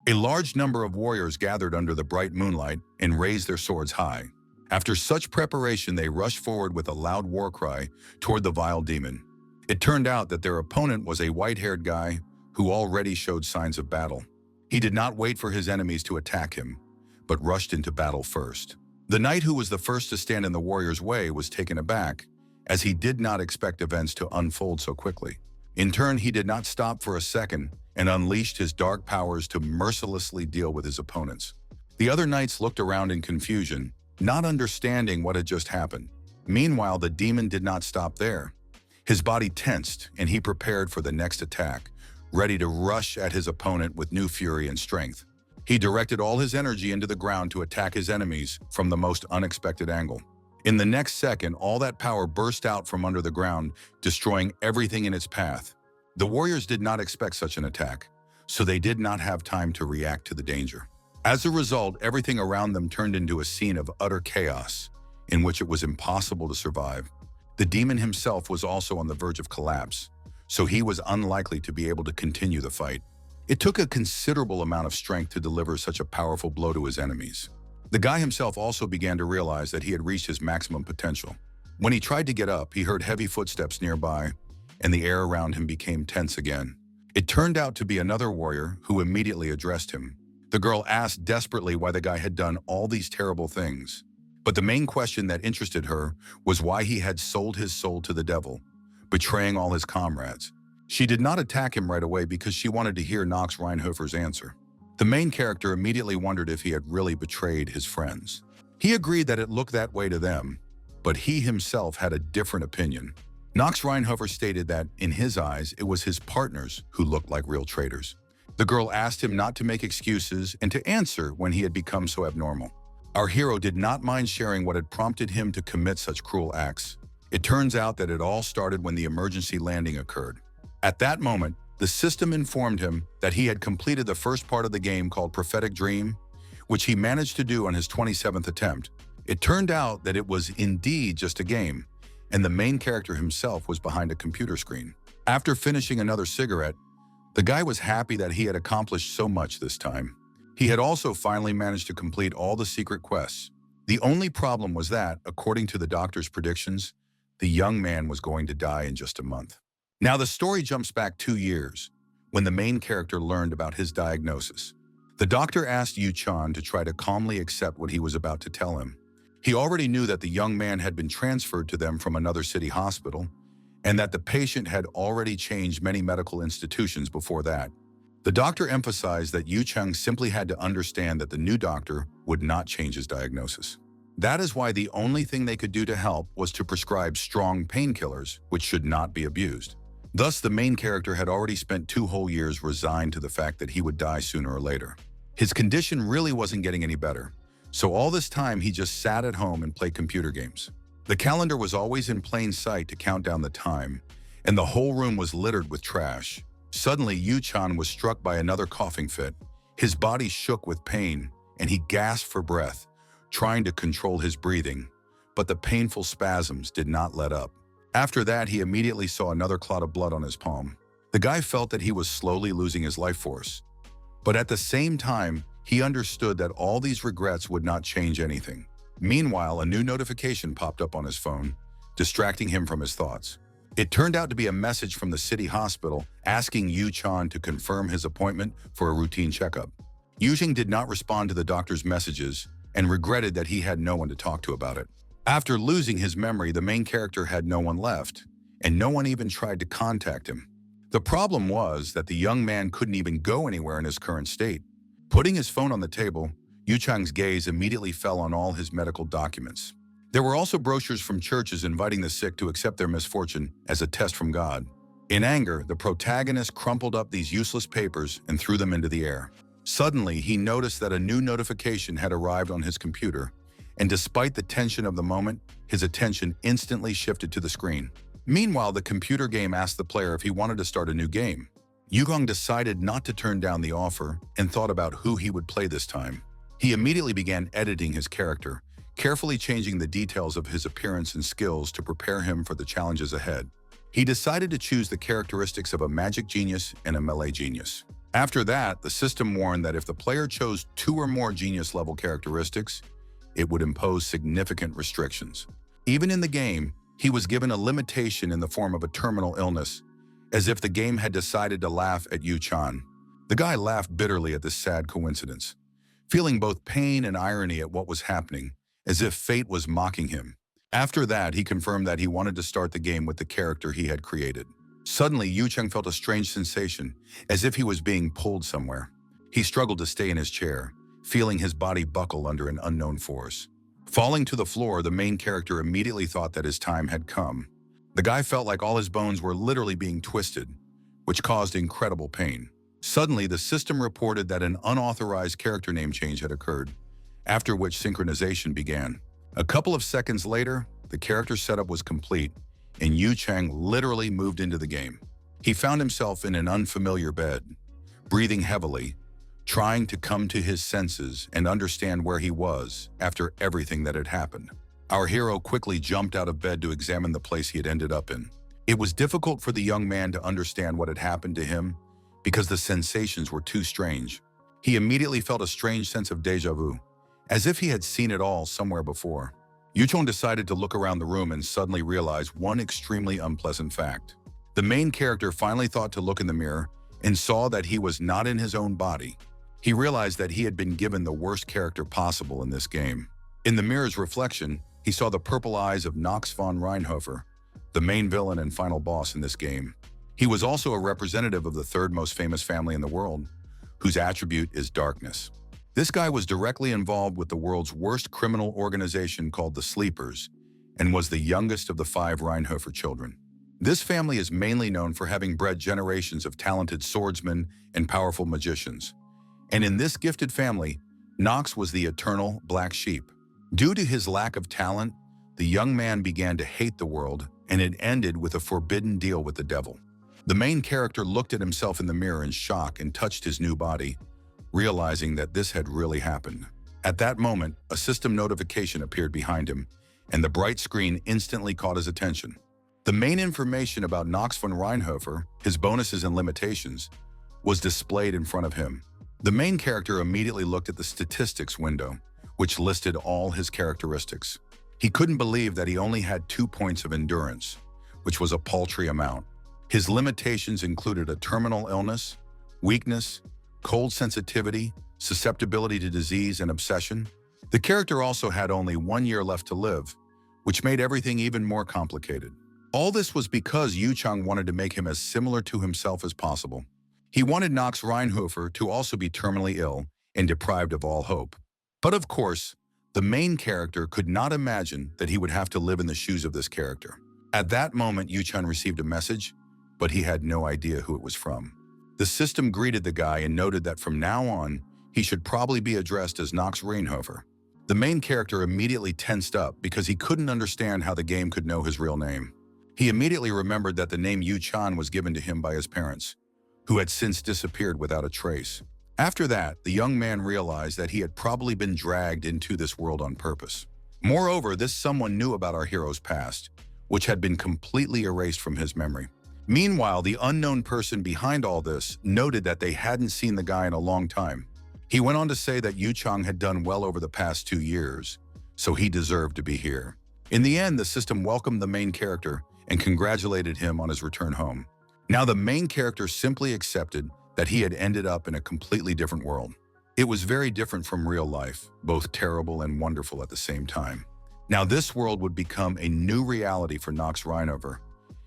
A large number of warriors gathered under the bright moonlight and raised their swords high. After such preparation, they rushed forward with a loud war cry toward the vile demon. It turned out that their opponent was a white-haired guy who already showed signs of battle. He did not wait for his enemies to attack him, but rushed into battle first. The knight who was the first to stand in the warrior's way was taken aback, as he did not expect events to unfold so quickly. In turn, he did not stop for a second and unleashed his dark powers to mercilessly deal with his opponents. The other knights looked around in confusion, not understanding what had just happened. Meanwhile, the demon did not stop there. His body tensed, and he prepared for the next attack, ready to rush at his opponent with new fury and strength. He directed all his energy into the ground to attack his enemies from the most unexpected angle. In the next second, all that power burst out from under the ground, destroying everything in its path. The warriors did not expect such an attack, so they did not have time to react to the danger. As a result, everything around them turned into a scene of utter chaos, in which it was impossible to survive. The demon himself was also on the verge of collapse, so he was unlikely to be able to continue the fight. It took a considerable amount of strength to deliver such a powerful blow to his enemies. The guy himself also began to realize that he had reached his maximum potential. When he tried to get up, he heard heavy footsteps nearby, and the air around him became tense again. It turned out to be another warrior who immediately addressed him. The girl asked desperately why the guy had done all these terrible things. But the main question that interested her was why he had sold his soul to the devil, betraying all his comrades. She did not attack him right away because she wanted to hear Knox Reinhofer's answer. The main character immediately wondered if he had really betrayed his friends. He agreed that it looked that way to them, but he himself had a different opinion. Knox Reinhofer stated that, in his eyes, it was his partners who looked like real traitors. The girl asked him not to make excuses and to answer when he had become so abnormal. Our hero did not mind sharing what had prompted him to commit such cruel acts. It turns out that it all started when the emergency landing occurred. At that moment, the system informed him that he had completed the first part of the game called Prophetic Dream, which he managed to do on his 27th attempt. It turned out that it was indeed just a game, and the main character himself was behind a computer screen. After finishing another cigarette, the guy was happy that he had accomplished so much this time. He had also finally managed to complete all the secret quests. The only problem was that, according to the doctor's predictions, the young man was going to die in just a month. Now the story jumps back 2 years, when the main character learned about his diagnosis. The doctor asked Yu-chan to try to calmly accept what he was about to tell him. He already knew that the young man had been transferred to them from another city hospital, and that the patient had already changed many medical institutions before that. The doctor emphasized that Yu-chan simply had to understand that the new doctor would not change his diagnosis. That is why the only thing they could do to help was to prescribe strong painkillers, which should not be abused. Thus, the main character had already spent 2 whole years resigned to the fact that he would die sooner or later. His condition really wasn't getting any better, so all this time he just sat at home and played computer games. The calendar was always in plain sight to count down the time, and the whole room was littered with trash. Suddenly, Yu-chan was struck by another coughing fit. His body shook with pain, and he gasped for breath, trying to control his breathing, but the painful spasms did not let up. After that, he immediately saw another clot of blood on his palm. The guy felt that he was slowly losing his life force. But at the same time, he understood that all these regrets would not change anything. Meanwhile, a new notification popped up on his phone, distracting him from his thoughts. It turned out to be a message from the city hospital asking Yu-chan to confirm his appointment for a routine checkup. Yu-chan did not respond to the doctor's messages and regretted that he had no one to talk to about it. After losing his memory, the main character had no one left, and no one even tried to contact him. The problem was that the young man couldn't even go anywhere in his current state. Putting his phone on the table, Yu-chan's gaze immediately fell on all his medical documents. There were also brochures from churches inviting the sick to accept their misfortune as a test from God. In anger, the protagonist crumpled up these useless papers and threw them into the air. Suddenly, he noticed that a new notification had arrived on his computer, and despite the tension of the moment, his attention instantly shifted to the screen. Meanwhile, the computer game asked the player if he wanted to start a new game. Yugong decided not to turn down the offer and thought about who he would play this time. He immediately began editing his character, carefully changing the details of his appearance and skills to prepare him for the challenges ahead. He decided to choose the characteristics of a magic genius and a melee genius. After that, the system warned that if the player chose 2 or more genius-level characteristics, it would impose significant restrictions. Even in the game, he was given a limitation in the form of a terminal illness, as if the game had decided to laugh at Yu-chan. The guy laughed bitterly at this sad coincidence, feeling both pain and irony at what was happening, as if fate was mocking him. After that, he confirmed that he wanted to start the game with the character he had created. Suddenly, Yu-chang felt a strange sensation, as if he was being pulled somewhere. He struggled to stay in his chair, feeling his body buckle under an unknown force. Falling to the floor, the main character immediately thought that his time had come. The guy felt like all his bones were literally being twisted, which caused incredible pain. Suddenly, the system reported that an unauthorized character name change had occurred, after which synchronization began. A couple of seconds later, the character setup was complete, and Yu-chang literally moved into the game. He found himself in an unfamiliar bed, breathing heavily, trying to come to his senses and understand where he was after everything that had happened. Our hero quickly jumped out of bed to examine the place he had ended up in. It was difficult for the young man to understand what had happened to him because the sensations were too strange. He immediately felt a strange sense of déjà vu, as if he had seen it all somewhere before. Yu-chang decided to look around the room and suddenly realized one extremely unpleasant fact. The main character finally thought to look in the mirror and saw that he was not in his own body. He realized that he had been given the worst character possible in this game. In the mirror's reflection, he saw the purple eyes of Knox von Reinhofer, the main villain and final boss in this game. He was also a representative of the third most famous family in the world, whose attribute is darkness. This guy was directly involved with the world's worst criminal organization called the Sleepers, and was the youngest of the 5 Reinhofer children. This family is mainly known for having bred generations of talented swordsmen and powerful magicians. And in this gifted family, Knox was the eternal black sheep. Due to his lack of talent, the young man began to hate the world, and it ended with a forbidden deal with the devil. The main character looked at himself in the mirror in shock and touched his new body, realizing that this had really happened. At that moment, a system notification appeared behind him, and the bright screen instantly caught his attention. The main information about Knox von Reinhofer, his bonuses and limitations, was displayed in front of him. The main character immediately looked at the statistics window, which listed all his characteristics. He couldn't believe that he only had 2 points of endurance, which was a paltry amount. His limitations included a terminal illness, weakness, cold sensitivity, susceptibility to disease, and obsession. The character also had only 1 year left to live, which made everything even more complicated. All this was because Yu-chang wanted to make him as similar to himself as possible. He wanted Knox Reinhofer to also be terminally ill and deprived of all hope. But of course, the main character could not imagine that he would have to live in the shoes of this character. At that moment, Yu-chan received a message, but he had no idea who it was from. The system greeted the guy and noted that from now on, he should probably be addressed as Knox Reinhofer. The main character immediately tensed up because he couldn't understand how the game could know his real name. He immediately remembered that the name Yu-chan was given to him by his parents, who had since disappeared without a trace. After that, the young man realized that he had probably been dragged into this world on purpose. Moreover, this someone knew about our hero's past, which had been completely erased from his memory. Meanwhile, the unknown person behind all this noted that they hadn't seen the guy in a long time. He went on to say that Yu-chang had done well over the past 2 years, so he deserved to be here. In the end, the system welcomed the main character and congratulated him on his return home. Now the main character simply accepted that he had ended up in a completely different world. It was very different from real life, both terrible and wonderful at the same time. Now this world would become a new reality for Knox Reinhofer,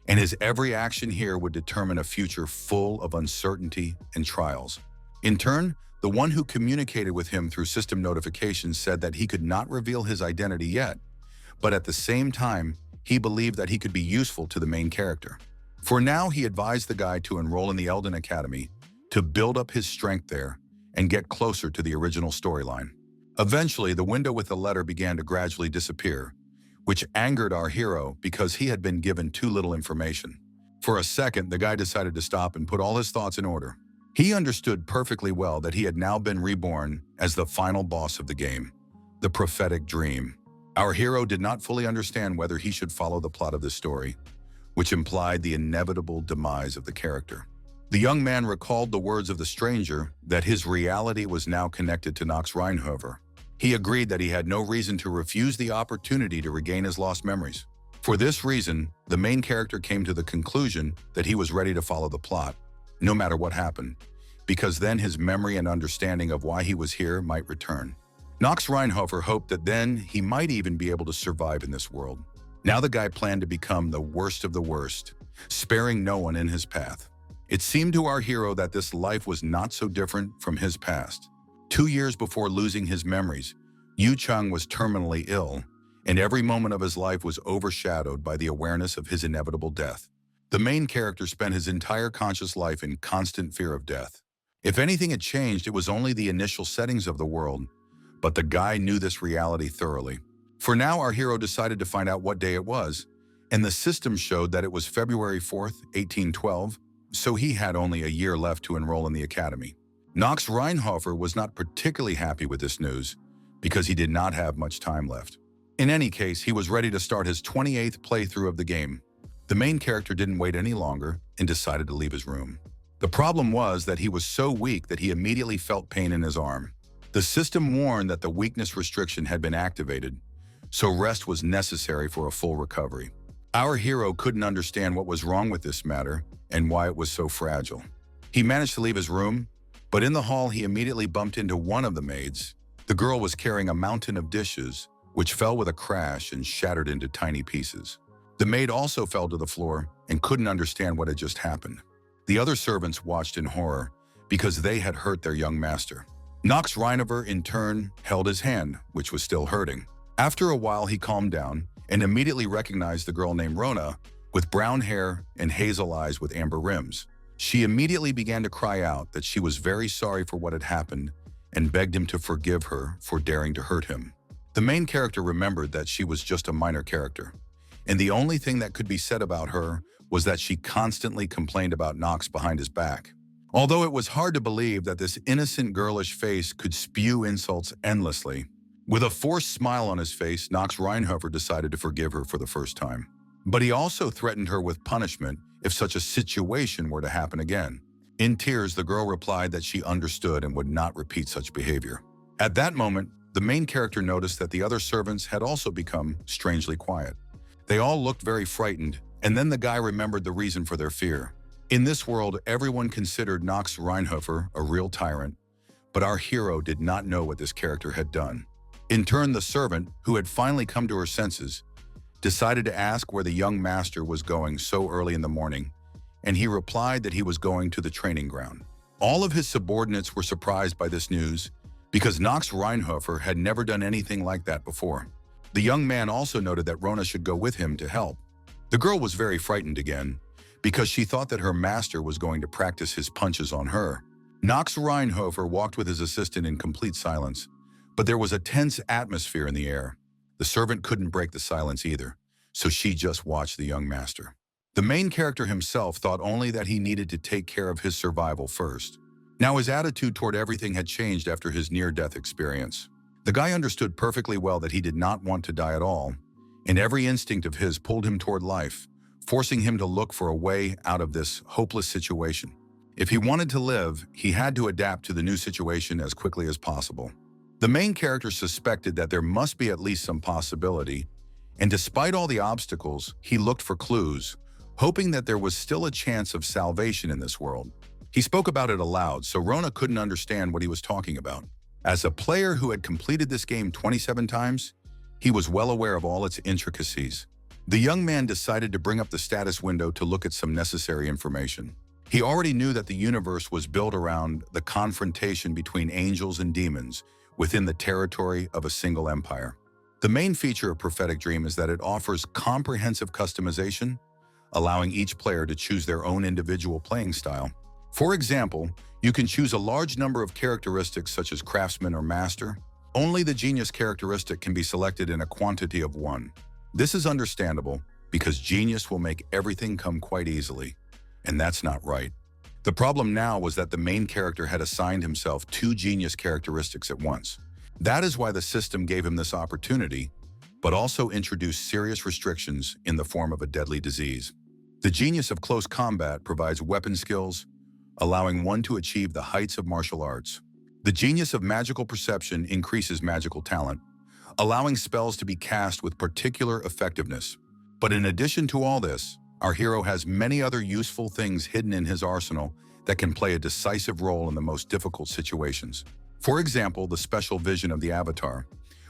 and his every action here would determine a future full of uncertainty and trials. In turn, the one who communicated with him through system notifications said that he could not reveal his identity yet, but at the same time, he believed that he could be useful to the main character. For now, he advised the guy to enroll in the Elden Academy, to build up his strength there, and get closer to the original storyline. Eventually, the window with the letter began to gradually disappear, which angered our hero because he had been given too little information. For a second, the guy decided to stop and put all his thoughts in order. He understood perfectly well that he had now been reborn as the final boss of the game, the prophetic dream. Our hero did not fully understand whether he should follow the plot of this story, which implied the inevitable demise of the character. The young man recalled the words of the stranger that his reality was now connected to Knox Reinhofer. He agreed that he had no reason to refuse the opportunity to regain his lost memories. For this reason, the main character came to the conclusion that he was ready to follow the plot, no matter what happened, because then his memory and understanding of why he was here might return. Knox Reinhofer hoped that then he might even be able to survive in this world. Now the guy planned to become the worst of the worst, sparing no one in his path. It seemed to our hero that this life was not so different from his past. 2 years before losing his memories, Yu Chung was terminally ill, and every moment of his life was overshadowed by the awareness of his inevitable death. The main character spent his entire conscious life in constant fear of death. If anything had changed, it was only the initial settings of the world, but the guy knew this reality thoroughly. For now, our hero decided to find out what day it was, and the system showed that it was February 4th, 1812, so he had only a year left to enroll in the academy. Knox Reinhofer was not particularly happy with this news because he did not have much time left. In any case, he was ready to start his 28th playthrough of the game. The main character didn't wait any longer and decided to leave his room. The problem was that he was so weak that he immediately felt pain in his arm. The system warned that the weakness restriction had been activated, so rest was necessary for a full recovery. Our hero couldn't understand what was wrong with this matter and why it was so fragile. He managed to leave his room, but in the hall he immediately bumped into one of the maids. The girl was carrying a mountain of dishes, which fell with a crash and shattered into tiny pieces. The maid also fell to the floor and couldn't understand what had just happened. The other servants watched in horror because they had hurt their young master. Knox Reinhofer, in turn, held his hand, which was still hurting. After a while, he calmed down and immediately recognized the girl named Rona, with brown hair and hazel eyes with amber rims. She immediately began to cry out that she was very sorry for what had happened and begged him to forgive her for daring to hurt him. The main character remembered that she was just a minor character, and the only thing that could be said about her was that she constantly complained about Knox behind his back. Although it was hard to believe that this innocent girlish face could spew insults endlessly, with a forced smile on his face, Knox Reinhofer decided to forgive her for the first time. But he also threatened her with punishment if such a situation were to happen again. In tears, the girl replied that she understood and would not repeat such behavior. At that moment, the main character noticed that the other servants had also become strangely quiet. They all looked very frightened, and then the guy remembered the reason for their fear. In this world, everyone considered Knox Reinhofer a real tyrant, but our hero did not know what this character had done. In turn, the servant, who had finally come to her senses, decided to ask where the young master was going so early in the morning, and he replied that he was going to the training ground. All of his subordinates were surprised by this news because Knox Reinhofer had never done anything like that before. The young man also noted that Rona should go with him to help. The girl was very frightened again because she thought that her master was going to practice his punches on her. Knox Reinhofer walked with his assistant in complete silence, but there was a tense atmosphere in the air. The servant couldn't break the silence either, so she just watched the young master. The main character himself thought only that he needed to take care of his survival first. Now his attitude toward everything had changed after his near-death experience. The guy understood perfectly well that he did not want to die at all, and every instinct of his pulled him toward life, forcing him to look for a way out of this hopeless situation. If he wanted to live, he had to adapt to the new situation as quickly as possible. The main character suspected that there must be at least some possibility, and despite all the obstacles, he looked for clues, hoping that there was still a chance of salvation in this world. He spoke about it aloud, so Rona couldn't understand what he was talking about. As a player who had completed this game 27 times, he was well aware of all its intricacies. The young man decided to bring up the status window to look at some necessary information. He already knew that the universe was built around the confrontation between angels and demons within the territory of a single empire. The main feature of Prophetic Dream is that it offers comprehensive customization, allowing each player to choose their own individual playing style. For example, you can choose a large number of characteristics such as craftsman or master. Only the genius characteristic can be selected in a quantity of 1. This is understandable because genius will make everything come quite easily, and that's not right. The problem now was that the main character had assigned himself 2 genius characteristics at once. That is why the system gave him this opportunity, but also introduced serious restrictions in the form of a deadly disease. The genius of close combat provides weapon skills, allowing one to achieve the heights of martial arts. The genius of magical perception increases magical talent, allowing spells to be cast with particular effectiveness. But in addition to all this, our hero has many other useful things hidden in his arsenal that can play a decisive role in the most difficult situations. For example, the special vision of the avatar,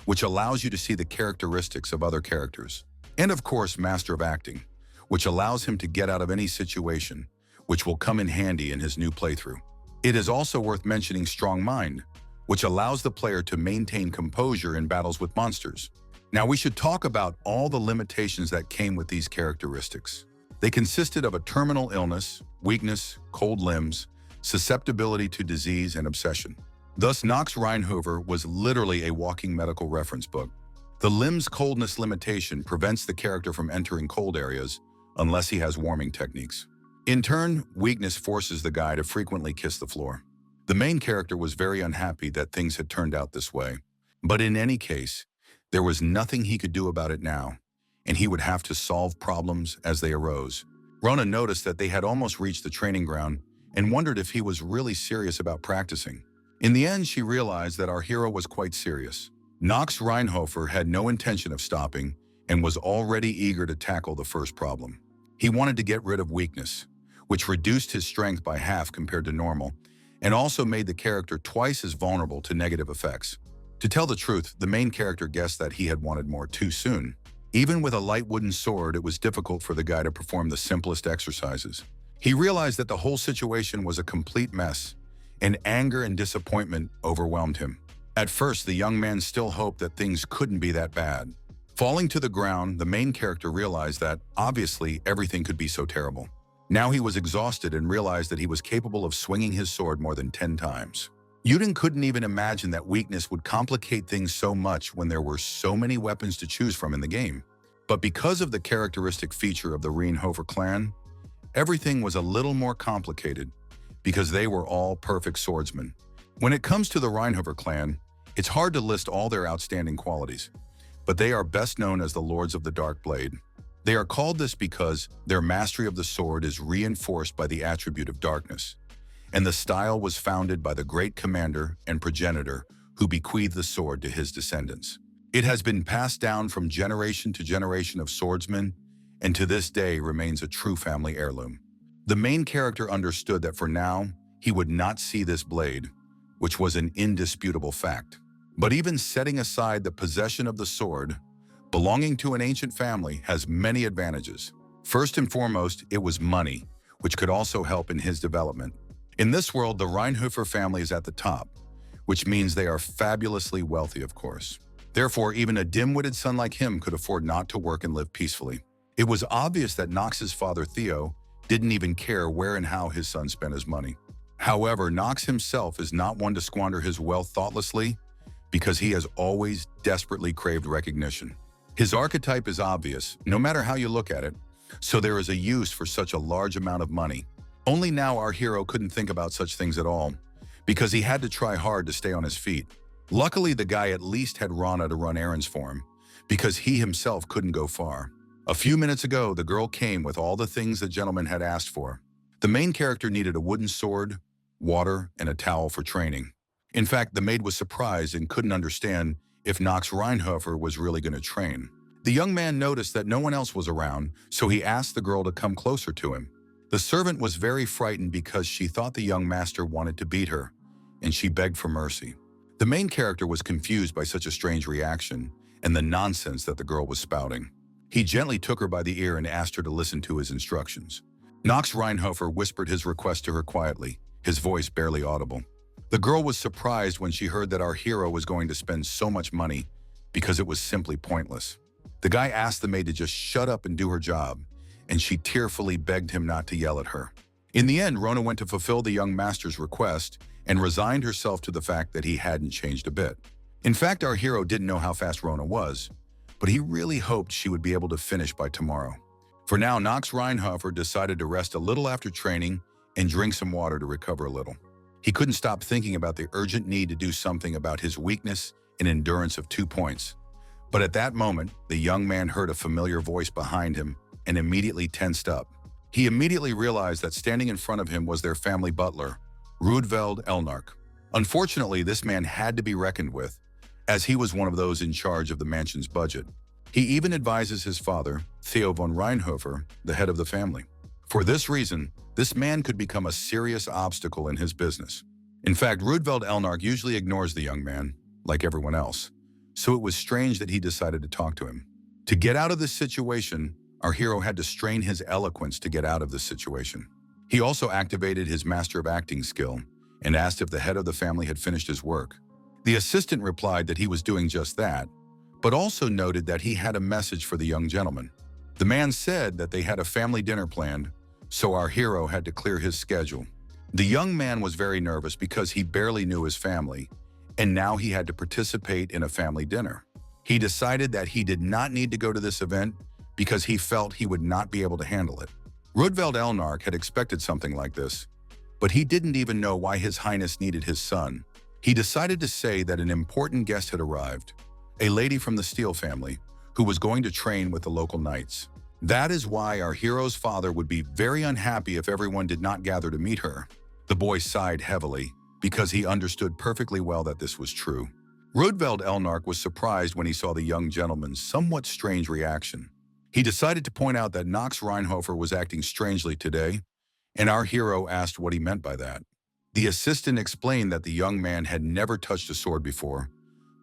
which allows you to see the characteristics of other characters. And of course, Master of Acting, which allows him to get out of any situation, which will come in handy in his new playthrough. It is also worth mentioning Strong Mind, which allows the player to maintain composure in battles with monsters. Now we should talk about all the limitations that came with these characteristics. They consisted of a terminal illness, weakness, cold limbs, susceptibility to disease, and obsession. Thus, Knox Reinhofer was literally a walking medical reference book. The limbs coldness limitation prevents the character from entering cold areas unless he has warming techniques. In turn, weakness forces the guy to frequently kiss the floor. The main character was very unhappy that things had turned out this way. But in any case, there was nothing he could do about it now, and he would have to solve problems as they arose. Rona noticed that they had almost reached the training ground and wondered if he was really serious about practicing. In the end, she realized that our hero was quite serious. Knox Reinhofer had no intention of stopping and was already eager to tackle the first problem. He wanted to get rid of weakness, which reduced his strength by half compared to normal, and also made the character twice as vulnerable to negative effects. To tell the truth, the main character guessed that he had wanted more too soon. Even with a light wooden sword, it was difficult for the guy to perform the simplest exercises. He realized that the whole situation was a complete mess, and anger and disappointment overwhelmed him. At first, the young man still hoped that things couldn't be that bad. Falling to the ground, the main character realized that, obviously, everything could be so terrible. Now he was exhausted and realized that he was capable of swinging his sword more than 10 times. Yuden couldn't even imagine that weakness would complicate things so much when there were so many weapons to choose from in the game. But because of the characteristic feature of the Reinhofer clan, everything was a little more complicated because they were all perfect swordsmen. When it comes to the Reinhofer clan, it's hard to list all their outstanding qualities, but they are best known as the Lords of the Dark Blade. They are called this because their mastery of the sword is reinforced by the attribute of darkness, and the style was founded by the great commander and progenitor who bequeathed the sword to his descendants. It has been passed down from generation to generation of swordsmen, and to this day remains a true family heirloom. The main character understood that for now, he would not see this blade, which was an indisputable fact. But even setting aside the possession of the sword, belonging to an ancient family has many advantages. First and foremost, it was money, which could also help in his development. In this world, the Reinhofer family is at the top, which means they are fabulously wealthy, of course. Therefore, even a dim-witted son like him could afford not to work and live peacefully. It was obvious that Knox's father, Theo, didn't even care where and how his son spent his money. However, Knox himself is not one to squander his wealth thoughtlessly because he has always desperately craved recognition. His archetype is obvious, no matter how you look at it, so there is a use for such a large amount of money. Only now our hero couldn't think about such things at all, because he had to try hard to stay on his feet. Luckily, the guy at least had Rana to run errands for him, because he himself couldn't go far. A few minutes ago, the girl came with all the things the gentleman had asked for. The main character needed a wooden sword, water, and a towel for training. In fact, the maid was surprised and couldn't understand if Knox Reinhofer was really going to train. The young man noticed that no one else was around, so he asked the girl to come closer to him. The servant was very frightened because she thought the young master wanted to beat her, and she begged for mercy. The main character was confused by such a strange reaction and the nonsense that the girl was spouting. He gently took her by the ear and asked her to listen to his instructions. Knox Reinhofer whispered his request to her quietly, his voice barely audible. The girl was surprised when she heard that our hero was going to spend so much money because it was simply pointless. The guy asked the maid to just shut up and do her job, and she tearfully begged him not to yell at her. In the end, Rona went to fulfill the young master's request and resigned herself to the fact that he hadn't changed a bit. In fact, our hero didn't know how fast Rona was, but he really hoped she would be able to finish by tomorrow. For now, Knox Reinhofer decided to rest a little after training and drink some water to recover a little. He couldn't stop thinking about the urgent need to do something about his weakness and endurance of 2 points. But at that moment, the young man heard a familiar voice behind him and immediately tensed up. He immediately realized that standing in front of him was their family butler, Rudveld Elnark. Unfortunately, this man had to be reckoned with, as he was one of those in charge of the mansion's budget. He even advises his father, Theo von Reinhofer, the head of the family. For this reason, this man could become a serious obstacle in his business. In fact, Rudveld Elnark usually ignores the young man, like everyone else, so it was strange that he decided to talk to him. To get out of this situation, our hero had to strain his eloquence to get out of this situation. He also activated his Master of Acting skill and asked if the head of the family had finished his work. The assistant replied that he was doing just that, but also noted that he had a message for the young gentleman. The man said that they had a family dinner planned, so our hero had to clear his schedule. The young man was very nervous because he barely knew his family, and now he had to participate in a family dinner. He decided that he did not need to go to this event because he felt he would not be able to handle it. Rudveld Elnark had expected something like this, but he didn't even know why His Highness needed his son. He decided to say that an important guest had arrived, a lady from the Steel family, who was going to train with the local knights. That is why our hero's father would be very unhappy if everyone did not gather to meet her. The boy sighed heavily, because he understood perfectly well that this was true. Rudveld Elnark was surprised when he saw the young gentleman's somewhat strange reaction. He decided to point out that Knox Reinhofer was acting strangely today, and our hero asked what he meant by that. The assistant explained that the young man had never touched a sword before,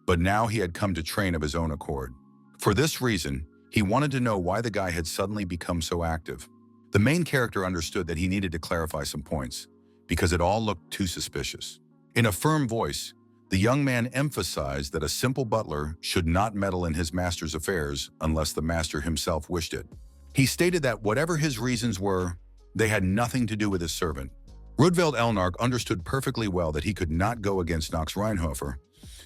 but now he had come to train of his own accord. For this reason, he wanted to know why the guy had suddenly become so active. The main character understood that he needed to clarify some points, because it all looked too suspicious. In a firm voice, the young man emphasized that a simple butler should not meddle in his master's affairs unless the master himself wished it. He stated that whatever his reasons were, they had nothing to do with his servant. Rudveld Elnark understood perfectly well that he could not go against Knox Reinhofer,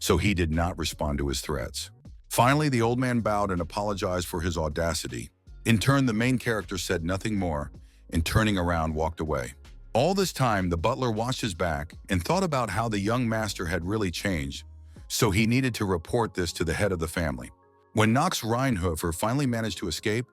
so he did not respond to his threats. Finally, the old man bowed and apologized for his audacity. In turn, the main character said nothing more and turning around walked away. All this time, the butler watched his back and thought about how the young master had really changed, so he needed to report this to the head of the family. When Knox Reinhofer finally managed to escape,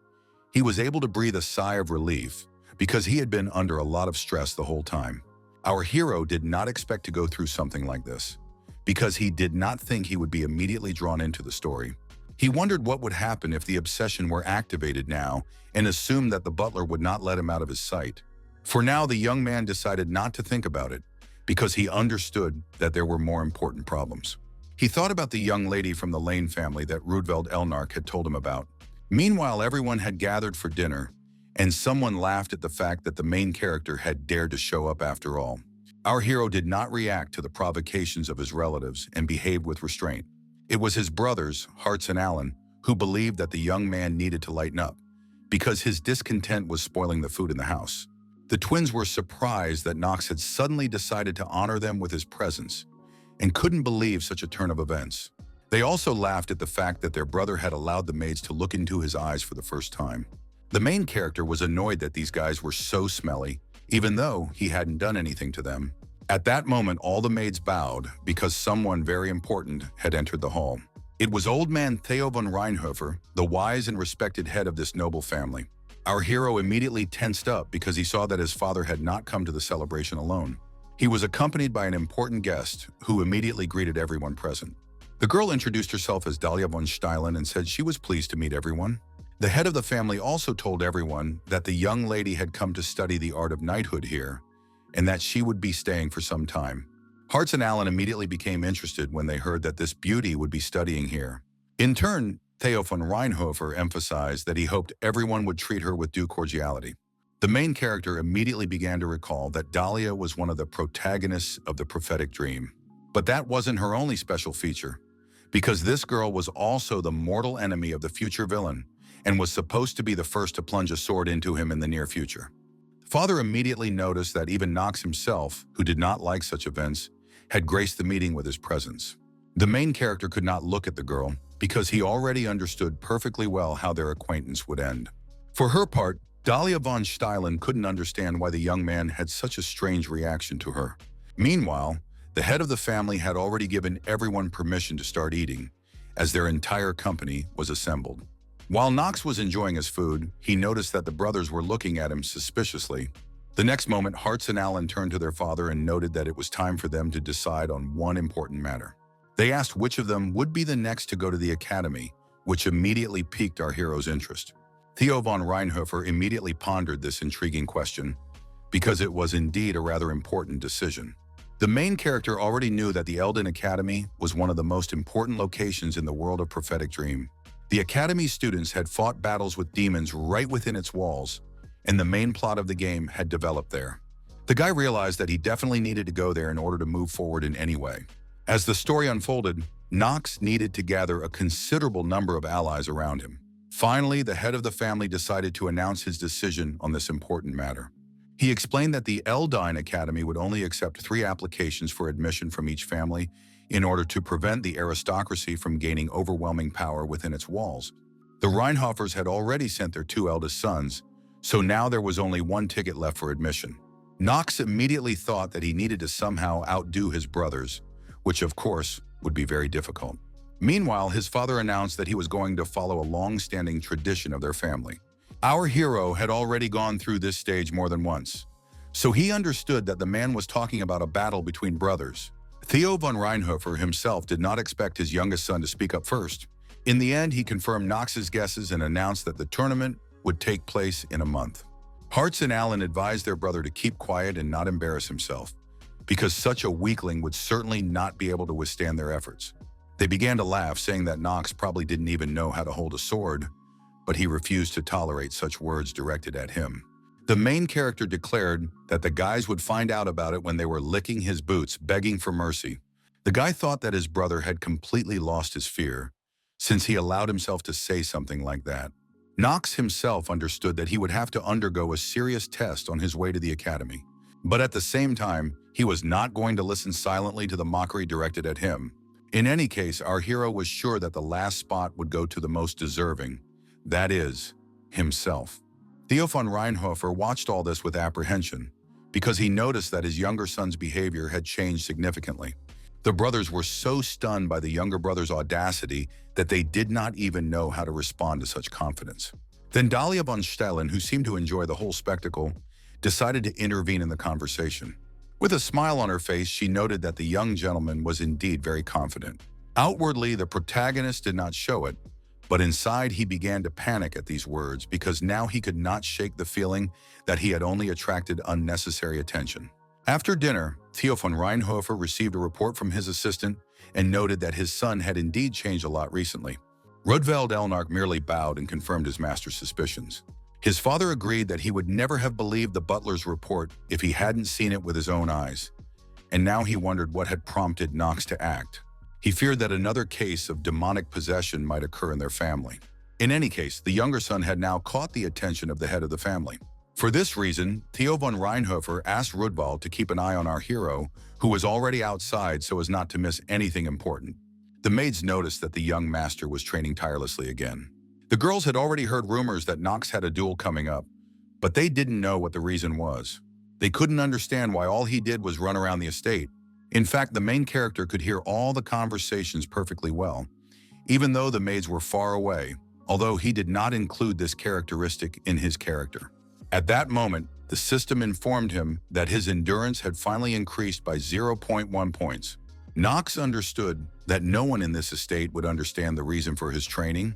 he was able to breathe a sigh of relief because he had been under a lot of stress the whole time. Our hero did not expect to go through something like this, because he did not think he would be immediately drawn into the story. He wondered what would happen if the obsession were activated now and assumed that the butler would not let him out of his sight. For now, the young man decided not to think about it because he understood that there were more important problems. He thought about the young lady from the Lane family that Rudveld Elnark had told him about. Meanwhile, everyone had gathered for dinner, and someone laughed at the fact that the main character had dared to show up after all. Our hero did not react to the provocations of his relatives and behaved with restraint. It was his brothers, Hartz and Allen, who believed that the young man needed to lighten up because his discontent was spoiling the food in the house. The twins were surprised that Knox had suddenly decided to honor them with his presence and couldn't believe such a turn of events. They also laughed at the fact that their brother had allowed the maids to look into his eyes for the first time. The main character was annoyed that these guys were so smelly, even though he hadn't done anything to them. At that moment, all the maids bowed because someone very important had entered the hall. It was old man Theo von Reinhofer, the wise and respected head of this noble family. Our hero immediately tensed up because he saw that his father had not come to the celebration alone. He was accompanied by an important guest who immediately greeted everyone present. The girl introduced herself as Dahlia von Tjalen and said she was pleased to meet everyone. The head of the family also told everyone that the young lady had come to study the art of knighthood here and that she would be staying for some time. Hartz and Allen immediately became interested when they heard that this beauty would be studying here. In turn, Theo von Reinhofer emphasized that he hoped everyone would treat her with due cordiality. The main character immediately began to recall that Dahlia was one of the protagonists of the prophetic dream. But that wasn't her only special feature, because this girl was also the mortal enemy of the future villain and was supposed to be the first to plunge a sword into him in the near future. Father immediately noticed that even Knox himself, who did not like such events, had graced the meeting with his presence. The main character could not look at the girl because he already understood perfectly well how their acquaintance would end. For her part, Dahlia von Tjalen couldn't understand why the young man had such a strange reaction to her. Meanwhile, the head of the family had already given everyone permission to start eating, as their entire company was assembled. While Knox was enjoying his food, he noticed that the brothers were looking at him suspiciously. The next moment, Hartz and Alan turned to their father and noted that it was time for them to decide on one important matter. They asked which of them would be the next to go to the academy, which immediately piqued our hero's interest. Theo von Reinhofer immediately pondered this intriguing question, because it was indeed a rather important decision. The main character already knew that the Elden Academy was one of the most important locations in the world of prophetic dream. The Academy's students had fought battles with demons right within its walls, and the main plot of the game had developed there. The guy realized that he definitely needed to go there in order to move forward in any way. As the story unfolded, Knox needed to gather a considerable number of allies around him. Finally, the head of the family decided to announce his decision on this important matter. He explained that the Elden Academy would only accept 3 applications for admission from each family in order to prevent the aristocracy from gaining overwhelming power within its walls. The Reinhofers had already sent their 2 eldest sons, so now there was only 1 ticket left for admission. Knox immediately thought that he needed to somehow outdo his brothers, which of course would be very difficult. Meanwhile, his father announced that he was going to follow a long-standing tradition of their family. Our hero had already gone through this stage more than once, so he understood that the man was talking about a battle between brothers. Theo von Reinhofer himself did not expect his youngest son to speak up first. In the end, he confirmed Knox's guesses and announced that the tournament would take place in a month. Hartz and Alan advised their brother to keep quiet and not embarrass himself, because such a weakling would certainly not be able to withstand their efforts. They began to laugh, saying that Knox probably didn't even know how to hold a sword, but he refused to tolerate such words directed at him. The main character declared that the guys would find out about it when they were licking his boots, begging for mercy. The guy thought that his brother had completely lost his fear, since he allowed himself to say something like that. Knox himself understood that he would have to undergo a serious test on his way to the academy. But at the same time, he was not going to listen silently to the mockery directed at him. In any case, our hero was sure that the last spot would go to the most deserving, that is, himself. Theo von Reinhofer watched all this with apprehension, because he noticed that his younger son's behavior had changed significantly. The brothers were so stunned by the younger brother's audacity that they did not even know how to respond to such confidence. Then Dahlia von Tjalen, who seemed to enjoy the whole spectacle, decided to intervene in the conversation. With a smile on her face, she noted that the young gentleman was indeed very confident. Outwardly, the protagonist did not show it, but inside he began to panic at these words because now he could not shake the feeling that he had only attracted unnecessary attention. After dinner, Theo von Reinhofer received a report from his assistant and noted that his son had indeed changed a lot recently. Rudveld Elnark merely bowed and confirmed his master's suspicions. His father agreed that he would never have believed the butler's report if he hadn't seen it with his own eyes, and now he wondered what had prompted Knox to act. He feared that another case of demonic possession might occur in their family. In any case, the younger son had now caught the attention of the head of the family. For this reason, Theo von Reinhofer asked Rudvald to keep an eye on our hero, who was already outside so as not to miss anything important. The maids noticed that the young master was training tirelessly again. The girls had already heard rumors that Knox had a duel coming up, but they didn't know what the reason was. They couldn't understand why all he did was run around the estate. In fact, the main character could hear all the conversations perfectly well, even though the maids were far away, although he did not include this characteristic in his character. At that moment, the system informed him that his endurance had finally increased by 0.1 points. Knox understood that no one in this estate would understand the reason for his training,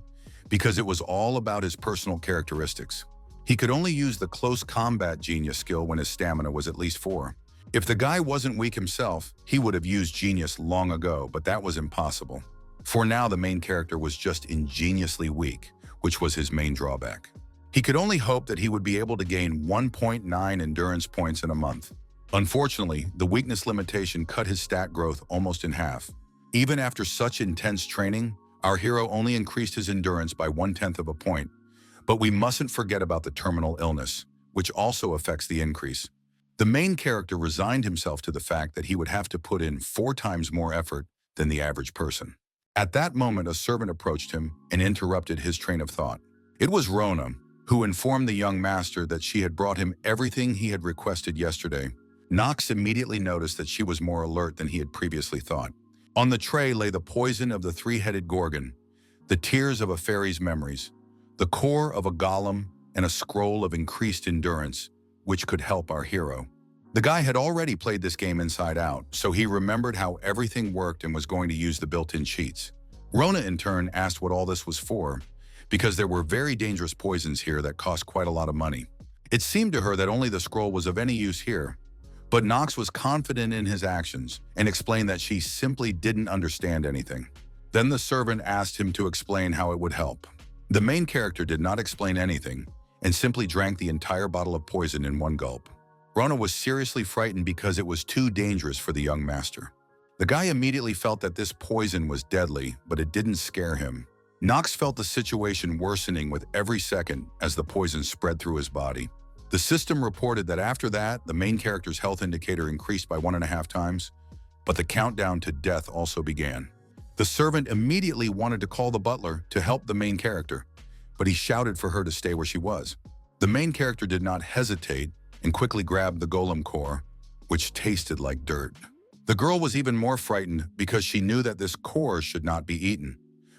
because it was all about his personal characteristics. He could only use the close combat genius skill when his stamina was at least 4. If the guy wasn't weak himself, he would have used genius long ago, but that was impossible. For now, the main character was just ingeniously weak, which was his main drawback. He could only hope that he would be able to gain 1.9 endurance points in a month. Unfortunately, the weakness limitation cut his stat growth almost in half. Even after such intense training, our hero only increased his endurance by 1/10 of a point. But we mustn't forget about the terminal illness, which also affects the increase. The main character resigned himself to the fact that he would have to put in 4 times more effort than the average person. At that moment, a servant approached him and interrupted his train of thought. It was Rona, who informed the young master that she had brought him everything he had requested yesterday. Knox immediately noticed that she was more alert than he had previously thought. On the tray lay the poison of the 3-headed gorgon, the tears of a fairy's memories, the core of a golem, and a scroll of increased endurance, which could help our hero. The guy had already played this game inside out, so he remembered how everything worked and was going to use the built-in cheats. Rona, in turn, asked what all this was for, because there were very dangerous poisons here that cost quite a lot of money. It seemed to her that only the scroll was of any use here, but Knox was confident in his actions and explained that she simply didn't understand anything. Then the servant asked him to explain how it would help. The main character did not explain anything and simply drank the entire bottle of poison in one gulp. Rona was seriously frightened because it was too dangerous for the young master. The guy immediately felt that this poison was deadly, but it didn't scare him. Knox felt the situation worsening with every second as the poison spread through his body. The system reported that after that, the main character's health indicator increased by 1.5 times, but the countdown to death also began. The servant immediately wanted to call the butler to help the main character, but he shouted for her to stay where she was. The main character did not hesitate and quickly grabbed the golem core, which tasted like dirt. The girl was even more frightened because she knew that this core should not be eaten,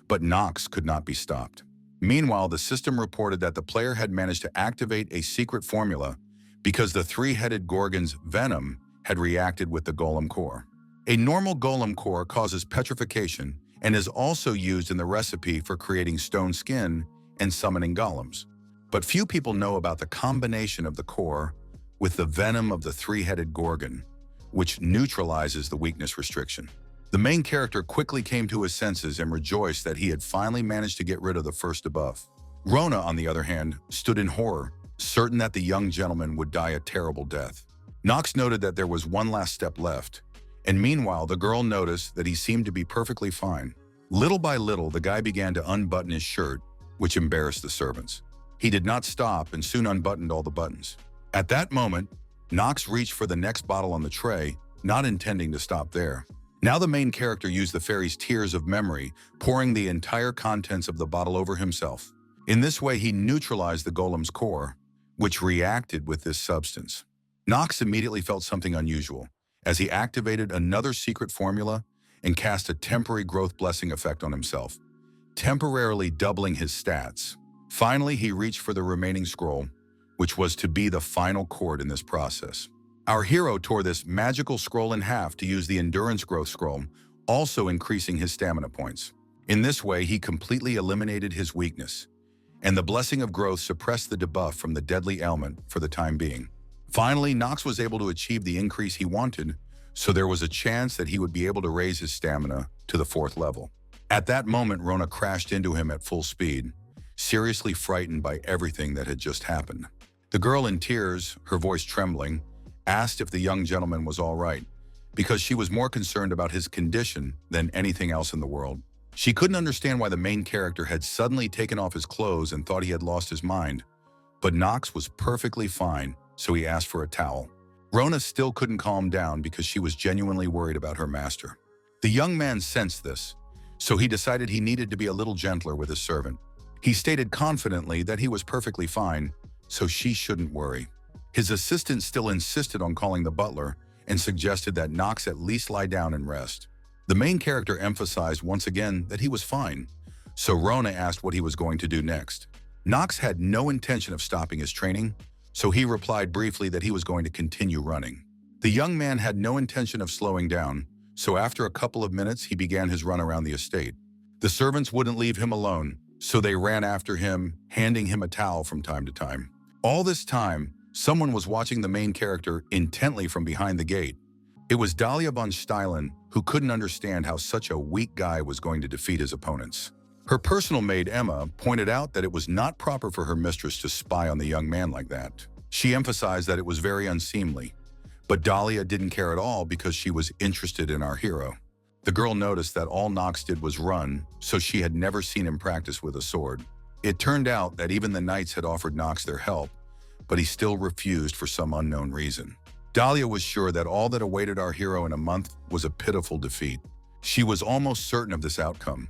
but Knox could not be stopped. Meanwhile, the system reported that the player had managed to activate a secret formula because the three-headed Gorgon's venom had reacted with the golem core. A normal golem core causes petrification and is also used in the recipe for creating stone skin and summoning golems. But few people know about the combination of the core with the venom of the three-headed Gorgon, which neutralizes the weakness restriction. The main character quickly came to his senses and rejoiced that he had finally managed to get rid of the first debuff. Rona, on the other hand, stood in horror, certain that the young gentleman would die a terrible death. Knox noted that there was one last step left, and meanwhile the girl noticed that he seemed to be perfectly fine. Little by little, the guy began to unbutton his shirt, which embarrassed the servants. He did not stop and soon unbuttoned all the buttons. At that moment, Knox reached for the next bottle on the tray, not intending to stop there. Now the main character used the fairy's tears of memory, pouring the entire contents of the bottle over himself. In this way, he neutralized the golem's core, which reacted with this substance. Knox immediately felt something unusual, as he activated another secret formula and cast a temporary growth blessing effect on himself, temporarily doubling his stats. Finally, he reached for the remaining scroll, which was to be the final chord in this process. Our hero tore this magical scroll in half to use the endurance growth scroll, also increasing his stamina points. In this way, he completely eliminated his weakness, and the blessing of growth suppressed the debuff from the deadly ailment for the time being. Finally, Knox was able to achieve the increase he wanted, so there was a chance that he would be able to raise his stamina to the 4th level. At that moment, Rona crashed into him at full speed, seriously frightened by everything that had just happened. The girl, in tears, her voice trembling, asked if the young gentleman was all right, because she was more concerned about his condition than anything else in the world. She couldn't understand why the main character had suddenly taken off his clothes and thought he had lost his mind. But Knox was perfectly fine, so he asked for a towel. Rona still couldn't calm down because she was genuinely worried about her master. The young man sensed this, so he decided he needed to be a little gentler with his servant. He stated confidently that he was perfectly fine, so she shouldn't worry. His assistant still insisted on calling the butler and suggested that Knox at least lie down and rest. The main character emphasized once again that he was fine, so Rona asked what he was going to do next. Knox had no intention of stopping his training, so he replied briefly that he was going to continue running. The young man had no intention of slowing down, so after a couple of minutes he began his run around the estate. The servants wouldn't leave him alone, so they ran after him, handing him a towel from time to time. All this time, someone was watching the main character intently from behind the gate. It was Dahlia von Tjalen, who couldn't understand how such a weak guy was going to defeat his opponents. Her personal maid, Emma, pointed out that it was not proper for her mistress to spy on the young man like that. She emphasized that it was very unseemly, but Dahlia didn't care at all because she was interested in our hero. The girl noticed that all Knox did was run, so she had never seen him practice with a sword. It turned out that even the knights had offered Knox their help, but he still refused for some unknown reason. Dahlia was sure that all that awaited our hero in a month was a pitiful defeat. She was almost certain of this outcome,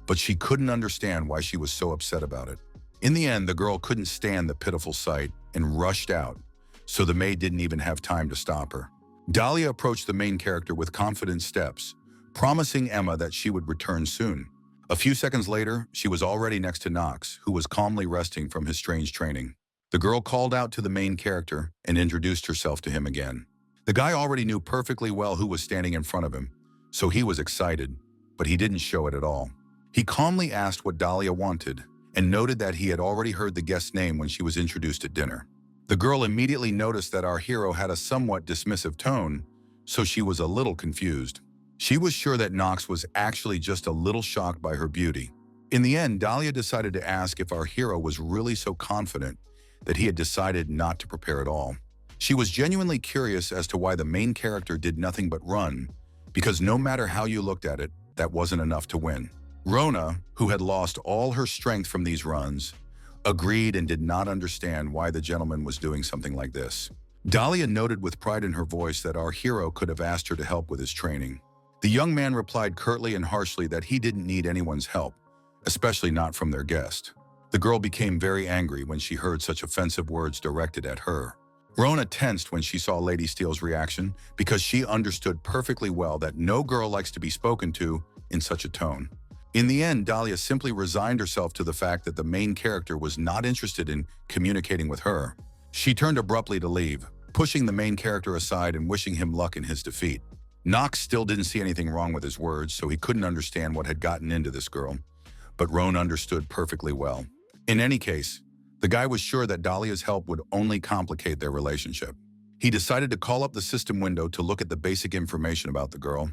but she couldn't understand why she was so upset about it. In the end, the girl couldn't stand the pitiful sight and rushed out, so the maid didn't even have time to stop her. Dahlia approached the main character with confident steps, promising Emma that she would return soon. A few seconds later, she was already next to Knox, who was calmly resting from his strange training. The girl called out to the main character and introduced herself to him again. The guy already knew perfectly well who was standing in front of him, so he was excited, but he didn't show it at all. He calmly asked what Dahlia wanted and noted that he had already heard the guest's name when she was introduced at dinner. The girl immediately noticed that our hero had a somewhat dismissive tone, so she was a little confused. She was sure that Knox was actually just a little shocked by her beauty. In the end, Dahlia decided to ask if our hero was really so confident that he had decided not to prepare at all. She was genuinely curious as to why the main character did nothing but run, because no matter how you looked at it, that wasn't enough to win. Rona, who had lost all her strength from these runs, agreed and did not understand why the gentleman was doing something like this. Dahlia noted with pride in her voice that our hero could have asked her to help with his training. The young man replied curtly and harshly that he didn't need anyone's help, especially not from their guest. The girl became very angry when she heard such offensive words directed at her. Rona tensed when she saw Lady Steele's reaction because she understood perfectly well that no girl likes to be spoken to in such a tone. In the end, Dahlia simply resigned herself to the fact that the main character was not interested in communicating with her. She turned abruptly to leave, pushing the main character aside and wishing him luck in his defeat. Knox still didn't see anything wrong with his words, so he couldn't understand what had gotten into this girl, but Rona understood perfectly well. In any case, the guy was sure that Dahlia's help would only complicate their relationship. He decided to call up the system window to look at the basic information about the girl,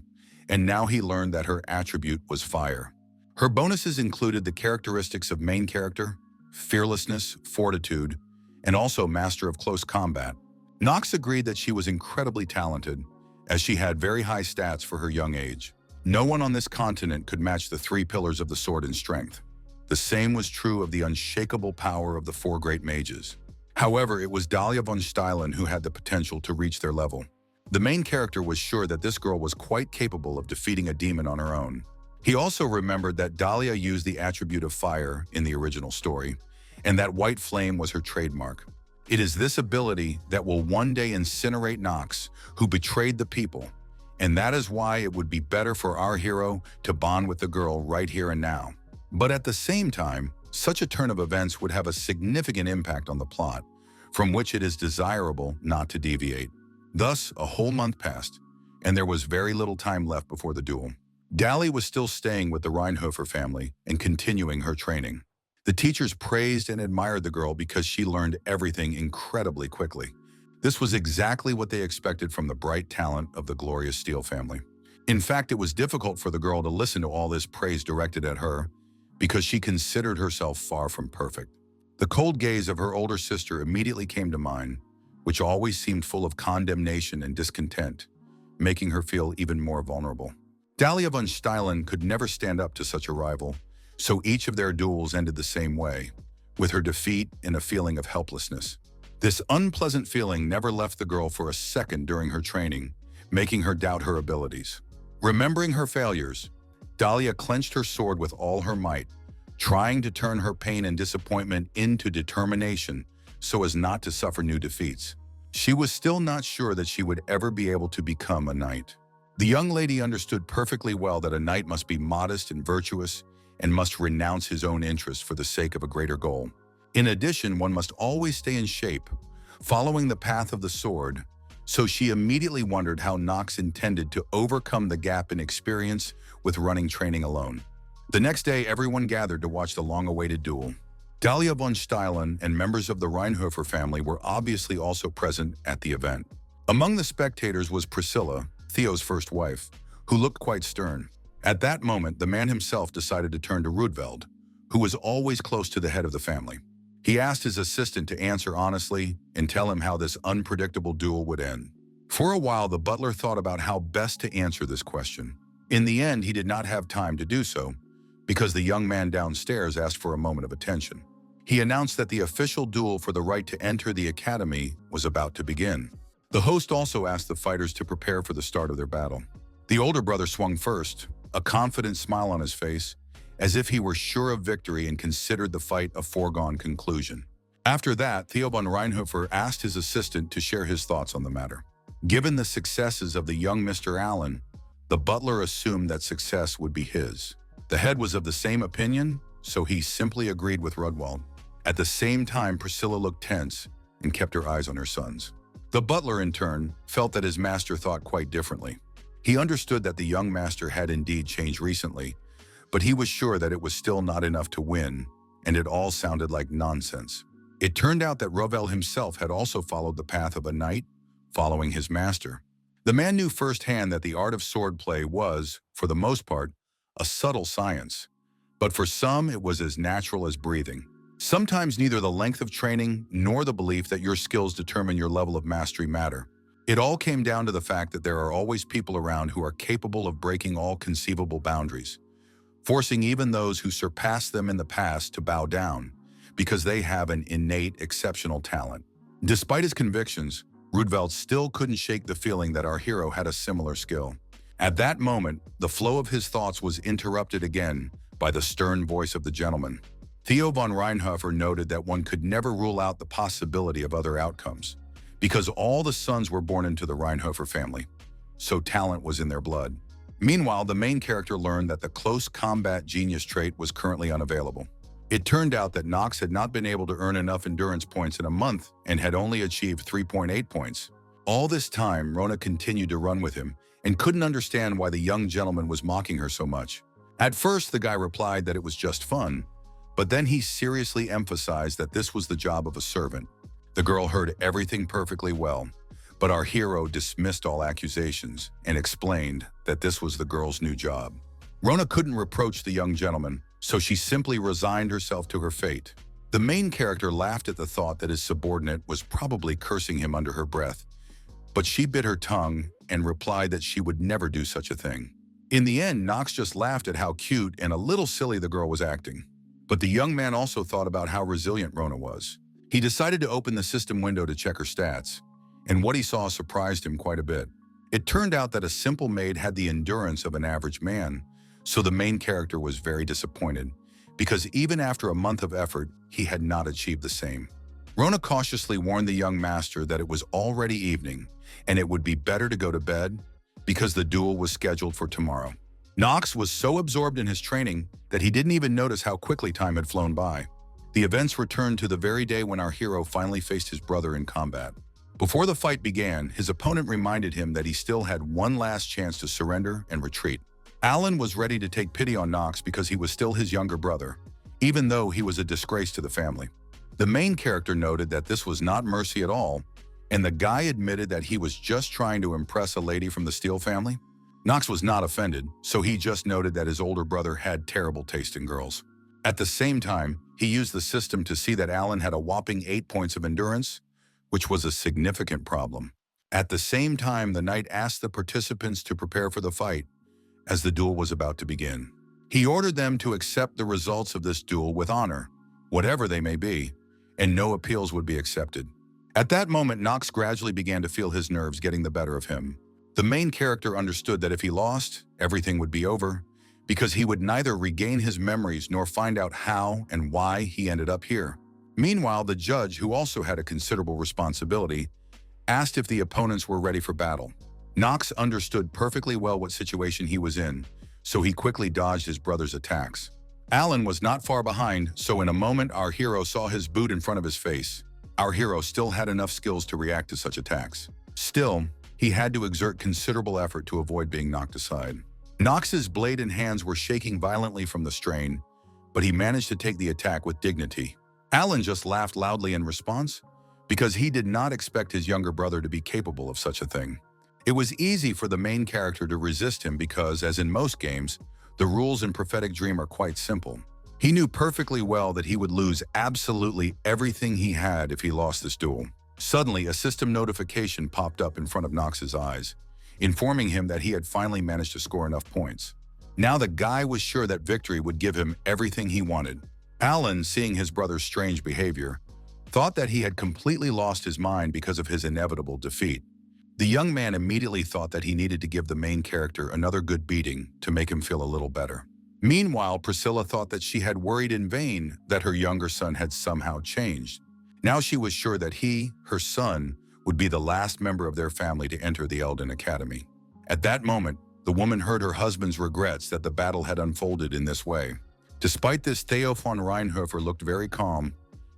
and now he learned that her attribute was fire. Her bonuses included the characteristics of main character, fearlessness, fortitude, and also master of close combat. Knox agreed that she was incredibly talented, as she had very high stats for her young age. No one on this continent could match the 3 pillars of the sword in strength. The same was true of the unshakable power of the 4 great mages. However, it was Dahlia von Tjalen who had the potential to reach their level. The main character was sure that this girl was quite capable of defeating a demon on her own. He also remembered that Dahlia used the attribute of fire in the original story, and that white flame was her trademark. It is this ability that will one day incinerate Knox, who betrayed the people, and that is why it would be better for our hero to bond with the girl right here and now. But at the same time, such a turn of events would have a significant impact on the plot, from which it is desirable not to deviate. Thus, a whole month passed, and there was very little time left before the duel. Dahlia was still staying with the Reinhofer family and continuing her training. The teachers praised and admired the girl because she learned everything incredibly quickly. This was exactly what they expected from the bright talent of the glorious Steele family. In fact, it was difficult for the girl to listen to all this praise directed at her because she considered herself far from perfect. The cold gaze of her older sister immediately came to mind, which always seemed full of condemnation and discontent, making her feel even more vulnerable. Dahlia von Tjalen could never stand up to such a rival, so each of their duels ended the same way, with her defeat and a feeling of helplessness. This unpleasant feeling never left the girl for a second during her training, making her doubt her abilities. Remembering her failures, Dahlia clenched her sword with all her might, trying to turn her pain and disappointment into determination so as not to suffer new defeats. She was still not sure that she would ever be able to become a knight. The young lady understood perfectly well that a knight must be modest and virtuous and must renounce his own interests for the sake of a greater goal. In addition, one must always stay in shape, following the path of the sword, so she immediately wondered how Knox intended to overcome the gap in experience with running training alone. The next day, everyone gathered to watch the long-awaited duel. Dahlia von Tjalen and members of the Reinhofer family were obviously also present at the event. Among the spectators was Priscilla, Theo's first wife, who looked quite stern. At that moment, the man himself decided to turn to Rudveld, who was always close to the head of the family. He asked his assistant to answer honestly and tell him how this unpredictable duel would end. For a while, the butler thought about how best to answer this question. In the end, he did not have time to do so, because the young man downstairs asked for a moment of attention. He announced that the official duel for the right to enter the academy was about to begin. The host also asked the fighters to prepare for the start of their battle. The older brother swung first, a confident smile on his face, as if he were sure of victory and considered the fight a foregone conclusion. After that, Theo von Reinhofer asked his assistant to share his thoughts on the matter. Given the successes of the young Mr. Allen, the butler assumed that success would be his. The head was of the same opinion, so he simply agreed with Rudwald. At the same time, Priscilla looked tense and kept her eyes on her sons. The butler, in turn, felt that his master thought quite differently. He understood that the young master had indeed changed recently, but he was sure that it was still not enough to win, and it all sounded like nonsense. It turned out that Ravel himself had also followed the path of a knight, following his master. The man knew firsthand that the art of swordplay was, for the most part, a subtle science. But for some, it was as natural as breathing. Sometimes neither the length of training nor the belief that your skills determine your level of mastery matter. It all came down to the fact that there are always people around who are capable of breaking all conceivable boundaries, forcing even those who surpassed them in the past to bow down, because they have an innate, exceptional talent. Despite his convictions, Rudveld still couldn't shake the feeling that our hero had a similar skill. At that moment, the flow of his thoughts was interrupted again by the stern voice of the gentleman. Theo von Reinhofer noted that one could never rule out the possibility of other outcomes, because all the sons were born into the Reinhofer family, so talent was in their blood. Meanwhile, the main character learned that the close combat genius trait was currently unavailable. It turned out that Knox had not been able to earn enough endurance points in a month and had only achieved 3.8 points. All this time, Rona continued to run with him and couldn't understand why the young gentleman was mocking her so much. At first, the guy replied that it was just fun, but then he seriously emphasized that this was the job of a servant. The girl heard everything perfectly well, but our hero dismissed all accusations and explained that this was the girl's new job. Rona couldn't reproach the young gentleman, so she simply resigned herself to her fate. The main character laughed at the thought that his subordinate was probably cursing him under her breath, but she bit her tongue and replied that she would never do such a thing. In the end, Knox just laughed at how cute and a little silly the girl was acting. But the young man also thought about how resilient Rona was. He decided to open the system window to check her stats, and what he saw surprised him quite a bit. It turned out that a simple maid had the endurance of an average man, so the main character was very disappointed, because even after a month of effort, he had not achieved the same. Rona cautiously warned the young master that it was already evening, and it would be better to go to bed, because the duel was scheduled for tomorrow. Knox was so absorbed in his training that he didn't even notice how quickly time had flown by. The events returned to the very day when our hero finally faced his brother in combat. Before the fight began, his opponent reminded him that he still had one last chance to surrender and retreat. Alan was ready to take pity on Knox because he was still his younger brother, even though he was a disgrace to the family. The main character noted that this was not mercy at all, and the guy admitted that he was just trying to impress a lady from the Steele family. Knox was not offended, so he just noted that his older brother had terrible taste in girls. At the same time, he used the system to see that Alan had a whopping 8 points of endurance, which was a significant problem. At the same time, the knight asked the participants to prepare for the fight, as the duel was about to begin. He ordered them to accept the results of this duel with honor, whatever they may be, and no appeals would be accepted. At that moment, Knox gradually began to feel his nerves getting the better of him. The main character understood that if he lost, everything would be over, because he would neither regain his memories nor find out how and why he ended up here. Meanwhile, the judge, who also had a considerable responsibility, asked if the opponents were ready for battle. Knox understood perfectly well what situation he was in, so he quickly dodged his brother's attacks. Alan was not far behind, so in a moment our hero saw his boot in front of his face. Our hero still had enough skills to react to such attacks. Still, he had to exert considerable effort to avoid being knocked aside. Knox's blade and hands were shaking violently from the strain, but he managed to take the attack with dignity. Alan just laughed loudly in response, because he did not expect his younger brother to be capable of such a thing. It was easy for the main character to resist him because, as in most games, the rules in Prophetic Dream are quite simple. He knew perfectly well that he would lose absolutely everything he had if he lost this duel. Suddenly, a system notification popped up in front of Knox's eyes, informing him that he had finally managed to score enough points. Now the guy was sure that victory would give him everything he wanted. Alan, seeing his brother's strange behavior, thought that he had completely lost his mind because of his inevitable defeat. The young man immediately thought that he needed to give the main character another good beating to make him feel a little better. Meanwhile, Priscilla thought that she had worried in vain that her younger son had somehow changed. Now she was sure that he, her son, would be the last member of their family to enter the Elden Academy. At that moment, The woman heard her husband's regrets that the battle had unfolded in this way. Despite this, Theo von Reinhofer looked very calm,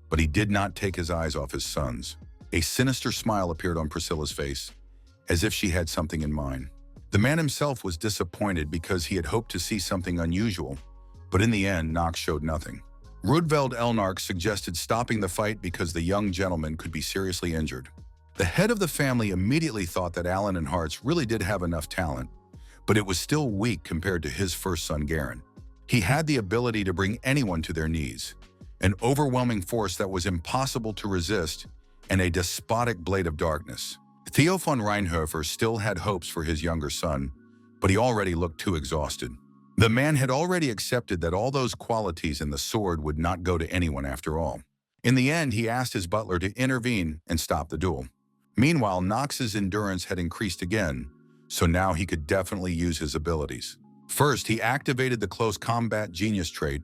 but he did not take his eyes off his sons. A sinister smile appeared on Priscilla's face, as if she had something in mind. The man himself was disappointed because he had hoped to see something unusual, but in the end, Knox showed nothing. Rudveld Elnark suggested stopping the fight because the young gentleman could be seriously injured. The head of the family immediately thought that Alan and Hartz really did have enough talent, but it was still weak compared to his first son, Garen. He had the ability to bring anyone to their knees, an overwhelming force that was impossible to resist, and a despotic blade of darkness. Theo von Reinhofer still had hopes for his younger son, but he already looked too exhausted. The man had already accepted that all those qualities in the sword would not go to anyone after all. In the end, he asked his butler to intervene and stop the duel. Meanwhile, Knox's endurance had increased again, so now he could definitely use his abilities. First, he activated the close combat genius trait,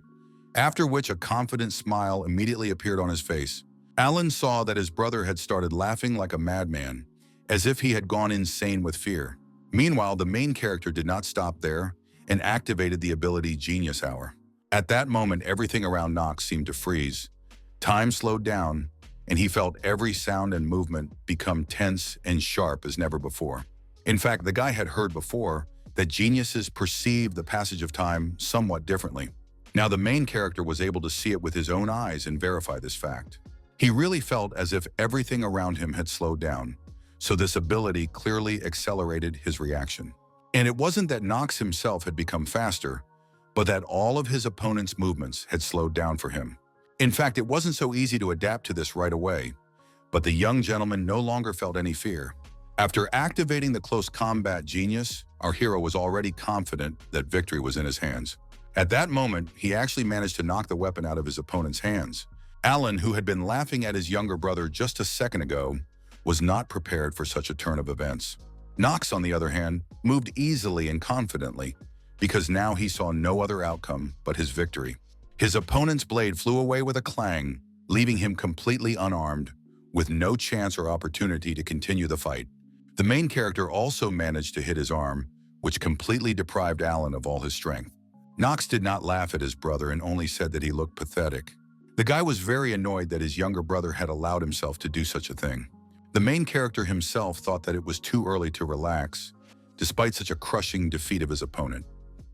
after which a confident smile immediately appeared on his face. Alan saw that his brother had started laughing like a madman, as if he had gone insane with fear. Meanwhile, the main character did not stop there and activated the ability Genius Hour. At that moment, everything around Knox seemed to freeze. Time slowed down, and he felt every sound and movement become tense and sharp as never before. In fact, the guy had heard before that geniuses perceive the passage of time somewhat differently. Now the main character was able to see it with his own eyes and verify this fact. He really felt as if everything around him had slowed down, so this ability clearly accelerated his reaction. And it wasn't that Knox himself had become faster, but that all of his opponent's movements had slowed down for him. In fact, it wasn't so easy to adapt to this right away, but the young gentleman no longer felt any fear. After activating the close combat genius, our hero was already confident that victory was in his hands. At that moment, he actually managed to knock the weapon out of his opponent's hands. Alan, who had been laughing at his younger brother just a second ago, was not prepared for such a turn of events. Knox, on the other hand, moved easily and confidently because now he saw no other outcome but his victory. His opponent's blade flew away with a clang, leaving him completely unarmed, with no chance or opportunity to continue the fight. The main character also managed to hit his arm, which completely deprived Alan of all his strength. Knox did not laugh at his brother and only said that he looked pathetic. The guy was very annoyed that his younger brother had allowed himself to do such a thing. The main character himself thought that it was too early to relax, despite such a crushing defeat of his opponent.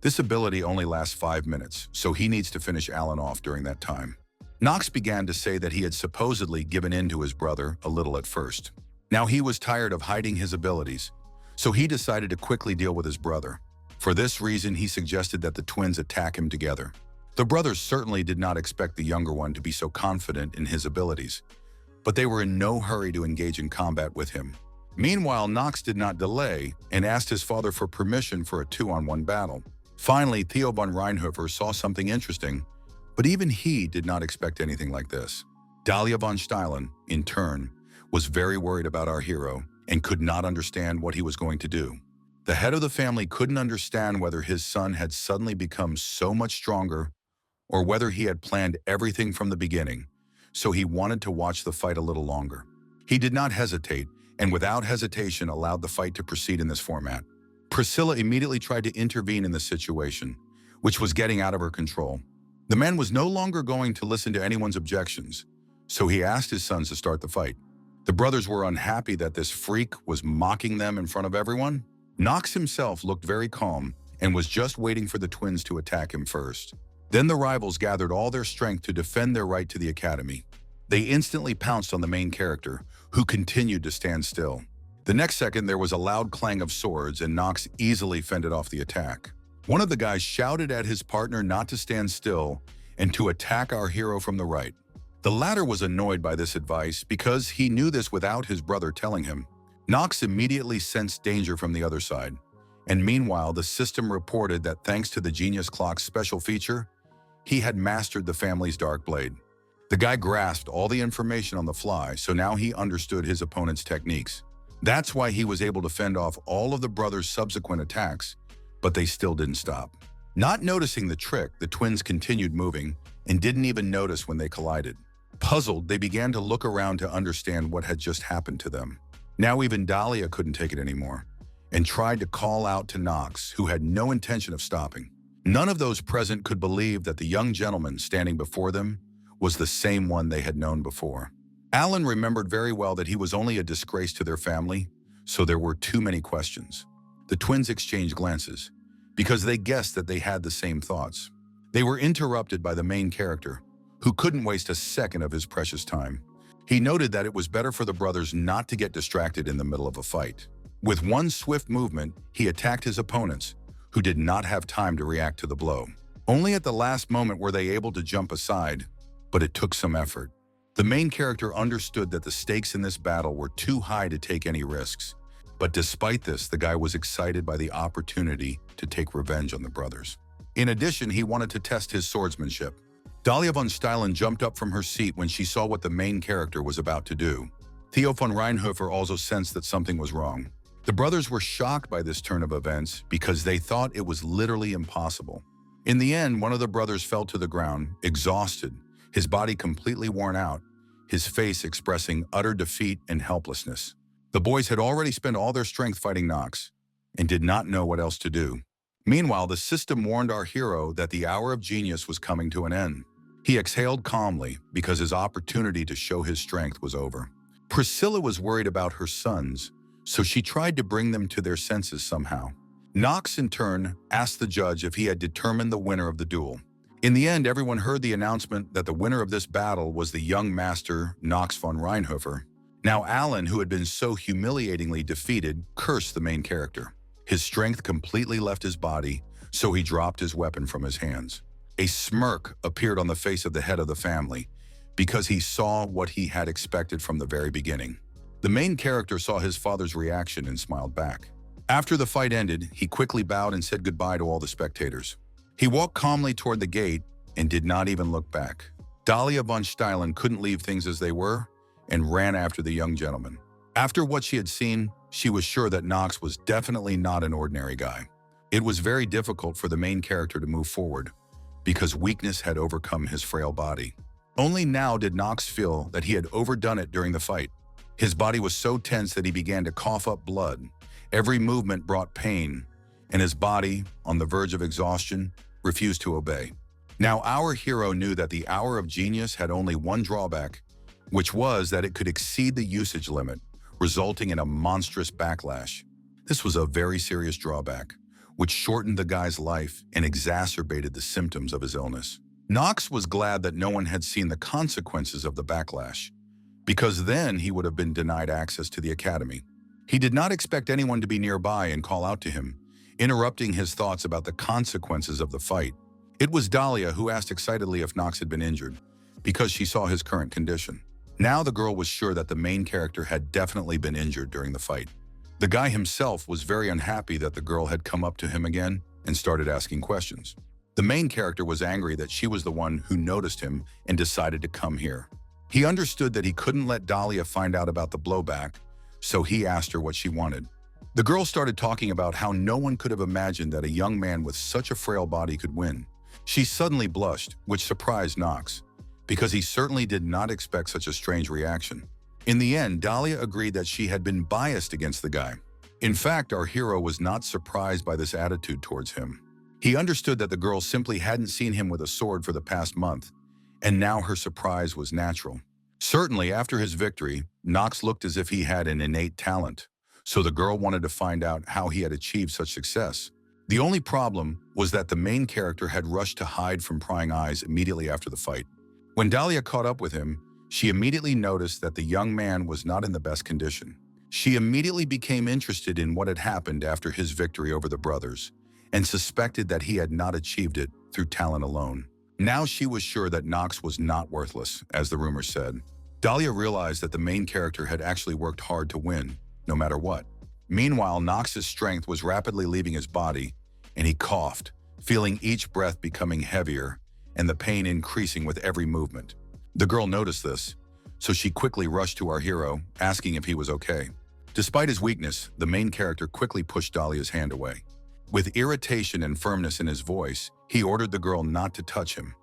This ability only lasts 5 minutes, so he needs to finish Alan off during that time. Knox began to say that he had supposedly given in to his brother a little at first. Now he was tired of hiding his abilities, so he decided to quickly deal with his brother. For this reason, he suggested that the twins attack him together. The brothers certainly did not expect the younger one to be so confident in his abilities, but they were in no hurry to engage in combat with him. Meanwhile, Knox did not delay and asked his father for permission for a 2-on-1 battle. Finally, Theo von Reinhofer saw something interesting, but even he did not expect anything like this. Dahlia von Tjalen, in turn, was very worried about our hero and could not understand what he was going to do. The head of the family couldn't understand whether his son had suddenly become so much stronger or whether he had planned everything from the beginning, so he wanted to watch the fight a little longer. He did not hesitate, and without hesitation allowed the fight to proceed in this format. Priscilla immediately tried to intervene in the situation, which was getting out of her control. The man was no longer going to listen to anyone's objections, so he asked his sons to start the fight. The brothers were unhappy that this freak was mocking them in front of everyone. Knox himself looked very calm and was just waiting for the twins to attack him first. Then the rivals gathered all their strength to defend their right to the academy. They instantly pounced on the main character, who continued to stand still. The next second, there was a loud clang of swords, and Knox easily fended off the attack. One of the guys shouted at his partner not to stand still and to attack our hero from the right. The latter was annoyed by this advice because he knew this without his brother telling him. Knox immediately sensed danger from the other side, and meanwhile, the system reported that thanks to the Genius Clock's special feature, he had mastered the family's dark blade. The guy grasped all the information on the fly, so now he understood his opponent's techniques. That's why he was able to fend off all of the brothers' subsequent attacks, but they still didn't stop. Not noticing the trick, the twins continued moving and didn't even notice when they collided. Puzzled, they began to look around to understand what had just happened to them. Now even Dahlia couldn't take it anymore, and tried to call out to Knox, who had no intention of stopping. None of those present could believe that the young gentleman standing before them was the same one they had known before. Alan remembered very well that he was only a disgrace to their family, so there were too many questions. The twins exchanged glances, because they guessed that they had the same thoughts. They were interrupted by the main character, who couldn't waste a second of his precious time. He noted that it was better for the brothers not to get distracted in the middle of a fight. With one swift movement, he attacked his opponents, who did not have time to react to the blow. Only at the last moment were they able to jump aside, but it took some effort. The main character understood that the stakes in this battle were too high to take any risks. But despite this, the guy was excited by the opportunity to take revenge on the brothers. In addition, he wanted to test his swordsmanship. Dahlia von Tjalen jumped up from her seat when she saw what the main character was about to do. Theo von Reinhofer also sensed that something was wrong. The brothers were shocked by this turn of events because they thought it was literally impossible. In the end, one of the brothers fell to the ground, exhausted, his body completely worn out, his face expressing utter defeat and helplessness. The boys had already spent all their strength fighting Knox and did not know what else to do. Meanwhile, the system warned our hero that the hour of genius was coming to an end. He exhaled calmly because his opportunity to show his strength was over. Priscilla was worried about her sons, so she tried to bring them to their senses somehow. Knox, in turn, asked the judge if he had determined the winner of the duel. In the end, everyone heard the announcement that the winner of this battle was the young master, Knox von Reinhofer. Now Alan, who had been so humiliatingly defeated, cursed the main character. His strength completely left his body, so he dropped his weapon from his hands. A smirk appeared on the face of the head of the family, because he saw what he had expected from the very beginning. The main character saw his father's reaction and smiled back. After the fight ended, he quickly bowed and said goodbye to all the spectators. He walked calmly toward the gate and did not even look back. Dahlia von Tjalen couldn't leave things as they were and ran after the young gentleman. After what she had seen, she was sure that Knox was definitely not an ordinary guy. It was very difficult for the main character to move forward, because weakness had overcome his frail body. Only now did Knox feel that he had overdone it during the fight. His body was so tense that he began to cough up blood. Every movement brought pain, and his body, on the verge of exhaustion, refused to obey. Now our hero knew that the hour of genius had only one drawback, which was that it could exceed the usage limit, resulting in a monstrous backlash. This was a very serious drawback, which shortened the guy's life and exacerbated the symptoms of his illness. Knox was glad that no one had seen the consequences of the backlash, because then he would have been denied access to the academy. He did not expect anyone to be nearby and call out to him, interrupting his thoughts about the consequences of the fight. It was Dahlia who asked excitedly if Knox had been injured, because she saw his current condition. Now the girl was sure that the main character had definitely been injured during the fight. The guy himself was very unhappy that the girl had come up to him again and started asking questions. The main character was angry that she was the one who noticed him and decided to come here. He understood that he couldn't let Dahlia find out about the blowback, so he asked her what she wanted. The girl started talking about how no one could have imagined that a young man with such a frail body could win. She suddenly blushed, which surprised Knox, because he certainly did not expect such a strange reaction. In the end, Dahlia agreed that she had been biased against the guy. In fact, our hero was not surprised by this attitude towards him. He understood that the girl simply hadn't seen him with a sword for the past month, and now her surprise was natural. Certainly, after his victory, Knox looked as if he had an innate talent, so the girl wanted to find out how he had achieved such success. The only problem was that the main character had rushed to hide from prying eyes immediately after the fight. When Dahlia caught up with him, she immediately noticed that the young man was not in the best condition. She immediately became interested in what had happened after his victory over the brothers, and suspected that he had not achieved it through talent alone. Now she was sure that Knox was not worthless, as the rumor said. Dahlia realized that the main character had actually worked hard to win, no matter what. Meanwhile, Knox's strength was rapidly leaving his body, and he coughed, feeling each breath becoming heavier and the pain increasing with every movement. The girl noticed this, so she quickly rushed to our hero, asking if he was okay. Despite his weakness, the main character quickly pushed Dahlia's hand away. With irritation and firmness in his voice, he ordered the girl not to touch him,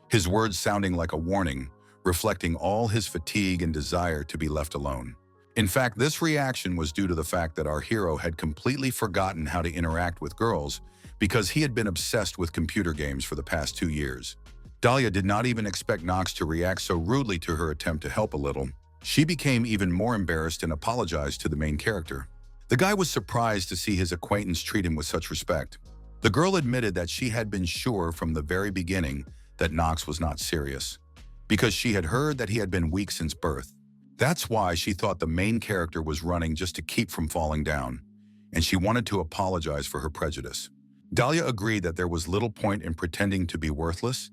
his words sounding like a warning, reflecting all his fatigue and desire to be left alone. In fact, this reaction was due to the fact that our hero had completely forgotten how to interact with girls because he had been obsessed with computer games for the past 2 years. Dahlia did not even expect Knox to react so rudely to her attempt to help a little. She became even more embarrassed and apologized to the main character. The guy was surprised to see his acquaintance treat him with such respect. The girl admitted that she had been sure from the very beginning that Knox was not serious, because she had heard that he had been weak since birth. That's why she thought the main character was running just to keep from falling down, and she wanted to apologize for her prejudice. Dahlia agreed that there was little point in pretending to be worthless,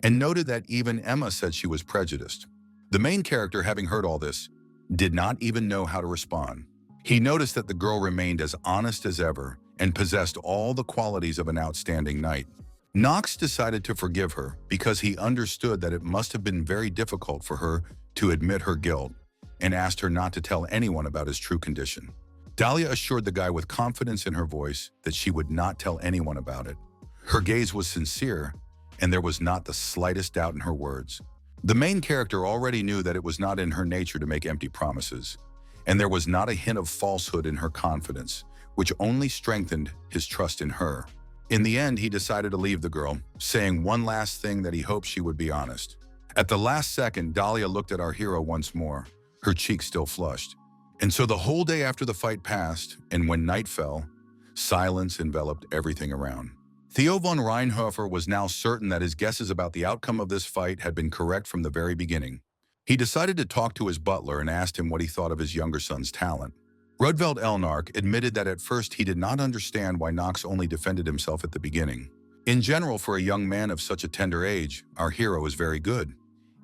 and noted that even Emma said she was prejudiced. The main character, having heard all this, did not even know how to respond. He noticed that the girl remained as honest as ever and possessed all the qualities of an outstanding knight. Knox decided to forgive her because he understood that it must have been very difficult for her to admit her guilt, and asked her not to tell anyone about his true condition. Dahlia assured the guy with confidence in her voice that she would not tell anyone about it. Her gaze was sincere, and there was not the slightest doubt in her words. The main character already knew that it was not in her nature to make empty promises, and there was not a hint of falsehood in her confidence, which only strengthened his trust in her. In the end, he decided to leave the girl, saying one last thing, that he hoped she would be honest. At the last second, Dahlia looked at our hero once more, her cheeks still flushed. And so the whole day after the fight passed, and when night fell, silence enveloped everything around. Theo von Reinhofer was now certain that his guesses about the outcome of this fight had been correct from the very beginning. He decided to talk to his butler and asked him what he thought of his younger son's talent. Rudveld Elnark admitted that at first he did not understand why Knox only defended himself at the beginning. In general, for a young man of such a tender age, our hero is very good,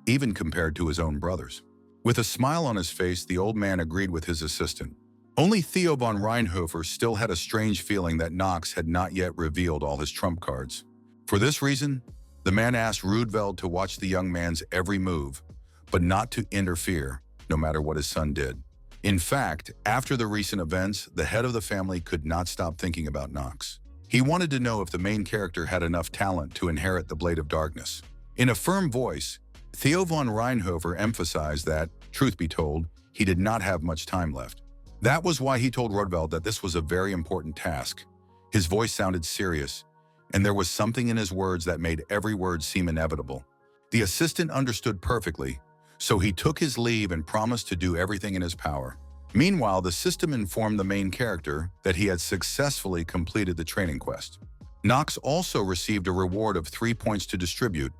even compared to his own brothers. With a smile on his face, the old man agreed with his assistant. Only Theo von Reinhofer still had a strange feeling that Knox had not yet revealed all his trump cards. For this reason, the man asked Rudveld to watch the young man's every move, but not to interfere, no matter what his son did. In fact, after the recent events, the head of the family could not stop thinking about Knox. He wanted to know if the main character had enough talent to inherit the Blade of Darkness. In a firm voice, Theo von Reinhofer emphasized that, truth be told, he did not have much time left. That was why he told Rudveld that this was a very important task. His voice sounded serious, and there was something in his words that made every word seem inevitable. The assistant understood perfectly, so he took his leave and promised to do everything in his power. Meanwhile, the system informed the main character that he had successfully completed the training quest. Knox also received a reward of 3 points to distribute,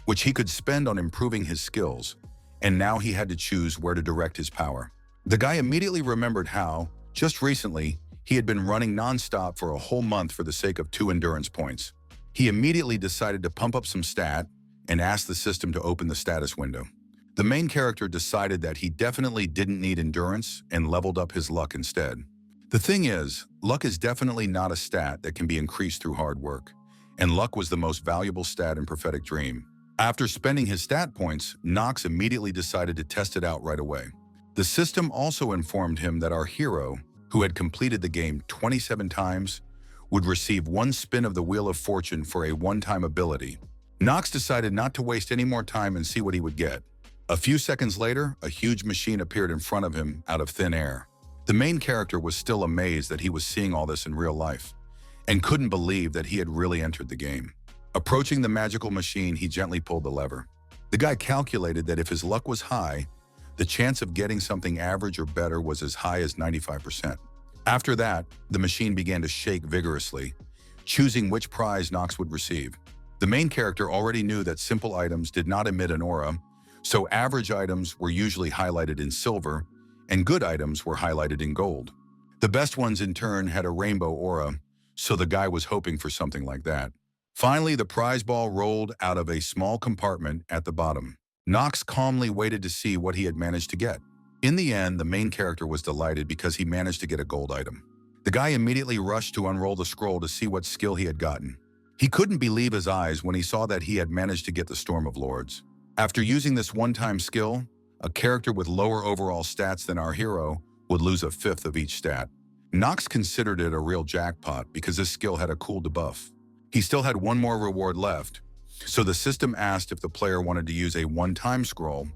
which he could spend on improving his skills, and now he had to choose where to direct his power. The guy immediately remembered how, just recently, he had been running non-stop for a whole month for the sake of 2 endurance points. He immediately decided to pump up some stat and asked the system to open the status window. The main character decided that he definitely didn't need endurance and leveled up his luck instead. The thing is, luck is definitely not a stat that can be increased through hard work, and luck was the most valuable stat in Prophetic Dream. After spending his stat points, Knox immediately decided to test it out right away. The system also informed him that our hero, who had completed the game 27 times, would receive 1 spin of the Wheel of Fortune for a one-time ability. Knox decided not to waste any more time and see what he would get. A few seconds later, a huge machine appeared in front of him out of thin air. The main character was still amazed that he was seeing all this in real life, and couldn't believe that he had really entered the game. Approaching the magical machine, he gently pulled the lever. The guy calculated that if his luck was high, the chance of getting something average or better was as high as 95%. After that, the machine began to shake vigorously, choosing which prize Knox would receive. The main character already knew that simple items did not emit an aura, so average items were usually highlighted in silver, and good items were highlighted in gold. The best ones in turn had a rainbow aura, so the guy was hoping for something like that. Finally, the prize ball rolled out of a small compartment at the bottom. Knox calmly waited to see what he had managed to get. In the end, the main character was delighted because he managed to get a gold item. The guy immediately rushed to unroll the scroll to see what skill he had gotten. He couldn't believe his eyes when he saw that he had managed to get the Storm of Lords. After using this one-time skill, a character with lower overall stats than our hero would lose 1/5 of each stat. Knox considered it a real jackpot because this skill had a cool debuff. He still had 1 more reward left, so the system asked if the player wanted to use a one-time scroll.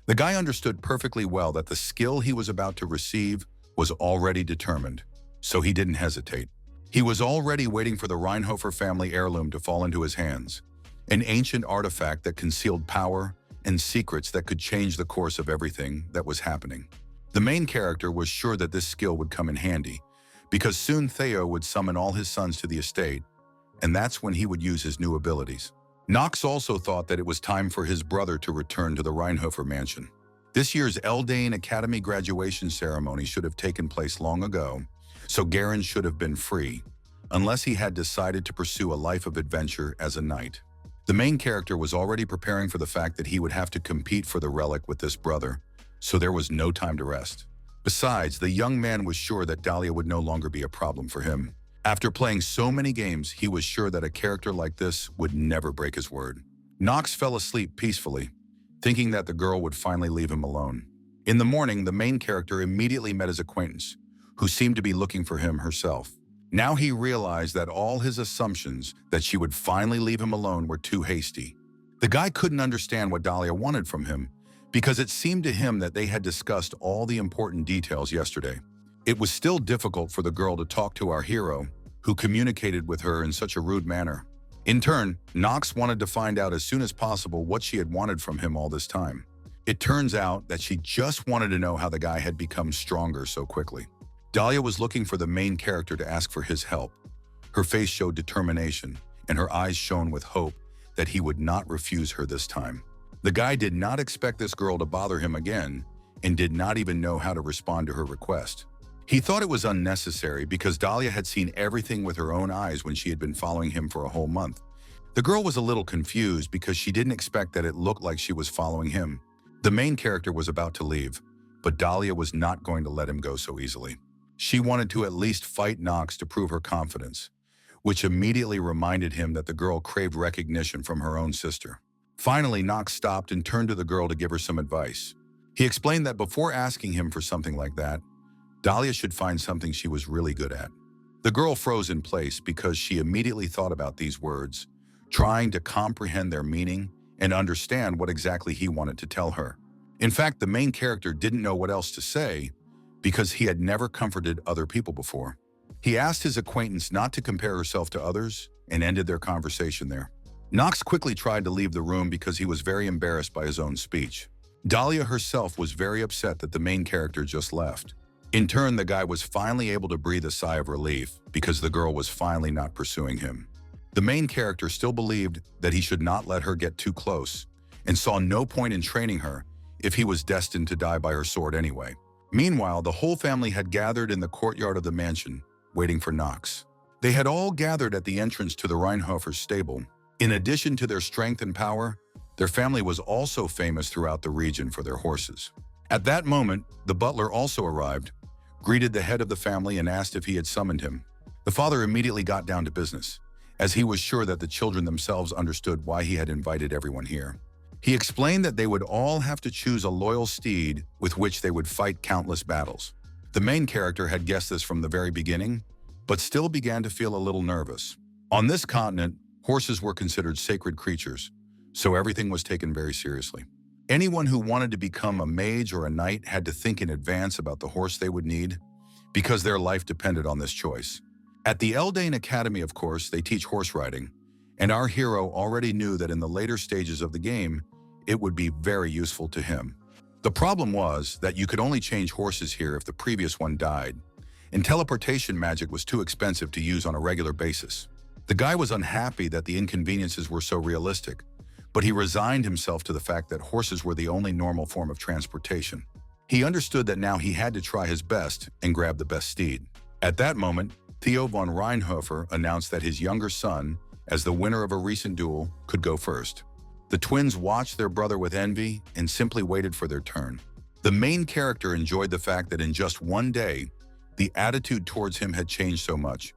The guy understood perfectly well that the skill he was about to receive was already determined, so he didn't hesitate. He was already waiting for the Reinhofer family heirloom to fall into his hands, an ancient artifact that concealed power and secrets that could change the course of everything that was happening. The main character was sure that this skill would come in handy, because soon Theo would summon all his sons to the estate, and that's when he would use his new abilities. Knox also thought that it was time for his brother to return to the Reinhofer mansion. This year's Elden Academy graduation ceremony should have taken place long ago, so Garen should have been free, unless he had decided to pursue a life of adventure as a knight. The main character was already preparing for the fact that he would have to compete for the relic with this brother, so there was no time to rest. Besides, the young man was sure that Dahlia would no longer be a problem for him. After playing so many games, he was sure that a character like this would never break his word. Knox fell asleep peacefully, thinking that the girl would finally leave him alone. In the morning, the main character immediately met his acquaintance, who seemed to be looking for him herself. Now he realized that all his assumptions that she would finally leave him alone were too hasty. The guy couldn't understand what Dahlia wanted from him, because it seemed to him that they had discussed all the important details yesterday. It was still difficult for the girl to talk to our hero, who communicated with her in such a rude manner. In turn, Knox wanted to find out as soon as possible what she had wanted from him all this time. It turns out that she just wanted to know how the guy had become stronger so quickly. Dahlia was looking for the main character to ask for his help. Her face showed determination, and her eyes shone with hope that he would not refuse her this time. The guy did not expect this girl to bother him again, and did not even know how to respond to her request. He thought it was unnecessary because Dahlia had seen everything with her own eyes when she had been following him for a whole month. The girl was a little confused because she didn't expect that it looked like she was following him. The main character was about to leave, but Dahlia was not going to let him go so easily. She wanted to at least fight Knox to prove her confidence, which immediately reminded him that the girl craved recognition from her own sister. Finally, Knox stopped and turned to the girl to give her some advice. He explained that before asking him for something like that, Dahlia should find something she was really good at. The girl froze in place because she immediately thought about these words, trying to comprehend their meaning and understand what exactly he wanted to tell her. In fact, the main character didn't know what else to say because he had never comforted other people before. He asked his acquaintance not to compare herself to others and ended their conversation there. Knox quickly tried to leave the room because he was very embarrassed by his own speech. Dahlia herself was very upset that the main character just left. In turn, the guy was finally able to breathe a sigh of relief because the girl was finally not pursuing him. The main character still believed that he should not let her get too close and saw no point in training her if he was destined to die by her sword anyway. Meanwhile, the whole family had gathered in the courtyard of the mansion, waiting for Knox. They had all gathered at the entrance to the Reinhofer stable. In addition to their strength and power, their family was also famous throughout the region for their horses. At that moment, the butler also arrived, greeted the head of the family and asked if he had summoned him. The father immediately got down to business, as he was sure that the children themselves understood why he had invited everyone here. He explained that they would all have to choose a loyal steed with which they would fight countless battles. The main character had guessed this from the very beginning, but still began to feel a little nervous. On this continent, horses were considered sacred creatures, so everything was taken very seriously. Anyone who wanted to become a mage or a knight had to think in advance about the horse they would need, because their life depended on this choice. At the Elden Academy, of course, they teach horse riding, and our hero already knew that in the later stages of the game, it would be very useful to him. The problem was that you could only change horses here if the previous one died, and teleportation magic was too expensive to use on a regular basis. The guy was unhappy that the inconveniences were so realistic, but he resigned himself to the fact that horses were the only normal form of transportation. He understood that now he had to try his best and grab the best steed. At that moment, Theo von Reinhofer announced that his younger son, as the winner of a recent duel, could go first. The twins watched their brother with envy and simply waited for their turn. The main character enjoyed the fact that in just one day, the attitude towards him had changed so much,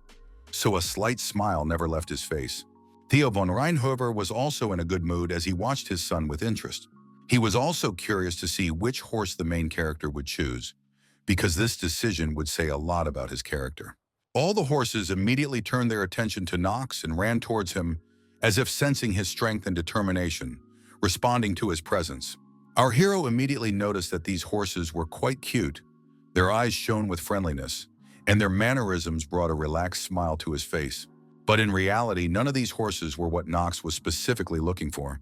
so a slight smile never left his face. Theo von Reinhofer was also in a good mood as he watched his son with interest. He was also curious to see which horse the main character would choose, because this decision would say a lot about his character. All the horses immediately turned their attention to Knox and ran towards him, as if sensing his strength and determination, responding to his presence. Our hero immediately noticed that these horses were quite cute. Their eyes shone with friendliness, and their mannerisms brought a relaxed smile to his face. But in reality, none of these horses were what Knox was specifically looking for.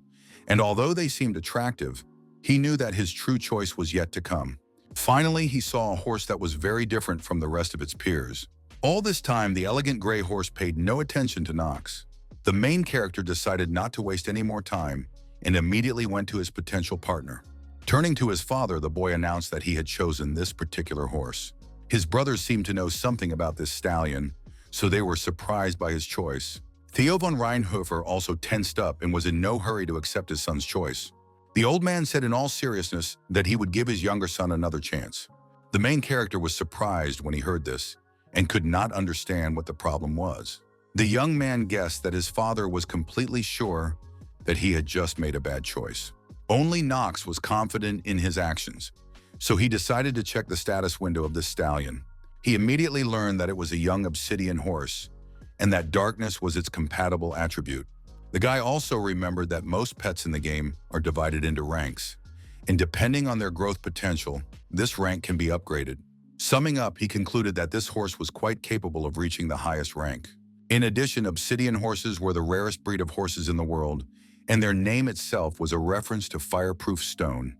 And although they seemed attractive, he knew that his true choice was yet to come. Finally, he saw a horse that was very different from the rest of its peers. All this time, the elegant gray horse paid no attention to Knox. The main character decided not to waste any more time and immediately went to his potential partner. Turning to his father, the boy announced that he had chosen this particular horse. His brothers seemed to know something about this stallion, so they were surprised by his choice. Theo von Reinhofer also tensed up and was in no hurry to accept his son's choice. The old man said in all seriousness that he would give his younger son another chance. The main character was surprised when he heard this and could not understand what the problem was. The young man guessed that his father was completely sure that he had just made a bad choice. Only Knox was confident in his actions, so he decided to check the status window of this stallion. He immediately learned that it was a young obsidian horse, and that darkness was its compatible attribute. The guy also remembered that most pets in the game are divided into ranks, and depending on their growth potential, this rank can be upgraded. Summing up, he concluded that this horse was quite capable of reaching the highest rank. In addition, obsidian horses were the rarest breed of horses in the world, and their name itself was a reference to fireproof stone.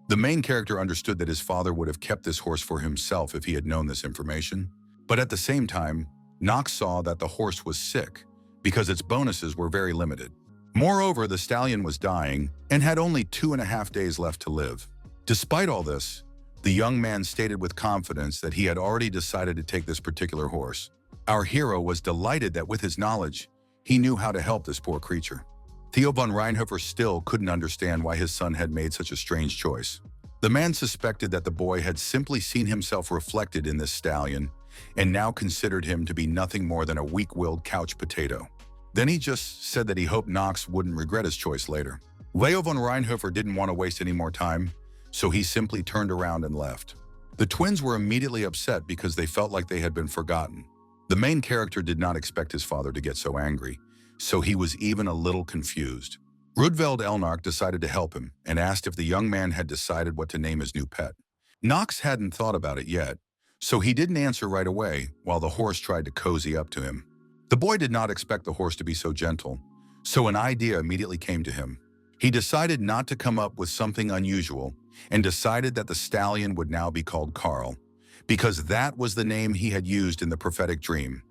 The main character understood that his father would have kept this horse for himself if he had known this information. But at the same time, Knox saw that the horse was sick because its bonuses were very limited. Moreover, the stallion was dying and had only 2.5 days left to live. Despite all this, the young man stated with confidence that he had already decided to take this particular horse. Our hero was delighted that with his knowledge, he knew how to help this poor creature. Theo von Reinhofer still couldn't understand why his son had made such a strange choice. The man suspected that the boy had simply seen himself reflected in this stallion and now considered him to be nothing more than a weak-willed couch potato. Then he just said that he hoped Knox wouldn't regret his choice later. Leo von Reinhofer didn't want to waste any more time, so he simply turned around and left. The twins were immediately upset because they felt like they had been forgotten. The main character did not expect his father to get so angry, so he was even a little confused. Rudveld Elnark decided to help him and asked if the young man had decided what to name his new pet. Knox hadn't thought about it yet, so he didn't answer right away while the horse tried to cozy up to him. The boy did not expect the horse to be so gentle, so an idea immediately came to him. He decided not to come up with something unusual and decided that the stallion would now be called Carl, because that was the name he had used in the prophetic dream,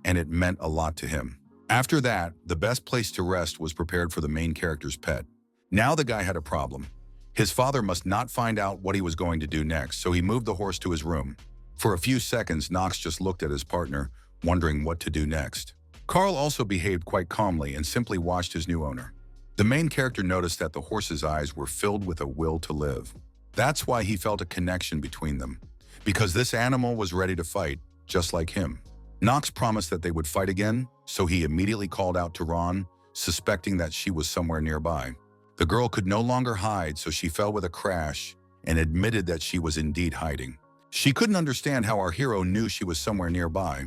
and it meant a lot to him. After that, the best place to rest was prepared for the main character's pet. Now the guy had a problem. His father must not find out what he was going to do next, so he moved the horse to his room. For a few seconds, Knox just looked at his partner, wondering what to do next. Carl also behaved quite calmly and simply watched his new owner. The main character noticed that the horse's eyes were filled with a will to live. That's why he felt a connection between them, because this animal was ready to fight, just like him. Knox promised that they would fight again, so he immediately called out to Ron, suspecting that she was somewhere nearby. The girl could no longer hide, so she fell with a crash and admitted that she was indeed hiding. She couldn't understand how our hero knew she was somewhere nearby,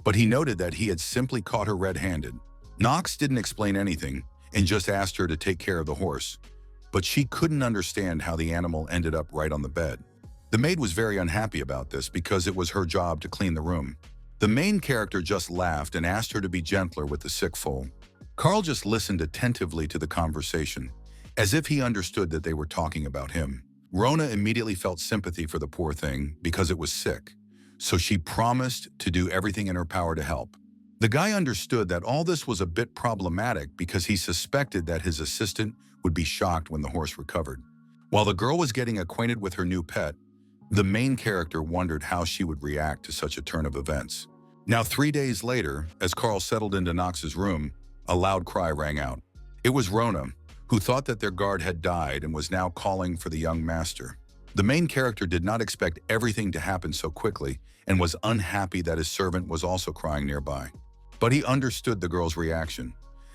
but he noted that he had simply caught her red-handed. Knox didn't explain anything and just asked her to take care of the horse, but she couldn't understand how the animal ended up right on the bed. The maid was very unhappy about this because it was her job to clean the room. The main character just laughed and asked her to be gentler with the sick foal. Carl just listened attentively to the conversation, as if he understood that they were talking about him. Rona immediately felt sympathy for the poor thing because it was sick, so she promised to do everything in her power to help. The guy understood that all this was a bit problematic because he suspected that his assistant would be shocked when the horse recovered. While the girl was getting acquainted with her new pet, the main character wondered how she would react to such a turn of events. Now 3 days later, as Carl settled into Knox's room, a loud cry rang out. It was Rona, who thought that their guard had died and was now calling for the young master. The main character did not expect everything to happen so quickly and was unhappy that his servant was also crying nearby. But he understood the girl's reaction,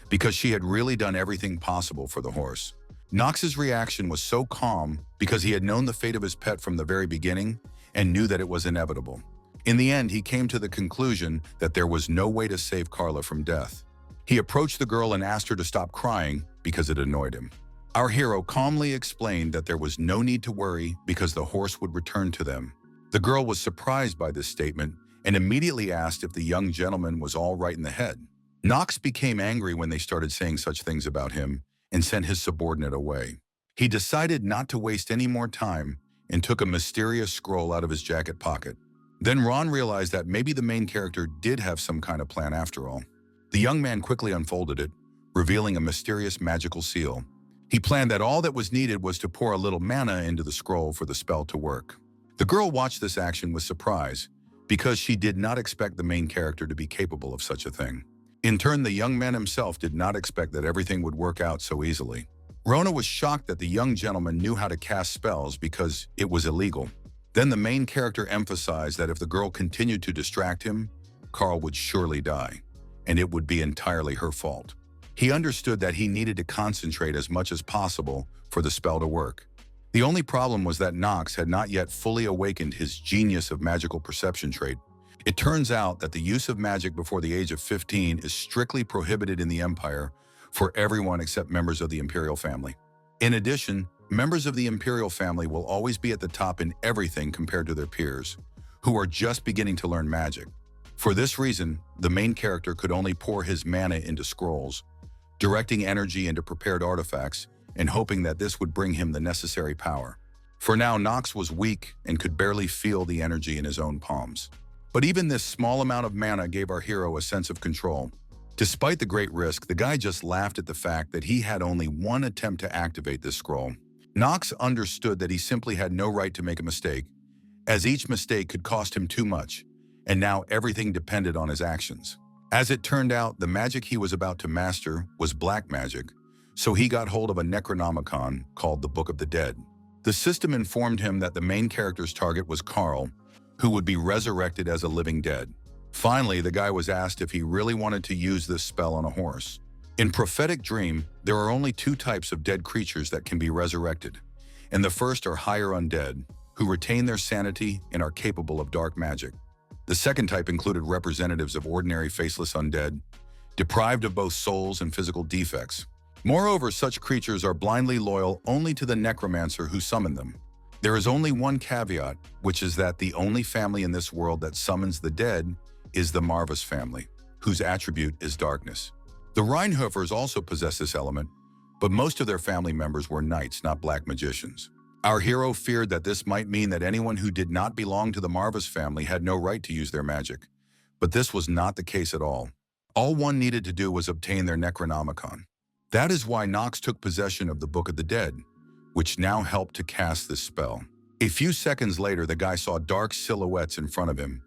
because she had really done everything possible for the horse. Knox's reaction was so calm because he had known the fate of his pet from the very beginning and knew that it was inevitable. In the end, he came to the conclusion that there was no way to save Carla from death. He approached the girl and asked her to stop crying because it annoyed him. Our hero calmly explained that there was no need to worry because the horse would return to them. The girl was surprised by this statement and immediately asked if the young gentleman was all right in the head. Knox became angry when they started saying such things about him and sent his subordinate away. He decided not to waste any more time and took a mysterious scroll out of his jacket pocket. Then Ron realized that maybe the main character did have some kind of plan after all. The young man quickly unfolded it, revealing a mysterious magical seal. He planned that all that was needed was to pour a little mana into the scroll for the spell to work. The girl watched this action with surprise because she did not expect the main character to be capable of such a thing. In turn, the young man himself did not expect that everything would work out so easily. Rona was shocked that the young gentleman knew how to cast spells because it was illegal. Then the main character emphasized that if the girl continued to distract him, Carl would surely die, and it would be entirely her fault. He understood that he needed to concentrate as much as possible for the spell to work. The only problem was that Knox had not yet fully awakened his genius of magical perception trait. It turns out that the use of magic before the age of 15 is strictly prohibited in the Empire for everyone except members of the Imperial family. In addition, members of the Imperial family will always be at the top in everything compared to their peers, who are just beginning to learn magic. For this reason, the main character could only pour his mana into scrolls, directing energy into prepared artifacts and hoping that this would bring him the necessary power. For now, Knox was weak and could barely feel the energy in his own palms. But even this small amount of mana gave our hero a sense of control. Despite the great risk, the guy just laughed at the fact that he had only one attempt to activate this scroll. Knox understood that he simply had no right to make a mistake, as each mistake could cost him too much, and now everything depended on his actions. As it turned out, the magic he was about to master was black magic, so he got hold of a Necronomicon called the Book of the Dead. The system informed him that the main character's target was Carl, who would be resurrected as a living dead. Finally, the guy was asked if he really wanted to use this spell on a horse. In Prophetic Dream, there are only two types of dead creatures that can be resurrected, and the first are higher undead, who retain their sanity and are capable of dark magic. The second type included representatives of ordinary faceless undead, deprived of both souls and physical defects. Moreover, such creatures are blindly loyal only to the necromancer who summoned them. There is only one caveat, which is that the only family in this world that summons the dead is the Marvus family, whose attribute is darkness. The Reinhoofers also possess this element, but most of their family members were knights, not black magicians. Our hero feared that this might mean that anyone who did not belong to the Marvus family had no right to use their magic, but this was not the case at all. All one needed to do was obtain their Necronomicon. That is why Knox took possession of the Book of the Dead, which now helped to cast this spell. A few seconds later, the guy saw dark silhouettes in front of him,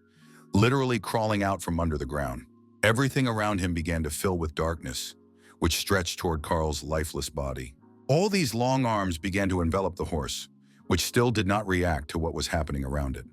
literally crawling out from under the ground. Everything around him began to fill with darkness, which stretched toward Carl's lifeless body. All these long arms began to envelop the horse, which still did not react to what was happening around it.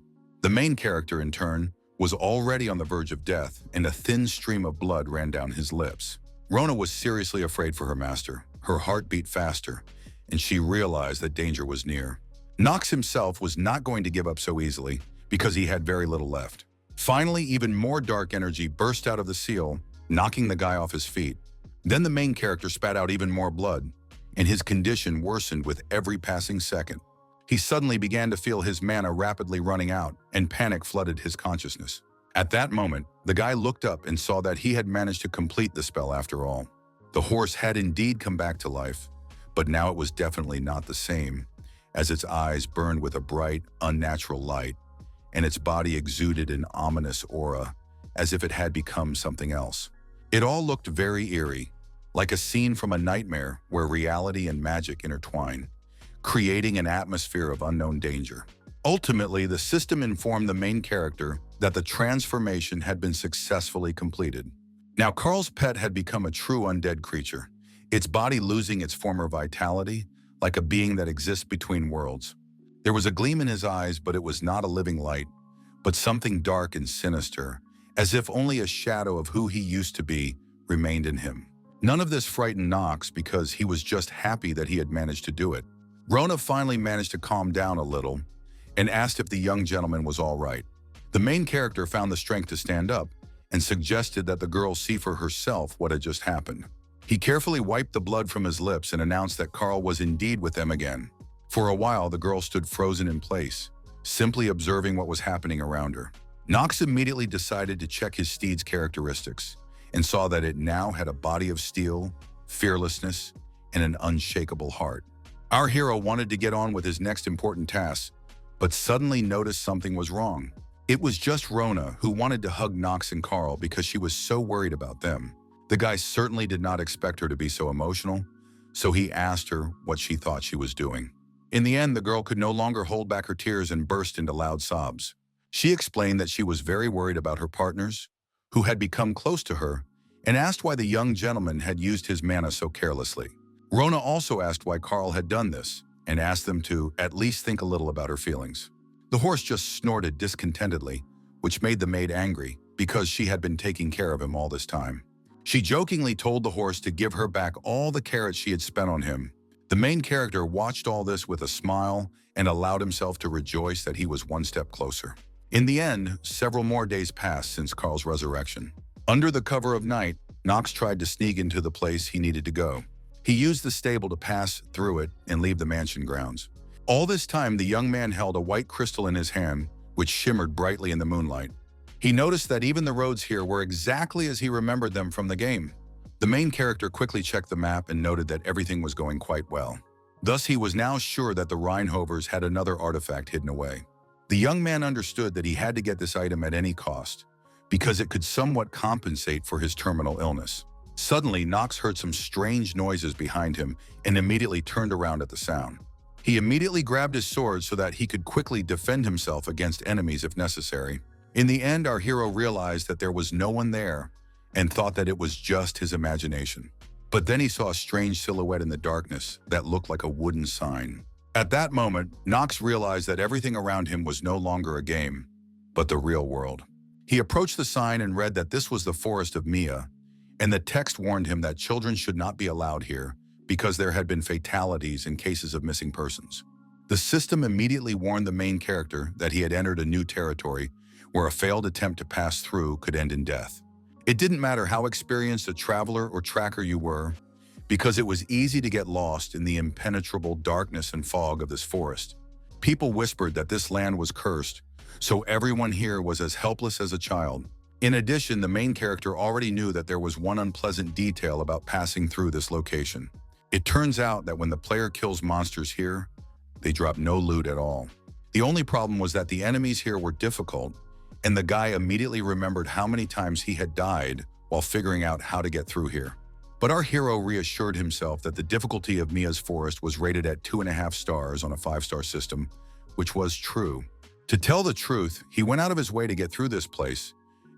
The main character, in turn, was already on the verge of death, and a thin stream of blood ran down his lips. Rona was seriously afraid for her master. Her heart beat faster, and she realized that danger was near. Knox himself was not going to give up so easily because he had very little left. Finally, even more dark energy burst out of the seal, knocking the guy off his feet. Then the main character spat out even more blood, and his condition worsened with every passing second. He suddenly began to feel his mana rapidly running out, and panic flooded his consciousness. At that moment, the guy looked up and saw that he had managed to complete the spell after all. The horse had indeed come back to life, but now it was definitely not the same, as its eyes burned with a bright, unnatural light, and its body exuded an ominous aura, as if it had become something else. It all looked very eerie, like a scene from a nightmare where reality and magic intertwine, creating an atmosphere of unknown danger. Ultimately, the system informed the main character that the transformation had been successfully completed. Now, Carl's pet had become a true undead creature, its body losing its former vitality, like a being that exists between worlds. There was a gleam in his eyes, but it was not a living light, but something dark and sinister, as if only a shadow of who he used to be remained in him. None of this frightened Knox because he was just happy that he had managed to do it. Rona finally managed to calm down a little and asked if the young gentleman was all right. The main character found the strength to stand up and suggested that the girl see for herself what had just happened. He carefully wiped the blood from his lips and announced that Carl was indeed with them again. For a while, the girl stood frozen in place, simply observing what was happening around her. Knox immediately decided to check his steed's characteristics and saw that it now had a body of steel, fearlessness, and an unshakable heart. Our hero wanted to get on with his next important task, but suddenly noticed something was wrong. It was just Rona who wanted to hug Knox and Carl because she was so worried about them. The guy certainly did not expect her to be so emotional, so he asked her what she thought she was doing. In the end, the girl could no longer hold back her tears and burst into loud sobs. She explained that she was very worried about her partners, who had become close to her, and asked why the young gentleman had used his mana so carelessly. Rona also asked why Carl had done this, and asked them to at least think a little about her feelings. The horse just snorted discontentedly, which made the maid angry because she had been taking care of him all this time. She jokingly told the horse to give her back all the carrots she had spent on him. The main character watched all this with a smile and allowed himself to rejoice that he was one step closer. In the end, several more days passed since Carl's resurrection. Under the cover of night, Knox tried to sneak into the place he needed to go. He used the stable to pass through it and leave the mansion grounds. All this time, the young man held a white crystal in his hand, which shimmered brightly in the moonlight. He noticed that even the roads here were exactly as he remembered them from the game. The main character quickly checked the map and noted that everything was going quite well. Thus, he was now sure that the Rheinhovers had another artifact hidden away. The young man understood that he had to get this item at any cost, because it could somewhat compensate for his terminal illness. Suddenly, Knox heard some strange noises behind him and immediately turned around at the sound. He immediately grabbed his sword so that he could quickly defend himself against enemies if necessary. In the end, our hero realized that there was no one there and thought that it was just his imagination. But then he saw a strange silhouette in the darkness that looked like a wooden sign. At that moment, Knox realized that everything around him was no longer a game, but the real world. He approached the sign and read that this was the forest of Mia, and the text warned him that children should not be allowed here because there had been fatalities in cases of missing persons. The system immediately warned the main character that he had entered a new territory where a failed attempt to pass through could end in death. It didn't matter how experienced a traveler or tracker you were, because it was easy to get lost in the impenetrable darkness and fog of this forest. People whispered that this land was cursed, so everyone here was as helpless as a child. In addition, the main character already knew that there was one unpleasant detail about passing through this location. It turns out that when the player kills monsters here, they drop no loot at all. The only problem was that the enemies here were difficult, and the guy immediately remembered how many times he had died while figuring out how to get through here. But our hero reassured himself that the difficulty of Mia's forest was rated at 2.5 stars on a 5-star system, which was true. To tell the truth, he went out of his way to get through this place,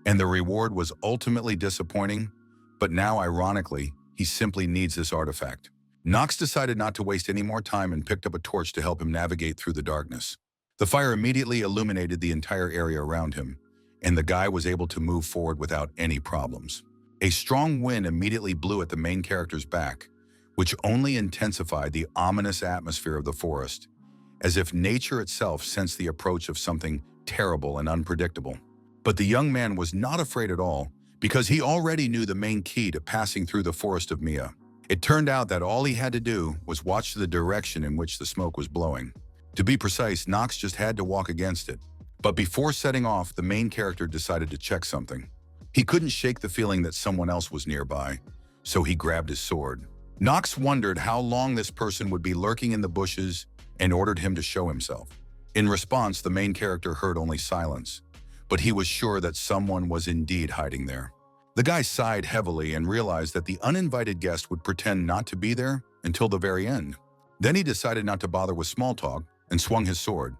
and the reward was ultimately disappointing, but now, ironically, he simply needs this artifact. Knox decided not to waste any more time and picked up a torch to help him navigate through the darkness. The fire immediately illuminated the entire area around him, and the guy was able to move forward without any problems. A strong wind immediately blew at the main character's back, which only intensified the ominous atmosphere of the forest, as if nature itself sensed the approach of something terrible and unpredictable. But the young man was not afraid at all, because he already knew the main key to passing through the forest of Mia. It turned out that all he had to do was watch the direction in which the smoke was blowing. To be precise, Knox just had to walk against it. But before setting off, the main character decided to check something. He couldn't shake the feeling that someone else was nearby, so he grabbed his sword. Knox wondered how long this person would be lurking in the bushes and ordered him to show himself. In response, the main character heard only silence, but he was sure that someone was indeed hiding there. The guy sighed heavily and realized that the uninvited guest would pretend not to be there until the very end. Then he decided not to bother with small talk and swung his sword,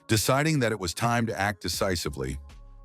deciding that it was time to act decisively,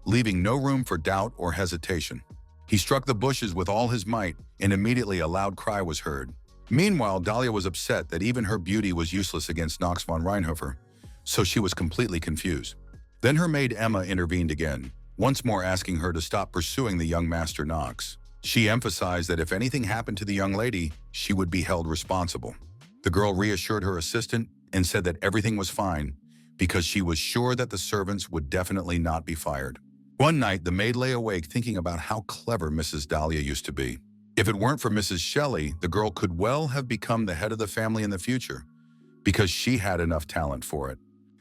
leaving no room for doubt or hesitation. He struck the bushes with all his might, and immediately a loud cry was heard. Meanwhile, Dahlia was upset that even her beauty was useless against Knox von Rheinhofer, so she was completely confused. Then her maid Emma intervened again, once more asking her to stop pursuing the young master Knox. She emphasized that if anything happened to the young lady, she would be held responsible. The girl reassured her assistant and said that everything was fine because she was sure that the servants would definitely not be fired. One night, the maid lay awake thinking about how clever Mrs. Dahlia used to be. If it weren't for Mrs. Shelley, the girl could well have become the head of the family in the future, because she had enough talent for it.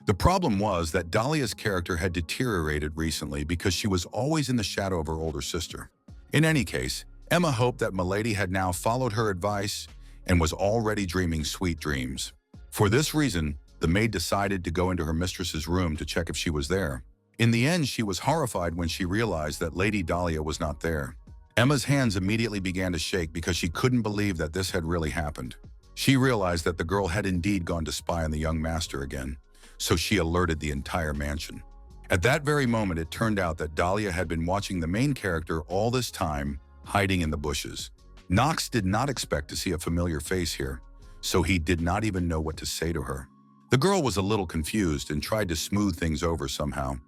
The problem was that Dahlia's character had deteriorated recently because she was always in the shadow of her older sister. In any case, Emma hoped that Milady had now followed her advice and was already dreaming sweet dreams. For this reason, the maid decided to go into her mistress's room to check if she was there. In the end, she was horrified when she realized that Lady Dahlia was not there. Emma's hands immediately began to shake because she couldn't believe that this had really happened. She realized that the girl had indeed gone to spy on the young master again, so she alerted the entire mansion. At that very moment, it turned out that Dahlia had been watching the main character all this time, hiding in the bushes. Knox did not expect to see a familiar face here, so he did not even know what to say to her. The girl was a little confused and tried to smooth things over somehow,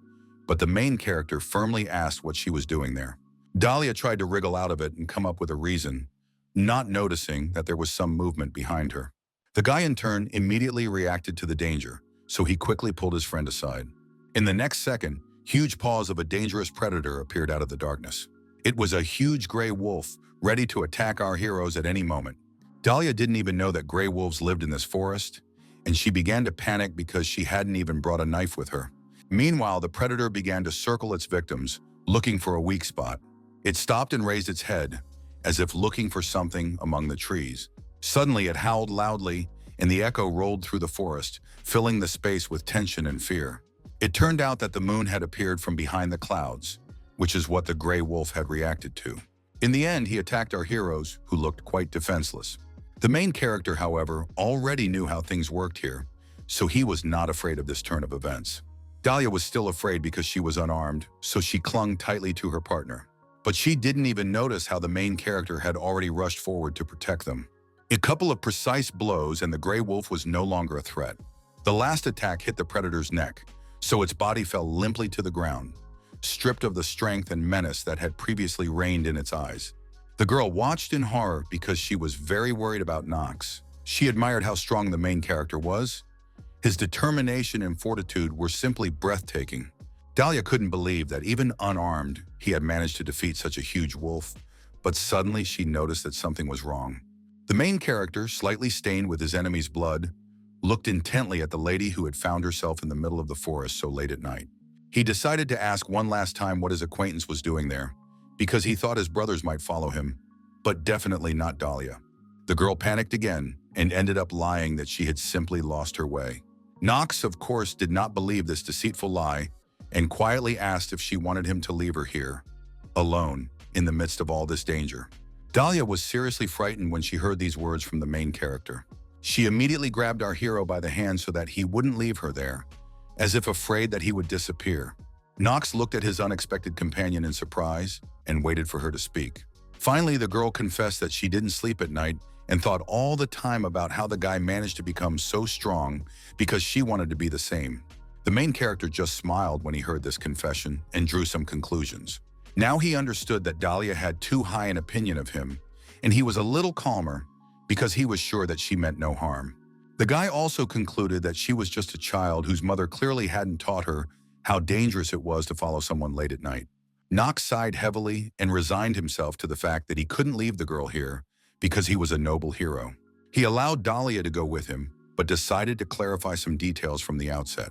but the main character firmly asked what she was doing there. Dahlia tried to wriggle out of it and come up with a reason, not noticing that there was some movement behind her. The guy in turn immediately reacted to the danger, so he quickly pulled his friend aside. In the next second, huge paws of a dangerous predator appeared out of the darkness. It was a huge gray wolf, ready to attack our heroes at any moment. Dahlia didn't even know that gray wolves lived in this forest, and she began to panic because she hadn't even brought a knife with her. Meanwhile, the predator began to circle its victims, looking for a weak spot. It stopped and raised its head, as if looking for something among the trees. Suddenly, it howled loudly, and the echo rolled through the forest, filling the space with tension and fear. It turned out that the moon had appeared from behind the clouds, which is what the gray wolf had reacted to. In the end, he attacked our heroes, who looked quite defenseless. The main character, however, already knew how things worked here, so he was not afraid of this turn of events. Dahlia was still afraid because she was unarmed, so she clung tightly to her partner. But she didn't even notice how the main character had already rushed forward to protect them. A couple of precise blows and the gray wolf was no longer a threat. The last attack hit the predator's neck, so its body fell limply to the ground, stripped of the strength and menace that had previously reigned in its eyes. The girl watched in horror because she was very worried about Knox. She admired how strong the main character was. His determination and fortitude were simply breathtaking. Dahlia couldn't believe that even unarmed, he had managed to defeat such a huge wolf, but suddenly she noticed that something was wrong. The main character, slightly stained with his enemy's blood, looked intently at the lady who had found herself in the middle of the forest so late at night. He decided to ask one last time what his acquaintance was doing there, because he thought his brothers might follow him, but definitely not Dahlia. The girl panicked again and ended up lying that she had simply lost her way. Knox, of course, did not believe this deceitful lie and quietly asked if she wanted him to leave her here, alone, in the midst of all this danger. Dahlia was seriously frightened when she heard these words from the main character. She immediately grabbed our hero by the hand so that he wouldn't leave her there, as if afraid that he would disappear. Knox looked at his unexpected companion in surprise and waited for her to speak. Finally, the girl confessed that she didn't sleep at night and thought all the time about how the guy managed to become so strong because she wanted to be the same. The main character just smiled when he heard this confession and drew some conclusions. Now he understood that Dahlia had too high an opinion of him, and he was a little calmer because he was sure that she meant no harm. The guy also concluded that she was just a child whose mother clearly hadn't taught her how dangerous it was to follow someone late at night. Knox sighed heavily and resigned himself to the fact that he couldn't leave the girl here because he was a noble hero. He allowed Dahlia to go with him, but decided to clarify some details from the outset.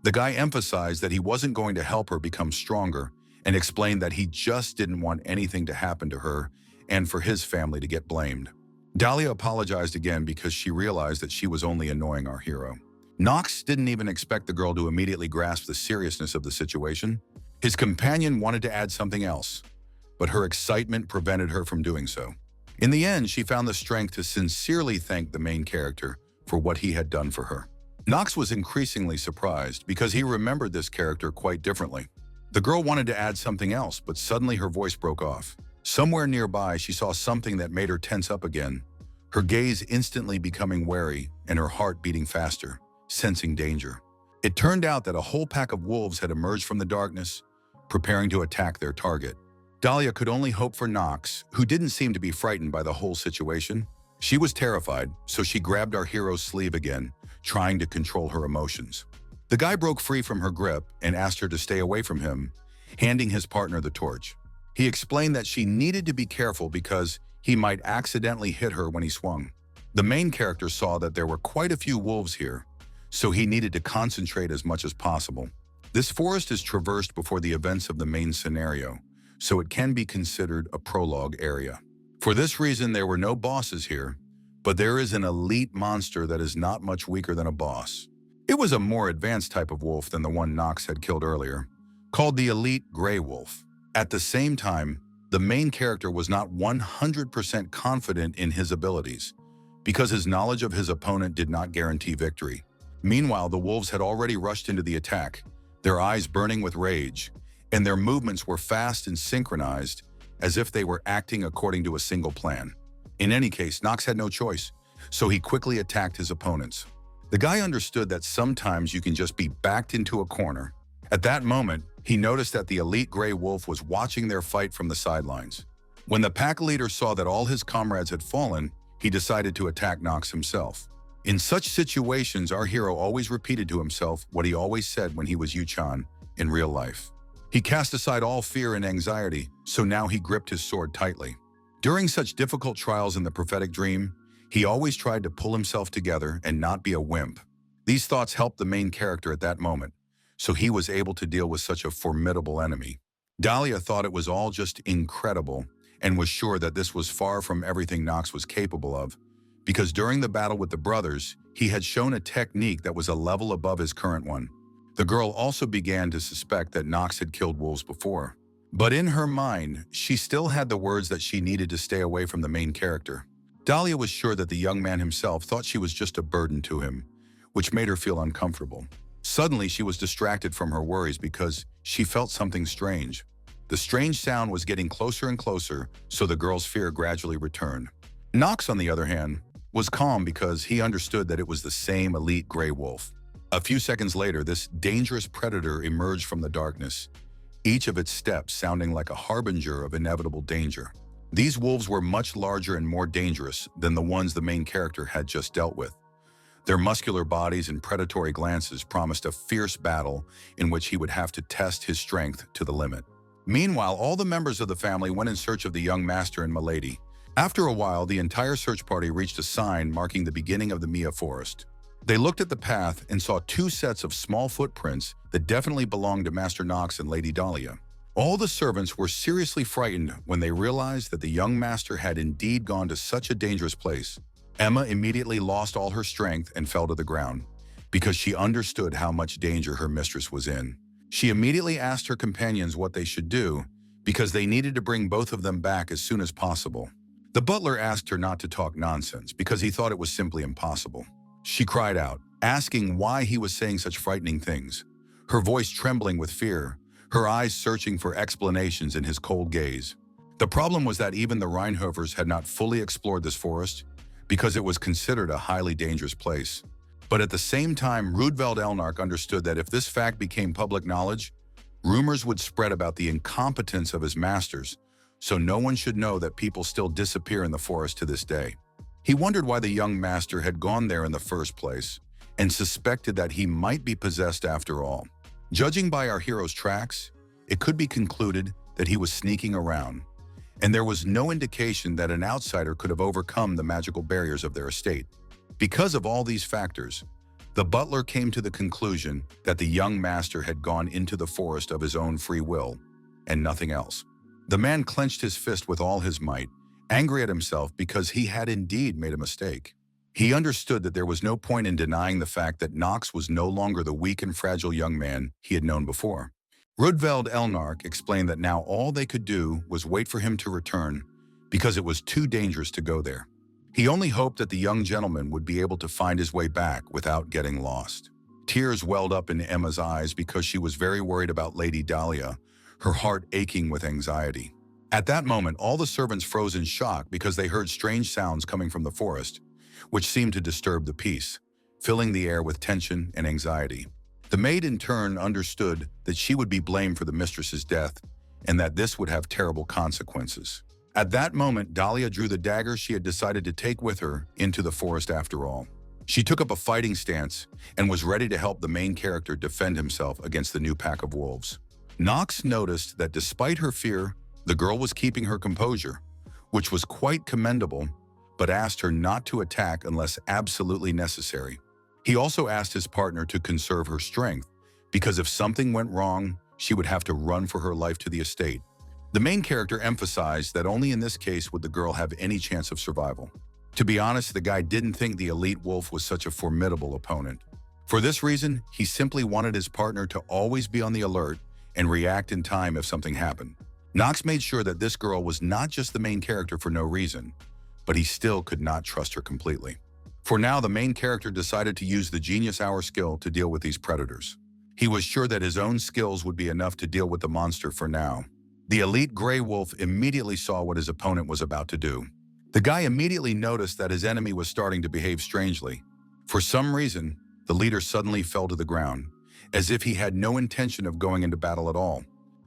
The guy emphasized that he wasn't going to help her become stronger and explained that he just didn't want anything to happen to her and for his family to get blamed. Dahlia apologized again because she realized that she was only annoying our hero. Knox didn't even expect the girl to immediately grasp the seriousness of the situation. His companion wanted to add something else, but her excitement prevented her from doing so. In the end, she found the strength to sincerely thank the main character for what he had done for her. Knox was increasingly surprised because he remembered this character quite differently. The girl wanted to add something else, but suddenly her voice broke off. Somewhere nearby, she saw something that made her tense up again, her gaze instantly becoming wary and her heart beating faster, sensing danger. It turned out that a whole pack of wolves had emerged from the darkness, preparing to attack their target. Dahlia could only hope for Knox, who didn't seem to be frightened by the whole situation. She was terrified, so she grabbed our hero's sleeve again, trying to control her emotions. The guy broke free from her grip and asked her to stay away from him, handing his partner the torch. He explained that she needed to be careful because he might accidentally hit her when he swung. The main character saw that there were quite a few wolves here, so he needed to concentrate as much as possible. This forest is traversed before the events of the main scenario, so it can be considered a prologue area. For this reason, there were no bosses here, but there is an elite monster that is not much weaker than a boss. It was a more advanced type of wolf than the one Knox had killed earlier, called the Elite Grey Wolf. At the same time, the main character was not 100% confident in his abilities, because his knowledge of his opponent did not guarantee victory. Meanwhile, the wolves had already rushed into the attack, their eyes burning with rage, and their movements were fast and synchronized, as if they were acting according to a single plan. In any case, Knox had no choice, so he quickly attacked his opponents. The guy understood that sometimes you can just be backed into a corner. At that moment, he noticed that the Elite Grey Wolf was watching their fight from the sidelines. When the pack leader saw that all his comrades had fallen, he decided to attack Knox himself. In such situations, our hero always repeated to himself what he always said when he was Yu-chan in real life. He cast aside all fear and anxiety, so now he gripped his sword tightly. During such difficult trials in the prophetic dream, he always tried to pull himself together and not be a wimp. These thoughts helped the main character at that moment, so he was able to deal with such a formidable enemy. Dahlia thought it was all just incredible and was sure that this was far from everything Knox was capable of, because during the battle with the brothers, he had shown a technique that was a level above his current one. The girl also began to suspect that Knox had killed wolves before. But in her mind, she still had the words that she needed to stay away from the main character. Dahlia was sure that the young man himself thought she was just a burden to him, which made her feel uncomfortable. Suddenly, she was distracted from her worries because she felt something strange. The strange sound was getting closer and closer, so the girl's fear gradually returned. Knox, on the other hand, was calm because he understood that it was the same Elite Grey Wolf. A few seconds later, this dangerous predator emerged from the darkness, each of its steps sounding like a harbinger of inevitable danger. These wolves were much larger and more dangerous than the ones the main character had just dealt with. Their muscular bodies and predatory glances promised a fierce battle in which he would have to test his strength to the limit. Meanwhile, all the members of the family went in search of the young master and milady. After a while, the entire search party reached a sign marking the beginning of the Mia forest. They looked at the path and saw two sets of small footprints that definitely belonged to Master Knox and Lady Dahlia. All the servants were seriously frightened when they realized that the young master had indeed gone to such a dangerous place. Emma immediately lost all her strength and fell to the ground, because she understood how much danger her mistress was in. She immediately asked her companions what they should do, because they needed to bring both of them back as soon as possible. The butler asked her not to talk nonsense because he thought it was simply impossible. She cried out, asking why he was saying such frightening things, her voice trembling with fear, her eyes searching for explanations in his cold gaze. The problem was that even the Reinhovers had not fully explored this forest because it was considered a highly dangerous place. But at the same time, Rudveld Elnark understood that if this fact became public knowledge, rumors would spread about the incompetence of his masters, so no one should know that people still disappear in the forest to this day. He wondered why the young master had gone there in the first place, and suspected that he might be possessed after all. Judging by our hero's tracks, it could be concluded that he was sneaking around, and there was no indication that an outsider could have overcome the magical barriers of their estate. Because of all these factors, the butler came to the conclusion that the young master had gone into the forest of his own free will, and nothing else. The man clenched his fist with all his might, angry at himself because he had indeed made a mistake. He understood that there was no point in denying the fact that Knox was no longer the weak and fragile young man he had known before. Rudveld Elnark explained that now all they could do was wait for him to return because it was too dangerous to go there. He only hoped that the young gentleman would be able to find his way back without getting lost. Tears welled up in Emma's eyes because she was very worried about Lady Dahlia, her heart aching with anxiety. At that moment, all the servants froze in shock because they heard strange sounds coming from the forest, which seemed to disturb the peace, filling the air with tension and anxiety. The maid in turn understood that she would be blamed for the mistress's death and that this would have terrible consequences. At that moment, Dahlia drew the dagger she had decided to take with her into the forest after all. She took up a fighting stance and was ready to help the main character defend himself against the new pack of wolves. Knox noticed that despite her fear, the girl was keeping her composure, which was quite commendable, but asked her not to attack unless absolutely necessary. He also asked his partner to conserve her strength, because if something went wrong, she would have to run for her life to the estate. The main character emphasized that only in this case would the girl have any chance of survival. To be honest, the guy didn't think the elite wolf was such a formidable opponent. For this reason, he simply wanted his partner to always be on the alert and react in time if something happened. Knox made sure that this girl was not just the main character for no reason, but he still could not trust her completely. For now, the main character decided to use the Genius Hour skill to deal with these predators. He was sure that his own skills would be enough to deal with the monster for now. The elite gray wolf immediately saw what his opponent was about to do. The guy immediately noticed that his enemy was starting to behave strangely. For some reason, the leader suddenly fell to the ground, as if he had no intention of going into battle at all.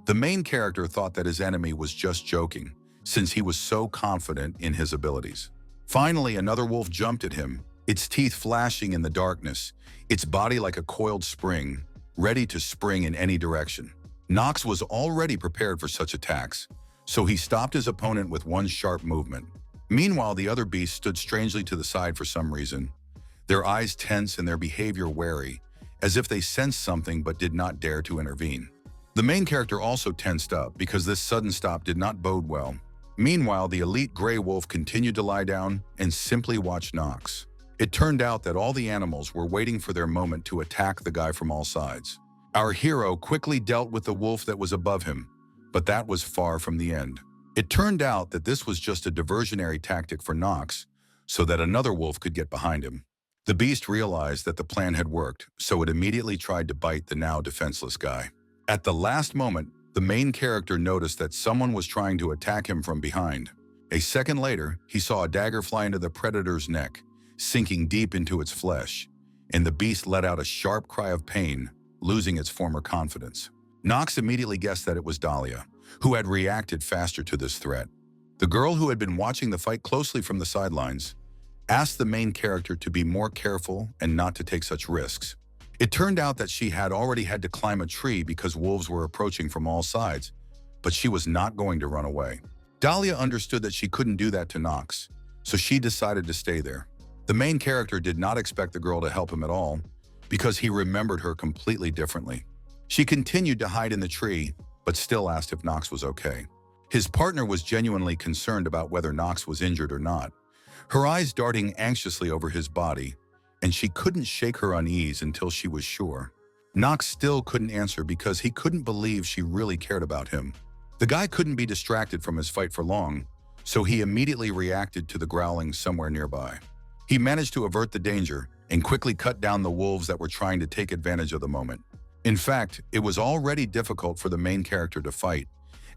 The main character thought that his enemy was just joking, since he was so confident in his abilities. Finally, another wolf jumped at him, its teeth flashing in the darkness, its body like a coiled spring, ready to spring in any direction. Knox was already prepared for such attacks, so he stopped his opponent with one sharp movement. Meanwhile, the other beasts stood strangely to the side for some reason, their eyes tense and their behavior wary, as if they sensed something but did not dare to intervene. The main character also tensed up because this sudden stop did not bode well. Meanwhile, the elite gray wolf continued to lie down and simply watch Knox. It turned out that all the animals were waiting for their moment to attack the guy from all sides. Our hero quickly dealt with the wolf that was above him, but that was far from the end. It turned out that this was just a diversionary tactic for Knox, so that another wolf could get behind him. The beast realized that the plan had worked, so it immediately tried to bite the now defenseless guy. At the last moment, the main character noticed that someone was trying to attack him from behind. A second later, he saw a dagger fly into the predator's neck, sinking deep into its flesh, and the beast let out a sharp cry of pain, losing its former confidence. Knox immediately guessed that it was Dahlia, who had reacted faster to this threat. The girl, who had been watching the fight closely from the sidelines, asked the main character to be more careful and not to take such risks. It turned out that she had already had to climb a tree because wolves were approaching from all sides, but she was not going to run away. Dahlia understood that she couldn't do that to Knox, so she decided to stay there. The main character did not expect the girl to help him at all, because he remembered her completely differently. She continued to hide in the tree, but still asked if Knox was okay. His partner was genuinely concerned about whether Knox was injured or not, her eyes darting anxiously over his body, and she couldn't shake her unease until she was sure. Knox still couldn't answer because he couldn't believe she really cared about him. The guy couldn't be distracted from his fight for long, so he immediately reacted to the growling somewhere nearby. He managed to avert the danger and quickly cut down the wolves that were trying to take advantage of the moment. In fact, it was already difficult for the main character to fight,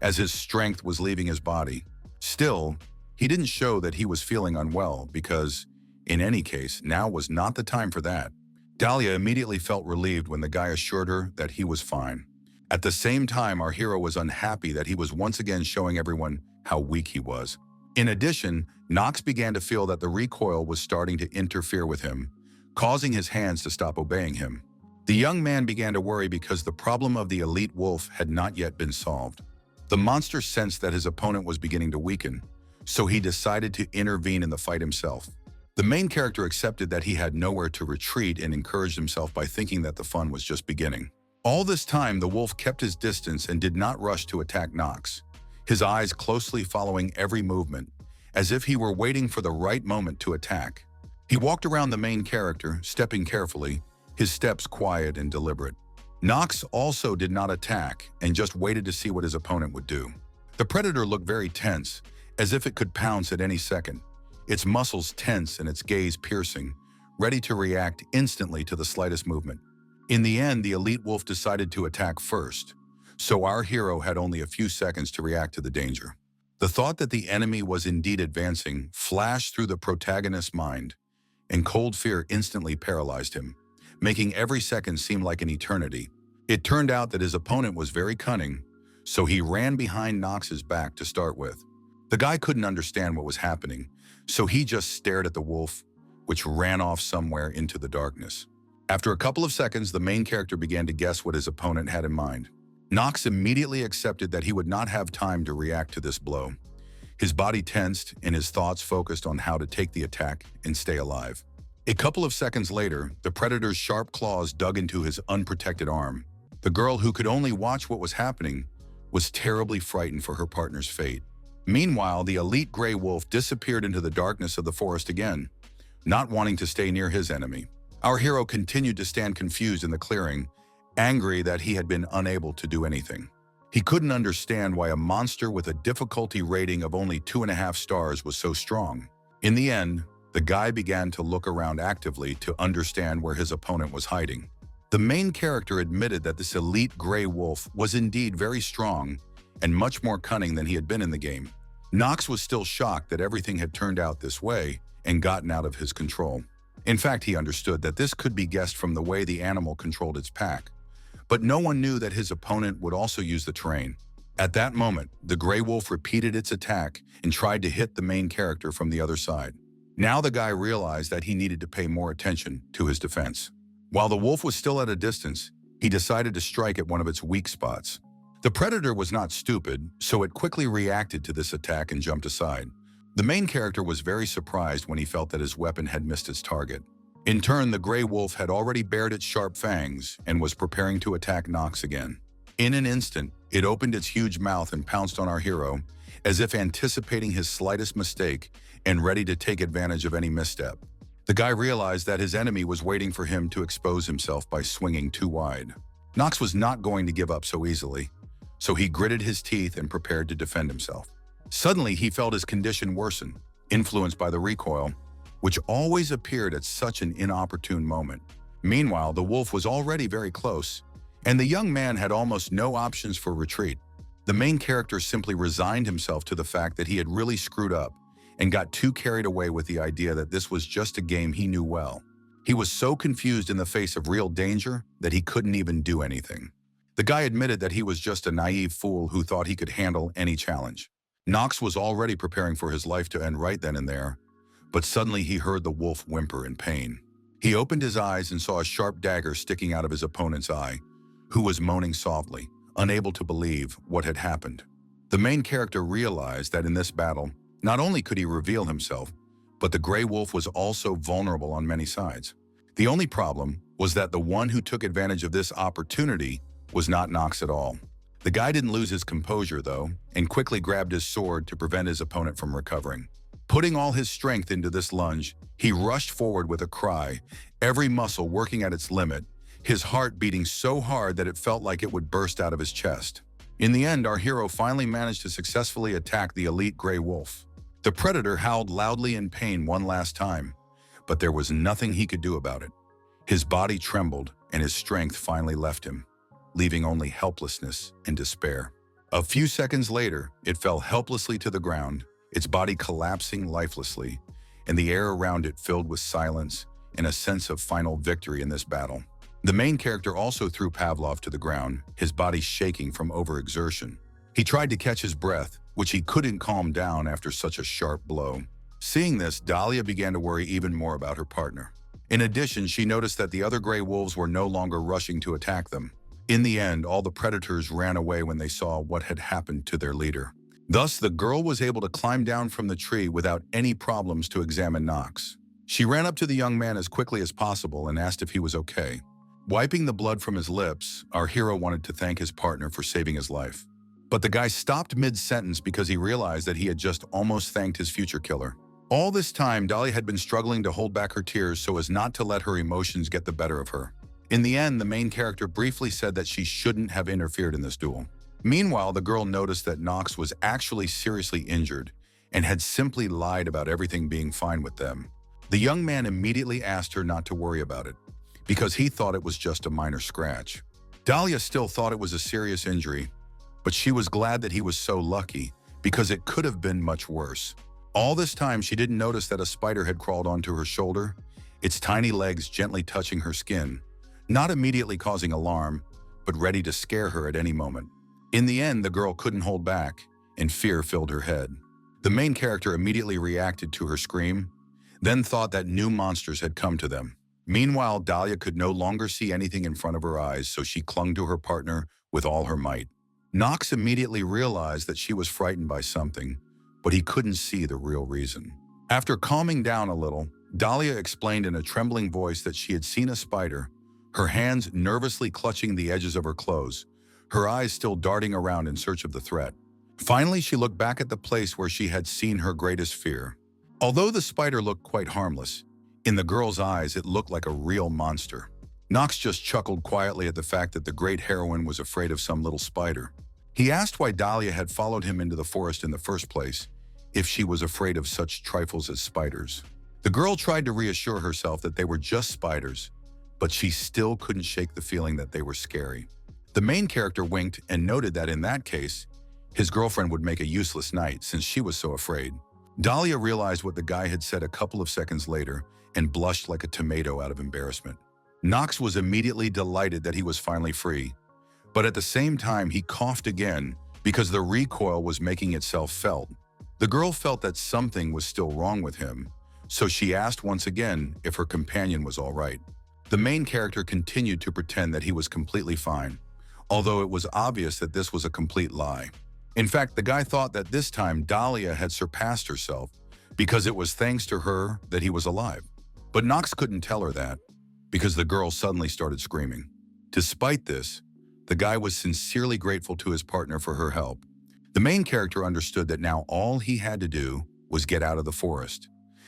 as his strength was leaving his body. Still, he didn't show that he was feeling unwell because, in any case, now was not the time for that. Dahlia immediately felt relieved when the guy assured her that he was fine. At the same time, our hero was unhappy that he was once again showing everyone how weak he was. In addition, Knox began to feel that the recoil was starting to interfere with him, causing his hands to stop obeying him. The young man began to worry because the problem of the elite wolf had not yet been solved. The monster sensed that his opponent was beginning to weaken, so he decided to intervene in the fight himself. The main character accepted that he had nowhere to retreat and encouraged himself by thinking that the fun was just beginning. All this time, the wolf kept his distance and did not rush to attack Knox, his eyes closely following every movement, as if he were waiting for the right moment to attack. He walked around the main character, stepping carefully, his steps quiet and deliberate. Knox also did not attack and just waited to see what his opponent would do. The predator looked very tense, as if it could pounce at any second, its muscles tense and its gaze piercing, ready to react instantly to the slightest movement. In the end, the elite wolf decided to attack first, so our hero had only a few seconds to react to the danger. The thought that the enemy was indeed advancing flashed through the protagonist's mind, and cold fear instantly paralyzed him, making every second seem like an eternity. It turned out that his opponent was very cunning, so he ran behind Knox's back to start with. The guy couldn't understand what was happening, so he just stared at the wolf, which ran off somewhere into the darkness. After a couple of seconds, the main character began to guess what his opponent had in mind. Knox immediately accepted that he would not have time to react to this blow. His body tensed and his thoughts focused on how to take the attack and stay alive. A couple of seconds later, the predator's sharp claws dug into his unprotected arm. The girl, who could only watch what was happening, was terribly frightened for her partner's fate. Meanwhile, the elite gray wolf disappeared into the darkness of the forest again, not wanting to stay near his enemy. Our hero continued to stand confused in the clearing, angry that he had been unable to do anything. He couldn't understand why a monster with a difficulty rating of only 2.5 stars was so strong. In the end, the guy began to look around actively to understand where his opponent was hiding. The main character admitted that this elite gray wolf was indeed very strong and much more cunning than he had been in the game. Knox was still shocked that everything had turned out this way and gotten out of his control. In fact, he understood that this could be guessed from the way the animal controlled its pack. But no one knew that his opponent would also use the terrain. At that moment, the gray wolf repeated its attack and tried to hit the main character from the other side. Now the guy realized that he needed to pay more attention to his defense. While the wolf was still at a distance, he decided to strike at one of its weak spots. The predator was not stupid, so it quickly reacted to this attack and jumped aside. The main character was very surprised when he felt that his weapon had missed its target. In turn, the gray wolf had already bared its sharp fangs and was preparing to attack Knox again. In an instant, it opened its huge mouth and pounced on our hero, as if anticipating his slightest mistake and ready to take advantage of any misstep. The guy realized that his enemy was waiting for him to expose himself by swinging too wide. Knox was not going to give up so easily, so he gritted his teeth and prepared to defend himself. Suddenly, he felt his condition worsen, influenced by the recoil, which always appeared at such an inopportune moment. Meanwhile, the wolf was already very close, and the young man had almost no options for retreat. The main character simply resigned himself to the fact that he had really screwed up and got too carried away with the idea that this was just a game he knew well. He was so confused in the face of real danger that he couldn't even do anything. The guy admitted that he was just a naive fool who thought he could handle any challenge. Knox was already preparing for his life to end right then and there, but suddenly he heard the wolf whimper in pain. He opened his eyes and saw a sharp dagger sticking out of his opponent's eye, who was moaning softly, unable to believe what had happened. The main character realized that in this battle, not only could he reveal himself, but the gray wolf was also vulnerable on many sides. The only problem was that the one who took advantage of this opportunity was not Knox at all. The guy didn't lose his composure, though, and quickly grabbed his sword to prevent his opponent from recovering. Putting all his strength into this lunge, he rushed forward with a cry, every muscle working at its limit, his heart beating so hard that it felt like it would burst out of his chest. In the end, our hero finally managed to successfully attack the elite gray wolf. The predator howled loudly in pain one last time, but there was nothing he could do about it. His body trembled and his strength finally left him, leaving only helplessness and despair. A few seconds later, it fell helplessly to the ground, its body collapsing lifelessly, and the air around it filled with silence and a sense of final victory in this battle. The main character also threw Pavlov to the ground, his body shaking from overexertion. He tried to catch his breath, which he couldn't calm down after such a sharp blow. Seeing this, Dahlia began to worry even more about her partner. In addition, she noticed that the other gray wolves were no longer rushing to attack them. In the end, all the predators ran away when they saw what had happened to their leader. Thus, the girl was able to climb down from the tree without any problems to examine Knox. She ran up to the young man as quickly as possible and asked if he was okay. Wiping the blood from his lips, our hero wanted to thank his partner for saving his life. But the guy stopped mid-sentence because he realized that he had just almost thanked his future killer. All this time, Dahlia had been struggling to hold back her tears so as not to let her emotions get the better of her. In the end, the main character briefly said that she shouldn't have interfered in this duel. Meanwhile, the girl noticed that Knox was actually seriously injured and had simply lied about everything being fine with them. The young man immediately asked her not to worry about it, because he thought it was just a minor scratch. Dahlia still thought it was a serious injury, but she was glad that he was so lucky, because it could have been much worse. All this time, she didn't notice that a spider had crawled onto her shoulder, its tiny legs gently touching her skin, not immediately causing alarm, but ready to scare her at any moment. In the end, the girl couldn't hold back, and fear filled her head. The main character immediately reacted to her scream, then thought that new monsters had come to them. Meanwhile, Dahlia could no longer see anything in front of her eyes, so she clung to her partner with all her might. Knox immediately realized that she was frightened by something, but he couldn't see the real reason. After calming down a little, Dahlia explained in a trembling voice that she had seen a spider, her hands nervously clutching the edges of her clothes, her eyes still darting around in search of the threat. Finally, she looked back at the place where she had seen her greatest fear. Although the spider looked quite harmless, in the girl's eyes it looked like a real monster. Knox just chuckled quietly at the fact that the great heroine was afraid of some little spider. He asked why Dahlia had followed him into the forest in the first place, if she was afraid of such trifles as spiders. The girl tried to reassure herself that they were just spiders, but she still couldn't shake the feeling that they were scary. The main character winked and noted that in that case, his girlfriend would make a useless knight since she was so afraid. Dahlia realized what the guy had said a couple of seconds later and blushed like a tomato out of embarrassment. Knox was immediately delighted that he was finally free, but at the same time he coughed again because the recoil was making itself felt. The girl felt that something was still wrong with him, so she asked once again if her companion was all right. The main character continued to pretend that he was completely fine, although it was obvious that this was a complete lie. In fact, the guy thought that this time Dahlia had surpassed herself because it was thanks to her that he was alive. But Knox couldn't tell her that because the girl suddenly started screaming. Despite this, the guy was sincerely grateful to his partner for her help. The main character understood that now all he had to do was get out of the forest,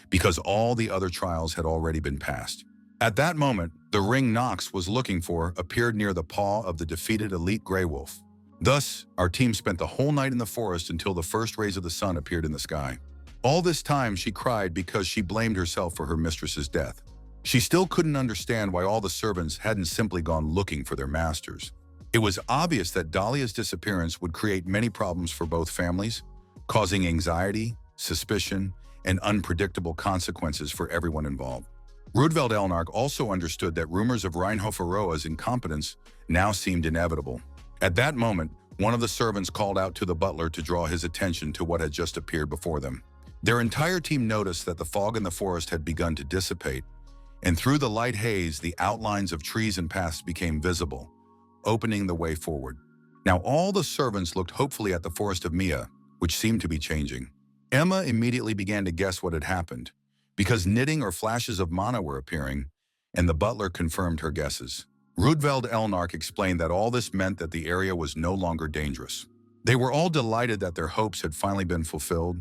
because all the other trials had already been passed. At that moment, the ring Knox was looking for appeared near the paw of the defeated elite Grey Wolf. Thus, our team spent the whole night in the forest until the first rays of the sun appeared in the sky. All this time, she cried because she blamed herself for her mistress's death. She still couldn't understand why all the servants hadn't simply gone looking for their masters. It was obvious that Dahlia's disappearance would create many problems for both families, causing anxiety, suspicion, and unpredictable consequences for everyone involved. Rudveld Elnark also understood that rumors of Reinhoferoa's incompetence now seemed inevitable. At that moment, one of the servants called out to the butler to draw his attention to what had just appeared before them. Their entire team noticed that the fog in the forest had begun to dissipate, and through the light haze, the outlines of trees and paths became visible, opening the way forward. Now all the servants looked hopefully at the forest of Mia, which seemed to be changing. Emma immediately began to guess what had happened, because knitting or flashes of mana were appearing, and the butler confirmed her guesses. Rudveld Elnark explained that all this meant that the area was no longer dangerous. They were all delighted that their hopes had finally been fulfilled,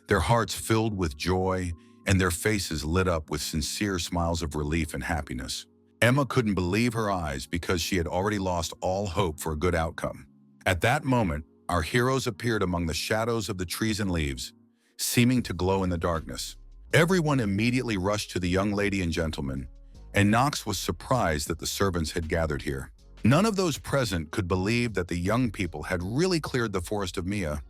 their hearts filled with joy, and their faces lit up with sincere smiles of relief and happiness. Emma couldn't believe her eyes because she had already lost all hope for a good outcome. At that moment, our heroes appeared among the shadows of the trees and leaves, seeming to glow in the darkness. Everyone immediately rushed to the young lady and gentleman, and Knox was surprised that the servants had gathered here. None of those present could believe that the young people had really cleared the forest of Mia,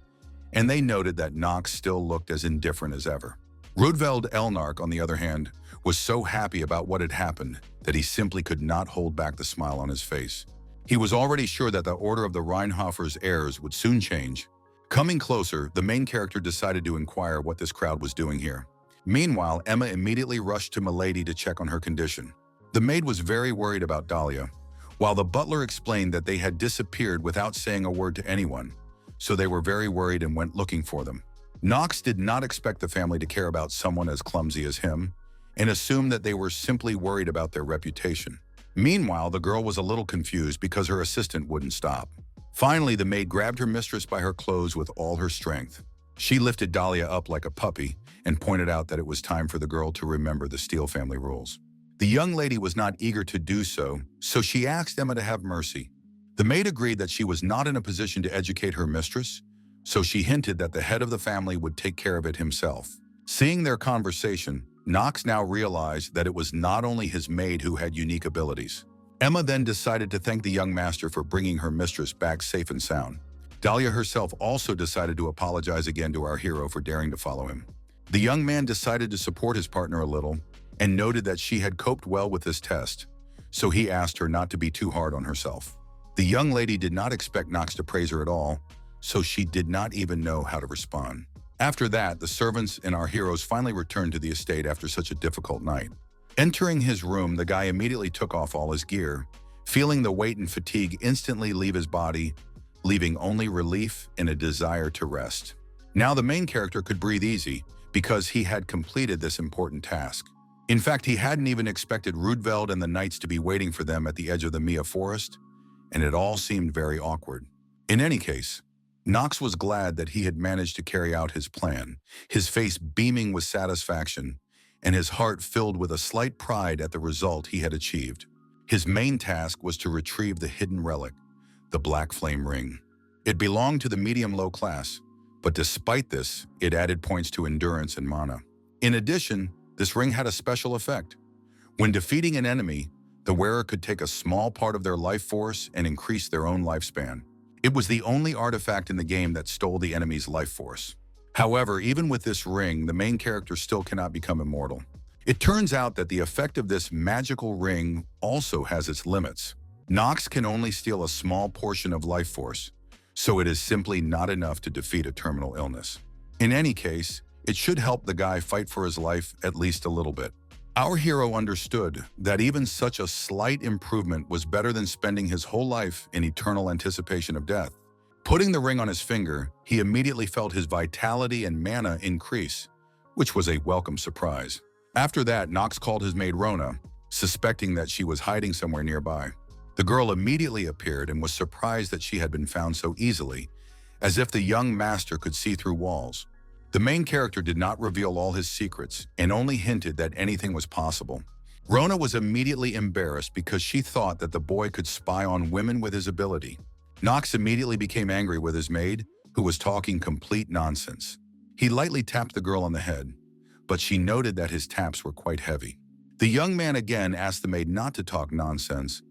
and they noted that Knox still looked as indifferent as ever. Rudveld Elnark, on the other hand, was so happy about what had happened that he simply could not hold back the smile on his face. He was already sure that the order of the Reinhofer's heirs would soon change. Coming closer, the main character decided to inquire what this crowd was doing here. Meanwhile, Emma immediately rushed to Milady to check on her condition. The maid was very worried about Dahlia, while the butler explained that they had disappeared without saying a word to anyone, so they were very worried and went looking for them. Knox did not expect the family to care about someone as clumsy as him, and assumed that they were simply worried about their reputation. Meanwhile, the girl was a little confused because her assistant wouldn't stop. Finally, the maid grabbed her mistress by her clothes with all her strength. She lifted Dahlia up like a puppy and pointed out that it was time for the girl to remember the Steele family rules. The young lady was not eager to do so, so she asked Emma to have mercy. The maid agreed that she was not in a position to educate her mistress, so she hinted that the head of the family would take care of it himself. Seeing their conversation, Knox now realized that it was not only his maid who had unique abilities. Emma then decided to thank the young master for bringing her mistress back safe and sound. Dahlia herself also decided to apologize again to our hero for daring to follow him. The young man decided to support his partner a little and noted that she had coped well with this test, so he asked her not to be too hard on herself. The young lady did not expect Knox to praise her at all, so she did not even know how to respond. After that, the servants and our heroes finally returned to the estate after such a difficult night. Entering his room, the guy immediately took off all his gear, feeling the weight and fatigue instantly leave his body, leaving only relief and a desire to rest. Now the main character could breathe easy because he had completed this important task. In fact, he hadn't even expected Rudveld and the knights to be waiting for them at the edge of the Mia forest, and it all seemed very awkward. In any case, Knox was glad that he had managed to carry out his plan, his face beaming with satisfaction, and his heart filled with a slight pride at the result he had achieved. His main task was to retrieve the hidden relic, the Black Flame Ring. It belonged to the medium-low class, but despite this, it added points to endurance and mana. In addition, this ring had a special effect. When defeating an enemy, the wearer could take a small part of their life force and increase their own lifespan. It was the only artifact in the game that stole the enemy's life force. However, even with this ring, the main character still cannot become immortal. It turns out that the effect of this magical ring also has its limits. Knox can only steal a small portion of life force, so it is simply not enough to defeat a terminal illness. In any case, it should help the guy fight for his life at least a little bit. Our hero understood that even such a slight improvement was better than spending his whole life in eternal anticipation of death. Putting the ring on his finger, he immediately felt his vitality and mana increase, which was a welcome surprise. After that, Knox called his maid Rona, suspecting that she was hiding somewhere nearby. The girl immediately appeared and was surprised that she had been found so easily, as if the young master could see through walls. The main character did not reveal all his secrets and only hinted that anything was possible. Rona was immediately embarrassed because she thought that the boy could spy on women with his ability. Knox immediately became angry with his maid, who was talking complete nonsense. He lightly tapped the girl on the head, but she noted that his taps were quite heavy. The young man again asked the maid not to talk nonsense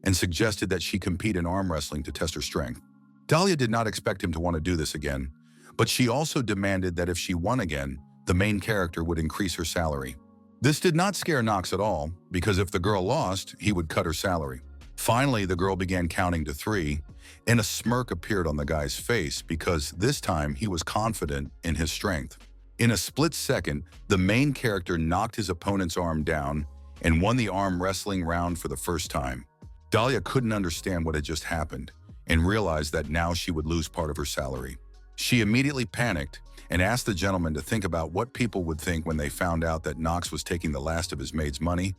and suggested that she compete in arm wrestling to test her strength. Dahlia did not expect him to want to do this again, but she also demanded that if she won again, the main character would increase her salary. This did not scare Knox at all, because if the girl lost, he would cut her salary. Finally, the girl began counting to 3, and a smirk appeared on the guy's face because this time he was confident in his strength. In a split second, the main character knocked his opponent's arm down and won the arm wrestling round for the first time. Dahlia couldn't understand what had just happened and realized that now she would lose part of her salary. She immediately panicked and asked the gentleman to think about what people would think when they found out that Knox was taking the last of his maid's money,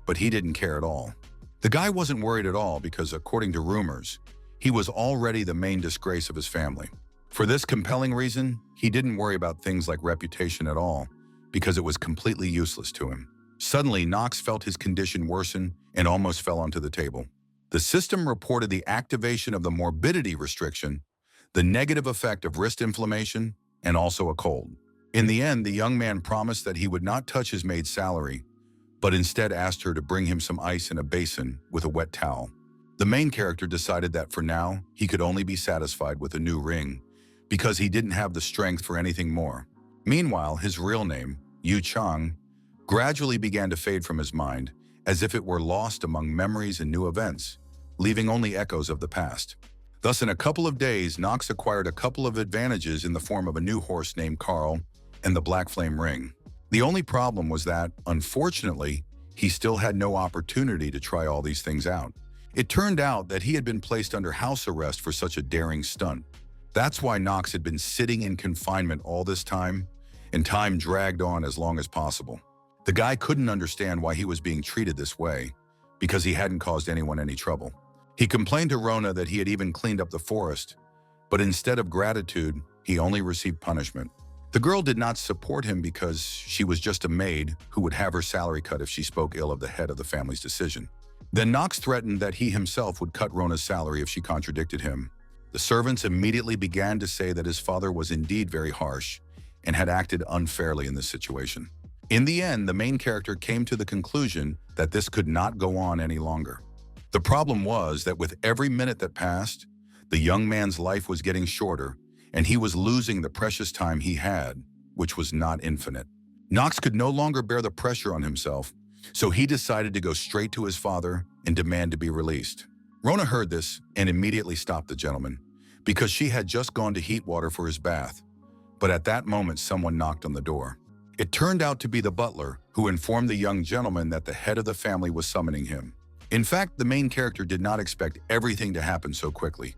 but he didn't care at all. The guy wasn't worried at all because, according to rumors, he was already the main disgrace of his family. For this compelling reason, he didn't worry about things like reputation at all because it was completely useless to him. Suddenly, Knox felt his condition worsen and almost fell onto the table. The system reported the activation of the morbidity restriction, the negative effect of wrist inflammation, and also a cold. In the end, the young man promised that he would not touch his maid's salary, but instead asked her to bring him some ice in a basin with a wet towel. The main character decided that for now, he could only be satisfied with a new ring, because he didn't have the strength for anything more. Meanwhile, his real name, Yu Chang, gradually began to fade from his mind, as if it were lost among memories and new events, leaving only echoes of the past. Thus, in a couple of days, Knox acquired a couple of advantages in the form of a new horse named Carl and the Black Flame Ring. The only problem was that, unfortunately, he still had no opportunity to try all these things out. It turned out that he had been placed under house arrest for such a daring stunt. That's why Knox had been sitting in confinement all this time, and time dragged on as long as possible. The guy couldn't understand why he was being treated this way, because he hadn't caused anyone any trouble. He complained to Rona that he had even cleaned up the forest, but instead of gratitude, he only received punishment. The girl did not support him because she was just a maid who would have her salary cut if she spoke ill of the head of the family's decision. Then Knox threatened that he himself would cut Rona's salary if she contradicted him. The servants immediately began to say that his father was indeed very harsh and had acted unfairly in this situation. In the end, the main character came to the conclusion that this could not go on any longer. The problem was that with every minute that passed, the young man's life was getting shorter, and he was losing the precious time he had, which was not infinite. Knox could no longer bear the pressure on himself, so he decided to go straight to his father and demand to be released. Rona heard this and immediately stopped the gentleman, because she had just gone to heat water for his bath. But at that moment, someone knocked on the door. It turned out to be the butler, who informed the young gentleman that the head of the family was summoning him. In fact, the main character did not expect everything to happen so quickly,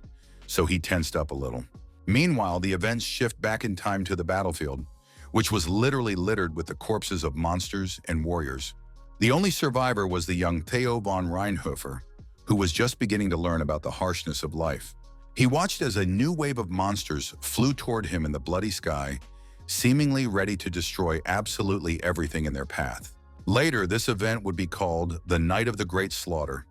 so he tensed up a little. Meanwhile, the events shift back in time to the battlefield, which was literally littered with the corpses of monsters and warriors. The only survivor was the young Theo von Reinhofer, who was just beginning to learn about the harshness of life. He watched as a new wave of monsters flew toward him in the bloody sky, seemingly ready to destroy absolutely everything in their path. Later, this event would be called the Night of the Great Slaughter,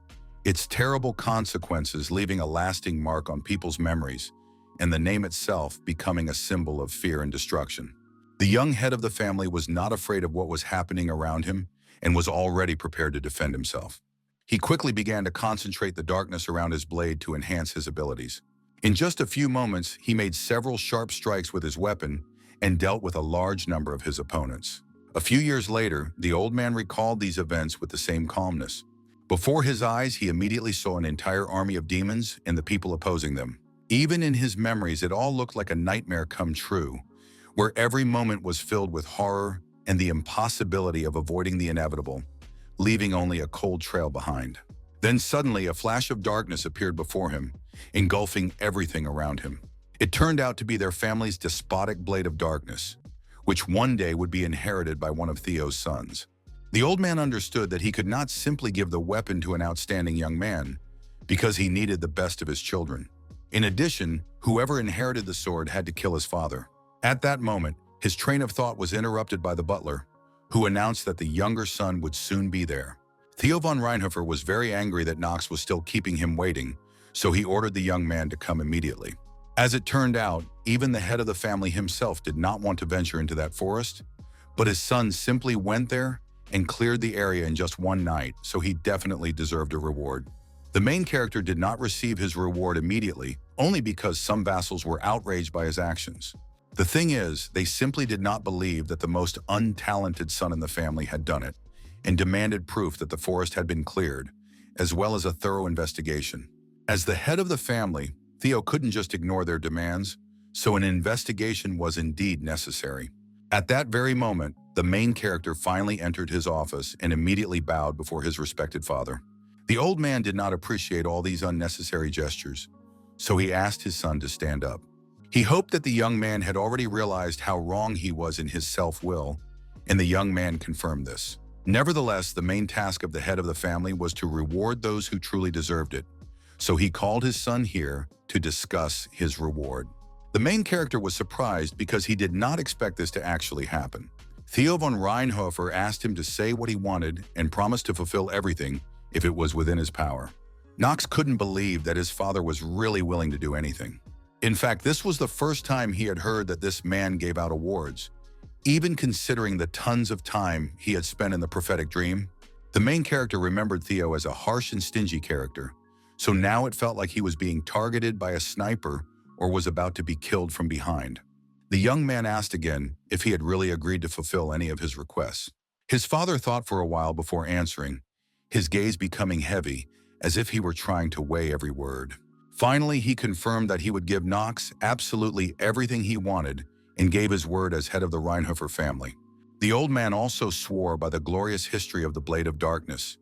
its terrible consequences leaving a lasting mark on people's memories, and the name itself becoming a symbol of fear and destruction. The young head of the family was not afraid of what was happening around him and was already prepared to defend himself. He quickly began to concentrate the darkness around his blade to enhance his abilities. In just a few moments, he made several sharp strikes with his weapon and dealt with a large number of his opponents. A few years later, the old man recalled these events with the same calmness. Before his eyes, he immediately saw an entire army of demons and the people opposing them. Even in his memories, it all looked like a nightmare come true, where every moment was filled with horror and the impossibility of avoiding the inevitable, leaving only a cold trail behind. Then suddenly, a flash of darkness appeared before him, engulfing everything around him. It turned out to be their family's despotic blade of darkness, which one day would be inherited by one of Theo's sons. The old man understood that he could not simply give the weapon to an outstanding young man, because he needed the best of his children. In addition, whoever inherited the sword had to kill his father. At that moment, his train of thought was interrupted by the butler, who announced that the younger son would soon be there. Theo von Reinhofer was very angry that Knox was still keeping him waiting, so he ordered the young man to come immediately. As it turned out, even the head of the family himself did not want to venture into that forest, but his son simply went there and cleared the area in just one night, so he definitely deserved a reward. The main character did not receive his reward immediately, only because some vassals were outraged by his actions. The thing is, they simply did not believe that the most untalented son in the family had done it, and demanded proof that the forest had been cleared, as well as a thorough investigation. As the head of the family, Theo couldn't just ignore their demands, so an investigation was indeed necessary. At that very moment, the main character finally entered his office and immediately bowed before his respected father. The old man did not appreciate all these unnecessary gestures, so he asked his son to stand up. He hoped that the young man had already realized how wrong he was in his self-will, and the young man confirmed this. Nevertheless, the main task of the head of the family was to reward those who truly deserved it, so he called his son here to discuss his reward. The main character was surprised because he did not expect this to actually happen. Theo von Reinhofer asked him to say what he wanted and promised to fulfill everything if it was within his power. Knox couldn't believe that his father was really willing to do anything. In fact, this was the first time he had heard that this man gave out awards, even considering the tons of time he had spent in the prophetic dream. The main character remembered Theo as a harsh and stingy character, so now it felt like he was being targeted by a sniper or was about to be killed from behind. The young man asked again if he had really agreed to fulfill any of his requests. His father thought for a while before answering, his gaze becoming heavy, as if he were trying to weigh every word. Finally, he confirmed that he would give Knox absolutely everything he wanted and gave his word as head of the Reinhofer family. The old man also swore by the glorious history of the Blade of Darkness,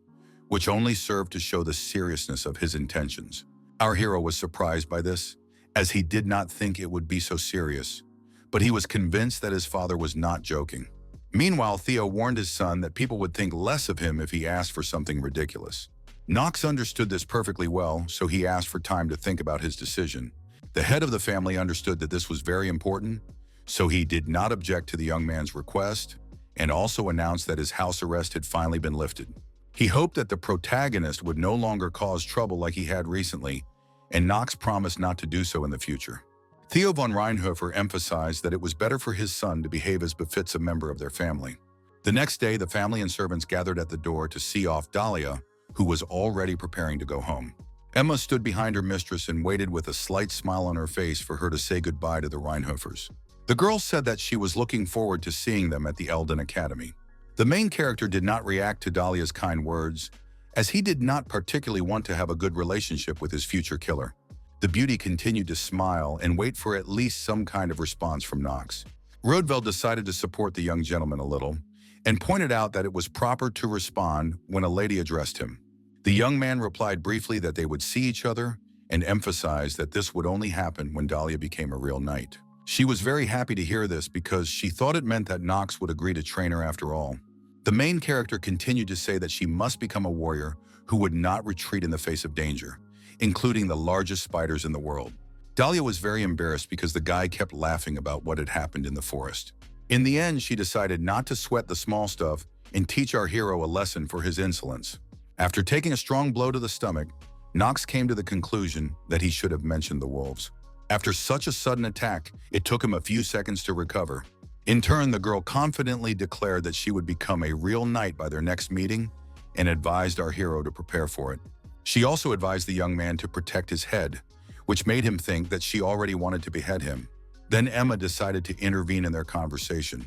which only served to show the seriousness of his intentions. Our hero was surprised by this, as he did not think it would be so serious, but he was convinced that his father was not joking. Meanwhile, Theo warned his son that people would think less of him if he asked for something ridiculous. Knox understood this perfectly well, so he asked for time to think about his decision. The head of the family understood that this was very important, so he did not object to the young man's request and also announced that his house arrest had finally been lifted. He hoped that the protagonist would no longer cause trouble like he had recently, and Knox promised not to do so in the future. Theo von Reinhofer emphasized that it was better for his son to behave as befits a member of their family. The next day, the family and servants gathered at the door to see off Dahlia, who was already preparing to go home. Emma stood behind her mistress and waited with a slight smile on her face for her to say goodbye to the Reinhofers. The girl said that she was looking forward to seeing them at the Elden Academy. The main character did not react to Dahlia's kind words, as he did not particularly want to have a good relationship with his future killer. The beauty continued to smile and wait for at least some kind of response from Knox. Rodveld decided to support the young gentleman a little, and pointed out that it was proper to respond when a lady addressed him. The young man replied briefly that they would see each other and emphasized that this would only happen when Dahlia became a real knight. She was very happy to hear this because she thought it meant that Knox would agree to train her after all. The main character continued to say that she must become a warrior who would not retreat in the face of danger, including the largest spiders in the world. Dahlia was very embarrassed because the guy kept laughing about what had happened in the forest. In the end, she decided not to sweat the small stuff and teach our hero a lesson for his insolence. After taking a strong blow to the stomach, Knox came to the conclusion that he should have mentioned the wolves. After such a sudden attack, it took him a few seconds to recover. In turn, the girl confidently declared that she would become a real knight by their next meeting and advised our hero to prepare for it. She also advised the young man to protect his head, which made him think that she already wanted to behead him. Then Emma decided to intervene in their conversation,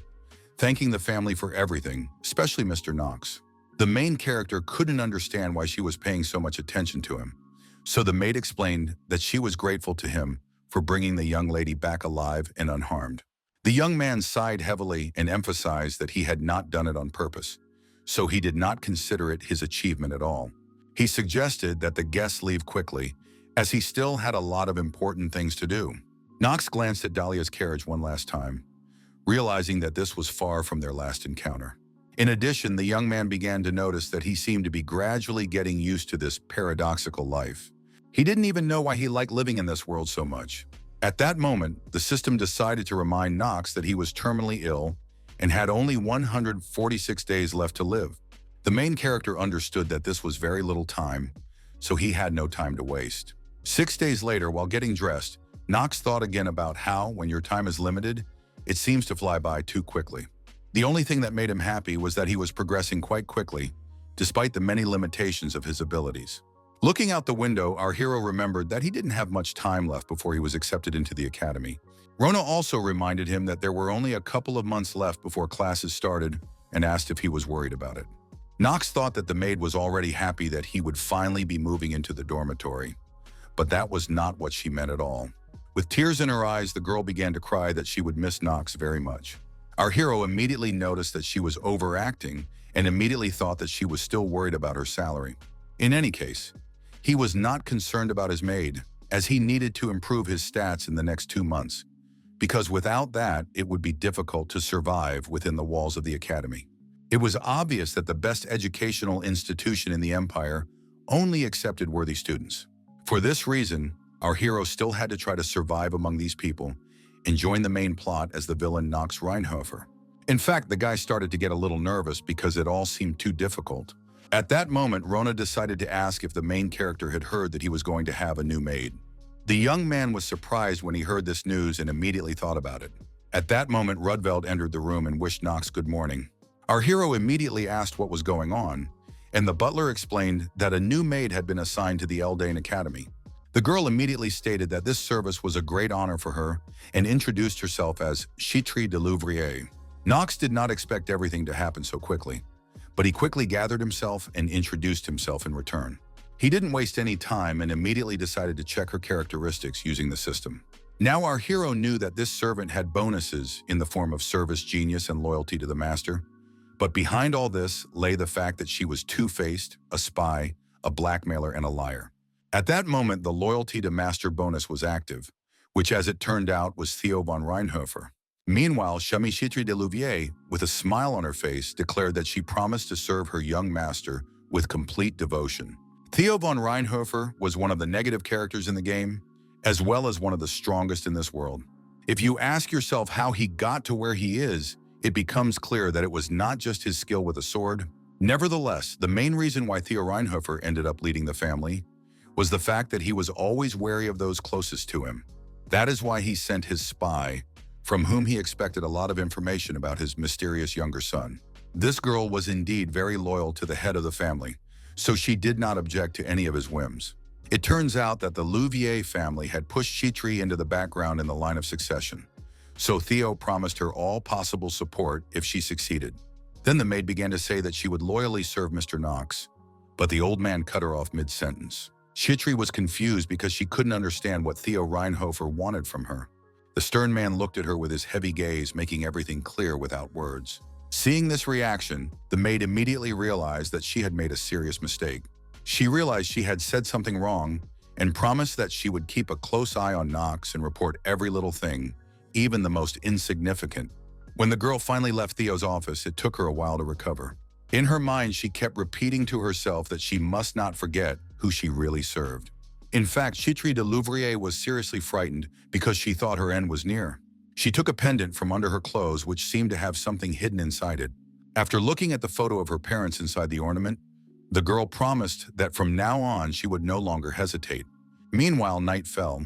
thanking the family for everything, especially Mr. Knox. The main character couldn't understand why she was paying so much attention to him, so the maid explained that she was grateful to him for bringing the young lady back alive and unharmed. The young man sighed heavily and emphasized that he had not done it on purpose, so he did not consider it his achievement at all. He suggested that the guests leave quickly, as he still had a lot of important things to do. Knox glanced at Dahlia's carriage one last time, realizing that this was far from their last encounter. In addition, the young man began to notice that he seemed to be gradually getting used to this paradoxical life. He didn't even know why he liked living in this world so much. At that moment, the system decided to remind Knox that he was terminally ill and had only 146 days left to live. The main character understood that this was very little time, so he had no time to waste. 6 days later, while getting dressed, Knox thought again about how, when your time is limited, it seems to fly by too quickly. The only thing that made him happy was that he was progressing quite quickly, despite the many limitations of his abilities. Looking out the window, our hero remembered that he didn't have much time left before he was accepted into the academy. Rona also reminded him that there were only a couple of months left before classes started and asked if he was worried about it. Knox thought that the maid was already happy that he would finally be moving into the dormitory, but that was not what she meant at all. With tears in her eyes, the girl began to cry that she would miss Knox very much. Our hero immediately noticed that she was overacting and immediately thought that she was still worried about her salary. In any case, he was not concerned about his maid, as he needed to improve his stats in the next 2 months, because without that, it would be difficult to survive within the walls of the academy. It was obvious that the best educational institution in the Empire only accepted worthy students. For this reason, our hero still had to try to survive among these people and join the main plot as the villain Knox Reinhofer. In fact, the guy started to get a little nervous because it all seemed too difficult. At that moment, Rona decided to ask if the main character had heard that he was going to have a new maid. The young man was surprised when he heard this news and immediately thought about it. At that moment, Rudveld entered the room and wished Knox good morning. Our hero immediately asked what was going on, and the butler explained that a new maid had been assigned to the Elden Academy. The girl immediately stated that this service was a great honor for her and introduced herself as Chitri de Louvrier. Knox did not expect everything to happen so quickly, but he quickly gathered himself and introduced himself in return. He didn't waste any time and immediately decided to check her characteristics using the system. Now our hero knew that this servant had bonuses in the form of service genius and loyalty to the master, but behind all this lay the fact that she was two-faced, a spy, a blackmailer, and a liar. At that moment, the loyalty to master bonus was active, which as it turned out was Theo von Reinhofer. Meanwhile, Chitri de Louvier, with a smile on her face, declared that she promised to serve her young master with complete devotion. Theo von Reinhofer was one of the negative characters in the game, as well as one of the strongest in this world. If you ask yourself how he got to where he is, it becomes clear that it was not just his skill with a sword. Nevertheless, the main reason why Theo Reinhofer ended up leading the family was the fact that he was always wary of those closest to him. That is why he sent his spy, from whom he expected a lot of information about his mysterious younger son. This girl was indeed very loyal to the head of the family, so she did not object to any of his whims. It turns out that the Louvier family had pushed Chitri into the background in the line of succession, so Theo promised her all possible support if she succeeded. Then the maid began to say that she would loyally serve Mr. Knox, but the old man cut her off mid-sentence. Chitri was confused because she couldn't understand what Theo Reinhofer wanted from her. The stern man looked at her with his heavy gaze, making everything clear without words. Seeing this reaction, the maid immediately realized that she had made a serious mistake. She realized she had said something wrong and promised that she would keep a close eye on Knox and report every little thing, even the most insignificant. When the girl finally left Theo's office, it took her a while to recover. In her mind, she kept repeating to herself that she must not forget who she really served. In fact, Chitri de Louvrier was seriously frightened because she thought her end was near. She took a pendant from under her clothes which seemed to have something hidden inside it. After looking at the photo of her parents inside the ornament, the girl promised that from now on she would no longer hesitate. Meanwhile, night fell,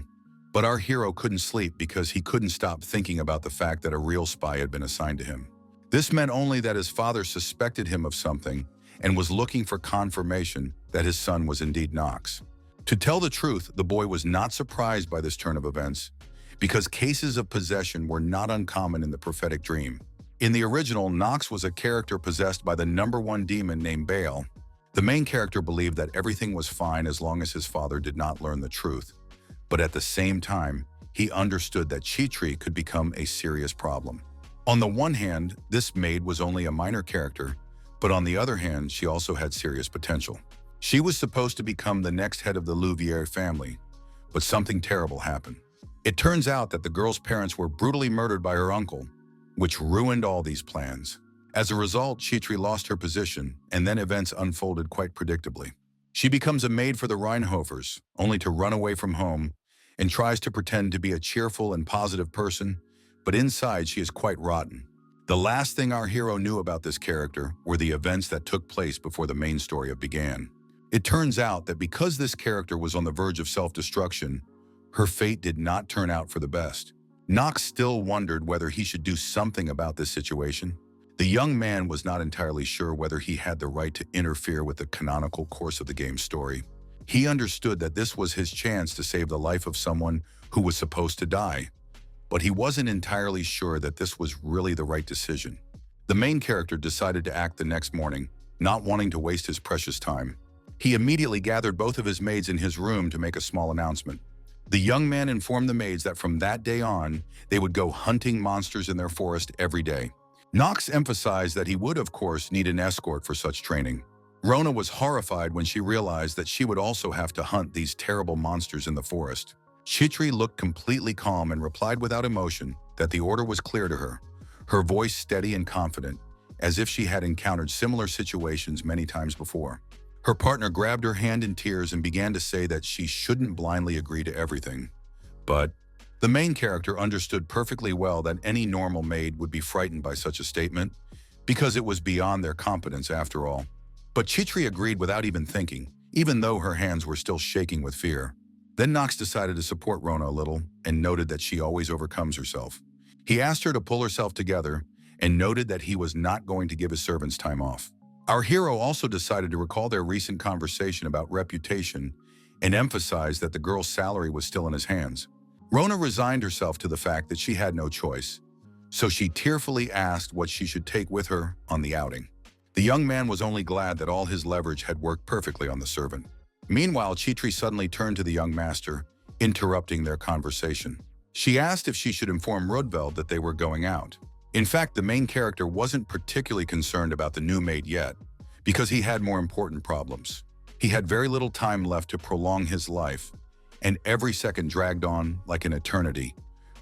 but our hero couldn't sleep because he couldn't stop thinking about the fact that a real spy had been assigned to him. This meant only that his father suspected him of something and was looking for confirmation that his son was indeed Knox. To tell the truth, the boy was not surprised by this turn of events, because cases of possession were not uncommon in the prophetic dream. In the original, Knox was a character possessed by the #1 demon named Baal. The main character believed that everything was fine as long as his father did not learn the truth. But at the same time, he understood that Chitri could become a serious problem. On the one hand, this maid was only a minor character, but on the other hand, she also had serious potential. She was supposed to become the next head of the Louvière family, but something terrible happened. It turns out that the girl's parents were brutally murdered by her uncle, which ruined all these plans. As a result, Chitri lost her position, and then events unfolded quite predictably. She becomes a maid for the Reinhofers, only to run away from home, and tries to pretend to be a cheerful and positive person, but inside she is quite rotten. The last thing our hero knew about this character were the events that took place before the main story began. It turns out that because this character was on the verge of self-destruction, her fate did not turn out for the best. Knox still wondered whether he should do something about this situation. The young man was not entirely sure whether he had the right to interfere with the canonical course of the game's story. He understood that this was his chance to save the life of someone who was supposed to die, but he wasn't entirely sure that this was really the right decision. The main character decided to act the next morning, not wanting to waste his precious time. He immediately gathered both of his maids in his room to make a small announcement. The young man informed the maids that from that day on, they would go hunting monsters in their forest every day. Knox emphasized that he would, of course, need an escort for such training. Rona was horrified when she realized that she would also have to hunt these terrible monsters in the forest. Chitri looked completely calm and replied without emotion that the order was clear to her, her voice steady and confident, as if she had encountered similar situations many times before. Her partner grabbed her hand in tears and began to say that she shouldn't blindly agree to everything. But the main character understood perfectly well that any normal maid would be frightened by such a statement, because it was beyond their competence after all. But Chitri agreed without even thinking, even though her hands were still shaking with fear. Then Knox decided to support Rona a little and noted that she always overcomes herself. He asked her to pull herself together and noted that he was not going to give his servants time off. Our hero also decided to recall their recent conversation about reputation and emphasized that the girl's salary was still in his hands. Rona resigned herself to the fact that she had no choice, so she tearfully asked what she should take with her on the outing. The young man was only glad that all his leverage had worked perfectly on the servant. Meanwhile, Chitri suddenly turned to the young master, interrupting their conversation. She asked if she should inform Rudveld that they were going out. In fact, the main character wasn't particularly concerned about the new maid yet, because he had more important problems. He had very little time left to prolong his life, and every second dragged on like an eternity,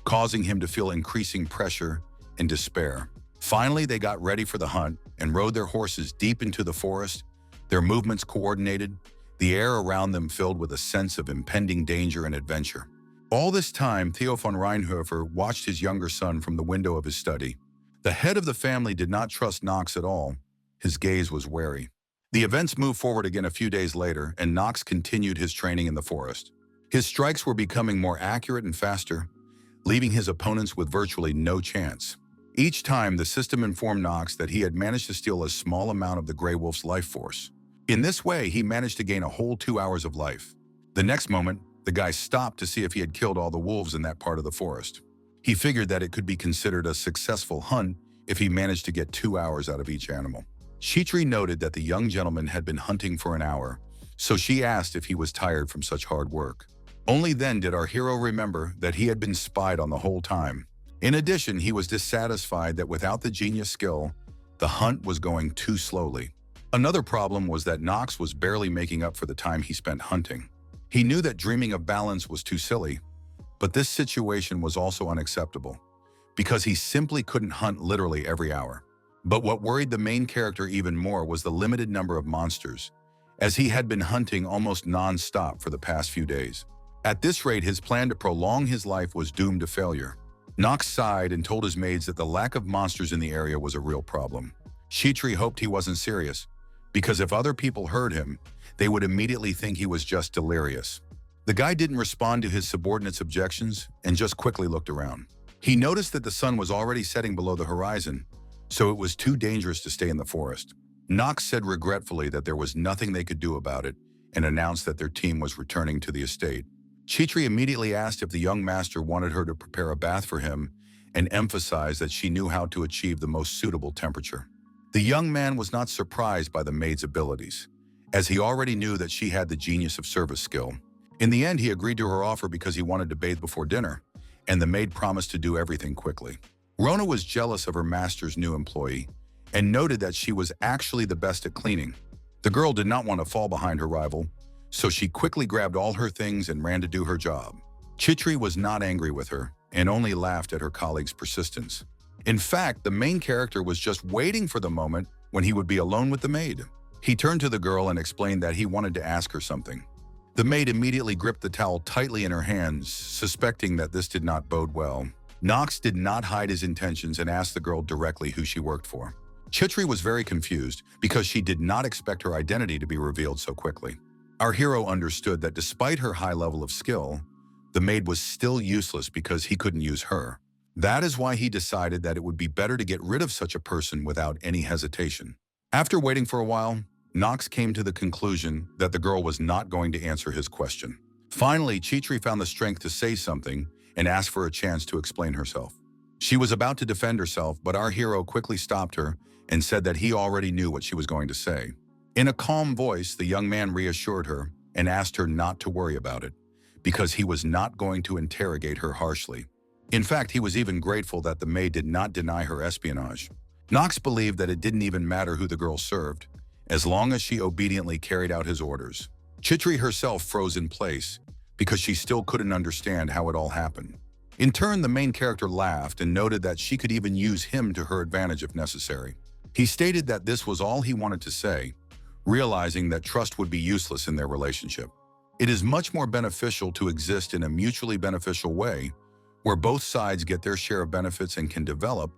causing him to feel increasing pressure and despair. Finally, they got ready for the hunt and rode their horses deep into the forest, their movements coordinated, the air around them filled with a sense of impending danger and adventure. All this time, Theo von Reinhofer watched his younger son from the window of his study. The head of the family did not trust Knox at all. His gaze was wary. The events moved forward again a few days later, and Knox continued his training in the forest. His strikes were becoming more accurate and faster, leaving his opponents with virtually no chance. Each time, the system informed Knox that he had managed to steal a small amount of the Grey Wolf's life force. In this way, he managed to gain a whole 2 hours of life. The next moment, the guy stopped to see if he had killed all the wolves in that part of the forest. He figured that it could be considered a successful hunt if he managed to get 2 hours out of each animal. Chitri noted that the young gentleman had been hunting for an hour, so she asked if he was tired from such hard work. Only then did our hero remember that he had been spied on the whole time. In addition, he was dissatisfied that without the genius skill, the hunt was going too slowly. Another problem was that Knox was barely making up for the time he spent hunting. He knew that dreaming of balance was too silly, but this situation was also unacceptable, because he simply couldn't hunt literally every hour. But what worried the main character even more was the limited number of monsters, as he had been hunting almost non-stop for the past few days. At this rate, his plan to prolong his life was doomed to failure. Knox sighed and told his maids that the lack of monsters in the area was a real problem. Chitri hoped he wasn't serious, because if other people heard him, they would immediately think he was just delirious. The guy didn't respond to his subordinates' objections and just quickly looked around. He noticed that the sun was already setting below the horizon, so it was too dangerous to stay in the forest. Knox said regretfully that there was nothing they could do about it and announced that their team was returning to the estate. Chitri immediately asked if the young master wanted her to prepare a bath for him and emphasized that she knew how to achieve the most suitable temperature. The young man was not surprised by the maid's abilities, as he already knew that she had the genius of service skill. In the end, he agreed to her offer because he wanted to bathe before dinner, and the maid promised to do everything quickly. Rona was jealous of her master's new employee and noted that she was actually the best at cleaning. The girl did not want to fall behind her rival, so she quickly grabbed all her things and ran to do her job. Chitri was not angry with her and only laughed at her colleague's persistence. In fact, the main character was just waiting for the moment when he would be alone with the maid. He turned to the girl and explained that he wanted to ask her something. The maid immediately gripped the towel tightly in her hands, suspecting that this did not bode well. Knox did not hide his intentions and asked the girl directly who she worked for. Chitri was very confused because she did not expect her identity to be revealed so quickly. Our hero understood that despite her high level of skill, the maid was still useless because he couldn't use her. That is why he decided that it would be better to get rid of such a person without any hesitation. After waiting for a while, Knox came to the conclusion that the girl was not going to answer his question. Finally, Chitri found the strength to say something and asked for a chance to explain herself. She was about to defend herself, but our hero quickly stopped her and said that he already knew what she was going to say. In a calm voice, the young man reassured her and asked her not to worry about it, because he was not going to interrogate her harshly. In fact, he was even grateful that the maid did not deny her espionage. Knox believed that it didn't even matter who the girl served, as long as she obediently carried out his orders. Chitri herself froze in place, because she still couldn't understand how it all happened. In turn, the main character laughed and noted that she could even use him to her advantage if necessary. He stated that this was all he wanted to say, realizing that trust would be useless in their relationship. It is much more beneficial to exist in a mutually beneficial way, where both sides get their share of benefits and can develop,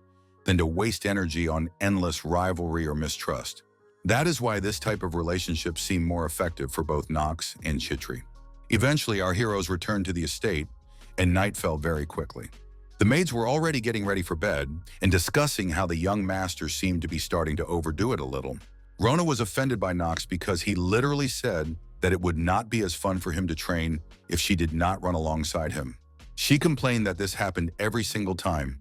than to waste energy on endless rivalry or mistrust. That is why this type of relationship seemed more effective for both Knox and Chitri. Eventually, our heroes returned to the estate, and night fell very quickly. The maids were already getting ready for bed and discussing how the young master seemed to be starting to overdo it a little. Rona was offended by Knox because he literally said that it would not be as fun for him to train if she did not run alongside him. She complained that this happened every single time,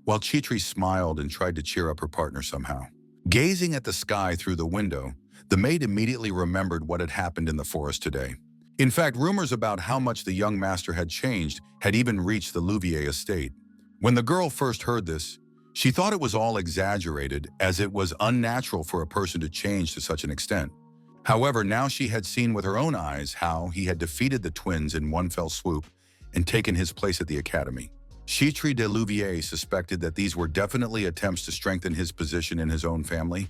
while Chitri smiled and tried to cheer up her partner somehow. Gazing at the sky through the window, the maid immediately remembered what had happened in the forest today. In fact, rumors about how much the young master had changed had even reached the Louvier estate. When the girl first heard this, she thought it was all exaggerated, as it was unnatural for a person to change to such an extent. However, now she had seen with her own eyes how he had defeated the twins in one fell swoop and taken his place at the academy. Chitri de Louvier suspected that these were definitely attempts to strengthen his position in his own family,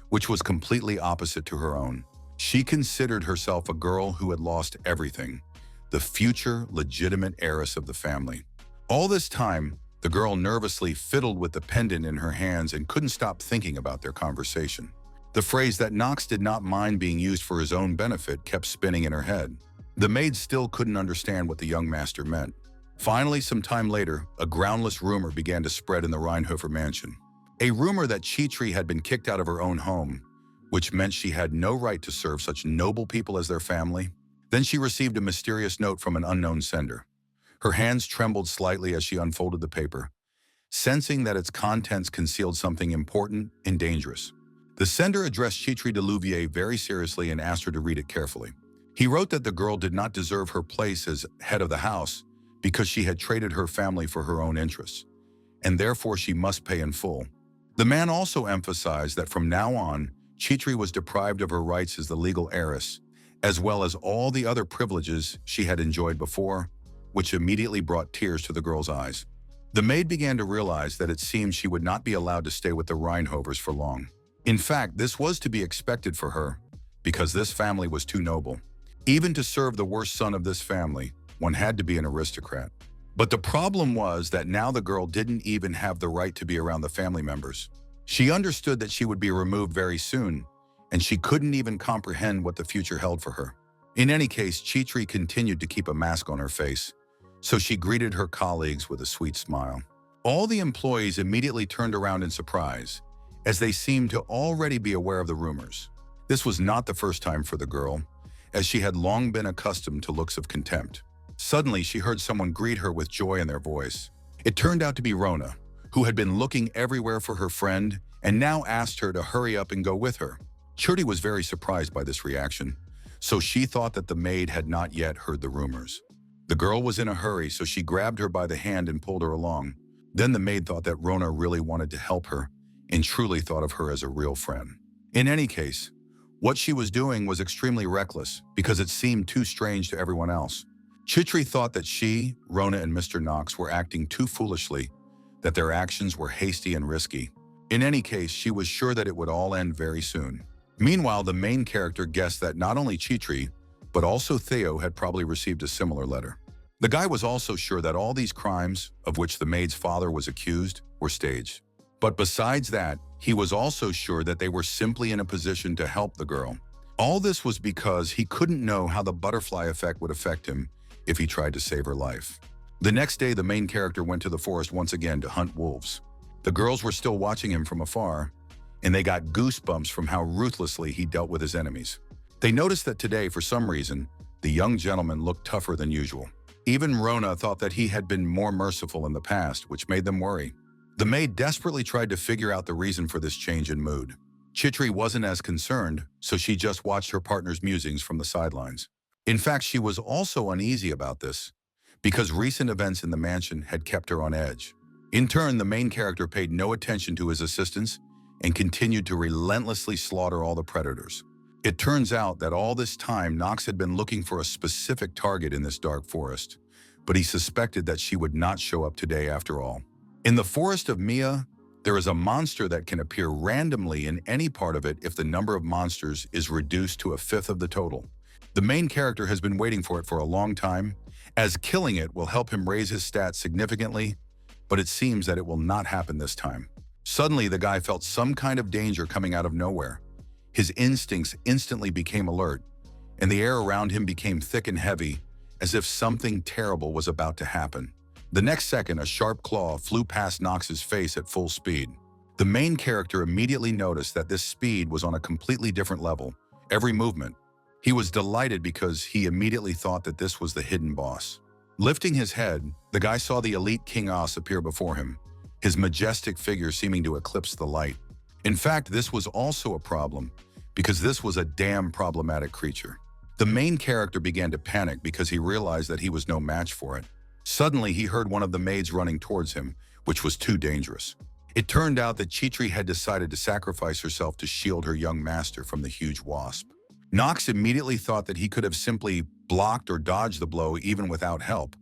which was completely opposite to her own. She considered herself a girl who had lost everything, the future legitimate heiress of the family. All this time, the girl nervously fiddled with the pendant in her hands and couldn't stop thinking about their conversation. The phrase that Knox did not mind being used for his own benefit kept spinning in her head. The maid still couldn't understand what the young master meant. Finally, some time later, a groundless rumor began to spread in the Rheinhofer mansion. A rumor that Chitri had been kicked out of her own home, which meant she had no right to serve such noble people as their family. Then she received a mysterious note from an unknown sender. Her hands trembled slightly as she unfolded the paper, sensing that its contents concealed something important and dangerous. The sender addressed Chitri de Louvier very seriously and asked her to read it carefully. He wrote that the girl did not deserve her place as head of the house because she had traded her family for her own interests, and therefore she must pay in full. The man also emphasized that from now on, Chitri was deprived of her rights as the legal heiress, as well as all the other privileges she had enjoyed before, which immediately brought tears to the girl's eyes. The maid began to realize that it seemed she would not be allowed to stay with the Reinhovers for long. In fact, this was to be expected for her, because this family was too noble. Even to serve the worst son of this family, one had to be an aristocrat. But the problem was that now the girl didn't even have the right to be around the family members. She understood that she would be removed very soon, and she couldn't even comprehend what the future held for her. In any case, Chitri continued to keep a mask on her face, so she greeted her colleagues with a sweet smile. All the employees immediately turned around in surprise, as they seemed to already be aware of the rumors. This was not the first time for the girl, as she had long been accustomed to looks of contempt. Suddenly, she heard someone greet her with joy in their voice. It turned out to be Rona, who had been looking everywhere for her friend and now asked her to hurry up and go with her. Churti was very surprised by this reaction, so she thought that the maid had not yet heard the rumors. The girl was in a hurry, so she grabbed her by the hand and pulled her along. Then the maid thought that Rona really wanted to help her and truly thought of her as a real friend. In any case, what she was doing was extremely reckless because it seemed too strange to everyone else. Chitri thought that she, Rona, and Mr. Knox were acting too foolishly, that their actions were hasty and risky. In any case, she was sure that it would all end very soon. Meanwhile, the main character guessed that not only Chitri, but also Theo had probably received a similar letter. The guy was also sure that all these crimes, of which the maid's father was accused, were staged. But besides that, he was also sure that they were simply in a position to help the girl. All this was because he couldn't know how the butterfly effect would affect him if he tried to save her life. The next day, the main character went to the forest once again to hunt wolves. The girls were still watching him from afar, and they got goosebumps from how ruthlessly he dealt with his enemies. They noticed that today, for some reason, the young gentleman looked tougher than usual. Even Rona thought that he had been more merciful in the past, which made them worry. The maid desperately tried to figure out the reason for this change in mood. Chitri wasn't as concerned, so she just watched her partner's musings from the sidelines. In fact, she was also uneasy about this, because recent events in the mansion had kept her on edge. In turn, the main character paid no attention to his assistants and continued to relentlessly slaughter all the predators. It turns out that all this time, Knox had been looking for a specific target in this dark forest, but he suspected that she would not show up today after all. In the forest of Mia, there is a monster that can appear randomly in any part of it if the number of monsters is reduced to a fifth of the total. The main character has been waiting for it for a long time, as killing it will help him raise his stats significantly, but it seems that it will not happen this time. Suddenly, the guy felt some kind of danger coming out of nowhere. His instincts instantly became alert, and the air around him became thick and heavy, as if something terrible was about to happen. The next second, a sharp claw flew past Knox's face at full speed. The main character immediately noticed that this speed was on a completely different level, every movement. He was delighted because he immediately thought that this was the hidden boss. Lifting his head, the guy saw the elite King Os appear before him, his majestic figure seeming to eclipse the light. In fact, this was also a problem, because this was a damn problematic creature. The main character began to panic because he realized that he was no match for it. Suddenly, he heard one of the maids running towards him, which was too dangerous. It turned out that Chitri had decided to sacrifice herself to shield her young master from the huge wasp. Knox immediately thought that he could have simply blocked or dodged the blow even without help,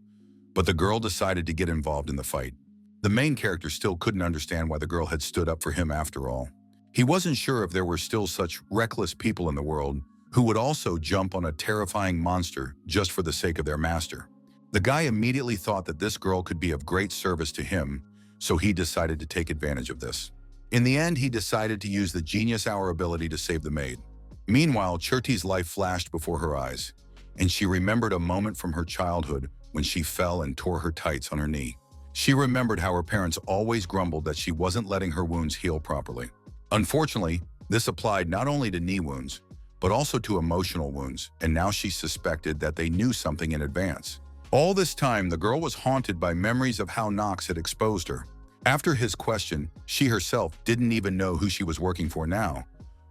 but the girl decided to get involved in the fight. The main character still couldn't understand why the girl had stood up for him after all. He wasn't sure if there were still such reckless people in the world who would also jump on a terrifying monster just for the sake of their master. The guy immediately thought that this girl could be of great service to him, so he decided to take advantage of this. In the end, he decided to use the Genius Hour ability to save the maid. Meanwhile, Churti's life flashed before her eyes, and she remembered a moment from her childhood when she fell and tore her tights on her knee. She remembered how her parents always grumbled that she wasn't letting her wounds heal properly. Unfortunately, this applied not only to knee wounds, but also to emotional wounds, and now she suspected that they knew something in advance. All this time, the girl was haunted by memories of how Knox had exposed her. After his question, she herself didn't even know who she was working for now.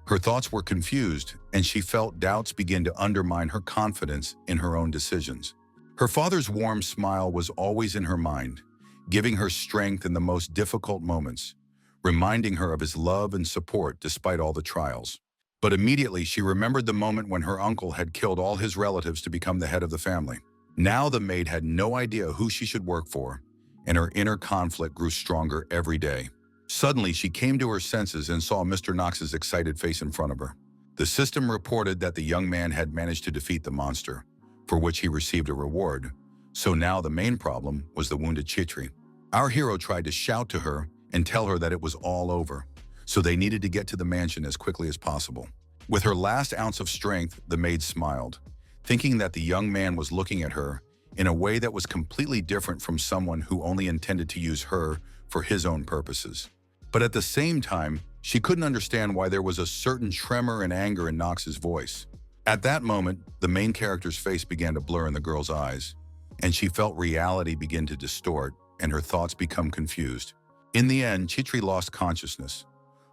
Her thoughts were confused, and she felt doubts begin to undermine her confidence in her own decisions. Her father's warm smile was always in her mind, giving her strength in the most difficult moments, reminding her of his love and support despite all the trials. But immediately she remembered the moment when her uncle had killed all his relatives to become the head of the family. Now the maid had no idea who she should work for, and her inner conflict grew stronger every day. Suddenly, she came to her senses and saw Mr. Knox's excited face in front of her. The system reported that the young man had managed to defeat the monster, for which he received a reward. So now the main problem was the wounded Chitri. Our hero tried to shout to her and tell her that it was all over, so they needed to get to the mansion as quickly as possible. With her last ounce of strength, the maid smiled, thinking that the young man was looking at her in a way that was completely different from someone who only intended to use her for his own purposes. But at the same time, she couldn't understand why there was a certain tremor and anger in Knox's voice. At that moment, the main character's face began to blur in the girl's eyes, and she felt reality begin to distort and her thoughts become confused. In the end, Chitri lost consciousness,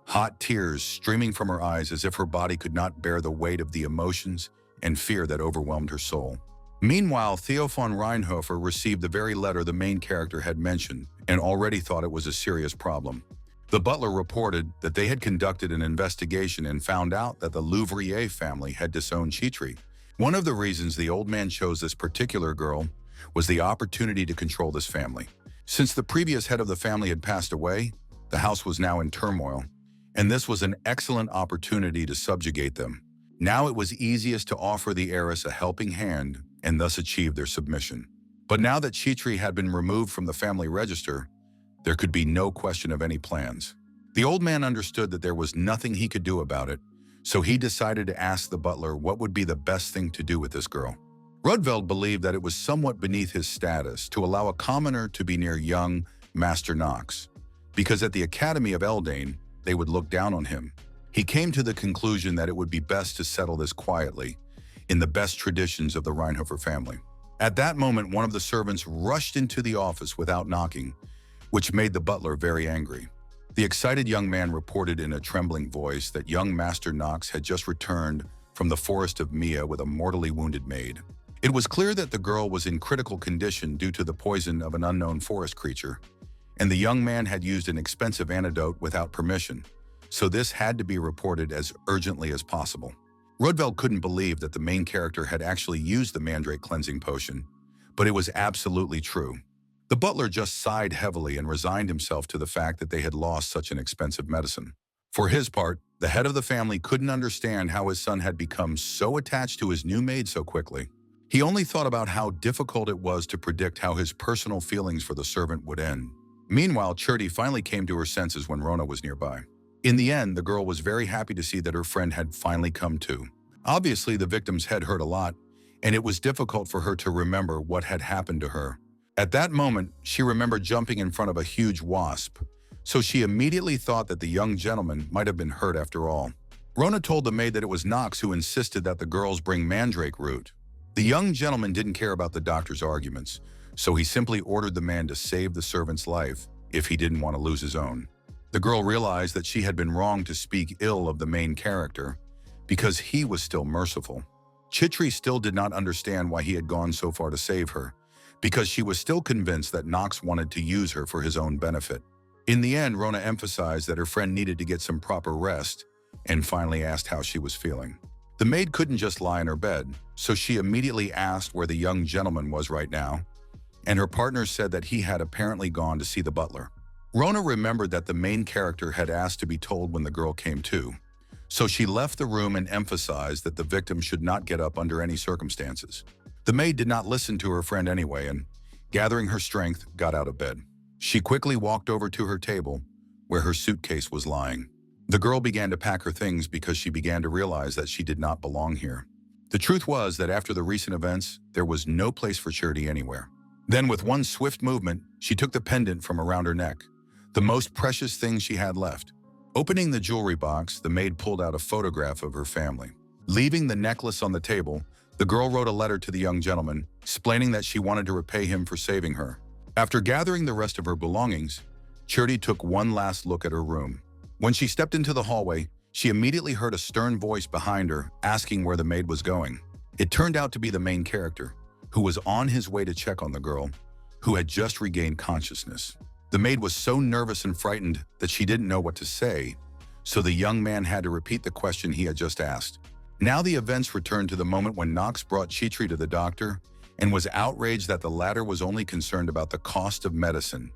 hot tears streaming from her eyes as if her body could not bear the weight of the emotions and fear that overwhelmed her soul. Meanwhile, Theo von Reinhofer received the very letter the main character had mentioned and already thought it was a serious problem. The butler reported that they had conducted an investigation and found out that the Louvrier family had disowned Chitri. One of the reasons the old man chose this particular girl was the opportunity to control this family. Since the previous head of the family had passed away, the house was now in turmoil, and this was an excellent opportunity to subjugate them. Now it was easiest to offer the heiress a helping hand and thus achieve their submission. But now that Chitri had been removed from the family register, there could be no question of any plans. The old man understood that there was nothing he could do about it, so he decided to ask the butler what would be the best thing to do with this girl. Rudveld believed that it was somewhat beneath his status to allow a commoner to be near young Master Knox, because at the Academy of Eldane, they would look down on him. He came to the conclusion that it would be best to settle this quietly, in the best traditions of the Reinhofer family. At that moment, one of the servants rushed into the office without knocking, which made the butler very angry. The excited young man reported in a trembling voice that young Master Knox had just returned from the forest of Mia with a mortally wounded maid. It was clear that the girl was in critical condition due to the poison of an unknown forest creature, and the young man had used an expensive antidote without permission, so this had to be reported as urgently as possible. Rudveld couldn't believe that the main character had actually used the mandrake cleansing potion, but it was absolutely true. The butler just sighed heavily and resigned himself to the fact that they had lost such an expensive medicine. For his part, the head of the family couldn't understand how his son had become so attached to his new maid so quickly. He only thought about how difficult it was to predict how his personal feelings for the servant would end. Meanwhile, Chirti finally came to her senses when Rona was nearby. In the end, the girl was very happy to see that her friend had finally come to. Obviously, the victim's head hurt a lot, and it was difficult for her to remember what had happened to her. At that moment, she remembered jumping in front of a huge wasp, so she immediately thought that the young gentleman might have been hurt after all. Rona told the maid that it was Knox who insisted that the girls bring mandrake root. The young gentleman didn't care about the doctor's arguments, so he simply ordered the man to save the servant's life if he didn't want to lose his own. The girl realized that she had been wrong to speak ill of the main character because he was still merciful. Chitri still did not understand why he had gone so far to save her, because she was still convinced that Knox wanted to use her for his own benefit. In the end, Rona emphasized that her friend needed to get some proper rest and finally asked how she was feeling. The maid couldn't just lie in her bed, so she immediately asked where the young gentleman was right now, and her partner said that he had apparently gone to see the butler. Rona remembered that the main character had asked to be told when the girl came to, so she left the room and emphasized that the victim should not get up under any circumstances. The maid did not listen to her friend anyway and, gathering her strength, got out of bed. She quickly walked over to her table, where her suitcase was lying. The girl began to pack her things because she began to realize that she did not belong here. The truth was that after the recent events, there was no place for Chirti anywhere. Then with one swift movement, she took the pendant from around her neck, the most precious thing she had left. Opening the jewelry box, the maid pulled out a photograph of her family. Leaving the necklace on the table, the girl wrote a letter to the young gentleman, explaining that she wanted to repay him for saving her. After gathering the rest of her belongings, Chirti took one last look at her room. When she stepped into the hallway, she immediately heard a stern voice behind her asking where the maid was going. It turned out to be the main character, who was on his way to check on the girl, who had just regained consciousness. The maid was so nervous and frightened that she didn't know what to say, so the young man had to repeat the question he had just asked. Now the events returned to the moment when Knox brought Chitri to the doctor and was outraged that the latter was only concerned about the cost of medicine,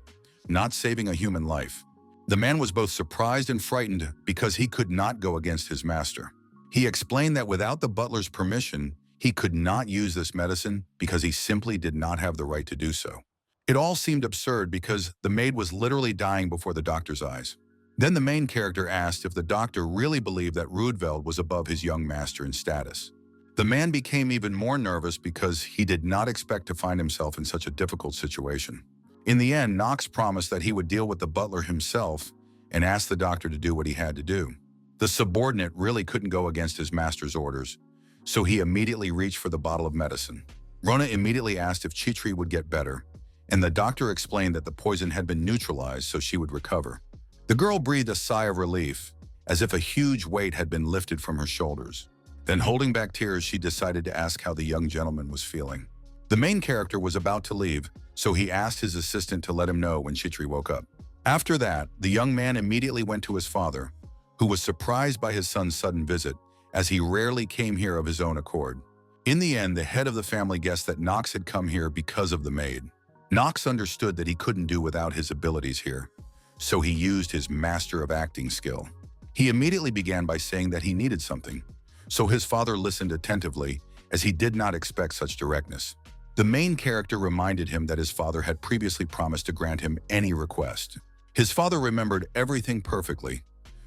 not saving a human life. The man was both surprised and frightened because he could not go against his master. He explained that without the butler's permission, he could not use this medicine because he simply did not have the right to do so. It all seemed absurd because the maid was literally dying before the doctor's eyes. Then the main character asked if the doctor really believed that Rudveld was above his young master in status. The man became even more nervous because he did not expect to find himself in such a difficult situation. In the end, Knox promised that he would deal with the butler himself and asked the doctor to do what he had to do. The subordinate really couldn't go against his master's orders, so he immediately reached for the bottle of medicine. Rona immediately asked if Chitri would get better, and the doctor explained that the poison had been neutralized so she would recover. The girl breathed a sigh of relief, as if a huge weight had been lifted from her shoulders. Then, holding back tears, she decided to ask how the young gentleman was feeling. The main character was about to leave, so he asked his assistant to let him know when Chitri woke up. After that, the young man immediately went to his father, who was surprised by his son's sudden visit, as he rarely came here of his own accord. In the end, the head of the family guessed that Knox had come here because of the maid. Knox understood that he couldn't do without his abilities here, so he used his master of acting skill. He immediately began by saying that he needed something, so his father listened attentively, as he did not expect such directness. The main character reminded him that his father had previously promised to grant him any request. His father remembered everything perfectly,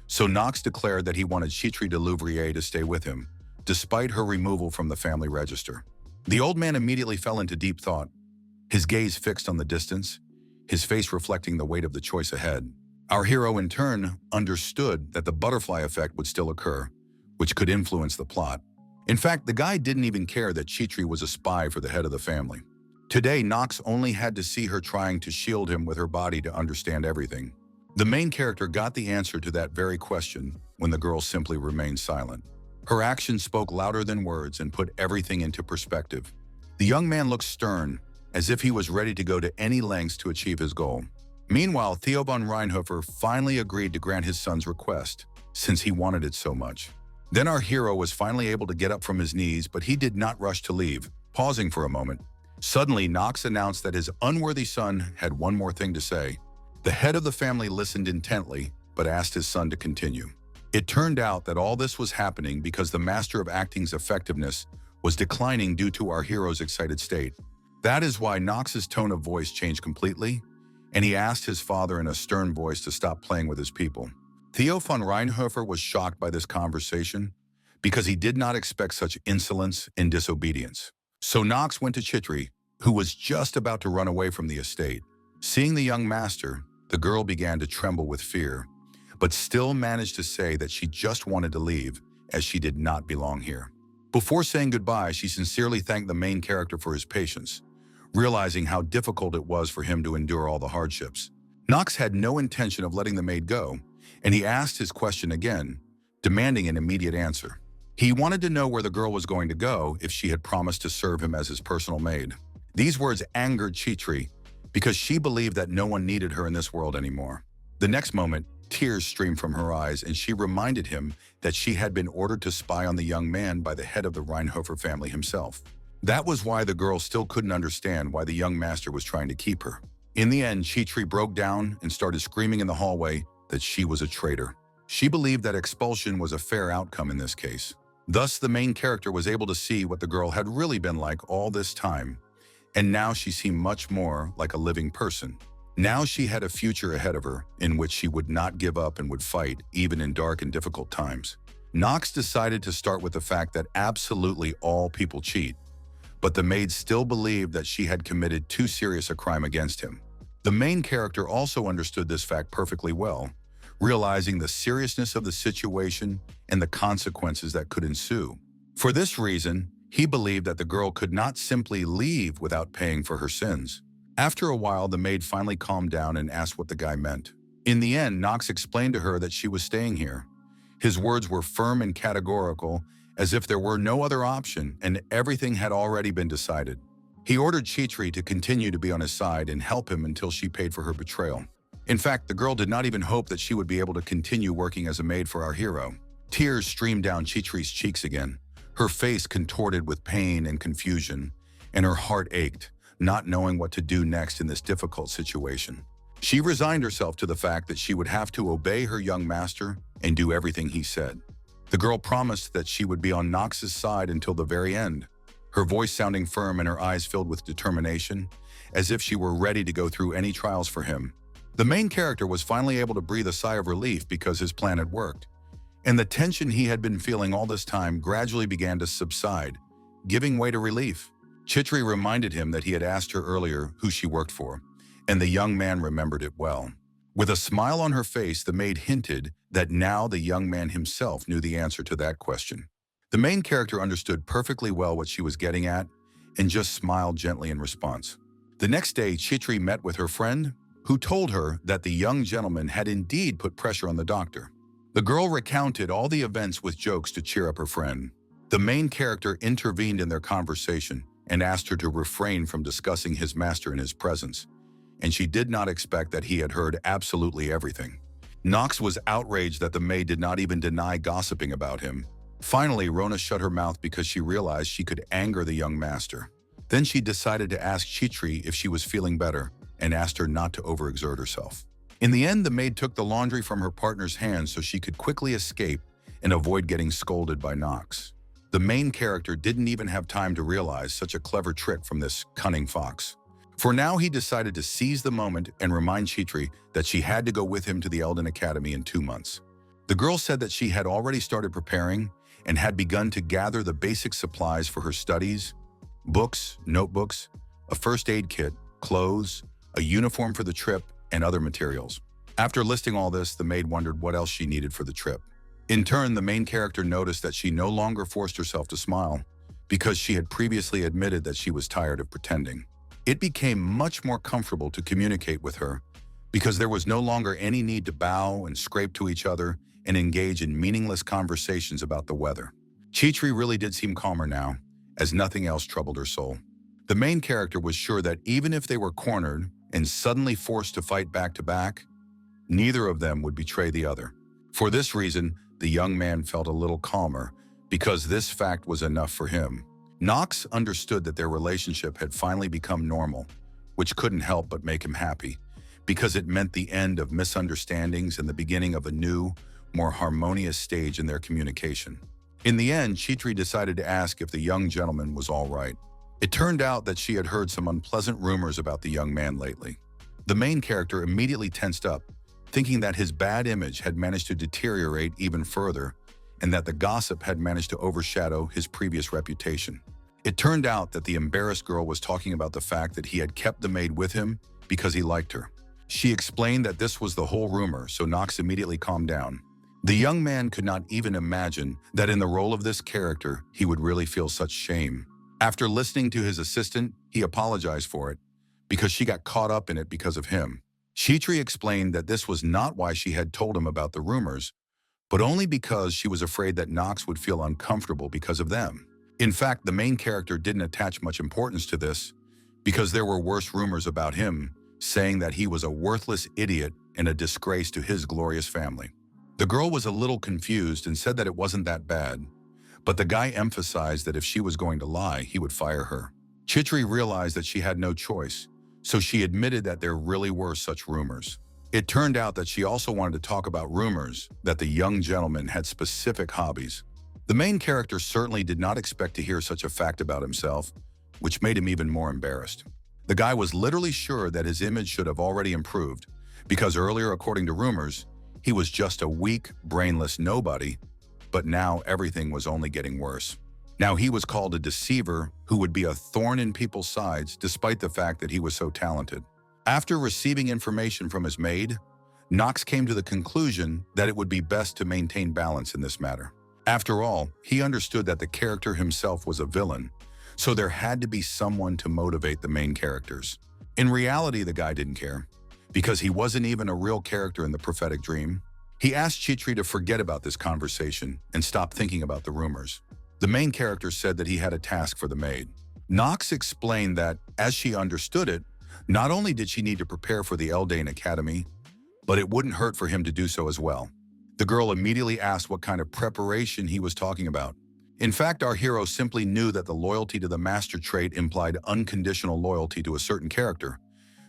so Knox declared that he wanted Chitri de Louvrier to stay with him, despite her removal from the family register. The old man immediately fell into deep thought, his gaze fixed on the distance, his face reflecting the weight of the choice ahead. Our hero, in turn, understood that the butterfly effect would still occur, which could influence the plot. In fact, the guy didn't even care that Chitri was a spy for the head of the family. Today, Knox only had to see her trying to shield him with her body to understand everything. The main character got the answer to that very question when the girl simply remained silent. Her actions spoke louder than words and put everything into perspective. The young man looked stern, as if he was ready to go to any lengths to achieve his goal. Meanwhile, Theo von Reinhofer finally agreed to grant his son's request, since he wanted it so much. Then our hero was finally able to get up from his knees, but he did not rush to leave. Pausing for a moment, suddenly Knox announced that his unworthy son had one more thing to say. The head of the family listened intently, but asked his son to continue. It turned out that all this was happening because the master of acting's effectiveness was declining due to our hero's excited state. That is why Knox's tone of voice changed completely, and he asked his father in a stern voice to stop playing with his people. Theo von Reinhofer was shocked by this conversation because he did not expect such insolence and disobedience. So Knox went to Chitri, who was just about to run away from the estate. Seeing the young master, the girl began to tremble with fear, but still managed to say that she just wanted to leave, as she did not belong here. Before saying goodbye, she sincerely thanked the main character for his patience, realizing how difficult it was for him to endure all the hardships. Knox had no intention of letting the maid go, and he asked his question again, demanding an immediate answer. He wanted to know where the girl was going to go if she had promised to serve him as his personal maid. These words angered Chitri because she believed that no one needed her in this world anymore. The next moment, tears streamed from her eyes, and she reminded him that she had been ordered to spy on the young man by the head of the Reinhofer family himself. That was why the girl still couldn't understand why the young master was trying to keep her. In the end, Chitri broke down and started screaming in the hallway that she was a traitor. She believed that expulsion was a fair outcome in this case. Thus, the main character was able to see what the girl had really been like all this time, and now she seemed much more like a living person. Now she had a future ahead of her in which she would not give up and would fight even in dark and difficult times. Knox decided to start with the fact that absolutely all people cheat, but the maid still believed that she had committed too serious a crime against him. The main character also understood this fact perfectly well, realizing the seriousness of the situation and the consequences that could ensue. For this reason, he believed that the girl could not simply leave without paying for her sins. After a while, the maid finally calmed down and asked what the guy meant. In the end, Knox explained to her that she was staying here. His words were firm and categorical, as if there were no other option and everything had already been decided. He ordered Chitri to continue to be on his side and help him until she paid for her betrayal. In fact, the girl did not even hope that she would be able to continue working as a maid for our hero. Tears streamed down Chitri's cheeks again. Her face contorted with pain and confusion, and her heart ached, not knowing what to do next in this difficult situation. She resigned herself to the fact that she would have to obey her young master and do everything he said. The girl promised that she would be on Knox's side until the very end, her voice sounding firm and her eyes filled with determination, as if she were ready to go through any trials for him. The main character was finally able to breathe a sigh of relief because his plan had worked, and the tension he had been feeling all this time gradually began to subside, giving way to relief. Chitri reminded him that he had asked her earlier who she worked for, and the young man remembered it well. With a smile on her face, the maid hinted that now the young man himself knew the answer to that question. The main character understood perfectly well what she was getting at and just smiled gently in response. The next day, Chitri met with her friend, who told her that the young gentleman had indeed put pressure on the doctor. The girl recounted all the events with jokes to cheer up her friend. The main character intervened in their conversation and asked her to refrain from discussing his master in his presence, and she did not expect that he had heard absolutely everything. Knox was outraged that the maid did not even deny gossiping about him. Finally, Rona shut her mouth because she realized she could anger the young master. Then she decided to ask Chitri if she was feeling better and asked her not to overexert herself. In the end, the maid took the laundry from her partner's hands so she could quickly escape and avoid getting scolded by Knox. The main character didn't even have time to realize such a clever trick from this cunning fox. For now, he decided to seize the moment and remind Chitri that she had to go with him to the Elden Academy in 2 months. The girl said that she had already started preparing and had begun to gather the basic supplies for her studies: books, notebooks, a first aid kit, clothes, a uniform for the trip, and other materials. After listing all this, the maid wondered what else she needed for the trip. In turn, the main character noticed that she no longer forced herself to smile because she had previously admitted that she was tired of pretending. It became much more comfortable to communicate with her because there was no longer any need to bow and scrape to each other and engage in meaningless conversations about the weather. Chitri really did seem calmer now, as nothing else troubled her soul. The main character was sure that even if they were cornered and suddenly forced to fight back to back, neither of them would betray the other. For this reason, the young man felt a little calmer because this fact was enough for him. Knox understood that their relationship had finally become normal, which couldn't help but make him happy, because it meant the end of misunderstandings and the beginning of a new, more harmonious stage in their communication. In the end, Chitri decided to ask if the young gentleman was all right. It turned out that she had heard some unpleasant rumors about the young man lately. The main character immediately tensed up, thinking that his bad image had managed to deteriorate even further and that the gossip had managed to overshadow his previous reputation. It turned out that the embarrassed girl was talking about the fact that he had kept the maid with him because he liked her. She explained that this was the whole rumor, so Knox immediately calmed down. The young man could not even imagine that in the role of this character, he would really feel such shame. After listening to his assistant, he apologized for it because she got caught up in it because of him. Chitri explained that this was not why she had told him about the rumors, but only because she was afraid that Knox would feel uncomfortable because of them. In fact, the main character didn't attach much importance to this because there were worse rumors about him, saying that he was a worthless idiot and a disgrace to his glorious family. The girl was a little confused and said that it wasn't that bad, but the guy emphasized that if she was going to lie, he would fire her. Chitri realized that she had no choice, so she admitted that there really were such rumors. It turned out that she also wanted to talk about rumors that the young gentleman had specific hobbies. The main character certainly did not expect to hear such a fact about himself, which made him even more embarrassed. The guy was literally sure that his image should have already improved, because earlier, according to rumors, he was just a weak, brainless nobody, but now everything was only getting worse. Now he was called a deceiver who would be a thorn in people's sides despite the fact that he was so talented. After receiving information from his maid, Knox came to the conclusion that it would be best to maintain balance in this matter. After all, he understood that the character himself was a villain, so there had to be someone to motivate the main characters. In reality, the guy didn't care, because he wasn't even a real character in the prophetic dream. He asked Chitri to forget about this conversation and stop thinking about the rumors. The main character said that he had a task for the maid. Knox explained that, as she understood it, not only did she need to prepare for the Elden Academy, but it wouldn't hurt for him to do so as well. The girl immediately asked what kind of preparation he was talking about. In fact, our hero simply knew that the loyalty to the master trait implied unconditional loyalty to a certain character,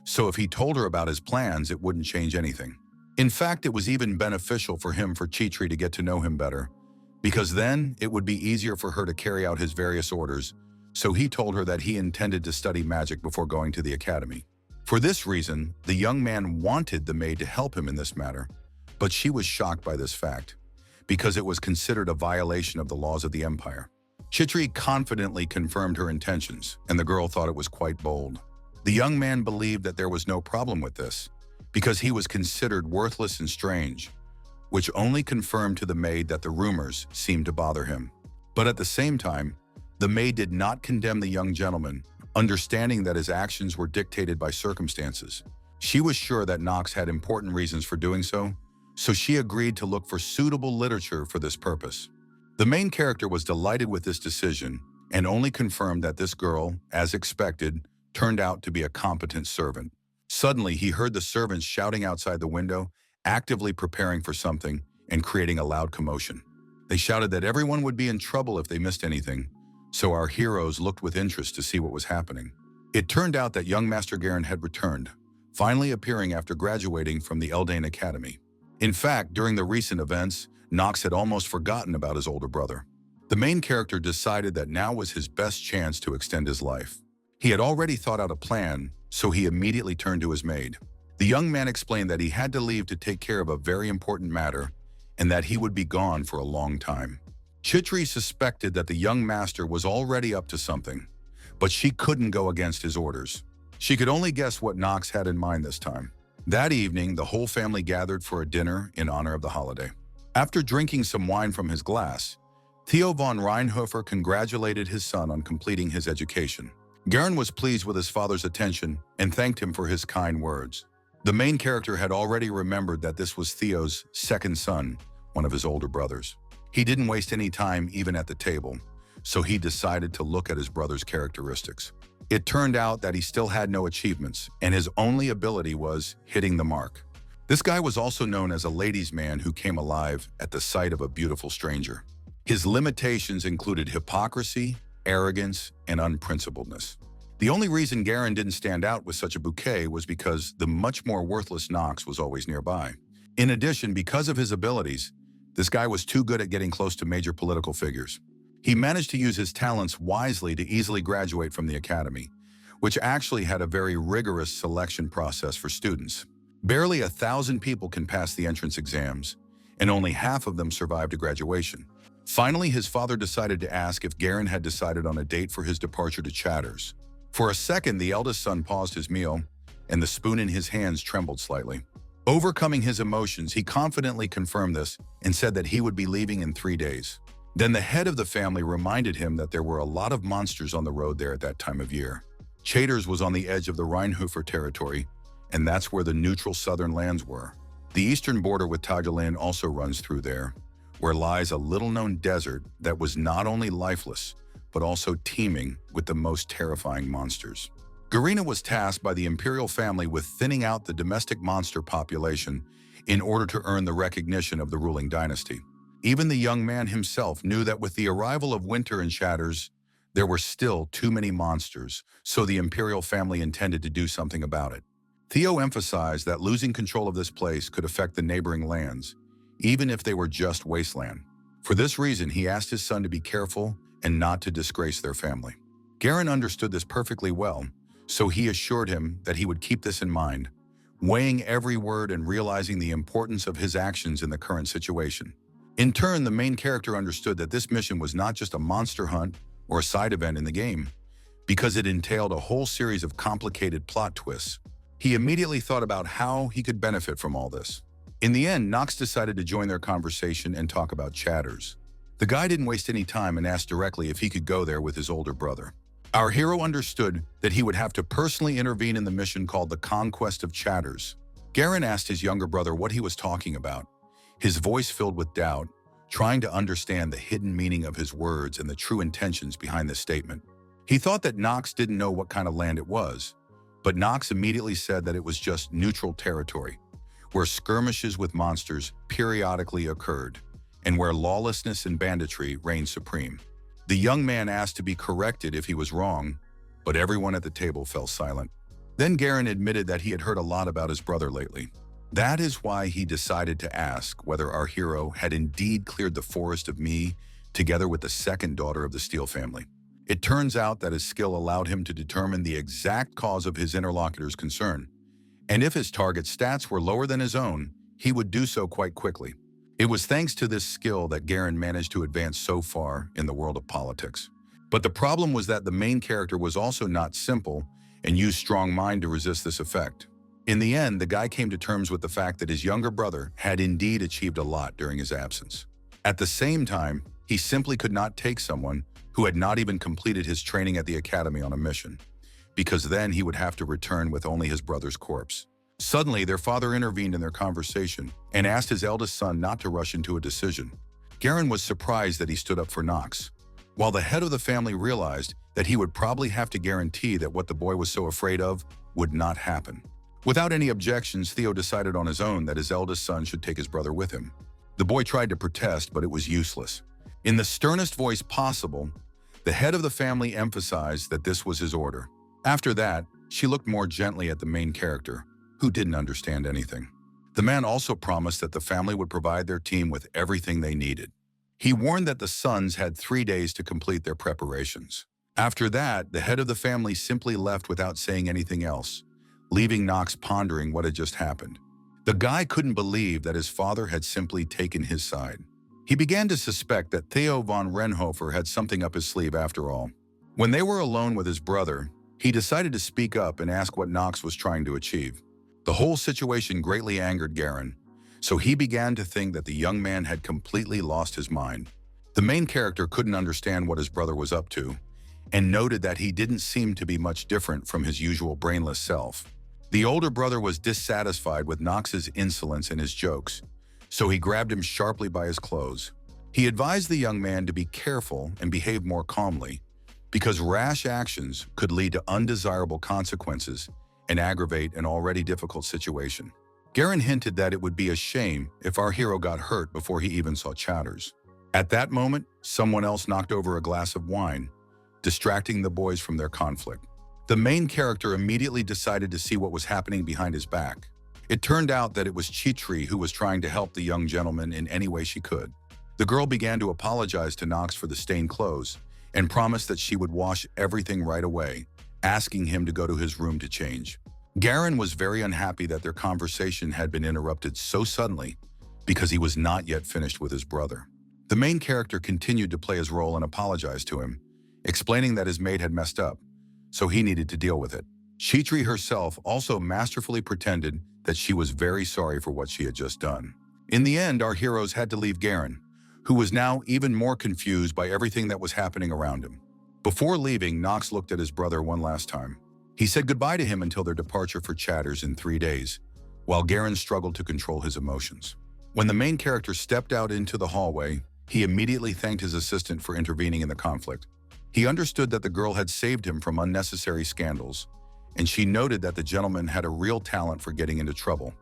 so if he told her about his plans, it wouldn't change anything. In fact, it was even beneficial for him for Chitri to get to know him better, because then it would be easier for her to carry out his various orders, so he told her that he intended to study magic before going to the academy. For this reason, the young man wanted the maid to help him in this matter, but she was shocked by this fact, because it was considered a violation of the laws of the empire. Chitri confidently confirmed her intentions, and the girl thought it was quite bold. The young man believed that there was no problem with this, because he was considered worthless and strange, which only confirmed to the maid that the rumors seemed to bother him. But at the same time, the maid did not condemn the young gentleman, understanding that his actions were dictated by circumstances. She was sure that Knox had important reasons for doing so, so she agreed to look for suitable literature for this purpose. The main character was delighted with this decision and only confirmed that this girl, as expected, turned out to be a competent servant. Suddenly, he heard the servants shouting outside the window, actively preparing for something and creating a loud commotion. They shouted that everyone would be in trouble if they missed anything, so our heroes looked with interest to see what was happening. It turned out that young Master Garen had returned, finally appearing after graduating from the Elden Academy. In fact, during the recent events, Knox had almost forgotten about his older brother. The main character decided that now was his best chance to extend his life. He had already thought out a plan, so he immediately turned to his maid. The young man explained that he had to leave to take care of a very important matter and that he would be gone for a long time. Chitri suspected that the young master was already up to something, but she couldn't go against his orders. She could only guess what Knox had in mind this time. That evening, the whole family gathered for a dinner in honor of the holiday. After drinking some wine from his glass, Theo von Reinhofer congratulated his son on completing his education. Garen was pleased with his father's attention and thanked him for his kind words. The main character had already remembered that this was Theo's second son, one of his older brothers. He didn't waste any time even at the table, so he decided to look at his brother's characteristics. It turned out that he still had no achievements, and his only ability was hitting the mark. This guy was also known as a ladies' man who came alive at the sight of a beautiful stranger. His limitations included hypocrisy, arrogance, and unprincipledness. The only reason Garen didn't stand out with such a bouquet was because the much more worthless Knox was always nearby. In addition, because of his abilities, this guy was too good at getting close to major political figures. He managed to use his talents wisely to easily graduate from the academy, which actually had a very rigorous selection process for students. Barely 1,000 people can pass the entrance exams, and only half of them survive to graduation. Finally, his father decided to ask if Garen had decided on a date for his departure to Chatters. For a second, the eldest son paused his meal, and the spoon in his hands trembled slightly. Overcoming his emotions, he confidently confirmed this and said that he would be leaving in 3 days. Then the head of the family reminded him that there were a lot of monsters on the road there at that time of year. Chatters was on the edge of the Rheinhofer territory, and that's where the neutral southern lands were. The eastern border with Tajelin also runs through there, where lies a little-known desert that was not only lifeless, but also teeming with the most terrifying monsters. Garina was tasked by the imperial family with thinning out the domestic monster population in order to earn the recognition of the ruling dynasty. Even the young man himself knew that with the arrival of winter in Chatters, there were still too many monsters, so the imperial family intended to do something about it. Theo emphasized that losing control of this place could affect the neighboring lands, even if they were just wasteland. For this reason, he asked his son to be careful and not to disgrace their family. Garen understood this perfectly well, so he assured him that he would keep this in mind, weighing every word and realizing the importance of his actions in the current situation. In turn, the main character understood that this mission was not just a monster hunt or a side event in the game, because it entailed a whole series of complicated plot twists. He immediately thought about how he could benefit from all this. In the end, Knox decided to join their conversation and talk about Chatters. The guy didn't waste any time and asked directly if he could go there with his older brother. Our hero understood that he would have to personally intervene in the mission called the Conquest of Chatters. Garen asked his younger brother what he was talking about, his voice filled with doubt, trying to understand the hidden meaning of his words and the true intentions behind this statement. He thought that Knox didn't know what kind of land it was, but Knox immediately said that it was just neutral territory, where skirmishes with monsters periodically occurred, and where lawlessness and banditry reigned supreme. The young man asked to be corrected if he was wrong, but everyone at the table fell silent. Then Garen admitted that he had heard a lot about his brother lately. That is why he decided to ask whether our hero had indeed cleared the forest of me together with the second daughter of the Steel family. It turns out that his skill allowed him to determine the exact cause of his interlocutor's concern, and if his target's stats were lower than his own, he would do so quite quickly. It was thanks to this skill that Garen managed to advance so far in the world of politics. But the problem was that the main character was also not simple and used strong mind to resist this effect. In the end, the guy came to terms with the fact that his younger brother had indeed achieved a lot during his absence. At the same time, he simply could not take someone who had not even completed his training at the academy on a mission, because then he would have to return with only his brother's corpse. Suddenly, their father intervened in their conversation and asked his eldest son not to rush into a decision. Garen was surprised that he stood up for Knox, while the head of the family realized that he would probably have to guarantee that what the boy was so afraid of would not happen. Without any objections, Theo decided on his own that his eldest son should take his brother with him. The boy tried to protest, but it was useless. In the sternest voice possible, the head of the family emphasized that this was his order. After that, she looked more gently at the main character, who didn't understand anything. The man also promised that the family would provide their team with everything they needed. He warned that the sons had 3 days to complete their preparations. After that, the head of the family simply left without saying anything else, leaving Knox pondering what had just happened. The guy couldn't believe that his father had simply taken his side. He began to suspect that Theo von Renhofer had something up his sleeve after all. When they were alone with his brother, he decided to speak up and ask what Knox was trying to achieve. The whole situation greatly angered Garen, so he began to think that the young man had completely lost his mind. The main character couldn't understand what his brother was up to, and noted that he didn't seem to be much different from his usual brainless self. The older brother was dissatisfied with Knox's insolence and his jokes, so he grabbed him sharply by his clothes. He advised the young man to be careful and behave more calmly, because rash actions could lead to undesirable consequences and aggravate an already difficult situation. Garen hinted that it would be a shame if our hero got hurt before he even saw Chatters. At that moment, someone else knocked over a glass of wine, distracting the boys from their conflict. The main character immediately decided to see what was happening behind his back. It turned out that it was Chitri who was trying to help the young gentleman in any way she could. The girl began to apologize to Knox for the stained clothes and promised that she would wash everything right away, asking him to go to his room to change. Garen was very unhappy that their conversation had been interrupted so suddenly because he was not yet finished with his brother. The main character continued to play his role and apologized to him, explaining that his maid had messed up, so he needed to deal with it. Chitri herself also masterfully pretended that she was very sorry for what she had just done. In the end, our heroes had to leave Garen, who was now even more confused by everything that was happening around him. Before leaving, Knox looked at his brother one last time. He said goodbye to him until their departure for Chatters in 3 days, while Garen struggled to control his emotions. When the main character stepped out into the hallway, he immediately thanked his assistant for intervening in the conflict. He understood that the girl had saved him from unnecessary scandals, and she noted that the gentleman had a real talent for getting into trouble.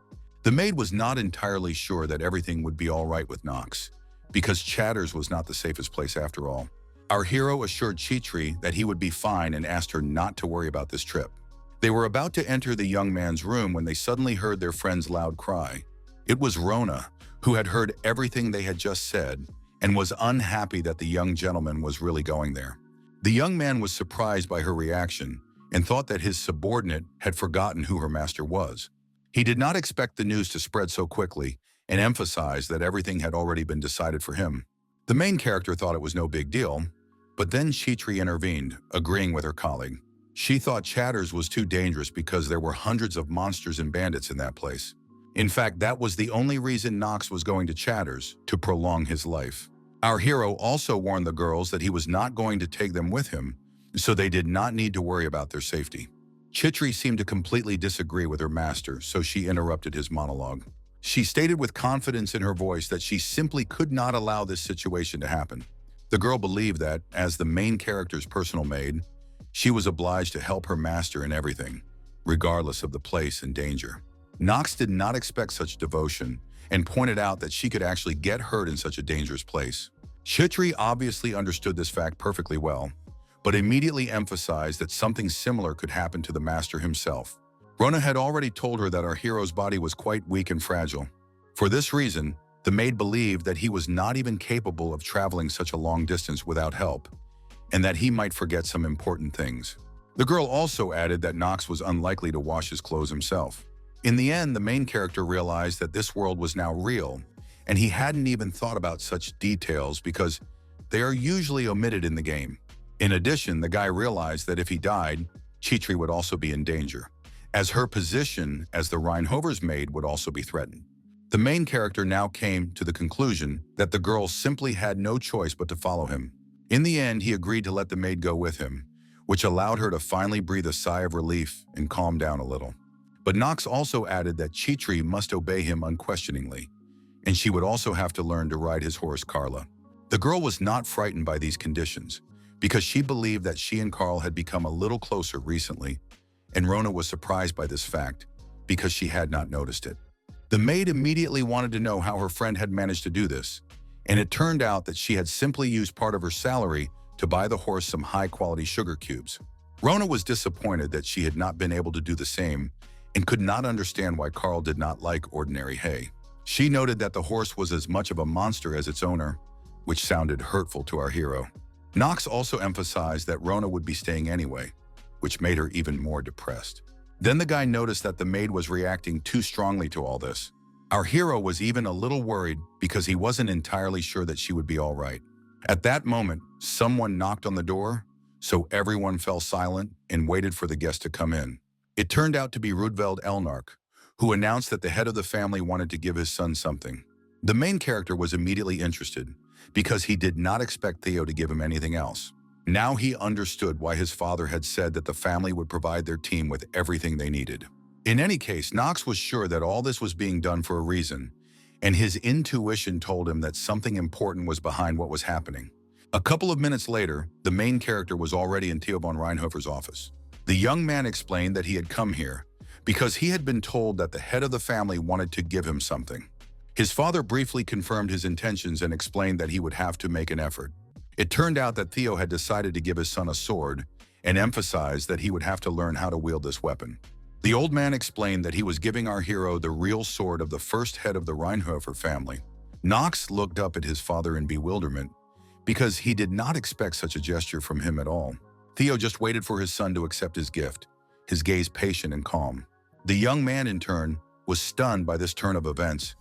The maid was not entirely sure that everything would be all right with Knox, because Chatters was not the safest place after all. Our hero assured Chitri that he would be fine and asked her not to worry about this trip. They were about to enter the young man's room when they suddenly heard their friend's loud cry. It was Rona, who had heard everything they had just said and was unhappy that the young gentleman was really going there. The young man was surprised by her reaction and thought that his subordinate had forgotten who her master was. He did not expect the news to spread so quickly and emphasized that everything had already been decided for him. The main character thought it was no big deal, but then Chitri intervened, agreeing with her colleague. She thought Chatters was too dangerous because there were hundreds of monsters and bandits in that place. In fact, that was the only reason Knox was going to Chatters, to prolong his life. Our hero also warned the girls that he was not going to take them with him, so they did not need to worry about their safety. Chitri seemed to completely disagree with her master, so she interrupted his monologue. She stated with confidence in her voice that she simply could not allow this situation to happen. The girl believed that, as the main character's personal maid, she was obliged to help her master in everything, regardless of the place and danger. Knox did not expect such devotion and pointed out that she could actually get hurt in such a dangerous place. Chitri obviously understood this fact perfectly well, but immediately emphasized that something similar could happen to the master himself. Rona had already told her that our hero's body was quite weak and fragile. For this reason, the maid believed that he was not even capable of traveling such a long distance without help, and that he might forget some important things. The girl also added that Knox was unlikely to wash his clothes himself. In the end, the main character realized that this world was now real, and he hadn't even thought about such details because they are usually omitted in the game. In addition, the guy realized that if he died, Chitri would also be in danger, as her position as the Reinhover's maid would also be threatened. The main character now came to the conclusion that the girl simply had no choice but to follow him. In the end, he agreed to let the maid go with him, which allowed her to finally breathe a sigh of relief and calm down a little. But Knox also added that Chitri must obey him unquestioningly, and she would also have to learn to ride his horse Carla. The girl was not frightened by these conditions, because she believed that she and Carl had become a little closer recently, and Rona was surprised by this fact because she had not noticed it. The maid immediately wanted to know how her friend had managed to do this, and it turned out that she had simply used part of her salary to buy the horse some high-quality sugar cubes. Rona was disappointed that she had not been able to do the same and could not understand why Carl did not like ordinary hay. She noted that the horse was as much of a monster as its owner, which sounded hurtful to our hero. Knox also emphasized that Rona would be staying anyway, which made her even more depressed. Then the guy noticed that the maid was reacting too strongly to all this. Our hero was even a little worried because he wasn't entirely sure that she would be all right. At that moment, someone knocked on the door, so everyone fell silent and waited for the guest to come in. It turned out to be Rudveld Elnark, who announced that the head of the family wanted to give his son something. The main character was immediately interested because he did not expect Theo to give him anything else. Now he understood why his father had said that the family would provide their team with everything they needed. In any case, Knox was sure that all this was being done for a reason, and his intuition told him that something important was behind what was happening. A couple of minutes later, the main character was already in Theo von Reinhofer's office. The young man explained that he had come here because he had been told that the head of the family wanted to give him something. His father briefly confirmed his intentions and explained that he would have to make an effort. It turned out that Theo had decided to give his son a sword and emphasized that he would have to learn how to wield this weapon. The old man explained that he was giving our hero the real sword of the first head of the Reinhofer family. Knox looked up at his father in bewilderment because he did not expect such a gesture from him at all. Theo just waited for his son to accept his gift, his gaze patient and calm. The young man, in turn, was stunned by this turn of events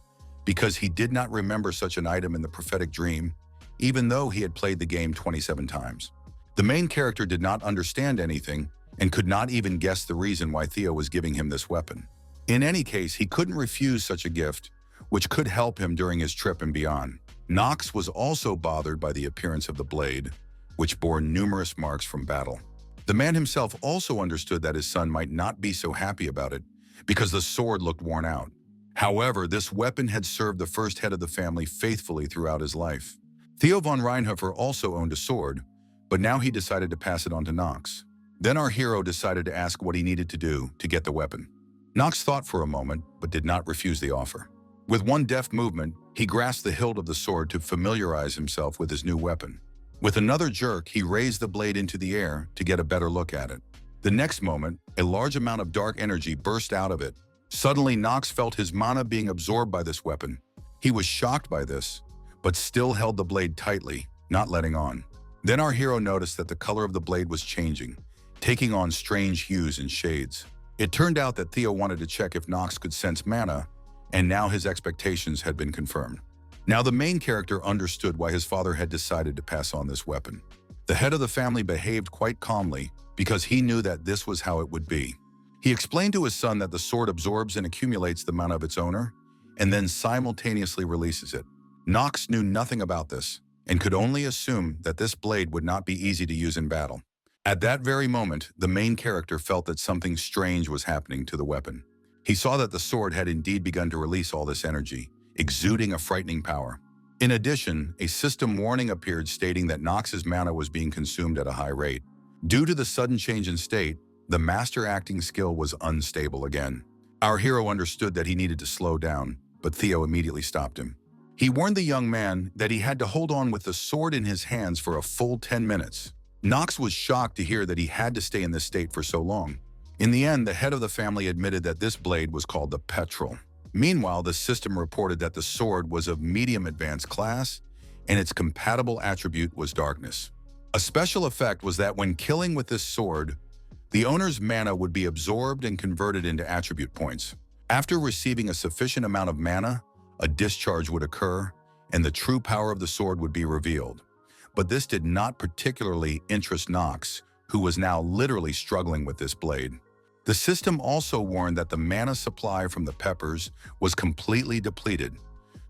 because he did not remember such an item in the prophetic dream, even though he had played the game 27 times. The main character did not understand anything and could not even guess the reason why Theo was giving him this weapon. In any case, he couldn't refuse such a gift, which could help him during his trip and beyond. Knox was also bothered by the appearance of the blade, which bore numerous marks from battle. The man himself also understood that his son might not be so happy about it because the sword looked worn out. However, this weapon had served the first head of the family faithfully throughout his life. Theo von Reinhofer also owned a sword, but now he decided to pass it on to Knox. Then our hero decided to ask what he needed to do to get the weapon. Knox thought for a moment, but did not refuse the offer. With one deft movement, he grasped the hilt of the sword to familiarize himself with his new weapon. With another jerk, he raised the blade into the air to get a better look at it. The next moment, a large amount of dark energy burst out of it. Suddenly, Knox felt his mana being absorbed by this weapon. He was shocked by this, but still held the blade tightly, not letting on. Then our hero noticed that the color of the blade was changing, taking on strange hues and shades. It turned out that Theo wanted to check if Knox could sense mana, and now his expectations had been confirmed. Now the main character understood why his father had decided to pass on this weapon. The head of the family behaved quite calmly because he knew that this was how it would be. He explained to his son that the sword absorbs and accumulates the mana of its owner, and then simultaneously releases it. Knox knew nothing about this, and could only assume that this blade would not be easy to use in battle. At that very moment, the main character felt that something strange was happening to the weapon. He saw that the sword had indeed begun to release all this energy, exuding a frightening power. In addition, a system warning appeared stating that Knox's mana was being consumed at a high rate. Due to the sudden change in state, the master acting skill was unstable again. Our hero understood that he needed to slow down, but Theo immediately stopped him. He warned the young man that he had to hold on with the sword in his hands for a full 10 minutes. Knox was shocked to hear that he had to stay in this state for so long. In the end, the head of the family admitted that this blade was called the petrel. Meanwhile, the system reported that the sword was of medium advanced class, and its compatible attribute was darkness. A special effect was that when killing with this sword, the owner's mana would be absorbed and converted into attribute points. After receiving a sufficient amount of mana, a discharge would occur, and the true power of the sword would be revealed. But this did not particularly interest Knox, who was now literally struggling with this blade. The system also warned that the mana supply from the peppers was completely depleted,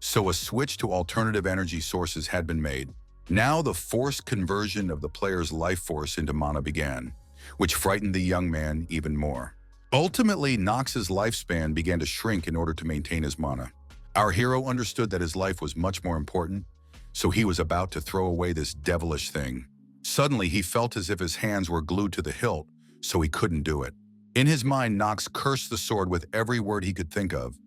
so a switch to alternative energy sources had been made. Now the forced conversion of the player's life force into mana began, which frightened the young man even more. Ultimately, Knox's lifespan began to shrink in order to maintain his mana. Our hero understood that his life was much more important, so he was about to throw away this devilish thing. Suddenly, he felt as if his hands were glued to the hilt, so he couldn't do it. In his mind, Knox cursed the sword with every word he could think of,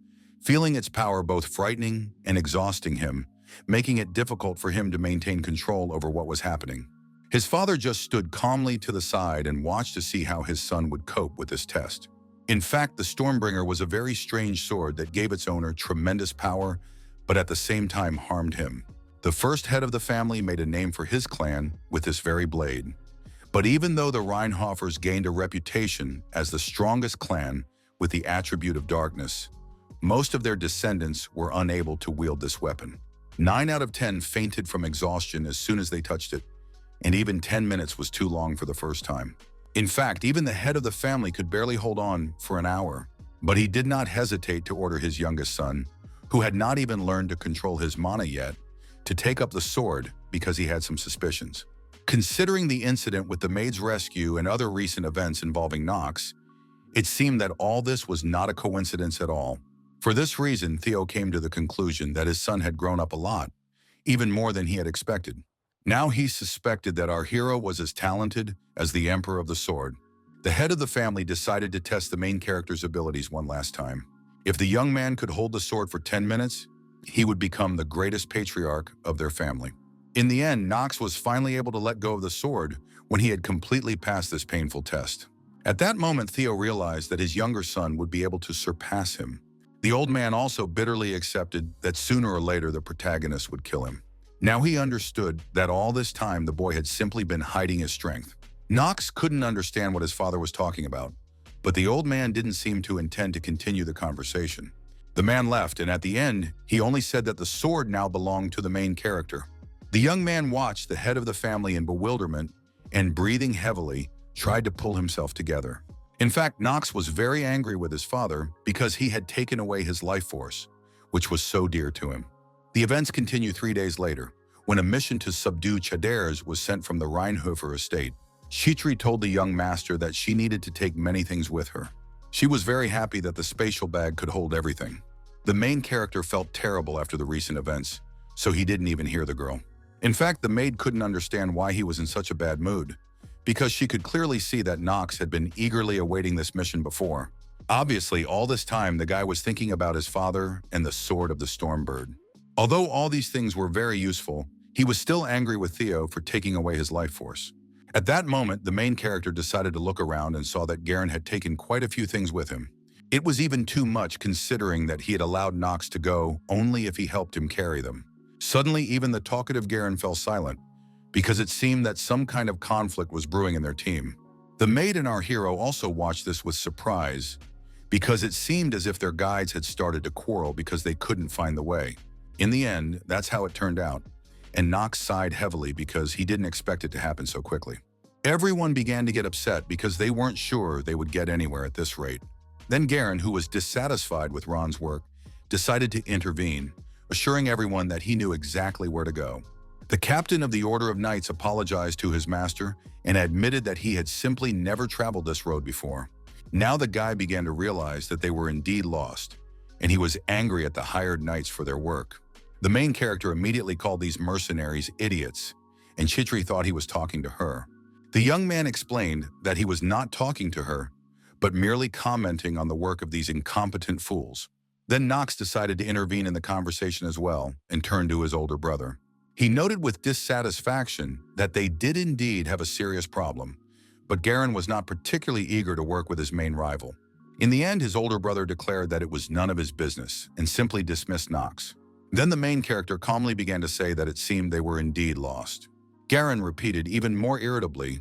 feeling its power both frightening and exhausting him, making it difficult for him to maintain control over what was happening. His father just stood calmly to the side and watched to see how his son would cope with this test. In fact, the Stormbringer was a very strange sword that gave its owner tremendous power, but at the same time harmed him. The first head of the family made a name for his clan with this very blade. But even though the Reinhoffers gained a reputation as the strongest clan with the attribute of darkness, most of their descendants were unable to wield this weapon. 9 out of 10 fainted from exhaustion as soon as they touched it, and even 10 minutes was too long for the first time. In fact, even the head of the family could barely hold on for an hour. But he did not hesitate to order his youngest son, who had not even learned to control his mana yet, to take up the sword because he had some suspicions. Considering the incident with the maid's rescue and other recent events involving Knox, it seemed that all this was not a coincidence at all. For this reason, Theo came to the conclusion that his son had grown up a lot, even more than he had expected. Now he suspected that our hero was as talented as the Emperor of the Sword. The head of the family decided to test the main character's abilities one last time. If the young man could hold the sword for 10 minutes, he would become the greatest patriarch of their family. In the end, Knox was finally able to let go of the sword when he had completely passed this painful test. At that moment, Theo realized that his younger son would be able to surpass him. The old man also bitterly accepted that sooner or later the protagonist would kill him. Now he understood that all this time the boy had simply been hiding his strength. Knox couldn't understand what his father was talking about, but the old man didn't seem to intend to continue the conversation. The man left, and at the end, he only said that the sword now belonged to the main character. The young man watched the head of the family in bewilderment and, breathing heavily, tried to pull himself together. In fact, Knox was very angry with his father because he had taken away his life force, which was so dear to him. The events continue 3 days later, when a mission to subdue Chaders was sent from the Reinhofer estate. Chitri told the young master that she needed to take many things with her. She was very happy that the spatial bag could hold everything. The main character felt terrible after the recent events, so he didn't even hear the girl. In fact, the maid couldn't understand why he was in such a bad mood, because she could clearly see that Knox had been eagerly awaiting this mission before. Obviously, all this time, the guy was thinking about his father and the sword of the Stormbird. Although all these things were very useful, he was still angry with Theo for taking away his life force. At that moment, the main character decided to look around and saw that Garen had taken quite a few things with him. It was even too much considering that he had allowed Knox to go only if he helped him carry them. Suddenly, even the talkative Garen fell silent, because it seemed that some kind of conflict was brewing in their team. The maid and our hero also watched this with surprise, because it seemed as if their guides had started to quarrel because they couldn't find the way. In the end, that's how it turned out, and Knox sighed heavily because he didn't expect it to happen so quickly. Everyone began to get upset because they weren't sure they would get anywhere at this rate. Then Garen, who was dissatisfied with Ron's work, decided to intervene, assuring everyone that he knew exactly where to go. The captain of the Order of Knights apologized to his master and admitted that he had simply never traveled this road before. Now the guy began to realize that they were indeed lost, and he was angry at the hired knights for their work. The main character immediately called these mercenaries idiots, and Chitri thought he was talking to her. The young man explained that he was not talking to her, but merely commenting on the work of these incompetent fools. Then Knox decided to intervene in the conversation as well and turned to his older brother. He noted with dissatisfaction that they did indeed have a serious problem, but Garen was not particularly eager to work with his main rival. In the end, his older brother declared that it was none of his business and simply dismissed Knox. Then the main character calmly began to say that it seemed they were indeed lost. Garen repeated even more irritably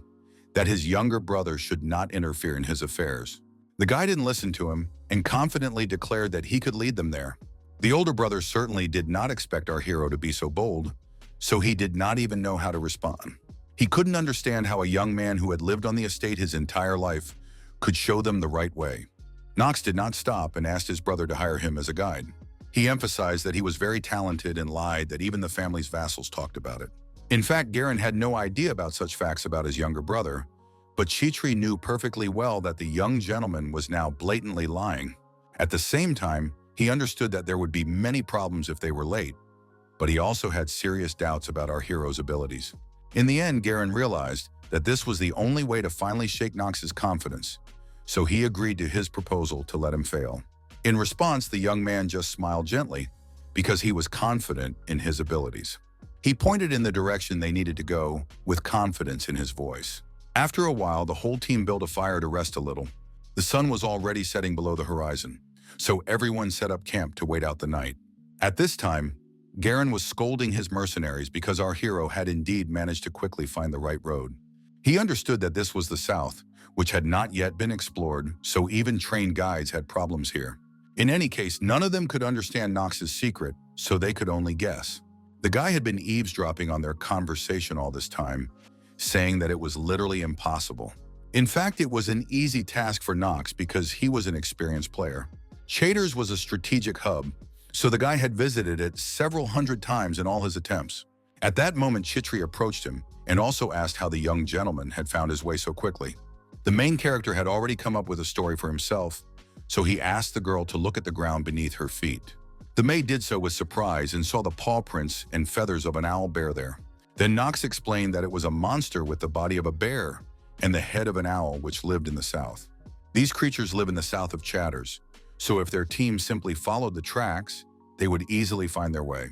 that his younger brother should not interfere in his affairs. The guy didn't listen to him and confidently declared that he could lead them there. The older brother certainly did not expect our hero to be so bold, so he did not even know how to respond. He couldn't understand how a young man who had lived on the estate his entire life could show them the right way. Knox did not stop and asked his brother to hire him as a guide. He emphasized that he was very talented and lied that even the family's vassals talked about it. In fact, Garen had no idea about such facts about his younger brother, but Chitri knew perfectly well that the young gentleman was now blatantly lying. At the same time, he understood that there would be many problems if they were late, but he also had serious doubts about our hero's abilities. In the end, Garen realized that this was the only way to finally shake Knox's confidence, so he agreed to his proposal to let him fail. In response, the young man just smiled gently because he was confident in his abilities. He pointed in the direction they needed to go with confidence in his voice. After a while, the whole team built a fire to rest a little. The sun was already setting below the horizon, so everyone set up camp to wait out the night. At this time, Garen was scolding his mercenaries because our hero had indeed managed to quickly find the right road. He understood that this was the south, which had not yet been explored, so even trained guides had problems here. In any case, none of them could understand Knox's secret, so they could only guess. The guy had been eavesdropping on their conversation all this time, saying that it was literally impossible. In fact, it was an easy task for Knox because he was an experienced player. Chaders was a strategic hub, so the guy had visited it several hundred times in all his attempts. At that moment, Chitri approached him and also asked how the young gentleman had found his way so quickly. The main character had already come up with a story for himself, so he asked the girl to look at the ground beneath her feet. The maid did so with surprise and saw the paw prints and feathers of an owl bear there. Then Knox explained that it was a monster with the body of a bear and the head of an owl which lived in the south. These creatures live in the south of Chaders, so if their team simply followed the tracks, they would easily find their way.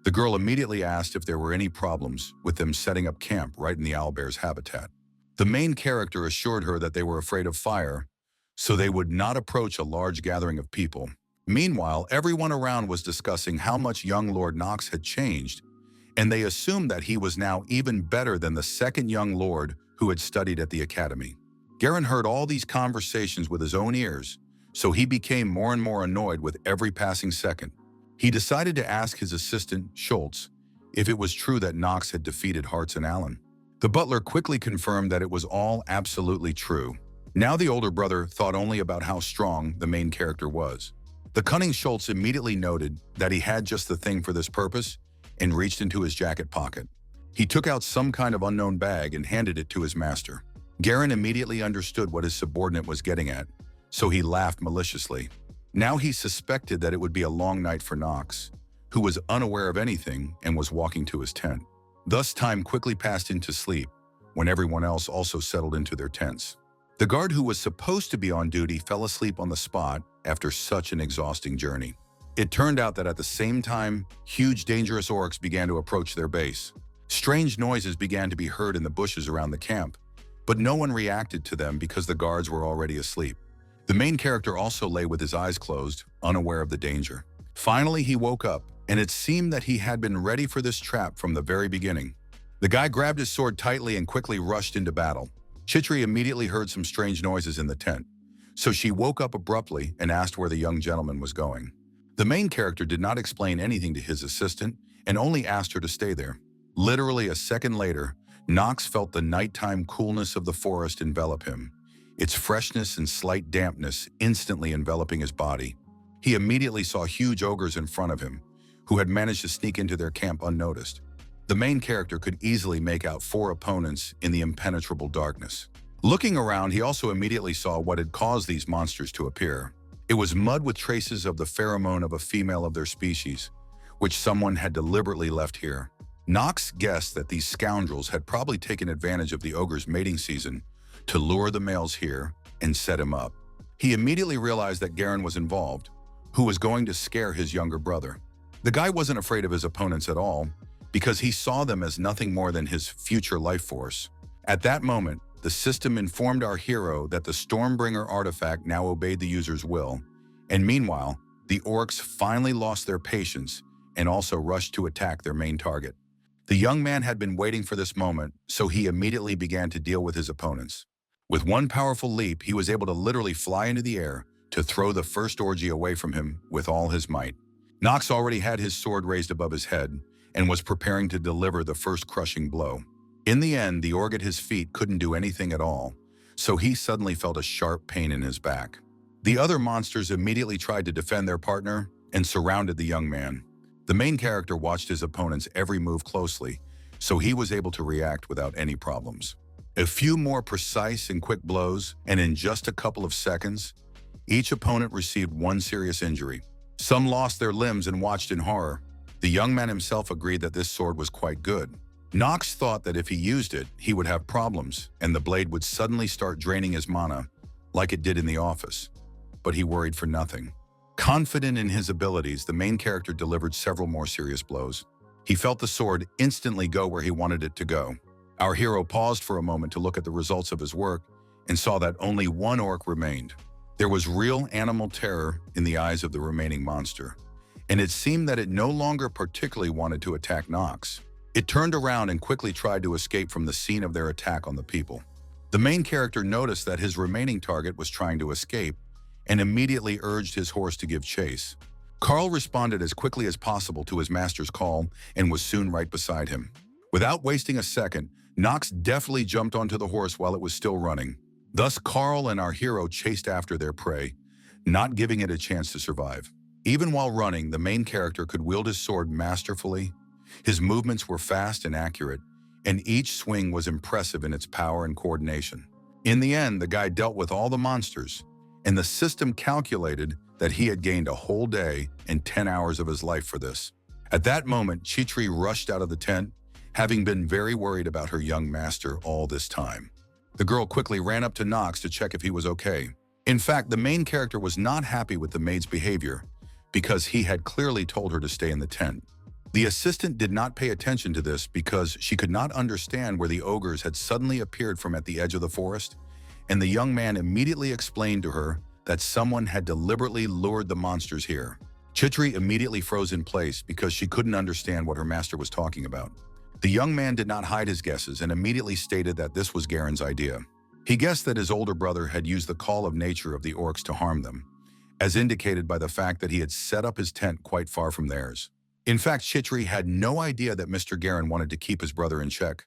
The girl immediately asked if there were any problems with them setting up camp right in the owlbear's habitat. The main character assured her that they were afraid of fire, so they would not approach a large gathering of people. Meanwhile, everyone around was discussing how much young Lord Knox had changed, and they assumed that he was now even better than the second young lord who had studied at the academy. Garen heard all these conversations with his own ears, so he became more and more annoyed with every passing second. He decided to ask his assistant, Schultz, if it was true that Knox had defeated Hartz and Allen. The butler quickly confirmed that it was all absolutely true. Now the older brother thought only about how strong the main character was. The cunning Schultz immediately noted that he had just the thing for this purpose and reached into his jacket pocket. He took out some kind of unknown bag and handed it to his master. Garen immediately understood what his subordinate was getting at, so he laughed maliciously. Now he suspected that it would be a long night for Knox, who was unaware of anything and was walking to his tent. Thus time quickly passed into sleep, when everyone else also settled into their tents. The guard who was supposed to be on duty fell asleep on the spot after such an exhausting journey. It turned out that at the same time, huge dangerous orcs began to approach their base. Strange noises began to be heard in the bushes around the camp, but no one reacted to them because the guards were already asleep. The main character also lay with his eyes closed, unaware of the danger. Finally, he woke up, and it seemed that he had been ready for this trap from the very beginning. The guy grabbed his sword tightly and quickly rushed into battle. Chitri immediately heard some strange noises in the tent, so she woke up abruptly and asked where the young gentleman was going. The main character did not explain anything to his assistant and only asked her to stay there. Literally a second later, Knox felt the nighttime coolness of the forest envelop him, its freshness and slight dampness instantly enveloping his body. He immediately saw huge ogres in front of him, who had managed to sneak into their camp unnoticed. The main character could easily make out 4 opponents in the impenetrable darkness. Looking around, he also immediately saw what had caused these monsters to appear. It was mud with traces of the pheromone of a female of their species, which someone had deliberately left here. Knox guessed that these scoundrels had probably taken advantage of the ogre's mating season to lure the males here and set him up. He immediately realized that Garen was involved, who was going to scare his younger brother. The guy wasn't afraid of his opponents at all, because he saw them as nothing more than his future life force. At that moment, the system informed our hero that the Stormbringer artifact now obeyed the user's will, and meanwhile, the orcs finally lost their patience and also rushed to attack their main target. The young man had been waiting for this moment, so he immediately began to deal with his opponents. With one powerful leap, he was able to literally fly into the air to throw the first orgy away from him with all his might. Knox already had his sword raised above his head and was preparing to deliver the first crushing blow. In the end, the orc at his feet couldn't do anything at all, so he suddenly felt a sharp pain in his back. The other monsters immediately tried to defend their partner and surrounded the young man. The main character watched his opponent's every move closely, so he was able to react without any problems. A few more precise and quick blows, and in just a couple of seconds, each opponent received one serious injury. Some lost their limbs and watched in horror. The young man himself agreed that this sword was quite good. Knox thought that if he used it, he would have problems, and the blade would suddenly start draining his mana, like it did in the office. But he worried for nothing. Confident in his abilities, the main character delivered several more serious blows. He felt the sword instantly go where he wanted it to go. Our hero paused for a moment to look at the results of his work and saw that only one orc remained. There was real animal terror in the eyes of the remaining monster, and it seemed that it no longer particularly wanted to attack Knox. It turned around and quickly tried to escape from the scene of their attack on the people. The main character noticed that his remaining target was trying to escape and immediately urged his horse to give chase. Carl responded as quickly as possible to his master's call and was soon right beside him. Without wasting a second, Knox deftly jumped onto the horse while it was still running. Thus, Carl and our hero chased after their prey, not giving it a chance to survive. Even while running, the main character could wield his sword masterfully. His movements were fast and accurate, and each swing was impressive in its power and coordination. In the end, the guy dealt with all the monsters, and the system calculated that he had gained a whole day and 10 hours of his life for this. At that moment, Chitri rushed out of the tent, having been very worried about her young master all this time. The girl quickly ran up to Knox to check if he was okay. In fact, the main character was not happy with the maid's behavior because he had clearly told her to stay in the tent. The assistant did not pay attention to this because she could not understand where the ogres had suddenly appeared from at the edge of the forest, and the young man immediately explained to her that someone had deliberately lured the monsters here. Chitri immediately froze in place because she couldn't understand what her master was talking about. The young man did not hide his guesses and immediately stated that this was Garen's idea. He guessed that his older brother had used the call of nature of the orcs to harm them, as indicated by the fact that he had set up his tent quite far from theirs. In fact, Chitri had no idea that Mr. Garen wanted to keep his brother in check,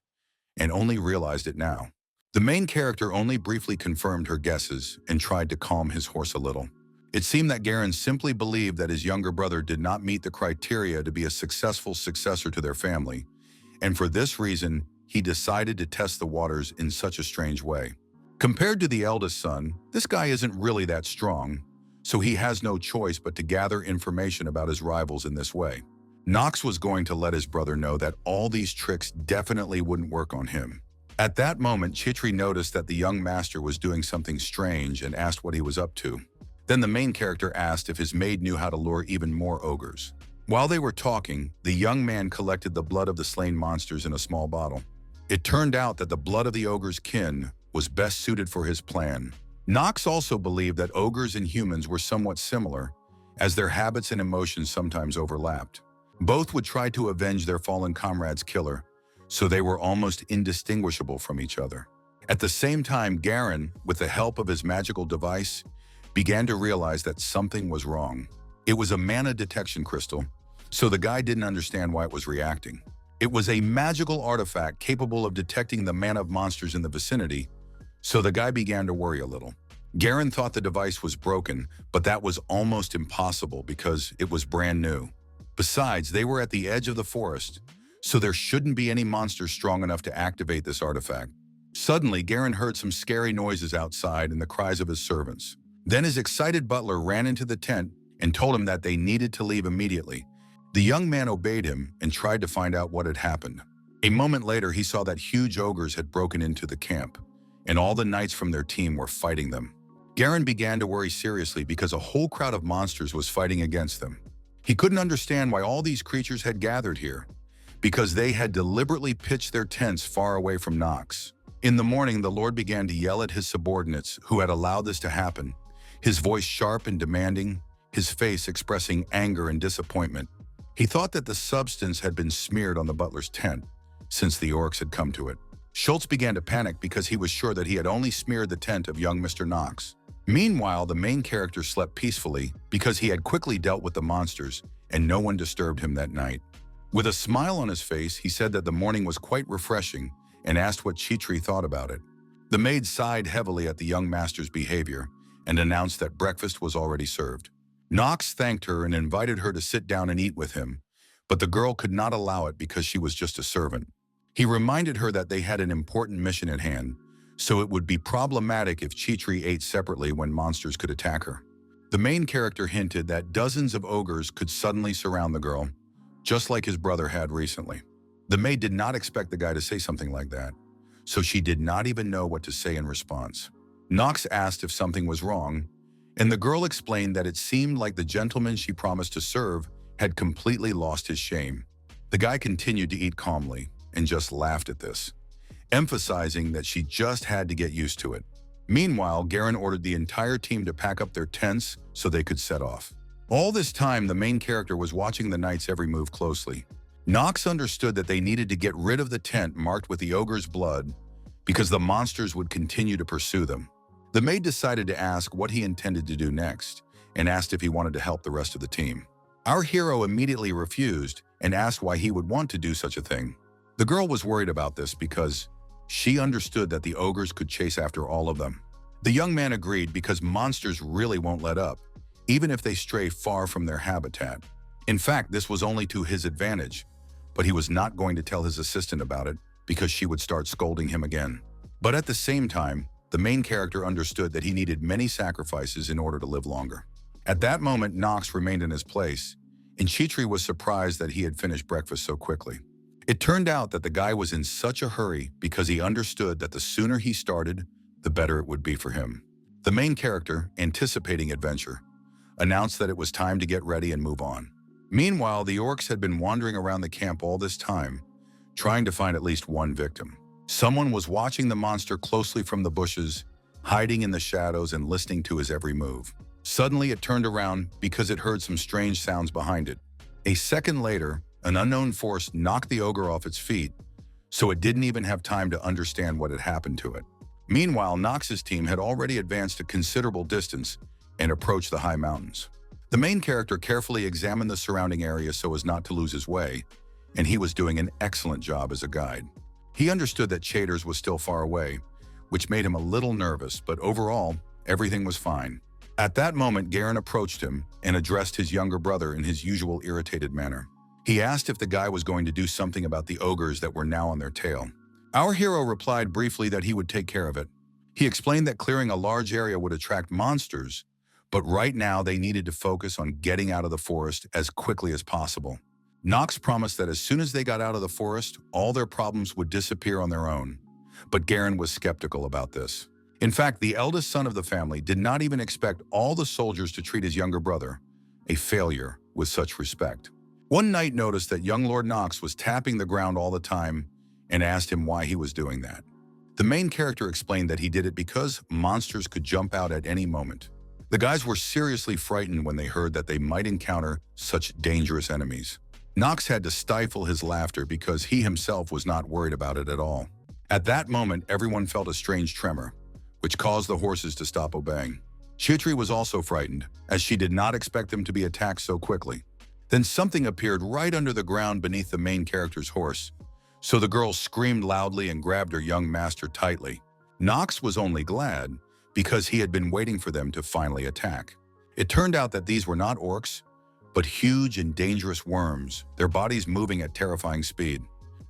and only realized it now. The main character only briefly confirmed her guesses and tried to calm his horse a little. It seemed that Garen simply believed that his younger brother did not meet the criteria to be a successful successor to their family, and for this reason, he decided to test the waters in such a strange way. Compared to the eldest son, this guy isn't really that strong, so he has no choice but to gather information about his rivals in this way. Knox was going to let his brother know that all these tricks definitely wouldn't work on him. At that moment, Chitri noticed that the young master was doing something strange and asked what he was up to. Then the main character asked if his maid knew how to lure even more ogres. While they were talking, the young man collected the blood of the slain monsters in a small bottle. It turned out that the blood of the ogre's kin was best suited for his plan. Knox also believed that ogres and humans were somewhat similar, as their habits and emotions sometimes overlapped. Both would try to avenge their fallen comrade's killer, so they were almost indistinguishable from each other. At the same time, Garen, with the help of his magical device, began to realize that something was wrong. It was a mana detection crystal, so the guy didn't understand why it was reacting. It was a magical artifact capable of detecting the mana of monsters in the vicinity, so the guy began to worry a little. Garen thought the device was broken, but that was almost impossible because it was brand new. Besides, they were at the edge of the forest, so there shouldn't be any monsters strong enough to activate this artifact. Suddenly, Garen heard some scary noises outside and the cries of his servants. Then his excited butler ran into the tent and told him that they needed to leave immediately. The young man obeyed him and tried to find out what had happened. A moment later, he saw that huge ogres had broken into the camp, and all the knights from their team were fighting them. Garen began to worry seriously because a whole crowd of monsters was fighting against them. He couldn't understand why all these creatures had gathered here, because they had deliberately pitched their tents far away from Knox. In the morning, the Lord began to yell at his subordinates who had allowed this to happen, his voice sharp and demanding, his face expressing anger and disappointment. He thought that the substance had been smeared on the butler's tent, since the orcs had come to it. Schultz began to panic because he was sure that he had only smeared the tent of young Mr. Knox. Meanwhile, the main character slept peacefully because he had quickly dealt with the monsters and no one disturbed him that night. With a smile on his face, he said that the morning was quite refreshing and asked what Chitri thought about it. The maid sighed heavily at the young master's behavior and announced that breakfast was already served. Knox thanked her and invited her to sit down and eat with him, but the girl could not allow it because she was just a servant. He reminded her that they had an important mission at hand, so it would be problematic if Chitri ate separately when monsters could attack her. The main character hinted that dozens of ogres could suddenly surround the girl, just like his brother had recently. The maid did not expect the guy to say something like that, so she did not even know what to say in response. Knox asked if something was wrong, and the girl explained that it seemed like the gentleman she promised to serve had completely lost his shame. The guy continued to eat calmly and just laughed at this, emphasizing that she just had to get used to it. Meanwhile, Garen ordered the entire team to pack up their tents so they could set off. All this time, the main character was watching the knight's every move closely. Knox understood that they needed to get rid of the tent marked with the ogre's blood because the monsters would continue to pursue them. The maid decided to ask what he intended to do next and asked if he wanted to help the rest of the team. Our hero immediately refused and asked why he would want to do such a thing. The girl was worried about this because she understood that the ogres could chase after all of them. The young man agreed because monsters really won't let up, even if they stray far from their habitat. In fact, this was only to his advantage, but he was not going to tell his assistant about it because she would start scolding him again. But at the same time, the main character understood that he needed many sacrifices in order to live longer. At that moment, Knox remained in his place, and Chitri was surprised that he had finished breakfast so quickly. It turned out that the guy was in such a hurry because he understood that the sooner he started, the better it would be for him. The main character, anticipating adventure, announced that it was time to get ready and move on. Meanwhile, the orcs had been wandering around the camp all this time, trying to find at least one victim. Someone was watching the monster closely from the bushes, hiding in the shadows and listening to his every move. Suddenly, it turned around because it heard some strange sounds behind it. A second later, an unknown force knocked the ogre off its feet, so it didn't even have time to understand what had happened to it. Meanwhile, Knox's team had already advanced a considerable distance and approached the high mountains. The main character carefully examined the surrounding area so as not to lose his way, and he was doing an excellent job as a guide. He understood that Chaders was still far away, which made him a little nervous, but overall, everything was fine. At that moment, Garen approached him and addressed his younger brother in his usual irritated manner. He asked if the guy was going to do something about the ogres that were now on their tail. Our hero replied briefly that he would take care of it. He explained that clearing a large area would attract monsters, but right now they needed to focus on getting out of the forest as quickly as possible. Knox promised that as soon as they got out of the forest, all their problems would disappear on their own. But Garen was skeptical about this. In fact, the eldest son of the family did not even expect all the soldiers to treat his younger brother, a failure, with such respect. One knight noticed that young Lord Knox was tapping the ground all the time and asked him why he was doing that. The main character explained that he did it because monsters could jump out at any moment. The guys were seriously frightened when they heard that they might encounter such dangerous enemies. Knox had to stifle his laughter because he himself was not worried about it at all. At that moment, everyone felt a strange tremor, which caused the horses to stop obeying. Chitri was also frightened, as she did not expect them to be attacked so quickly. Then something appeared right under the ground beneath the main character's horse, so the girl screamed loudly and grabbed her young master tightly. Knox was only glad because he had been waiting for them to finally attack. It turned out that these were not orcs, but huge and dangerous worms, their bodies moving at terrifying speed.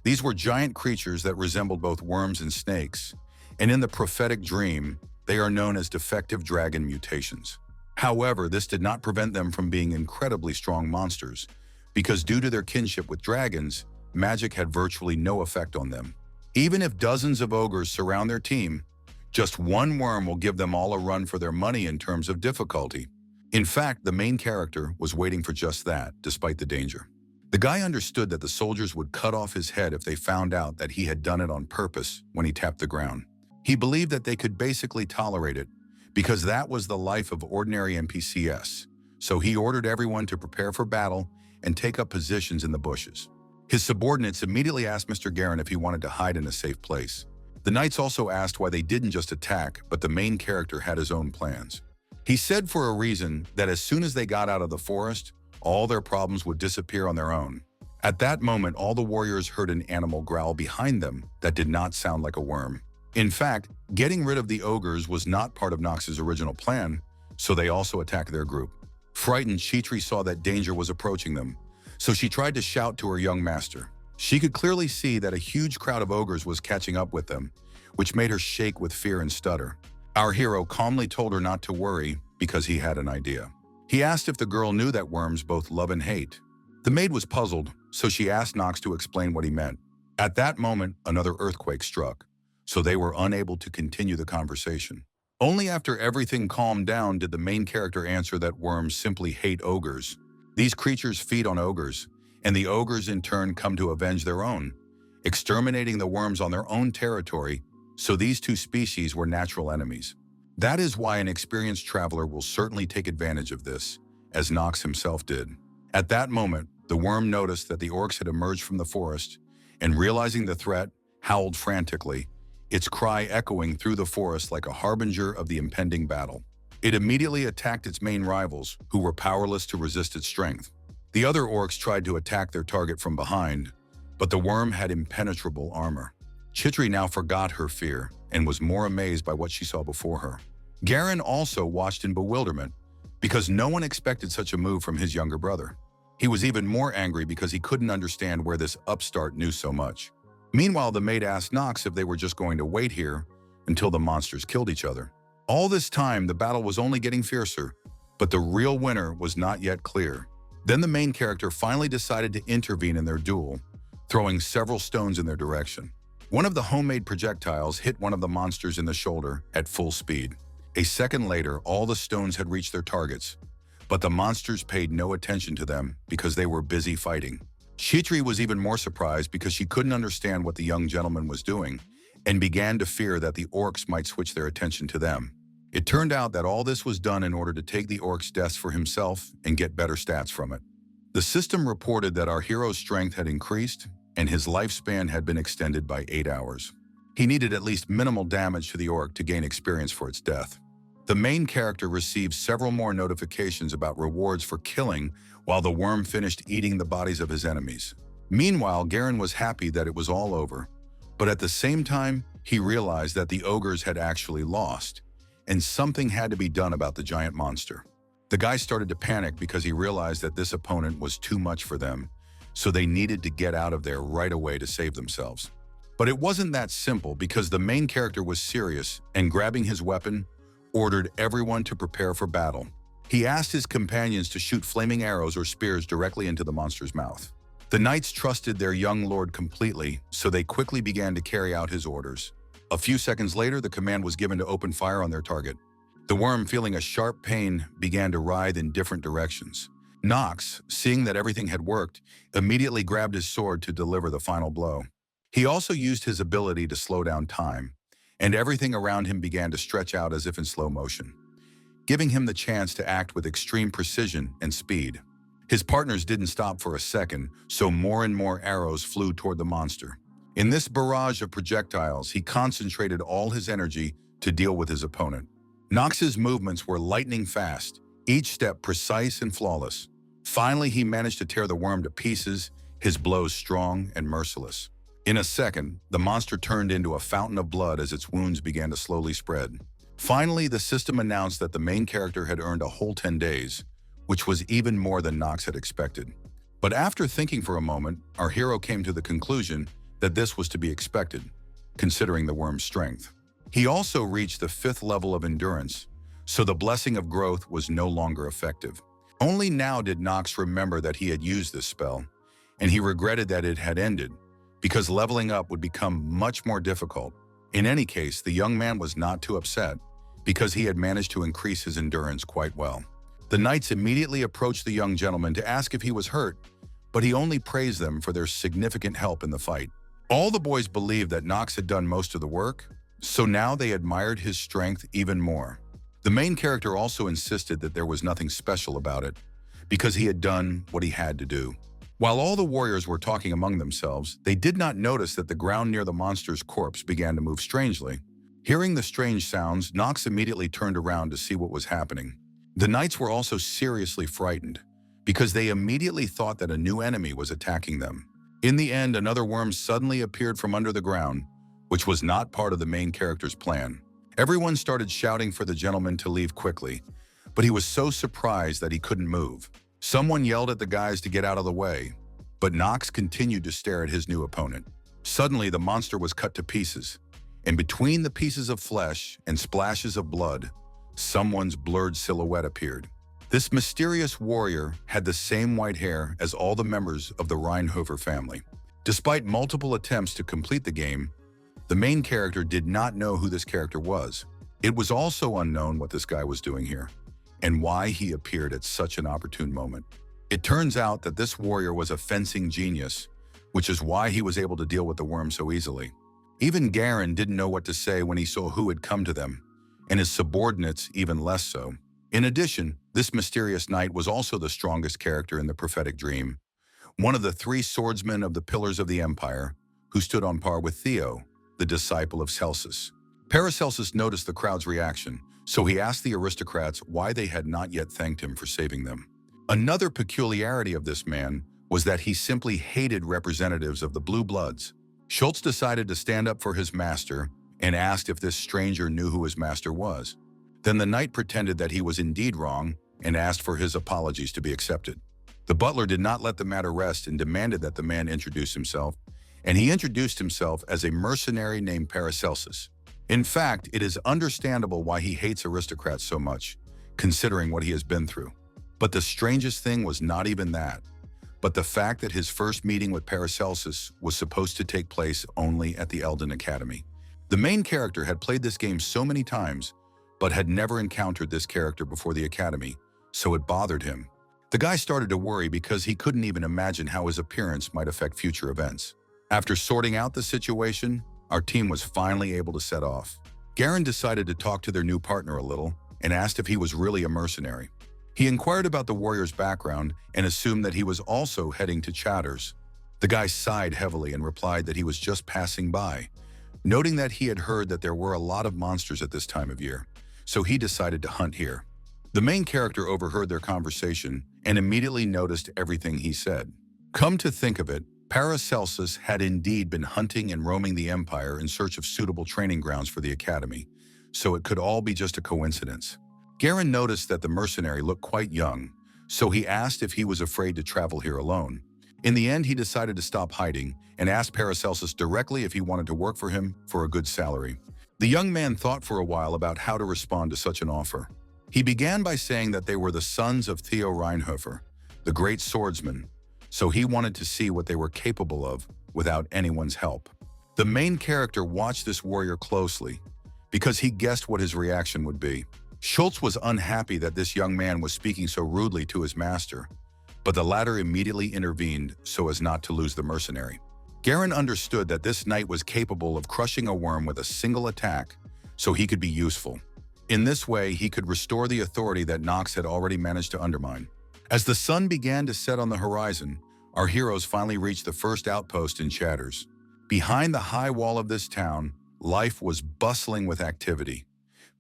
These were giant creatures that resembled both worms and snakes, and in the prophetic dream, they are known as defective dragon mutations. However, this did not prevent them from being incredibly strong monsters, because due to their kinship with dragons, magic had virtually no effect on them. Even if dozens of ogres surround their team, Just one worm will give them all a run for their money in terms of difficulty. In fact, the main character was waiting for just that, despite the danger. The guy understood that the soldiers would cut off his head if they found out that he had done it on purpose when he tapped the ground. He believed that they could basically tolerate it, because that was the life of ordinary NPCs. So he ordered everyone to prepare for battle and take up positions in the bushes. His subordinates immediately asked Mr. Garen if he wanted to hide in a safe place. The knights also asked why they didn't just attack, but the main character had his own plans. He said for a reason that as soon as they got out of the forest, all their problems would disappear on their own. At that moment, all the warriors heard an animal growl behind them that did not sound like a worm. In fact, getting rid of the ogres was not part of Knox's original plan, so they also attacked their group. Frightened, Chitri saw that danger was approaching them, so she tried to shout to her young master. She could clearly see that a huge crowd of ogres was catching up with them, which made her shake with fear and stutter. Our hero calmly told her not to worry because he had an idea. He asked if the girl knew that worms both love and hate. The maid was puzzled, so she asked Knox to explain what he meant. At that moment, another earthquake struck, so they were unable to continue the conversation. Only after everything calmed down did the main character answer that worms simply hate ogres. These creatures feed on ogres, and the ogres in turn come to avenge their own, exterminating the worms on their own territory, so these two species were natural enemies. That is why an experienced traveler will certainly take advantage of this, as Knox himself did. At that moment, the worm noticed that the orcs had emerged from the forest, and realizing the threat, howled frantically, its cry echoing through the forest like a harbinger of the impending battle. It immediately attacked its main rivals, who were powerless to resist its strength. The other orcs tried to attack their target from behind, but the worm had impenetrable armor. Chitri now forgot her fear and was more amazed by what she saw before her. Garen also watched in bewilderment because no one expected such a move from his younger brother. He was even more angry because he couldn't understand where this upstart knew so much. Meanwhile, the maid asked Knox if they were just going to wait here until the monsters killed each other. All this time, the battle was only getting fiercer, but the real winner was not yet clear. Then the main character finally decided to intervene in their duel, throwing several stones in their direction. One of the homemade projectiles hit one of the monsters in the shoulder at full speed. A second later, all the stones had reached their targets, but the monsters paid no attention to them because they were busy fighting. Chitri was even more surprised because she couldn't understand what the young gentleman was doing and began to fear that the orcs might switch their attention to them. It turned out that all this was done in order to take the orc's deaths for himself and get better stats from it. The system reported that our hero's strength had increased and his lifespan had been extended by 8 hours. He needed at least minimal damage to the orc to gain experience for its death. The main character received several more notifications about rewards for killing while the worm finished eating the bodies of his enemies. Meanwhile, Garen was happy that it was all over, but at the same time, he realized that the ogres had actually lost, and something had to be done about the giant monster. The guy started to panic because he realized that this opponent was too much for them, so they needed to get out of there right away to save themselves. But it wasn't that simple because the main character was serious and, grabbing his weapon, ordered everyone to prepare for battle. He asked his companions to shoot flaming arrows or spears directly into the monster's mouth. The knights trusted their young lord completely, so they quickly began to carry out his orders. A few seconds later, the command was given to open fire on their target. The worm, feeling a sharp pain, began to writhe in different directions. Knox, seeing that everything had worked, immediately grabbed his sword to deliver the final blow. He also used his ability to slow down time, and everything around him began to stretch out as if in slow motion, giving him the chance to act with extreme precision and speed. His partners didn't stop for a second, so more and more arrows flew toward the monster. In this barrage of projectiles, he concentrated all his energy to deal with his opponent. Knox's movements were lightning fast, each step precise and flawless. Finally, he managed to tear the worm to pieces, his blows strong and merciless. In a second, the monster turned into a fountain of blood as its wounds began to slowly spread. Finally, the system announced that the main character had earned a whole 10 days, which was even more than Knox had expected. But after thinking for a moment, our hero came to the conclusion that this was to be expected, considering the worm's strength. He also reached the 5th level of endurance, so the blessing of growth was no longer effective. Only now did Knox remember that he had used this spell, and he regretted that it had ended, because leveling up would become much more difficult. In any case, the young man was not too upset because he had managed to increase his endurance quite well. The knights immediately approached the young gentleman to ask if he was hurt, but he only praised them for their significant help in the fight. All the boys believed that Knox had done most of the work, so now they admired his strength even more. The main character also insisted that there was nothing special about it, because he had done what he had to do. While all the warriors were talking among themselves, they did not notice that the ground near the monster's corpse began to move strangely. Hearing the strange sounds, Knox immediately turned around to see what was happening. The knights were also seriously frightened, because they immediately thought that a new enemy was attacking them. In the end, another worm suddenly appeared from under the ground, which was not part of the main character's plan. Everyone started shouting for the gentleman to leave quickly, but he was so surprised that he couldn't move. Someone yelled at the guys to get out of the way, but Knox continued to stare at his new opponent. Suddenly, the monster was cut to pieces, and between the pieces of flesh and splashes of blood, someone's blurred silhouette appeared. This mysterious warrior had the same white hair as all the members of the Reinhofer family. Despite multiple attempts to complete the game, the main character did not know who this character was. It was also unknown what this guy was doing here, and why he appeared at such an opportune moment. It turns out that this warrior was a fencing genius, which is why he was able to deal with the worm so easily. Even Garen didn't know what to say when he saw who had come to them, and his subordinates even less so. In addition, this mysterious knight was also the strongest character in the prophetic dream, one of the 3 swordsmen of the Pillars of the Empire, who stood on par with Theo, the disciple of Celsus. Paracelsus noticed the crowd's reaction, so he asked the aristocrats why they had not yet thanked him for saving them. Another peculiarity of this man was that he simply hated representatives of the Blue Bloods. Schultz decided to stand up for his master and asked if this stranger knew who his master was. Then the knight pretended that he was indeed wrong and asked for his apologies to be accepted. The butler did not let the matter rest and demanded that the man introduce himself, and he introduced himself as a mercenary named Paracelsus. In fact, it is understandable why he hates aristocrats so much, considering what he has been through. But the strangest thing was not even that, but the fact that his first meeting with Paracelsus was supposed to take place only at the Elden Academy. The main character had played this game so many times, but had never encountered this character before the Academy, so it bothered him. The guy started to worry because he couldn't even imagine how his appearance might affect future events. After sorting out the situation, our team was finally able to set off. Garen decided to talk to their new partner a little and asked if he was really a mercenary. He inquired about the warrior's background and assumed that he was also heading to Chatter's. The guy sighed heavily and replied that he was just passing by, noting that he had heard that there were a lot of monsters at this time of year, so he decided to hunt here. The main character overheard their conversation and immediately noticed everything he said. Come to think of it, Paracelsus had indeed been hunting and roaming the Empire in search of suitable training grounds for the Academy, so it could all be just a coincidence. Garen noticed that the mercenary looked quite young, so he asked if he was afraid to travel here alone. In the end, he decided to stop hiding and asked Paracelsus directly if he wanted to work for him for a good salary. The young man thought for a while about how to respond to such an offer. He began by saying that they were the sons of Theo Reinhofer, the great swordsman, so he wanted to see what they were capable of without anyone's help. The main character watched this warrior closely because he guessed what his reaction would be. Schultz was unhappy that this young man was speaking so rudely to his master, but the latter immediately intervened so as not to lose the mercenary. Garen understood that this knight was capable of crushing a worm with a single attack, so he could be useful. In this way, he could restore the authority that Knox had already managed to undermine. As the sun began to set on the horizon, our heroes finally reached the first outpost in Chatters. Behind the high wall of this town, life was bustling with activity.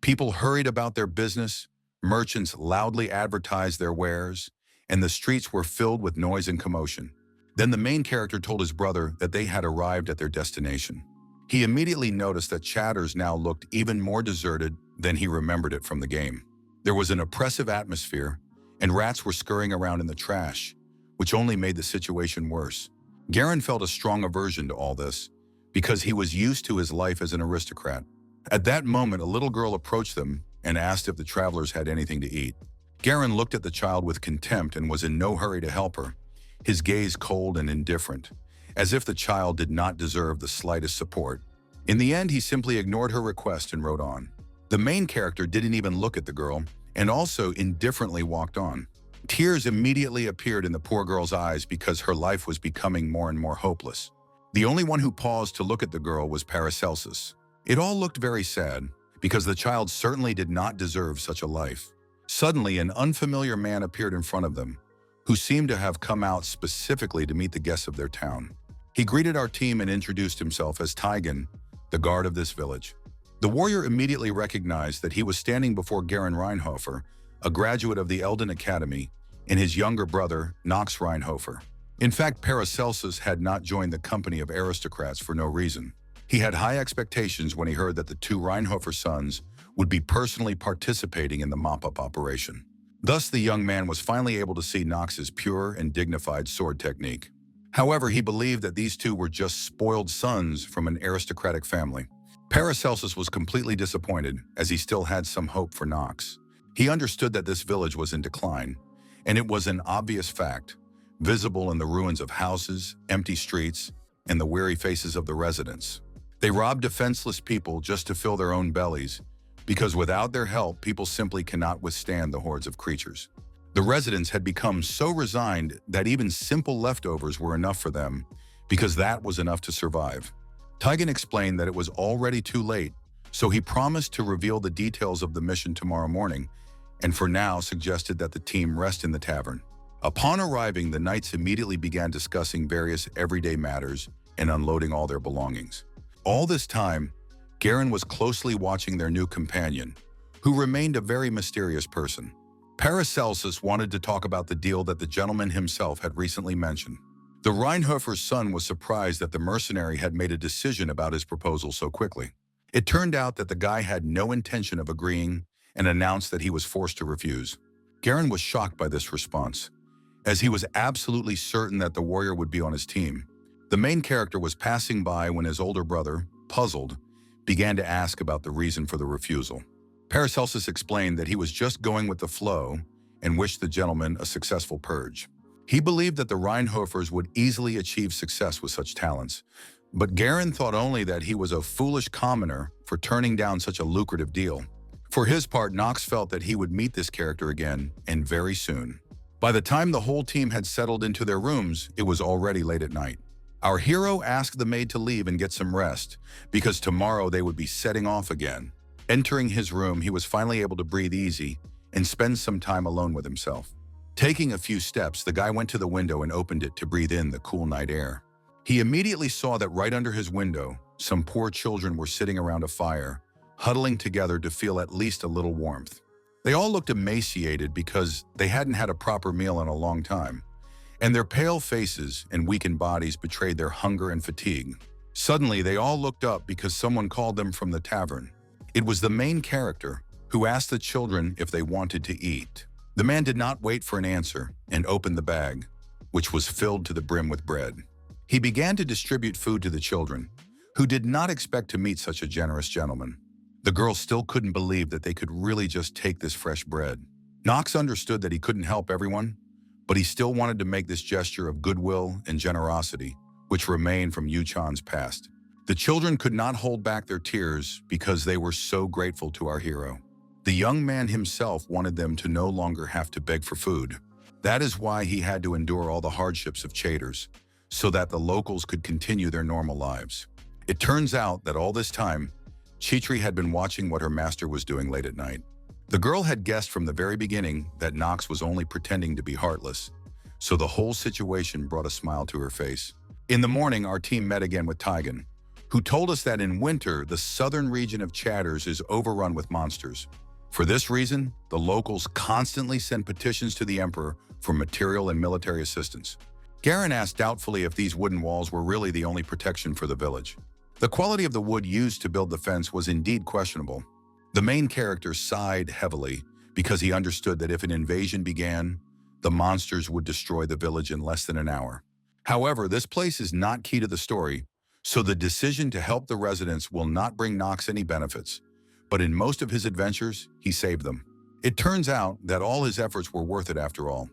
People hurried about their business, merchants loudly advertised their wares, and the streets were filled with noise and commotion. Then the main character told his brother that they had arrived at their destination. He immediately noticed that Chatters now looked even more deserted than he remembered it from the game. There was an oppressive atmosphere, and rats were scurrying around in the trash, which only made the situation worse. Garen felt a strong aversion to all this, because he was used to his life as an aristocrat. At that moment, a little girl approached them and asked if the travelers had anything to eat. Garen looked at the child with contempt and was in no hurry to help her, his gaze cold and indifferent, as if the child did not deserve the slightest support. In the end, he simply ignored her request and rode on. The main character didn't even look at the girl and also indifferently walked on. Tears immediately appeared in the poor girl's eyes because her life was becoming more and more hopeless. The only one who paused to look at the girl was Paracelsus. It all looked very sad, because the child certainly did not deserve such a life. Suddenly, an unfamiliar man appeared in front of them, who seemed to have come out specifically to meet the guests of their town. He greeted our team and introduced himself as Tjalen, the guard of this village. The warrior immediately recognized that he was standing before Garen Reinhofer, a graduate of the Elden Academy, and his younger brother, Knox Reinhofer. In fact, Paracelsus had not joined the company of aristocrats for no reason. He had high expectations when he heard that the two Reinhofer sons would be personally participating in the mop-up operation. Thus, the young man was finally able to see Knox's pure and dignified sword technique. However, he believed that these two were just spoiled sons from an aristocratic family. Paracelsus was completely disappointed, as he still had some hope for Knox. He understood that this village was in decline, and it was an obvious fact, visible in the ruins of houses, empty streets, and the weary faces of the residents. They robbed defenseless people just to fill their own bellies, because without their help, people simply cannot withstand the hordes of creatures. The residents had become so resigned that even simple leftovers were enough for them, because that was enough to survive. Tjalen explained that it was already too late, so he promised to reveal the details of the mission tomorrow morning, and for now suggested that the team rest in the tavern. Upon arriving, the knights immediately began discussing various everyday matters and unloading all their belongings. All this time, Garen was closely watching their new companion, who remained a very mysterious person. Paracelsus wanted to talk about the deal that the gentleman himself had recently mentioned. The Reinhofer's son was surprised that the mercenary had made a decision about his proposal so quickly. It turned out that the guy had no intention of agreeing and announced that he was forced to refuse. Garen was shocked by this response, as he was absolutely certain that the warrior would be on his team. The main character was passing by when his older brother, puzzled, began to ask about the reason for the refusal. Paracelsus explained that he was just going with the flow and wished the gentleman a successful purge. He believed that the Reinhofers would easily achieve success with such talents, but Garen thought only that he was a foolish commoner for turning down such a lucrative deal. For his part, Knox felt that he would meet this character again, and very soon. By the time the whole team had settled into their rooms, it was already late at night. Our hero asked the maid to leave and get some rest, because tomorrow they would be setting off again. Entering his room, he was finally able to breathe easy and spend some time alone with himself. Taking a few steps, the guy went to the window and opened it to breathe in the cool night air. He immediately saw that right under his window, some poor children were sitting around a fire, huddling together to feel at least a little warmth. They all looked emaciated because they hadn't had a proper meal in a long time, and their pale faces and weakened bodies betrayed their hunger and fatigue. Suddenly, they all looked up because someone called them from the tavern. It was the main character, who asked the children if they wanted to eat. The man did not wait for an answer and opened the bag, which was filled to the brim with bread. He began to distribute food to the children, who did not expect to meet such a generous gentleman. The girls still couldn't believe that they could really just take this fresh bread. Knox understood that he couldn't help everyone, but he still wanted to make this gesture of goodwill and generosity, which remained from Yu-chan's past. The children could not hold back their tears because they were so grateful to our hero. The young man himself wanted them to no longer have to beg for food. That is why he had to endure all the hardships of Chaders, so that the locals could continue their normal lives. It turns out that all this time, Chitri had been watching what her master was doing late at night. The girl had guessed from the very beginning that Knox was only pretending to be heartless, so the whole situation brought a smile to her face. In the morning, our team met again with Tjalen, who told us that in winter, the southern region of Chaders is overrun with monsters. For this reason, the locals constantly send petitions to the Emperor for material and military assistance. Garen asked doubtfully if these wooden walls were really the only protection for the village. The quality of the wood used to build the fence was indeed questionable. The main character sighed heavily because he understood that if an invasion began, the monsters would destroy the village in less than an hour. However, this place is not key to the story, so the decision to help the residents will not bring Knox any benefits. But in most of his adventures, he saved them. It turns out that all his efforts were worth it after all,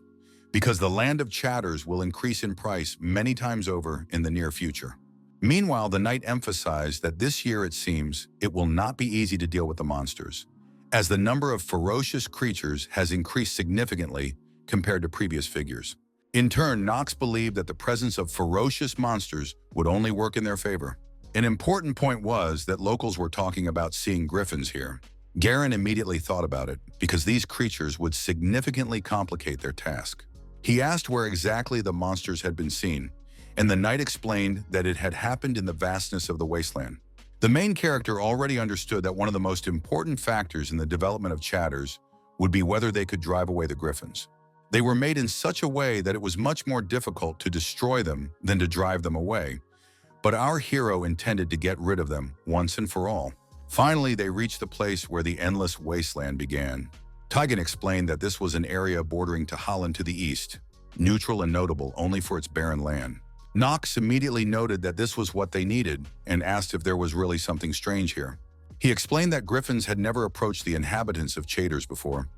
because the land of Chaders will increase in price many times over in the near future. Meanwhile, the knight emphasized that this year it seems it will not be easy to deal with the monsters, as the number of ferocious creatures has increased significantly compared to previous figures. In turn, Knox believed that the presence of ferocious monsters would only work in their favor. An important point was that locals were talking about seeing griffins here. Garen immediately thought about it because these creatures would significantly complicate their task. He asked where exactly the monsters had been seen, and the knight explained that it had happened in the vastness of the wasteland. The main character already understood that one of the most important factors in the development of chatters would be whether they could drive away the griffins. They were made in such a way that it was much more difficult to destroy them than to drive them away, but our hero intended to get rid of them once and for all. Finally, they reached the place where the endless wasteland began. Tjalen explained that this was an area bordering Tajelin to the east, neutral and notable only for its barren land. Knox immediately noted that this was what they needed and asked if there was really something strange here. He explained that griffins had never approached the inhabitants of Chatters before.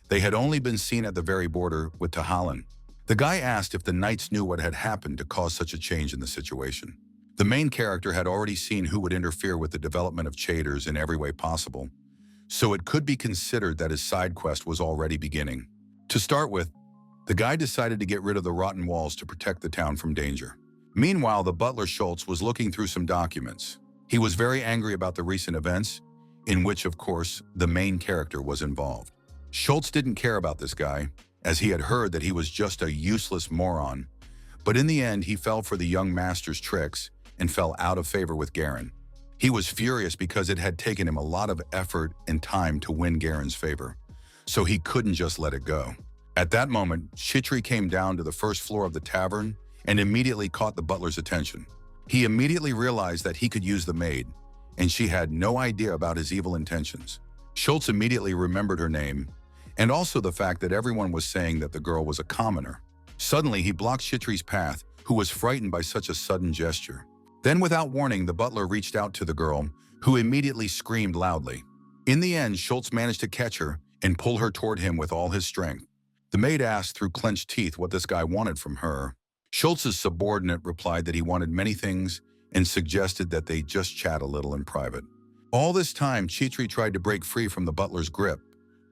They had only been seen at the very border with Tajelin. The guy asked if the knights knew what had happened to cause such a change in the situation. The main character had already seen who would interfere with the development of Chatters in every way possible, so it could be considered that his side quest was already beginning. To start with, the guy decided to get rid of the rotten walls to protect the town from danger. Meanwhile, the butler Schultz was looking through some documents. He was very angry about the recent events, in which, of course, the main character was involved. Schultz didn't care about this guy, as he had heard that he was just a useless moron, but in the end he fell for the young master's tricks and fell out of favor with Garen. He was furious because it had taken him a lot of effort and time to win Garen's favor, so he couldn't just let it go. At that moment, Chitri came down to the first floor of the tavern and immediately caught the butler's attention. He immediately realized that he could use the maid, and she had no idea about his evil intentions. Schultz immediately remembered her name, and also the fact that everyone was saying that the girl was a commoner. Suddenly, he blocked Chitri's path, who was frightened by such a sudden gesture. Then, without warning, the butler reached out to the girl, who immediately screamed loudly. In the end, Schultz managed to catch her and pull her toward him with all his strength. The maid asked through clenched teeth what this guy wanted from her. Schultz's subordinate replied that he wanted many things and suggested that they just chat a little in private. All this time, Chitri tried to break free from the butler's grip,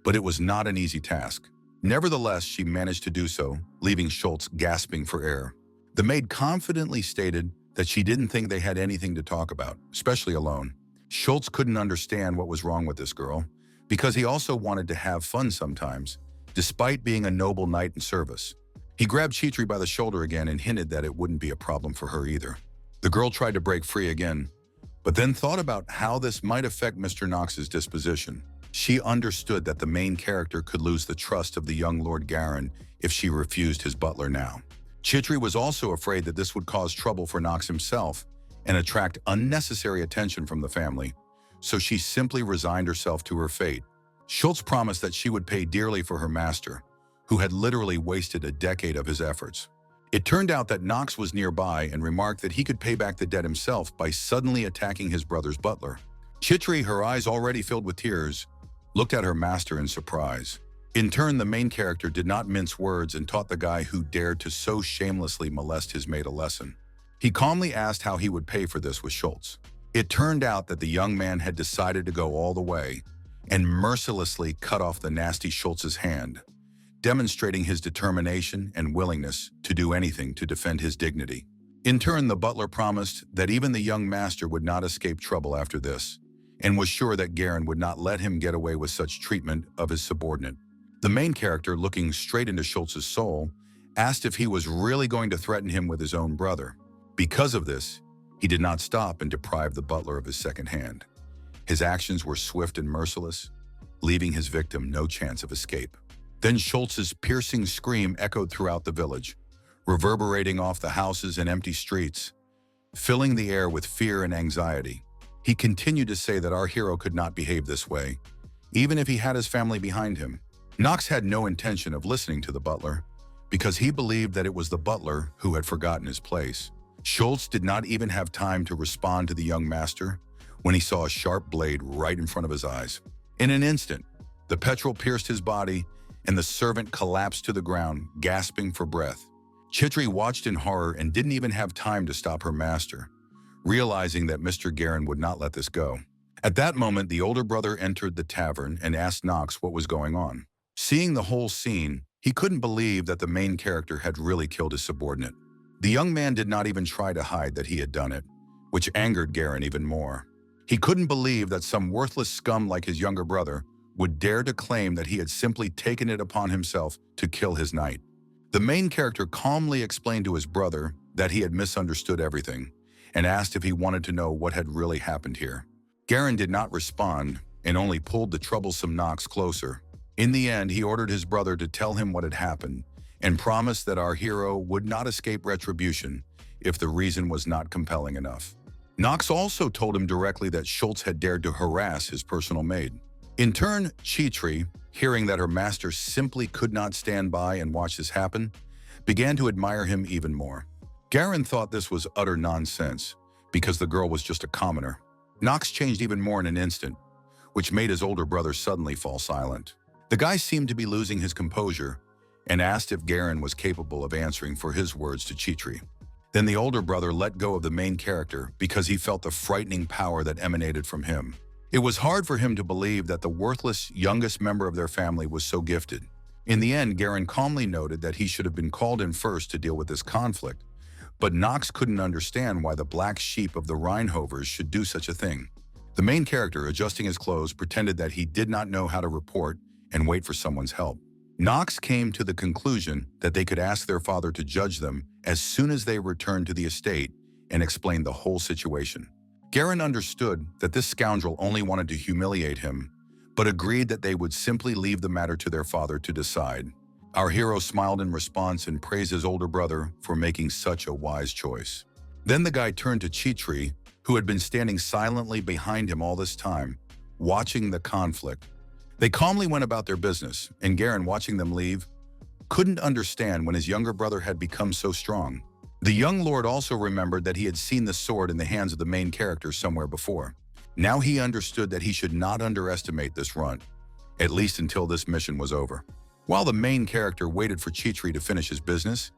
but it was not an easy task. Nevertheless, she managed to do so, leaving Schultz gasping for air. The maid confidently stated that she didn't think they had anything to talk about, especially alone. Schultz couldn't understand what was wrong with this girl, because he also wanted to have fun sometimes, despite being a noble knight in service. He grabbed Chitri by the shoulder again and hinted that it wouldn't be a problem for her either. The girl tried to break free again, but then thought about how this might affect Mr. Knox's disposition. She understood that the main character could lose the trust of the young Lord Garen if she refused his butler now. Chitri was also afraid that this would cause trouble for Knox himself and attract unnecessary attention from the family, so she simply resigned herself to her fate. Schultz promised that she would pay dearly for her master, who had literally wasted a decade of his efforts. It turned out that Knox was nearby and remarked that he could pay back the debt himself by suddenly attacking his brother's butler. Chitri, her eyes already filled with tears, looked at her master in surprise. In turn, the main character did not mince words and taught the guy who dared to so shamelessly molest his maid a lesson. He calmly asked how he would pay for this with Schultz. It turned out that the young man had decided to go all the way and mercilessly cut off the nasty Schultz's hand, demonstrating his determination and willingness to do anything to defend his dignity. In turn, the butler promised that even the young master would not escape trouble after this, and was sure that Garen would not let him get away with such treatment of his subordinate. The main character, looking straight into Schultz's soul, asked if he was really going to threaten him with his own brother. Because of this, he did not stop and deprive the butler of his second hand. His actions were swift and merciless, leaving his victim no chance of escape. Then Schultz's piercing scream echoed throughout the village, reverberating off the houses and empty streets, filling the air with fear and anxiety. He continued to say that our hero could not behave this way, even if he had his family behind him. Knox had no intention of listening to the butler, because he believed that it was the butler who had forgotten his place. Schultz did not even have time to respond to the young master when he saw a sharp blade right in front of his eyes. In an instant, the petrol pierced his body, and the servant collapsed to the ground, gasping for breath. Chitri watched in horror and didn't even have time to stop her master. realizing that Mr. Garen would not let this go. At that moment, the older brother entered the tavern and asked Knox what was going on. Seeing the whole scene, he couldn't believe that the main character had really killed his subordinate. The young man did not even try to hide that he had done it, which angered Garen even more. He couldn't believe that some worthless scum like his younger brother would dare to claim that he had simply taken it upon himself to kill his knight. The main character calmly explained to his brother that he had misunderstood everything and asked if he wanted to know what had really happened here. Garen did not respond and only pulled the troublesome Knox closer. In the end, he ordered his brother to tell him what had happened and promised that our hero would not escape retribution if the reason was not compelling enough. Knox also told him directly that Schultz had dared to harass his personal maid. In turn, Chitri, hearing that her master simply could not stand by and watch this happen, began to admire him even more. Garen thought this was utter nonsense because the girl was just a commoner. Knox changed even more in an instant, which made his older brother suddenly fall silent. The guy seemed to be losing his composure and asked if Garen was capable of answering for his words to Chitri. Then the older brother let go of the main character because he felt the frightening power that emanated from him. It was hard for him to believe that the worthless youngest member of their family was so gifted. In the end, Garen calmly noted that he should have been called in first to deal with this conflict, but Knox couldn't understand why the black sheep of the Rheinhovers should do such a thing. The main character, adjusting his clothes, pretended that he did not know how to report and wait for someone's help. Knox came to the conclusion that they could ask their father to judge them as soon as they returned to the estate and explained the whole situation. Garen understood that this scoundrel only wanted to humiliate him, but agreed that they would simply leave the matter to their father to decide. Our hero smiled in response and praised his older brother for making such a wise choice. Then the guy turned to Chitri, who had been standing silently behind him all this time, watching the conflict. They calmly went about their business, and Garen, watching them leave, couldn't understand when his younger brother had become so strong. The young lord also remembered that he had seen the sword in the hands of the main character somewhere before. Now he understood that he should not underestimate this runt, at least until this mission was over. While the main character waited for Chitri to finish his business,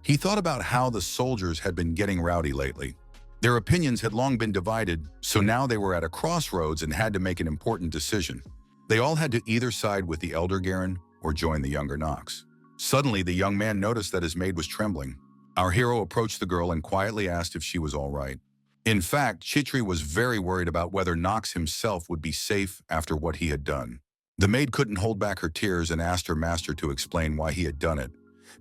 he thought about how the soldiers had been getting rowdy lately. Their opinions had long been divided, so now they were at a crossroads and had to make an important decision. They all had to either side with the elder Garen or join the younger Knox. Suddenly, the young man noticed that his maid was trembling. Our hero approached the girl and quietly asked if she was all right. In fact, Chitri was very worried about whether Knox himself would be safe after what he had done. The maid couldn't hold back her tears and asked her master to explain why he had done it,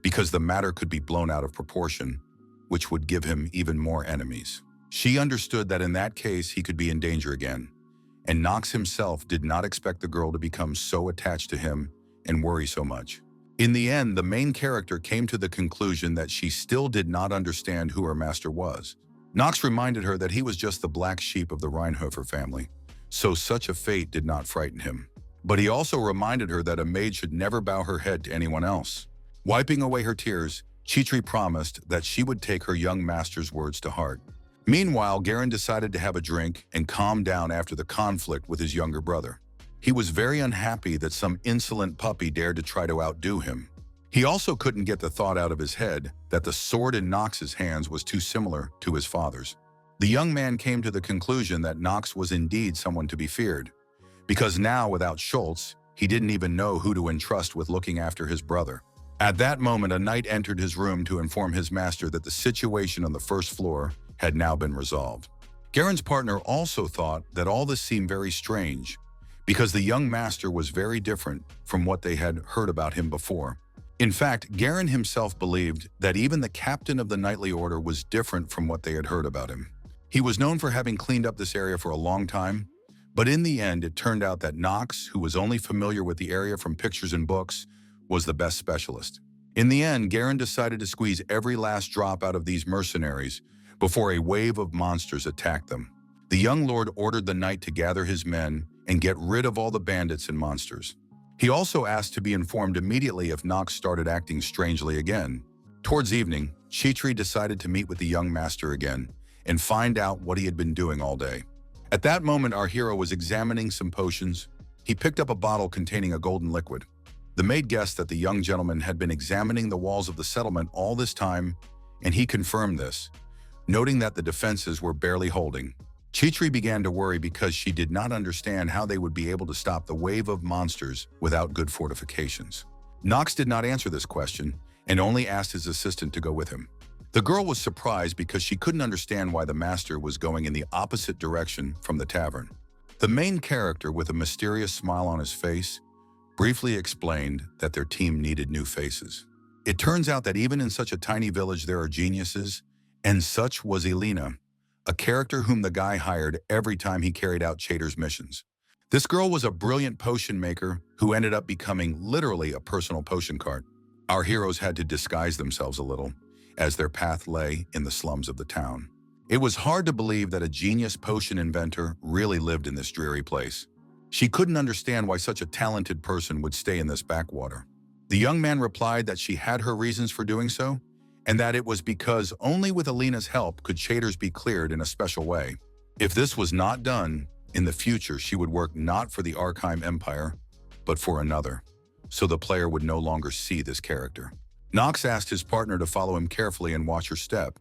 because the matter could be blown out of proportion, which would give him even more enemies. She understood that in that case he could be in danger again, and Knox himself did not expect the girl to become so attached to him and worry so much. In the end, the main character came to the conclusion that she still did not understand who her master was. Knox reminded her that he was just the black sheep of the Rheinhofer family, so such a fate did not frighten him. But he also reminded her that a maid should never bow her head to anyone else. Wiping away her tears, Chitri promised that she would take her young master's words to heart. Meanwhile, Garen decided to have a drink and calm down after the conflict with his younger brother. He was very unhappy that some insolent puppy dared to try to outdo him. He also couldn't get the thought out of his head that the sword in Knox's hands was too similar to his father's. The young man came to the conclusion that Knox was indeed someone to be feared, because now, without Schultz, he didn't even know who to entrust with looking after his brother. At that moment, a knight entered his room to inform his master that the situation on the first floor had now been resolved. Garen's partner also thought that all this seemed very strange, because the young master was very different from what they had heard about him before. In fact, Garen himself believed that even the captain of the knightly order was different from what they had heard about him. He was known for having cleaned up this area for a long time, but in the end, it turned out that Knox, who was only familiar with the area from pictures and books, was the best specialist. In the end, Garen decided to squeeze every last drop out of these mercenaries before a wave of monsters attacked them. The young lord ordered the knight to gather his men and get rid of all the bandits and monsters. He also asked to be informed immediately if Knox started acting strangely again. Towards evening, Chitri decided to meet with the young master again and find out what he had been doing all day. At that moment, our hero was examining some potions. He picked up a bottle containing a golden liquid. The maid guessed that the young gentleman had been examining the walls of the settlement all this time, and he confirmed this. Noting that the defenses were barely holding, Chitri began to worry because she did not understand how they would be able to stop the wave of monsters without good fortifications. Knox did not answer this question and only asked his assistant to go with him. The girl was surprised because she couldn't understand why the master was going in the opposite direction from the tavern. The main character, with a mysterious smile on his face, briefly explained that their team needed new faces. It turns out that even in such a tiny village there are geniuses, and such was Elena, a character whom the guy hired every time he carried out Chater's missions. This girl was a brilliant potion maker who ended up becoming literally a personal potion cart. Our heroes had to disguise themselves a little, as their path lay in the slums of the town. It was hard to believe that a genius potion inventor really lived in this dreary place. She couldn't understand why such a talented person would stay in this backwater. The young man replied that she had her reasons for doing so, and that it was because only with Elena's help could Chater's be cleared in a special way. If this was not done, in the future she would work not for the Archive Empire, but for another, so the player would no longer see this character. Knox asked his partner to follow him carefully and watch her step,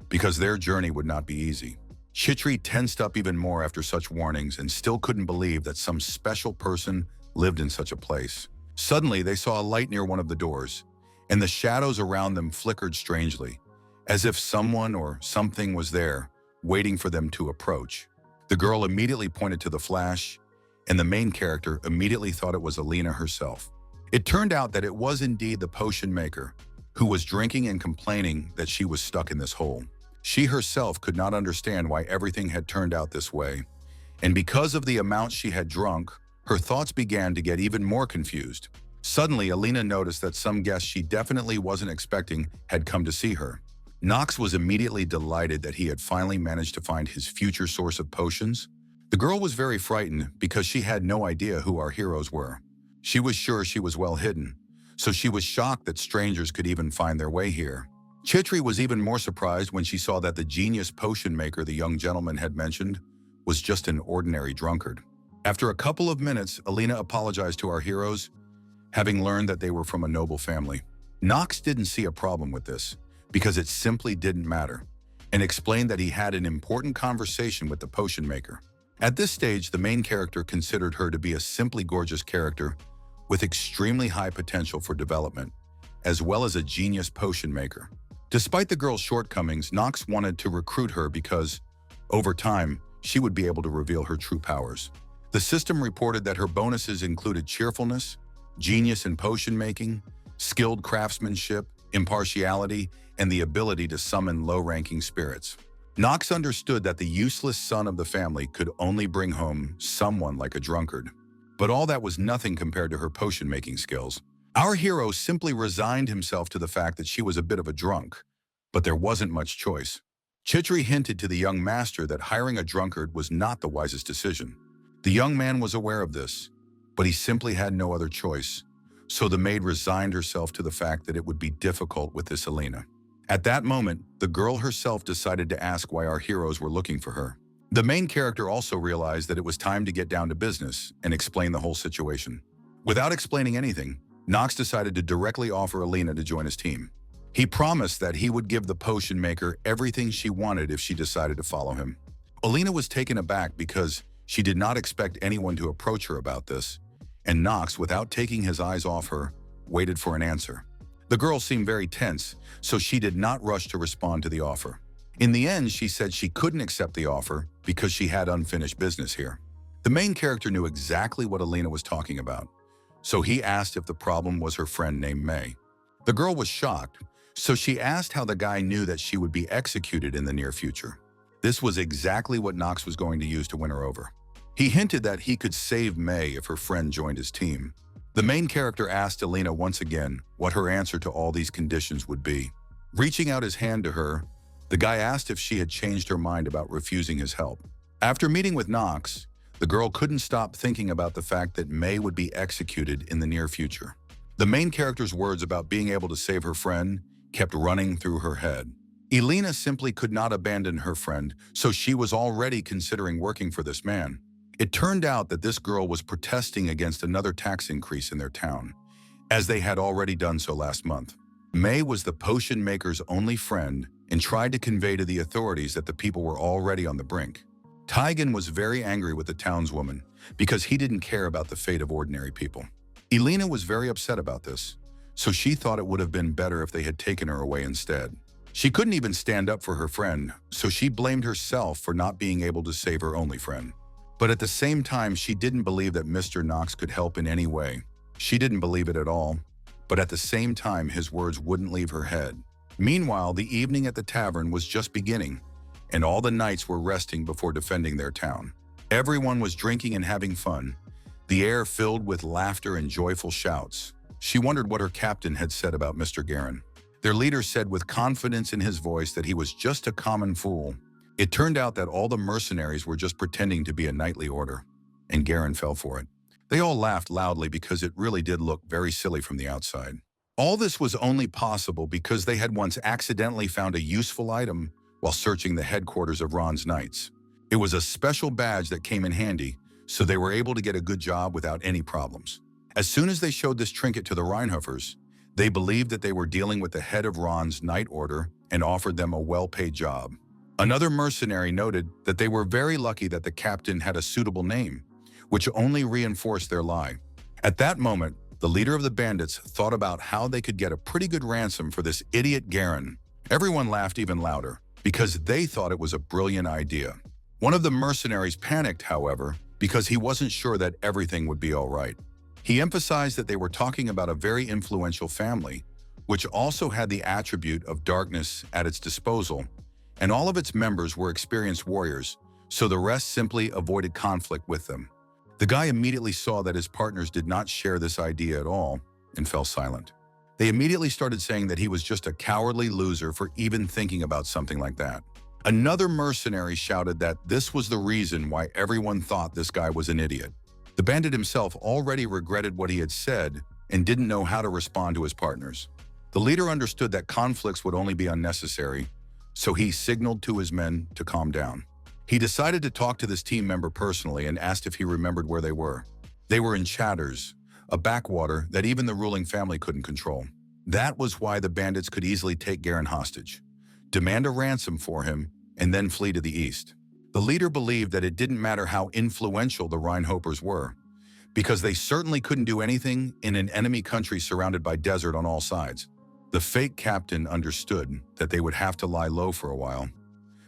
because their journey would not be easy. Chitri tensed up even more after such warnings and still couldn't believe that some special person lived in such a place. Suddenly, they saw a light near one of the doors, and the shadows around them flickered strangely, as if someone or something was there, waiting for them to approach. The girl immediately pointed to the flash, and the main character immediately thought it was Elena herself. It turned out that it was indeed the potion maker, who was drinking and complaining that she was stuck in this hole. She herself could not understand why everything had turned out this way, and because of the amount she had drunk, her thoughts began to get even more confused. Suddenly, Elena noticed that some guest she definitely wasn't expecting had come to see her. Knox was immediately delighted that he had finally managed to find his future source of potions. The girl was very frightened because she had no idea who our heroes were. She was sure she was well hidden, so she was shocked that strangers could even find their way here. Chitri was even more surprised when she saw that the genius potion maker the young gentleman had mentioned was just an ordinary drunkard. After a couple of minutes, Elena apologized to our heroes, having learned that they were from a noble family. Knox didn't see a problem with this, because it simply didn't matter, and explained that he had an important conversation with the potion maker. At this stage, the main character considered her to be a simply gorgeous character with extremely high potential for development, as well as a genius potion maker. Despite the girl's shortcomings, Knox wanted to recruit her because, over time, she would be able to reveal her true powers. The system reported that her bonuses included cheerfulness, genius in potion making, skilled craftsmanship, impartiality, and the ability to summon low-ranking spirits. Knox understood that the useless son of the family could only bring home someone like a drunkard. But all that was nothing compared to her potion-making skills. Our hero simply resigned himself to the fact that she was a bit of a drunk, but there wasn't much choice. Chitri hinted to the young master that hiring a drunkard was not the wisest decision. The young man was aware of this, but he simply had no other choice, so the maid resigned herself to the fact that it would be difficult with this Elena. At that moment, the girl herself decided to ask why our heroes were looking for her. The main character also realized that it was time to get down to business and explain the whole situation. Without explaining anything, Knox decided to directly offer Elena to join his team. He promised that he would give the potion maker everything she wanted if she decided to follow him. Elena was taken aback because she did not expect anyone to approach her about this, and Knox, without taking his eyes off her, waited for an answer. The girl seemed very tense, so she did not rush to respond to the offer. In the end, she said she couldn't accept the offer because she had unfinished business here. The main character knew exactly what Elena was talking about, so he asked if the problem was her friend named May. The girl was shocked, so she asked how the guy knew that she would be executed in the near future. This was exactly what Knox was going to use to win her over. He hinted that he could save May if her friend joined his team. The main character asked Elena once again what her answer to all these conditions would be. Reaching out his hand to her, the guy asked if she had changed her mind about refusing his help. After meeting with Knox, the girl couldn't stop thinking about the fact that May would be executed in the near future. The main character's words about being able to save her friend kept running through her head. Elena simply could not abandon her friend, so she was already considering working for this man. It turned out that this girl was protesting against another tax increase in their town, as they had already done so last month. May was the potion maker's only friend, and tried to convey to the authorities that the people were already on the brink. Tjalen was very angry with the townswoman because he didn't care about the fate of ordinary people. Elena was very upset about this, so she thought it would have been better if they had taken her away instead. She couldn't even stand up for her friend, so she blamed herself for not being able to save her only friend. But at the same time, she didn't believe that Mr. Knox could help in any way. She didn't believe it at all, but at the same time, his words wouldn't leave her head. Meanwhile, the evening at the tavern was just beginning, and all the knights were resting before defending their town. Everyone was drinking and having fun, the air filled with laughter and joyful shouts. She wondered what her captain had said about Mr. Garen. Their leader said with confidence in his voice that he was just a common fool. It turned out that all the mercenaries were just pretending to be a knightly order, and Garen fell for it. They all laughed loudly because it really did look very silly from the outside. All this was only possible because they had once accidentally found a useful item while searching the headquarters of Ron's Knights. It was a special badge that came in handy, so they were able to get a good job without any problems. As soon as they showed this trinket to the Rheinhofers, they believed that they were dealing with the head of Ron's Knight Order and offered them a well-paid job. Another mercenary noted that they were very lucky that the captain had a suitable name, which only reinforced their lie. At that moment, the leader of the bandits thought about how they could get a pretty good ransom for this idiot Garen. Everyone laughed even louder because they thought it was a brilliant idea. One of the mercenaries panicked, however, because he wasn't sure that everything would be all right. He emphasized that they were talking about a very influential family, which also had the attribute of darkness at its disposal, and all of its members were experienced warriors, so the rest simply avoided conflict with them. The guy immediately saw that his partners did not share this idea at all and fell silent. They immediately started saying that he was just a cowardly loser for even thinking about something like that. Another mercenary shouted that this was the reason why everyone thought this guy was an idiot. The bandit himself already regretted what he had said and didn't know how to respond to his partners. The leader understood that conflicts would only be unnecessary, so he signaled to his men to calm down. He decided to talk to this team member personally and asked if he remembered where they were. They were in Chatters, a backwater that even the ruling family couldn't control. That was why the bandits could easily take Garen hostage, demand a ransom for him, and then flee to the east. The leader believed that it didn't matter how influential the Rheinhofers were, because they certainly couldn't do anything in an enemy country surrounded by desert on all sides. The fake captain understood that they would have to lie low for a while,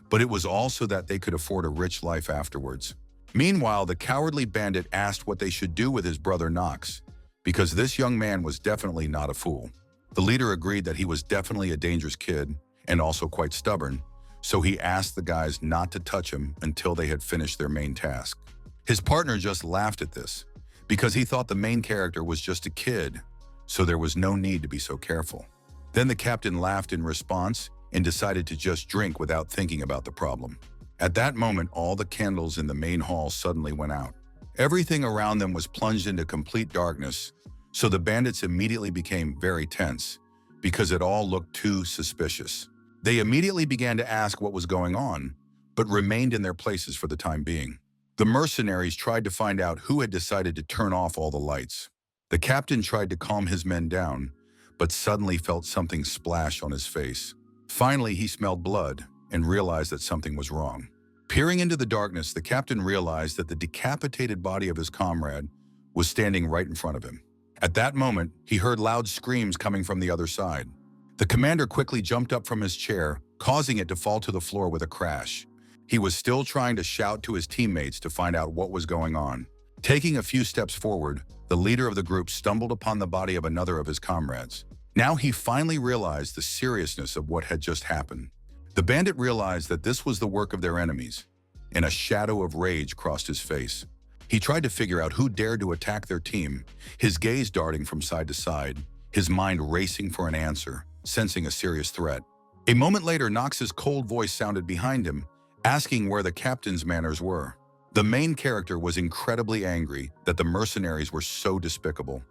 but it was also that they could afford a rich life afterwards. Meanwhile, the cowardly bandit asked what they should do with his brother Knox, because this young man was definitely not a fool. The leader agreed that he was definitely a dangerous kid and also quite stubborn, so he asked the guys not to touch him until they had finished their main task. His partner just laughed at this, because he thought the main character was just a kid, so there was no need to be so careful. Then the captain laughed in response and decided to just drink without thinking about the problem. At that moment, all the candles in the main hall suddenly went out. Everything around them was plunged into complete darkness, so the bandits immediately became very tense, because it all looked too suspicious. They immediately began to ask what was going on, but remained in their places for the time being. The mercenaries tried to find out who had decided to turn off all the lights. The captain tried to calm his men down, but suddenly felt something splash on his face. Finally, he smelled blood and realized that something was wrong. Peering into the darkness, the captain realized that the decapitated body of his comrade was standing right in front of him. At that moment, he heard loud screams coming from the other side. The commander quickly jumped up from his chair, causing it to fall to the floor with a crash. He was still trying to shout to his teammates to find out what was going on. Taking a few steps forward, the leader of the group stumbled upon the body of another of his comrades. Now he finally realized the seriousness of what had just happened. The bandit realized that this was the work of their enemies, and a shadow of rage crossed his face. He tried to figure out who dared to attack their team, his gaze darting from side to side, his mind racing for an answer, sensing a serious threat. A moment later, Knox's cold voice sounded behind him, asking where the captain's manners were. The main character was incredibly angry that the mercenaries were so despicable.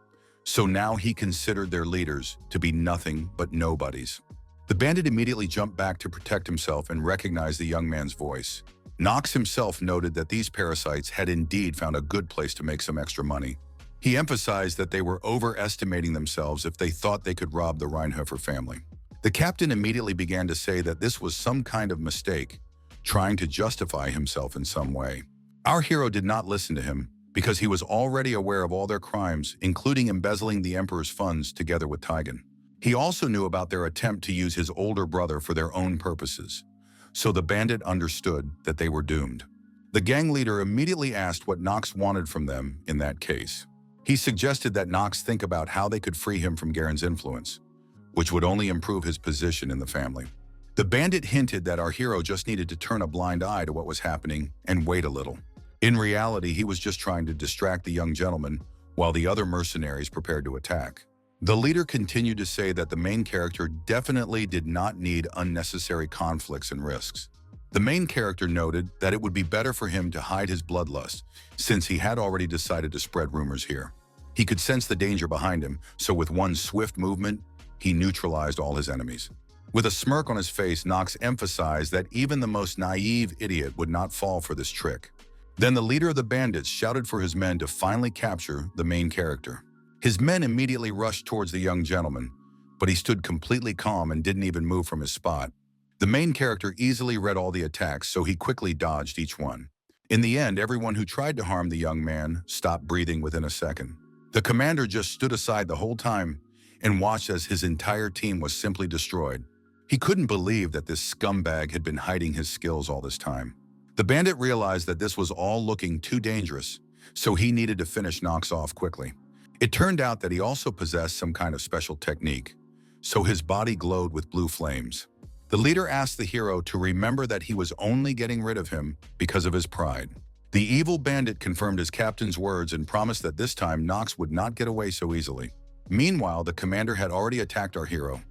So now he considered their leaders to be nothing but nobodies. The bandit immediately jumped back to protect himself and recognized the young man's voice. Knox himself noted that these parasites had indeed found a good place to make some extra money. He emphasized that they were overestimating themselves if they thought they could rob the Rheinhofer family. The captain immediately began to say that this was some kind of mistake, trying to justify himself in some way. Our hero did not listen to him because he was already aware of all their crimes, including embezzling the emperor's funds together with Tjalen. He also knew about their attempt to use his older brother for their own purposes, so the bandit understood that they were doomed. The gang leader immediately asked what Knox wanted from them in that case. He suggested that Knox think about how they could free him from Garen's influence, which would only improve his position in the family. The bandit hinted that our hero just needed to turn a blind eye to what was happening and wait a little. In reality, he was just trying to distract the young gentleman while the other mercenaries prepared to attack. The leader continued to say that the main character definitely did not need unnecessary conflicts and risks. The main character noted that it would be better for him to hide his bloodlust, since he had already decided to spread rumors here. He could sense the danger behind him, so with one swift movement, he neutralized all his enemies. With a smirk on his face, Knox emphasized that even the most naive idiot would not fall for this trick. Then the leader of the bandits shouted for his men to finally capture the main character. His men immediately rushed towards the young gentleman, but he stood completely calm and didn't even move from his spot. The main character easily read all the attacks, so he quickly dodged each one. In the end, everyone who tried to harm the young man stopped breathing within a second. The commander just stood aside the whole time and watched as his entire team was simply destroyed. He couldn't believe that this scumbag had been hiding his skills all this time. The bandit realized that this was all looking too dangerous, so he needed to finish Knox off quickly. It turned out that he also possessed some kind of special technique, so his body glowed with blue flames. The leader asked the hero to remember that he was only getting rid of him because of his pride. The evil bandit confirmed his captain's words and promised that this time Knox would not get away so easily. Meanwhile, the commander had already attacked our hero.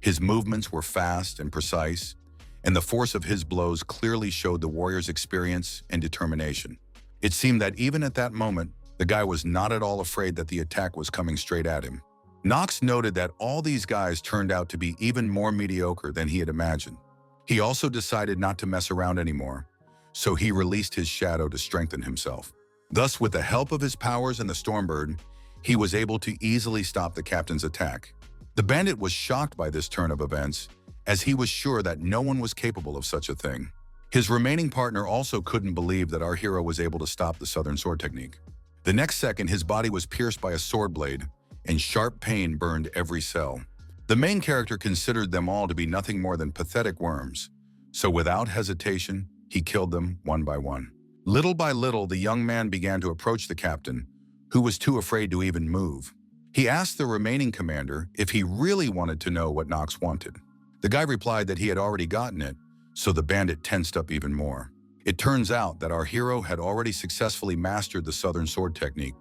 His movements were fast and precise, and the force of his blows clearly showed the warrior's experience and determination. It seemed that even at that moment, the guy was not at all afraid that the attack was coming straight at him. Knox noted that all these guys turned out to be even more mediocre than he had imagined. He also decided not to mess around anymore, so he released his shadow to strengthen himself. Thus, with the help of his powers and the Stormbird, he was able to easily stop the captain's attack. The bandit was shocked by this turn of events, as he was sure that no one was capable of such a thing. His remaining partner also couldn't believe that our hero was able to stop the Southern Sword technique. The next second, his body was pierced by a sword blade, and sharp pain burned every cell. The main character considered them all to be nothing more than pathetic worms, so without hesitation, he killed them one by one. Little by little, the young man began to approach the captain, who was too afraid to even move. He asked the remaining commander if he really wanted to know what Knox wanted. The guy replied that he had already gotten it, so the bandit tensed up even more. It turns out that our hero had already successfully mastered the Southern Sword technique,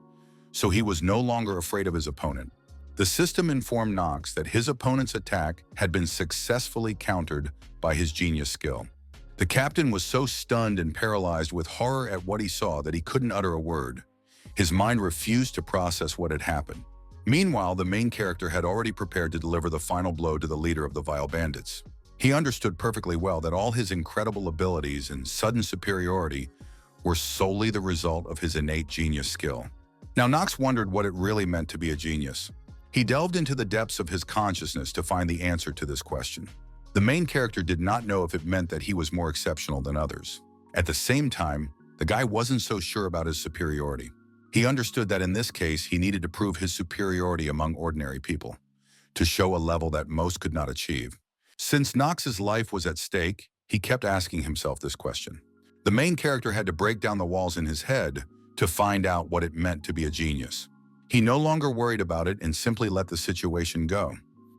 so he was no longer afraid of his opponent. The system informed Knox that his opponent's attack had been successfully countered by his genius skill. The captain was so stunned and paralyzed with horror at what he saw that he couldn't utter a word. His mind refused to process what had happened. Meanwhile, the main character had already prepared to deliver the final blow to the leader of the vile bandits. He understood perfectly well that all his incredible abilities and sudden superiority were solely the result of his innate genius skill. Now, Knox wondered what it really meant to be a genius. He delved into the depths of his consciousness to find the answer to this question. The main character did not know if it meant that he was more exceptional than others. At the same time, the guy wasn't so sure about his superiority. He understood that in this case, he needed to prove his superiority among ordinary people, to show a level that most could not achieve. Since Knox's life was at stake, he kept asking himself this question. The main character had to break down the walls in his head to find out what it meant to be a genius. He no longer worried about it and simply let the situation go.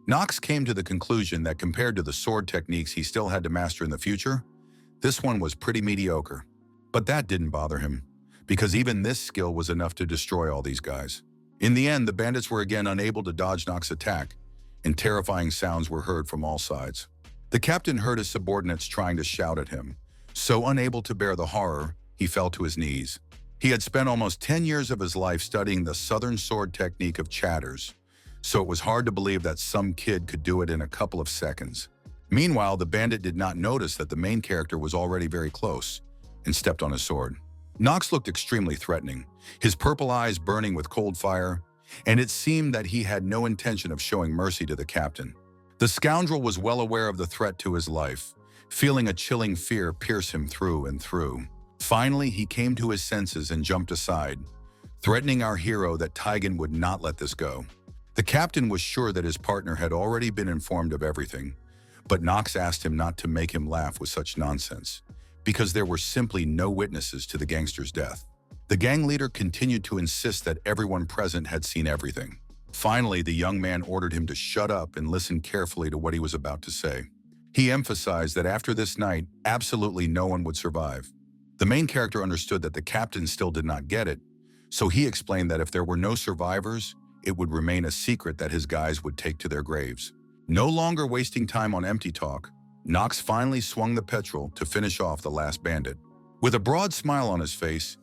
Knox came to the conclusion that compared to the sword techniques he still had to master in the future, this one was pretty mediocre. But that didn't bother him, because even this skill was enough to destroy all these guys. In the end, the bandits were again unable to dodge Knox's attack, and terrifying sounds were heard from all sides. The captain heard his subordinates trying to shout at him. So unable to bear the horror, he fell to his knees. He had spent almost 10 years of his life studying the Southern Sword technique of chatters, so it was hard to believe that some kid could do it in a couple of seconds. Meanwhile, the bandit did not notice that the main character was already very close and stepped on his sword. Knox looked extremely threatening, his purple eyes burning with cold fire, and it seemed that he had no intention of showing mercy to the captain. The scoundrel was well aware of the threat to his life, feeling a chilling fear pierce him through and through. Finally, he came to his senses and jumped aside, threatening our hero that Tjalen would not let this go. The captain was sure that his partner had already been informed of everything, but Knox asked him not to make him laugh with such nonsense, because there were simply no witnesses to the gangster's death. The gang leader continued to insist that everyone present had seen everything. Finally, the young man ordered him to shut up and listen carefully to what he was about to say. He emphasized that after this night, absolutely no one would survive. The main character understood that the captain still did not get it, so he explained that if there were no survivors, it would remain a secret that his guys would take to their graves. No longer wasting time on empty talk, Knox finally swung the petrol to finish off the last bandit. With a broad smile on his face,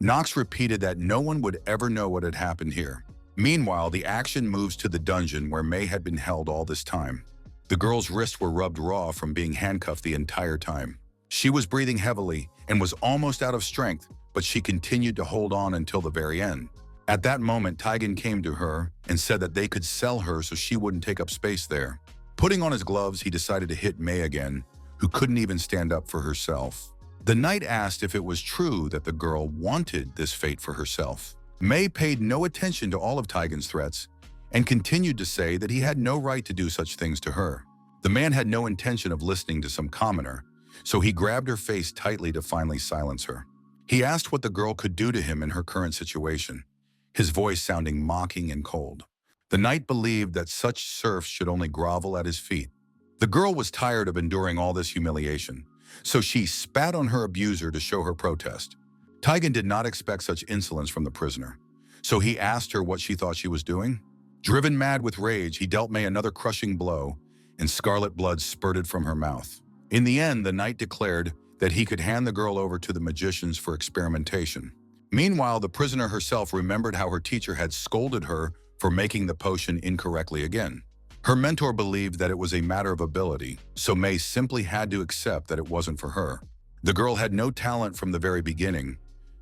Knox repeated that no one would ever know what had happened here. Meanwhile, the action moves to the dungeon where May had been held all this time. The girl's wrists were rubbed raw from being handcuffed the entire time. She was breathing heavily and was almost out of strength, but she continued to hold on until the very end. At that moment, Tjalen came to her and said that they could sell her so she wouldn't take up space there. Putting on his gloves, he decided to hit May again, who couldn't even stand up for herself. The knight asked if it was true that the girl wanted this fate for herself. May paid no attention to all of Tjalen's threats and continued to say that he had no right to do such things to her. The man had no intention of listening to some commoner, so he grabbed her face tightly to finally silence her. He asked what the girl could do to him in her current situation, his voice sounding mocking and cold. The knight believed that such serfs should only grovel at his feet. The girl was tired of enduring all this humiliation, so she spat on her abuser to show her protest. Tjalen did not expect such insolence from the prisoner, so he asked her what she thought she was doing. Driven mad with rage, he dealt May another crushing blow, and scarlet blood spurted from her mouth. In the end, the knight declared that he could hand the girl over to the magicians for experimentation. Meanwhile, the prisoner herself remembered how her teacher had scolded her for making the potion incorrectly again. Her mentor believed that it was a matter of ability, so May simply had to accept that it wasn't for her. The girl had no talent from the very beginning,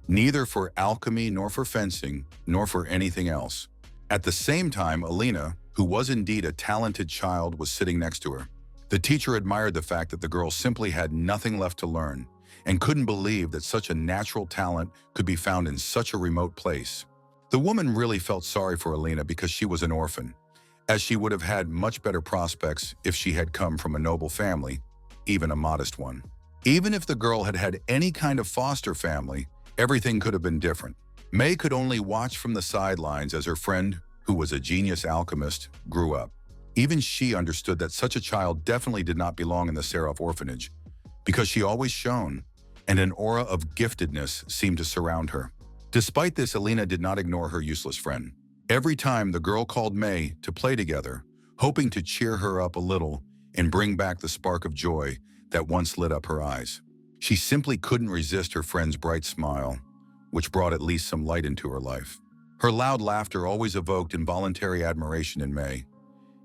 neither for alchemy nor for fencing, nor for anything else. At the same time, Alina, who was indeed a talented child, was sitting next to her. The teacher admired the fact that the girl simply had nothing left to learn and couldn't believe that such a natural talent could be found in such a remote place. The woman really felt sorry for Alina because she was an orphan, as she would have had much better prospects if she had come from a noble family, even a modest one. Even if the girl had had any kind of foster family, everything could have been different. May could only watch from the sidelines as her friend, who was a genius alchemist, grew up. Even she understood that such a child definitely did not belong in the Seraph orphanage, because she always shone, and an aura of giftedness seemed to surround her. Despite this, Alina did not ignore her useless friend. Every time the girl called May to play together, hoping to cheer her up a little and bring back the spark of joy that once lit up her eyes. She simply couldn't resist her friend's bright smile, which brought at least some light into her life. Her loud laughter always evoked involuntary admiration in May.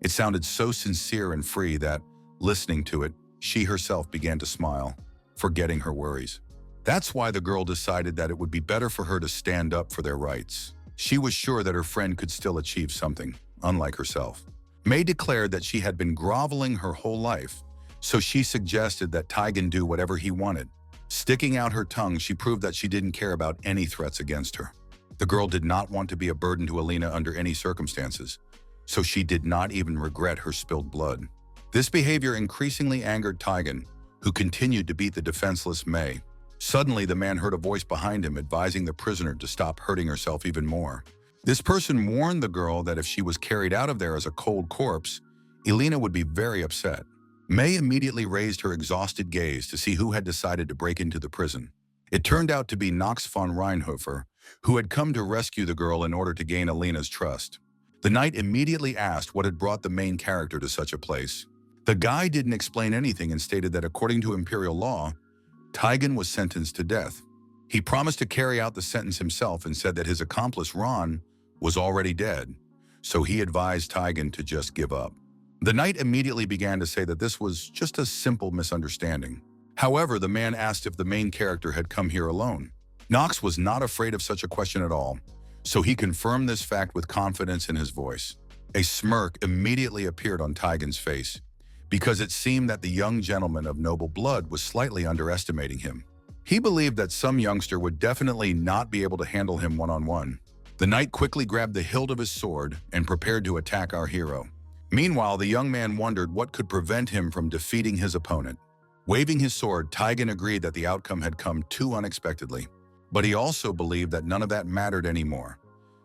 It sounded so sincere and free that, listening to it, she herself began to smile, forgetting her worries. That's why the girl decided that it would be better for her to stand up for their rights. She was sure that her friend could still achieve something, unlike herself. May declared that she had been groveling her whole life, so she suggested that Tjalen do whatever he wanted. Sticking out her tongue, she proved that she didn't care about any threats against her. The girl did not want to be a burden to Alina under any circumstances, so she did not even regret her spilled blood. This behavior increasingly angered Tjalen, who continued to beat the defenseless May. Suddenly, the man heard a voice behind him advising the prisoner to stop hurting herself even more. This person warned the girl that if she was carried out of there as a cold corpse, Alina would be very upset. May immediately raised her exhausted gaze to see who had decided to break into the prison. It turned out to be Knox von Reinhofer, who had come to rescue the girl in order to gain Alina's trust. The knight immediately asked what had brought the main character to such a place. The guy didn't explain anything and stated that according to imperial law, Tjalen was sentenced to death. He promised to carry out the sentence himself and said that his accomplice Ron was already dead, so he advised Tjalen to just give up. The knight immediately began to say that this was just a simple misunderstanding. However, the man asked if the main character had come here alone. Knox was not afraid of such a question at all, so he confirmed this fact with confidence in his voice. A smirk immediately appeared on Taigen's face, because it seemed that the young gentleman of noble blood was slightly underestimating him. He believed that some youngster would definitely not be able to handle him one-on-one. The knight quickly grabbed the hilt of his sword and prepared to attack our hero. Meanwhile, the young man wondered what could prevent him from defeating his opponent. Waving his sword, Taigen agreed that the outcome had come too unexpectedly. But he also believed that none of that mattered anymore,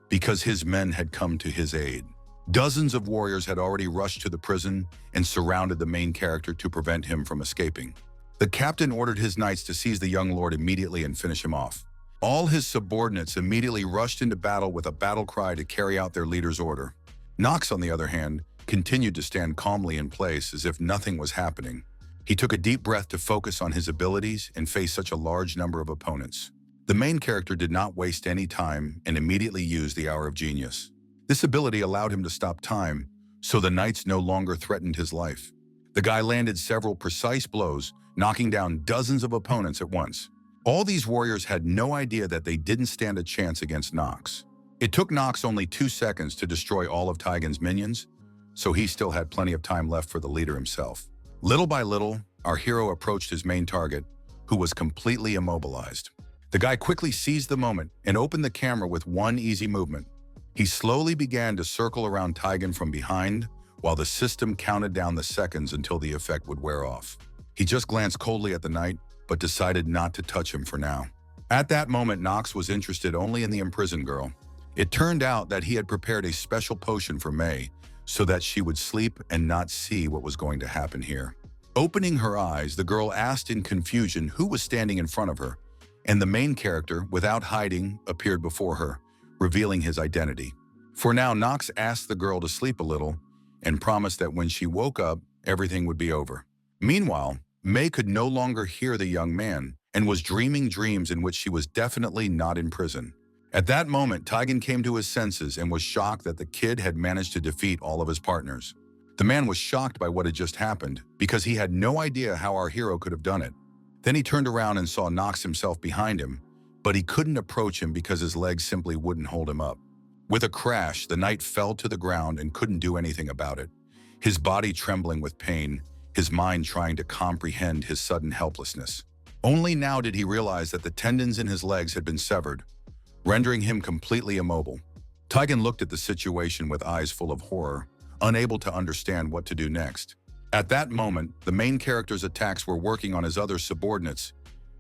because his men had come to his aid. Dozens of warriors had already rushed to the prison and surrounded the main character to prevent him from escaping. The captain ordered his knights to seize the young lord immediately and finish him off. All his subordinates immediately rushed into battle with a battle cry to carry out their leader's order. Knox, on the other hand, continued to stand calmly in place as if nothing was happening. He took a deep breath to focus on his abilities and face such a large number of opponents. The main character did not waste any time and immediately used the Hour of Genius. This ability allowed him to stop time, so the knights no longer threatened his life. The guy landed several precise blows, knocking down dozens of opponents at once. All these warriors had no idea that they didn't stand a chance against Knox. It took Knox only 2 seconds to destroy all of Taigen's minions, so he still had plenty of time left for the leader himself. Little by little, our hero approached his main target, who was completely immobilized. The guy quickly seized the moment and opened the camera with one easy movement. He slowly began to circle around Taigen from behind, while the system counted down the seconds until the effect would wear off. He just glanced coldly at the knight, but decided not to touch him for now. At that moment, Knox was interested only in the imprisoned girl. It turned out that he had prepared a special potion for May, so that she would sleep and not see what was going to happen here. Opening her eyes, the girl asked in confusion who was standing in front of her, and the main character, without hiding, appeared before her, revealing his identity. For now, Knox asked the girl to sleep a little and promised that when she woke up, everything would be over. Meanwhile, May could no longer hear the young man and was dreaming dreams in which she was definitely not in prison. At that moment, Taigen came to his senses and was shocked that the kid had managed to defeat all of his partners. The man was shocked by what had just happened because he had no idea how our hero could have done it. Then he turned around and saw Knox himself behind him, but he couldn't approach him because his legs simply wouldn't hold him up. With a crash, the knight fell to the ground and couldn't do anything about it, his body trembling with pain, his mind trying to comprehend his sudden helplessness. Only now did he realize that the tendons in his legs had been severed, rendering him completely immobile. Taigen looked at the situation with eyes full of horror, unable to understand what to do next. At that moment, the main character's attacks were working on his other subordinates,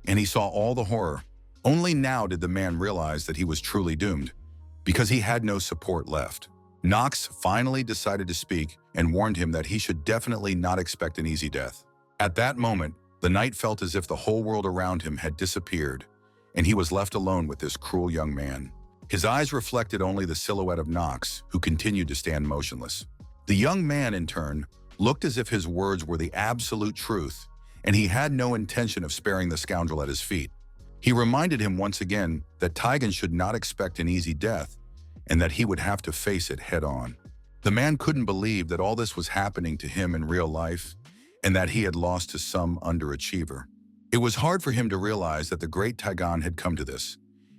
and he saw all the horror. Only now did the man realize that he was truly doomed, because he had no support left. Knox finally decided to speak and warned him that he should definitely not expect an easy death. At that moment, the knight felt as if the whole world around him had disappeared, and he was left alone with this cruel young man. His eyes reflected only the silhouette of Knox, who continued to stand motionless. The young man, in turn, looked as if his words were the absolute truth, and he had no intention of sparing the scoundrel at his feet. He reminded him once again that Taigen should not expect an easy death, and that he would have to face it head-on. The man couldn't believe that all this was happening to him in real life, and that he had lost to some underachiever. It was hard for him to realize that the great Taigen had come to this.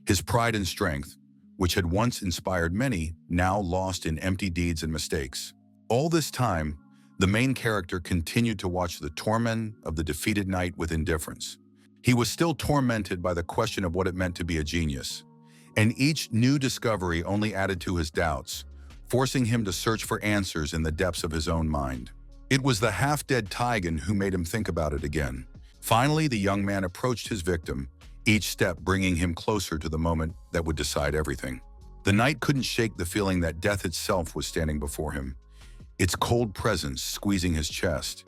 His pride and strength, which had once inspired many, now lost in empty deeds and mistakes. All this time, the main character continued to watch the torment of the defeated knight with indifference. He was still tormented by the question of what it meant to be a genius, and each new discovery only added to his doubts, forcing him to search for answers in the depths of his own mind. It was the half-dead Taigen who made him think about it again. Finally, the young man approached his victim, each step bringing him closer to the moment that would decide everything. The knight couldn't shake the feeling that death itself was standing before him, its cold presence squeezing his chest,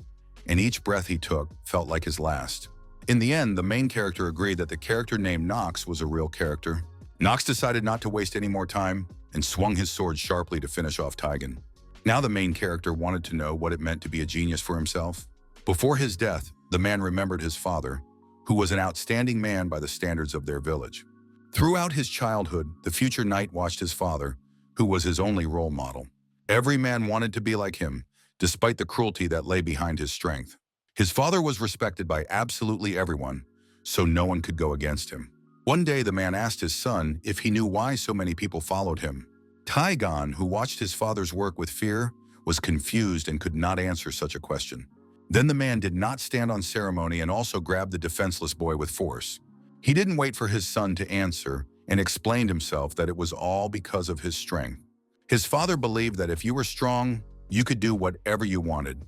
and each breath he took felt like his last. In the end, the main character agreed that the character named Knox was a real character. Knox decided not to waste any more time and swung his sword sharply to finish off Taigen. Now the main character wanted to know what it meant to be a genius for himself. Before his death, the man remembered his father, who was an outstanding man by the standards of their village. Throughout his childhood, the future knight watched his father, who was his only role model. Every man wanted to be like him, despite the cruelty that lay behind his strength. His father was respected by absolutely everyone, so no one could go against him. One day, the man asked his son if he knew why so many people followed him. Taigon, who watched his father's work with fear, was confused and could not answer such a question. Then the man did not stand on ceremony and also grabbed the defenseless boy with force. He didn't wait for his son to answer and explained himself that it was all because of his strength. His father believed that if you were strong, you could do whatever you wanted,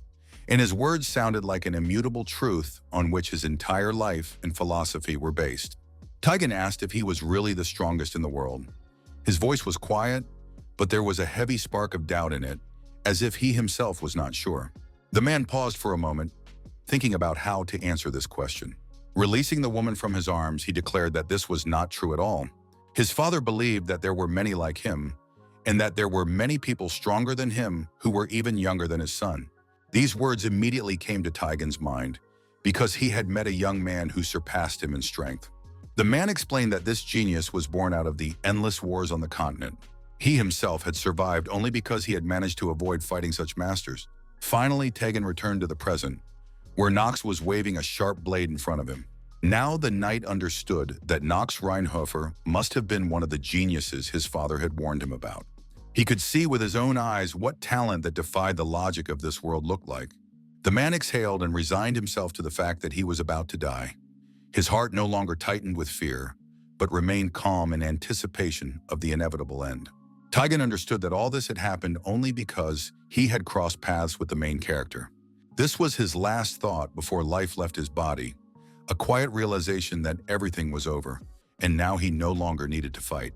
and his words sounded like an immutable truth on which his entire life and philosophy were based. Taigon asked if he was really the strongest in the world. His voice was quiet, but there was a heavy spark of doubt in it, as if he himself was not sure. The man paused for a moment, thinking about how to answer this question. Releasing the woman from his arms, he declared that this was not true at all. His father believed that there were many like him, and that there were many people stronger than him who were even younger than his son. These words immediately came to Taigon's mind, because he had met a young man who surpassed him in strength. The man explained that this genius was born out of the endless wars on the continent. He himself had survived only because he had managed to avoid fighting such masters. Finally, Taigon returned to the present, where Knox was waving a sharp blade in front of him. Now the knight understood that Knox Reinhofer must have been one of the geniuses his father had warned him about. He could see with his own eyes what talent that defied the logic of this world looked like. The man exhaled and resigned himself to the fact that he was about to die. His heart no longer tightened with fear, but remained calm in anticipation of the inevitable end. Taigon understood that all this had happened only because he had crossed paths with the main character. This was his last thought before life left his body, a quiet realization that everything was over, and now he no longer needed to fight.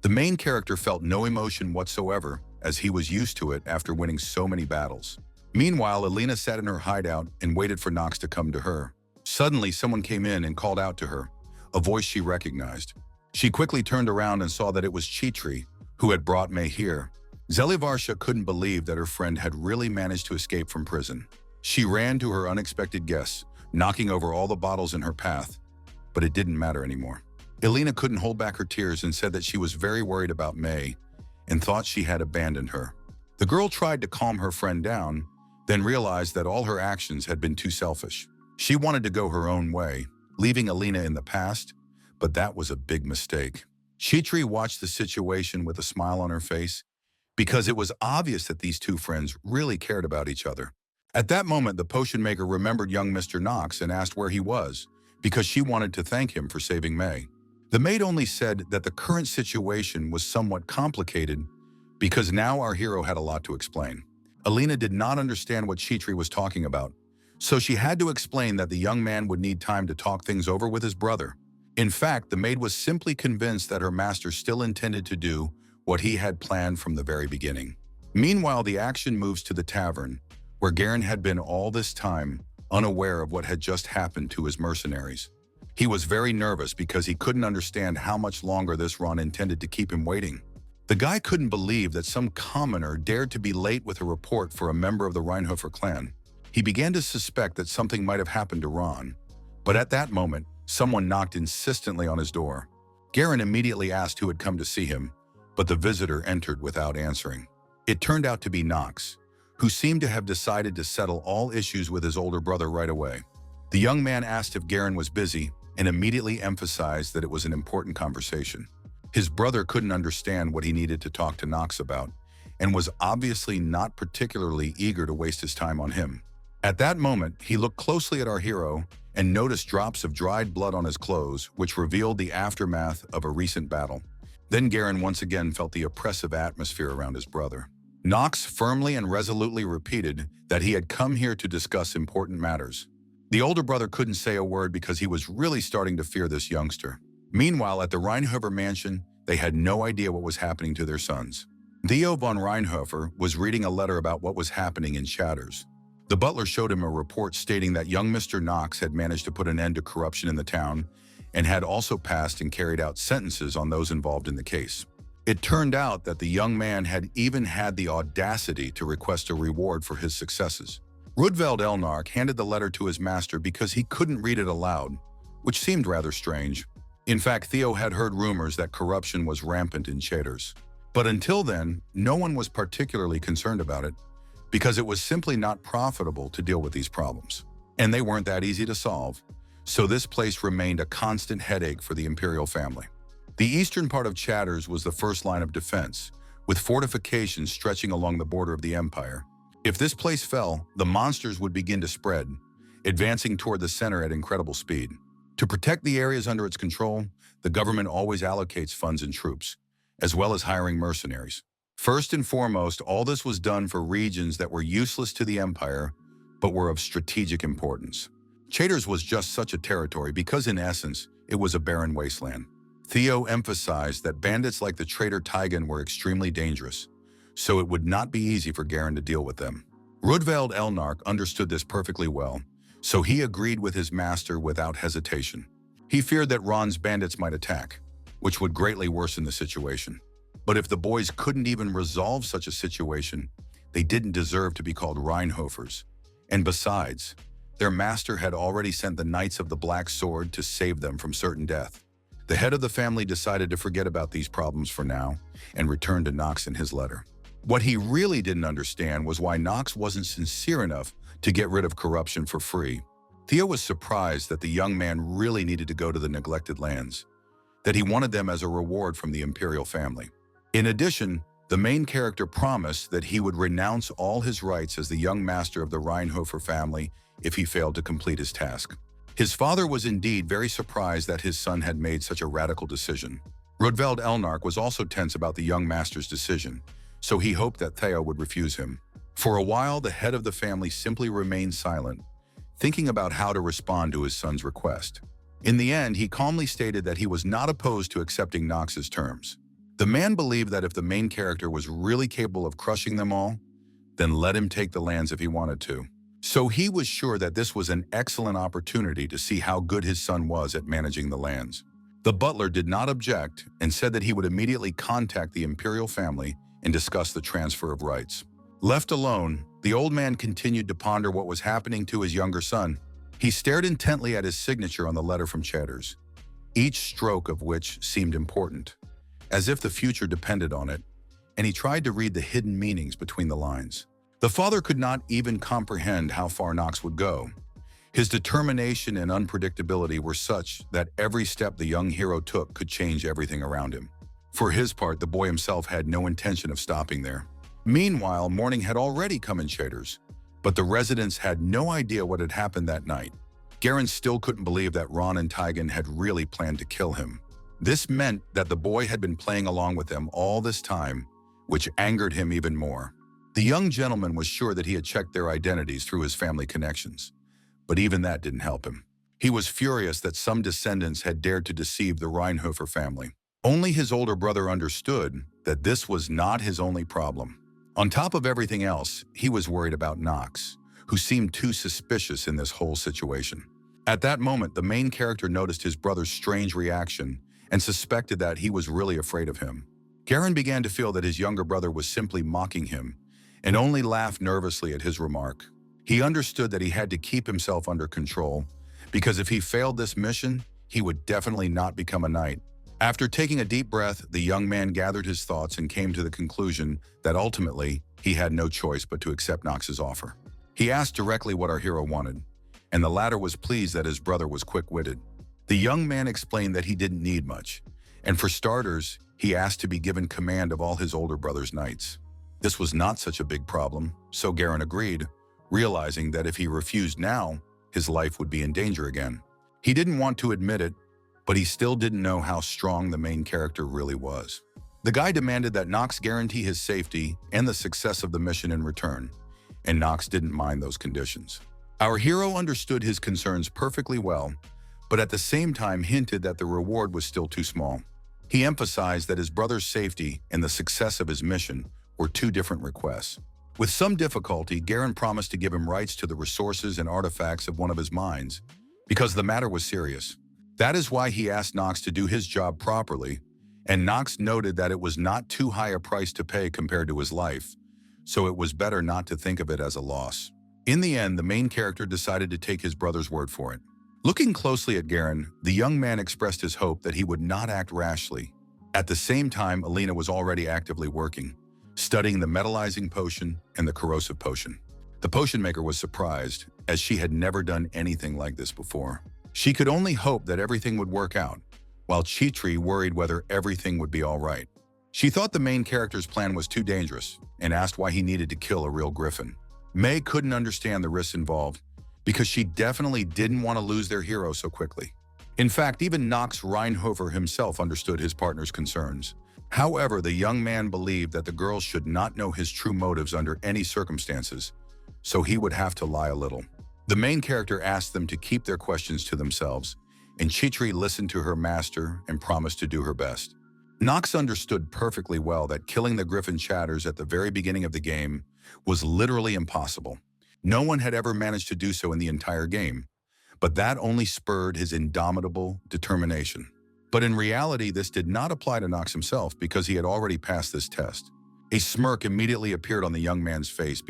The main character felt no emotion whatsoever, as he was used to it after winning so many battles. Meanwhile, Alina sat in her hideout and waited for Knox to come to her. Suddenly, someone came in and called out to her, a voice she recognized. She quickly turned around and saw that it was Chitri, who had brought May here. Zelivarsha couldn't believe that her friend had really managed to escape from prison. She ran to her unexpected guests, knocking over all the bottles in her path, but it didn't matter anymore. Elena couldn't hold back her tears and said that she was very worried about May and thought she had abandoned her. The girl tried to calm her friend down, then realized that all her actions had been too selfish. She wanted to go her own way, leaving Elena in the past, but that was a big mistake. Chitri watched the situation with a smile on her face because it was obvious that these two friends really cared about each other. At that moment, the potion maker remembered young Mr. Knox and asked where he was because she wanted to thank him for saving May. The maid only said that the current situation was somewhat complicated because now our hero had a lot to explain. Alina did not understand what Chitri was talking about, so she had to explain that the young man would need time to talk things over with his brother. In fact, the maid was simply convinced that her master still intended to do what he had planned from the very beginning. Meanwhile, the action moves to the tavern, where Garen had been all this time unaware of what had just happened to his mercenaries. He was very nervous because he couldn't understand how much longer this run intended to keep him waiting. The guy couldn't believe that some commoner dared to be late with a report for a member of the Reinhofer clan. He began to suspect that something might have happened to Ron, but at that moment, someone knocked insistently on his door. Garen immediately asked who had come to see him, but the visitor entered without answering. It turned out to be Knox, who seemed to have decided to settle all issues with his older brother right away. The young man asked if Garen was busy and immediately emphasized that it was an important conversation. His brother couldn't understand what he needed to talk to Knox about and was obviously not particularly eager to waste his time on him. At that moment, he looked closely at our hero and noticed drops of dried blood on his clothes, which revealed the aftermath of a recent battle. Then Garen once again felt the oppressive atmosphere around his brother. Knox firmly and resolutely repeated that he had come here to discuss important matters. The older brother couldn't say a word because he was really starting to fear this youngster. Meanwhile, at the Reinhofer mansion, they had no idea what was happening to their sons. Theo von Reinhofer was reading a letter about what was happening in Shatters. The butler showed him a report stating that young Mr. Knox had managed to put an end to corruption in the town and had also passed and carried out sentences on those involved in the case. It turned out that the young man had even had the audacity to request a reward for his successes. Rudveld Elnark handed the letter to his master because he couldn't read it aloud, which seemed rather strange. In fact, Theo had heard rumors that corruption was rampant in Shatters. But until then, no one was particularly concerned about it because it was simply not profitable to deal with these problems. And they weren't that easy to solve, so this place remained a constant headache for the imperial family. The eastern part of Shatters was the first line of defense, with fortifications stretching along the border of the empire. If this place fell, the monsters would begin to spread, advancing toward the center at incredible speed. To protect the areas under its control, the government always allocates funds and troops, as well as hiring mercenaries. First and foremost, all this was done for regions that were useless to the empire, but were of strategic importance. Chaders was just such a territory because, in essence, it was a barren wasteland. Theo emphasized that bandits like the traitor Tjalen were extremely dangerous, so it would not be easy for Garen to deal with them. Rudveld Elnark understood this perfectly well, so he agreed with his master without hesitation. He feared that Ron's bandits might attack, which would greatly worsen the situation. But if the boys couldn't even resolve such a situation, they didn't deserve to be called Rheinhofers. And besides, their master had already sent the Knights of the Black Sword to save them from certain death. The head of the family decided to forget about these problems for now and returned to Knox in his letter. What he really didn't understand was why Knox wasn't sincere enough to get rid of corruption for free. Theo was surprised that the young man really needed to go to the neglected lands, that he wanted them as a reward from the imperial family. In addition, the main character promised that he would renounce all his rights as the young master of the Rheinhofer family if he failed to complete his task. His father was indeed very surprised that his son had made such a radical decision. Rudveld Elnark was also tense about the young master's decision, so he hoped that Theo would refuse him. For a while, the head of the family simply remained silent, thinking about how to respond to his son's request. In the end, he calmly stated that he was not opposed to accepting Knox's terms. The man believed that if the main character was really capable of crushing them all, then let him take the lands if he wanted to. So he was sure that this was an excellent opportunity to see how good his son was at managing the lands. The butler did not object and said that he would immediately contact the imperial family and discuss the transfer of rights. Left alone, the old man continued to ponder what was happening to his younger son. He stared intently at his signature on the letter from Chaders, each stroke of which seemed important, as if the future depended on it, and he tried to read the hidden meanings between the lines. The father could not even comprehend how far Knox would go. His determination and unpredictability were such that every step the young hero took could change everything around him. For his part, the boy himself had no intention of stopping there. Meanwhile, morning had already come in Chaders, but the residents had no idea what had happened that night. Garen still couldn't believe that Ron and Tjalen had really planned to kill him. This meant that the boy had been playing along with them all this time, which angered him even more. The young gentleman was sure that he had checked their identities through his family connections, but even that didn't help him. He was furious that some descendants had dared to deceive the Rheinhofer family. Only his older brother understood that this was not his only problem. On top of everything else, he was worried about Knox, who seemed too suspicious in this whole situation. At that moment, the main character noticed his brother's strange reaction and suspected that he was really afraid of him. Garen began to feel that his younger brother was simply mocking him and only laughed nervously at his remark. He understood that he had to keep himself under control, because if he failed this mission, he would definitely not become a knight. After taking a deep breath, the young man gathered his thoughts and came to the conclusion that ultimately he had no choice but to accept Knox's offer. He asked directly what our hero wanted, and the latter was pleased that his brother was quick-witted. The young man explained that he didn't need much, and for starters, he asked to be given command of all his older brother's knights. This was not such a big problem, so Garen agreed, realizing that if he refused now, his life would be in danger again. He didn't want to admit it, but he still didn't know how strong the main character really was. The guy demanded that Knox guarantee his safety and the success of the mission in return, and Knox didn't mind those conditions. Our hero understood his concerns perfectly well, but at the same time hinted that the reward was still too small. He emphasized that his brother's safety and the success of his mission were two different requests. With some difficulty, Garen promised to give him rights to the resources and artifacts of one of his mines, because the matter was serious. That is why he asked Knox to do his job properly, and Knox noted that it was not too high a price to pay compared to his life, so it was better not to think of it as a loss. In the end, the main character decided to take his brother's word for it. Looking closely at Garen, the young man expressed his hope that he would not act rashly. At the same time, Alina was already actively working, studying the metallizing potion and the corrosive potion. The potion maker was surprised, as she had never done anything like this before. She could only hope that everything would work out, while Chitri worried whether everything would be all right. She thought the main character's plan was too dangerous and asked why he needed to kill a real griffin. May couldn't understand the risks involved because she definitely didn't want to lose their hero so quickly. In fact, even Knox Reinhofer himself understood his partner's concerns. However, the young man believed that the girl should not know his true motives under any circumstances, so he would have to lie a little. The main character asked them to keep their questions to themselves, and Chitri listened to her master and promised to do her best. Knox understood perfectly well that killing the griffin chatters at the very beginning of the game was literally impossible. No one had ever managed to do so in the entire game, but that only spurred his indomitable determination. But in reality, this did not apply to Knox himself because he had already passed this test. A smirk immediately appeared on the young man's face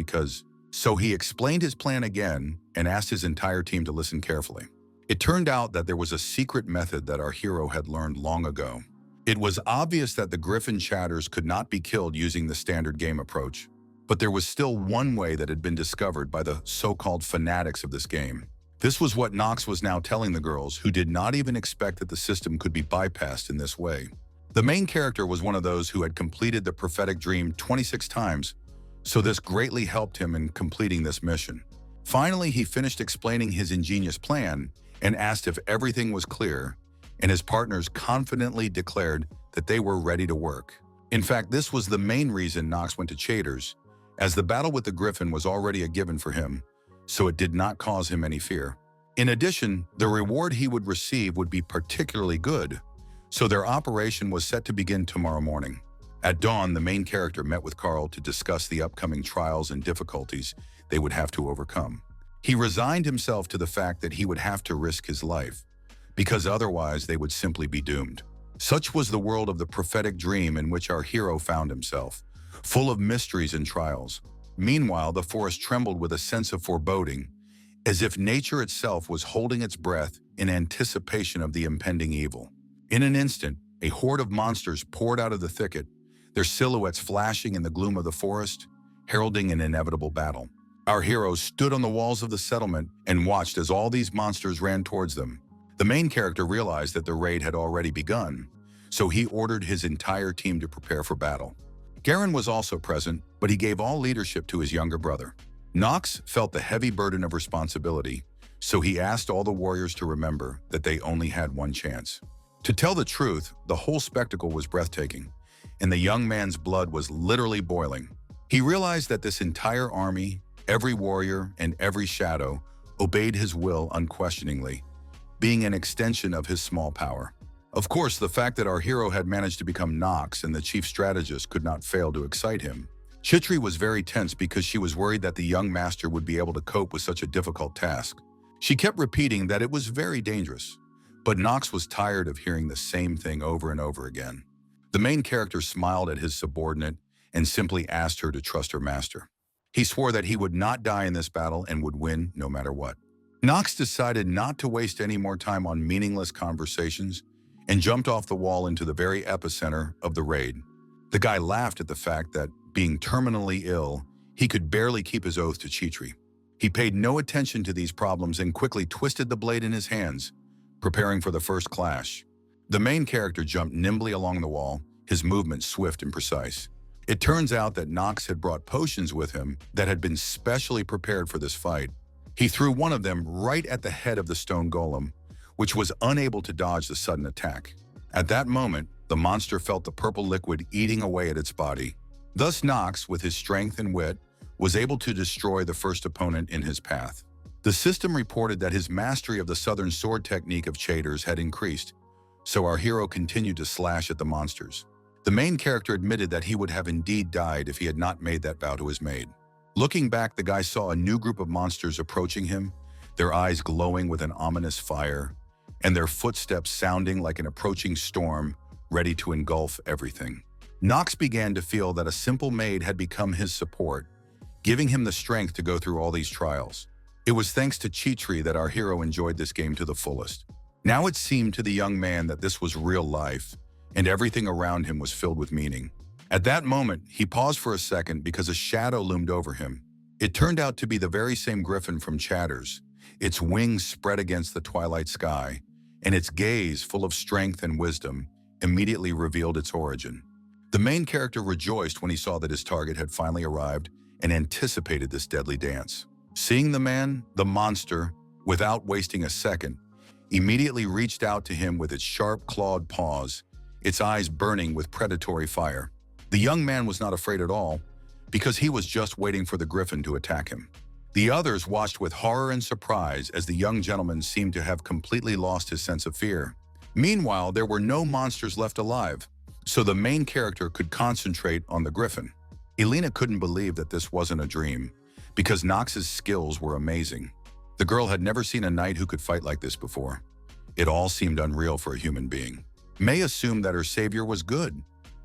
so he explained his plan again and asked his entire team to listen carefully. It turned out that there was a secret method that our hero had learned long ago. It was obvious that the griffin chatters could not be killed using the standard game approach, but there was still one way that had been discovered by the so-called fanatics of this game. This was what Knox was now telling the girls, who did not even expect that the system could be bypassed in this way. The main character was one of those who had completed the prophetic dream 26 times, so this greatly helped him in completing this mission. Finally, he finished explaining his ingenious plan and asked if everything was clear, and his partners confidently declared that they were ready to work. In fact, this was the main reason Knox went to Chaders, as the battle with the griffin was already a given for him, so it did not cause him any fear. In addition, the reward he would receive would be particularly good, so their operation was set to begin tomorrow morning. At dawn, the main character met with Carl to discuss the upcoming trials and difficulties they would have to overcome. He resigned himself to the fact that he would have to risk his life, because otherwise they would simply be doomed. Such was the world of the prophetic dream in which our hero found himself, full of mysteries and trials. Meanwhile, the forest trembled with a sense of foreboding, as if nature itself was holding its breath in anticipation of the impending evil. In an instant, a horde of monsters poured out of the thicket, their silhouettes flashing in the gloom of the forest, heralding an inevitable battle. Our heroes stood on the walls of the settlement and watched as all these monsters ran towards them. The main character realized that the raid had already begun, so he ordered his entire team to prepare for battle. Garen was also present, but he gave all leadership to his younger brother. Knox felt the heavy burden of responsibility, so he asked all the warriors to remember that they only had one chance. To tell the truth, the whole spectacle was breathtaking, and the young man's blood was literally boiling. He realized that this entire army, every warrior, and every shadow obeyed his will unquestioningly, being an extension of his small power. Of course, the fact that our hero had managed to become Knox and the chief strategist could not fail to excite him. Chitri was very tense because she was worried that the young master would be able to cope with such a difficult task. She kept repeating that it was very dangerous, but Knox was tired of hearing the same thing over and over again. The main character smiled at his subordinate and simply asked her to trust her master. He swore that he would not die in this battle and would win no matter what. Knox decided not to waste any more time on meaningless conversations and jumped off the wall into the very epicenter of the raid. The guy laughed at the fact that, being terminally ill, he could barely keep his oath to Chitri. He paid no attention to these problems and quickly twisted the blade in his hands, preparing for the first clash. The main character jumped nimbly along the wall, his movements swift and precise. It turns out that Knox had brought potions with him that had been specially prepared for this fight. He threw one of them right at the head of the stone golem, which was unable to dodge the sudden attack. At that moment, the monster felt the purple liquid eating away at its body. Thus Knox, with his strength and wit, was able to destroy the first opponent in his path. The system reported that his mastery of the southern sword technique of Chaders had increased, so our hero continued to slash at the monsters. The main character admitted that he would have indeed died if he had not made that vow to his maid. Looking back, the guy saw a new group of monsters approaching him, their eyes glowing with an ominous fire, and their footsteps sounding like an approaching storm, ready to engulf everything. Knox began to feel that a simple maid had become his support, giving him the strength to go through all these trials. It was thanks to Chitri that our hero enjoyed this game to the fullest. Now it seemed to the young man that this was real life, and everything around him was filled with meaning. At that moment, he paused for a second because a shadow loomed over him. It turned out to be the very same griffin from Chatters, its wings spread against the twilight sky, and its gaze, full of strength and wisdom, immediately revealed its origin. The main character rejoiced when he saw that his target had finally arrived and anticipated this deadly dance. Seeing the monster, without wasting a second, immediately reached out to him with its sharp clawed paws, its eyes burning with predatory fire. The young man was not afraid at all, because he was just waiting for the griffin to attack him. The others watched with horror and surprise as the young gentleman seemed to have completely lost his sense of fear. Meanwhile, there were no monsters left alive, so the main character could concentrate on the griffin. Elena couldn't believe that this wasn't a dream, because Knox's skills were amazing. The girl had never seen a knight who could fight like this before. It all seemed unreal for a human being. May assumed that her savior was good,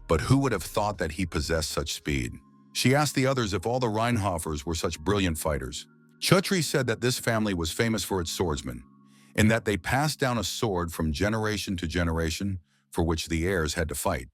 but who would have thought that he possessed such speed? She asked the others if all the Reinhoffers were such brilliant fighters. Chutri said that this family was famous for its swordsmen, and that they passed down a sword from generation to generation for which the heirs had to fight.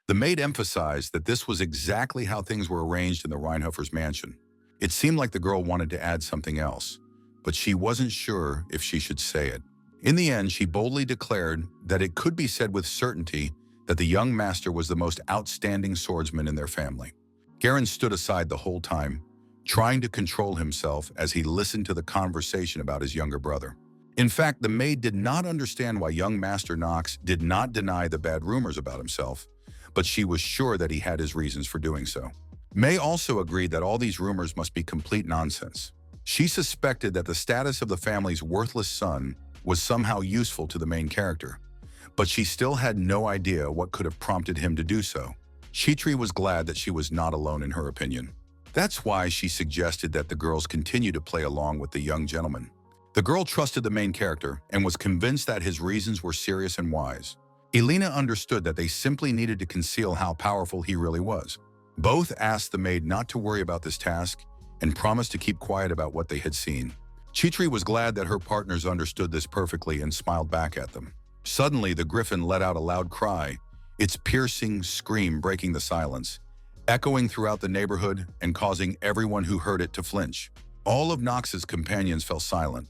The maid emphasized that this was exactly how things were arranged in the Reinhoffers' mansion. It seemed like the girl wanted to add something else, but she wasn't sure if she should say it. In the end, she boldly declared that it could be said with certainty that the young master was the most outstanding swordsman in their family. Garen stood aside the whole time, trying to control himself as he listened to the conversation about his younger brother. In fact, the maid did not understand why young Master Knox did not deny the bad rumors about himself, but she was sure that he had his reasons for doing so. May also agreed that all these rumors must be complete nonsense. She suspected that the status of the family's worthless son was somehow useful to the main character, but she still had no idea what could have prompted him to do so. Chitri was glad that she was not alone in her opinion. That's why she suggested that the girls continue to play along with the young gentleman. The girl trusted the main character and was convinced that his reasons were serious and wise. Elena understood that they simply needed to conceal how powerful he really was. Both asked the maid not to worry about this task and promised to keep quiet about what they had seen. Chitri was glad that her partners understood this perfectly and smiled back at them. Suddenly, the griffin let out a loud cry, its piercing scream breaking the silence, echoing throughout the neighborhood and causing everyone who heard it to flinch. All of Knox's companions fell silent,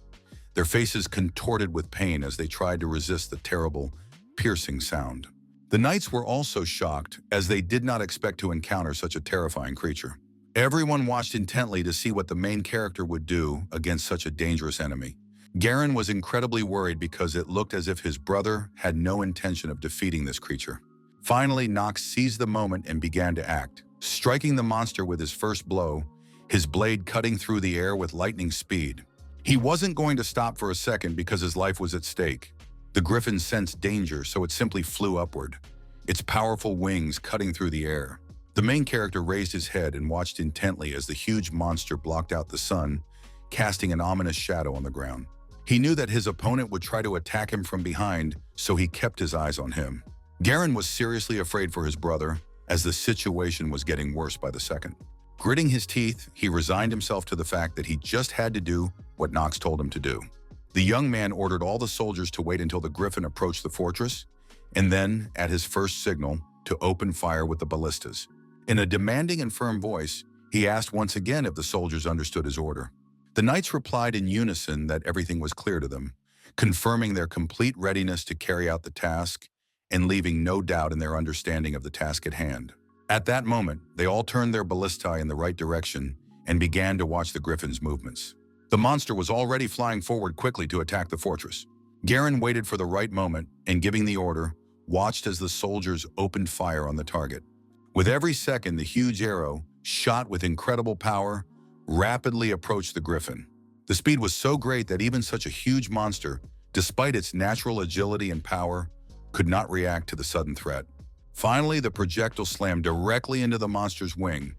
their faces contorted with pain as they tried to resist the terrible, piercing sound. The knights were also shocked, as they did not expect to encounter such a terrifying creature. Everyone watched intently to see what the main character would do against such a dangerous enemy. Garen was incredibly worried because it looked as if his brother had no intention of defeating this creature. Finally, Knox seized the moment and began to act, striking the monster with his first blow, his blade cutting through the air with lightning speed. He wasn't going to stop for a second because his life was at stake. The griffin sensed danger, so it simply flew upward, its powerful wings cutting through the air. The main character raised his head and watched intently as the huge monster blocked out the sun, casting an ominous shadow on the ground. He knew that his opponent would try to attack him from behind, so he kept his eyes on him. Garen was seriously afraid for his brother, as the situation was getting worse by the second. Gritting his teeth, he resigned himself to the fact that he just had to do what Knox told him to do. The young man ordered all the soldiers to wait until the griffin approached the fortress, and then, at his first signal, to open fire with the ballistas. In a demanding and firm voice, he asked once again if the soldiers understood his order. The knights replied in unison that everything was clear to them, confirming their complete readiness to carry out the task and leaving no doubt in their understanding of the task at hand. At that moment, they all turned their ballistae in the right direction and began to watch the griffin's movements. The monster was already flying forward quickly to attack the fortress. Garen waited for the right moment and, giving the order, watched as the soldiers opened fire on the target. With every second, the huge arrow, shot with incredible power, rapidly approached the griffin. The speed was so great that even such a huge monster, despite its natural agility and power, could not react to the sudden threat. Finally, the projectile slammed directly into the monster's wing,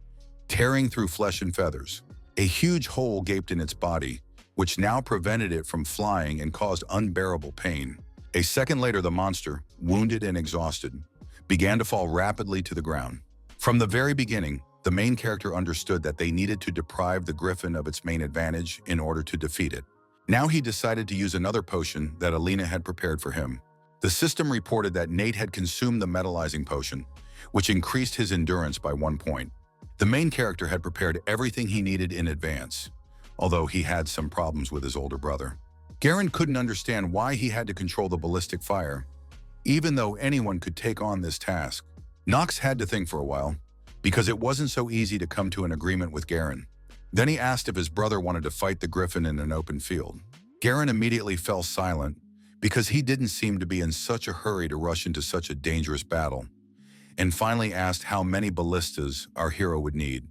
tearing through flesh and feathers. A huge hole gaped in its body, which now prevented it from flying and caused unbearable pain. A second later, the monster, wounded and exhausted, began to fall rapidly to the ground. From the very beginning, the main character understood that they needed to deprive the griffin of its main advantage in order to defeat it. Now he decided to use another potion that Alina had prepared for him. The system reported that Nate had consumed the metallizing potion, which increased his endurance by 1 point. The main character had prepared everything he needed in advance, although he had some problems with his older brother. Garen couldn't understand why he had to control the ballistic fire, even though anyone could take on this task. Knox had to think for a while, because it wasn't so easy to come to an agreement with Garen. Then he asked if his brother wanted to fight the griffin in an open field. Garen immediately fell silent, because he didn't seem to be in such a hurry to rush into such a dangerous battle, and finally asked how many ballistas our hero would need.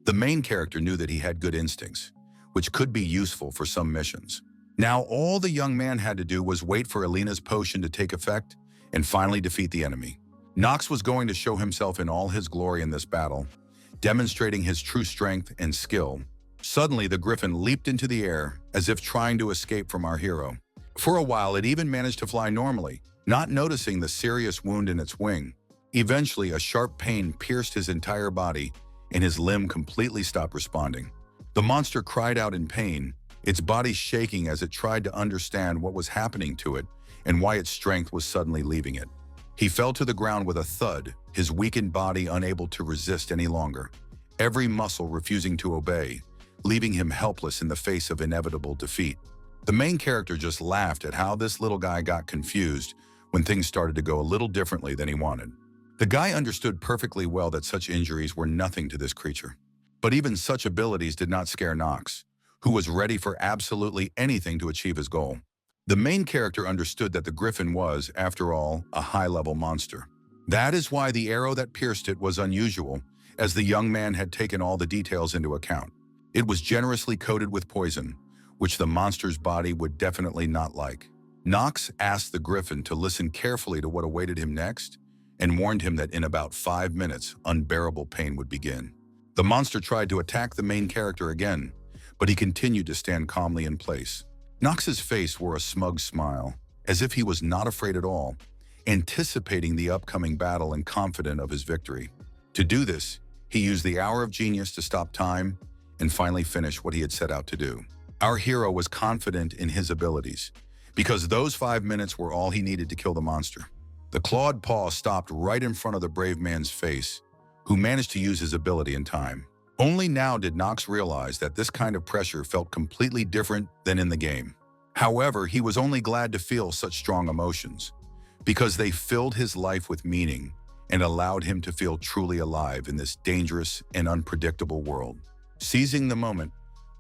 The main character knew that he had good instincts, which could be useful for some missions. Now all the young man had to do was wait for Alina's potion to take effect and finally defeat the enemy. Knox was going to show himself in all his glory in this battle, demonstrating his true strength and skill. Suddenly the griffin leaped into the air as if trying to escape from our hero. For a while it even managed to fly normally, not noticing the serious wound in its wing. Eventually a sharp pain pierced his entire body and his limb completely stopped responding. The monster cried out in pain, its body shaking as it tried to understand what was happening to it and why its strength was suddenly leaving it. He fell to the ground with a thud, his weakened body unable to resist any longer, every muscle refusing to obey, leaving him helpless in the face of inevitable defeat. The main character just laughed at how this little guy got confused when things started to go a little differently than he wanted. The guy understood perfectly well that such injuries were nothing to this creature. But even such abilities did not scare Knox, who was ready for absolutely anything to achieve his goal. The main character understood that the griffin was, after all, a high-level monster. That is why the arrow that pierced it was unusual, as the young man had taken all the details into account. It was generously coated with poison, which the monster's body would definitely not like. Knox asked the griffin to listen carefully to what awaited him next, and warned him that in about 5 minutes, unbearable pain would begin. The monster tried to attack the main character again, but he continued to stand calmly in place. Knox's face wore a smug smile, as if he was not afraid at all, anticipating the upcoming battle and confident of his victory. To do this, he used the hour of genius to stop time and finally finish what he had set out to do. Our hero was confident in his abilities, because those 5 minutes were all he needed to kill the monster. The clawed paw stopped right in front of the brave man's face, who managed to use his ability in time. Only now did Knox realize that this kind of pressure felt completely different than in the game. However, he was only glad to feel such strong emotions, because they filled his life with meaning and allowed him to feel truly alive in this dangerous and unpredictable world. Seizing the moment,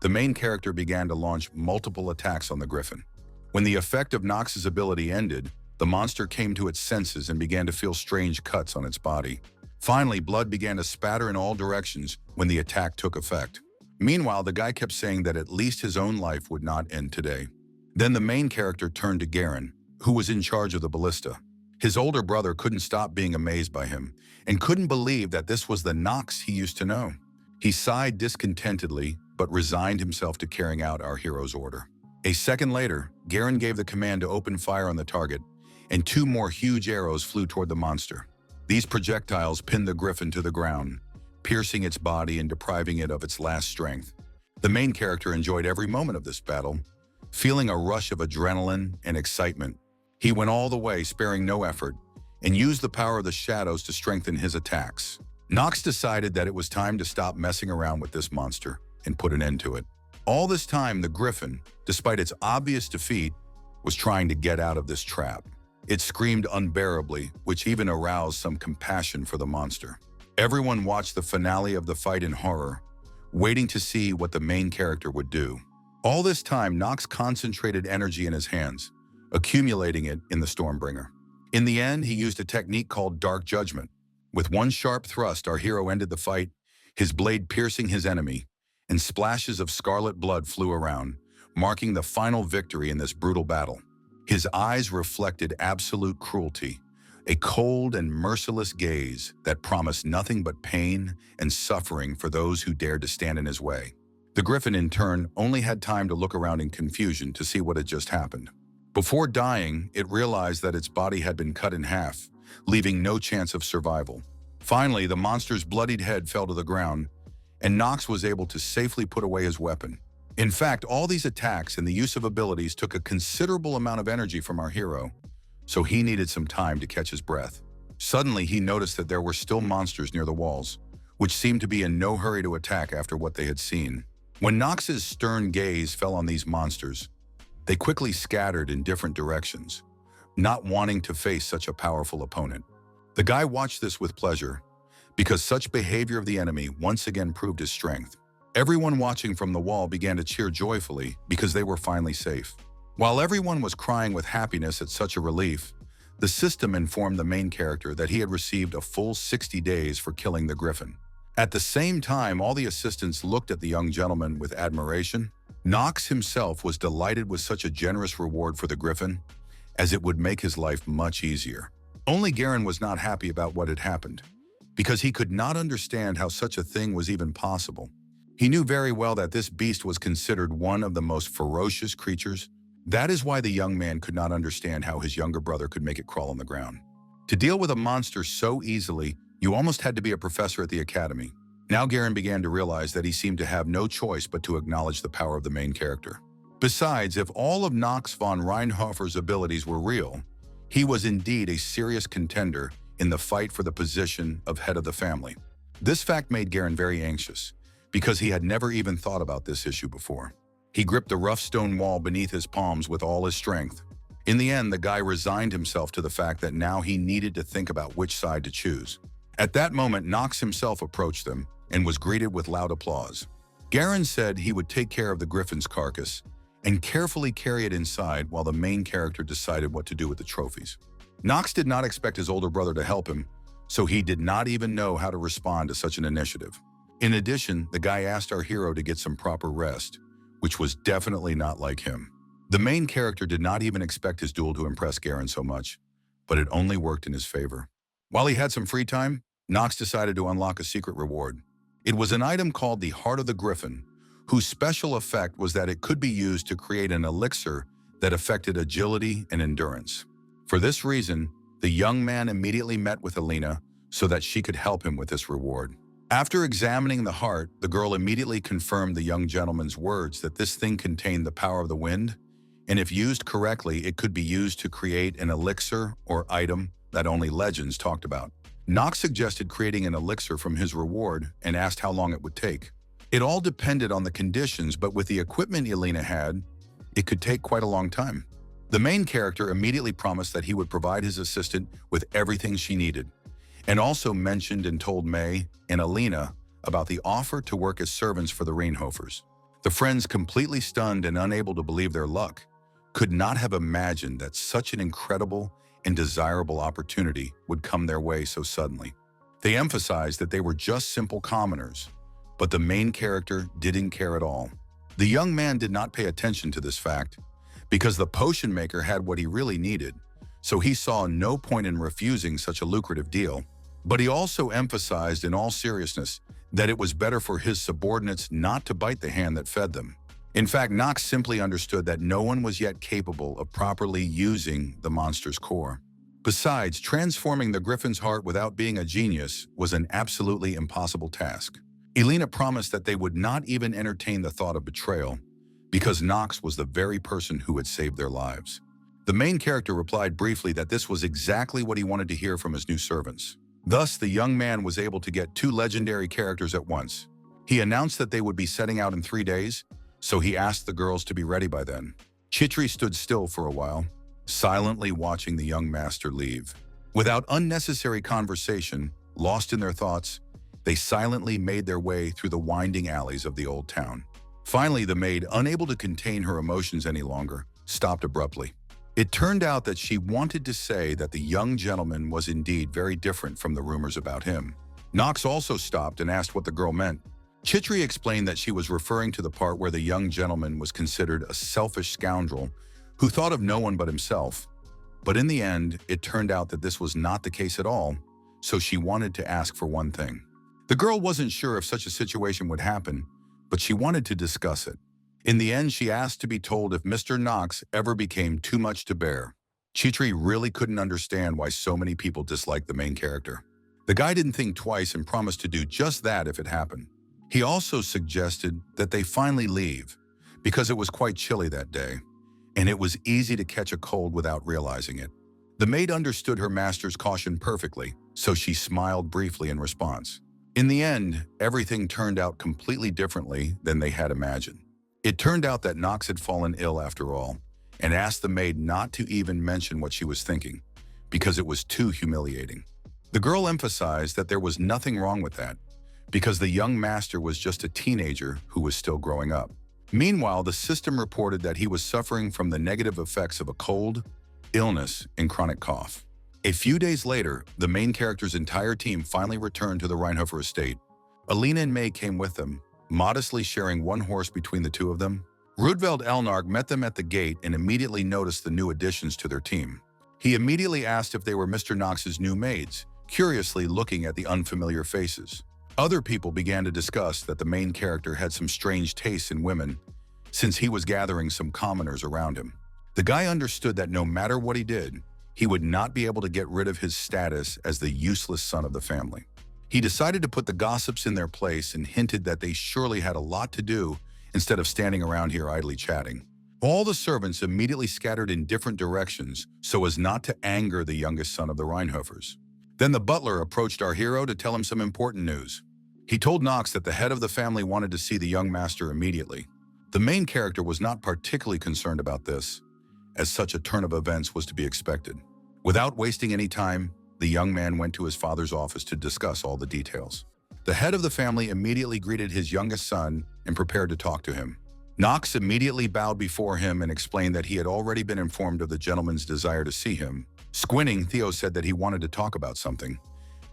the main character began to launch multiple attacks on the griffin. When the effect of Knox's ability ended, the monster came to its senses and began to feel strange cuts on its body. Finally, blood began to spatter in all directions when the attack took effect. Meanwhile, the guy kept saying that at least his own life would not end today. Then the main character turned to Garen, who was in charge of the ballista. His older brother couldn't stop being amazed by him and couldn't believe that this was the Knox he used to know. He sighed discontentedly, but resigned himself to carrying out our hero's order. A second later, Garen gave the command to open fire on the target, and 2 more huge arrows flew toward the monster. These projectiles pinned the griffin to the ground, piercing its body and depriving it of its last strength. The main character enjoyed every moment of this battle, feeling a rush of adrenaline and excitement. He went all the way, sparing no effort, and used the power of the shadows to strengthen his attacks. Knox decided that it was time to stop messing around with this monster and put an end to it. All this time, the griffin, despite its obvious defeat, was trying to get out of this trap. It screamed unbearably, which even aroused some compassion for the monster. Everyone watched the finale of the fight in horror, waiting to see what the main character would do. All this time, Knox concentrated energy in his hands, accumulating it in the Stormbringer. In the end, he used a technique called Dark Judgment. With one sharp thrust, our hero ended the fight, his blade piercing his enemy, and splashes of scarlet blood flew around, marking the final victory in this brutal battle. His eyes reflected absolute cruelty, a cold and merciless gaze that promised nothing but pain and suffering for those who dared to stand in his way. The griffin, in turn, only had time to look around in confusion to see what had just happened. Before dying, it realized that its body had been cut in half, leaving no chance of survival. Finally, the monster's bloodied head fell to the ground, and Knox was able to safely put away his weapon. In fact, all these attacks and the use of abilities took a considerable amount of energy from our hero, so he needed some time to catch his breath. Suddenly, he noticed that there were still monsters near the walls, which seemed to be in no hurry to attack after what they had seen. When Knox's stern gaze fell on these monsters, they quickly scattered in different directions, not wanting to face such a powerful opponent. The guy watched this with pleasure, because such behavior of the enemy once again proved his strength. Everyone watching from the wall began to cheer joyfully because they were finally safe. While everyone was crying with happiness at such a relief, the system informed the main character that he had received a full 60 days for killing the griffin. At the same time, all the assistants looked at the young gentleman with admiration. Knox himself was delighted with such a generous reward for the griffin, as it would make his life much easier. Only Garen was not happy about what had happened, because he could not understand how such a thing was even possible. He knew very well that this beast was considered one of the most ferocious creatures. That is why the young man could not understand how his younger brother could make it crawl on the ground. To deal with a monster so easily, you almost had to be a professor at the academy. Now Garen began to realize that he seemed to have no choice but to acknowledge the power of the main character. Besides, if all of Knox von Reinhofer's abilities were real, he was indeed a serious contender in the fight for the position of head of the family. This fact made Garen very anxious, because he had never even thought about this issue before. He gripped the rough stone wall beneath his palms with all his strength. In the end, the guy resigned himself to the fact that now he needed to think about which side to choose. At that moment, Knox himself approached them and was greeted with loud applause. Garen said he would take care of the griffin's carcass and carefully carry it inside while the main character decided what to do with the trophies. Knox did not expect his older brother to help him, so he did not even know how to respond to such an initiative. In addition, the guy asked our hero to get some proper rest, which was definitely not like him. The main character did not even expect his duel to impress Garen so much, but it only worked in his favor. While he had some free time, Knox decided to unlock a secret reward. It was an item called the Heart of the Griffin, whose special effect was that it could be used to create an elixir that affected agility and endurance. For this reason, the young man immediately met with Elena so that she could help him with this reward. After examining the heart, the girl immediately confirmed the young gentleman's words that this thing contained the power of the wind, and if used correctly, it could be used to create an elixir or item that only legends talked about. Knox suggested creating an elixir from his reward and asked how long it would take. It all depended on the conditions, but with the equipment Elena had, it could take quite a long time. The main character immediately promised that he would provide his assistant with everything she needed, and also mentioned and told May and Elena about the offer to work as servants for the Reinhofers. The friends, completely stunned and unable to believe their luck, could not have imagined that such an incredible and desirable opportunity would come their way so suddenly. They emphasized that they were just simple commoners, but the main character didn't care at all. The young man did not pay attention to this fact, because the potion maker had what he really needed, so he saw no point in refusing such a lucrative deal. But he also emphasized in all seriousness that it was better for his subordinates not to bite the hand that fed them. In fact, Knox simply understood that no one was yet capable of properly using the monster's core. Besides, transforming the griffin's heart without being a genius was an absolutely impossible task. Elena promised that they would not even entertain the thought of betrayal, because Knox was the very person who had saved their lives. The main character replied briefly that this was exactly what he wanted to hear from his new servants. Thus, the young man was able to get 2 legendary characters at once. He announced that they would be setting out in 3 days, so he asked the girls to be ready by then. Chitri stood still for a while, silently watching the young master leave. Without unnecessary conversation, lost in their thoughts, they silently made their way through the winding alleys of the old town. Finally, the maid, unable to contain her emotions any longer, stopped abruptly. It turned out that she wanted to say that the young gentleman was indeed very different from the rumors about him. Knox also stopped and asked what the girl meant. Chitri explained that she was referring to the part where the young gentleman was considered a selfish scoundrel who thought of no one but himself. But in the end, it turned out that this was not the case at all, so she wanted to ask for one thing. The girl wasn't sure if such a situation would happen, but she wanted to discuss it. In the end, she asked to be told if Mr. Knox ever became too much to bear. Chitri really couldn't understand why so many people disliked the main character. The guy didn't think twice and promised to do just that if it happened. He also suggested that they finally leave, because it was quite chilly that day, and it was easy to catch a cold without realizing it. The maid understood her master's caution perfectly, so she smiled briefly in response. In the end, everything turned out completely differently than they had imagined. It turned out that Knox had fallen ill after all, and asked the maid not to even mention what she was thinking, because it was too humiliating. The girl emphasized that there was nothing wrong with that, because the young master was just a teenager who was still growing up. Meanwhile, the system reported that he was suffering from the negative effects of a cold, illness, and chronic cough. A few days later, the main character's entire team finally returned to the Reinhofer estate. Alina and May came with them, modestly sharing one horse between the two of them. Rudveld Elnarg met them at the gate and immediately noticed the new additions to their team. He immediately asked if they were Mr. Knox's new maids, curiously looking at the unfamiliar faces. Other people began to discuss that the main character had some strange tastes in women, since he was gathering some commoners around him. The guy understood that no matter what he did, he would not be able to get rid of his status as the useless son of the family. He decided to put the gossips in their place and hinted that they surely had a lot to do instead of standing around here idly chatting. All the servants immediately scattered in different directions so as not to anger the youngest son of the Reinhofers. Then the butler approached our hero to tell him some important news. He told Knox that the head of the family wanted to see the young master immediately. The main character was not particularly concerned about this, as such a turn of events was to be expected. Without wasting any time, the young man went to his father's office to discuss all the details. The head of the family immediately greeted his youngest son and prepared to talk to him. Knox immediately bowed before him and explained that he had already been informed of the gentleman's desire to see him. Squinting, Theo said that he wanted to talk about something,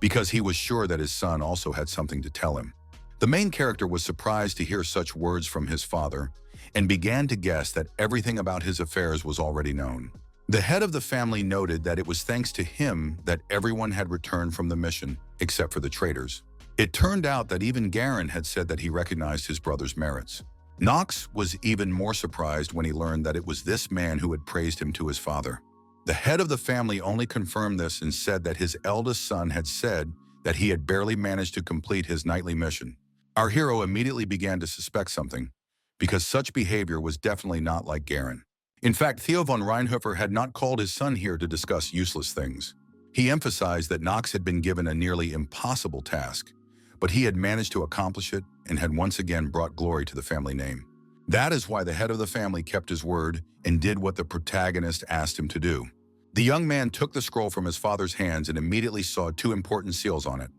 because he was sure that his son also had something to tell him. The main character was surprised to hear such words from his father and began to guess that everything about his affairs was already known. The head of the family noted that it was thanks to him that everyone had returned from the mission, except for the traitors. It turned out that even Garen had said that he recognized his brother's merits. Knox was even more surprised when he learned that it was this man who had praised him to his father. The head of the family only confirmed this and said that his eldest son had said that he had barely managed to complete his nightly mission. Our hero immediately began to suspect something, because such behavior was definitely not like Garen. In fact, Theo von Reinhofer had not called his son here to discuss useless things. He emphasized that Knox had been given a nearly impossible task, but he had managed to accomplish it and had once again brought glory to the family name. That is why the head of the family kept his word and did what the protagonist asked him to do. The young man took the scroll from his father's hands and immediately saw two important seals on it.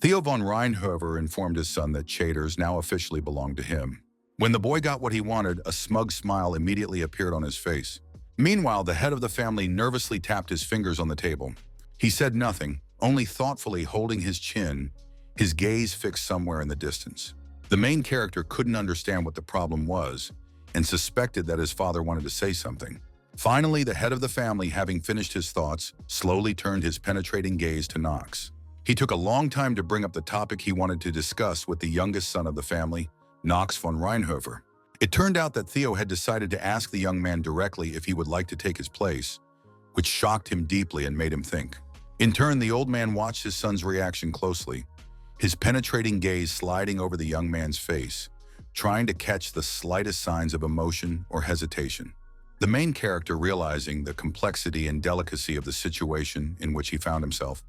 Theo von Reinhofer informed his son that Chaders now officially belonged to him. When the boy got what he wanted, a smug smile immediately appeared on his face. Meanwhile, the head of the family nervously tapped his fingers on the table. He said nothing, only thoughtfully holding his chin, his gaze fixed somewhere in the distance. The main character couldn't understand what the problem was and suspected that his father wanted to say something. Finally, the head of the family, having finished his thoughts, slowly turned his penetrating gaze to Knox. He took a long time to bring up the topic he wanted to discuss with the youngest son of the family, Knox von Reinhofer. It turned out that Theo had decided to ask the young man directly if he would like to take his place, which shocked him deeply and made him think. In turn, the old man watched his son's reaction closely, his penetrating gaze sliding over the young man's face, trying to catch the slightest signs of emotion or hesitation. The main character, realizing the complexity and delicacy of the situation in which he found himself,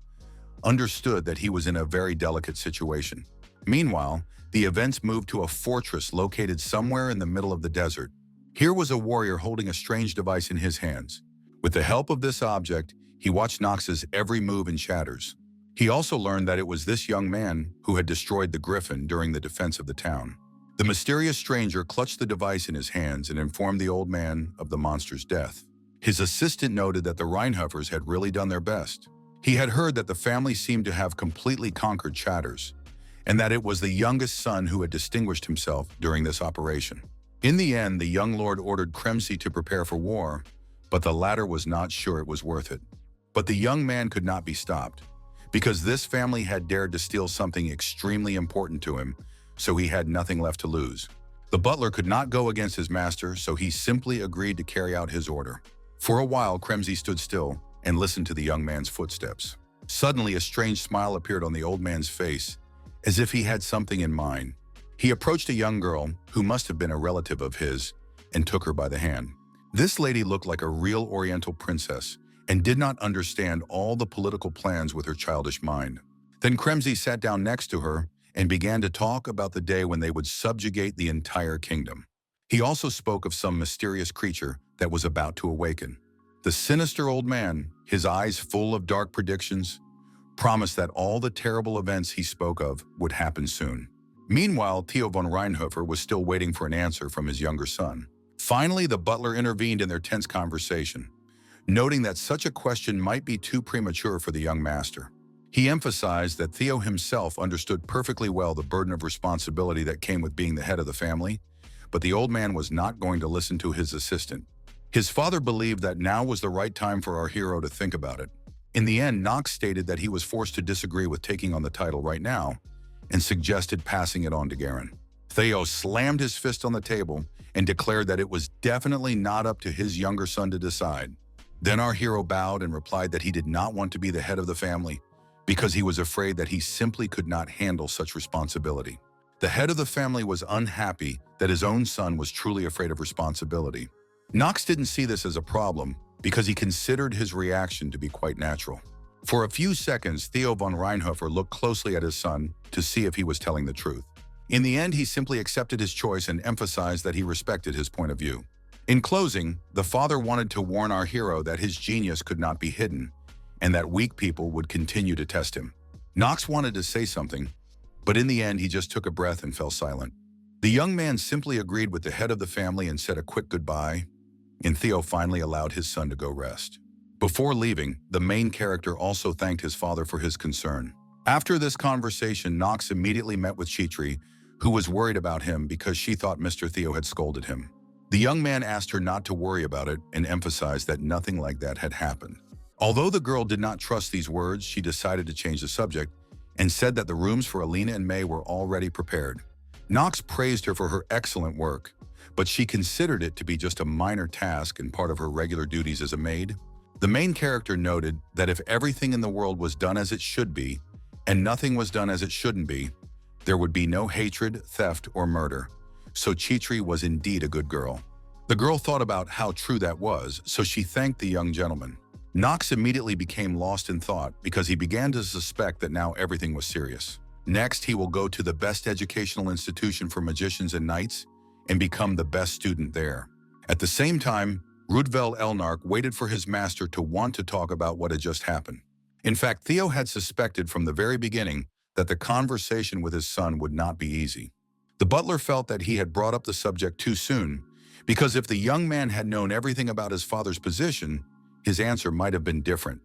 understood that he was in a very delicate situation. Meanwhile, the events moved to a fortress located somewhere in the middle of the desert. Here was a warrior holding a strange device in his hands. With the help of this object, he watched Knox's every move and shatters. He also learned that it was this young man who had destroyed the griffin during the defense of the town. The mysterious stranger clutched the device in his hands and informed the old man of the monster's death. His assistant noted that the Reinhofers had really done their best. He had heard that the family seemed to have completely conquered Chatters, and that it was the youngest son who had distinguished himself during this operation. In the end, the young lord ordered Kremsi to prepare for war, but the latter was not sure it was worth it. But the young man could not be stopped, because this family had dared to steal something extremely important to him, so he had nothing left to lose. The butler could not go against his master, so he simply agreed to carry out his order. For a while, Kremsi stood still and listened to the young man's footsteps. Suddenly, a strange smile appeared on the old man's face, as if he had something in mind. He approached a young girl, who must have been a relative of his, and took her by the hand. This lady looked like a real Oriental princess and did not understand all the political plans with her childish mind. Then Kremsi sat down next to her and began to talk about the day when they would subjugate the entire kingdom. He also spoke of some mysterious creature that was about to awaken. The sinister old man, his eyes full of dark predictions, promised that all the terrible events he spoke of would happen soon. Meanwhile, Theo von Reinhofer was still waiting for an answer from his younger son. Finally, the butler intervened in their tense conversation, noting that such a question might be too premature for the young master. He emphasized that Theo himself understood perfectly well the burden of responsibility that came with being the head of the family, but the old man was not going to listen to his assistant. His father believed that now was the right time for our hero to think about it. In the end, Knox stated that he was forced to disagree with taking on the title right now and suggested passing it on to Garen. Theo slammed his fist on the table and declared that it was definitely not up to his younger son to decide. Then our hero bowed and replied that he did not want to be the head of the family because he was afraid that he simply could not handle such responsibility. The head of the family was unhappy that his own son was truly afraid of responsibility. Knox didn't see this as a problem because he considered his reaction to be quite natural. For a few seconds, Theo von Reinhofer looked closely at his son to see if he was telling the truth. In the end, he simply accepted his choice and emphasized that he respected his point of view. In closing, the father wanted to warn our hero that his genius could not be hidden and that weak people would continue to test him. Knox wanted to say something, but in the end, he just took a breath and fell silent. The young man simply agreed with the head of the family and said a quick goodbye, and Theo finally allowed his son to go rest. Before leaving, the main character also thanked his father for his concern. After this conversation, Knox immediately met with Chitri, who was worried about him because she thought Mr. Theo had scolded him. The young man asked her not to worry about it and emphasized that nothing like that had happened. Although the girl did not trust these words, she decided to change the subject and said that the rooms for Alina and May were already prepared. Knox praised her for her excellent work, but she considered it to be just a minor task and part of her regular duties as a maid. The main character noted that if everything in the world was done as it should be, and nothing was done as it shouldn't be, there would be no hatred, theft, or murder. So Chitri was indeed a good girl. The girl thought about how true that was, so she thanked the young gentleman. Knox immediately became lost in thought because he began to suspect that now everything was serious. Next, he will go to the best educational institution for magicians and knights and become the best student there. At the same time, Rudvel Elnark waited for his master to want to talk about what had just happened. In fact, Theo had suspected from the very beginning that the conversation with his son would not be easy. The butler felt that he had brought up the subject too soon, because if the young man had known everything about his father's position, his answer might have been different.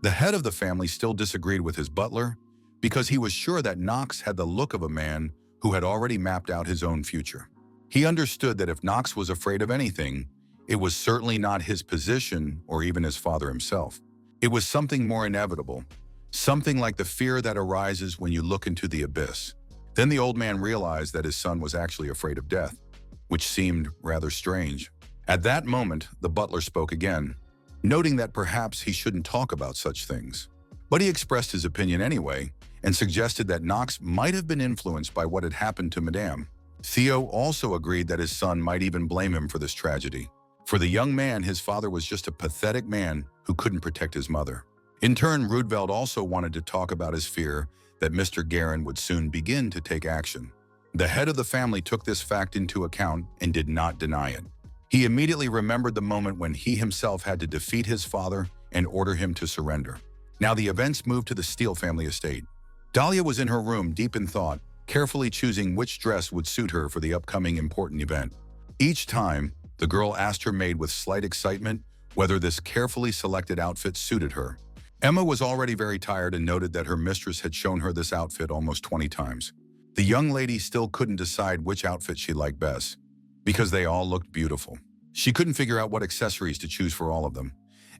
The head of the family still disagreed with his butler because he was sure that Knox had the look of a man who had already mapped out his own future. He understood that if Knox was afraid of anything, it was certainly not his position or even his father himself. It was something more inevitable, something like the fear that arises when you look into the abyss. Then the old man realized that his son was actually afraid of death, which seemed rather strange. At that moment, the butler spoke again, noting that perhaps he shouldn't talk about such things. But he expressed his opinion anyway and suggested that Knox might have been influenced by what had happened to Madame. Theo also agreed that his son might even blame him for this tragedy. For the young man, his father was just a pathetic man who couldn't protect his mother. In turn, Rudveld also wanted to talk about his fear that Mr. Garen would soon begin to take action. The head of the family took this fact into account and did not deny it. He immediately remembered the moment when he himself had to defeat his father and order him to surrender. Now the events moved to the Steele family estate. Dahlia was in her room deep in thought, carefully choosing which dress would suit her for the upcoming important event. Each time, the girl asked her maid with slight excitement whether this carefully selected outfit suited her. Emma was already very tired and noted that her mistress had shown her this outfit almost 20 times. The young lady still couldn't decide which outfit she liked best, because they all looked beautiful. She couldn't figure out what accessories to choose for all of them,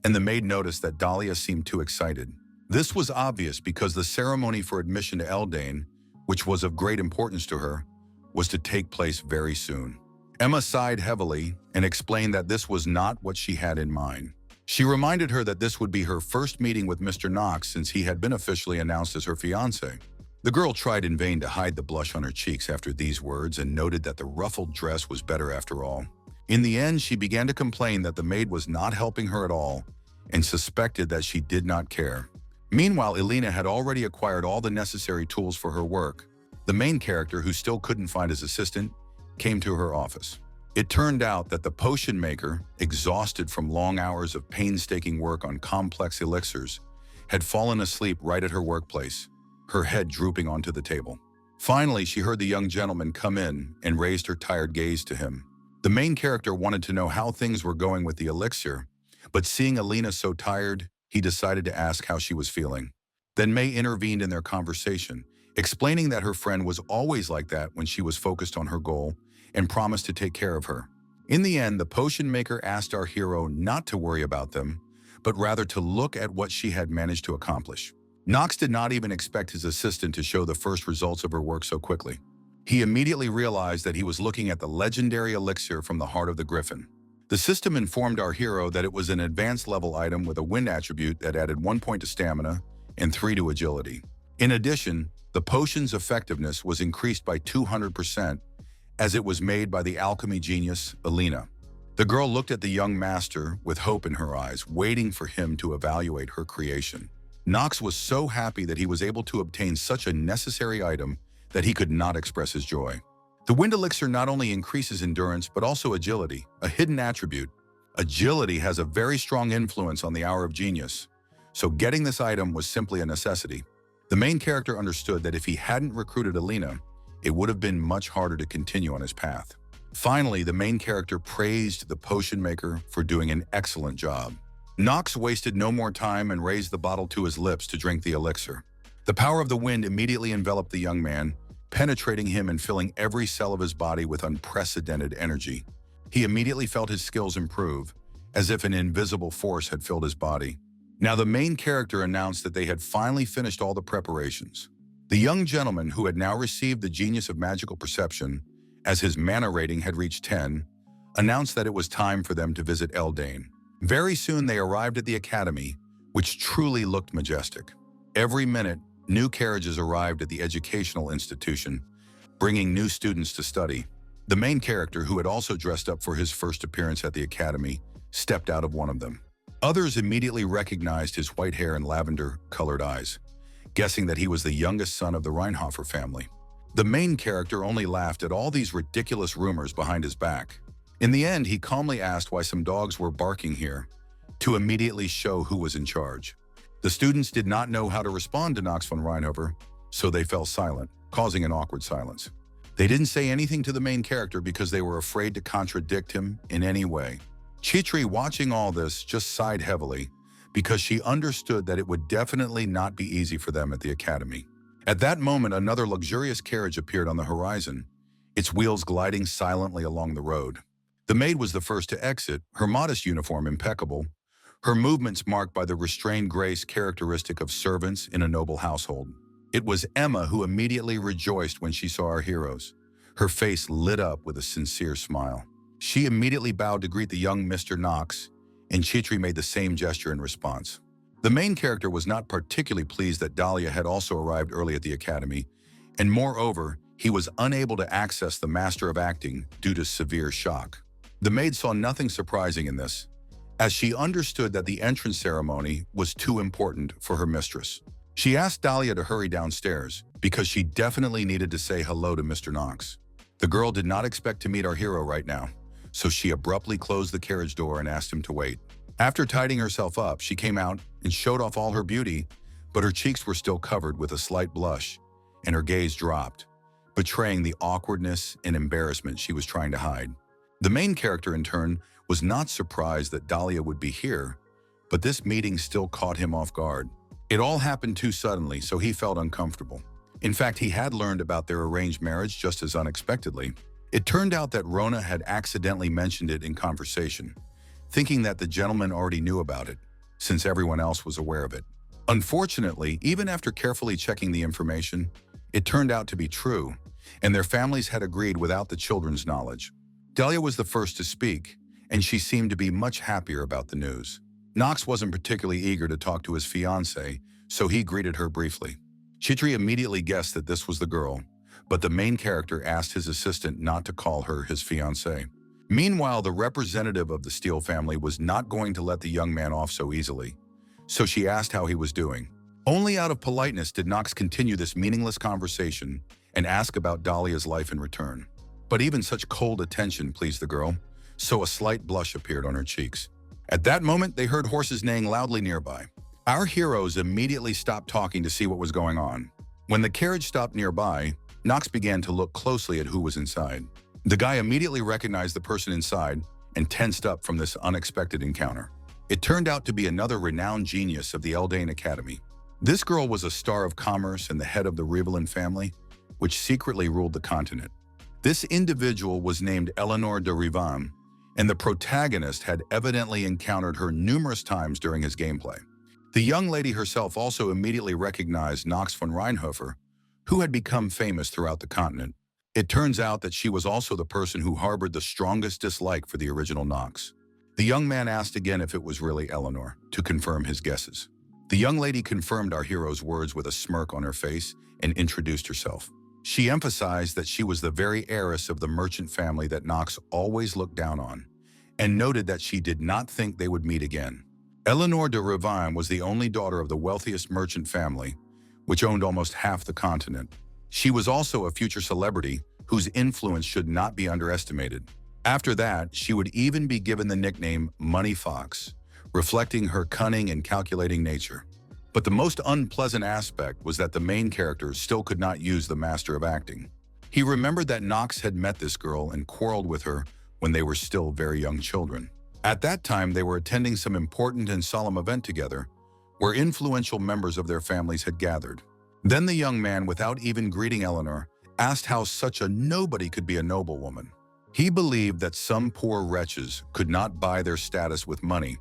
and the maid noticed that Dahlia seemed too excited. This was obvious because the ceremony for admission to Eldane, which was of great importance to her, was to take place very soon. Emma sighed heavily and explained that this was not what she had in mind. She reminded her that this would be her first meeting with Mr. Knox since he had been officially announced as her fiancé. The girl tried in vain to hide the blush on her cheeks after these words and noted that the ruffled dress was better after all. In the end, she began to complain that the maid was not helping her at all and suspected that she did not care. Meanwhile, Elena had already acquired all the necessary tools for her work. The main character, who still couldn't find his assistant, came to her office. It turned out that the potion maker, exhausted from long hours of painstaking work on complex elixirs, had fallen asleep right at her workplace, her head drooping onto the table. Finally, she heard the young gentleman come in and raised her tired gaze to him. The main character wanted to know how things were going with the elixir, but seeing Alina so tired, he decided to ask how she was feeling. Then May intervened in their conversation, explaining that her friend was always like that when she was focused on her goal and promised to take care of her. In the end, the potion maker asked our hero not to worry about them, but rather to look at what she had managed to accomplish. Knox did not even expect his assistant to show the first results of her work so quickly. He immediately realized that he was looking at the legendary elixir from the heart of the griffin. The system informed our hero that it was an advanced level item with a wind attribute that added 1 point to stamina and 3 to agility. In addition, the potion's effectiveness was increased by 200% as it was made by the alchemy genius, Alina. The girl looked at the young master with hope in her eyes, waiting for him to evaluate her creation. Knox was so happy that he was able to obtain such a necessary item that he could not express his joy. The wind elixir not only increases endurance, but also agility, a hidden attribute. Agility has a very strong influence on the hour of genius, so getting this item was simply a necessity. The main character understood that if he hadn't recruited Alina, it would have been much harder to continue on his path. Finally, the main character praised the potion maker for doing an excellent job. Knox wasted no more time and raised the bottle to his lips to drink the elixir. The power of the wind immediately enveloped the young man, penetrating him and filling every cell of his body with unprecedented energy. He immediately felt his skills improve, as if an invisible force had filled his body. Now the main character announced that they had finally finished all the preparations. The young gentleman, who had now received the genius of magical perception, as his mana rating had reached 10, announced that it was time for them to visit Elden. Very soon they arrived at the academy, which truly looked majestic. Every minute, new carriages arrived at the educational institution, bringing new students to study. The main character, who had also dressed up for his first appearance at the academy, stepped out of one of them. Others immediately recognized his white hair and lavender-colored eyes, guessing that he was the youngest son of the Reinhofer family. The main character only laughed at all these ridiculous rumors behind his back. In the end, he calmly asked why some dogs were barking here, to immediately show who was in charge. The students did not know how to respond to Knox von Reinhofer, so they fell silent, causing an awkward silence. They didn't say anything to the main character because they were afraid to contradict him in any way. Chitri, watching all this, just sighed heavily because she understood that it would definitely not be easy for them at the academy. At that moment, another luxurious carriage appeared on the horizon, its wheels gliding silently along the road. The maid was the first to exit, her modest uniform impeccable, her movements marked by the restrained grace characteristic of servants in a noble household. It was Emma who immediately rejoiced when she saw our heroes. Her face lit up with a sincere smile. She immediately bowed to greet the young Mr. Knox, and Chitri made the same gesture in response. The main character was not particularly pleased that Dahlia had also arrived early at the academy, and moreover, he was unable to access the Master of Acting due to severe shock. The maid saw nothing surprising in this, as she understood that the entrance ceremony was too important for her mistress. She asked Dahlia to hurry downstairs, because she definitely needed to say hello to Mr. Knox. The girl did not expect to meet our hero right now, so she abruptly closed the carriage door and asked him to wait. After tidying herself up, she came out and showed off all her beauty, but her cheeks were still covered with a slight blush, and her gaze dropped, betraying the awkwardness and embarrassment she was trying to hide. The main character, in turn, was not surprised that Dahlia would be here, but this meeting still caught him off guard. It all happened too suddenly, so he felt uncomfortable. In fact, he had learned about their arranged marriage just as unexpectedly. It turned out that Rona had accidentally mentioned it in conversation, thinking that the gentleman already knew about it, since everyone else was aware of it. Unfortunately, even after carefully checking the information, it turned out to be true, and their families had agreed without the children's knowledge. Dahlia was the first to speak, and she seemed to be much happier about the news. Knox wasn't particularly eager to talk to his fiancée, so he greeted her briefly. Chitri immediately guessed that this was the girl, but the main character asked his assistant not to call her his fiancée. Meanwhile, the representative of the Steele family was not going to let the young man off so easily, so she asked how he was doing. Only out of politeness did Knox continue this meaningless conversation and ask about Dahlia's life in return. But even such cold attention pleased the girl, so a slight blush appeared on her cheeks. At that moment, they heard horses neighing loudly nearby. Our heroes immediately stopped talking to see what was going on. When the carriage stopped nearby, Knox began to look closely at who was inside. The guy immediately recognized the person inside and tensed up from this unexpected encounter. It turned out to be another renowned genius of the Elden Academy. This girl was a star of commerce and the head of the Rebellion family, which secretly ruled the continent. This individual was named Eleanor de Rivan, and the protagonist had evidently encountered her numerous times during his gameplay. The young lady herself also immediately recognized Knox von Reinhofer, who had become famous throughout the continent. It turns out that she was also the person who harbored the strongest dislike for the original Knox. The young man asked again if it was really Eleanor, to confirm his guesses. The young lady confirmed our hero's words with a smirk on her face and introduced herself. She emphasized that she was the very heiress of the merchant family that Knox always looked down on, and noted that she did not think they would meet again. Eleanor de Rivan was the only daughter of the wealthiest merchant family, which owned almost half the continent. She was also a future celebrity whose influence should not be underestimated. After that, she would even be given the nickname Money Fox, reflecting her cunning and calculating nature. But the most unpleasant aspect was that the main character still could not use the master of acting. He remembered that Knox had met this girl and quarreled with her when they were still very young children. At that time, they were attending some important and solemn event together, where influential members of their families had gathered. Then the young man, without even greeting Eleanor, asked how such a nobody could be a noblewoman. He believed that some poor wretches could not buy their status with money,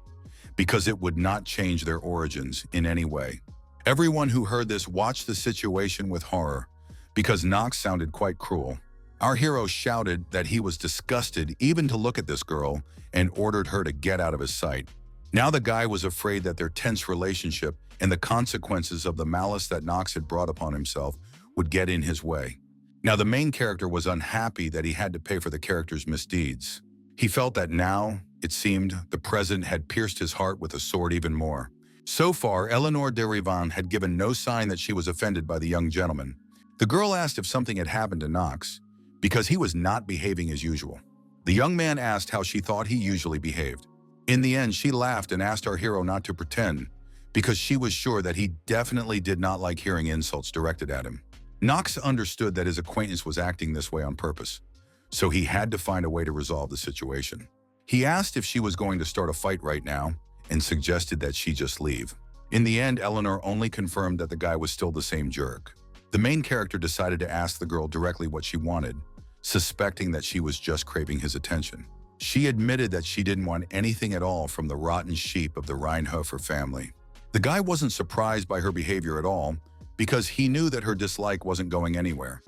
because it would not change their origins in any way. Everyone who heard this watched the situation with horror, because Knox sounded quite cruel. Our hero shouted that he was disgusted even to look at this girl and ordered her to get out of his sight. Now the guy was afraid that their tense relationship and the consequences of the malice that Knox had brought upon himself would get in his way. Now the main character was unhappy that he had to pay for the character's misdeeds. He felt that now, it seemed, the present had pierced his heart with a sword even more. So far, Eleanor de Rivan had given no sign that she was offended by the young gentleman. The girl asked if something had happened to Knox, because he was not behaving as usual. The young man asked how she thought he usually behaved. In the end, she laughed and asked our hero not to pretend, because she was sure that he definitely did not like hearing insults directed at him. Knox understood that his acquaintance was acting this way on purpose, so he had to find a way to resolve the situation. He asked if she was going to start a fight right now and suggested that she just leave. In the end, Eleanor only confirmed that the guy was still the same jerk. The main character decided to ask the girl directly what she wanted, suspecting that she was just craving his attention. She admitted that she didn't want anything at all from the rotten sheep of the Reinhofer family. The guy wasn't surprised by her behavior at all, because he knew that her dislike wasn't going anywhere,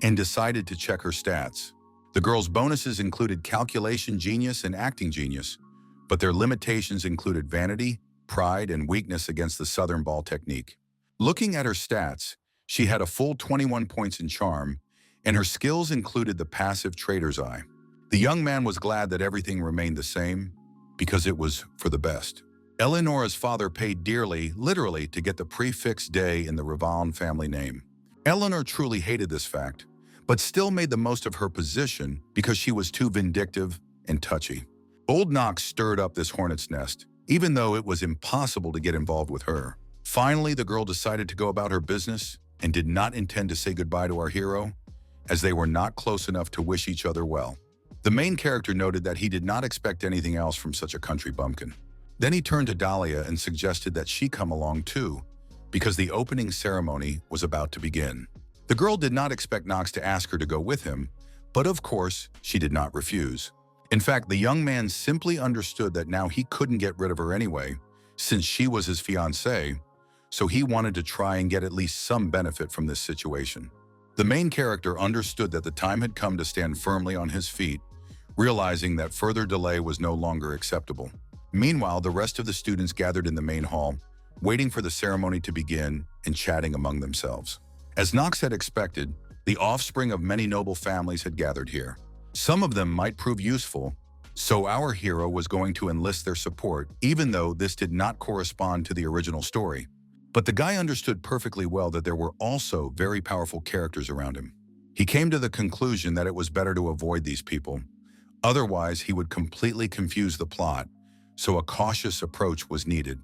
and decided to check her stats. The girl's bonuses included calculation genius and acting genius, but their limitations included vanity, pride, and weakness against the Southern Ball technique. Looking at her stats, she had a full 21 points in charm, and her skills included the passive trader's eye. The young man was glad that everything remained the same, because it was for the best. Eleanor's father paid dearly, literally, to get the prefix day in the Rivan family name. Eleanor truly hated this fact, but still made the most of her position because she was too vindictive and touchy. Old Knox stirred up this hornet's nest, even though it was impossible to get involved with her. Finally, the girl decided to go about her business and did not intend to say goodbye to our hero, as they were not close enough to wish each other well. The main character noted that he did not expect anything else from such a country bumpkin. Then he turned to Dahlia and suggested that she come along too, because the opening ceremony was about to begin. The girl did not expect Knox to ask her to go with him, but of course, she did not refuse. In fact, the young man simply understood that now he couldn't get rid of her anyway, since she was his fiancée, so he wanted to try and get at least some benefit from this situation. The main character understood that the time had come to stand firmly on his feet, realizing that further delay was no longer acceptable. Meanwhile, the rest of the students gathered in the main hall, waiting for the ceremony to begin and chatting among themselves. As Knox had expected, the offspring of many noble families had gathered here. Some of them might prove useful, so our hero was going to enlist their support, even though this did not correspond to the original story. But the guy understood perfectly well that there were also very powerful characters around him. He came to the conclusion that it was better to avoid these people, otherwise he would completely confuse the plot, so a cautious approach was needed.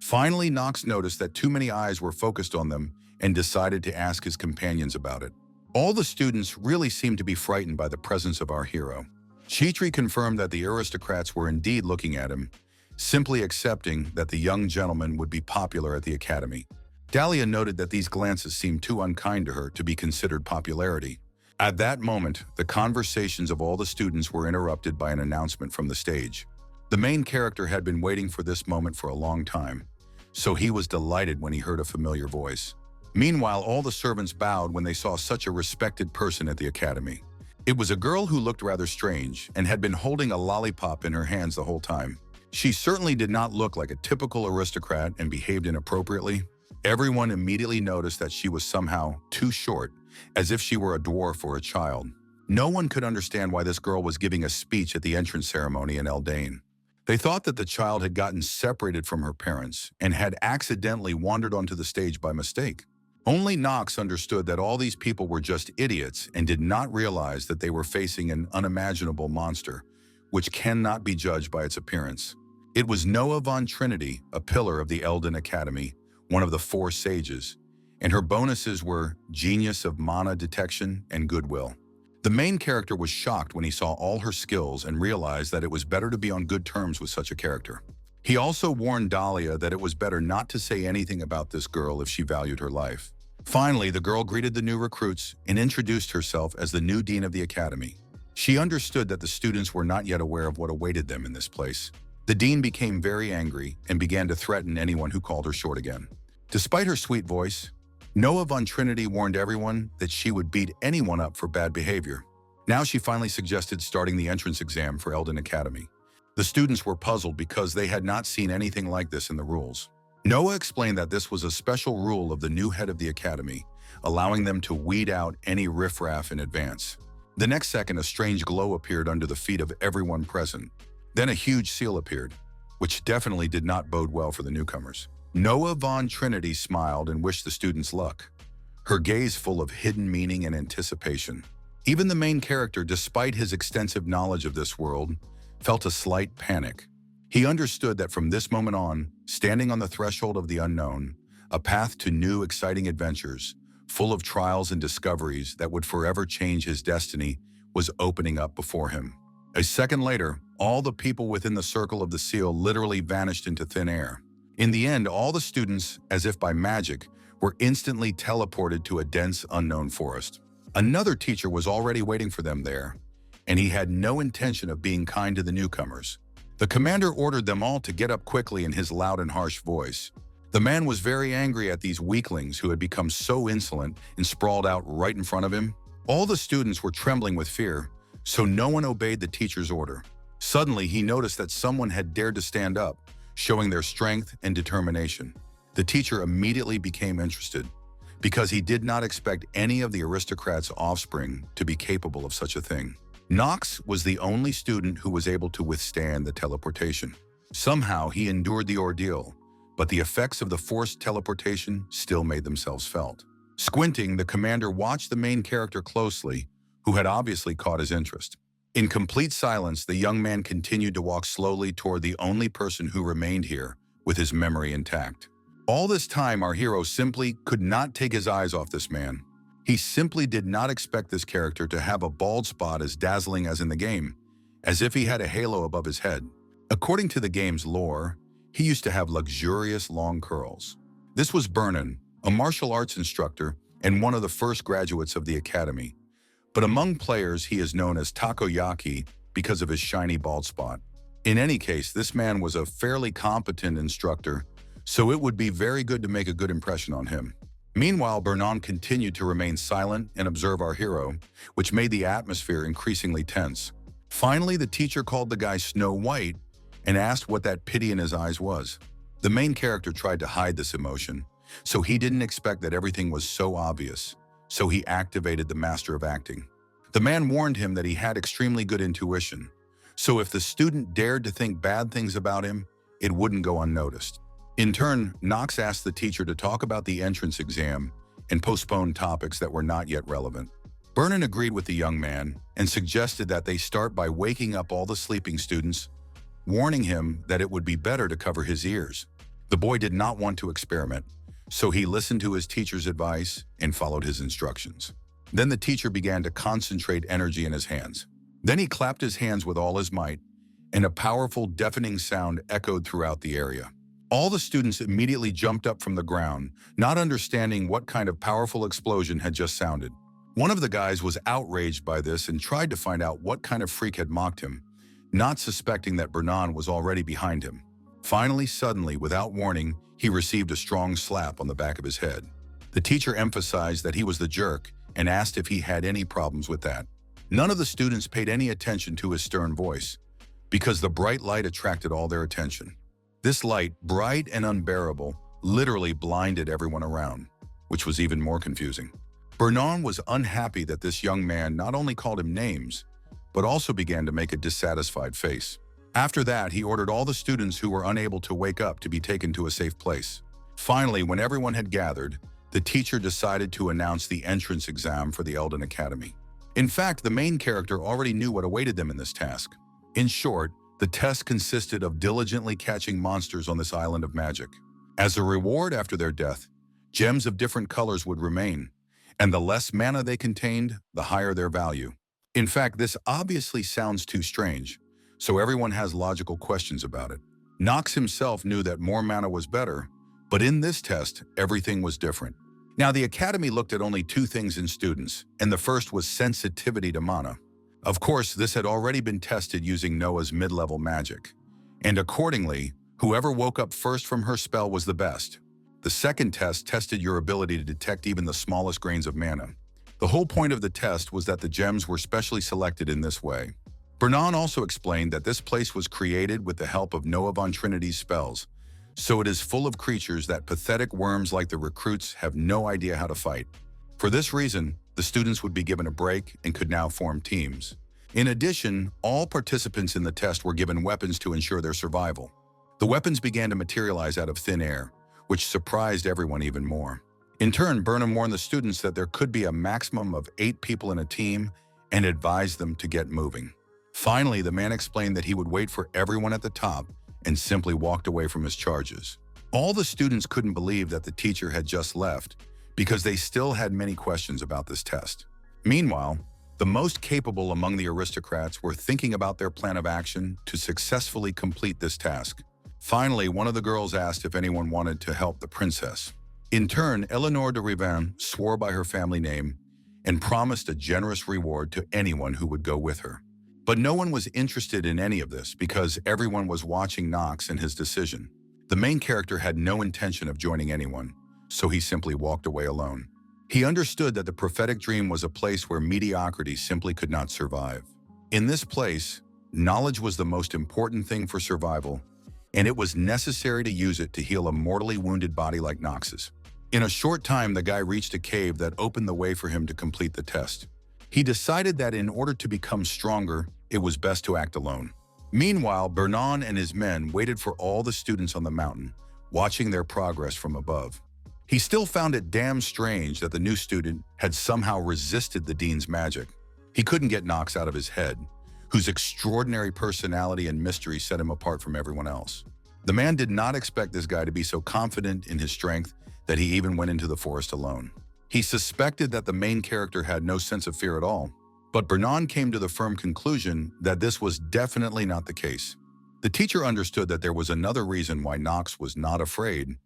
Finally, Knox noticed that too many eyes were focused on them and decided to ask his companions about it. All the students really seemed to be frightened by the presence of our hero. Chitri confirmed that the aristocrats were indeed looking at him, simply accepting that the young gentleman would be popular at the academy. Dahlia noted that these glances seemed too unkind to her to be considered popularity. At that moment, the conversations of all the students were interrupted by an announcement from the stage. The main character had been waiting for this moment for a long time, so he was delighted when he heard a familiar voice. Meanwhile, all the servants bowed when they saw such a respected person at the academy. It was a girl who looked rather strange and had been holding a lollipop in her hands the whole time. She certainly did not look like a typical aristocrat and behaved inappropriately. Everyone immediately noticed that she was somehow too short, as if she were a dwarf or a child. No one could understand why this girl was giving a speech at the entrance ceremony in Elden. They thought that the child had gotten separated from her parents and had accidentally wandered onto the stage by mistake. Only Knox understood that all these people were just idiots and did not realize that they were facing an unimaginable monster, which cannot be judged by its appearance. It was Noah von Trinity, a pillar of the Elden Academy, one of the 4 sages, and her bonuses were genius of mana detection and goodwill. The main character was shocked when he saw all her skills and realized that it was better to be on good terms with such a character. He also warned Dahlia that it was better not to say anything about this girl if she valued her life. Finally, the girl greeted the new recruits and introduced herself as the new dean of the academy. She understood that the students were not yet aware of what awaited them in this place. The dean became very angry and began to threaten anyone who called her short again. Despite her sweet voice, Noah von Trinity warned everyone that she would beat anyone up for bad behavior. Now she finally suggested starting the entrance exam for Elden Academy. The students were puzzled because they had not seen anything like this in the rules. Noah explained that this was a special rule of the new head of the academy, allowing them to weed out any riffraff in advance. The next second, a strange glow appeared under the feet of everyone present. Then a huge seal appeared, which definitely did not bode well for the newcomers. Noah von Trinity smiled and wished the students luck, her gaze full of hidden meaning and anticipation. Even the main character, despite his extensive knowledge of this world, felt a slight panic. He understood that from this moment on, standing on the threshold of the unknown, a path to new exciting adventures, full of trials and discoveries that would forever change his destiny, was opening up before him. A second later, all the people within the circle of the seal literally vanished into thin air. In the end, all the students, as if by magic, were instantly teleported to a dense, unknown forest. Another teacher was already waiting for them there, and he had no intention of being kind to the newcomers. The commander ordered them all to get up quickly in his loud and harsh voice. The man was very angry at these weaklings who had become so insolent and sprawled out right in front of him. All the students were trembling with fear, so no one obeyed the teacher's order. Suddenly, he noticed that someone had dared to stand up, showing their strength and determination. The teacher immediately became interested, because he did not expect any of the aristocrats' offspring to be capable of such a thing. Knox was the only student who was able to withstand the teleportation. Somehow, he endured the ordeal, but the effects of the forced teleportation still made themselves felt. Squinting, the commander watched the main character closely, who had obviously caught his interest. In complete silence, the young man continued to walk slowly toward the only person who remained here, with his memory intact. All this time, our hero simply could not take his eyes off this man. He simply did not expect this character to have a bald spot as dazzling as in the game, as if he had a halo above his head. According to the game's lore, he used to have luxurious long curls. This was Vernon, a martial arts instructor and one of the first graduates of the academy. But among players, he is known as Takoyaki because of his shiny bald spot. In any case, this man was a fairly competent instructor, so it would be very good to make a good impression on him. Meanwhile, Vernon continued to remain silent and observe our hero, which made the atmosphere increasingly tense. Finally, the teacher called the guy Snow White and asked what that pity in his eyes was. The main character tried to hide this emotion, so he didn't expect that everything was so obvious, so he activated the Master of Acting. The man warned him that he had extremely good intuition, so if the student dared to think bad things about him, it wouldn't go unnoticed. In turn, Knox asked the teacher to talk about the entrance exam and postpone topics that were not yet relevant. Vernon agreed with the young man and suggested that they start by waking up all the sleeping students, warning him that it would be better to cover his ears. The boy did not want to experiment, so he listened to his teacher's advice and followed his instructions. Then the teacher began to concentrate energy in his hands. Then he clapped his hands with all his might, and a powerful, deafening sound echoed throughout the area. All the students immediately jumped up from the ground, not understanding what kind of powerful explosion had just sounded. One of the guys was outraged by this and tried to find out what kind of freak had mocked him, not suspecting that Bernan was already behind him. Finally, suddenly, without warning, he received a strong slap on the back of his head. The teacher emphasized that he was the jerk and asked if he had any problems with that. None of the students paid any attention to his stern voice, because the bright light attracted all their attention. This light, bright and unbearable, literally blinded everyone around, which was even more confusing. Bernan was unhappy that this young man not only called him names, but also began to make a dissatisfied face. After that, he ordered all the students who were unable to wake up to be taken to a safe place. Finally, when everyone had gathered, the teacher decided to announce the entrance exam for the Elden Academy. In fact, the main character already knew what awaited them in this task. In short, the test consisted of diligently catching monsters on this island of magic. As a reward after their death, gems of different colors would remain, and the less mana they contained, the higher their value. In fact, this obviously sounds too strange, so everyone has logical questions about it. Knox himself knew that more mana was better, but in this test, everything was different. Now, the Academy looked at only two things in students, and the first was sensitivity to mana. Of course, this had already been tested using Noah's mid-level magic, and accordingly, whoever woke up first from her spell was the best. The second test tested your ability to detect even the smallest grains of mana. The whole point of the test was that the gems were specially selected in this way. Bernan also explained that this place was created with the help of Noah von Trinity's spells, so it is full of creatures that pathetic worms like the recruits have no idea how to fight. For this reason, the students would be given a break and could now form teams. In addition, all participants in the test were given weapons to ensure their survival. The weapons began to materialize out of thin air, which surprised everyone even more. In turn, Burnham warned the students that there could be a maximum of 8 people in a team and advised them to get moving. Finally, the man explained that he would wait for everyone at the top and simply walked away from his charges. All the students couldn't believe that the teacher had just left because they still had many questions about this test. Meanwhile, the most capable among the aristocrats were thinking about their plan of action to successfully complete this task. Finally, one of the girls asked if anyone wanted to help the princess. In turn, Eleanor de Rivan swore by her family name and promised a generous reward to anyone who would go with her. But no one was interested in any of this because everyone was watching Knox and his decision. The main character had no intention of joining anyone, so he simply walked away alone. He understood that the prophetic dream was a place where mediocrity simply could not survive. In this place, knowledge was the most important thing for survival, and it was necessary to use it to heal a mortally wounded body like Knox's. In a short time, the guy reached a cave that opened the way for him to complete the test. He decided that in order to become stronger, it was best to act alone. Meanwhile, Bernan and his men waited for all the students on the mountain, watching their progress from above. He still found it damn strange that the new student had somehow resisted the dean's magic. He couldn't get Knox out of his head, whose extraordinary personality and mystery set him apart from everyone else. The man did not expect this guy to be so confident in his strength that he even went into the forest alone. He suspected that the main character had no sense of fear at all, but Bernan came to the firm conclusion that this was definitely not the case. The teacher understood that there was another reason why Knox was not afraid,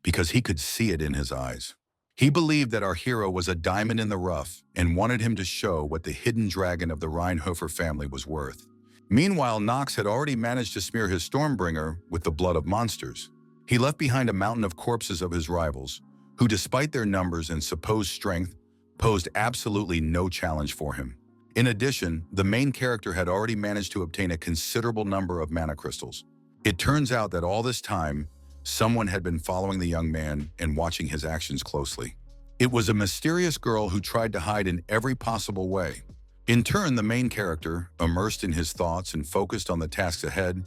because he could see it in his eyes. He believed that our hero was a diamond in the rough and wanted him to show what the hidden dragon of the Reinhofer family was worth. Meanwhile, Knox had already managed to smear his Stormbringer with the blood of monsters. He left behind a mountain of corpses of his rivals, who despite their numbers and supposed strength, posed absolutely no challenge for him. In addition, the main character had already managed to obtain a considerable number of mana crystals. It turns out that all this time, someone had been following the young man and watching his actions closely. It was a mysterious girl who tried to hide in every possible way. In turn, the main character, immersed in his thoughts and focused on the tasks ahead,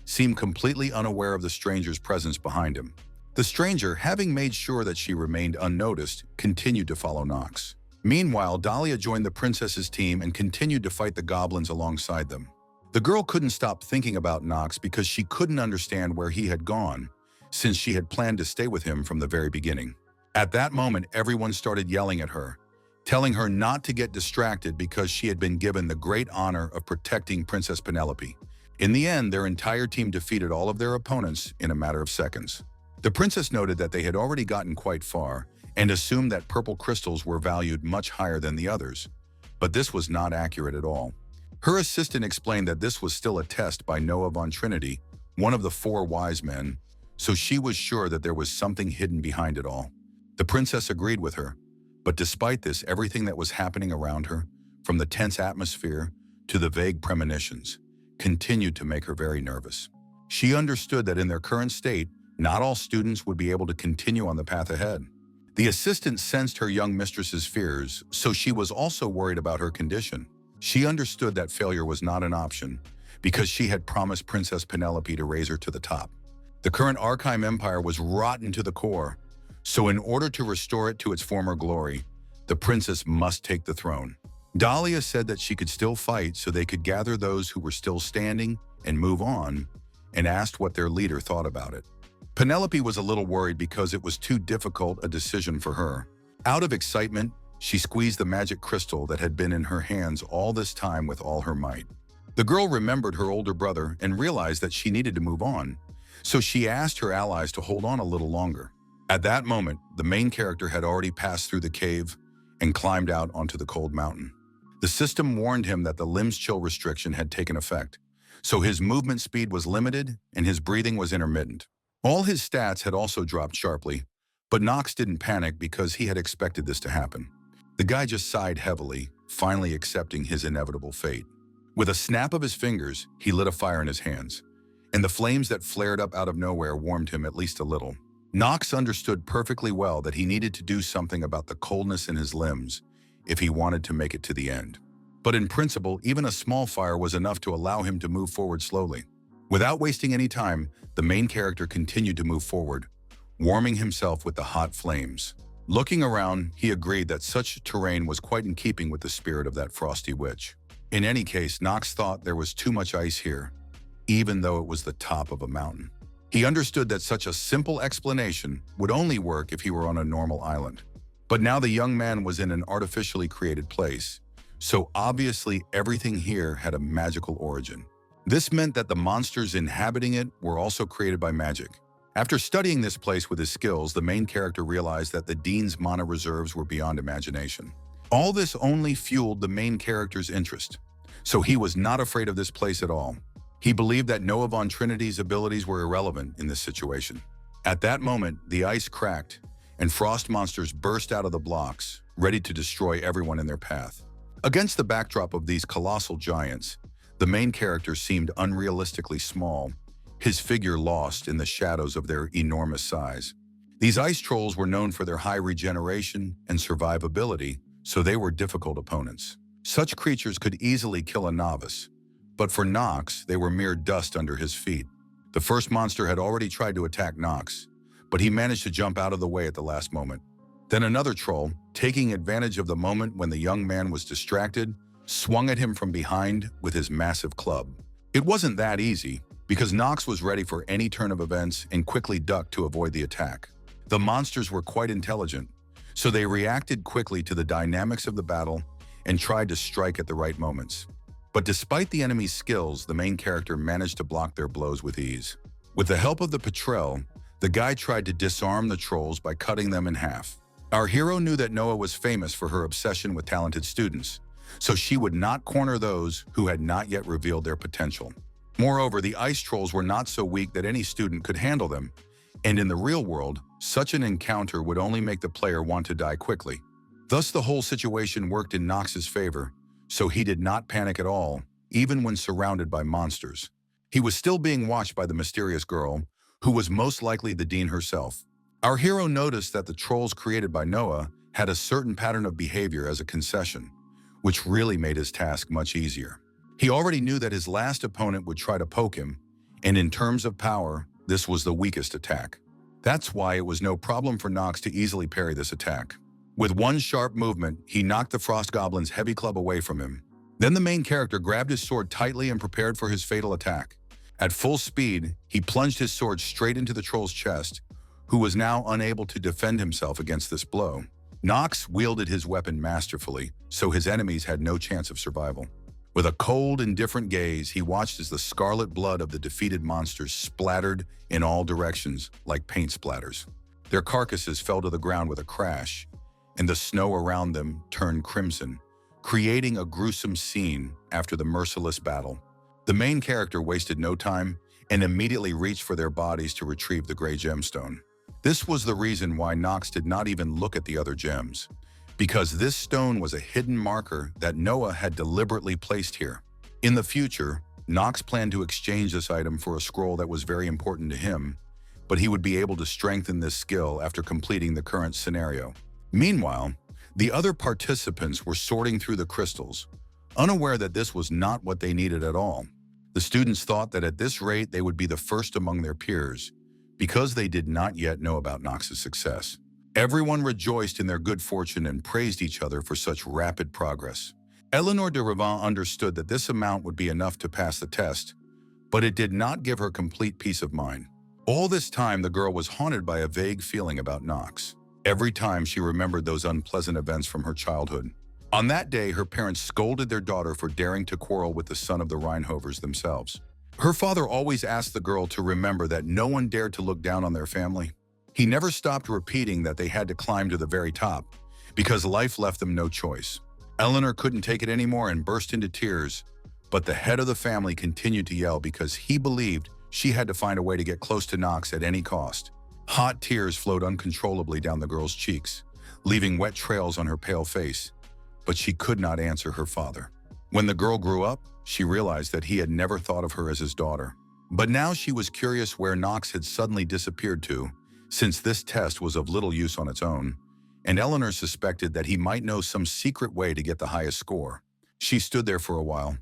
seemed completely unaware of the stranger's presence behind him. The stranger, having made sure that she remained unnoticed, continued to follow Knox. Meanwhile, Dahlia joined the princess's team and continued to fight the goblins alongside them. The girl couldn't stop thinking about Knox because she couldn't understand where he had gone, since she had planned to stay with him from the very beginning. At that moment, everyone started yelling at her, telling her not to get distracted because she had been given the great honor of protecting Princess Penelope. In the end, their entire team defeated all of their opponents in a matter of seconds. The princess noted that they had already gotten quite far and assumed that purple crystals were valued much higher than the others, but this was not accurate at all. Her assistant explained that this was still a test by Noah von Trinity, one of the 4 wise men, so she was sure that there was something hidden behind it all. The princess agreed with her, but despite this, everything that was happening around her, from the tense atmosphere to the vague premonitions, continued to make her very nervous. She understood that in their current state, not all students would be able to continue on the path ahead. The assistant sensed her young mistress's fears, so she was also worried about her condition. She understood that failure was not an option because she had promised Princess Penelope to raise her to the top. The current Archive Empire was rotten to the core, so in order to restore it to its former glory, the princess must take the throne. Dahlia said that she could still fight so they could gather those who were still standing and move on, and asked what their leader thought about it. Penelope was a little worried because it was too difficult a decision for her. Out of excitement, she squeezed the magic crystal that had been in her hands all this time with all her might. The girl remembered her older brother and realized that she needed to move on, so she asked her allies to hold on a little longer. At that moment, the main character had already passed through the cave and climbed out onto the cold mountain. The system warned him that the limbs chill restriction had taken effect, so his movement speed was limited and his breathing was intermittent. All his stats had also dropped sharply, but Knox didn't panic because he had expected this to happen. The guy just sighed heavily, finally accepting his inevitable fate. With a snap of his fingers, he lit a fire in his hands, and the flames that flared up out of nowhere warmed him at least a little. Knox understood perfectly well that he needed to do something about the coldness in his limbs if he wanted to make it to the end. But in principle, even a small fire was enough to allow him to move forward slowly. Without wasting any time, the main character continued to move forward, warming himself with the hot flames. Looking around, he agreed that such terrain was quite in keeping with the spirit of that frosty witch. In any case, Knox thought there was too much ice here, even though it was the top of a mountain. He understood that such a simple explanation would only work if he were on a normal island. But now the young man was in an artificially created place, so obviously everything here had a magical origin. This meant that the monsters inhabiting it were also created by magic. After studying this place with his skills, the main character realized that the Dean's mana reserves were beyond imagination. All this only fueled the main character's interest, so he was not afraid of this place at all. He believed that Noah von Trinity's abilities were irrelevant in this situation. At that moment, the ice cracked, and frost monsters burst out of the blocks, ready to destroy everyone in their path. Against the backdrop of these colossal giants, the main character seemed unrealistically small, his figure lost in the shadows of their enormous size. These ice trolls were known for their high regeneration and survivability, so they were difficult opponents. Such creatures could easily kill a novice, but for Knox, they were mere dust under his feet. The first monster had already tried to attack Knox, but he managed to jump out of the way at the last moment. Then another troll, taking advantage of the moment when the young man was distracted, swung at him from behind with his massive club. It wasn't that easy, because Knox was ready for any turn of events and quickly ducked to avoid the attack. The monsters were quite intelligent, so they reacted quickly to the dynamics of the battle and tried to strike at the right moments. But despite the enemy's skills, the main character managed to block their blows with ease. With the help of the betrayal, the guy tried to disarm the trolls by cutting them in half. Our hero knew that Noah was famous for her obsession with talented students, so she would not corner those who had not yet revealed their potential. Moreover, the ice trolls were not so weak that any student could handle them, and in the real world, such an encounter would only make the player want to die quickly. Thus, the whole situation worked in Knox's favor, so he did not panic at all, even when surrounded by monsters. He was still being watched by the mysterious girl, who was most likely the Dean herself. Our hero noticed that the trolls created by Noah had a certain pattern of behavior as a concession, which really made his task much easier. He already knew that his last opponent would try to poke him, and in terms of power, this was the weakest attack. That's why it was no problem for Knox to easily parry this attack. With one sharp movement, he knocked the Frost Goblin's heavy club away from him. Then the main character grabbed his sword tightly and prepared for his fatal attack. At full speed, he plunged his sword straight into the troll's chest, who was now unable to defend himself against this blow. Knox wielded his weapon masterfully, so his enemies had no chance of survival. With a cold, indifferent gaze, he watched as the scarlet blood of the defeated monsters splattered in all directions like paint splatters. Their carcasses fell to the ground with a crash, and the snow around them turned crimson, creating a gruesome scene after the merciless battle. The main character wasted no time and immediately reached for their bodies to retrieve the gray gemstone. This was the reason why Knox did not even look at the other gems, because this stone was a hidden marker that Noah had deliberately placed here. In the future, Knox planned to exchange this item for a scroll that was very important to him, but he would be able to strengthen this skill after completing the current scenario. Meanwhile, the other participants were sorting through the crystals, unaware that this was not what they needed at all. The students thought that at this rate they would be the first among their peers, because they did not yet know about Knox's success. Everyone rejoiced in their good fortune and praised each other for such rapid progress. Eleanor de Ravin understood that this amount would be enough to pass the test, but it did not give her complete peace of mind. All this time, the girl was haunted by a vague feeling about Knox. Every time she remembered those unpleasant events from her childhood. On that day, her parents scolded their daughter for daring to quarrel with the son of the Reinhovers themselves. Her father always asked the girl to remember that no one dared to look down on their family. He never stopped repeating that they had to climb to the very top, because life left them no choice. Eleanor couldn't take it anymore and burst into tears, but the head of the family continued to yell because he believed she had to find a way to get close to Knox at any cost. Hot tears flowed uncontrollably down the girl's cheeks, leaving wet trails on her pale face, but she could not answer her father. When the girl grew up, she realized that he had never thought of her as his daughter. But now she was curious where Knox had suddenly disappeared to, since this test was of little use on its own, and Eleanor suspected that he might know some secret way to get the highest score. She stood there for a while,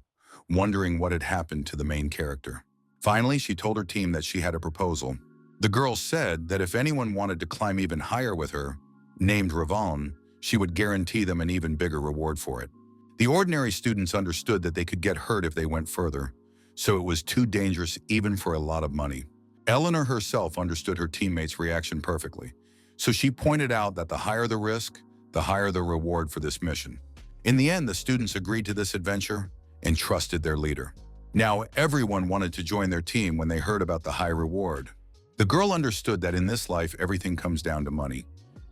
wondering what had happened to the main character. Finally, she told her team that she had a proposal. The girl said that if anyone wanted to climb even higher with her, named Ravon, she would guarantee them an even bigger reward for it. The ordinary students understood that they could get hurt if they went further, so it was too dangerous even for a lot of money. Eleanor herself understood her teammates' reaction perfectly, so she pointed out that the higher the risk, the higher the reward for this mission. In the end, the students agreed to this adventure and trusted their leader. Now, everyone wanted to join their team when they heard about the high reward. The girl understood that in this life, everything comes down to money,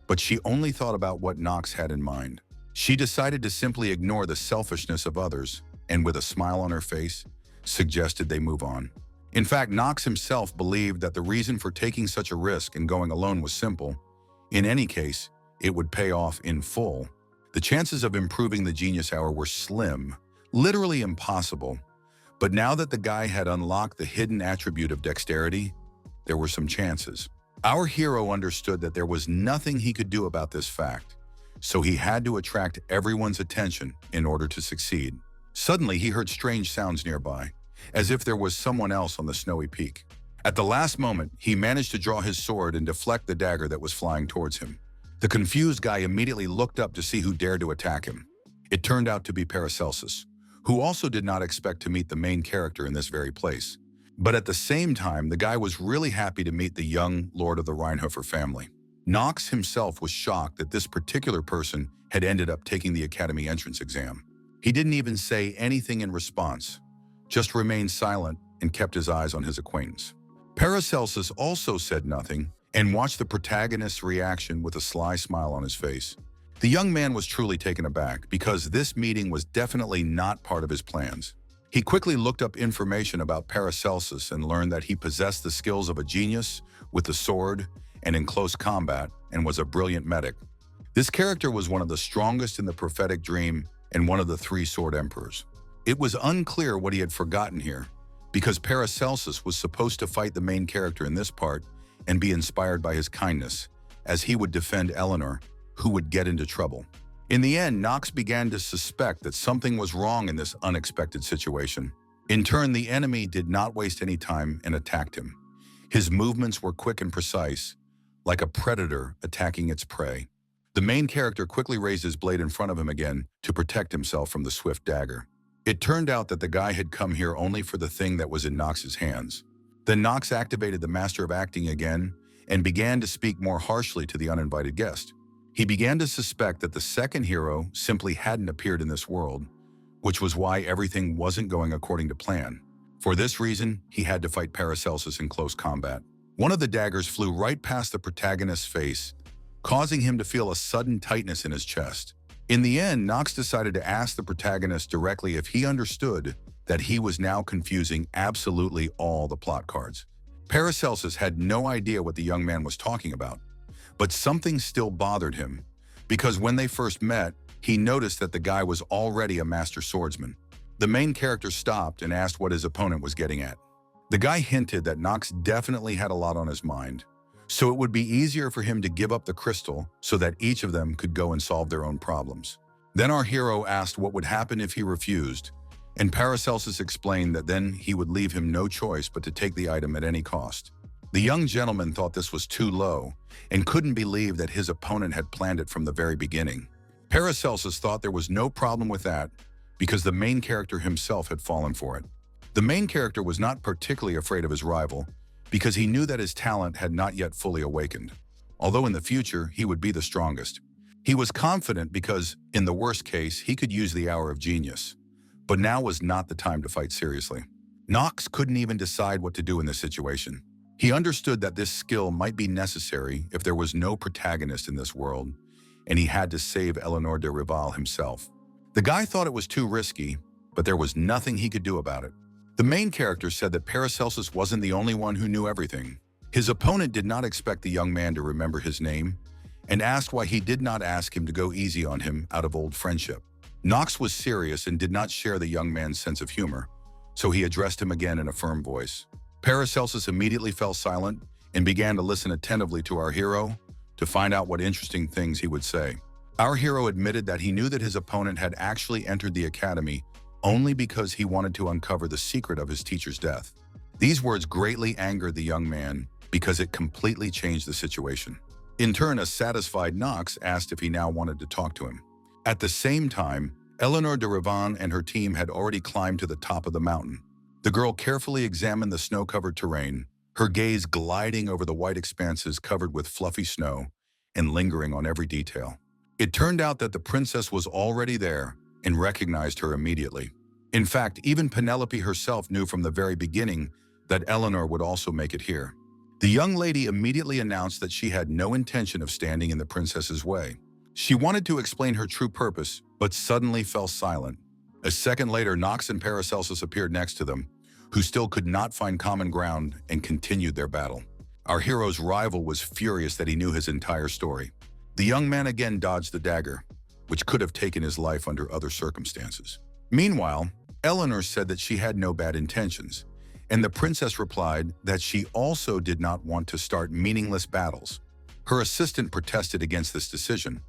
but she only thought about what Knox had in mind. She decided to simply ignore the selfishness of others and, with a smile on her face, suggested they move on. In fact, Knox himself believed that the reason for taking such a risk and going alone was simple. In any case, it would pay off in full. The chances of improving the genius hour were slim, literally impossible. But now that the guy had unlocked the hidden attribute of dexterity, there were some chances. Our hero understood that there was nothing he could do about this fact, so he had to attract everyone's attention in order to succeed. Suddenly, he heard strange sounds nearby, as if there was someone else on the snowy peak. At the last moment, he managed to draw his sword and deflect the dagger that was flying towards him. The confused guy immediately looked up to see who dared to attack him. It turned out to be Paracelsus, who also did not expect to meet the main character in this very place. But at the same time, the guy was really happy to meet the young Lord of the Reinhofer family. Knox himself was shocked that this particular person had ended up taking the Academy entrance exam. He didn't even say anything in response, just remained silent and kept his eyes on his acquaintance. Paracelsus also said nothing and watched the protagonist's reaction with a sly smile on his face. The young man was truly taken aback because this meeting was definitely not part of his plans. He quickly looked up information about Paracelsus and learned that he possessed the skills of a genius with the sword and in close combat and was a brilliant medic. This character was one of the strongest in the prophetic dream and one of the three sword emperors. It was unclear what he had forgotten here, because Paracelsus was supposed to fight the main character in this part and be inspired by his kindness, as he would defend Eleanor, who would get into trouble. In the end, Knox began to suspect that something was wrong in this unexpected situation. In turn, the enemy did not waste any time and attacked him. His movements were quick and precise, like a predator attacking its prey. The main character quickly raised his blade in front of him again to protect himself from the swift dagger. It turned out that the guy had come here only for the thing that was in Knox's hands. Then Knox activated the Master of Acting again and began to speak more harshly to the uninvited guest. He began to suspect that the second hero simply hadn't appeared in this world, which was why everything wasn't going according to plan. For this reason, he had to fight Paracelsus in close combat. One of the daggers flew right past the protagonist's face, causing him to feel a sudden tightness in his chest. In the end, Knox decided to ask the protagonist directly if he understood that he was now confusing absolutely all the plot cards. Paracelsus had no idea what the young man was talking about, but something still bothered him, because when they first met, he noticed that the guy was already a master swordsman. The main character stopped and asked what his opponent was getting at. The guy hinted that Knox definitely had a lot on his mind, so it would be easier for him to give up the crystal so that each of them could go and solve their own problems. Then our hero asked what would happen if he refused, and Paracelsus explained that then he would leave him no choice but to take the item at any cost. The young gentleman thought this was too low and couldn't believe that his opponent had planned it from the very beginning. Paracelsus thought there was no problem with that because the main character himself had fallen for it. The main character was not particularly afraid of his rival because he knew that his talent had not yet fully awakened, although in the future he would be the strongest. He was confident because, in the worst case, he could use the hour of genius. But now was not the time to fight seriously. Knox couldn't even decide what to do in this situation. He understood that this skill might be necessary if there was no protagonist in this world, and he had to save Eleanor de Rival himself. The guy thought it was too risky, but there was nothing he could do about it. The main character said that Paracelsus wasn't the only one who knew everything. His opponent did not expect the young man to remember his name, and asked why he did not ask him to go easy on him out of old friendship. Knox was serious and did not share the young man's sense of humor, so he addressed him again in a firm voice. Paracelsus immediately fell silent and began to listen attentively to our hero to find out what interesting things he would say. Our hero admitted that he knew that his opponent had actually entered the academy only because he wanted to uncover the secret of his teacher's death. These words greatly angered the young man because it completely changed the situation. In turn, a satisfied Knox asked if he now wanted to talk to him. At the same time, Eleanor de Rivan and her team had already climbed to the top of the mountain. The girl carefully examined the snow-covered terrain, her gaze gliding over the white expanses covered with fluffy snow and lingering on every detail. It turned out that the princess was already there and recognized her immediately. In fact, even Penelope herself knew from the very beginning that Eleanor would also make it here. The young lady immediately announced that she had no intention of standing in the princess's way. She wanted to explain her true purpose, but suddenly fell silent. A second later, Knox and Paracelsus appeared next to them, who still could not find common ground and continued their battle. Our hero's rival was furious that he knew his entire story. The young man again dodged the dagger, which could have taken his life under other circumstances. Meanwhile, Eleanor said that she had no bad intentions, and the princess replied that she also did not want to start meaningless battles. Her assistant protested against this decision,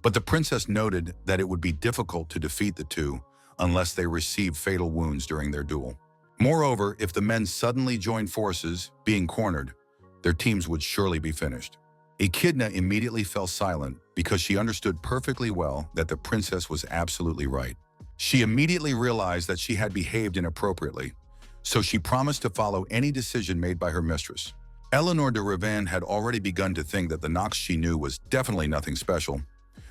but the princess noted that it would be difficult to defeat the two unless they received fatal wounds during their duel. Moreover, if the men suddenly joined forces, being cornered, their teams would surely be finished. Echidna immediately fell silent because she understood perfectly well that the princess was absolutely right. She immediately realized that she had behaved inappropriately, so she promised to follow any decision made by her mistress. Eleanor de Rivan had already begun to think that the Knox she knew was definitely nothing special,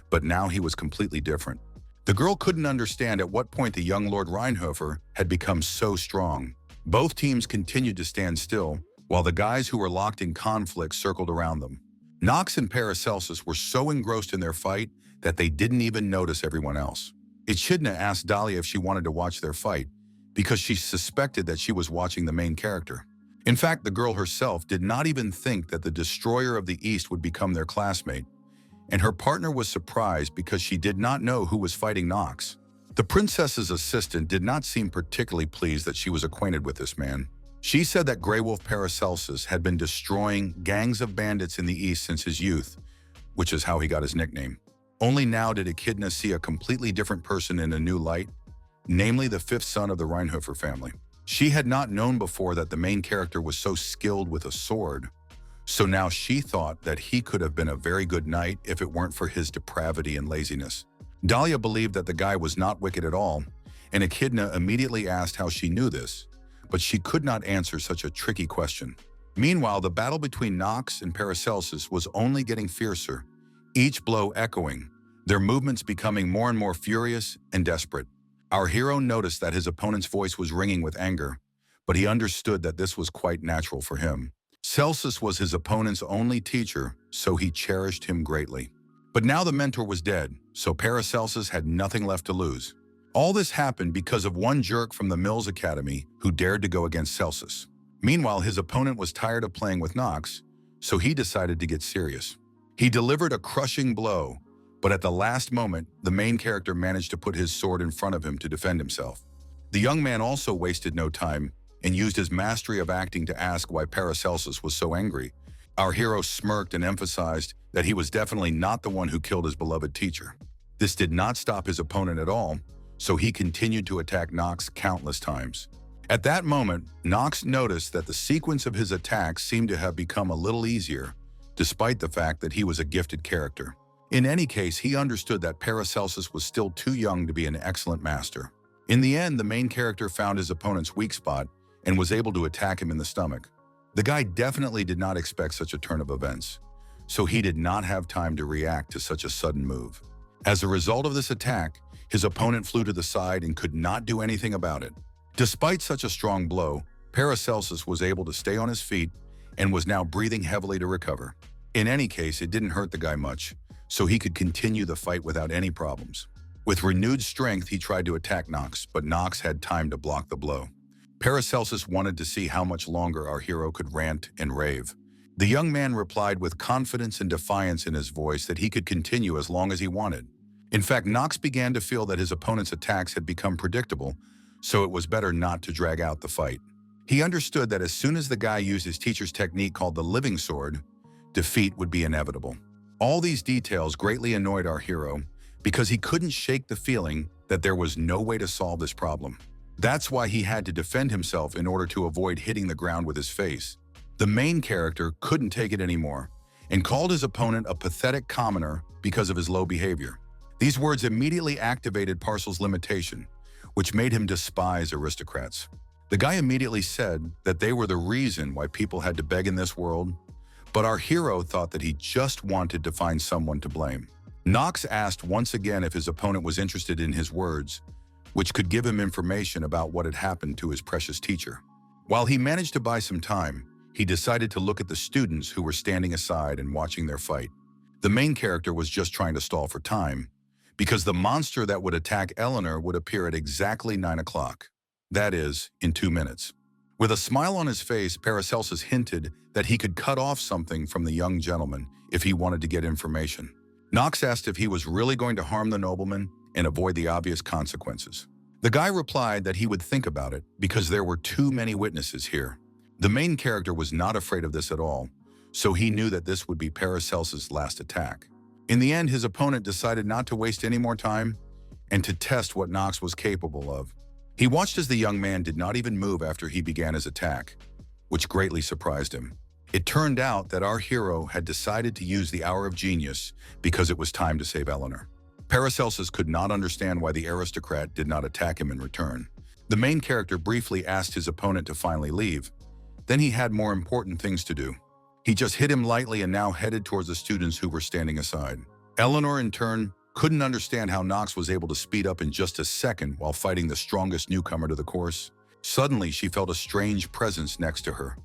but now he was completely different. The girl couldn't understand at what point the young Lord Reinhofer had become so strong. Both teams continued to stand still, while the guys who were locked in conflict circled around them. Knox and Paracelsus were so engrossed in their fight that they didn't even notice everyone else. Echidna asked Dahlia if she wanted to watch their fight, because she suspected that she was watching the main character. In fact, the girl herself did not even think that the Destroyer of the East would become their classmate, and her partner was surprised because she did not know who was fighting Knox. The princess's assistant did not seem particularly pleased that she was acquainted with this man. She said that Grey Wolf Paracelsus had been destroying gangs of bandits in the East since his youth, which is how he got his nickname. Only now did Echidna see a completely different person in a new light, namely the fifth son of the Reinhofer family. She had not known before that the main character was so skilled with a sword, so now she thought that he could have been a very good knight if it weren't for his depravity and laziness. Dahlia believed that the guy was not wicked at all, and Echidna immediately asked how she knew this, but she could not answer such a tricky question. Meanwhile, the battle between Knox and Paracelsus was only getting fiercer, each blow echoing, their movements becoming more and more furious and desperate. Our hero noticed that his opponent's voice was ringing with anger, but he understood that this was quite natural for him. Celsus was his opponent's only teacher, so he cherished him greatly. But now the mentor was dead, so Paracelsus had nothing left to lose. All this happened because of one jerk from the Mills Academy who dared to go against Celsus. Meanwhile, his opponent was tired of playing with Knox, so he decided to get serious. He delivered a crushing blow, but at the last moment, the main character managed to put his sword in front of him to defend himself. The young man also wasted no time and used his mastery of acting to ask why Paracelsus was so angry. Our hero smirked and emphasized that he was definitely not the one who killed his beloved teacher. This did not stop his opponent at all, so he continued to attack Knox countless times. At that moment, Knox noticed that the sequence of his attacks seemed to have become a little easier, despite the fact that he was a gifted character. In any case, he understood that Paracelsus was still too young to be an excellent master. In the end, the main character found his opponent's weak spot and was able to attack him in the stomach. The guy definitely did not expect such a turn of events, so he did not have time to react to such a sudden move. As a result of this attack, his opponent flew to the side and could not do anything about it. Despite such a strong blow, Paracelsus was able to stay on his feet and was now breathing heavily to recover. In any case, it didn't hurt the guy much, so he could continue the fight without any problems. With renewed strength, he tried to attack Knox, but Knox had time to block the blow. Paracelsus wanted to see how much longer our hero could rant and rave. The young man replied with confidence and defiance in his voice that he could continue as long as he wanted. In fact, Knox began to feel that his opponent's attacks had become predictable, so it was better not to drag out the fight. He understood that as soon as the guy used his teacher's technique called the living sword, defeat would be inevitable. All these details greatly annoyed our hero because he couldn't shake the feeling that there was no way to solve this problem. That's why he had to defend himself in order to avoid hitting the ground with his face. The main character couldn't take it anymore and called his opponent a pathetic commoner because of his low behavior. These words immediately activated Parcel's limitation, which made him despise aristocrats. The guy immediately said that they were the reason why people had to beg in this world, but our hero thought that he just wanted to find someone to blame. Knox asked once again if his opponent was interested in his words, which could give him information about what had happened to his precious teacher. While he managed to buy some time, he decided to look at the students who were standing aside and watching their fight. The main character was just trying to stall for time, because the monster that would attack Eleanor would appear at exactly 9 o'clock. That is, in 2 minutes. With a smile on his face, Paracelsus hinted that he could cut off something from the young gentleman if he wanted to get information. Knox asked if he was really going to harm the nobleman and avoid the obvious consequences. The guy replied that he would think about it because there were too many witnesses here. The main character was not afraid of this at all, so he knew that this would be Paracelsus' last attack. In the end, his opponent decided not to waste any more time and to test what Knox was capable of. He watched as the young man did not even move after he began his attack, which greatly surprised him. It turned out that our hero had decided to use the hour of genius because it was time to save Eleanor. Paracelsus could not understand why the aristocrat did not attack him in return. The main character briefly asked his opponent to finally leave. Then he had more important things to do. He just hit him lightly and now headed towards the students who were standing aside. Eleanor, in turn, couldn't understand how Knox was able to speed up in just a second while fighting the strongest newcomer to the course. Suddenly, she felt a strange presence next to her,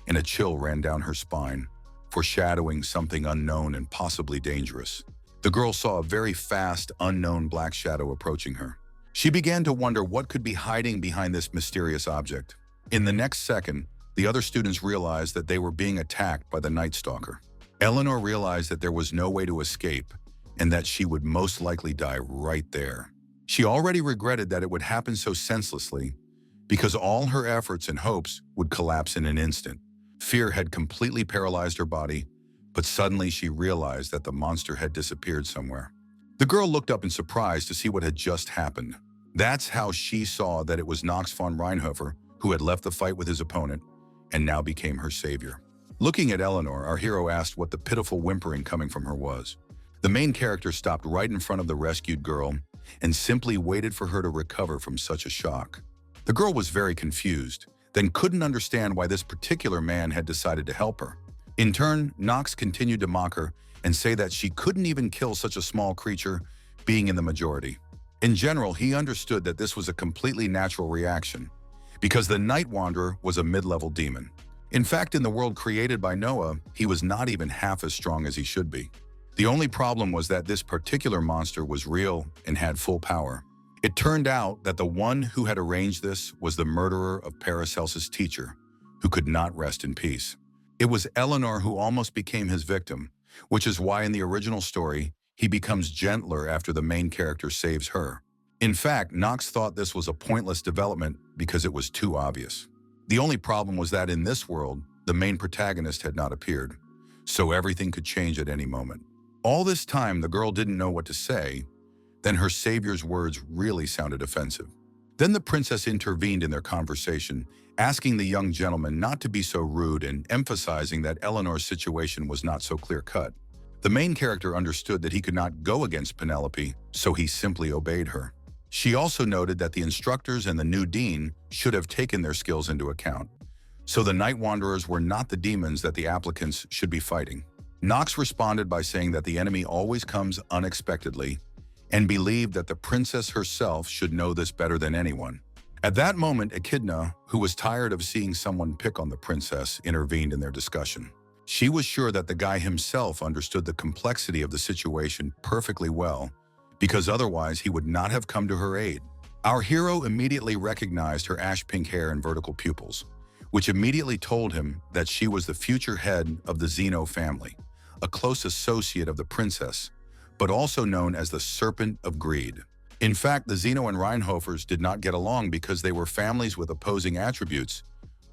and a chill ran down her spine, foreshadowing something unknown and possibly dangerous. The girl saw a very fast, unknown black shadow approaching her. She began to wonder what could be hiding behind this mysterious object. In the next second, the other students realized that they were being attacked by the Night Stalker. Eleanor realized that there was no way to escape and that she would most likely die right there. She already regretted that it would happen so senselessly because all her efforts and hopes would collapse in an instant. Fear had completely paralyzed her body, but suddenly she realized that the monster had disappeared somewhere. The girl looked up in surprise to see what had just happened. That's how she saw that it was Knox von Reinhofer who had left the fight with his opponent and now became her savior. Looking at Eleanor, our hero asked what the pitiful whimpering coming from her was. The main character stopped right in front of the rescued girl and simply waited for her to recover from such a shock. The girl was very confused, then couldn't understand why this particular man had decided to help her. In turn, Knox continued to mock her and say that she couldn't even kill such a small creature, being in the majority. In general, he understood that this was a completely natural reaction, because the Night Wanderer was a mid-level demon. In fact, in the world created by Noah, he was not even half as strong as he should be. The only problem was that this particular monster was real and had full power. It turned out that the one who had arranged this was the murderer of Paracelsus' teacher, who could not rest in peace. It was Eleanor who almost became his victim, which is why in the original story, he becomes gentler after the main character saves her. In fact, Knox thought this was a pointless development because it was too obvious. The only problem was that in this world, the main protagonist had not appeared, so everything could change at any moment. All this time, the girl didn't know what to say. Then her savior's words really sounded offensive. Then the princess intervened in their conversation, asking the young gentleman not to be so rude and emphasizing that Eleanor's situation was not so clear-cut. The main character understood that he could not go against Penelope, so he simply obeyed her. She also noted that the instructors and the new dean should have taken their skills into account. So the Night Wanderers were not the demons that the applicants should be fighting. Knox responded by saying that the enemy always comes unexpectedly and believed that the princess herself should know this better than anyone. At that moment, Echidna, who was tired of seeing someone pick on the princess, intervened in their discussion. She was sure that the guy himself understood the complexity of the situation perfectly well, because otherwise he would not have come to her aid. Our hero immediately recognized her ash-pink hair and vertical pupils, which immediately told him that she was the future head of the Zeno family, a close associate of the princess, but also known as the Serpent of Greed. In fact, the Zeno and Reinhofers did not get along because they were families with opposing attributes,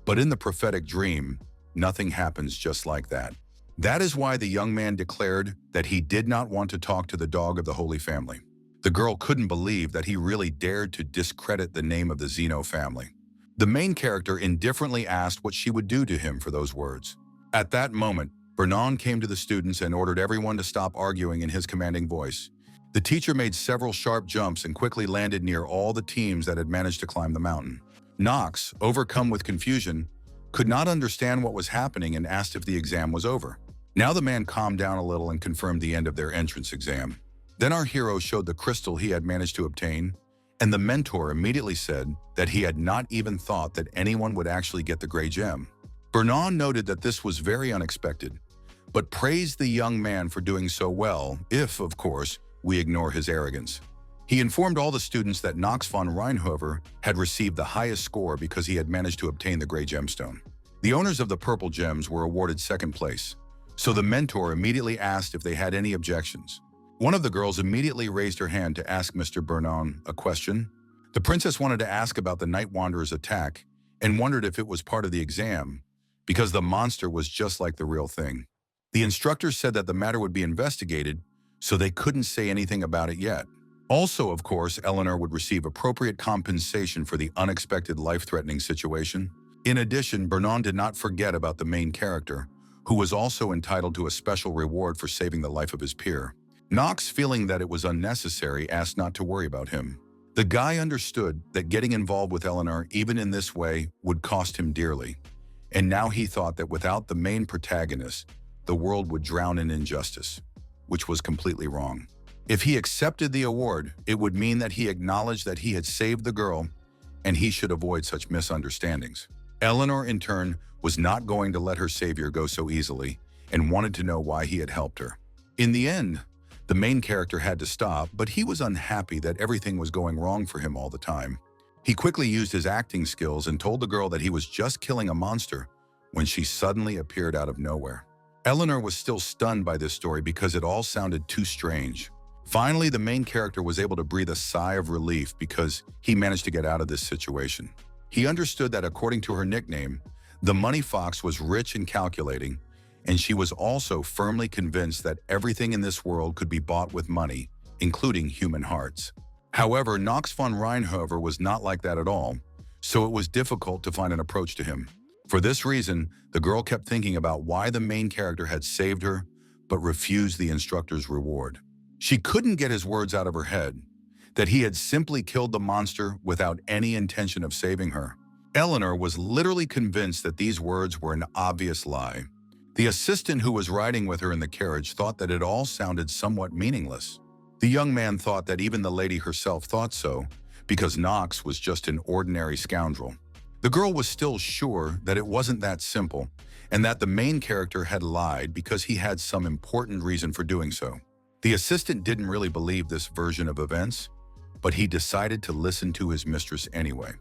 but in the prophetic dream, nothing happens just like that. That is why the young man declared that he did not want to talk to the dog of the Holy Family. The girl couldn't believe that he really dared to discredit the name of the Zeno family. The main character indifferently asked what she would do to him for those words. At that moment, Bernon came to the students and ordered everyone to stop arguing in his commanding voice. The teacher made several sharp jumps and quickly landed near all the teams that had managed to climb the mountain. Knox, overcome with confusion, could not understand what was happening and asked if the exam was over. Now the man calmed down a little and confirmed the end of their entrance exam. Then our hero showed the crystal he had managed to obtain, and the mentor immediately said that he had not even thought that anyone would actually get the gray gem. Bernon noted that this was very unexpected, but praised the young man for doing so well, if, of course, we ignore his arrogance. He informed all the students that Knox von Reinhofer had received the highest score because he had managed to obtain the gray gemstone. The owners of the purple gems were awarded second place, so the mentor immediately asked if they had any objections. One of the girls immediately raised her hand to ask Mr. Bernon a question. The princess wanted to ask about the Night Wanderer's attack and wondered if it was part of the exam, because the monster was just like the real thing. The instructor said that the matter would be investigated, so they couldn't say anything about it yet. Also, of course, Eleanor would receive appropriate compensation for the unexpected life-threatening situation. In addition, Bernon did not forget about the main character, who was also entitled to a special reward for saving the life of his peer. Knox, feeling that it was unnecessary, asked not to worry about him. The guy understood that getting involved with Eleanor, even in this way, would cost him dearly. And now he thought that without the main protagonist, the world would drown in injustice, which was completely wrong. If he accepted the award, it would mean that he acknowledged that he had saved the girl, and he should avoid such misunderstandings. Eleanor, in turn, was not going to let her savior go so easily and wanted to know why he had helped her. In the end, the main character had to stop, but he was unhappy that everything was going wrong for him all the time. He quickly used his acting skills and told the girl that he was just killing a monster when she suddenly appeared out of nowhere. Eleanor was still stunned by this story because it all sounded too strange. Finally, the main character was able to breathe a sigh of relief because he managed to get out of this situation. He understood that according to her nickname, the Money Fox was rich and calculating, and she was also firmly convinced that everything in this world could be bought with money, including human hearts. However, Knox von Reinhofer was not like that at all, so it was difficult to find an approach to him. For this reason, the girl kept thinking about why the main character had saved her, but refused the instructor's reward. She couldn't get his words out of her head. that he had simply killed the monster without any intention of saving her. Eleanor was literally convinced that these words were an obvious lie. The assistant who was riding with her in the carriage thought that it all sounded somewhat meaningless. The young man thought that even the lady herself thought so, because Knox was just an ordinary scoundrel. The girl was still sure that it wasn't that simple, and that the main character had lied because he had some important reason for doing so. The assistant didn't really believe this version of events, but he decided to listen to his mistress anyway.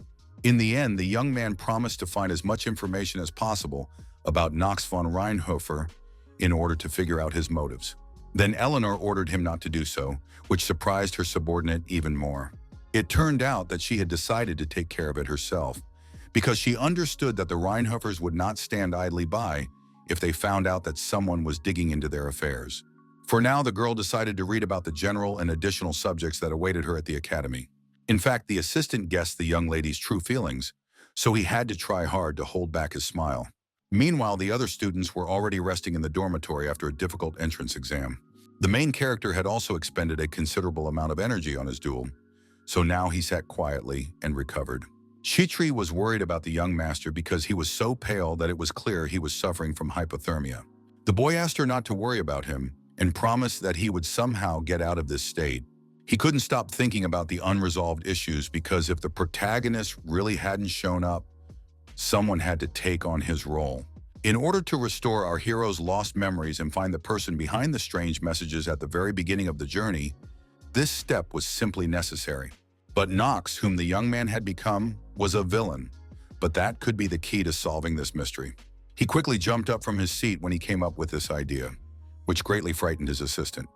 In the end, the young man promised to find as much information as possible about Knox von Reinhofer in order to figure out his motives. Then Eleanor ordered him not to do so, which surprised her subordinate even more. It turned out that she had decided to take care of it herself, because she understood that the Reinhofers would not stand idly by if they found out that someone was digging into their affairs. For now, the girl decided to read about the general and additional subjects that awaited her at the academy. In fact, the assistant guessed the young lady's true feelings, so he had to try hard to hold back his smile. Meanwhile, the other students were already resting in the dormitory after a difficult entrance exam. The main character had also expended a considerable amount of energy on his duel, so now he sat quietly and recovered. Chitri was worried about the young master because he was so pale that it was clear he was suffering from hypothermia. The boy asked her not to worry about him and promised that he would somehow get out of this state. He couldn't stop thinking about the unresolved issues because if the protagonist really hadn't shown up, someone had to take on his role. In order to restore our hero's lost memories and find the person behind the strange messages at the very beginning of the journey, this step was simply necessary. But Knox, whom the young man had become, was a villain, but that could be the key to solving this mystery. He quickly jumped up from his seat when he came up with this idea, which greatly frightened his assistant.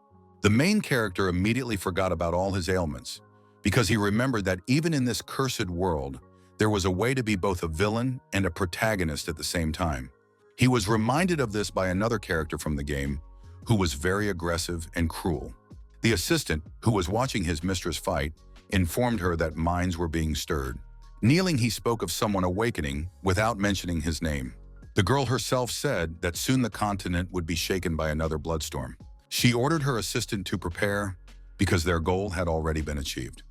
The main character immediately forgot about all his ailments, because he remembered that even in this cursed world, there was a way to be both a villain and a protagonist at the same time. He was reminded of this by another character from the game, who was very aggressive and cruel. The assistant, who was watching his mistress fight, informed her that minds were being stirred. Kneeling, he spoke of someone awakening without mentioning his name. The girl herself said that soon the continent would be shaken by another bloodstorm. She ordered her assistant to prepare because their goal had already been achieved.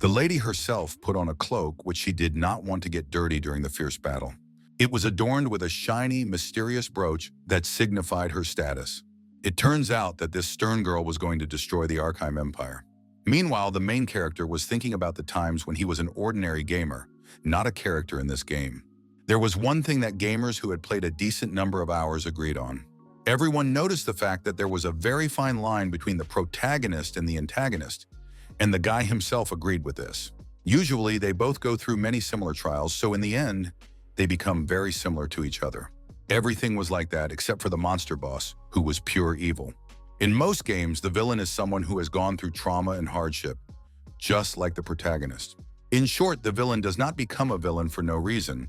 The lady herself put on a cloak which she did not want to get dirty during the fierce battle. It was adorned with a shiny, mysterious brooch that signified her status. It turns out that this stern girl was going to destroy the Arkham Empire. Meanwhile, the main character was thinking about the times when he was an ordinary gamer, not a character in this game. There was one thing that gamers who had played a decent number of hours agreed on. Everyone noticed the fact that there was a very fine line between the protagonist and the antagonist, and the guy himself agreed with this. Usually, they both go through many similar trials, so in the end, they become very similar to each other. Everything was like that except for the monster boss, who was pure evil. In most games, the villain is someone who has gone through trauma and hardship, just like the protagonist. In short, the villain does not become a villain for no reason.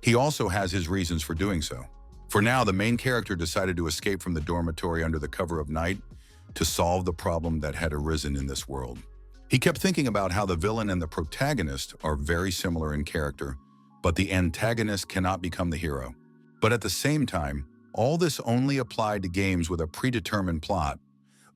He also has his reasons for doing so. For now, the main character decided to escape from the dormitory under the cover of night to solve the problem that had arisen in this world. He kept thinking about how the villain and the protagonist are very similar in character, but the antagonist cannot become the hero. But at the same time, all this only applied to games with a predetermined plot.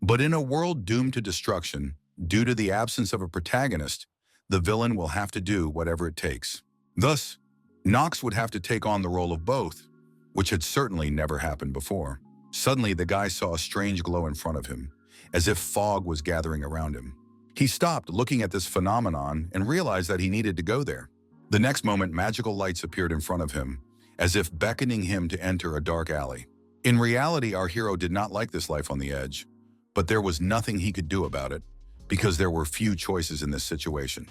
But in a world doomed to destruction, due to the absence of a protagonist, the villain will have to do whatever it takes. Thus, Knox would have to take on the role of both, which had certainly never happened before. Suddenly, the guy saw a strange glow in front of him, as if fog was gathering around him. He stopped looking at this phenomenon and realized that he needed to go there. The next moment, magical lights appeared in front of him, as if beckoning him to enter a dark alley. In reality, our hero did not like this life on the edge, but there was nothing he could do about it, because there were few choices in this situation.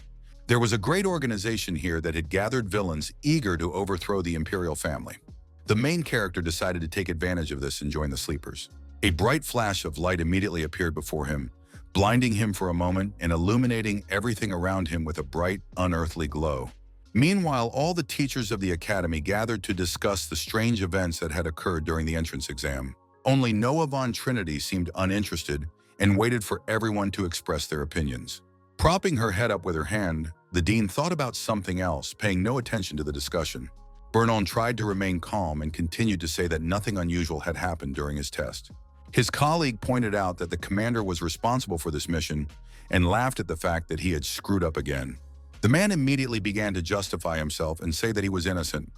There was a great organization here that had gathered villains eager to overthrow the imperial family. The main character decided to take advantage of this and join the sleepers. A bright flash of light immediately appeared before him, blinding him for a moment and illuminating everything around him with a bright, unearthly glow. Meanwhile, all the teachers of the academy gathered to discuss the strange events that had occurred during the entrance exam. Only Noah von Trinity seemed uninterested and waited for everyone to express their opinions. Propping her head up with her hand, the dean thought about something else, paying no attention to the discussion. Vernon tried to remain calm and continued to say that nothing unusual had happened during his test. His colleague pointed out that the commander was responsible for this mission and laughed at the fact that he had screwed up again. The man immediately began to justify himself and say that he was innocent,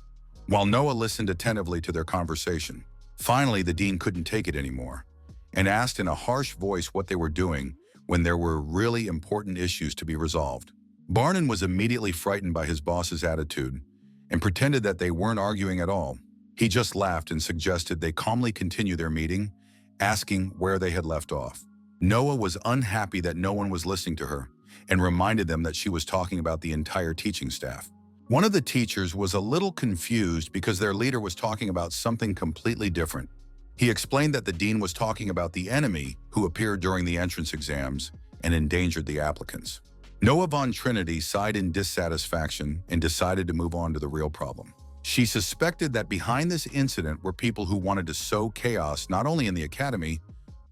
while Noah listened attentively to their conversation. Finally, the dean couldn't take it anymore and asked in a harsh voice what they were doing when there were really important issues to be resolved. Barnon was immediately frightened by his boss's attitude and pretended that they weren't arguing at all. He just laughed and suggested they calmly continue their meeting, asking where they had left off. Noah was unhappy that no one was listening to her and reminded them that she was talking about the entire teaching staff. One of the teachers was a little confused because their leader was talking about something completely different. He explained that the dean was talking about the enemy who appeared during the entrance exams and endangered the applicants. Noah von Trinity sighed in dissatisfaction and decided to move on to the real problem. She suspected that behind this incident were people who wanted to sow chaos not only in the academy,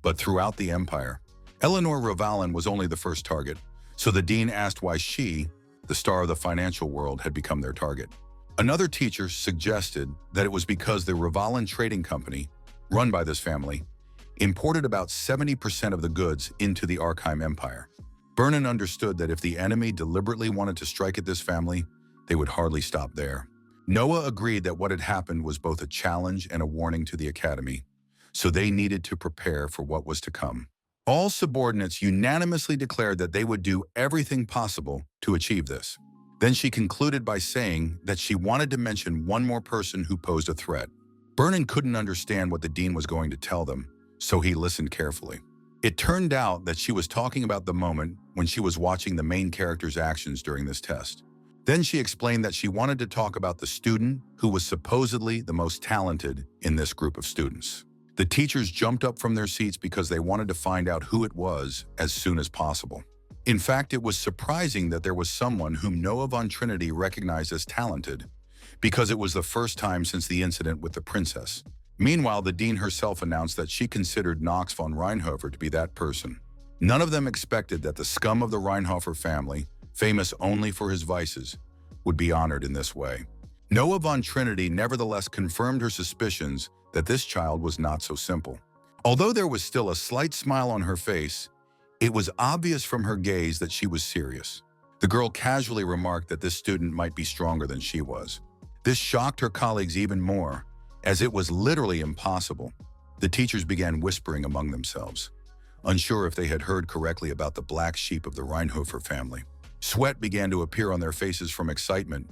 but throughout the empire. Eleanor Ravalin was only the first target, so the dean asked why she, the star of the financial world, had become their target. Another teacher suggested that it was because the Ravalin Trading Company, run by this family, imported about 70% of the goods into the Arkheim Empire. Vernon understood that if the enemy deliberately wanted to strike at this family, they would hardly stop there. Noah agreed that what had happened was both a challenge and a warning to the academy, so they needed to prepare for what was to come. All subordinates unanimously declared that they would do everything possible to achieve this. Then she concluded by saying that she wanted to mention one more person who posed a threat. Vernon couldn't understand what the dean was going to tell them, so he listened carefully. It turned out that she was talking about the moment when she was watching the main character's actions during this test. Then she explained that she wanted to talk about the student who was supposedly the most talented in this group of students. The teachers jumped up from their seats because they wanted to find out who it was as soon as possible. In fact, it was surprising that there was someone whom Noah von Trinity recognized as talented, because it was the first time since the incident with the princess. Meanwhile, the dean herself announced that she considered Knox von Reinhofer to be that person. None of them expected that the scum of the Reinhofer family, famous only for his vices, would be honored in this way. Noah von Trinity nevertheless confirmed her suspicions that this child was not so simple. Although there was still a slight smile on her face, it was obvious from her gaze that she was serious. The girl casually remarked that this student might be stronger than she was. This shocked her colleagues even more, as it was literally impossible. The teachers began whispering among themselves, unsure if they had heard correctly about the black sheep of the Reinhofer family. Sweat began to appear on their faces from excitement,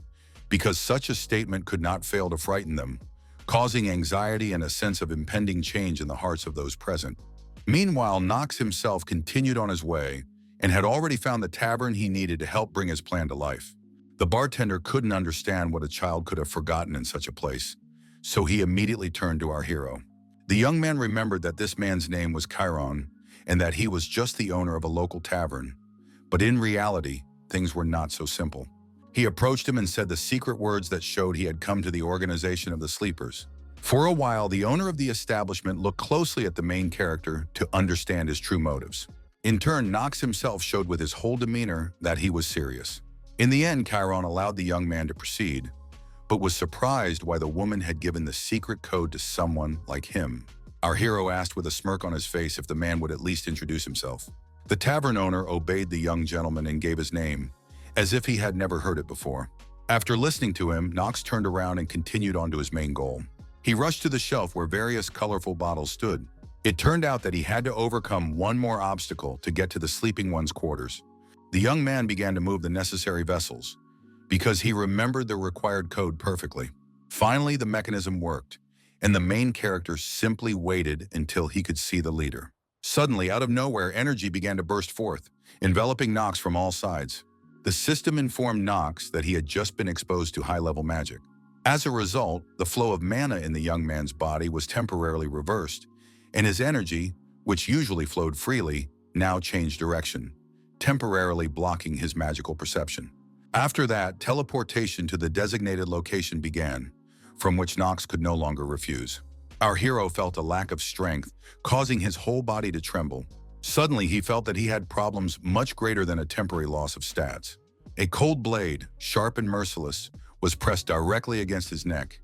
because such a statement could not fail to frighten them, causing anxiety and a sense of impending change in the hearts of those present. Meanwhile, Knox himself continued on his way and had already found the tavern he needed to help bring his plan to life. The bartender couldn't understand what a child could have forgotten in such a place, so he immediately turned to our hero. The young man remembered that this man's name was Chiron and that he was just the owner of a local tavern. But in reality, things were not so simple. He approached him and said the secret words that showed he had come to the organization of the sleepers. For a while, the owner of the establishment looked closely at the main character to understand his true motives. In turn, Knox himself showed with his whole demeanor that he was serious. In the end, Chiron allowed the young man to proceed, but was surprised why the woman had given the secret code to someone like him. Our hero asked with a smirk on his face if the man would at least introduce himself. The tavern owner obeyed the young gentleman and gave his name, as if he had never heard it before. After listening to him, Knox turned around and continued on to his main goal. He rushed to the shelf where various colorful bottles stood. It turned out that he had to overcome one more obstacle to get to the sleeping one's quarters. The young man began to move the necessary vessels, because he remembered the required code perfectly. Finally, the mechanism worked, and the main character simply waited until he could see the leader. Suddenly, out of nowhere, energy began to burst forth, enveloping Knox from all sides. The system informed Knox that he had just been exposed to high-level magic. As a result, the flow of mana in the young man's body was temporarily reversed, and his energy, which usually flowed freely, now changed direction, temporarily blocking his magical perception. After that, teleportation to the designated location began, from which Knox could no longer refuse. Our hero felt a lack of strength, causing his whole body to tremble. Suddenly, he felt that he had problems much greater than a temporary loss of stats. A cold blade, sharp and merciless, was pressed directly against his neck,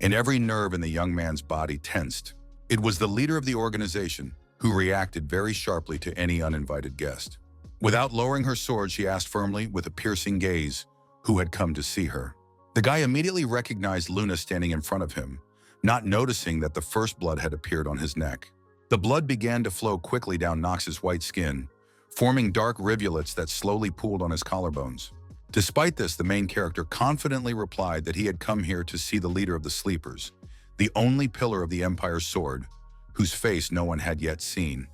and every nerve in the young man's body tensed. It was the leader of the organization who reacted very sharply to any uninvited guest. Without lowering her sword, she asked firmly, with a piercing gaze, who had come to see her. The guy immediately recognized Luna standing in front of him, not noticing that the first blood had appeared on his neck. The blood began to flow quickly down Knox's white skin, forming dark rivulets that slowly pooled on his collarbones. Despite this, the main character confidently replied that he had come here to see the leader of the Sleepers, the only pillar of the Empire's sword, whose face no one had yet seen.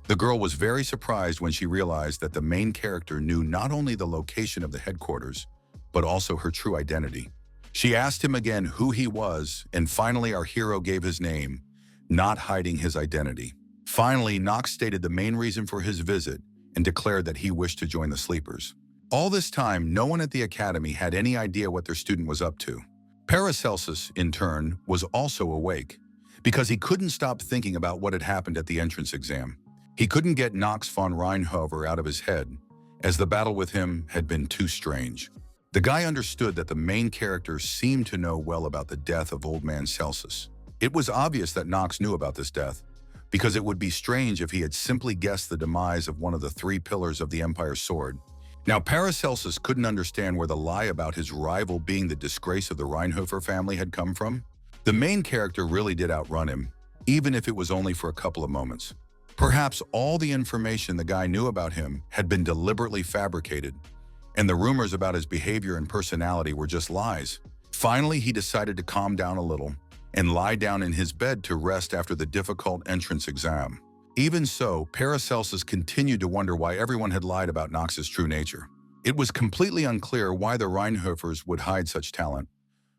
The girl was very surprised when she realized that the main character knew not only the location of the headquarters, but also her true identity. She asked him again who he was, and finally our hero gave his name, not hiding his identity. Finally, Knox stated the main reason for his visit and declared that he wished to join the Sleepers. All this time, no one at the academy had any idea what their student was up to. Paracelsus, in turn, was also awake, because he couldn't stop thinking about what had happened at the entrance exam. He couldn't get Knox von Reinhover out of his head, as the battle with him had been too strange. The guy understood that the main character seemed to know well about the death of old man Celsus. It was obvious that Knox knew about this death, because it would be strange if he had simply guessed the demise of one of the three pillars of the Empire's sword. Now, Paracelsus couldn't understand where the lie about his rival being the disgrace of the Reinhofer family had come from. The main character really did outrun him, even if it was only for a couple of moments. Perhaps all the information the guy knew about him had been deliberately fabricated, and the rumors about his behavior and personality were just lies. Finally, he decided to calm down a little and lie down in his bed to rest after the difficult entrance exam. Even so, Paracelsus continued to wonder why everyone had lied about Knox's true nature. It was completely unclear why the Reinhofers would hide such talent,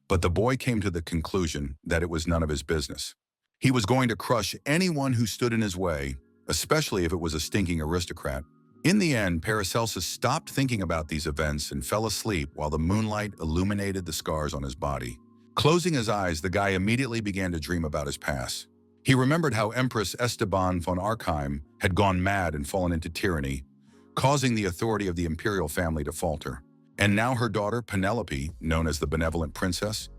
but the boy came to the conclusion that it was none of his business. He was going to crush anyone who stood in his way, especially if it was a stinking aristocrat. In the end, Paracelsus stopped thinking about these events and fell asleep while the moonlight illuminated the scars on his body. Closing his eyes, the guy immediately began to dream about his past. He remembered how Empress Esteban von Archheim had gone mad and fallen into tyranny, causing the authority of the imperial family to falter. And now her daughter, Penelope, known as the Benevolent Princess,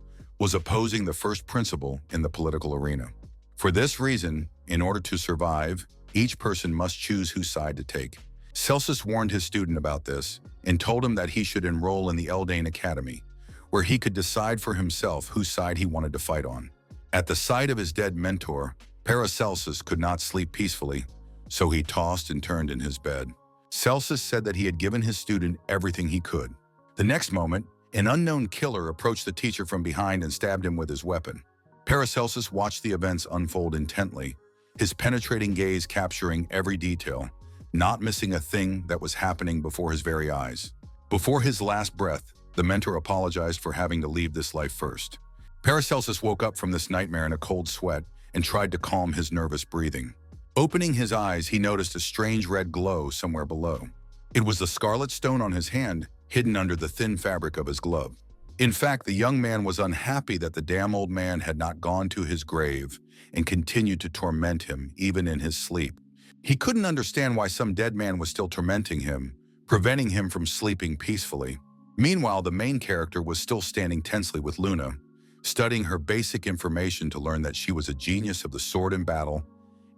was opposing the first principal in the political arena. For this reason, in order to survive, each person must choose whose side to take. Celsus warned his student about this and told him that he should enroll in the Elden Academy, where he could decide for himself whose side he wanted to fight on. At the sight of his dead mentor, Paracelsus could not sleep peacefully, so he tossed and turned in his bed. Celsus said that he had given his student everything he could. The next moment, an unknown killer approached the teacher from behind and stabbed him with his weapon. Paracelsus watched the events unfold intently, his penetrating gaze capturing every detail, not missing a thing that was happening before his very eyes. Before his last breath, the mentor apologized for having to leave this life first. Paracelsus woke up from this nightmare in a cold sweat and tried to calm his nervous breathing. Opening his eyes, he noticed a strange red glow somewhere below. It was the scarlet stone on his hand, hidden under the thin fabric of his glove. In fact, the young man was unhappy that the damn old man had not gone to his grave and continued to torment him even in his sleep. He couldn't understand why some dead man was still tormenting him, preventing him from sleeping peacefully. Meanwhile, the main character was still standing tensely with Luna, studying her basic information to learn that she was a genius of the sword in battle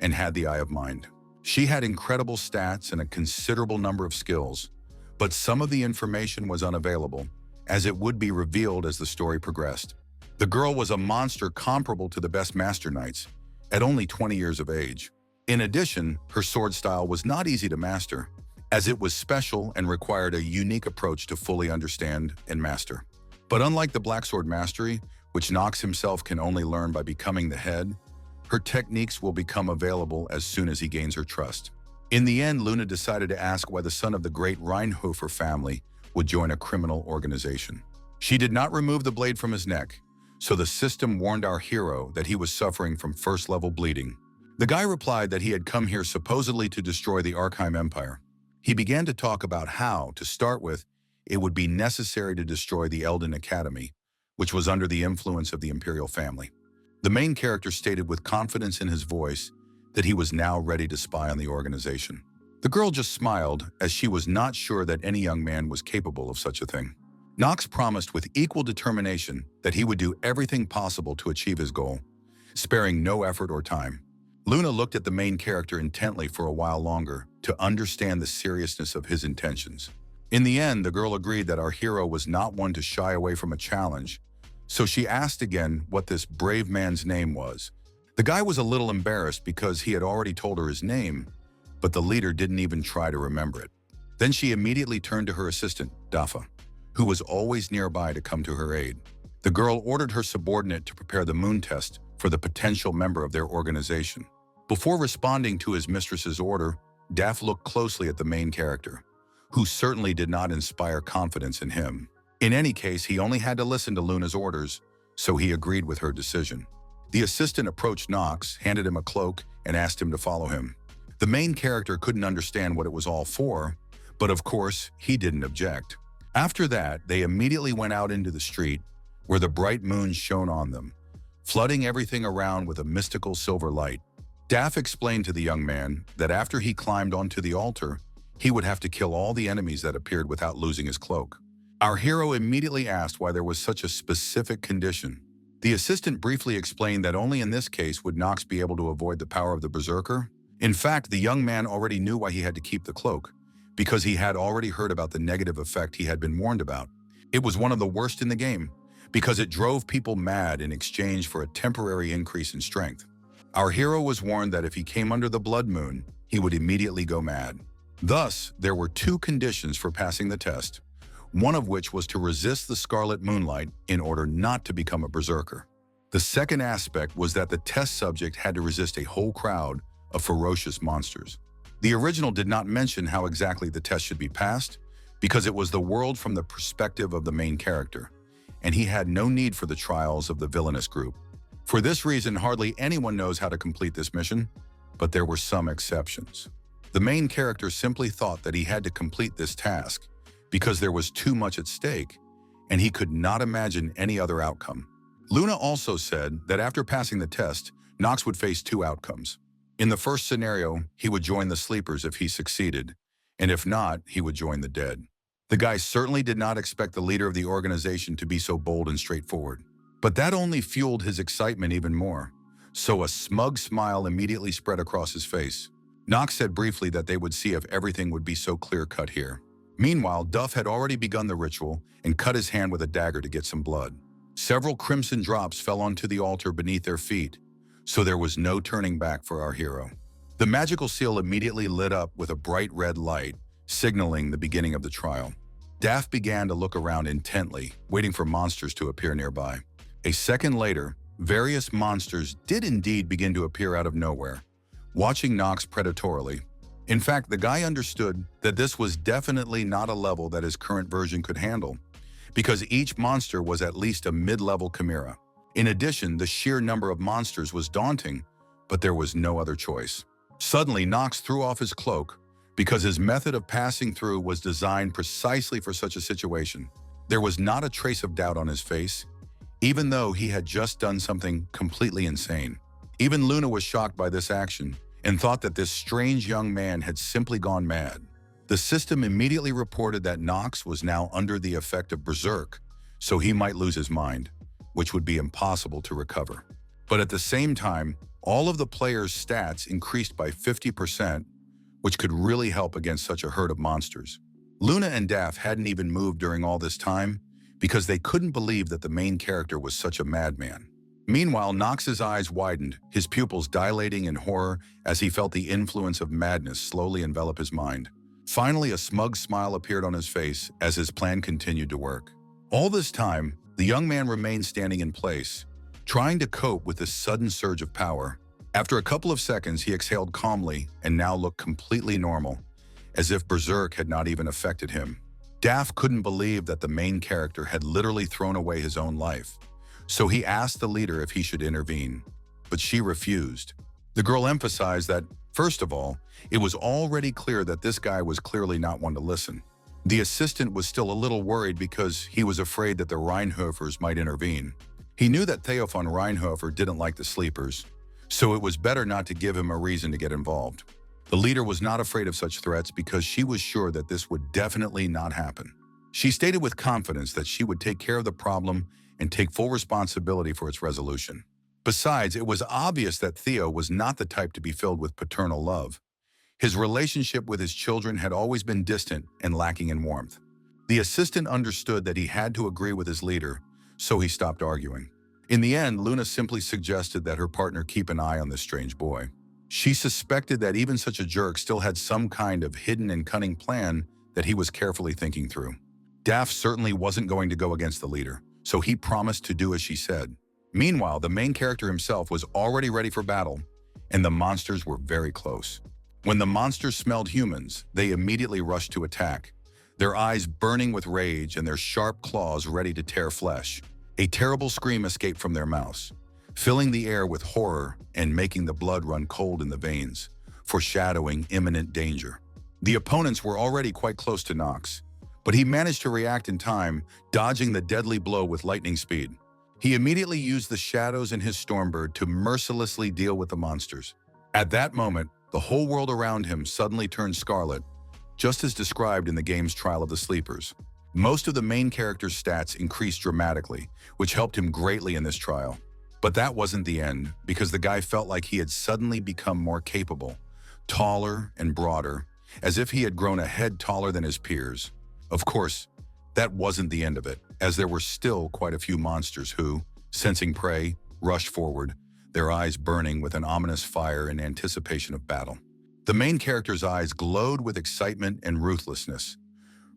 and had the eye of mind. She had incredible stats and a considerable number of skills, but some of the information was unavailable, as it would be revealed as the story progressed. The girl was a monster comparable to the best Master Knights, at only 20 years of age. In addition, her sword style was not easy to master, as it was special and required a unique approach to fully understand and master. But unlike the Black Sword Mastery, which Knox himself can only learn by becoming the head, her techniques will become available as soon as he gains her trust. In the end, Luna decided to ask why the son of the great Reinhofer family would join a criminal organization. She did not remove the blade from his neck, so the system warned our hero that he was suffering from first-level bleeding. The guy replied that he had come here supposedly to destroy the Archheim Empire. He began to talk about how, to start with, it would be necessary to destroy the Elden Academy, which was under the influence of the imperial family. The main character stated with confidence in his voice that he was now ready to spy on the organization. The girl just smiled, as she was not sure that any young man was capable of such a thing. Knox promised with equal determination that he would do everything possible to achieve his goal, sparing no effort or time. Luna looked at the main character intently for a while longer to understand the seriousness of his intentions. In the end, the girl agreed that our hero was not one to shy away from a challenge, so she asked again what this brave man's name was. The guy was a little embarrassed because he had already told her his name, but the leader didn't even try to remember it. Then she immediately turned to her assistant, Dafa, who was always nearby to come to her aid. The girl ordered her subordinate to prepare the moon test for the potential member of their organization. Before responding to his mistress's order, Daph looked closely at the main character, who certainly did not inspire confidence in him. In any case, he only had to listen to Luna's orders, so he agreed with her decision. The assistant approached Knox, handed him a cloak, and asked him to follow him. The main character couldn't understand what it was all for, but of course, he didn't object. After that, they immediately went out into the street, where the bright moon shone on them, flooding everything around with a mystical silver light. Daph explained to the young man that after he climbed onto the altar, he would have to kill all the enemies that appeared without losing his cloak. Our hero immediately asked why there was such a specific condition. The assistant briefly explained that only in this case would Knox be able to avoid the power of the berserker. In fact, the young man already knew why he had to keep the cloak, because he had already heard about the negative effect he had been warned about. It was one of the worst in the game, because it drove people mad in exchange for a temporary increase in strength. Our hero was warned that if he came under the blood moon, he would immediately go mad. Thus, there were two conditions for passing the test, one of which was to resist the scarlet moonlight in order not to become a berserker. The second aspect was that the test subject had to resist a whole crowd of ferocious monsters. The original did not mention how exactly the test should be passed, because it was the world from the perspective of the main character, and he had no need for the trials of the villainous group. For this reason, hardly anyone knows how to complete this mission, but there were some exceptions. The main character simply thought that he had to complete this task because there was too much at stake, and he could not imagine any other outcome. Luna also said that after passing the test, Knox would face two outcomes. In the first scenario, he would join the sleepers if he succeeded, and if not, he would join the dead. The guy certainly did not expect the leader of the organization to be so bold and straightforward. But that only fueled his excitement even more, so a smug smile immediately spread across his face. Knox said briefly that they would see if everything would be so clear-cut here. Meanwhile, Duff had already begun the ritual and cut his hand with a dagger to get some blood. Several crimson drops fell onto the altar beneath their feet, so there was no turning back for our hero. The magical seal immediately lit up with a bright red light, signaling the beginning of the trial. Daph began to look around intently, waiting for monsters to appear nearby. A second later, various monsters did indeed begin to appear out of nowhere, watching Knox predatorily. In fact, the guy understood that this was definitely not a level that his current version could handle, because each monster was at least a mid-level chimera. In addition, the sheer number of monsters was daunting, but there was no other choice. Suddenly, Knox threw off his cloak, because his method of passing through was designed precisely for such a situation. There was not a trace of doubt on his face, even though he had just done something completely insane. Even Luna was shocked by this action and thought that this strange young man had simply gone mad. The system immediately reported that Knox was now under the effect of berserk, so he might lose his mind, which would be impossible to recover. But at the same time, all of the players' stats increased by 50%, which could really help against such a herd of monsters. Luna and Daph hadn't even moved during all this time, because they couldn't believe that the main character was such a madman. Meanwhile, Knox's eyes widened, his pupils dilating in horror as he felt the influence of madness slowly envelop his mind. Finally, a smug smile appeared on his face as his plan continued to work. All this time, the young man remained standing in place, trying to cope with this sudden surge of power. After a couple of seconds, he exhaled calmly and now looked completely normal, as if berserk had not even affected him. Daph couldn't believe that the main character had literally thrown away his own life, so he asked the leader if he should intervene, but she refused. The girl emphasized that, first of all, it was already clear that this guy was clearly not one to listen. The assistant was still a little worried because he was afraid that the Reinhofers might intervene. He knew that Theophan Reinhofer didn't like the sleepers, so it was better not to give him a reason to get involved. The leader was not afraid of such threats because she was sure that this would definitely not happen. She stated with confidence that she would take care of the problem and take full responsibility for its resolution. Besides, it was obvious that Theo was not the type to be filled with paternal love. His relationship with his children had always been distant and lacking in warmth. The assistant understood that he had to agree with his leader, so he stopped arguing. In the end, Luna simply suggested that her partner keep an eye on this strange boy. She suspected that even such a jerk still had some kind of hidden and cunning plan that he was carefully thinking through. Daff certainly wasn't going to go against the leader, so he promised to do as she said. Meanwhile, the main character himself was already ready for battle, and the monsters were very close. When the monsters smelled humans, they immediately rushed to attack, their eyes burning with rage and their sharp claws ready to tear flesh. A terrible scream escaped from their mouths, filling the air with horror and making the blood run cold in the veins, foreshadowing imminent danger. The opponents were already quite close to Knox, but he managed to react in time, dodging the deadly blow with lightning speed. He immediately used the shadows in his Stormbird to mercilessly deal with the monsters. At that moment, the whole world around him suddenly turned scarlet, just as described in the game's Trial of the Sleepers. Most of the main character's stats increased dramatically, which helped him greatly in this trial. But that wasn't the end, because the guy felt like he had suddenly become more capable, taller and broader, as if he had grown a head taller than his peers. Of course, that wasn't the end of it, as there were still quite a few monsters who, sensing prey, rushed forward, their eyes burning with an ominous fire in anticipation of battle. The main character's eyes glowed with excitement and ruthlessness,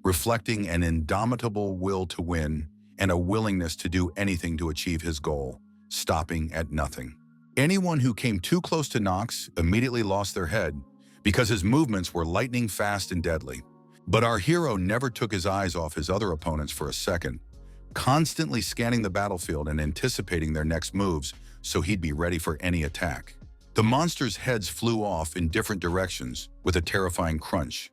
reflecting an indomitable will to win and a willingness to do anything to achieve his goal, stopping at nothing. Anyone who came too close to Knox immediately lost their head because his movements were lightning fast and deadly. But our hero never took his eyes off his other opponents for a second, constantly scanning the battlefield and anticipating their next moves so he'd be ready for any attack. The monsters' heads flew off in different directions with a terrifying crunch,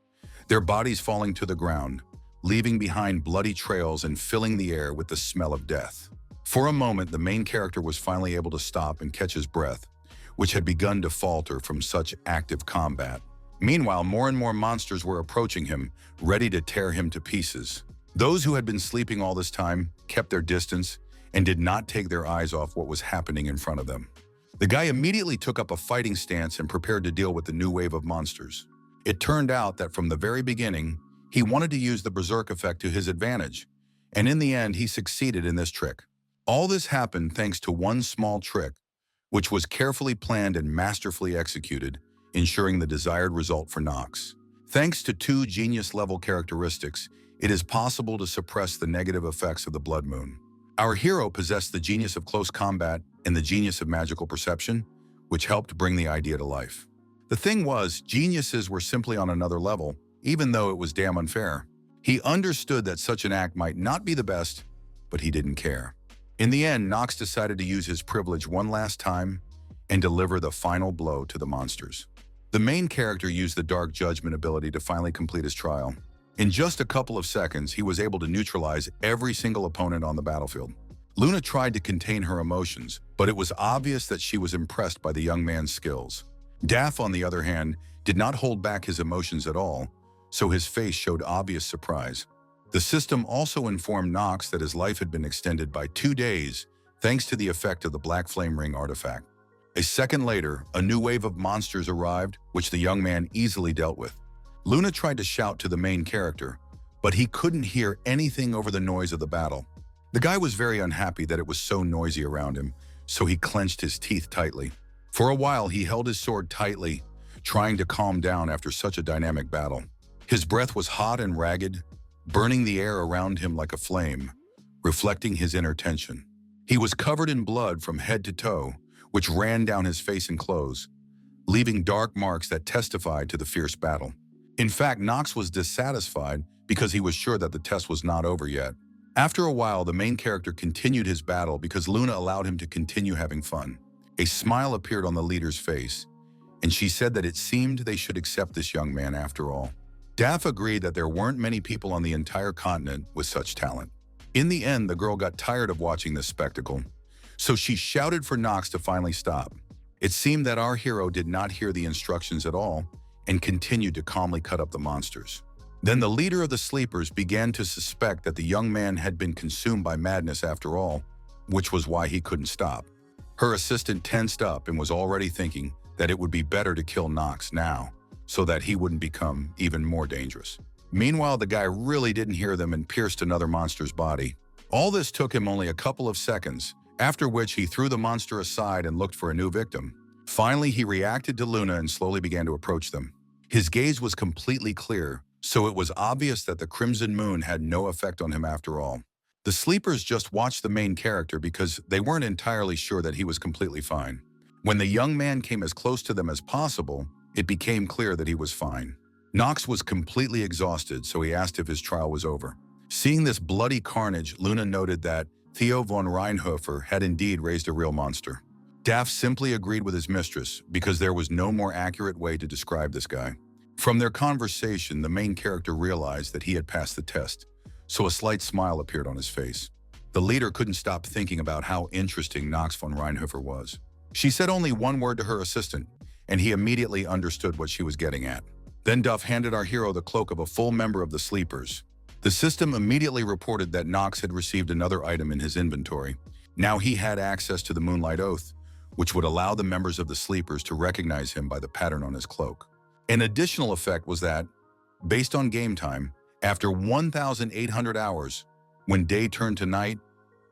their bodies falling to the ground, leaving behind bloody trails and filling the air with the smell of death. For a moment, the main character was finally able to stop and catch his breath, which had begun to falter from such active combat. Meanwhile, more and more monsters were approaching him, ready to tear him to pieces. Those who had been sleeping all this time kept their distance and did not take their eyes off what was happening in front of them. The guy immediately took up a fighting stance and prepared to deal with the new wave of monsters. It turned out that from the very beginning, he wanted to use the berserk effect to his advantage, and in the end, he succeeded in this trick. All this happened thanks to one small trick, which was carefully planned and masterfully executed, ensuring the desired result for Knox. Thanks to two genius-level characteristics, it is possible to suppress the negative effects of the blood moon. Our hero possessed the genius of close combat and the genius of magical perception, which helped bring the idea to life. The thing was, geniuses were simply on another level, even though it was damn unfair. He understood that such an act might not be the best, but he didn't care. In the end, Knox decided to use his privilege one last time and deliver the final blow to the monsters. The main character used the Dark Judgment ability to finally complete his trial. In just a couple of seconds, he was able to neutralize every single opponent on the battlefield. Luna tried to contain her emotions, but it was obvious that she was impressed by the young man's skills. Daff, on the other hand, did not hold back his emotions at all, so his face showed obvious surprise. The system also informed Knox that his life had been extended by 2 days thanks to the effect of the Black Flame Ring artifact. A second later, a new wave of monsters arrived, which the young man easily dealt with. Luna tried to shout to the main character, but he couldn't hear anything over the noise of the battle. The guy was very unhappy that it was so noisy around him, so he clenched his teeth tightly. For a while, he held his sword tightly, trying to calm down after such a dynamic battle. His breath was hot and ragged, burning the air around him like a flame, reflecting his inner tension. He was covered in blood from head to toe, which ran down his face and clothes, leaving dark marks that testified to the fierce battle. In fact, Knox was dissatisfied because he was sure that the test was not over yet. After a while, the main character continued his battle because Luna allowed him to continue having fun. A smile appeared on the leader's face, and she said that it seemed they should accept this young man after all. Daff agreed that there weren't many people on the entire continent with such talent. In the end, the girl got tired of watching this spectacle, so she shouted for Knox to finally stop. It seemed that our hero did not hear the instructions at all and continued to calmly cut up the monsters. Then the leader of the sleepers began to suspect that the young man had been consumed by madness after all, which was why he couldn't stop. Her assistant tensed up and was already thinking that it would be better to kill Knox now, so that he wouldn't become even more dangerous. Meanwhile, the guy really didn't hear them and pierced another monster's body. All this took him only a couple of seconds, after which he threw the monster aside and looked for a new victim. Finally, he reacted to Luna and slowly began to approach them. His gaze was completely clear, so it was obvious that the Crimson Moon had no effect on him after all. The sleepers just watched the main character because they weren't entirely sure that he was completely fine. When the young man came as close to them as possible, it became clear that he was fine. Knox was completely exhausted, so he asked if his trial was over. Seeing this bloody carnage, Luna noted that Theo von Reinhofer had indeed raised a real monster. Daft simply agreed with his mistress because there was no more accurate way to describe this guy. From their conversation, the main character realized that he had passed the test, so a slight smile appeared on his face. The leader couldn't stop thinking about how interesting Knox von Reinhofer was. She said only one word to her assistant, and he immediately understood what she was getting at. Then Duff handed our hero the cloak of a full member of the Sleepers. The system immediately reported that Knox had received another item in his inventory. Now he had access to the Moonlight Oath, which would allow the members of the Sleepers to recognize him by the pattern on his cloak. An additional effect was that, based on game time, after 1,800 hours, when day turned to night,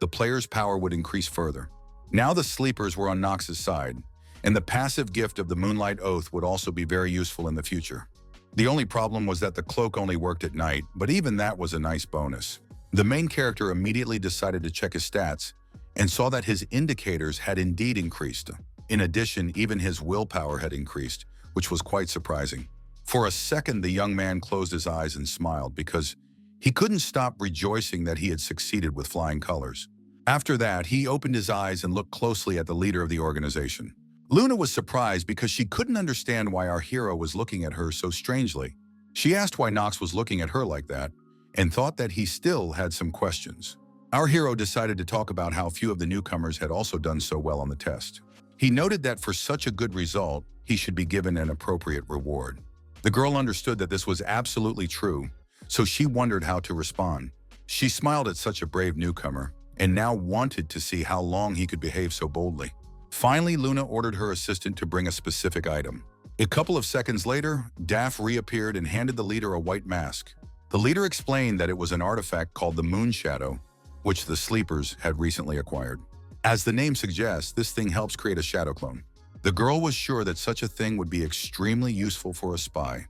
the player's power would increase further. Now the Sleepers were on Knox's side, and the passive gift of the Moonlight Oath would also be very useful in the future. The only problem was that the cloak only worked at night, but even that was a nice bonus. The main character immediately decided to check his stats and saw that his indicators had indeed increased. In addition, even his willpower had increased, which was quite surprising. For a second, the young man closed his eyes and smiled because he couldn't stop rejoicing that he had succeeded with flying colors. After that, he opened his eyes and looked closely at the leader of the organization. Luna was surprised because she couldn't understand why our hero was looking at her so strangely. She asked why Knox was looking at her like that and thought that he still had some questions. Our hero decided to talk about how few of the newcomers had also done so well on the test. He noted that for such a good result, he should be given an appropriate reward. The girl understood that this was absolutely true, so she wondered how to respond. She smiled at such a brave newcomer and now wanted to see how long he could behave so boldly. Finally, Luna ordered her assistant to bring a specific item. A couple of seconds later, Daff reappeared and handed the leader a white mask. The leader explained that it was an artifact called the Moon Shadow, which the Sleepers had recently acquired. As the name suggests, this thing helps create a shadow clone. The girl was sure that such a thing would be extremely useful for a spy,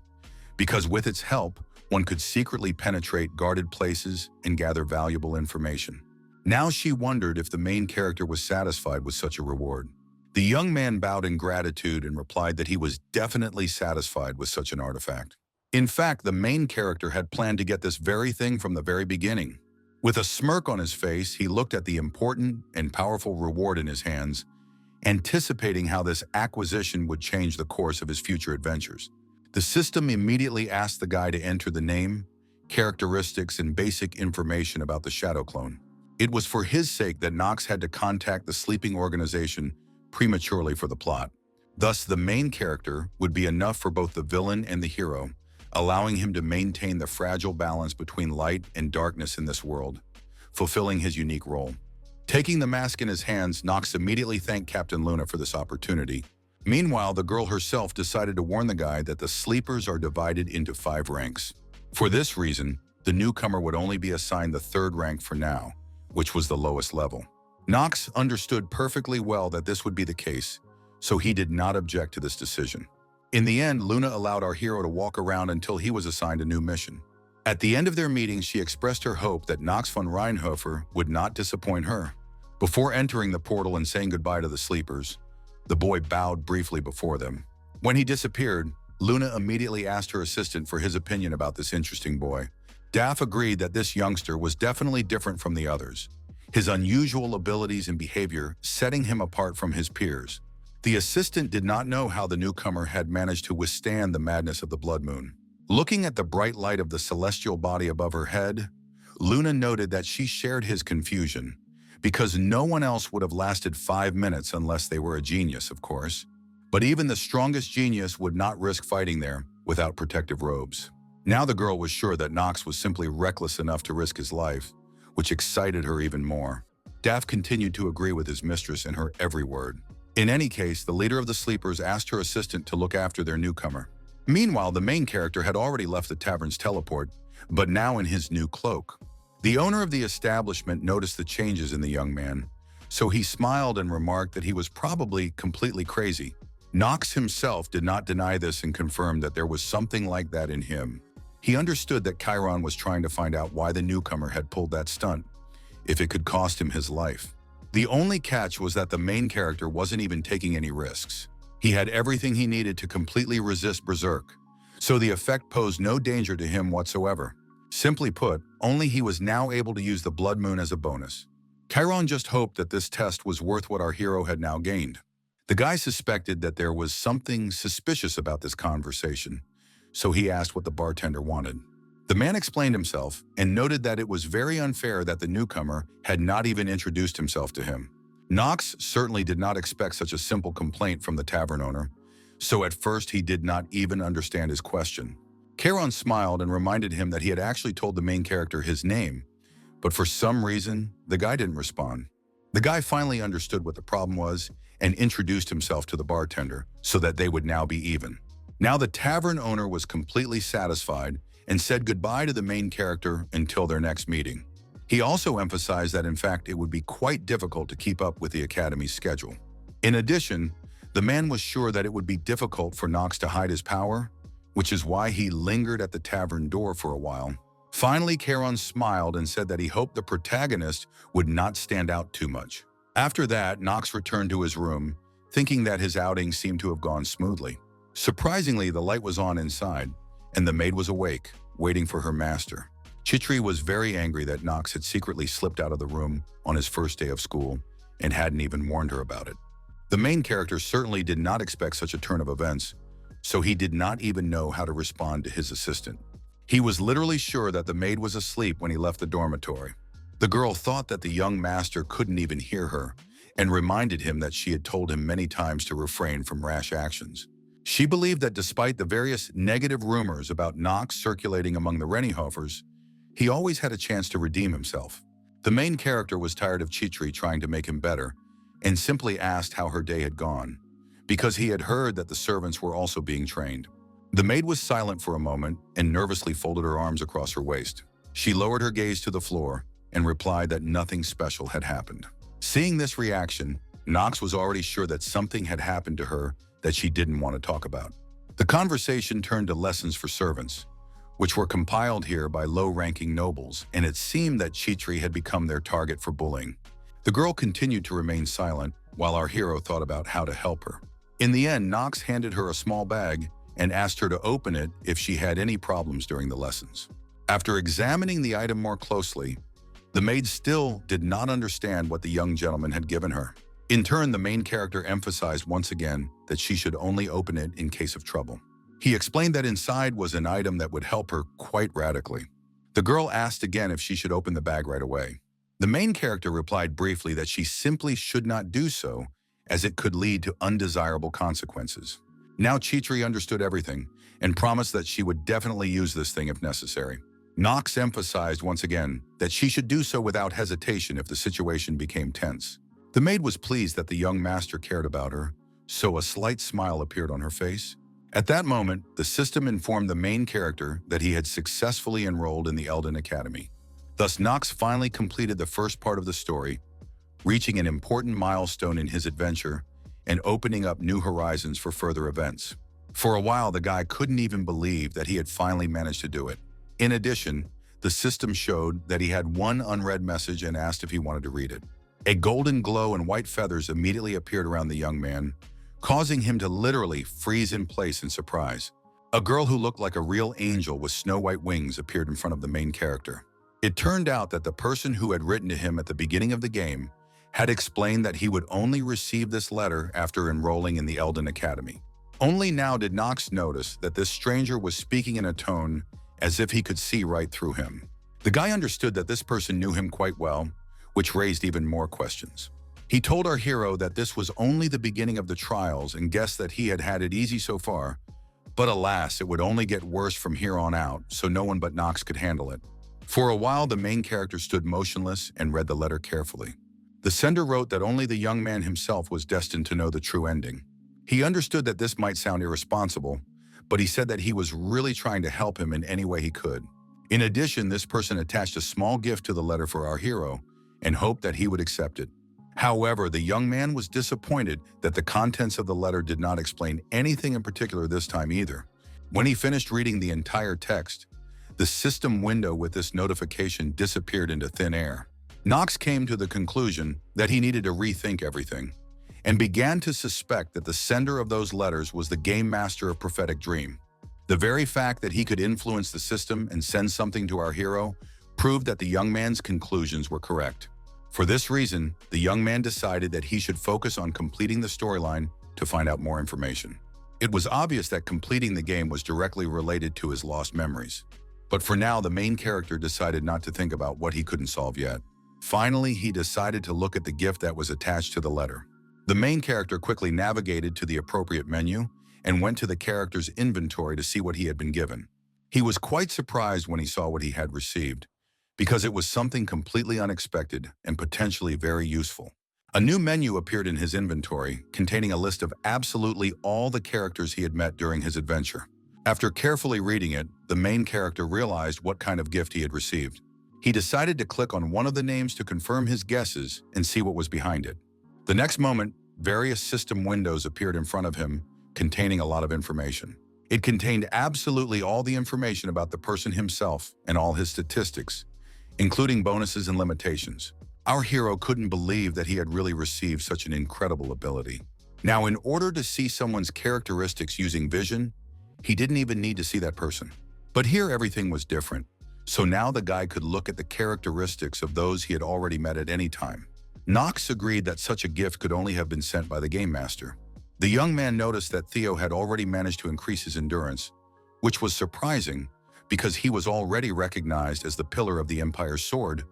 because with its help, one could secretly penetrate guarded places and gather valuable information. Now she wondered if the main character was satisfied with such a reward. The young man bowed in gratitude and replied that he was definitely satisfied with such an artifact. In fact, the main character had planned to get this very thing from the very beginning. With a smirk on his face, he looked at the important and powerful reward in his hands, anticipating how this acquisition would change the course of his future adventures. The system immediately asked the guy to enter the name, characteristics, and basic information about the shadow clone. It was for his sake that Knox had to contact the sleeping organization prematurely for the plot. Thus, the main character would be enough for both the villain and the hero, allowing him to maintain the fragile balance between light and darkness in this world, fulfilling his unique role. Taking the mask in his hands, Knox immediately thanked Captain Luna for this opportunity. Meanwhile, the girl herself decided to warn the guy that the Sleepers are divided into 5 ranks. For this reason, the newcomer would only be assigned the 3rd rank for now, which was the lowest level. Knox understood perfectly well that this would be the case, so he did not object to this decision. In the end, Luna allowed our hero to walk around until he was assigned a new mission. At the end of their meeting, she expressed her hope that Knox von Reinhofer would not disappoint her. Before entering the portal and saying goodbye to the Sleepers, the boy bowed briefly before them. When he disappeared, Luna immediately asked her assistant for his opinion about this interesting boy. Daff agreed that this youngster was definitely different from the others, his unusual abilities and behavior setting him apart from his peers. The assistant did not know how the newcomer had managed to withstand the madness of the blood moon. Looking at the bright light of the celestial body above her head, Luna noted that she shared his confusion, because no one else would have lasted 5 minutes unless they were a genius, of course. But even the strongest genius would not risk fighting there without protective robes. Now the girl was sure that Knox was simply reckless enough to risk his life, which excited her even more. Daff continued to agree with his mistress in her every word. In any case, the leader of the sleepers asked her assistant to look after their newcomer. Meanwhile, the main character had already left the tavern's teleport, but now in his new cloak. The owner of the establishment noticed the changes in the young man, so he smiled and remarked that he was probably completely crazy. Knox himself did not deny this and confirmed that there was something like that in him. He understood that Chiron was trying to find out why the newcomer had pulled that stunt, if it could cost him his life. The only catch was that the main character wasn't even taking any risks. He had everything he needed to completely resist Berserk, so the effect posed no danger to him whatsoever. Simply put, only he was now able to use the Blood Moon as a bonus. Chiron just hoped that this test was worth what our hero had now gained. The guy suspected that there was something suspicious about this conversation, so he asked what the bartender wanted. The man explained himself and noted that it was very unfair that the newcomer had not even introduced himself to him. Knox certainly did not expect such a simple complaint from the tavern owner, so at first he did not even understand his question. Chiron smiled and reminded him that he had actually told the main character his name, but for some reason, the guy didn't respond. The guy finally understood what the problem was and introduced himself to the bartender so that they would now be even. Now the tavern owner was completely satisfied and said goodbye to the main character until their next meeting. He also emphasized that in fact it would be quite difficult to keep up with the Academy's schedule. In addition, the man was sure that it would be difficult for Knox to hide his power, which is why he lingered at the tavern door for a while. Finally, Chiron smiled and said that he hoped the protagonist would not stand out too much. After that, Knox returned to his room, thinking that his outing seemed to have gone smoothly. Surprisingly, the light was on inside, and the maid was awake, waiting for her master. Chitri was very angry that Knox had secretly slipped out of the room on his first day of school and hadn't even warned her about it. The main character certainly did not expect such a turn of events, so he did not even know how to respond to his assistant. He was literally sure that the maid was asleep when he left the dormitory. The girl thought that the young master couldn't even hear her and reminded him that she had told him many times to refrain from rash actions. She believed that despite the various negative rumors about Knox circulating among the Renihofers, he always had a chance to redeem himself. The main character was tired of Chitri trying to make him better and simply asked how her day had gone, because he had heard that the servants were also being trained. The maid was silent for a moment and nervously folded her arms across her waist. She lowered her gaze to the floor and replied that nothing special had happened. Seeing this reaction, Knox was already sure that something had happened to her that she didn't want to talk about. The conversation turned to lessons for servants, which were compiled here by low-ranking nobles, and it seemed that Chitri had become their target for bullying. The girl continued to remain silent while our hero thought about how to help her. In the end, Knox handed her a small bag and asked her to open it if she had any problems during the lessons. After examining the item more closely, the maid still did not understand what the young gentleman had given her. In turn, the main character emphasized once again that she should only open it in case of trouble. He explained that inside was an item that would help her quite radically. The girl asked again if she should open the bag right away. The main character replied briefly that she simply should not do so, as it could lead to undesirable consequences. Now Chitri understood everything and promised that she would definitely use this thing if necessary. Knox emphasized once again that she should do so without hesitation if the situation became tense. The maid was pleased that the young master cared about her, so a slight smile appeared on her face. At that moment, the system informed the main character that he had successfully enrolled in the Elden Academy. Thus, Knox finally completed the first part of the story, reaching an important milestone in his adventure and opening up new horizons for further events. For a while, the guy couldn't even believe that he had finally managed to do it. In addition, the system showed that he had one unread message and asked if he wanted to read it. A golden glow and white feathers immediately appeared around the young man, causing him to literally freeze in place in surprise. A girl who looked like a real angel with snow-white wings appeared in front of the main character. It turned out that the person who had written to him at the beginning of the game had explained that he would only receive this letter after enrolling in the Elden Academy. Only now did Knox notice that this stranger was speaking in a tone as if he could see right through him. The guy understood that this person knew him quite well, which raised even more questions. He told our hero that this was only the beginning of the trials and guessed that he had had it easy so far, but alas, it would only get worse from here on out, so no one but Knox could handle it. For a while, the main character stood motionless and read the letter carefully. The sender wrote that only the young man himself was destined to know the true ending. He understood that this might sound irresponsible, but he said that he was really trying to help him in any way he could. In addition, this person attached a small gift to the letter for our hero and hoped that he would accept it. However, the young man was disappointed that the contents of the letter did not explain anything in particular this time either. When he finished reading the entire text, the system window with this notification disappeared into thin air. Knox came to the conclusion that he needed to rethink everything and began to suspect that the sender of those letters was the game master of Prophetic Dream. The very fact that he could influence the system and send something to our hero proved that the young man's conclusions were correct. For this reason, the young man decided that he should focus on completing the storyline to find out more information. It was obvious that completing the game was directly related to his lost memories. But for now, the main character decided not to think about what he couldn't solve yet. Finally, he decided to look at the gift that was attached to the letter. The main character quickly navigated to the appropriate menu and went to the character's inventory to see what he had been given. He was quite surprised when he saw what he had received, because it was something completely unexpected and potentially very useful. A new menu appeared in his inventory, containing a list of absolutely all the characters he had met during his adventure. After carefully reading it, the main character realized what kind of gift he had received. He decided to click on one of the names to confirm his guesses and see what was behind it. The next moment, various system windows appeared in front of him, containing a lot of information. It contained absolutely all the information about the person himself and all his statistics, including bonuses and limitations. Our hero couldn't believe that he had really received such an incredible ability. Now, in order to see someone's characteristics using vision, he didn't even need to see that person. But here everything was different, so now the guy could look at the characteristics of those he had already met at any time. Knox agreed that such a gift could only have been sent by the game master. The young man noticed that Theo had already managed to increase his endurance, which was surprising because he was already recognized as the pillar of the Empire's sword,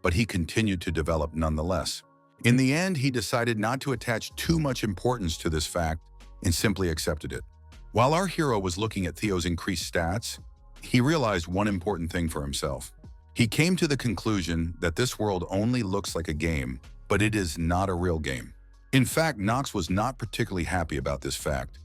but he continued to develop nonetheless. In the end, he decided not to attach too much importance to this fact and simply accepted it. While our hero was looking at Theo's increased stats, he realized one important thing for himself. He came to the conclusion that this world only looks like a game, but it is not a real game. In fact, Knox was not particularly happy about this fact,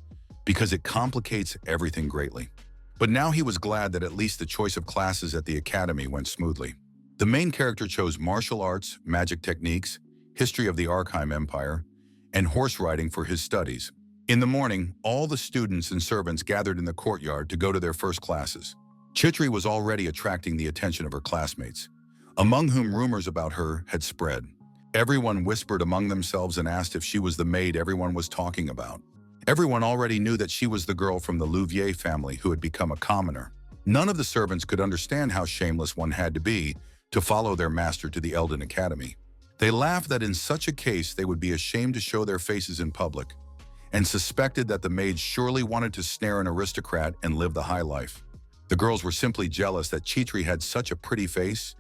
because it complicates everything greatly. But now he was glad that at least the choice of classes at the academy went smoothly. The main character chose martial arts, magic techniques, history of the Archheim Empire, and horse riding for his studies. In the morning, all the students and servants gathered in the courtyard to go to their first classes. Chitri was already attracting the attention of her classmates, among whom rumors about her had spread. Everyone whispered among themselves and asked if she was the maid everyone was talking about. Everyone already knew that she was the girl from the Louvier family who had become a commoner. None of the servants could understand how shameless one had to be to follow their master to the Elden Academy. They laughed that in such a case they would be ashamed to show their faces in public, and suspected that the maids surely wanted to snare an aristocrat and live the high life. The girls were simply jealous that Chitri had such a pretty face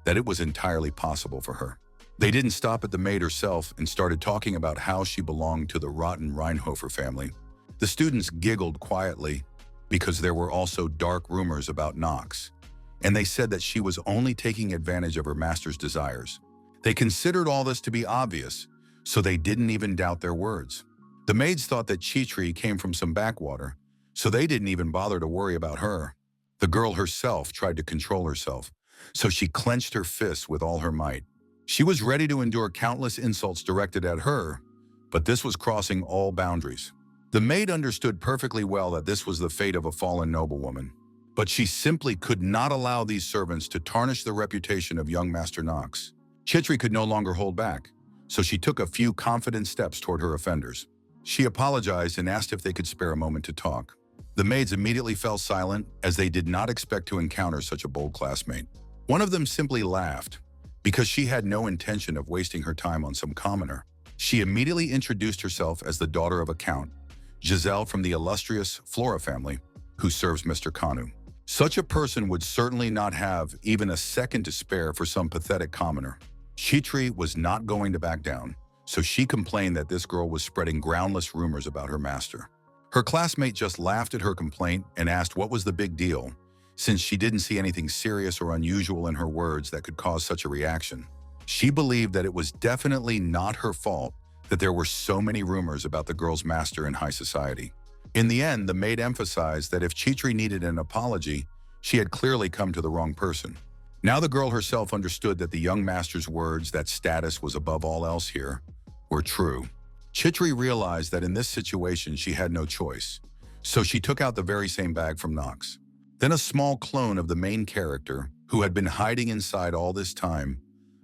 that it was entirely possible for her. They didn't stop at the maid herself and started talking about how she belonged to the rotten Reinhofer family. The students giggled quietly because there were also dark rumors about Knox, and they said that she was only taking advantage of her master's desires. They considered all this to be obvious, so they didn't even doubt their words. The maids thought that Chitri came from some backwater, so they didn't even bother to worry about her. The girl herself tried to control herself, so she clenched her fists with all her might. She was ready to endure countless insults directed at her, but this was crossing all boundaries. The maid understood perfectly well that this was the fate of a fallen noblewoman, but she simply could not allow these servants to tarnish the reputation of young Master Knox. Chitri could no longer hold back, so she took a few confident steps toward her offenders. She apologized and asked if they could spare a moment to talk. The maids immediately fell silent, as they did not expect to encounter such a bold classmate. One of them simply laughed, because she had no intention of wasting her time on some commoner. She immediately introduced herself as the daughter of a count, Giselle from the illustrious Flora family, who serves Mr. Kanu. Such a person would certainly not have even a second to spare for some pathetic commoner. Chitri was not going to back down, so she complained that this girl was spreading groundless rumors about her master. Her classmate just laughed at her complaint and asked what was the big deal, since she didn't see anything serious or unusual in her words that could cause such a reaction. She believed that it was definitely not her fault that there were so many rumors about the girl's master in high society. In the end, the maid emphasized that if Chitri needed an apology, she had clearly come to the wrong person. Now the girl herself understood that the young master's words that status was above all else here were true. Chitri realized that in this situation she had no choice, so she took out the very same bag from Knox. Then a small clone of the main character, who had been hiding inside all this time,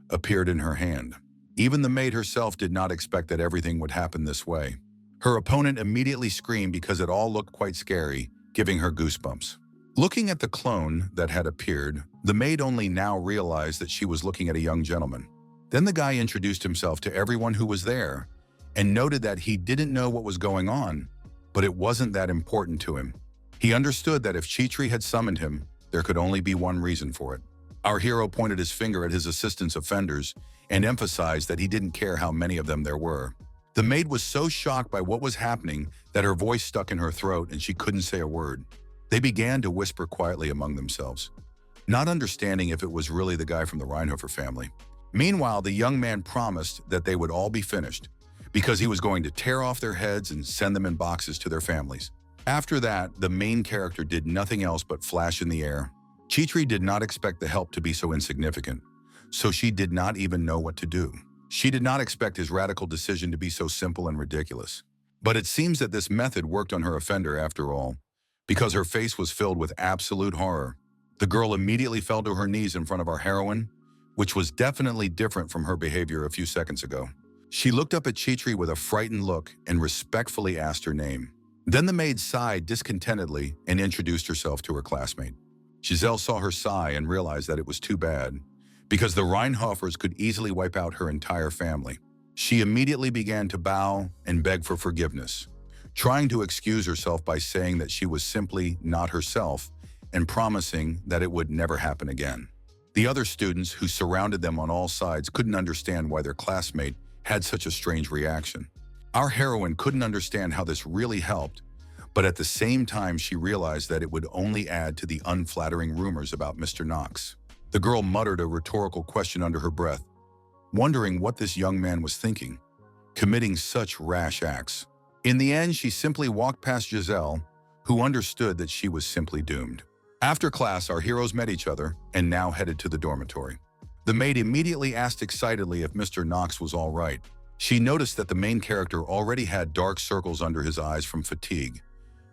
appeared in her hand. Even the maid herself did not expect that everything would happen this way. Her opponent immediately screamed because it all looked quite scary, giving her goosebumps. Looking at the clone that had appeared, the maid only now realized that she was looking at a young gentleman. Then the guy introduced himself to everyone who was there and noted that he didn't know what was going on, but it wasn't that important to him. He understood that if Chitri had summoned him, there could only be one reason for it. Our hero pointed his finger at his assistant's offenders and emphasized that he didn't care how many of them there were. The maid was so shocked by what was happening that her voice stuck in her throat and she couldn't say a word. They began to whisper quietly among themselves, not understanding if it was really the guy from the Reinhofer family. Meanwhile, the young man promised that they would all be finished because he was going to tear off their heads and send them in boxes to their families. After that, the main character did nothing else but flash in the air. Chitri did not expect the help to be so insignificant, so she did not even know what to do. She did not expect his radical decision to be so simple and ridiculous. But it seems that this method worked on her offender after all, because her face was filled with absolute horror. The girl immediately fell to her knees in front of our heroine, which was definitely different from her behavior a few seconds ago. She looked up at Chitri with a frightened look and respectfully asked her name. Then the maid sighed discontentedly and introduced herself to her classmate. Giselle saw her sigh and realized that it was too bad, because the Reinhofers could easily wipe out her entire family. She immediately began to bow and beg for forgiveness, trying to excuse herself by saying that she was simply not herself and promising that it would never happen again. The other students who surrounded them on all sides couldn't understand why their classmate had such a strange reaction. Our heroine couldn't understand how this really helped, but at the same time she realized that it would only add to the unflattering rumors about Mr. Knox. The girl muttered a rhetorical question under her breath, wondering what this young man was thinking, committing such rash acts. In the end, she simply walked past Giselle, who understood that she was simply doomed. After class, our heroes met each other and now headed to the dormitory. The maid immediately asked excitedly if Mr. Knox was all right. She noticed that the main character already had dark circles under his eyes from fatigue,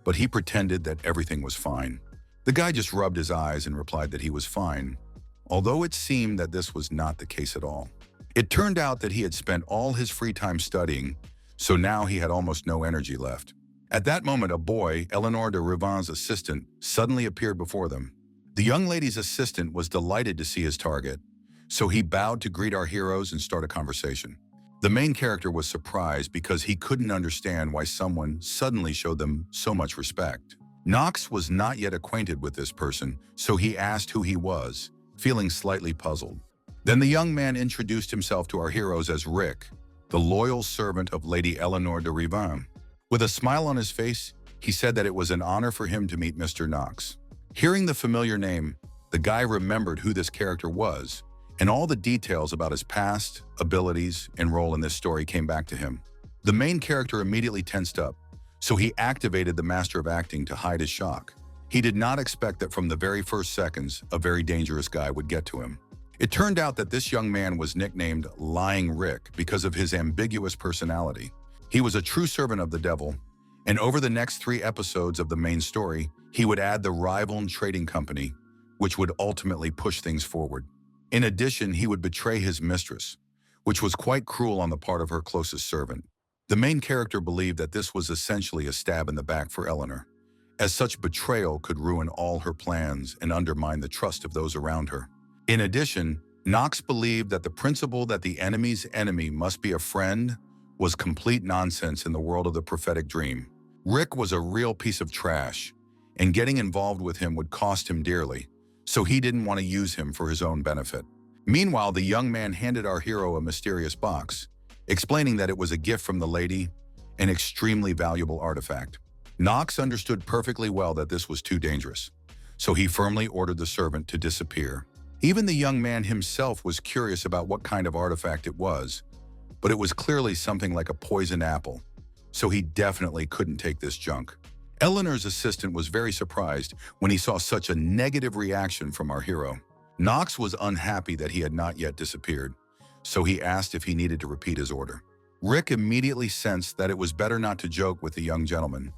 but he pretended that everything was fine. The guy just rubbed his eyes and replied that he was fine, although it seemed that this was not the case at all. It turned out that he had spent all his free time studying, so now he had almost no energy left. At that moment, a boy, Eleanor de Rivan's assistant, suddenly appeared before them. The young lady's assistant was delighted to see his target, so he bowed to greet our heroes and start a conversation. The main character was surprised because he couldn't understand why someone suddenly showed them so much respect. Knox was not yet acquainted with this person, so he asked who he was, feeling slightly puzzled. Then the young man introduced himself to our heroes as Rick, the loyal servant of Lady Eleanor de Rivan. With a smile on his face, he said that it was an honor for him to meet Mr. Knox. Hearing the familiar name, the guy remembered who this character was, and all the details about his past, abilities, and role in this story came back to him. The main character immediately tensed up, so he activated the Master of Acting to hide his shock. He did not expect that from the very first seconds, a very dangerous guy would get to him. It turned out that this young man was nicknamed Lying Rick because of his ambiguous personality. He was a true servant of the devil, and over the next 3 episodes of the main story, he would add the rival trading company, which would ultimately push things forward. In addition, he would betray his mistress, which was quite cruel on the part of her closest servant. The main character believed that this was essentially a stab in the back for Eleanor, as such betrayal could ruin all her plans and undermine the trust of those around her. In addition, Knox believed that the principle that the enemy's enemy must be a friend was complete nonsense in the world of the prophetic dream. Rick was a real piece of trash, and getting involved with him would cost him dearly, so he didn't want to use him for his own benefit. Meanwhile, the young man handed our hero a mysterious box, explaining that it was a gift from the lady, an extremely valuable artifact. Knox understood perfectly well that this was too dangerous, so he firmly ordered the servant to disappear. Even the young man himself was curious about what kind of artifact it was, but it was clearly something like a poison apple, so he definitely couldn't take this junk. Eleanor's assistant was very surprised when he saw such a negative reaction from our hero. Knox was unhappy that he had not yet disappeared, so he asked if he needed to repeat his order. Rick immediately sensed that it was better not to joke with the young gentleman,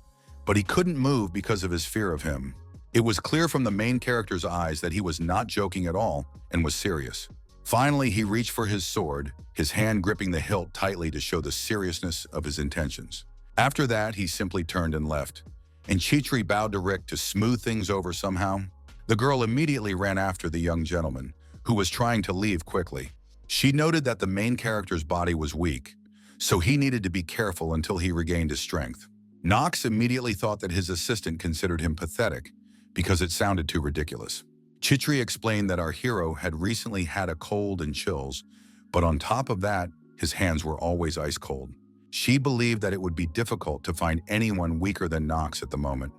but he couldn't move because of his fear of him. It was clear from the main character's eyes that he was not joking at all and was serious. Finally, he reached for his sword, his hand gripping the hilt tightly to show the seriousness of his intentions. After that, he simply turned and left, and Chitri bowed to Rick to smooth things over somehow. The girl immediately ran after the young gentleman, who was trying to leave quickly. She noted that the main character's body was weak, so he needed to be careful until he regained his strength. Knox immediately thought that his assistant considered him pathetic because it sounded too ridiculous. Chitri explained that our hero had recently had a cold and chills, but on top of that, his hands were always ice cold. She believed that it would be difficult to find anyone weaker than Knox at the moment,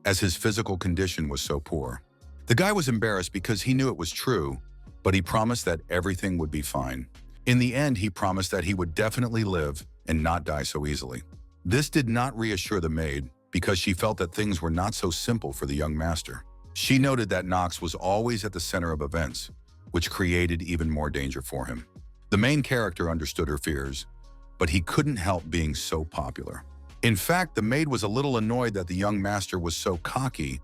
as his physical condition was so poor. The guy was embarrassed because he knew it was true, but he promised that everything would be fine. In the end, he promised that he would definitely live and not die so easily. This did not reassure the maid because she felt that things were not so simple for the young master. She noted that Knox was always at the center of events, which created even more danger for him. The main character understood her fears, but he couldn't help being so popular. In fact, the maid was a little annoyed that the young master was so cocky,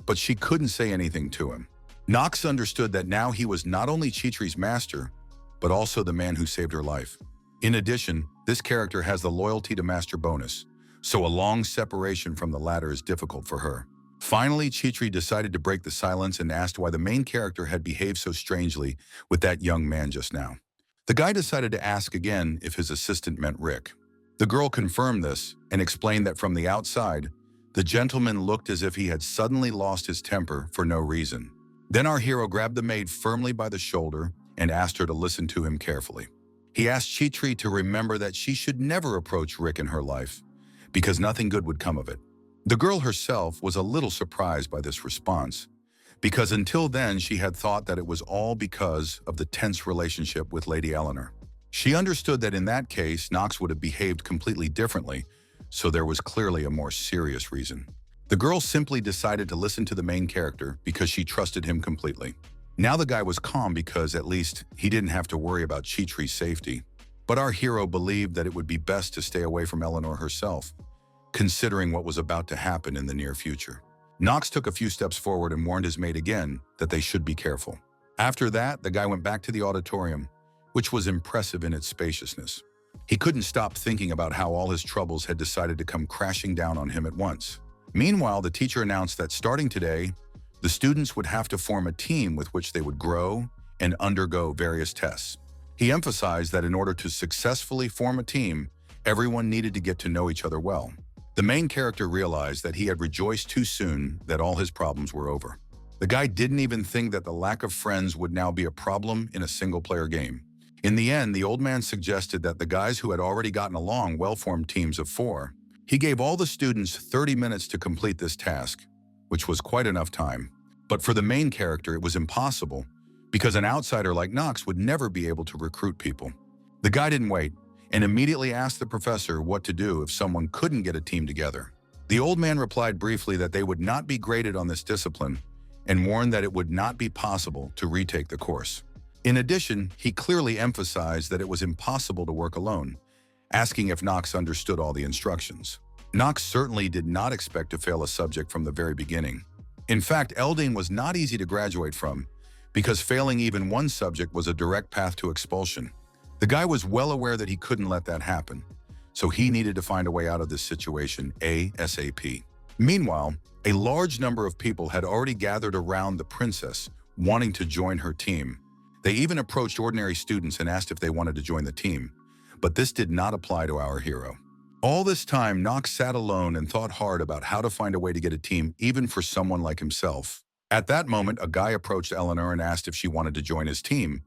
but she couldn't say anything to him. Knox understood that now he was not only Chitri's master, but also the man who saved her life. In addition, this character has the loyalty to master bonus, so a long separation from the latter is difficult for her. Finally, Chitri decided to break the silence and asked why the main character had behaved so strangely with that young man just now. The guy decided to ask again if his assistant meant Rick. The girl confirmed this and explained that from the outside, the gentleman looked as if he had suddenly lost his temper for no reason. Then our hero grabbed the maid firmly by the shoulder and asked her to listen to him carefully. He asked Chitri to remember that she should never approach Rick in her life, because nothing good would come of it. The girl herself was a little surprised by this response, because until then she had thought that it was all because of the tense relationship with Lady Eleanor. She understood that in that case, Knox would have behaved completely differently, so there was clearly a more serious reason. The girl simply decided to listen to the main character because she trusted him completely. Now the guy was calm because at least he didn't have to worry about Chitri's safety. But our hero believed that it would be best to stay away from Eleanor herself, considering what was about to happen in the near future. Knox took a few steps forward and warned his mate again that they should be careful. After that, the guy went back to the auditorium, which was impressive in its spaciousness. He couldn't stop thinking about how all his troubles had decided to come crashing down on him at once. Meanwhile, the teacher announced that starting today, the students would have to form a team with which they would grow and undergo various tests. He emphasized that in order to successfully form a team, everyone needed to get to know each other well. The main character realized that he had rejoiced too soon that all his problems were over. The guy didn't even think that the lack of friends would now be a problem in a single-player game. In the end, the old man suggested that the guys who had already gotten along well-formed teams of 4. He gave all the students 30 minutes to complete this task, which was quite enough time. But for the main character, it was impossible, because an outsider like Knox would never be able to recruit people. The guy didn't wait, and immediately asked the professor what to do if someone couldn't get a team together. The old man replied briefly that they would not be graded on this discipline, and warned that it would not be possible to retake the course. In addition, he clearly emphasized that it was impossible to work alone, asking if Knox understood all the instructions. Knox certainly did not expect to fail a subject from the very beginning. In fact, Eldane was not easy to graduate from, because failing even one subject was a direct path to expulsion. The guy was well aware that he couldn't let that happen, so he needed to find a way out of this situation ASAP. Meanwhile, a large number of people had already gathered around the princess, wanting to join her team. They even approached ordinary students and asked if they wanted to join the team, but this did not apply to our hero. All this time, Knox sat alone and thought hard about how to find a way to get a team even for someone like himself. At that moment, a guy approached Eleanor and asked if she wanted to join his team,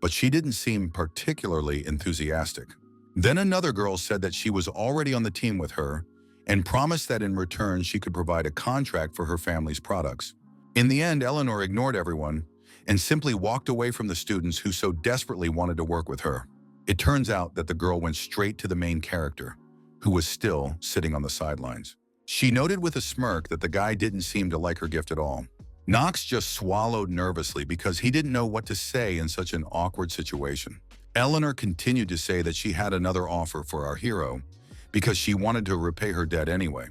but she didn't seem particularly enthusiastic. Then another girl said that she was already on the team with her and promised that in return she could provide a contract for her family's products. In the end, Eleanor ignored everyone and simply walked away from the students who so desperately wanted to work with her. It turns out that the girl went straight to the main character, who was still sitting on the sidelines. She noted with a smirk that the guy didn't seem to like her gift at all. Knox just swallowed nervously because he didn't know what to say in such an awkward situation. Eleanor continued to say that she had another offer for our hero because she wanted to repay her debt anyway.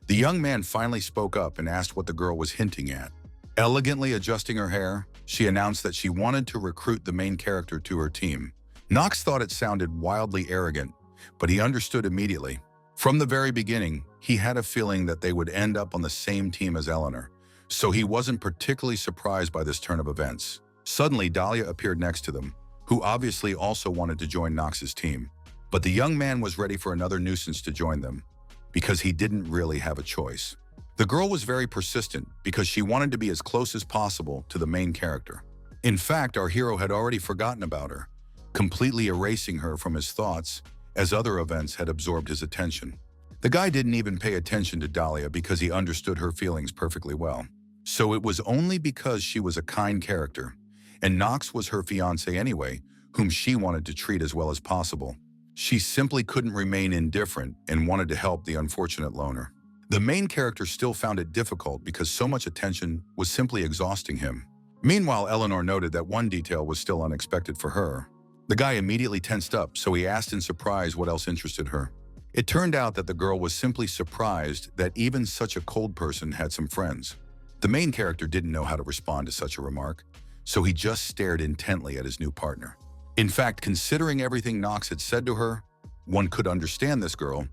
The young man finally spoke up and asked what the girl was hinting at. Elegantly adjusting her hair, she announced that she wanted to recruit the main character to her team. Knox thought it sounded wildly arrogant, but he understood immediately. From the very beginning, he had a feeling that they would end up on the same team as Eleanor, so he wasn't particularly surprised by this turn of events. Suddenly, Dahlia appeared next to them, who obviously also wanted to join Knox's team. But the young man was ready for another nuisance to join them, because he didn't really have a choice. The girl was very persistent because she wanted to be as close as possible to the main character. In fact, our hero had already forgotten about her, completely erasing her from his thoughts as other events had absorbed his attention. The guy didn't even pay attention to Dahlia because he understood her feelings perfectly well. So it was only because she was a kind character, and Knox was her fiancé anyway, whom she wanted to treat as well as possible. She simply couldn't remain indifferent and wanted to help the unfortunate loner. The main character still found it difficult because so much attention was simply exhausting him. Meanwhile, Eleanor noted that one detail was still unexpected for her. The guy immediately tensed up, so he asked in surprise what else interested her. It turned out that the girl was simply surprised that even such a cold person had some friends. The main character didn't know how to respond to such a remark, so he just stared intently at his new partner. In fact, considering everything Knox had said to her, one could understand this girl,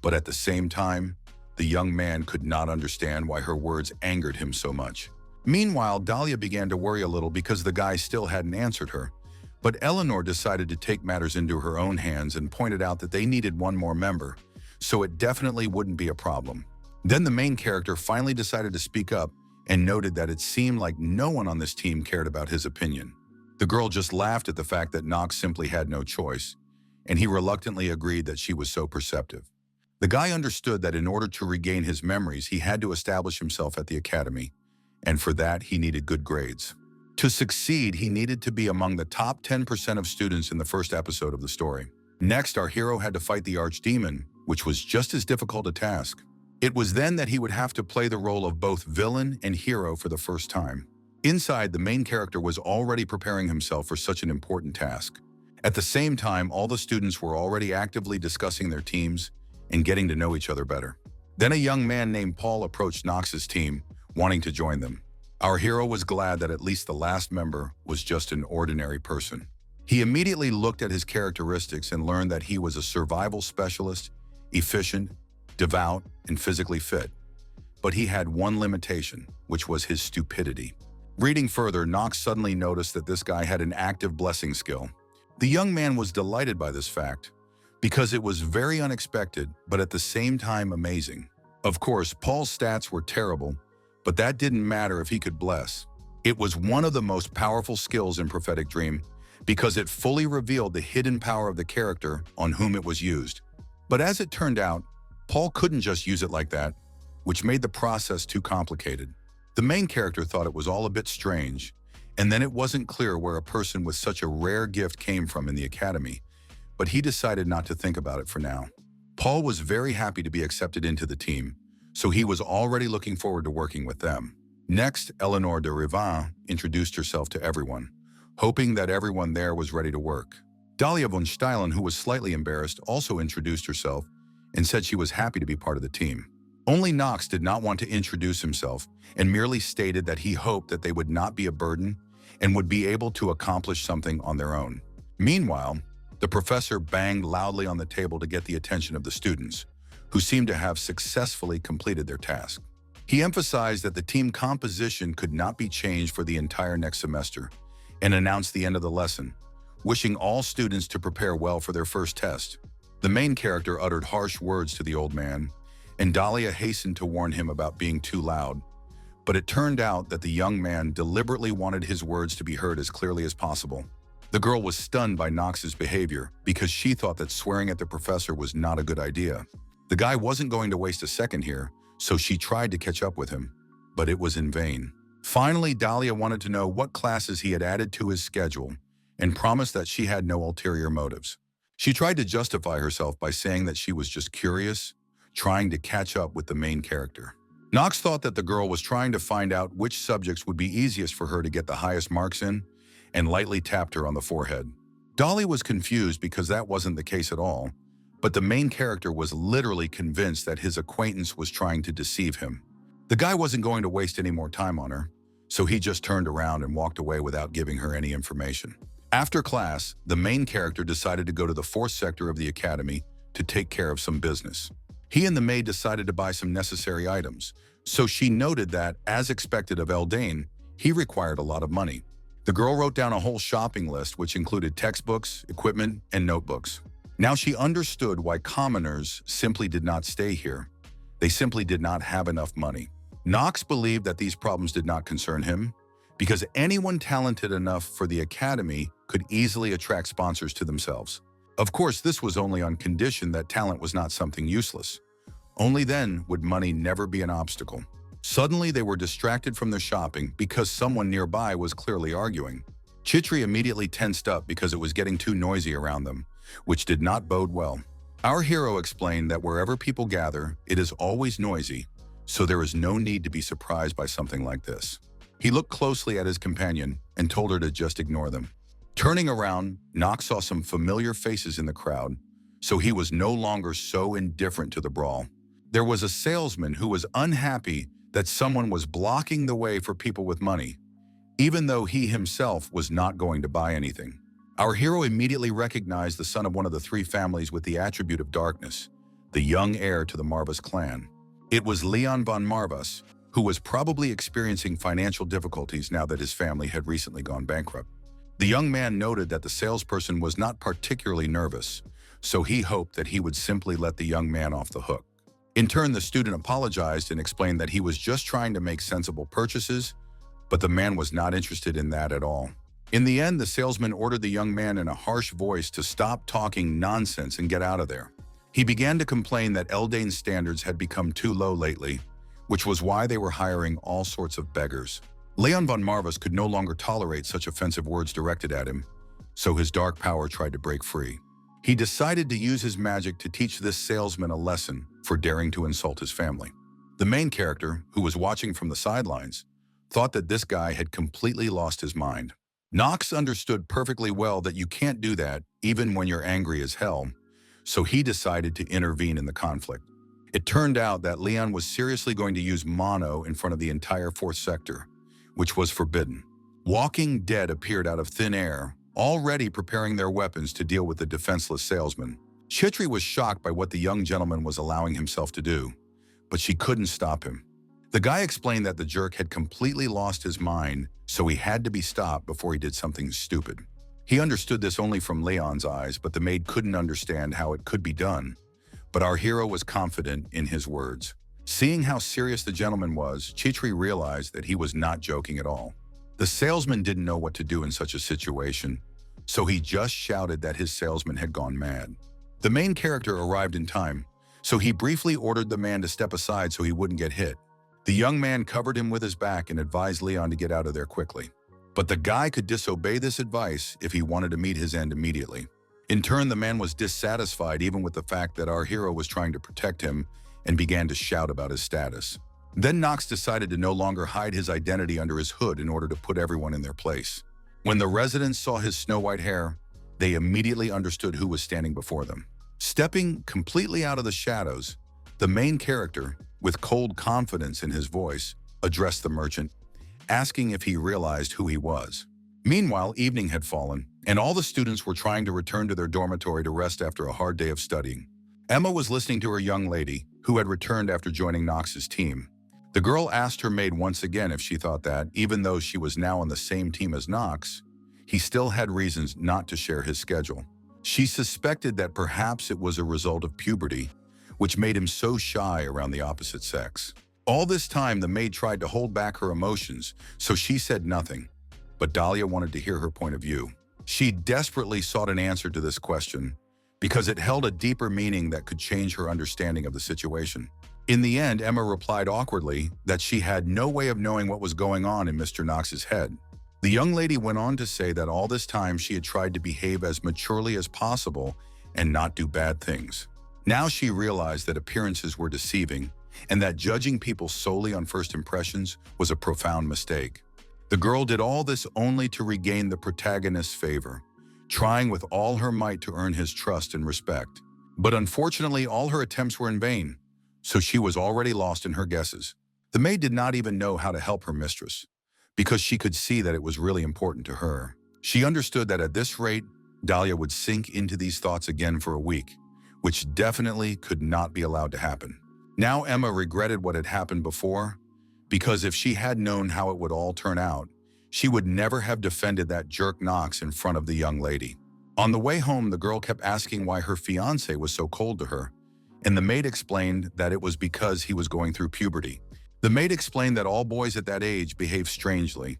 but at the same time, the young man could not understand why her words angered him so much. Meanwhile, Dahlia began to worry a little because the guy still hadn't answered her, but Eleanor decided to take matters into her own hands and pointed out that they needed one more member, so it definitely wouldn't be a problem. Then the main character finally decided to speak up and noted that it seemed like no one on this team cared about his opinion. The girl just laughed at the fact that Knox simply had no choice, and he reluctantly agreed that she was so perceptive. The guy understood that in order to regain his memories, he had to establish himself at the academy, and for that, he needed good grades. To succeed, he needed to be among the top 10% of students in the first episode of the story. Next, our hero had to fight the archdemon, which was just as difficult a task. It was then that he would have to play the role of both villain and hero for the first time. Inside, the main character was already preparing himself for such an important task. At the same time, all the students were already actively discussing their teams and getting to know each other better. Then a young man named Paul approached Knox's team, wanting to join them. Our hero was glad that at least the last member was just an ordinary person. He immediately looked at his characteristics and learned that he was a survival specialist, efficient, devout, and physically fit. But he had one limitation, which was his stupidity. Reading further, Knox suddenly noticed that this guy had an active blessing skill. The young man was delighted by this fact, because it was very unexpected, but at the same time amazing. Of course, Paul's stats were terrible, but that didn't matter if he could bless. It was one of the most powerful skills in Prophetic Dream, because it fully revealed the hidden power of the character on whom it was used. But as it turned out, Paul couldn't just use it like that, which made the process too complicated. The main character thought it was all a bit strange, and then it wasn't clear where a person with such a rare gift came from in the academy, but he decided not to think about it for now. Paul was very happy to be accepted into the team, so he was already looking forward to working with them. Next, Eleanor de Rivin introduced herself to everyone, hoping that everyone there was ready to work. Dahlia von Tjalen, who was slightly embarrassed, also introduced herself and said she was happy to be part of the team. Only Knox did not want to introduce himself and merely stated that he hoped that they would not be a burden and would be able to accomplish something on their own. Meanwhile, the professor banged loudly on the table to get the attention of the students, who seemed to have successfully completed their task. He emphasized that the team composition could not be changed for the entire next semester and announced the end of the lesson, wishing all students to prepare well for their first test. The main character uttered harsh words to the old man, and Dahlia hastened to warn him about being too loud. But it turned out that the young man deliberately wanted his words to be heard as clearly as possible. The girl was stunned by Knox's behavior because she thought that swearing at the professor was not a good idea. The guy wasn't going to waste a second here, so she tried to catch up with him, but it was in vain. Finally, Dahlia wanted to know what classes he had added to his schedule and promised that she had no ulterior motives. She tried to justify herself by saying that she was just curious, trying to catch up with the main character. Knox thought that the girl was trying to find out which subjects would be easiest for her to get the highest marks in, and lightly tapped her on the forehead. Dolly was confused because that wasn't the case at all, but the main character was literally convinced that his acquaintance was trying to deceive him. The guy wasn't going to waste any more time on her, so he just turned around and walked away without giving her any information. After class, the main character decided to go to the fourth sector of the academy to take care of some business. He and the maid decided to buy some necessary items, so she noted that, as expected of Elden, he required a lot of money. The girl wrote down a whole shopping list which included textbooks, equipment, and notebooks. Now she understood why commoners simply did not stay here. They simply did not have enough money. Knox believed that these problems did not concern him, because anyone talented enough for the academy could easily attract sponsors to themselves. Of course, this was only on condition that talent was not something useless. Only then would money never be an obstacle. Suddenly, they were distracted from their shopping because someone nearby was clearly arguing. Chitri immediately tensed up because it was getting too noisy around them, which did not bode well. Our hero explained that wherever people gather, it is always noisy, so there is no need to be surprised by something like this. He looked closely at his companion and told her to just ignore them. Turning around, Knox saw some familiar faces in the crowd, so he was no longer so indifferent to the brawl. There was a salesman who was unhappy that someone was blocking the way for people with money, even though he himself was not going to buy anything. Our hero immediately recognized the son of one of the three families with the attribute of darkness, the young heir to the Marvas clan. It was Leon von Marvas, who was probably experiencing financial difficulties now that his family had recently gone bankrupt. The young man noted that the salesperson was not particularly nervous, so he hoped that he would simply let the young man off the hook. In turn, the student apologized and explained that he was just trying to make sensible purchases, but the man was not interested in that at all. In the end, the salesman ordered the young man in a harsh voice to stop talking nonsense and get out of there. He began to complain that Eldane's standards had become too low lately, which was why they were hiring all sorts of beggars. Leon von Marvas could no longer tolerate such offensive words directed at him, so his dark power tried to break free. He decided to use his magic to teach this salesman a lesson for daring to insult his family. The main character, who was watching from the sidelines, thought that this guy had completely lost his mind. Knox understood perfectly well that you can't do that even when you're angry as hell, so he decided to intervene in the conflict. It turned out that Leon was seriously going to use mono in front of the entire fourth sector, which was forbidden. Walking Dead appeared out of thin air, already preparing their weapons to deal with the defenseless salesman. Chitri was shocked by what the young gentleman was allowing himself to do, but she couldn't stop him. The guy explained that the jerk had completely lost his mind, so he had to be stopped before he did something stupid. He understood this only from Leon's eyes, but the maid couldn't understand how it could be done. But our hero was confident in his words. Seeing how serious the gentleman was, Chitri realized that he was not joking at all. The salesman didn't know what to do in such a situation, so he just shouted that his salesman had gone mad. The main character arrived in time, so he briefly ordered the man to step aside so he wouldn't get hit. The young man covered him with his back and advised Leon to get out of there quickly. But the guy could disobey this advice if he wanted to meet his end immediately. In turn, the man was dissatisfied even with the fact that our hero was trying to protect him and began to shout about his status. Then Knox decided to no longer hide his identity under his hood in order to put everyone in their place. When the residents saw his snow-white hair, they immediately understood who was standing before them. Stepping completely out of the shadows, the main character, with cold confidence in his voice, addressed the merchant, asking if he realized who he was. Meanwhile, evening had fallen, and all the students were trying to return to their dormitory to rest after a hard day of studying. Emma was listening to her young lady, who had returned after joining Knox's team. The girl asked her maid once again if she thought that, even though she was now on the same team as Knox, he still had reasons not to share his schedule. She suspected that perhaps it was a result of puberty, which made him so shy around the opposite sex. All this time, the maid tried to hold back her emotions, so she said nothing. But Dahlia wanted to hear her point of view. She desperately sought an answer to this question because it held a deeper meaning that could change her understanding of the situation. In the end, Emma replied awkwardly that she had no way of knowing what was going on in Mr. Knox's head. The young lady went on to say that all this time she had tried to behave as maturely as possible and not do bad things. Now she realized that appearances were deceiving and that judging people solely on first impressions was a profound mistake. The girl did all this only to regain the protagonist's favor, trying with all her might to earn his trust and respect. But unfortunately, all her attempts were in vain, so she was already lost in her guesses. The maid did not even know how to help her mistress, because she could see that it was really important to her. She understood that at this rate, Dahlia would sink into these thoughts again for a week, which definitely could not be allowed to happen. Now Emma regretted what had happened before, because if she had known how it would all turn out, she would never have defended that jerk Knox in front of the young lady. On the way home, the girl kept asking why her fiancé was so cold to her, and the maid explained that it was because he was going through puberty. The maid explained that all boys at that age behave strangely,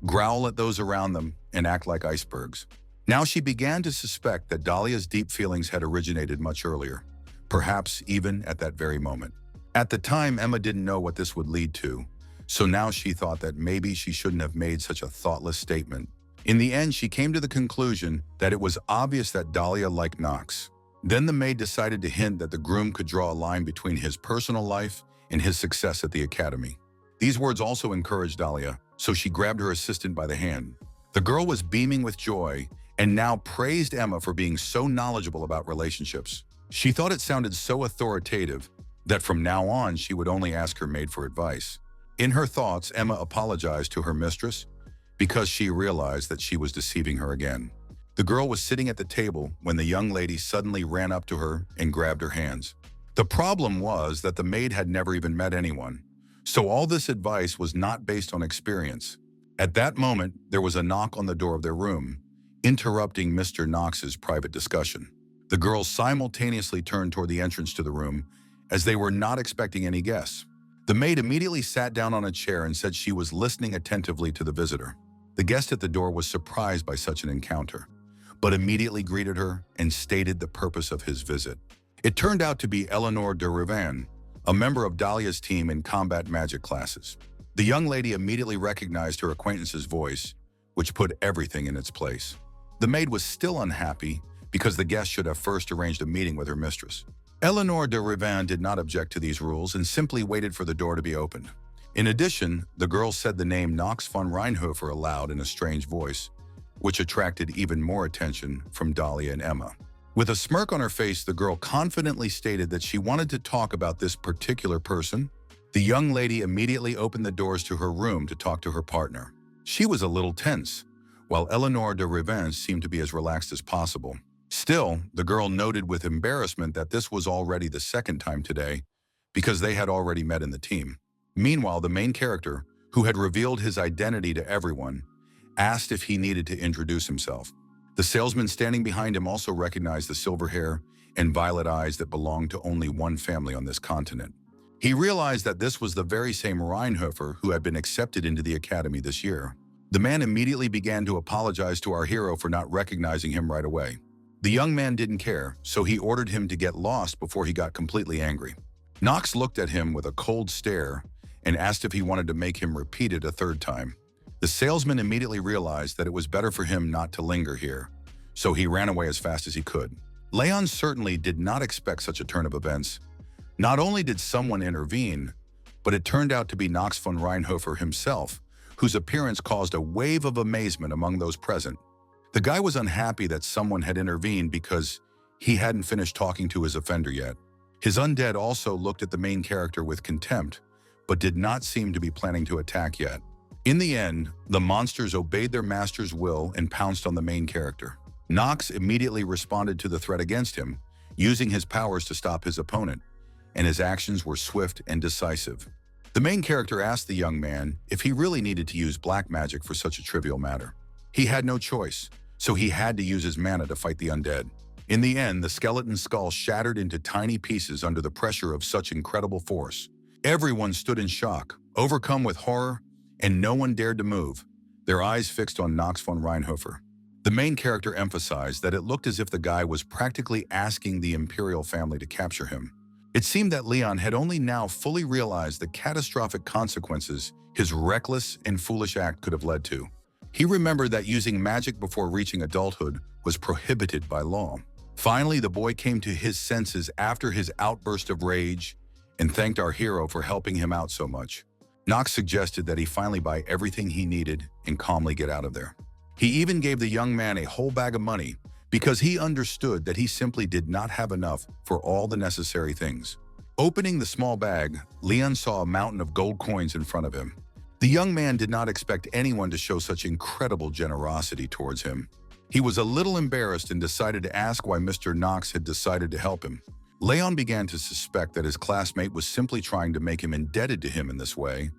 growl at those around them, and act like icebergs. Now she began to suspect that Dahlia's deep feelings had originated much earlier, perhaps even at that very moment. At the time, Emma didn't know what this would lead to, so now she thought that maybe she shouldn't have made such a thoughtless statement. In the end, she came to the conclusion that it was obvious that Dahlia liked Knox. Then the maid decided to hint that the groom could draw a line between his personal life and his success at the academy. These words also encouraged Dahlia, so she grabbed her assistant by the hand. The girl was beaming with joy and now praised Emma for being so knowledgeable about relationships. She thought it sounded so authoritative that from now on she would only ask her maid for advice. In her thoughts, Emma apologized to her mistress because she realized that she was deceiving her again. The girl was sitting at the table when the young lady suddenly ran up to her and grabbed her hands. The problem was that the maid had never even met anyone, so all this advice was not based on experience. At that moment, there was a knock on the door of their room, interrupting Mr. Knox's private discussion. The girls simultaneously turned toward the entrance to the room, as they were not expecting any guests. The maid immediately sat down on a chair and said she was listening attentively to the visitor. The guest at the door was surprised by such an encounter, but immediately greeted her and stated the purpose of his visit. It turned out to be Eleanor de Rivan, a member of Dahlia's team in combat magic classes. The young lady immediately recognized her acquaintance's voice, which put everything in its place. The maid was still unhappy because the guest should have first arranged a meeting with her mistress. Eleanor de Rivan did not object to these rules and simply waited for the door to be opened. In addition, the girl said the name Knox von Reinhofer aloud in a strange voice, which attracted even more attention from Dahlia and Emma. With a smirk on her face, the girl confidently stated that she wanted to talk about this particular person. The young lady immediately opened the doors to her room to talk to her partner. She was a little tense, while Eleanor de Rivan seemed to be as relaxed as possible. Still, the girl noted with embarrassment that this was already the second time today, because they had already met in the team. Meanwhile, the main character, who had revealed his identity to everyone, asked if he needed to introduce himself. The salesman standing behind him also recognized the silver hair and violet eyes that belonged to only one family on this continent. He realized that this was the very same Reinhofer who had been accepted into the academy this year. The man immediately began to apologize to our hero for not recognizing him right away. The young man didn't care, so he ordered him to get lost before he got completely angry. Knox looked at him with a cold stare and asked if he wanted to make him repeat it a third time. The salesman immediately realized that it was better for him not to linger here, so he ran away as fast as he could. Leon certainly did not expect such a turn of events. Not only did someone intervene, but it turned out to be Knox von Reinhofer himself, whose appearance caused a wave of amazement among those present. The guy was unhappy that someone had intervened because he hadn't finished talking to his offender yet. His undead also looked at the main character with contempt, but did not seem to be planning to attack yet. In the end, the monsters obeyed their master's will and pounced on the main character. Knox immediately responded to the threat against him, using his powers to stop his opponent, and his actions were swift and decisive. The main character asked the young man if he really needed to use black magic for such a trivial matter. He had no choice, so he had to use his mana to fight the undead. In the end, the skeleton skull shattered into tiny pieces under the pressure of such incredible force. Everyone stood in shock, overcome with horror, and no one dared to move, their eyes fixed on Knox von Reinhofer. The main character emphasized that it looked as if the guy was practically asking the imperial family to capture him. It seemed that Leon had only now fully realized the catastrophic consequences his reckless and foolish act could have led to. He remembered that using magic before reaching adulthood was prohibited by law. Finally, the boy came to his senses after his outburst of rage and thanked our hero for helping him out so much. Knox suggested that he finally buy everything he needed and calmly get out of there. He even gave the young man a whole bag of money because he understood that he simply did not have enough for all the necessary things. Opening the small bag, Leon saw a mountain of gold coins in front of him. The young man did not expect anyone to show such incredible generosity towards him. He was a little embarrassed and decided to ask why Mr. Knox had decided to help him. Leon began to suspect that his classmate was simply trying to make him indebted to him in this way,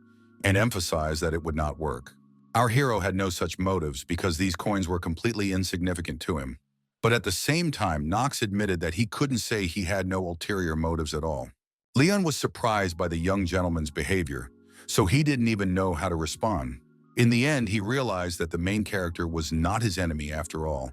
and emphasized that it would not work. Our hero had no such motives because these coins were completely insignificant to him. But at the same time, Knox admitted that he couldn't say he had no ulterior motives at all. Leon was surprised by the young gentleman's behavior, so he didn't even know how to respond. In the end, he realized that the main character was not his enemy after all,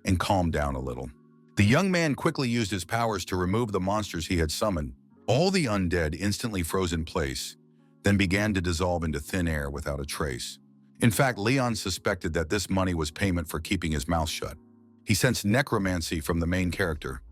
and calmed down a little. The young man quickly used his powers to remove the monsters he had summoned. All the undead instantly froze in place, then began to dissolve into thin air without a trace. In fact, Leon suspected that this money was payment for keeping his mouth shut. He sensed necromancy from the main character,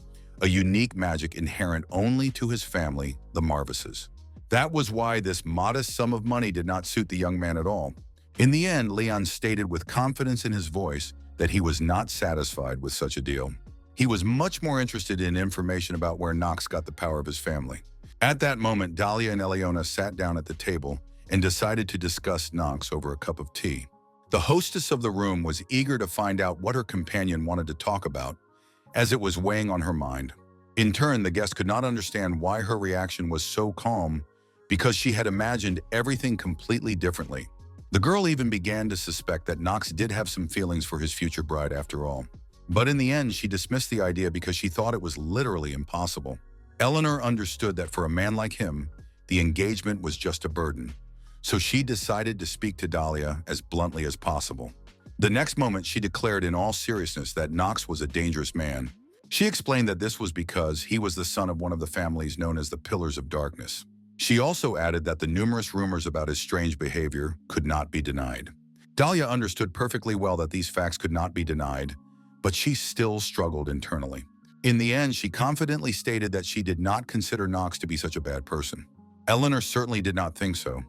a unique magic inherent only to his family, the Marvises. That was why this modest sum of money did not suit the young man at all. In the end, Leon stated with confidence in his voice that he was not satisfied with such a deal. He was much more interested in information about where Knox got the power of his family. At that moment, Dahlia and Eliona sat down at the table and decided to discuss Knox over a cup of tea. The hostess of the room was eager to find out what her companion wanted to talk about, as it was weighing on her mind. In turn, the guest could not understand why her reaction was so calm because she had imagined everything completely differently. The girl even began to suspect that Knox did have some feelings for his future bride after all. But in the end, she dismissed the idea because she thought it was literally impossible. Eleanor understood that for a man like him, the engagement was just a burden. So she decided to speak to Dahlia as bluntly as possible. The next moment, she declared in all seriousness that Knox was a dangerous man. She explained that this was because he was the son of one of the families known as the Pillars of Darkness. She also added that the numerous rumors about his strange behavior could not be denied. Dahlia understood perfectly well that these facts could not be denied, but she still struggled internally. In the end, she confidently stated that she did not consider Knox to be such a bad person. Eleanor certainly did not think so,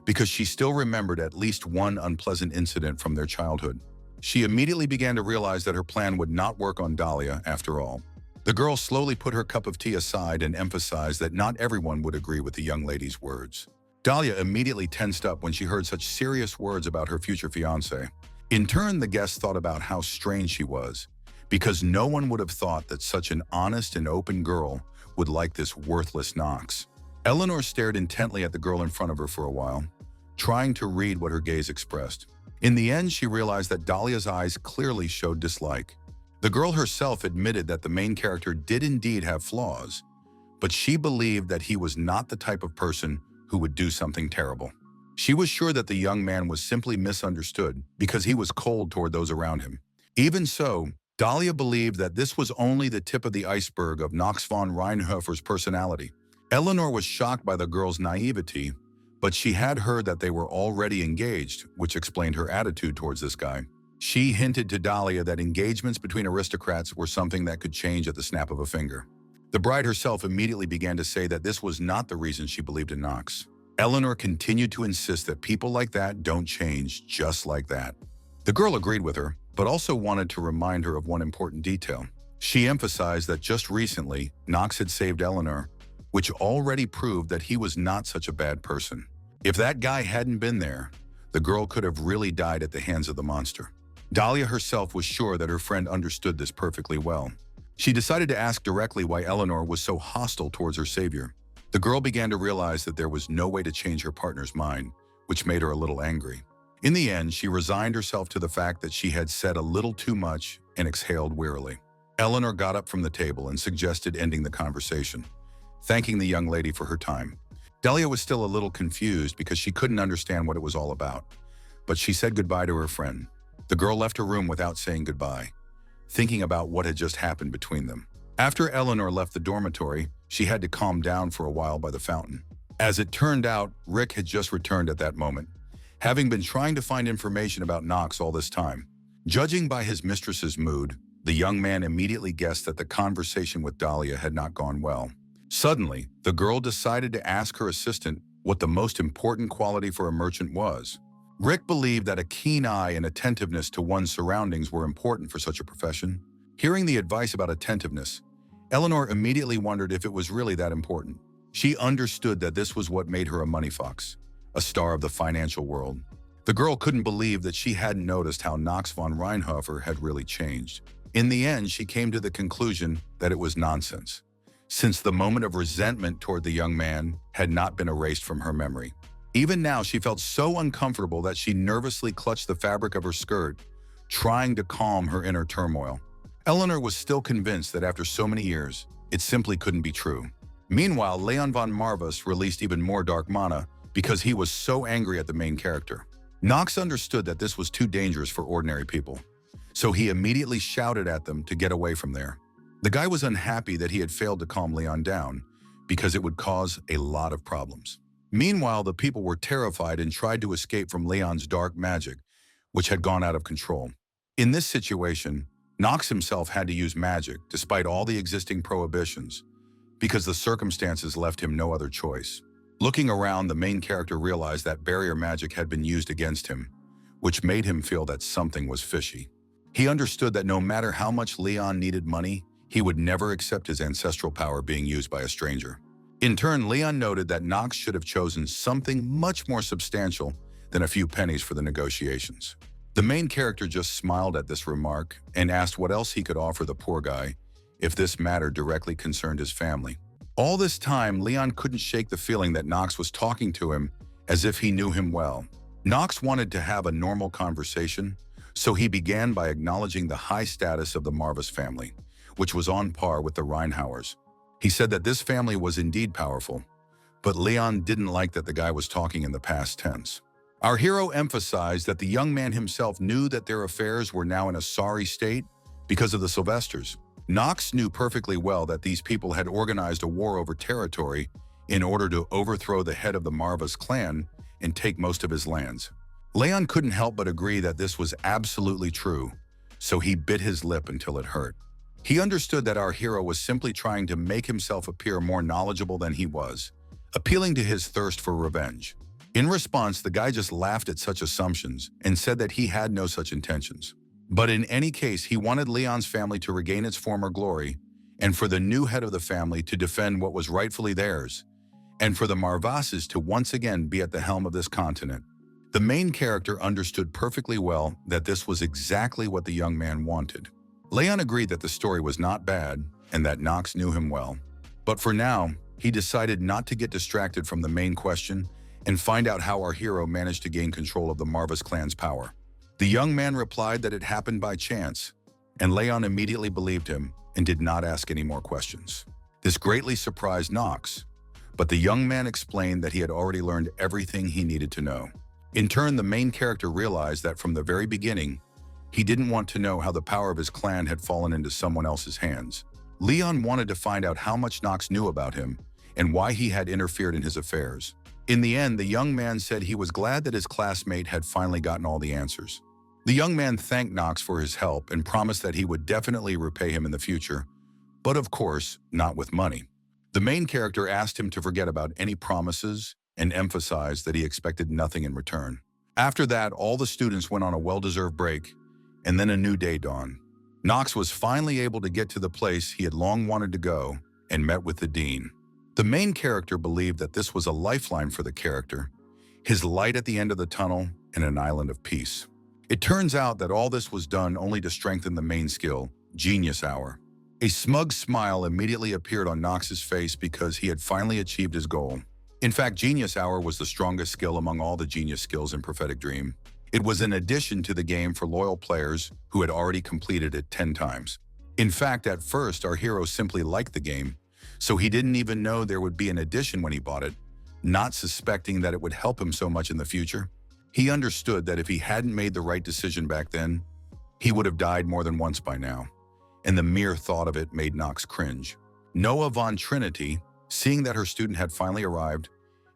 because she still remembered at least one unpleasant incident from their childhood. She immediately began to realize that her plan would not work on Dahlia after all. The girl slowly put her cup of tea aside and emphasized that not everyone would agree with the young lady's words. Dahlia immediately tensed up when she heard such serious words about her future fiancé. In turn, the guest thought about how strange she was, because no one would have thought that such an honest and open girl would like this worthless Knox. Eleanor stared intently at the girl in front of her for a while, trying to read what her gaze expressed. In the end, she realized that Dahlia's eyes clearly showed dislike. The girl herself admitted that the main character did indeed have flaws, but she believed that he was not the type of person who would do something terrible. She was sure that the young man was simply misunderstood because he was cold toward those around him. Even so, Dahlia believed that this was only the tip of the iceberg of Knox von Reinhofer's personality. Eleanor was shocked by the girl's naivety, but she had heard that they were already engaged, which explained her attitude towards this guy. She hinted to Dahlia that engagements between aristocrats were something that could change at the snap of a finger. The bride herself immediately began to say that this was not the reason she believed in Knox. Eleanor continued to insist that people like that don't change just like that. The girl agreed with her, but also wanted to remind her of one important detail. She emphasized that just recently, Knox had saved Eleanor, which already proved that he was not such a bad person. If that guy hadn't been there, the girl could have really died at the hands of the monster. Dahlia herself was sure that her friend understood this perfectly well. She decided to ask directly why Eleanor was so hostile towards her savior. The girl began to realize that there was no way to change her partner's mind, which made her a little angry. In the end, she resigned herself to the fact that she had said a little too much and exhaled wearily. Eleanor got up from the table and suggested ending the conversation, thanking the young lady for her time. Dahlia was still a little confused because she couldn't understand what it was all about, but she said goodbye to her friend. The girl left her room without saying goodbye, thinking about what had just happened between them. After Eleanor left the dormitory, she had to calm down for a while by the fountain. As it turned out, Rick had just returned at that moment, having been trying to find information about Knox all this time. Judging by his mistress's mood, the young man immediately guessed that the conversation with Dahlia had not gone well. Suddenly, the girl decided to ask her assistant what the most important quality for a merchant was. Rick believed that a keen eye and attentiveness to one's surroundings were important for such a profession. Hearing the advice about attentiveness, Eleanor immediately wondered if it was really that important. She understood that this was what made her a money fox, a star of the financial world. The girl couldn't believe that she hadn't noticed how Knox von Reinhofer had really changed. In the end, she came to the conclusion that it was nonsense, since the moment of resentment toward the young man had not been erased from her memory. Even now, she felt so uncomfortable that she nervously clutched the fabric of her skirt, trying to calm her inner turmoil. Eleanor was still convinced that after so many years, it simply couldn't be true. Meanwhile, Leon von Marvus released even more dark mana because he was so angry at the main character. Knox understood that this was too dangerous for ordinary people, so he immediately shouted at them to get away from there. The guy was unhappy that he had failed to calm Leon down because it would cause a lot of problems. Meanwhile, the people were terrified and tried to escape from Leon's dark magic, which had gone out of control. In this situation, Knox himself had to use magic despite all the existing prohibitions because the circumstances left him no other choice. Looking around, the main character realized that barrier magic had been used against him, which made him feel that something was fishy. He understood that no matter how much Leon needed money, he would never accept his ancestral power being used by a stranger. In turn, Leon noted that Knox should have chosen something much more substantial than a few pennies for the negotiations. The main character just smiled at this remark and asked what else he could offer the poor guy if this matter directly concerned his family. All this time, Leon couldn't shake the feeling that Knox was talking to him as if he knew him well. Knox wanted to have a normal conversation, so he began by acknowledging the high status of the Marvus family, which was on par with the Reinhauers. He said that this family was indeed powerful, but Leon didn't like that the guy was talking in the past tense. Our hero emphasized that the young man himself knew that their affairs were now in a sorry state because of the Sylvesters. Knox knew perfectly well that these people had organized a war over territory in order to overthrow the head of the Marvus clan and take most of his lands. Leon couldn't help but agree that this was absolutely true, so he bit his lip until it hurt. He understood that our hero was simply trying to make himself appear more knowledgeable than he was, appealing to his thirst for revenge. In response, the guy just laughed at such assumptions and said that he had no such intentions. But in any case, he wanted Leon's family to regain its former glory, and for the new head of the family to defend what was rightfully theirs, and for the Marvases to once again be at the helm of this continent. The main character understood perfectly well that this was exactly what the young man wanted. Leon agreed that the story was not bad and that Knox knew him well. But for now, he decided not to get distracted from the main question and find out how our hero managed to gain control of the Marvus clan's power. The young man replied that it happened by chance, and Leon immediately believed him and did not ask any more questions. This greatly surprised Knox, but the young man explained that he had already learned everything he needed to know. In turn, the main character realized that from the very beginning, he didn't want to know how the power of his clan had fallen into someone else's hands. Leon wanted to find out how much Knox knew about him and why he had interfered in his affairs. In the end, the young man said he was glad that his classmate had finally gotten all the answers. The young man thanked Knox for his help and promised that he would definitely repay him in the future, but of course, not with money. The main character asked him to forget about any promises and emphasized that he expected nothing in return. After that, all the students went on a well-deserved break, and then a new day dawned. Knox was finally able to get to the place he had long wanted to go and met with the dean. The main character believed that this was a lifeline for the character, his light at the end of the tunnel and an island of peace. It turns out that all this was done only to strengthen the main skill, Genius Hour. A smug smile immediately appeared on Knox's face because he had finally achieved his goal. In fact, Genius Hour was the strongest skill among all the genius skills in Prophetic Dream. It was an addition to the game for loyal players who had already completed it 10 times. In fact, at first, our hero simply liked the game, so he didn't even know there would be an addition when he bought it, not suspecting that it would help him so much in the future. He understood that if he hadn't made the right decision back then, he would have died more than once by now, and the mere thought of it made Knox cringe. Noah von Trinity, seeing that her student had finally arrived,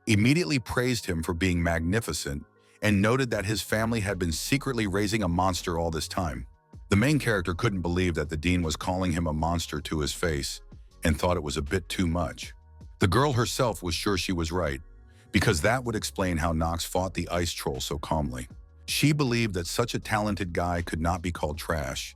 immediately praised him for being magnificent and noted that his family had been secretly raising a monster all this time. The main character couldn't believe that the dean was calling him a monster to his face and thought it was a bit too much. The girl herself was sure she was right, because that would explain how Knox fought the ice troll so calmly. She believed that such a talented guy could not be called trash.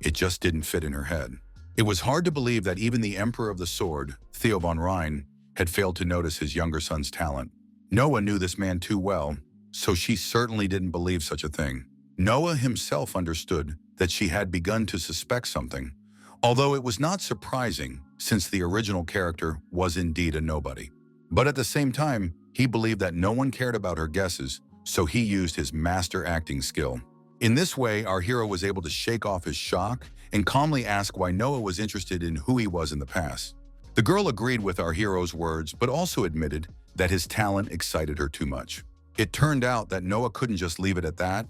It just didn't fit in her head. It was hard to believe that even the Emperor of the Sword, Theo von Rhine, had failed to notice his younger son's talent. Noah knew this man too well, so she certainly didn't believe such a thing. Noah himself understood that she had begun to suspect something, although it was not surprising since the original character was indeed a nobody. But at the same time, he believed that no one cared about her guesses, so he used his master acting skill. In this way, our hero was able to shake off his shock and calmly ask why Noah was interested in who he was in the past. The girl agreed with our hero's words, but also admitted that his talent excited her too much. It turned out that Noah couldn't just leave it at that,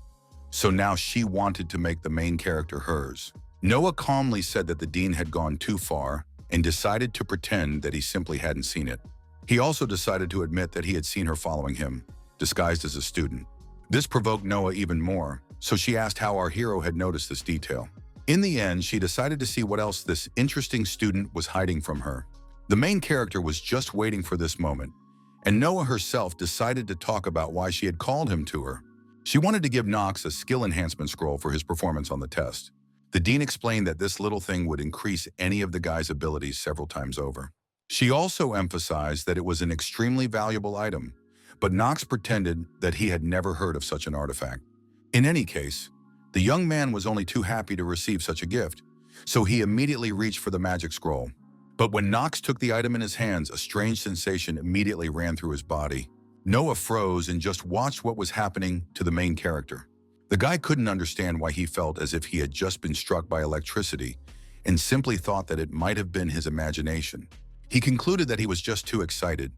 so now she wanted to make the main character hers. Noah calmly said that the dean had gone too far and decided to pretend that he simply hadn't seen it. He also decided to admit that he had seen her following him, disguised as a student. This provoked Noah even more, so she asked how our hero had noticed this detail. In the end, she decided to see what else this interesting student was hiding from her. The main character was just waiting for this moment, and Noah herself decided to talk about why she had called him to her. She wanted to give Knox a skill enhancement scroll for his performance on the test. The dean explained that this little thing would increase any of the guy's abilities several times over. She also emphasized that it was an extremely valuable item, but Knox pretended that he had never heard of such an artifact. In any case, the young man was only too happy to receive such a gift, so he immediately reached for the magic scroll. But when Knox took the item in his hands, a strange sensation immediately ran through his body. Noah froze and just watched what was happening to the main character. The guy couldn't understand why he felt as if he had just been struck by electricity and simply thought that it might have been his imagination. He concluded that he was just too excited,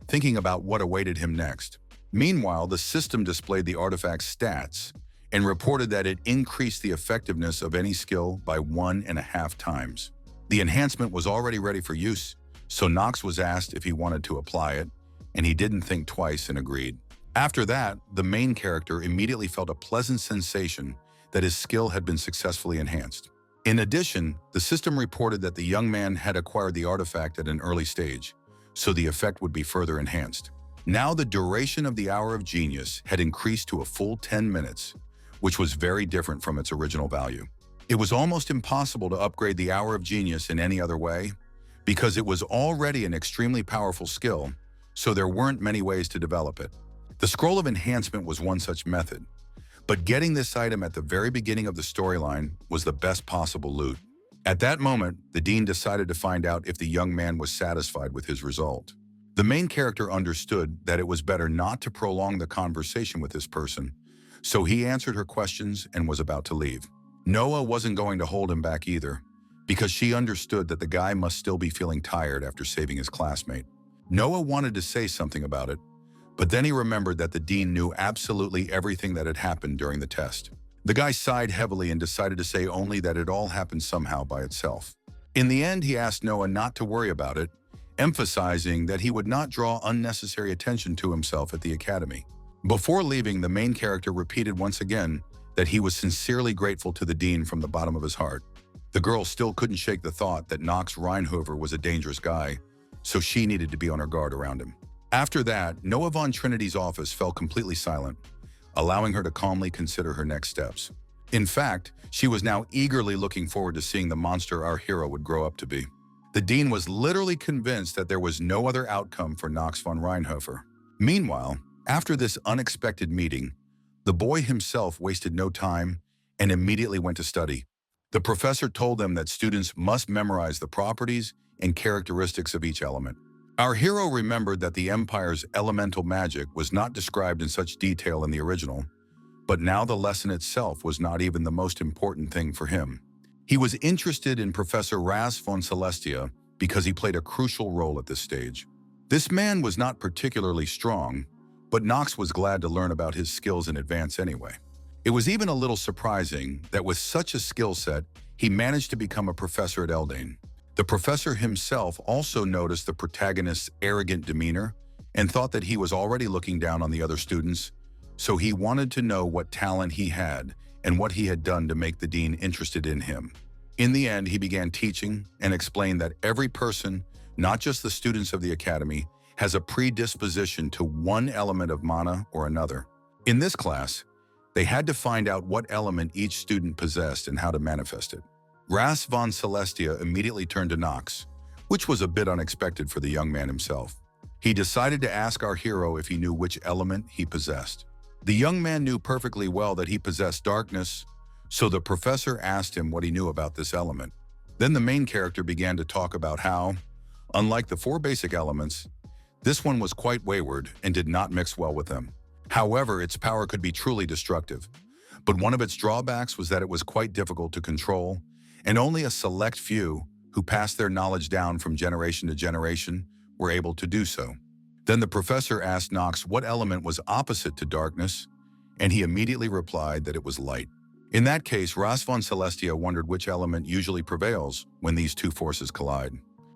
thinking about what awaited him next. Meanwhile, the system displayed the artifact's stats and reported that it increased the effectiveness of any skill by 1.5 times. The enhancement was already ready for use, so Knox was asked if he wanted to apply it, and he didn't think twice and agreed. After that, the main character immediately felt a pleasant sensation that his skill had been successfully enhanced. In addition, the system reported that the young man had acquired the artifact at an early stage, so the effect would be further enhanced. Now the duration of the Hour of Genius had increased to a full 10 minutes, which was very different from its original value. It was almost impossible to upgrade the Hour of Genius in any other way, because it was already an extremely powerful skill, so there weren't many ways to develop it. The Scroll of Enhancement was one such method, but getting this item at the very beginning of the storyline was the best possible loot. At that moment, the dean decided to find out if the young man was satisfied with his result. The main character understood that it was better not to prolong the conversation with this person, so he answered her questions and was about to leave. Noah wasn't going to hold him back either, because she understood that the guy must still be feeling tired after saving his classmate. Noah wanted to say something about it, but then he remembered that the dean knew absolutely everything that had happened during the test. The guy sighed heavily and decided to say only that it all happened somehow by itself. In the end, he asked Noah not to worry about it, emphasizing that he would not draw unnecessary attention to himself at the academy. Before leaving, the main character repeated once again that he was sincerely grateful to the dean from the bottom of his heart. The girl still couldn't shake the thought that Knox Reinhover was a dangerous guy, so she needed to be on her guard around him. After that, Noah von Trinity's office fell completely silent, allowing her to calmly consider her next steps. In fact, she was now eagerly looking forward to seeing the monster our hero would grow up to be. The dean was literally convinced that there was no other outcome for Knox von Reinhofer. Meanwhile, after this unexpected meeting, the boy himself wasted no time and immediately went to study. The professor told them that students must memorize the properties and characteristics of each element. Our hero remembered that the Empire's elemental magic was not described in such detail in the original, but now the lesson itself was not even the most important thing for him. He was interested in Professor Ras von Celestia because he played a crucial role at this stage. This man was not particularly strong, but Knox was glad to learn about his skills in advance anyway. It was even a little surprising that with such a skill set, he managed to become a professor at Elden. The professor himself also noticed the protagonist's arrogant demeanor and thought that he was already looking down on the other students, so he wanted to know what talent he had and what he had done to make the dean interested in him. In the end, he began teaching and explained that every person, not just the students of the academy, has a predisposition to one element of mana or another. In this class, they had to find out what element each student possessed and how to manifest it. Ras von Celestia immediately turned to Knox, which was a bit unexpected for the young man himself. He decided to ask our hero if he knew which element he possessed. The young man knew perfectly well that he possessed darkness, so the professor asked him what he knew about this element. Then the main character began to talk about how, unlike the four basic elements, this one was quite wayward and did not mix well with them. However, its power could be truly destructive, but one of its drawbacks was that it was quite difficult to control, and only a select few, who passed their knowledge down from generation to generation, were able to do so. Then the professor asked Knox what element was opposite to darkness, and he immediately replied that it was light. In that case, Ras von Celestia wondered which element usually prevails when these two forces collide.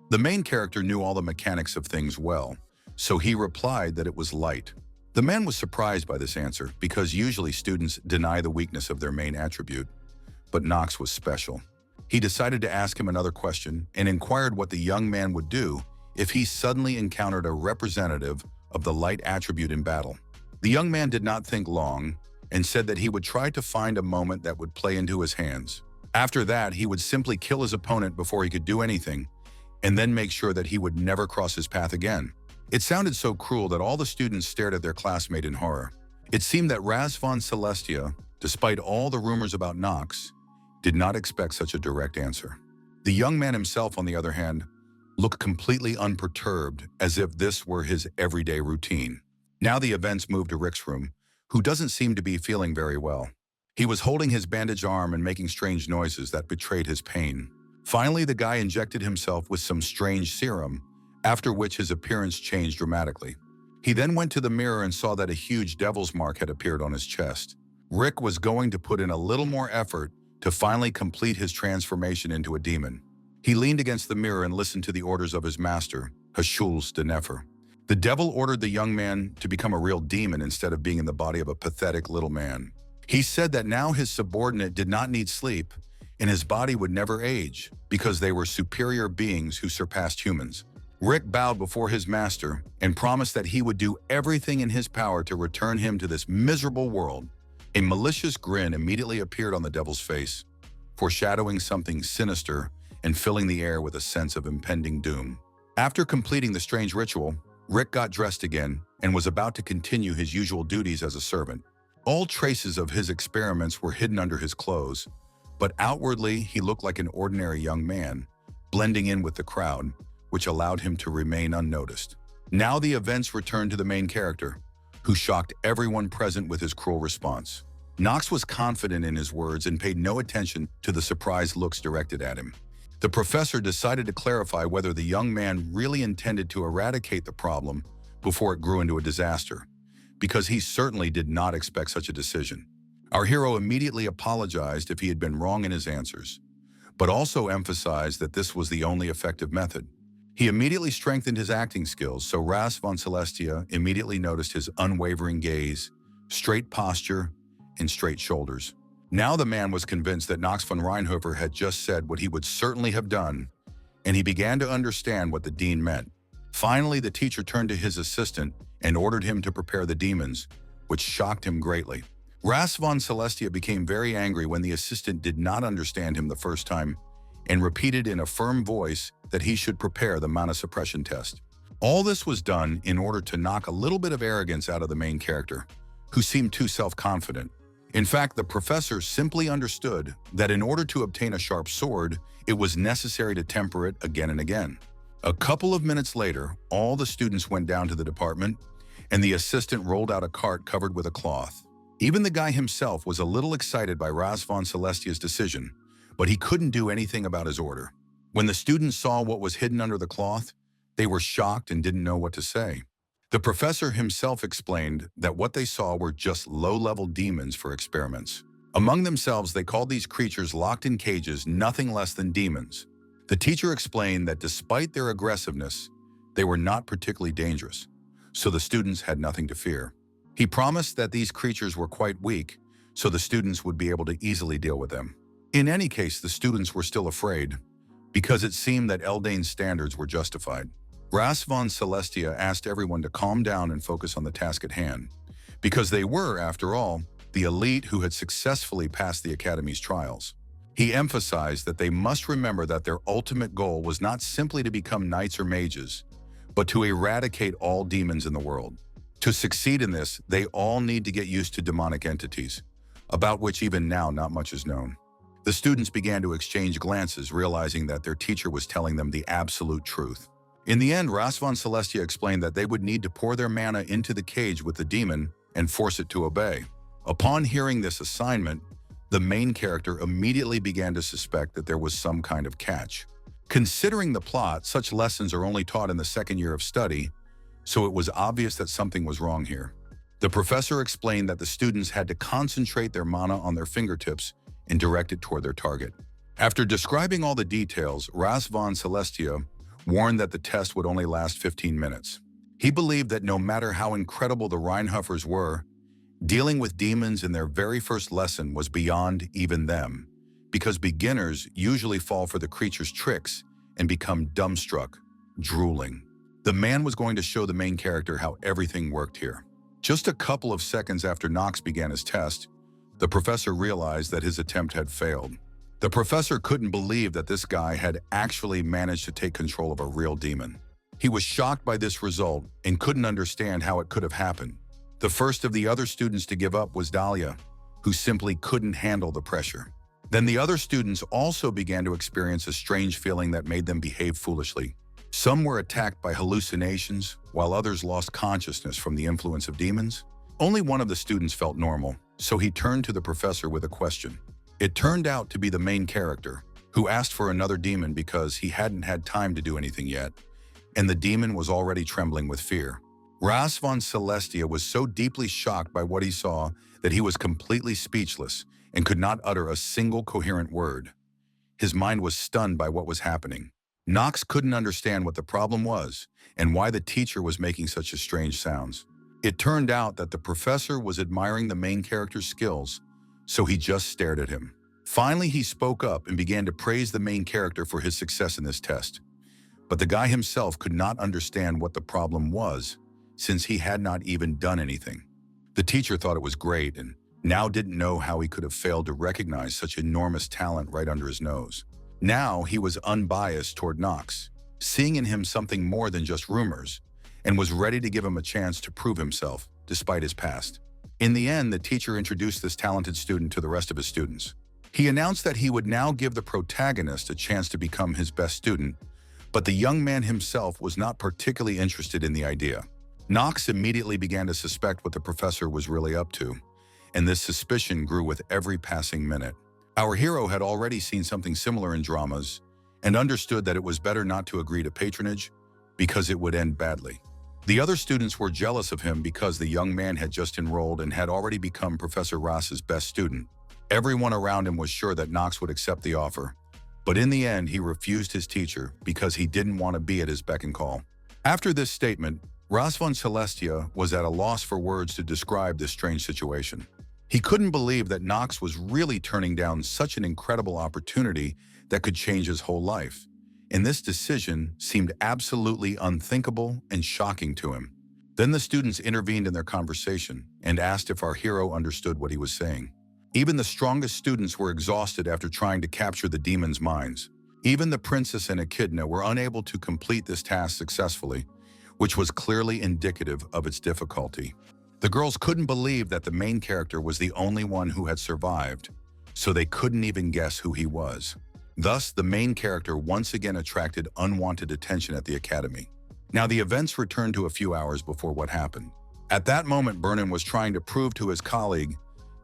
The main character knew all the mechanics of things well, so he replied that it was light. The man was surprised by this answer because usually students deny the weakness of their main attribute, but Knox was special. He decided to ask him another question and inquired what the young man would do if he suddenly encountered a representative of the light attribute in battle. The young man did not think long and said that he would try to find a moment that would play into his hands. After that, he would simply kill his opponent before he could do anything, and then make sure that he would never cross his path again. It sounded so cruel that all the students stared at their classmate in horror. It seemed that Ras von Celestia, despite all the rumors about Knox, did not expect such a direct answer. The young man himself, on the other hand, looked completely unperturbed, as if this were his everyday routine. Now the events moved to Rick's room, who doesn't seem to be feeling very well. He was holding his bandaged arm and making strange noises that betrayed his pain. Finally, the guy injected himself with some strange serum, after which his appearance changed dramatically. He then went to the mirror and saw that a huge devil's mark had appeared on his chest. Rick was going to put in a little more effort to finally complete his transformation into a demon. He leaned against the mirror and listened to the orders of his master, Hashul's de Nefer. The devil ordered the young man to become a real demon instead of being in the body of a pathetic little man. He said that now his subordinate did not need sleep, and his body would never age, because they were superior beings who surpassed humans. Rick bowed before his master and promised that he would do everything in his power to return him to this miserable world. A malicious grin immediately appeared on the devil's face, foreshadowing something sinister and filling the air with a sense of impending doom. After completing the strange ritual, Rick got dressed again and was about to continue his usual duties as a servant. All traces of his experiments were hidden under his clothes, but outwardly he looked like an ordinary young man, blending in with the crowd, which allowed him to remain unnoticed. Now the events returned to the main character, who shocked everyone present with his cruel response. Knox was confident in his words and paid no attention to the surprised looks directed at him. The professor decided to clarify whether the young man really intended to eradicate the problem before it grew into a disaster, because he certainly did not expect such a decision. Our hero immediately apologized if he had been wrong in his answers, but also emphasized that this was the only effective method. He immediately strengthened his acting skills, so Ras von Celestia immediately noticed his unwavering gaze, straight posture, and straight shoulders. Now the man was convinced that Knox von Reinhofer had just said what he would certainly have done, and he began to understand what the dean meant. Finally, the teacher turned to his assistant and ordered him to prepare the demons, which shocked him greatly. Ras von Celestia became very angry when the assistant did not understand him the first time and repeated in a firm voice that he should prepare the mana suppression test. All this was done in order to knock a little bit of arrogance out of the main character, who seemed too self-confident. In fact, the professor simply understood that in order to obtain a sharp sword, it was necessary to temper it again and again. A couple of minutes later, all the students went down to the department, and the assistant rolled out a cart covered with a cloth. Even the guy himself was a little excited by Ras von Celestia's decision, but he couldn't do anything about his order. When the students saw what was hidden under the cloth, they were shocked and didn't know what to say. The professor himself explained that what they saw were just low-level demons for experiments. Among themselves, they called these creatures locked in cages nothing less than demons. The teacher explained that despite their aggressiveness, they were not particularly dangerous, so the students had nothing to fear. He promised that these creatures were quite weak, so the students would be able to easily deal with them. In any case, the students were still afraid, because it seemed that Eldane's standards were justified. Ras von Celestia asked everyone to calm down and focus on the task at hand, because they were, after all, the elite who had successfully passed the Academy's trials. He emphasized that they must remember that their ultimate goal was not simply to become knights or mages, but to eradicate all demons in the world. To succeed in this, they all need to get used to demonic entities, about which even now not much is known. The students began to exchange glances, realizing that their teacher was telling them the absolute truth. In the end, Ras von Celestia explained that they would need to pour their mana into the cage with the demon and force it to obey. Upon hearing this assignment, the main character immediately began to suspect that there was some kind of catch. Considering the plot, such lessons are only taught in the second year of study, so it was obvious that something was wrong here. The professor explained that the students had to concentrate their mana on their fingertips and direct it toward their target. After describing all the details, Ras von Celestia warned that the test would only last 15 minutes. He believed that no matter how incredible the Rheinhuffers were, dealing with demons in their very first lesson was beyond even them, because beginners usually fall for the creature's tricks and become dumbstruck, drooling. The man was going to show the main character how everything worked here. Just a couple of seconds after Knox began his test, the professor realized that his attempt had failed. The professor couldn't believe that this guy had actually managed to take control of a real demon. He was shocked by this result and couldn't understand how it could have happened. The first of the other students to give up was Dahlia, who simply couldn't handle the pressure. Then the other students also began to experience a strange feeling that made them behave foolishly. Some were attacked by hallucinations, while others lost consciousness from the influence of demons. Only one of the students felt normal, so he turned to the professor with a question. It turned out to be the main character, who asked for another demon because he hadn't had time to do anything yet, and the demon was already trembling with fear. Ras von Celestia was so deeply shocked by what he saw that he was completely speechless and could not utter a single coherent word. His mind was stunned by what was happening. Knox couldn't understand what the problem was and why the teacher was making such strange sounds. It turned out that the professor was admiring the main character's skills, so he just stared at him. Finally, he spoke up and began to praise the main character for his success in this test. But the guy himself could not understand what the problem was, since he had not even done anything. The teacher thought it was great and now didn't know how he could have failed to recognize such enormous talent right under his nose. Now he was unbiased toward Knox, seeing in him something more than just rumors, and was ready to give him a chance to prove himself, despite his past. In the end, the teacher introduced this talented student to the rest of his students. He announced that he would now give the protagonist a chance to become his best student, but the young man himself was not particularly interested in the idea. Knox immediately began to suspect what the professor was really up to, and this suspicion grew with every passing minute. Our hero had already seen something similar in dramas and understood that it was better not to agree to patronage because it would end badly. The other students were jealous of him because the young man had just enrolled and had already become Professor Ross's best student. Everyone around him was sure that Knox would accept the offer, but in the end he refused his teacher because he didn't want to be at his beck and call. After this statement, Ras von Celestia was at a loss for words to describe this strange situation. He couldn't believe that Knox was really turning down such an incredible opportunity that could change his whole life, and this decision seemed absolutely unthinkable and shocking to him. Then the students intervened in their conversation and asked if our hero understood what he was saying. Even the strongest students were exhausted after trying to capture the demons' minds. Even the princess and Echidna were unable to complete this task successfully, which was clearly indicative of its difficulty. The girls couldn't believe that the main character was the only one who had survived, so they couldn't even guess who he was. Thus, the main character once again attracted unwanted attention at the academy. Now, the events returned to a few hours before what happened. At that moment, Vernon was trying to prove to his colleague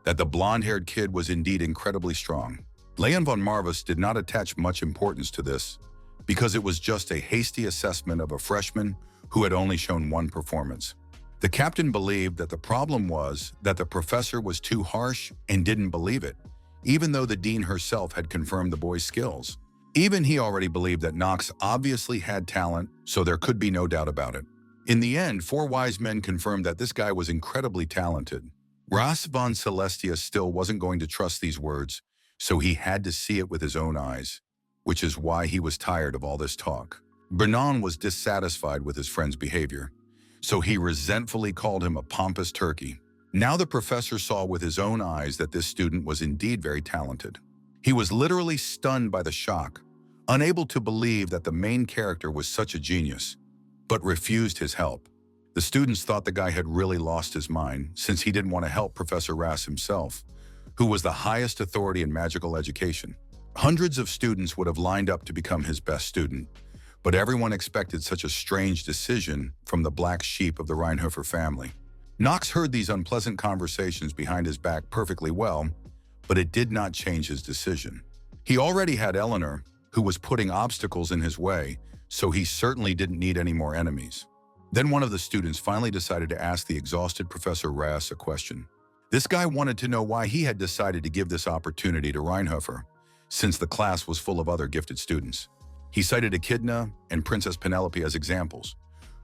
that the blonde-haired kid was indeed incredibly strong. Leon von Marvis did not attach much importance to this, because it was just a hasty assessment of a freshman who had only shown one performance. The captain believed that the problem was that the professor was too harsh and didn't believe it, even though the dean herself had confirmed the boy's skills. Even he already believed that Knox obviously had talent, so there could be no doubt about it. In the end, four wise men confirmed that this guy was incredibly talented. Ras von Celestia still wasn't going to trust these words, so he had to see it with his own eyes, which is why he was tired of all this talk. Bernon was dissatisfied with his friend's behavior, so he resentfully called him a pompous turkey. Now the professor saw with his own eyes that this student was indeed very talented. He was literally stunned by the shock, unable to believe that the main character was such a genius, but refused his help. The students thought the guy had really lost his mind since he didn't want to help Professor Ras himself, who was the highest authority in magical education. Hundreds of students would have lined up to become his best student, but everyone expected such a strange decision from the black sheep of the Reinhofer family. Knox heard these unpleasant conversations behind his back perfectly well, but it did not change his decision. He already had Eleanor, who was putting obstacles in his way, so he certainly didn't need any more enemies. Then one of the students finally decided to ask the exhausted Professor Ras a question. This guy wanted to know why he had decided to give this opportunity to Reinhofer, since the class was full of other gifted students. He cited Echidna and Princess Penelope as examples,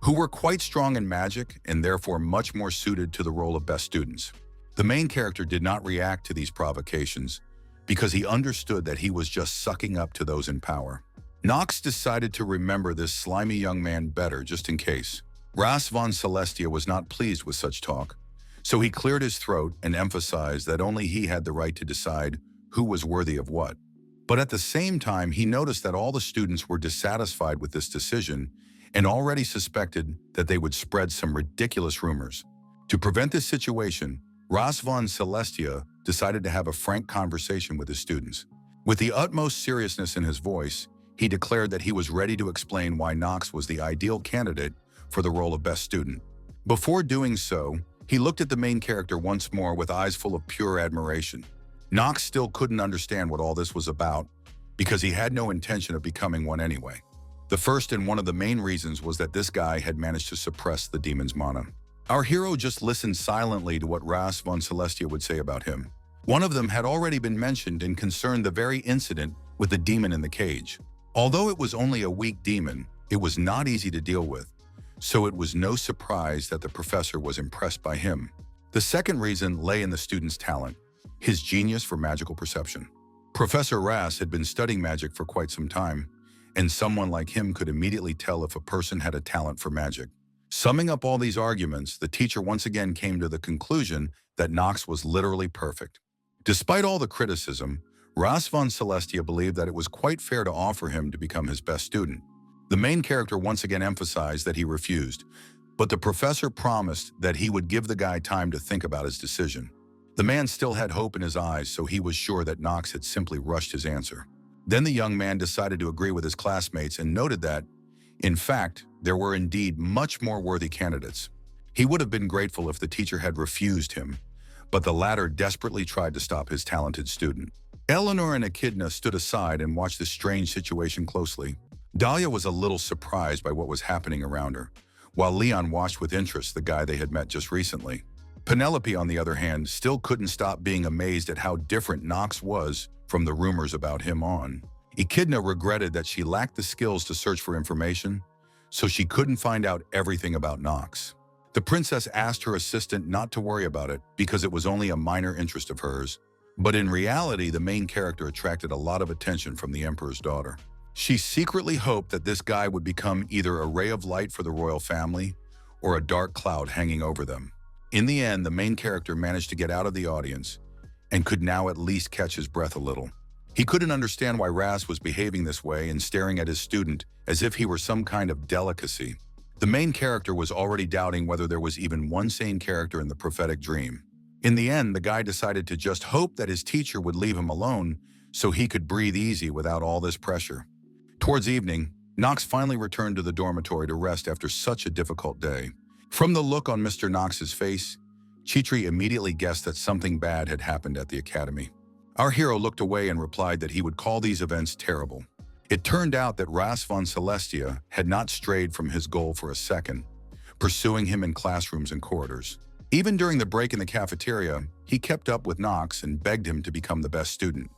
who were quite strong in magic and therefore much more suited to the role of best students. The main character did not react to these provocations because he understood that he was just sucking up to those in power. Knox decided to remember this slimy young man better just in case. Ras von Celestia was not pleased with such talk, so he cleared his throat and emphasized that only he had the right to decide who was worthy of what. But at the same time, he noticed that all the students were dissatisfied with this decision and already suspected that they would spread some ridiculous rumors. To prevent this situation, Ras von Celestia decided to have a frank conversation with his students. With the utmost seriousness in his voice, he declared that he was ready to explain why Knox was the ideal candidate for the role of best student. Before doing so, he looked at the main character once more with eyes full of pure admiration. Knox still couldn't understand what all this was about because he had no intention of becoming one anyway. The first and one of the main reasons was that this guy had managed to suppress the demon's mana. Our hero just listened silently to what Ras von Celestia would say about him. One of them had already been mentioned and concerned the very incident with the demon in the cage. Although it was only a weak demon, it was not easy to deal with, so it was no surprise that the professor was impressed by him. The second reason lay in the student's talent, his genius for magical perception. Professor Ras had been studying magic for quite some time, and someone like him could immediately tell if a person had a talent for magic. Summing up all these arguments, the teacher once again came to the conclusion that Knox was literally perfect. Despite all the criticism, Ras von Celestia believed that it was quite fair to offer him to become his best student. The main character once again emphasized that he refused, but the professor promised that he would give the guy time to think about his decision. The man still had hope in his eyes, so he was sure that Knox had simply rushed his answer. Then the young man decided to agree with his classmates and noted that, in fact, there were indeed much more worthy candidates. He would have been grateful if the teacher had refused him, but the latter desperately tried to stop his talented student. Eleanor and Echidna stood aside and watched this strange situation closely. Dahlia was a little surprised by what was happening around her, while Leon watched with interest the guy they had met just recently. Penelope, on the other hand, still couldn't stop being amazed at how different Knox was from the rumors about him on. Echidna regretted that she lacked the skills to search for information, so she couldn't find out everything about Knox. The princess asked her assistant not to worry about it because it was only a minor interest of hers, but in reality, the main character attracted a lot of attention from the emperor's daughter. She secretly hoped that this guy would become either a ray of light for the royal family or a dark cloud hanging over them. In the end, the main character managed to get out of the audience and could now at least catch his breath a little. He couldn't understand why Ras was behaving this way and staring at his student as if he were some kind of delicacy. The main character was already doubting whether there was even one sane character in the prophetic dream. In the end, the guy decided to just hope that his teacher would leave him alone so he could breathe easy without all this pressure. Towards evening, Knox finally returned to the dormitory to rest after such a difficult day. From the look on Mr. Knox's face, Chitri immediately guessed that something bad had happened at the academy. Our hero looked away and replied that he would call these events terrible. It turned out that Ras von Celestia had not strayed from his goal for a second, pursuing him in classrooms and corridors. Even during the break in the cafeteria, he kept up with Knox and begged him to become the best student.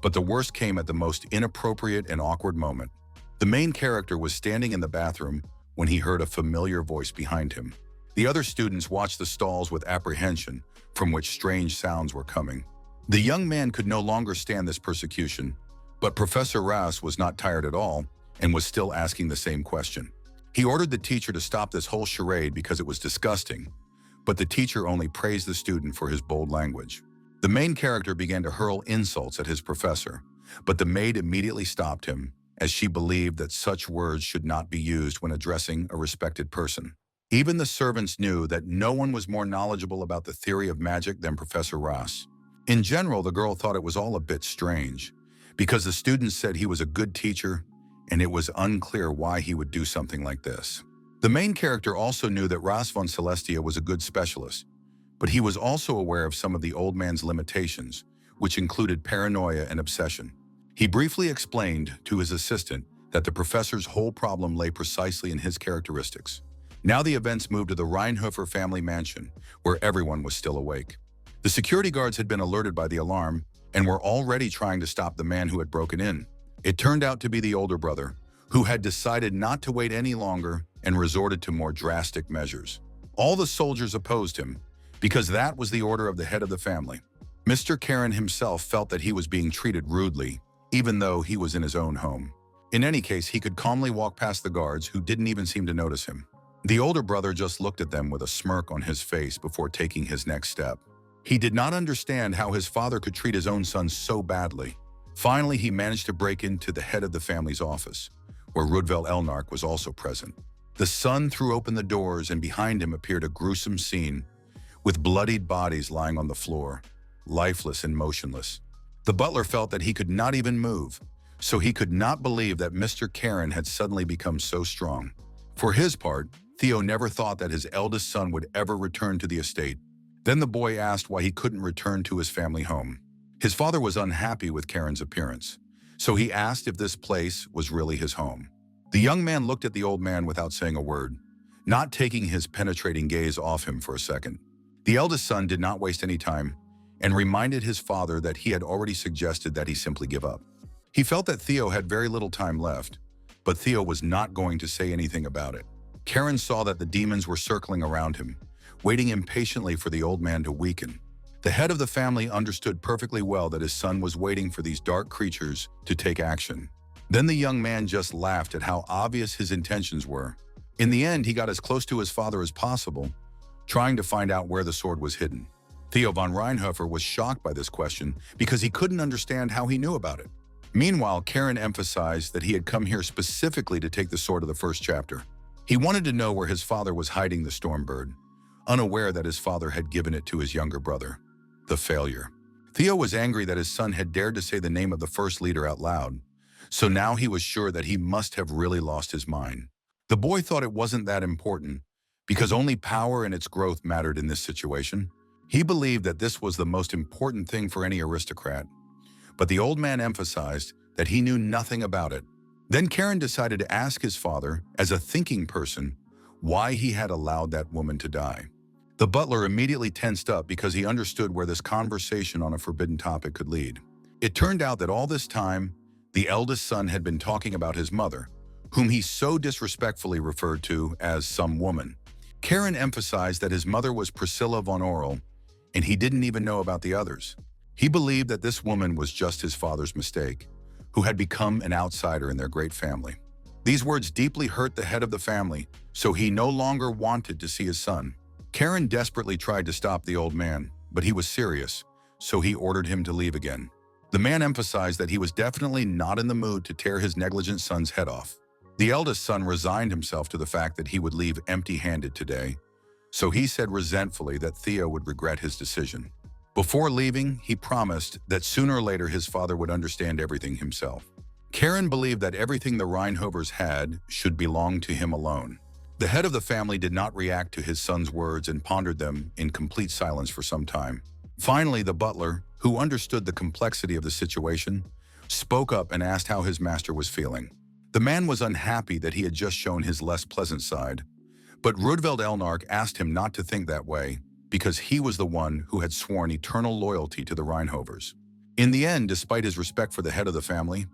But the worst came at the most inappropriate and awkward moment. The main character was standing in the bathroom when he heard a familiar voice behind him. The other students watched the stalls with apprehension, from which strange sounds were coming. The young man could no longer stand this persecution, but Professor Ras was not tired at all and was still asking the same question. He ordered the teacher to stop this whole charade because it was disgusting, but the teacher only praised the student for his bold language. The main character began to hurl insults at his professor, but the maid immediately stopped him, as she believed that such words should not be used when addressing a respected person. Even the servants knew that no one was more knowledgeable about the theory of magic than Professor Ross. In general, the girl thought it was all a bit strange, because the students said he was a good teacher, and it was unclear why he would do something like this. The main character also knew that Ras von Celestia was a good specialist, but he was also aware of some of the old man's limitations, which included paranoia and obsession. He briefly explained to his assistant that the professor's whole problem lay precisely in his characteristics. Now the events moved to the Reinhofer family mansion, where everyone was still awake. The security guards had been alerted by the alarm and were already trying to stop the man who had broken in. It turned out to be the older brother, who had decided not to wait any longer and resorted to more drastic measures. All the soldiers opposed him, because that was the order of the head of the family. Mr. Karen himself felt that he was being treated rudely, even though he was in his own home. In any case, he could calmly walk past the guards, who didn't even seem to notice him. The older brother just looked at them with a smirk on his face before taking his next step. He did not understand how his father could treat his own son so badly. Finally, he managed to break into the head of the family's office, where Rudvel Elnark was also present. The son threw open the doors, and behind him appeared a gruesome scene, with bloodied bodies lying on the floor, lifeless and motionless. The butler felt that he could not even move, so he could not believe that Mr. Karen had suddenly become so strong. For his part, Theo never thought that his eldest son would ever return to the estate. Then the boy asked why he couldn't return to his family home. His father was unhappy with Karen's appearance, so he asked if this place was really his home. The young man looked at the old man without saying a word, not taking his penetrating gaze off him for a second. The eldest son did not waste any time and reminded his father that he had already suggested that he simply give up. He felt that Theo had very little time left, but Theo was not going to say anything about it. Karen saw that the demons were circling around him, waiting impatiently for the old man to weaken. The head of the family understood perfectly well that his son was waiting for these dark creatures to take action. Then the young man just laughed at how obvious his intentions were. In the end, he got as close to his father as possible, trying to find out where the sword was hidden. Theo von Reinhofer was shocked by this question because he couldn't understand how he knew about it. Meanwhile, Karen emphasized that he had come here specifically to take the sword of the first chapter. He wanted to know where his father was hiding the Stormbird, unaware that his father had given it to his younger brother. The failure. Theo was angry that his son had dared to say the name of the first leader out loud, so now he was sure that he must have really lost his mind. The boy thought it wasn't that important, because only power and its growth mattered in this situation. He believed that this was the most important thing for any aristocrat, but the old man emphasized that he knew nothing about it. Then Karen decided to ask his father, as a thinking person, why he had allowed that woman to die. The butler immediately tensed up because he understood where this conversation on a forbidden topic could lead. It turned out that all this time, the eldest son had been talking about his mother, whom he so disrespectfully referred to as some woman. Karen emphasized that his mother was Priscilla von Orel, and he didn't even know about the others. He believed that this woman was just his father's mistake, who had become an outsider in their great family. These words deeply hurt the head of the family, so he no longer wanted to see his son. Karen desperately tried to stop the old man, but he was serious, so he ordered him to leave again. The man emphasized that he was definitely not in the mood to tear his negligent son's head off. The eldest son resigned himself to the fact that he would leave empty-handed today, so he said resentfully that Theo would regret his decision. Before leaving, he promised that sooner or later his father would understand everything himself. Karen believed that everything the Reinhovers had should belong to him alone. The head of the family did not react to his son's words and pondered them in complete silence for some time. Finally, the butler, who understood the complexity of the situation, spoke up and asked how his master was feeling. The man was unhappy that he had just shown his less pleasant side, but Rudveld Elnark asked him not to think that way, because he was the one who had sworn eternal loyalty to the Reinhovers. In the end, despite his respect for the head of the family,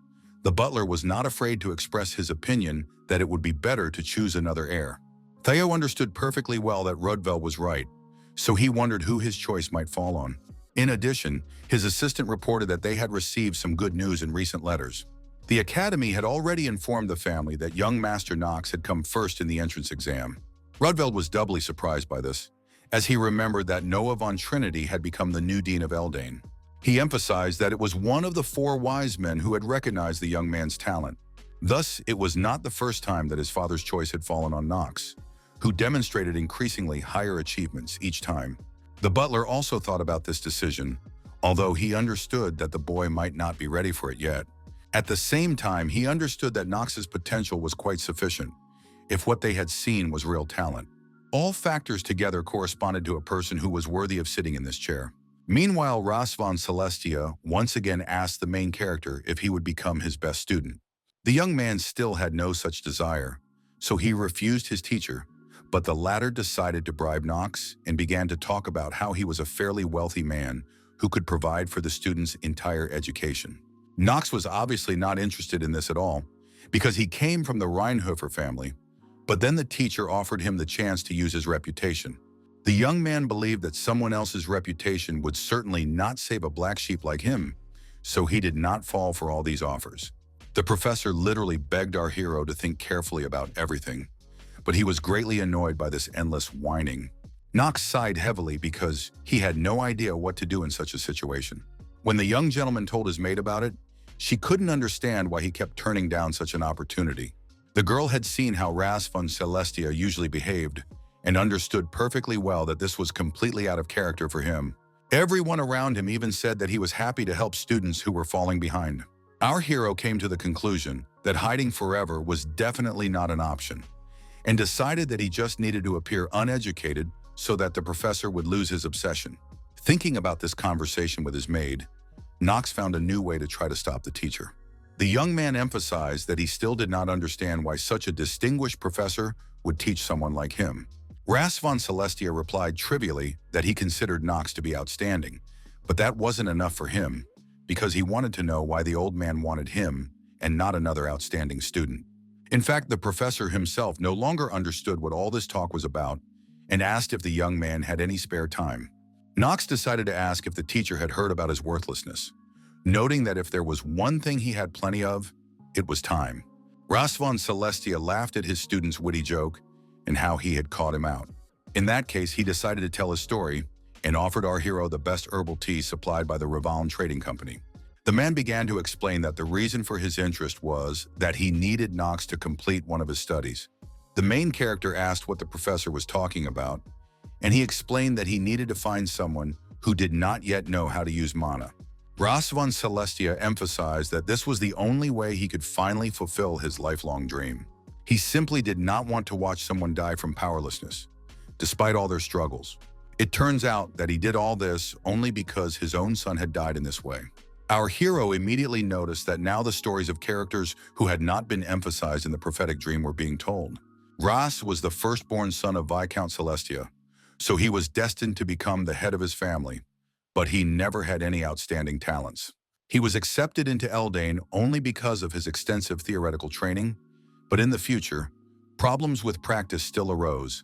the butler was not afraid to express his opinion that it would be better to choose another heir. Theo understood perfectly well that Rudvel was right, so he wondered who his choice might fall on. In addition, his assistant reported that they had received some good news in recent letters. The Academy had already informed the family that young Master Knox had come first in the entrance exam. Rudvel was doubly surprised by this, as he remembered that Noah von Trinity had become the new Dean of Eldane. He emphasized that it was one of the 4 wise men who had recognized the young man's talent. Thus, it was not the first time that his father's choice had fallen on Knox, who demonstrated increasingly higher achievements each time. The butler also thought about this decision, although he understood that the boy might not be ready for it yet. At the same time, he understood that Knox's potential was quite sufficient, if what they had seen was real talent. All factors together corresponded to a person who was worthy of sitting in this chair. Meanwhile, Ras von Celestia once again asked the main character if he would become his best student. The young man still had no such desire, so he refused his teacher, but the latter decided to bribe Knox and began to talk about how he was a fairly wealthy man who could provide for the student's entire education. Knox was obviously not interested in this at all, because he came from the Reinhofer family, but then the teacher offered him the chance to use his reputation. The young man believed that someone else's reputation would certainly not save a black sheep like him, so he did not fall for all these offers. The professor literally begged our hero to think carefully about everything, but he was greatly annoyed by this endless whining. Knox sighed heavily because he had no idea what to do in such a situation. When the young gentleman told his maid about it, she couldn't understand why he kept turning down such an opportunity. The girl had seen how Ras von Celestia usually behaved and understood perfectly well that this was completely out of character for him. Everyone around him even said that he was happy to help students who were falling behind. Our hero came to the conclusion that hiding forever was definitely not an option, and decided that he just needed to appear uneducated so that the professor would lose his obsession. Thinking about this conversation with his maid, Knox found a new way to try to stop the teacher. The young man emphasized that he still did not understand why such a distinguished professor would teach someone like him. Ras von Celestia replied trivially that he considered Knox to be outstanding, but that wasn't enough for him, because he wanted to know why the old man wanted him and not another outstanding student. In fact, the professor himself no longer understood what all this talk was about and asked if the young man had any spare time. Knox decided to ask if the teacher had heard about his worthlessness, noting that if there was one thing he had plenty of, it was time. Ras von Celestia laughed at his student's witty joke and how he had caught him out. In that case, he decided to tell his story and offered our hero the best herbal tea supplied by the Revan Trading Company. The man began to explain that the reason for his interest was that he needed Knox to complete one of his studies. The main character asked what the professor was talking about, and he explained that he needed to find someone who did not yet know how to use mana. Ras von Celestia emphasized that this was the only way he could finally fulfill his lifelong dream. He simply did not want to watch someone die from powerlessness, despite all their struggles. It turns out that he did all this only because his own son had died in this way. Our hero immediately noticed that now the stories of characters who had not been emphasized in the prophetic dream were being told. Ras was the firstborn son of Viscount Celestia, so he was destined to become the head of his family, but he never had any outstanding talents. He was accepted into Eldane only because of his extensive theoretical training, but in the future, problems with practice still arose,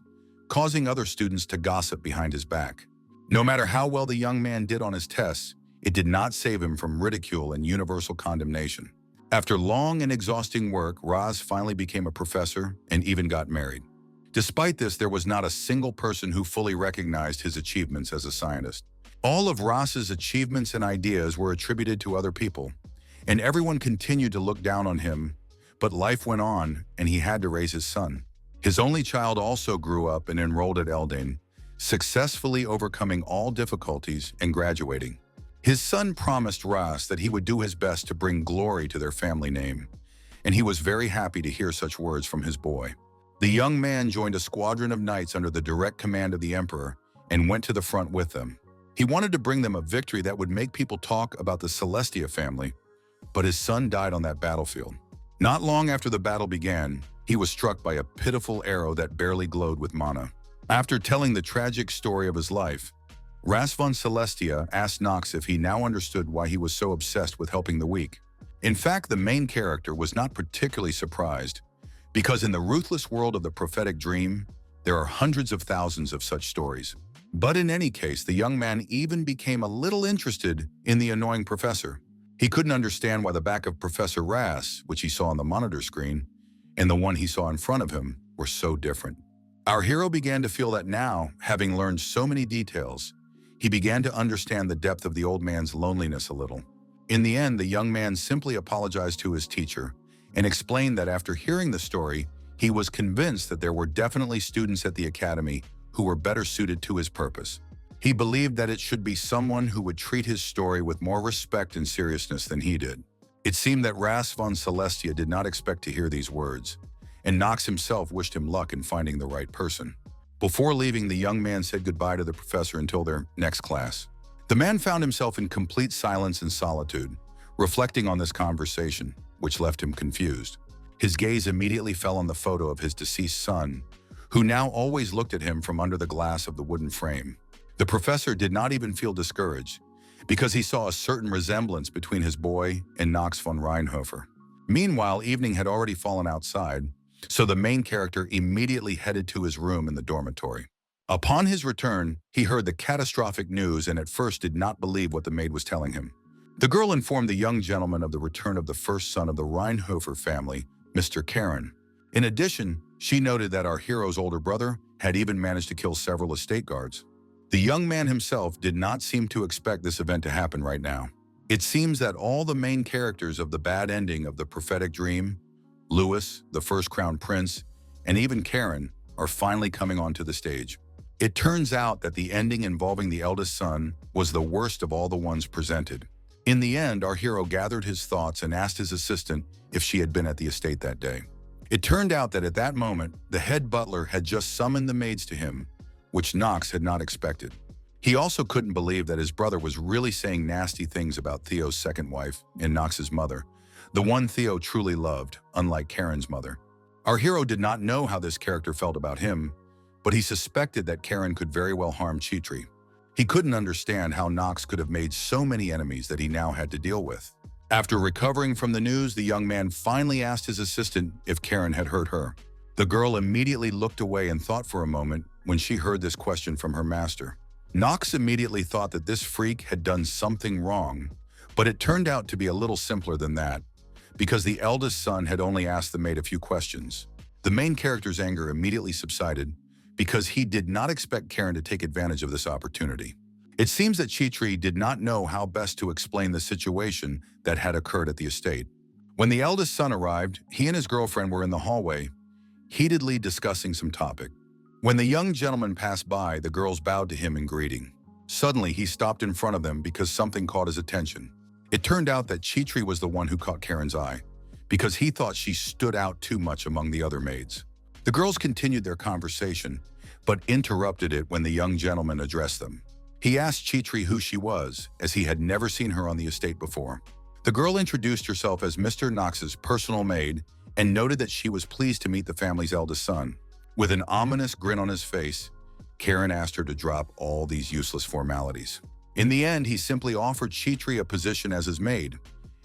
causing other students to gossip behind his back. No matter how well the young man did on his tests, it did not save him from ridicule and universal condemnation. After long and exhausting work, Ras finally became a professor and even got married. Despite this, there was not a single person who fully recognized his achievements as a scientist. All of Ras's achievements and ideas were attributed to other people, and everyone continued to look down on him, but life went on and he had to raise his son. His only child also grew up and enrolled at Eldane, successfully overcoming all difficulties and graduating. His son promised Ras that he would do his best to bring glory to their family name, and he was very happy to hear such words from his boy. The young man joined a squadron of knights under the direct command of the emperor and went to the front with them. He wanted to bring them a victory that would make people talk about the Celestia family, but his son died on that battlefield. Not long after the battle began, he was struck by a pitiful arrow that barely glowed with mana. After telling the tragic story of his life, Ras von Celestia asked Knox if he now understood why he was so obsessed with helping the weak. In fact, the main character was not particularly surprised, because in the ruthless world of the prophetic dream, there are hundreds of thousands of such stories. But in any case, the young man even became a little interested in the annoying professor. He couldn't understand why the back of Professor Ras, which he saw on the monitor screen, and the one he saw in front of him were so different. Our hero began to feel that now, having learned so many details, he began to understand the depth of the old man's loneliness a little. In the end, the young man simply apologized to his teacher and explained that after hearing the story, he was convinced that there were definitely students at the academy who were better suited to his purpose. He believed that it should be someone who would treat his story with more respect and seriousness than he did. It seemed that Ras von Celestia did not expect to hear these words, and Knox himself wished him luck in finding the right person. Before leaving, the young man said goodbye to the professor until their next class. The man found himself in complete silence and solitude, reflecting on this conversation, which left him confused. His gaze immediately fell on the photo of his deceased son, who now always looked at him from under the glass of the wooden frame. The professor did not even feel discouraged, because he saw a certain resemblance between his boy and Knox von Reinhofer. Meanwhile, evening had already fallen outside, so the main character immediately headed to his room in the dormitory. Upon his return, he heard the catastrophic news and at first did not believe what the maid was telling him. The girl informed the young gentleman of the return of the first son of the Reinhofer family, Mr. Karen. In addition, she noted that our hero's older brother had even managed to kill several estate guards. The young man himself did not seem to expect this event to happen right now. It seems that all the main characters of the bad ending of the prophetic dream, Louis, the first crown prince, and even Karen, are finally coming onto the stage. It turns out that the ending involving the eldest son was the worst of all the ones presented. In the end, our hero gathered his thoughts and asked his assistant if she had been at the estate that day. It turned out that at that moment, the head butler had just summoned the maids to him, which Knox had not expected. He also couldn't believe that his brother was really saying nasty things about Theo's second wife and Knox's mother, the one Theo truly loved, unlike Karen's mother. Our hero did not know how this character felt about him, but he suspected that Karen could very well harm Chitri. He couldn't understand how Knox could have made so many enemies that he now had to deal with. After recovering from the news, the young man finally asked his assistant if Karen had hurt her. The girl immediately looked away and thought for a moment when she heard this question from her master. Knox immediately thought that this freak had done something wrong, but it turned out to be a little simpler than that, because the eldest son had only asked the maid a few questions. The main character's anger immediately subsided because he did not expect Karen to take advantage of this opportunity. It seems that Chitri did not know how best to explain the situation that had occurred at the estate. When the eldest son arrived, he and his girlfriend were in the hallway, heatedly discussing some topic. When the young gentleman passed by, the girls bowed to him in greeting. Suddenly, he stopped in front of them because something caught his attention. It turned out that Chitri was the one who caught Karen's eye, because he thought she stood out too much among the other maids. The girls continued their conversation, but interrupted it when the young gentleman addressed them. He asked Chitri who she was, as he had never seen her on the estate before. The girl introduced herself as Mr. Knox's personal maid and noted that she was pleased to meet the family's eldest son. With an ominous grin on his face, Karen asked her to drop all these useless formalities. In the end, he simply offered Chitri a position as his maid,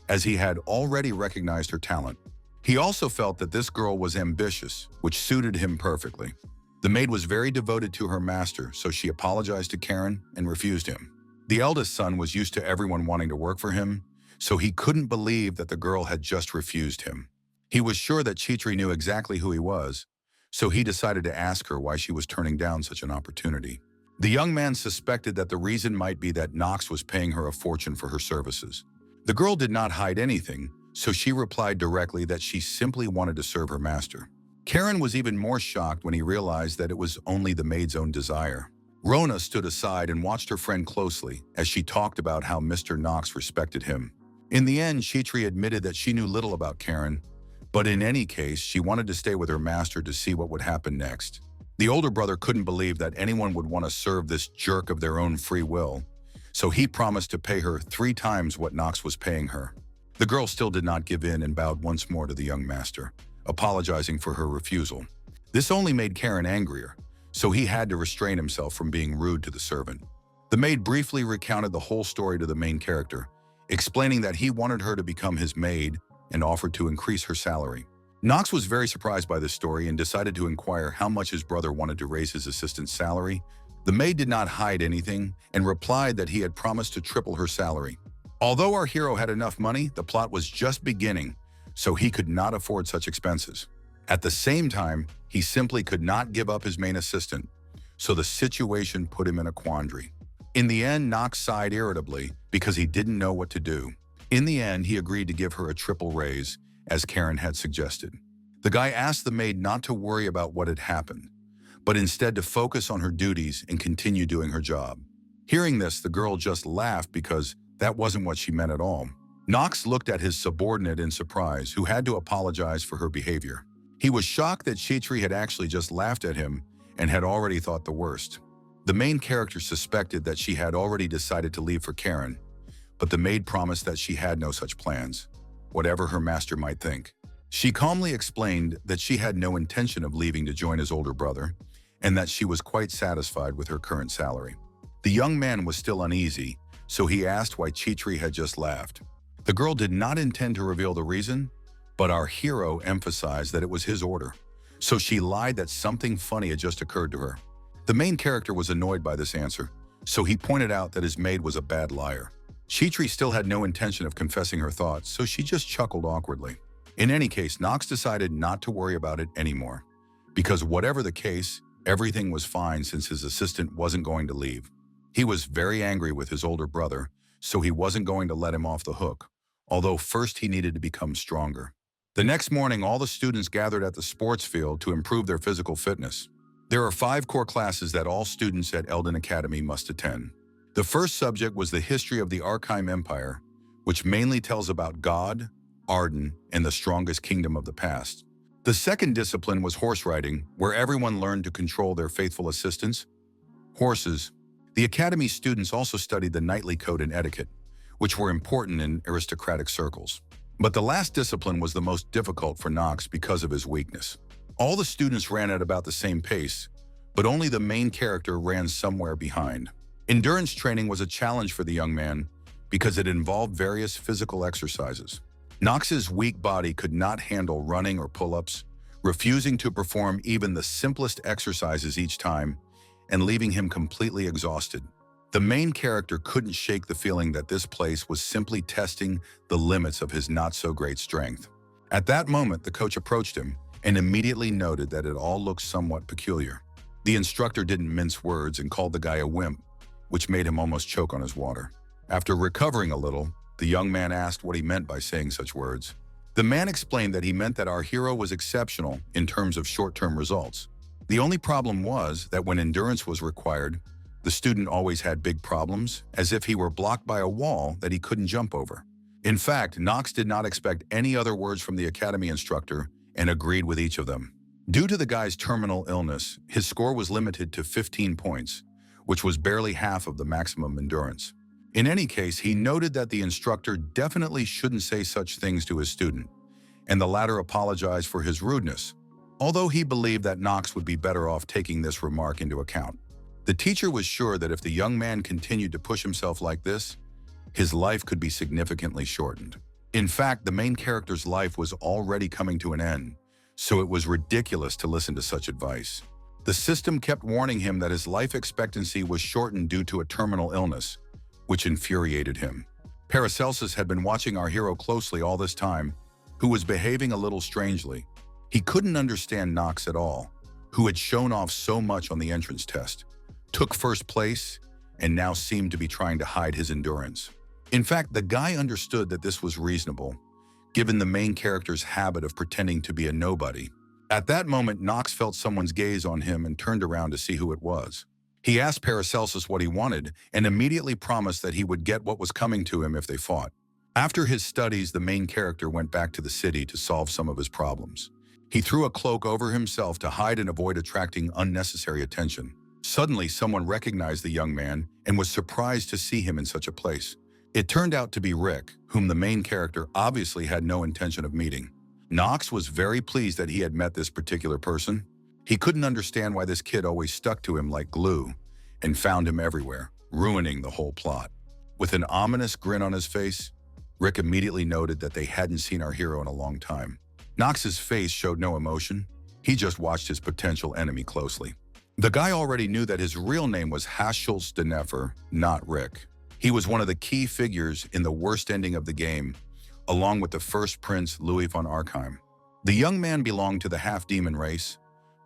as he had already recognized her talent. He also felt that this girl was ambitious, which suited him perfectly. The maid was very devoted to her master, so she apologized to Karen and refused him. The eldest son was used to everyone wanting to work for him, so he couldn't believe that the girl had just refused him. He was sure that Chitri knew exactly who he was, so he decided to ask her why she was turning down such an opportunity. The young man suspected that the reason might be that Knox was paying her a fortune for her services. The girl did not hide anything, so she replied directly that she simply wanted to serve her master. Karen was even more shocked when he realized that it was only the maid's own desire. Rona stood aside and watched her friend closely as she talked about how Mr. Knox respected him. In the end, Chitri admitted that she knew little about Karen, but in any case, she wanted to stay with her master to see what would happen next. The older brother couldn't believe that anyone would want to serve this jerk of their own free will, so he promised to pay her 3 times what Knox was paying her. The girl still did not give in and bowed once more to the young master, apologizing for her refusal. This only made Karen angrier, so he had to restrain himself from being rude to the servant. The maid briefly recounted the whole story to the main character, explaining that he wanted her to become his maid and offered to increase her salary. Knox was very surprised by this story and decided to inquire how much his brother wanted to raise his assistant's salary. The maid did not hide anything and replied that he had promised to triple her salary. Although our hero had enough money, the plot was just beginning, so he could not afford such expenses. At the same time, he simply could not give up his main assistant, so the situation put him in a quandary. In the end, Knox sighed irritably because he didn't know what to do. In the end, he agreed to give her a triple raise, as Karen had suggested. The guy asked the maid not to worry about what had happened, but instead to focus on her duties and continue doing her job. Hearing this, the girl just laughed because that wasn't what she meant at all. Knox looked at his subordinate in surprise, who had to apologize for her behavior. He was shocked that Chitri had actually just laughed at him and had already thought the worst. The main character suspected that she had already decided to leave for Karen, but the maid promised that she had no such plans, whatever her master might think. She calmly explained that she had no intention of leaving to join his older brother, and that she was quite satisfied with her current salary. The young man was still uneasy, so he asked why Chitri had just laughed. The girl did not intend to reveal the reason, but our hero emphasized that it was his order, so she lied that something funny had just occurred to her. The main character was annoyed by this answer, so he pointed out that his maid was a bad liar. Chitri still had no intention of confessing her thoughts, so she just chuckled awkwardly. In any case, Knox decided not to worry about it anymore, because whatever the case, everything was fine since his assistant wasn't going to leave. He was very angry with his older brother, so he wasn't going to let him off the hook, although first he needed to become stronger. The next morning, all the students gathered at the sports field to improve their physical fitness. There are 5 core classes that all students at Elden Academy must attend. The first subject was the history of the Archeim Empire, which mainly tells about God, Arden, and the strongest kingdom of the past. The second discipline was horse riding, where everyone learned to control their faithful assistants, horses. The Academy students also studied the knightly code and etiquette, which were important in aristocratic circles. But the last discipline was the most difficult for Knox because of his weakness. All the students ran at about the same pace, but only the main character ran somewhere behind. Endurance training was a challenge for the young man because it involved various physical exercises. Knox's weak body could not handle running or pull-ups, refusing to perform even the simplest exercises each time and leaving him completely exhausted. The main character couldn't shake the feeling that this place was simply testing the limits of his not-so-great strength. At that moment, the coach approached him and immediately noted that it all looked somewhat peculiar. The instructor didn't mince words and called the guy a wimp, which made him almost choke on his water. After recovering a little, the young man asked what he meant by saying such words. The man explained that he meant that our hero was exceptional in terms of short-term results. The only problem was that when endurance was required, the student always had big problems, as if he were blocked by a wall that he couldn't jump over. In fact, Knox did not expect any other words from the academy instructor and agreed with each of them. Due to the guy's terminal illness, his score was limited to 15 points, which was barely half of the maximum endurance. In any case, he noted that the instructor definitely shouldn't say such things to his student, and the latter apologized for his rudeness, although he believed that Knox would be better off taking this remark into account. The teacher was sure that if the young man continued to push himself like this, his life could be significantly shortened. In fact, the main character's life was already coming to an end, so it was ridiculous to listen to such advice. The system kept warning him that his life expectancy was shortened due to a terminal illness, which infuriated him. Paracelsus had been watching our hero closely all this time, who was behaving a little strangely. He couldn't understand Knox at all, who had shown off so much on the entrance test, took first place, and now seemed to be trying to hide his endurance. In fact, the guy understood that this was reasonable, given the main character's habit of pretending to be a nobody. At that moment, Knox felt someone's gaze on him and turned around to see who it was. He asked Paracelsus what he wanted and immediately promised that he would get what was coming to him if they fought. After his studies, the main character went back to the city to solve some of his problems. He threw a cloak over himself to hide and avoid attracting unnecessary attention. Suddenly, someone recognized the young man and was surprised to see him in such a place. It turned out to be Rick, whom the main character obviously had no intention of meeting. Knox was very pleased that he had met this particular person. He couldn't understand why this kid always stuck to him like glue and found him everywhere. ruining the whole plot. With an ominous grin on his face, Rick immediately noted that they hadn't seen our hero in a long time. Knox's face showed no emotion. He just watched his potential enemy closely. The guy already knew that his real name was Haschulz de Nefer, not Rick. He was one of the key figures in the worst ending of the game, along with the first prince, Louis von Arkheim. The young man belonged to the half-demon race,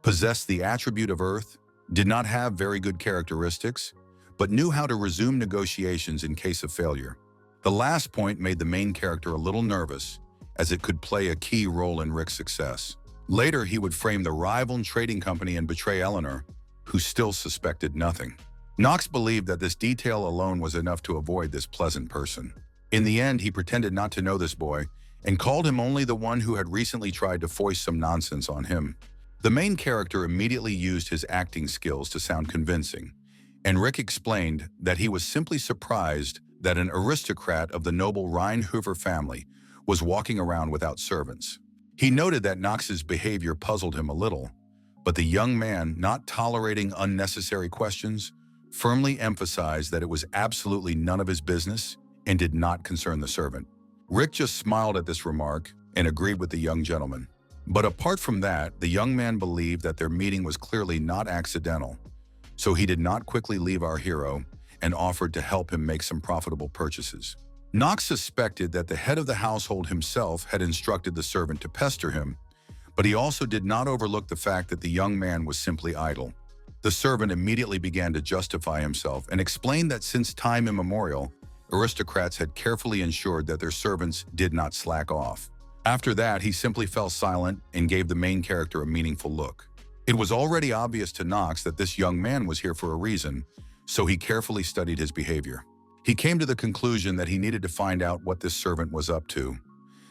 possessed the attribute of Earth, did not have very good characteristics, but knew how to resume negotiations in case of failure. The last point made the main character a little nervous, as it could play a key role in Rick's success. Later, he would frame the rival trading company and betray Eleanor, who still suspected nothing. Knox believed that this detail alone was enough to avoid this pleasant person. In the end, he pretended not to know this boy and called him only the one who had recently tried to foist some nonsense on him. The main character immediately used his acting skills to sound convincing, and Rick explained that he was simply surprised that an aristocrat of the noble Rheinhofer family was walking around without servants. He noted that Knox's behavior puzzled him a little, but the young man, not tolerating unnecessary questions, firmly emphasized that it was absolutely none of his business and did not concern the servant. Rick just smiled at this remark and agreed with the young gentleman. But apart from that, the young man believed that their meeting was clearly not accidental, so he did not quickly leave our hero and offered to help him make some profitable purchases. Knox suspected that the head of the household himself had instructed the servant to pester him, but he also did not overlook the fact that the young man was simply idle. The servant immediately began to justify himself and explained that since time immemorial, aristocrats had carefully ensured that their servants did not slack off. After that, he simply fell silent and gave the main character a meaningful look. It was already obvious to Knox that this young man was here for a reason, so he carefully studied his behavior. He came to the conclusion that he needed to find out what this servant was up to,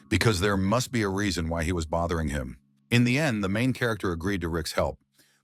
because there must be a reason why he was bothering him. In the end, the main character agreed to Rick's help,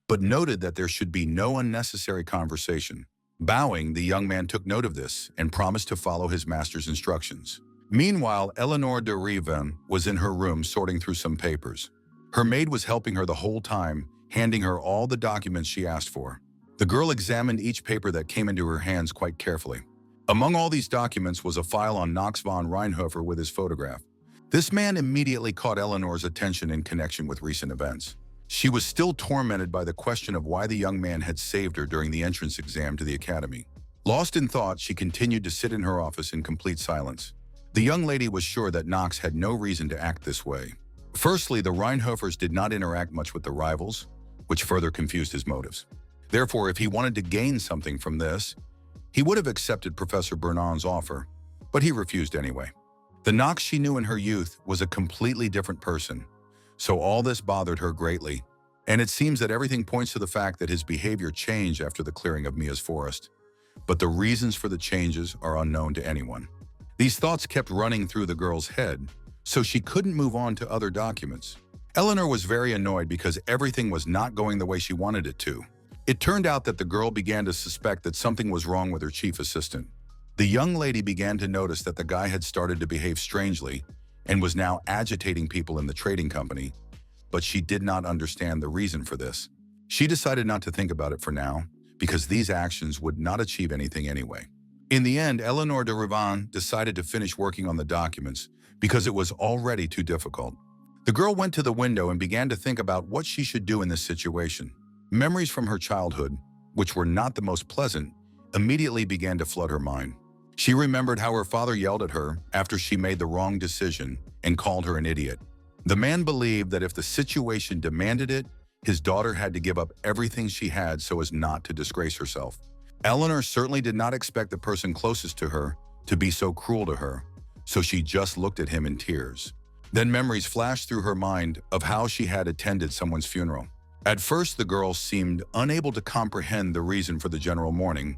but noted that there should be no unnecessary conversation. Bowing, the young man took note of this and promised to follow his master's instructions. Meanwhile, Eleanor de Riven was in her room sorting through some papers. Her maid was helping her the whole time, handing her all the documents she asked for. The girl examined each paper that came into her hands quite carefully. Among all these documents was a file on Knox von Rheinhofer with his photograph. This man immediately caught Eleanor's attention in connection with recent events. She was still tormented by the question of why the young man had saved her during the entrance exam to the academy. Lost in thought, she continued to sit in her office in complete silence. The young lady was sure that Knox had no reason to act this way. Firstly, the Rheinhofers did not interact much with the rivals, which further confused his motives. Therefore, if he wanted to gain something from this, he would have accepted Professor Bernard's offer, but he refused anyway. The Knox she knew in her youth was a completely different person, so all this bothered her greatly, and it seems that everything points to the fact that his behavior changed after the clearing of Mia's forest. But the reasons for the changes are unknown to anyone. These thoughts kept running through the girl's head, so she couldn't move on to other documents. Eleanor was very annoyed because everything was not going the way she wanted it to. It turned out that the girl began to suspect that something was wrong with her chief assistant. The young lady began to notice that the guy had started to behave strangely and was now agitating people in the trading company, but she did not understand the reason for this. She decided not to think about it for now, because these actions would not achieve anything anyway. In the end, Eleanor de Rivan decided to finish working on the documents because it was already too difficult. The girl went to the window and began to think about what she should do in this situation. Memories from her childhood, which were not the most pleasant, immediately began to flood her mind. She remembered how her father yelled at her after she made the wrong decision and called her an idiot. The man believed that if the situation demanded it, his daughter had to give up everything she had so as not to disgrace herself. Eleanor certainly did not expect the person closest to her to be so cruel to her, so she just looked at him in tears. Then memories flashed through her mind of how she had attended someone's funeral. At first, the girl seemed unable to comprehend the reason for the general mourning,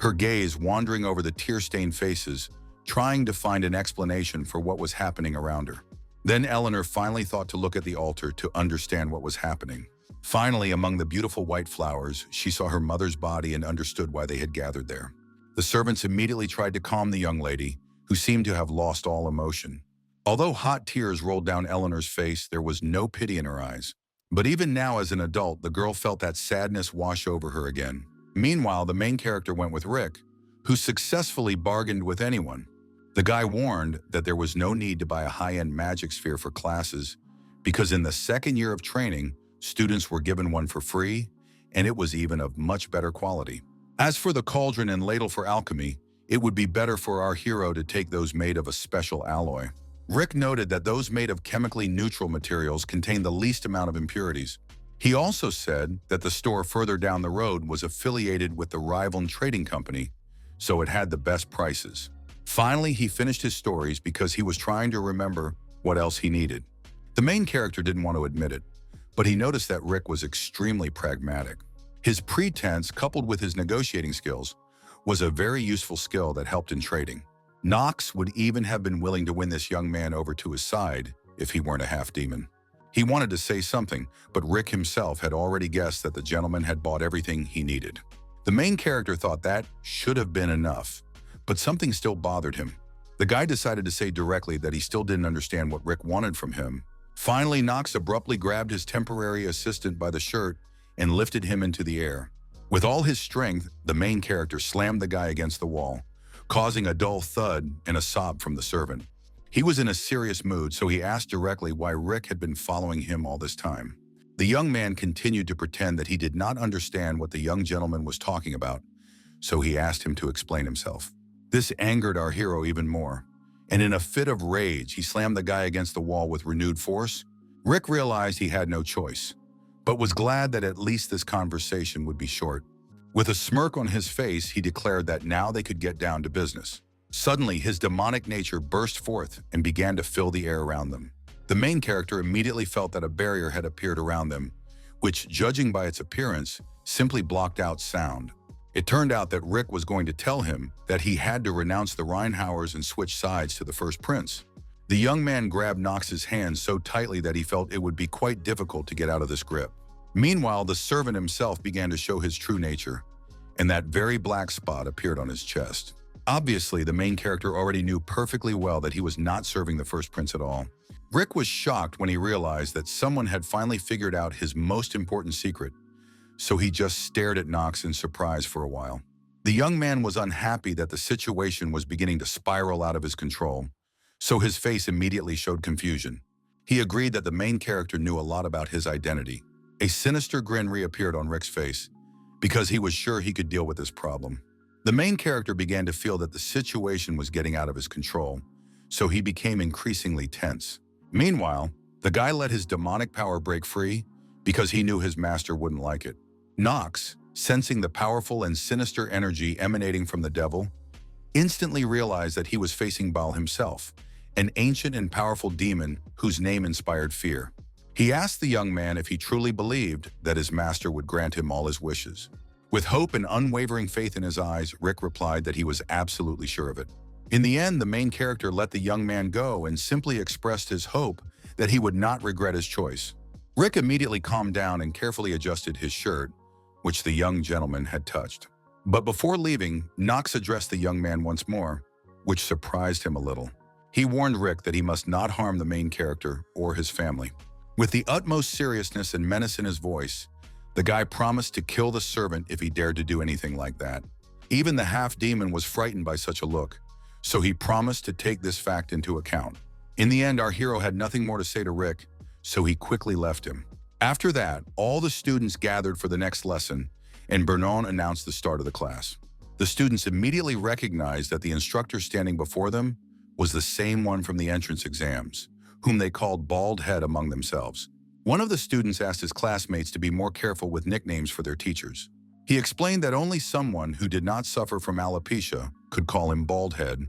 her gaze wandering over the tear-stained faces, trying to find an explanation for what was happening around her. Then Eleanor finally thought to look at the altar to understand what was happening. Finally, among the beautiful white flowers, she saw her mother's body and understood why they had gathered there. The servants immediately tried to calm the young lady, who seemed to have lost all emotion. Although hot tears rolled down Eleanor's face, there was no pity in her eyes. But even now, as an adult, the girl felt that sadness wash over her again. Meanwhile, the main character went with Rick, who successfully bargained with anyone. The guy warned that there was no need to buy a high-end magic sphere for classes because in the second year of training, students were given one for free, and it was even of much better quality. As for the cauldron and ladle for alchemy, it would be better for our hero to take those made of a special alloy. Rick noted that those made of chemically neutral materials contain the least amount of impurities. He also said that the store further down the road was affiliated with the rival trading company, so it had the best prices. Finally, he finished his stories because he was trying to remember what else he needed. The main character didn't want to admit it, but he noticed that Rick was extremely pragmatic. His pretense, coupled with his negotiating skills, was a very useful skill that helped in trading. Knox would even have been willing to win this young man over to his side if he weren't a half-demon. He wanted to say something, but Rick himself had already guessed that the gentleman had bought everything he needed. The main character thought that should have been enough, but something still bothered him. The guy decided to say directly that he still didn't understand what Rick wanted from him. Finally, Knox abruptly grabbed his temporary assistant by the shirt and lifted him into the air. With all his strength, the main character slammed the guy against the wall, causing a dull thud and a sob from the servant. He was in a serious mood, so he asked directly why Rick had been following him all this time. The young man continued to pretend that he did not understand what the young gentleman was talking about, so he asked him to explain himself. This angered our hero even more, and in a fit of rage, he slammed the guy against the wall with renewed force. Rick realized he had no choice, but was glad that at least this conversation would be short. With a smirk on his face, he declared that now they could get down to business. Suddenly, his demonic nature burst forth and began to fill the air around them. The main character immediately felt that a barrier had appeared around them, which, judging by its appearance, simply blocked out sound. It turned out that Rick was going to tell him that he had to renounce the Reinhauers and switch sides to the first prince. The young man grabbed Knox's hand so tightly that he felt it would be quite difficult to get out of this grip. Meanwhile, the servant himself began to show his true nature, and that very black spot appeared on his chest. Obviously, the main character already knew perfectly well that he was not serving the first prince at all. Rick was shocked when he realized that someone had finally figured out his most important secret, so he just stared at Knox in surprise for a while. The young man was unhappy that the situation was beginning to spiral out of his control, so his face immediately showed confusion. He agreed that the main character knew a lot about his identity. A sinister grin reappeared on Rick's face, because he was sure he could deal with this problem. The main character began to feel that the situation was getting out of his control, so he became increasingly tense. Meanwhile, the guy let his demonic power break free because he knew his master wouldn't like it. Knox, sensing the powerful and sinister energy emanating from the devil, instantly realized that he was facing Baal himself, an ancient and powerful demon whose name inspired fear. He asked the young man if he truly believed that his master would grant him all his wishes. With hope and unwavering faith in his eyes, Rick replied that he was absolutely sure of it. In the end, the main character let the young man go and simply expressed his hope that he would not regret his choice. Rick immediately calmed down and carefully adjusted his shirt, which the young gentleman had touched. But before leaving, Knox addressed the young man once more, which surprised him a little. He warned Rick that he must not harm the main character or his family. With the utmost seriousness and menace in his voice, the guy promised to kill the servant if he dared to do anything like that. Even the half-demon was frightened by such a look, so he promised to take this fact into account. In the end, our hero had nothing more to say to Rick, so he quickly left him. After that, all the students gathered for the next lesson, and Bernon announced the start of the class. The students immediately recognized that the instructor standing before them was the same one from the entrance exams, whom they called Bald Head among themselves. One of the students asked his classmates to be more careful with nicknames for their teachers. He explained that only someone who did not suffer from alopecia could call him Bald Head.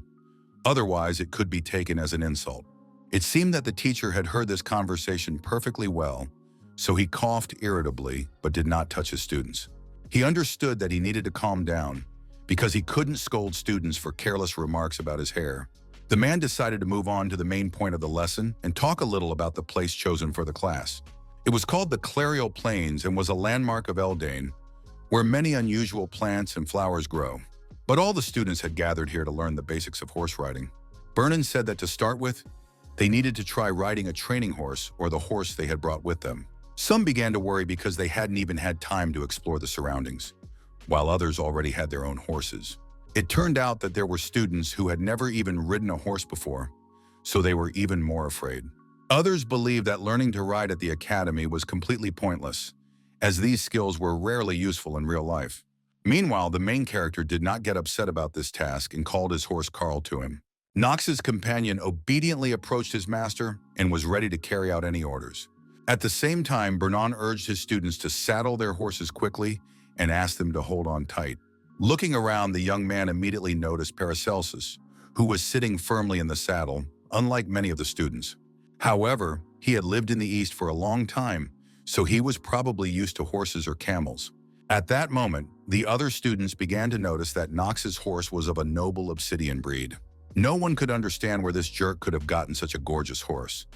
Otherwise, it could be taken as an insult. It seemed that the teacher had heard this conversation perfectly well, so he coughed irritably but did not touch his students. He understood that he needed to calm down because he couldn't scold students for careless remarks about his hair. The man decided to move on to the main point of the lesson and talk a little about the place chosen for the class. It was called the Clarial Plains and was a landmark of Elden, where many unusual plants and flowers grow. But all the students had gathered here to learn the basics of horse riding. Vernon said that to start with, they needed to try riding a training horse or the horse they had brought with them. Some began to worry because they hadn't even had time to explore the surroundings, while others already had their own horses. It turned out that there were students who had never even ridden a horse before, so they were even more afraid. Others believed that learning to ride at the academy was completely pointless, as these skills were rarely useful in real life. Meanwhile, the main character did not get upset about this task and called his horse Carl to him. Knox's companion obediently approached his master and was ready to carry out any orders. At the same time, Bernan urged his students to saddle their horses quickly and asked them to hold on tight. Looking around, the young man immediately noticed Paracelsus, who was sitting firmly in the saddle, unlike many of the students. However, he had lived in the East for a long time, so he was probably used to horses or camels. At that moment, the other students began to notice that Knox's horse was of a noble obsidian breed. No one could understand where this jerk could have gotten such a gorgeous horse.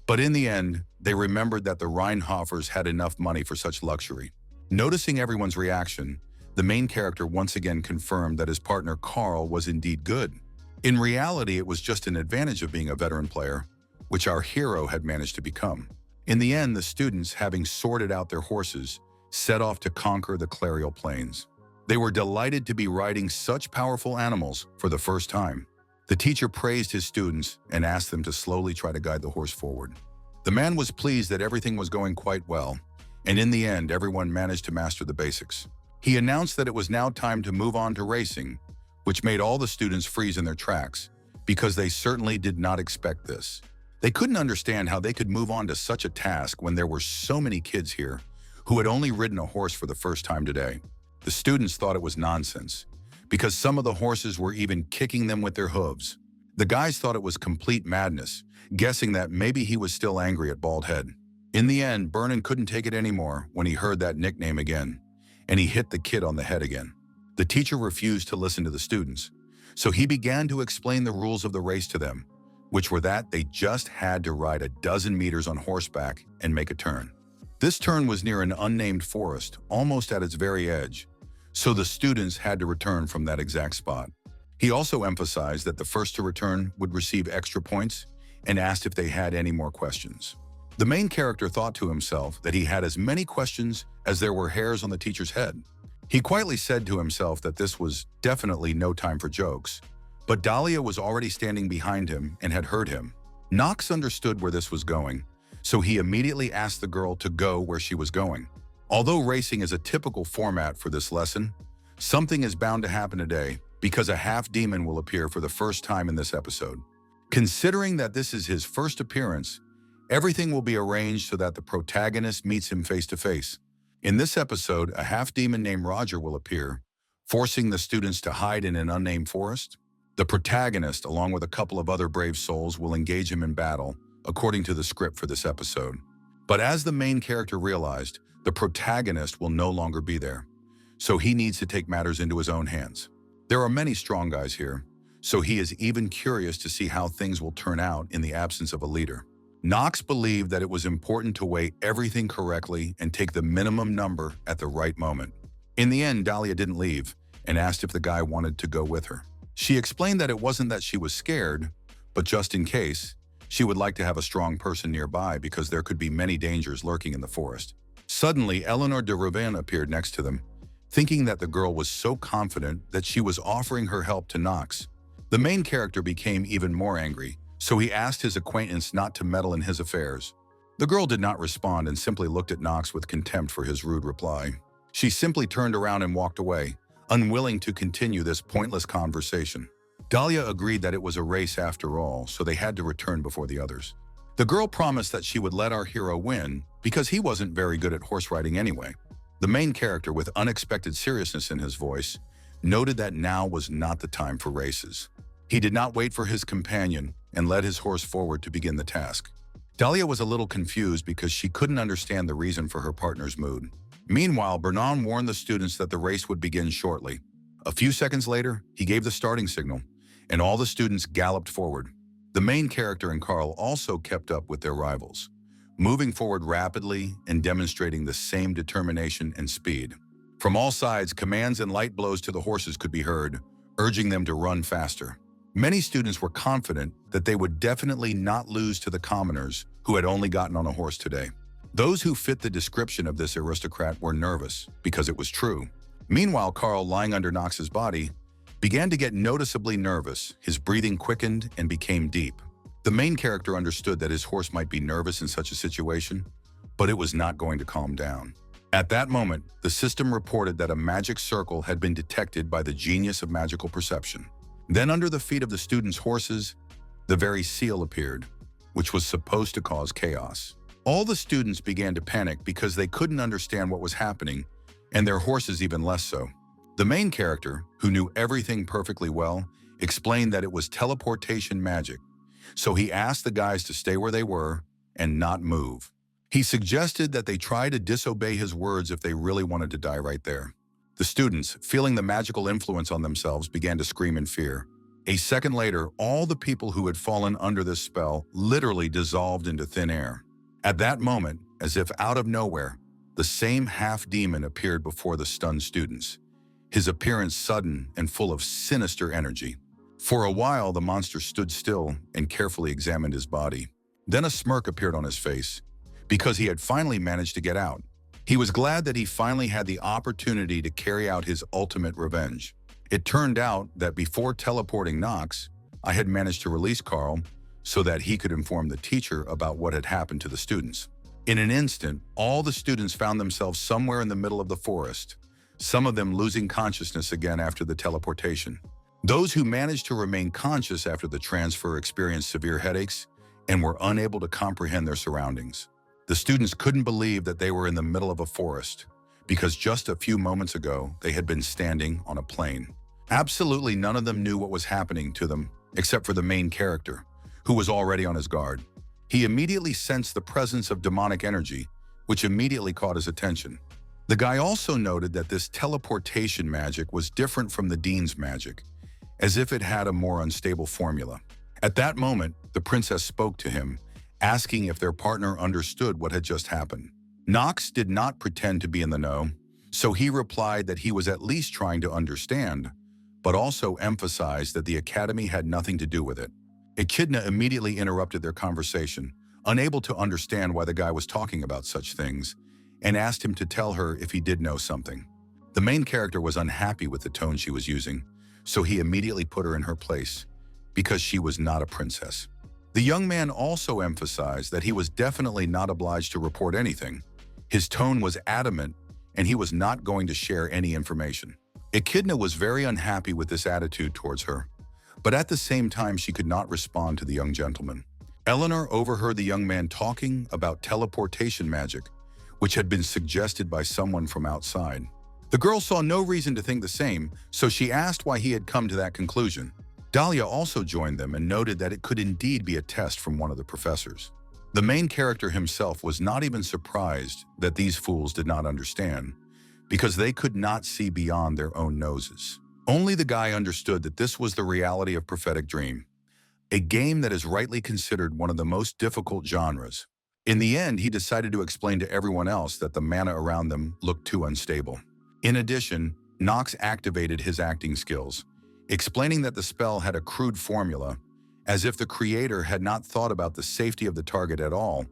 But in the end, they remembered that the Rheinhofers had enough money for such luxury. Noticing everyone's reaction, the main character once again confirmed that his partner Carl was indeed good. In reality, it was just an advantage of being a veteran player, which our hero had managed to become. In the end, the students, having sorted out their horses, set off to conquer the Clarial Plains. They were delighted to be riding such powerful animals for the first time. The teacher praised his students and asked them to slowly try to guide the horse forward. The man was pleased that everything was going quite well, and in the end, everyone managed to master the basics. He announced that it was now time to move on to racing, which made all the students freeze in their tracks, because they certainly did not expect this. They couldn't understand how they could move on to such a task when there were so many kids here who had only ridden a horse for the first time today. The students thought it was nonsense, because some of the horses were even kicking them with their hooves. The guys thought it was complete madness, guessing that maybe he was still angry at Bald Head. In the end, Bernan couldn't take it anymore when he heard that nickname again, and he hit the kid on the head again. The teacher refused to listen to the students, so he began to explain the rules of the race to them, which were that they just had to ride a dozen meters on horseback and make a turn. This turn was near an unnamed forest, almost at its very edge, so the students had to return from that exact spot. He also emphasized that the first to return would receive extra points and asked if they had any more questions. The main character thought to himself that he had as many questions as there were hairs on the teacher's head. He quietly said to himself that this was definitely no time for jokes, but Dahlia was already standing behind him and had heard him. Knox understood where this was going, so he immediately asked the girl to go where she was going. Although racing is a typical format for this lesson, something is bound to happen today because a half-demon will appear for the first time in this episode. Considering that this is his first appearance, everything will be arranged so that the protagonist meets him face to face. In this episode, a half-demon named Roger will appear, forcing the students to hide in an unnamed forest. The protagonist, along with a couple of other brave souls, will engage him in battle, according to the script for this episode. But as the main character realized, the protagonist will no longer be there, so he needs to take matters into his own hands. There are many strong guys here, so he is even curious to see how things will turn out in the absence of a leader. Knox believed that it was important to weigh everything correctly and take the minimum number at the right moment. In the end, Dahlia didn't leave and asked if the guy wanted to go with her. She explained that it wasn't that she was scared, but just in case, she would like to have a strong person nearby because there could be many dangers lurking in the forest. Suddenly, Eleanor de Ravin appeared next to them, thinking that the girl was so confident that she was offering her help to Knox. The main character became even more angry, so he asked his acquaintance not to meddle in his affairs. The girl did not respond and simply looked at Knox with contempt for his rude reply. She simply turned around and walked away, unwilling to continue this pointless conversation. Dahlia agreed that it was a race after all, so they had to return before the others. The girl promised that she would let our hero win because he wasn't very good at horse riding anyway. The main character, with unexpected seriousness in his voice, noted that now was not the time for races. He did not wait for his companion and led his horse forward to begin the task. Dahlia was a little confused because she couldn't understand the reason for her partner's mood. Meanwhile, Bernan warned the students that the race would begin shortly. A few seconds later, he gave the starting signal, and all the students galloped forward. The main character and Carl also kept up with their rivals, moving forward rapidly and demonstrating the same determination and speed. From all sides, commands and light blows to the horses could be heard, urging them to run faster. Many students were confident that they would definitely not lose to the commoners who had only gotten on a horse today. Those who fit the description of this aristocrat were nervous because it was true. Meanwhile, Carl, lying under Knox's body, began to get noticeably nervous. His breathing quickened and became deep. The main character understood that his horse might be nervous in such a situation, but it was not going to calm down. At that moment, the system reported that a magic circle had been detected by the genius of magical perception. Then under the feet of the students' horses, the very seal appeared, which was supposed to cause chaos. All the students began to panic because they couldn't understand what was happening, and their horses even less so. The main character, who knew everything perfectly well, explained that it was teleportation magic, so he asked the guys to stay where they were and not move. He suggested that they try to disobey his words if they really wanted to die right there. The students, feeling the magical influence on themselves, began to scream in fear. A second later, all the people who had fallen under this spell literally dissolved into thin air. At that moment, as if out of nowhere, the same half-demon appeared before the stunned students, his appearance sudden and full of sinister energy. For a while, the monster stood still and carefully examined his body. Then a smirk appeared on his face, because he had finally managed to get out. He was glad that he finally had the opportunity to carry out his ultimate revenge. It turned out that before teleporting Knox, I had managed to release Carl so that he could inform the teacher about what had happened to the students. In an instant, all the students found themselves somewhere in the middle of the forest, some of them losing consciousness again after the teleportation. Those who managed to remain conscious after the transfer experienced severe headaches and were unable to comprehend their surroundings. The students couldn't believe that they were in the middle of a forest, because just a few moments ago, they had been standing on a plain. Absolutely none of them knew what was happening to them, except for the main character, who was already on his guard. He immediately sensed the presence of demonic energy, which immediately caught his attention. The guy also noted that this teleportation magic was different from the Dean's magic, as if it had a more unstable formula. At that moment, the princess spoke to him, asking if their partner understood what had just happened. Knox did not pretend to be in the know, so he replied that he was at least trying to understand, but also emphasized that the academy had nothing to do with it. Echidna immediately interrupted their conversation, unable to understand why the guy was talking about such things, and asked him to tell her if he did know something. The main character was unhappy with the tone she was using, so he immediately put her in her place, because she was not a princess. The young man also emphasized that he was definitely not obliged to report anything. His tone was adamant, and he was not going to share any information. Echidna was very unhappy with this attitude towards her, but at the same time she could not respond to the young gentleman. Eleanor overheard the young man talking about teleportation magic, which had been suggested by someone from outside. The girl saw no reason to think the same, so she asked why he had come to that conclusion. Dahlia also joined them and noted that it could indeed be a test from one of the professors. The main character himself was not even surprised that these fools did not understand, because they could not see beyond their own noses. Only the guy understood that this was the reality of Prophetic Dream, a game that is rightly considered one of the most difficult genres. In the end, he decided to explain to everyone else that the mana around them looked too unstable. In addition, Knox activated his acting skills, explaining that the spell had a crude formula, as if the creator had not thought about the safety of the target at all,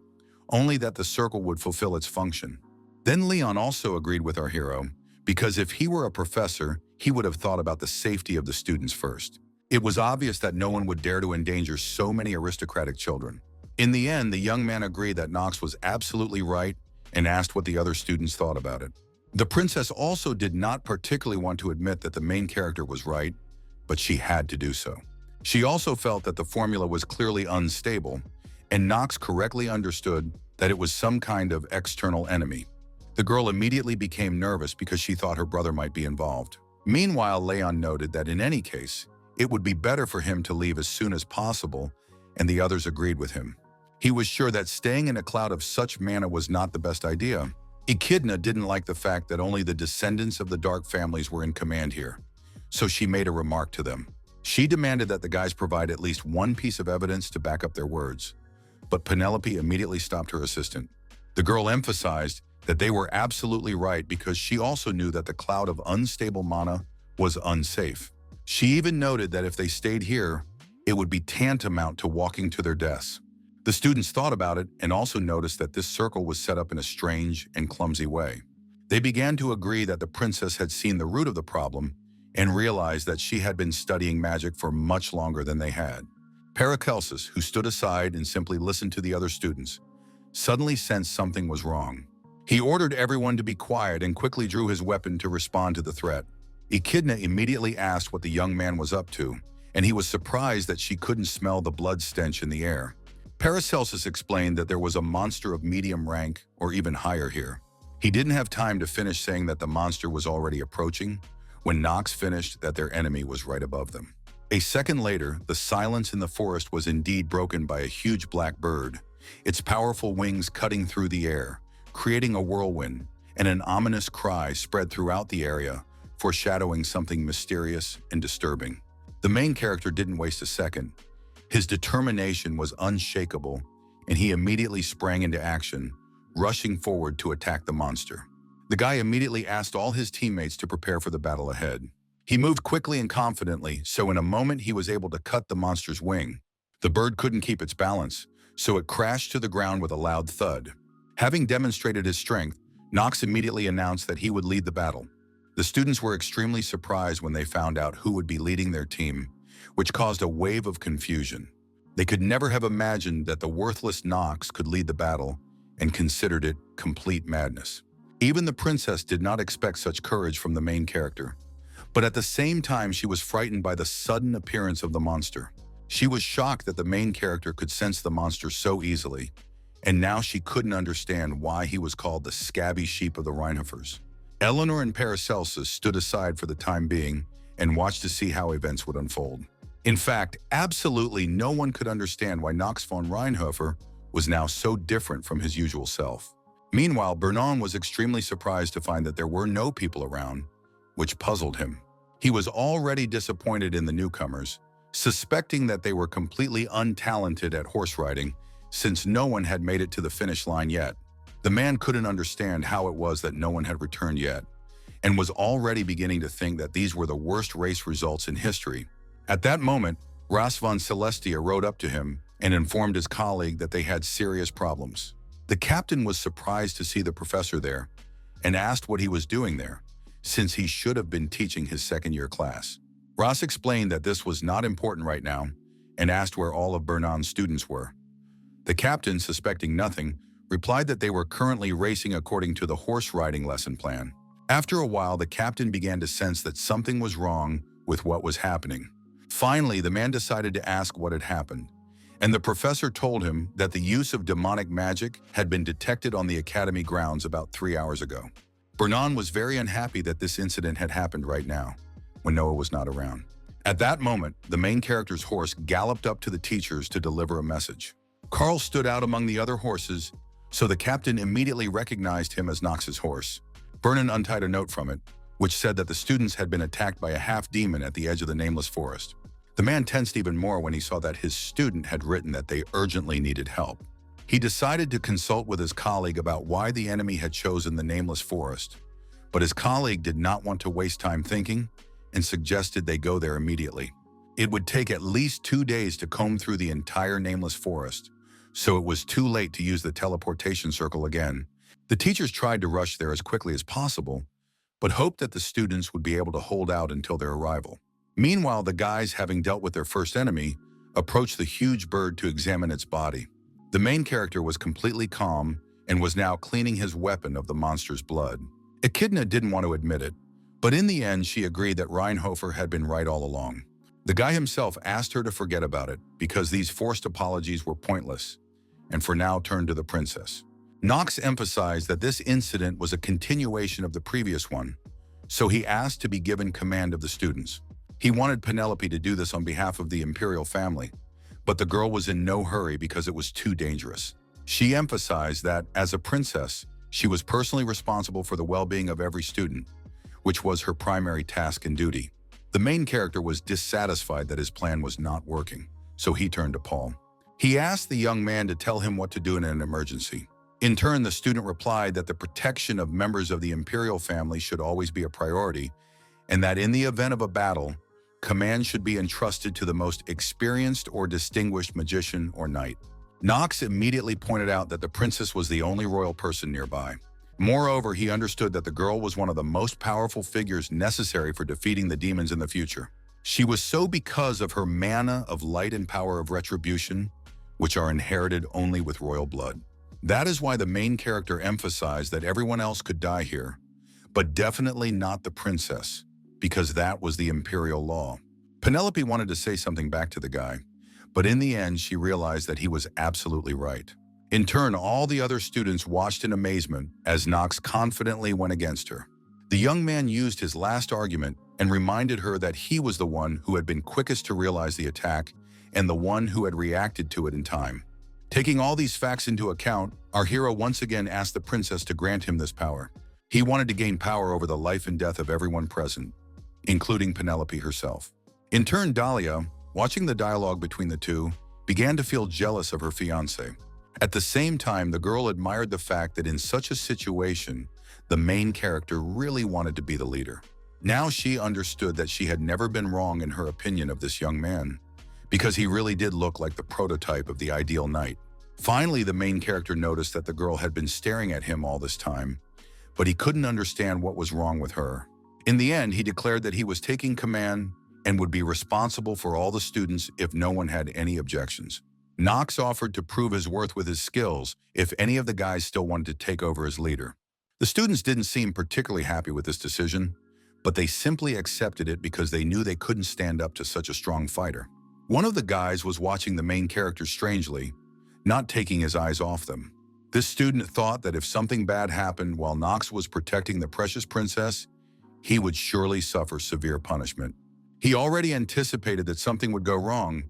only that the circle would fulfill its function. Then Leon also agreed with our hero, because if he were a professor, he would have thought about the safety of the students first. It was obvious that no one would dare to endanger so many aristocratic children. In the end, the young man agreed that Knox was absolutely right and asked what the other students thought about it. The princess also did not particularly want to admit that the main character was right, but she had to do so. She also felt that the formula was clearly unstable, and Knox correctly understood that it was some kind of external enemy. The girl immediately became nervous because she thought her brother might be involved. Meanwhile, Leon noted that in any case, it would be better for him to leave as soon as possible, and the others agreed with him. He was sure that staying in a cloud of such mana was not the best idea. Echidna didn't like the fact that only the descendants of the dark families were in command here, so she made a remark to them. She demanded that the guys provide at least one piece of evidence to back up their words, but Penelope immediately stopped her assistant. The girl emphasized that they were absolutely right because she also knew that the cloud of unstable mana was unsafe. She even noted that if they stayed here, it would be tantamount to walking to their deaths. The students thought about it and also noticed that this circle was set up in a strange and clumsy way. They began to agree that the princess had seen the root of the problem and realized that she had been studying magic for much longer than they had. Paracelsus, who stood aside and simply listened to the other students, suddenly sensed something was wrong. He ordered everyone to be quiet and quickly drew his weapon to respond to the threat. Echidna immediately asked what the young man was up to, and he was surprised that she couldn't smell the blood stench in the air. Paracelsus explained that there was a monster of medium rank or even higher here. He didn't have time to finish saying that the monster was already approaching when Knox finished that their enemy was right above them. A second later, the silence in the forest was indeed broken by a huge black bird, its powerful wings cutting through the air, creating a whirlwind, and an ominous cry spread throughout the area, foreshadowing something mysterious and disturbing. The main character didn't waste a second. His determination was unshakable, and he immediately sprang into action, rushing forward to attack the monster. The guy immediately asked all his teammates to prepare for the battle ahead. He moved quickly and confidently, so in a moment he was able to cut the monster's wing. The bird couldn't keep its balance, so it crashed to the ground with a loud thud. Having demonstrated his strength, Knox immediately announced that he would lead the battle. The students were extremely surprised when they found out who would be leading their team, which caused a wave of confusion. They could never have imagined that the worthless Knox could lead the battle and considered it complete madness. Even the princess did not expect such courage from the main character. But at the same time, she was frightened by the sudden appearance of the monster. She was shocked that the main character could sense the monster so easily, and now she couldn't understand why he was called the scabby sheep of the Rheinhofers. Eleanor and Paracelsus stood aside for the time being and watched to see how events would unfold. In fact, absolutely no one could understand why Knox von Rheinhofer was now so different from his usual self. Meanwhile, Bernon was extremely surprised to find that there were no people around, which puzzled him. He was already disappointed in the newcomers, suspecting that they were completely untalented at horse riding, since no one had made it to the finish line yet. The man couldn't understand how it was that no one had returned yet, and was already beginning to think that these were the worst race results in history. At that moment, Ras von Celestia rode up to him and informed his colleague that they had serious problems. The captain was surprised to see the professor there and asked what he was doing there, since he should have been teaching his second-year class. Ross explained that this was not important right now and asked where all of Bernon's students were. The captain, suspecting nothing, replied that they were currently racing according to the horse riding lesson plan. After a while, the captain began to sense that something was wrong with what was happening. Finally, the man decided to ask what had happened, and the professor told him that the use of demonic magic had been detected on the academy grounds about 3 hours ago. Bernon was very unhappy that this incident had happened right now, when Noah was not around. At that moment, the main character's horse galloped up to the teachers to deliver a message. Carl stood out among the other horses, so the captain immediately recognized him as Knox's horse. Vernon untied a note from it, which said that the students had been attacked by a half-demon at the edge of the nameless forest. The man tensed even more when he saw that his student had written that they urgently needed help. He decided to consult with his colleague about why the enemy had chosen the nameless forest, but his colleague did not want to waste time thinking and suggested they go there immediately. It would take at least 2 days to comb through the entire nameless forest, so it was too late to use the teleportation circle again. The teachers tried to rush there as quickly as possible, but hoped that the students would be able to hold out until their arrival. Meanwhile, the guys, having dealt with their first enemy, approached the huge bird to examine its body. The main character was completely calm and was now cleaning his weapon of the monster's blood. Echidna didn't want to admit it, but in the end she agreed that Rheinhofer had been right all along. The guy himself asked her to forget about it because these forced apologies were pointless, and for now turned to the princess. Knox emphasized that this incident was a continuation of the previous one, so he asked to be given command of the students. He wanted Penelope to do this on behalf of the imperial family, but the girl was in no hurry because it was too dangerous. She emphasized that, as a princess, she was personally responsible for the well-being of every student, which was her primary task and duty. The main character was dissatisfied that his plan was not working, so he turned to Paul. He asked the young man to tell him what to do in an emergency. In turn, the student replied that the protection of members of the imperial family should always be a priority, and that in the event of a battle, command should be entrusted to the most experienced or distinguished magician or knight. Knox immediately pointed out that the princess was the only royal person nearby. Moreover, he understood that the girl was one of the most powerful figures necessary for defeating the demons in the future. She was so because of her mana of light and power of retribution, which are inherited only with royal blood. That is why the main character emphasized that everyone else could die here, but definitely not the princess, because that was the imperial law. Penelope wanted to say something back to the guy, but in the end she realized that he was absolutely right. In turn, all the other students watched in amazement as Knox confidently went against her. The young man used his last argument and reminded her that he was the one who had been quickest to realize the attack and the one who had reacted to it in time. Taking all these facts into account, our hero once again asked the princess to grant him this power. He wanted to gain power over the life and death of everyone present, including Penelope herself. In turn, Dahlia, watching the dialogue between the two, began to feel jealous of her fiancé. At the same time, the girl admired the fact that in such a situation, the main character really wanted to be the leader. Now she understood that she had never been wrong in her opinion of this young man, because he really did look like the prototype of the ideal knight. Finally, the main character noticed that the girl had been staring at him all this time, but he couldn't understand what was wrong with her. In the end, he declared that he was taking command and would be responsible for all the students if no one had any objections. Knox offered to prove his worth with his skills if any of the guys still wanted to take over as leader. The students didn't seem particularly happy with this decision, but they simply accepted it because they knew they couldn't stand up to such a strong fighter. One of the guys was watching the main character strangely, not taking his eyes off them. This student thought that if something bad happened while Knox was protecting the precious princess, he would surely suffer severe punishment. He already anticipated that something would go wrong,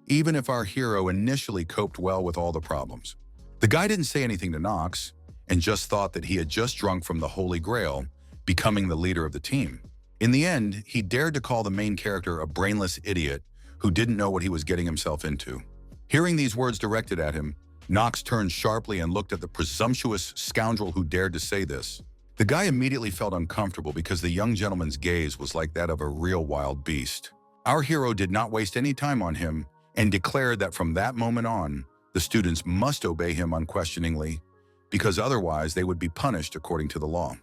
even if our hero initially coped well with all the problems. The guy didn't say anything to Knox, and just thought that he had just drunk from the Holy Grail, becoming the leader of the team. In the end, he dared to call the main character a brainless idiot who didn't know what he was getting himself into. Hearing these words directed at him, Knox turned sharply and looked at the presumptuous scoundrel who dared to say this. The guy immediately felt uncomfortable because the young gentleman's gaze was like that of a real wild beast. Our hero did not waste any time on him and declared that from that moment on, the students must obey him unquestioningly, because otherwise they would be punished according to the law.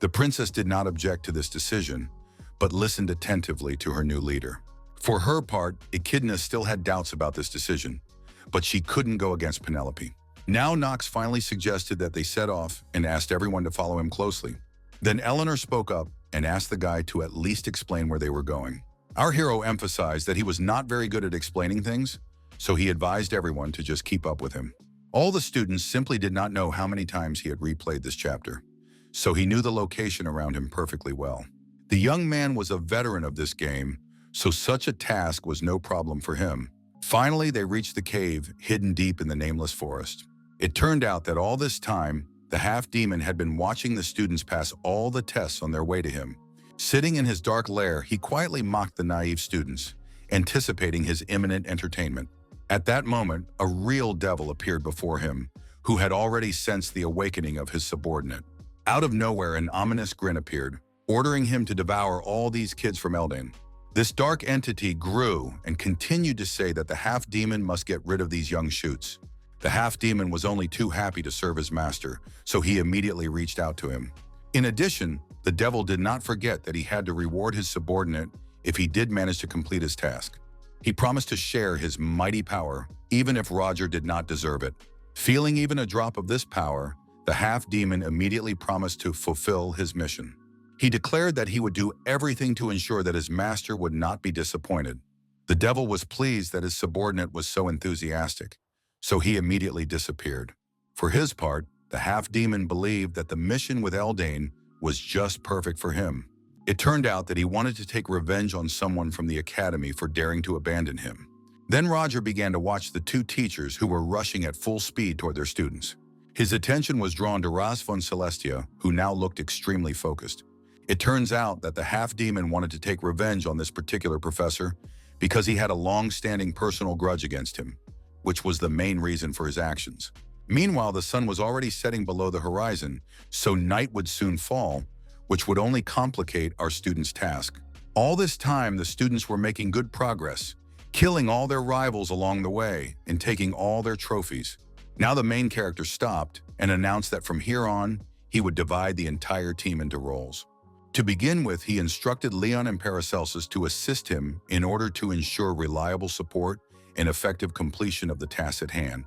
The princess did not object to this decision, but listened attentively to her new leader. For her part, Echidna still had doubts about this decision, but she couldn't go against Penelope. Now Knox finally suggested that they set off and asked everyone to follow him closely. Then Eleanor spoke up and asked the guy to at least explain where they were going. Our hero emphasized that he was not very good at explaining things, so he advised everyone to just keep up with him. All the students simply did not know how many times he had replayed this chapter, so he knew the location around him perfectly well. The young man was a veteran of this game, so such a task was no problem for him. Finally, they reached the cave hidden deep in the nameless forest. It turned out that all this time, the half-demon had been watching the students pass all the tests on their way to him. Sitting in his dark lair, he quietly mocked the naive students, anticipating his imminent entertainment. At that moment, a real devil appeared before him, who had already sensed the awakening of his subordinate. Out of nowhere, an ominous grin appeared, ordering him to devour all these kids from Elden. This dark entity grew and continued to say that the half-demon must get rid of these young shoots. The half-demon was only too happy to serve his master, so he immediately reached out to him. In addition, the devil did not forget that he had to reward his subordinate if he did manage to complete his task. He promised to share his mighty power, even if Roger did not deserve it. Feeling even a drop of this power, the half-demon immediately promised to fulfill his mission. He declared that he would do everything to ensure that his master would not be disappointed. The devil was pleased that his subordinate was so enthusiastic, so he immediately disappeared. For his part, the half-demon believed that the mission with Elden was just perfect for him. It turned out that he wanted to take revenge on someone from the academy for daring to abandon him. Then Roger began to watch the two teachers who were rushing at full speed toward their students. His attention was drawn to Ras von Celestia, who now looked extremely focused. It turns out that the half-demon wanted to take revenge on this particular professor because he had a long-standing personal grudge against him, which was the main reason for his actions. Meanwhile, the sun was already setting below the horizon, so night would soon fall, which would only complicate our students' task. All this time, the students were making good progress, killing all their rivals along the way and taking all their trophies. Now the main character stopped and announced that from here on, he would divide the entire team into roles. To begin with, he instructed Leon and Paracelsus to assist him in order to ensure reliable support and effective completion of the task at hand.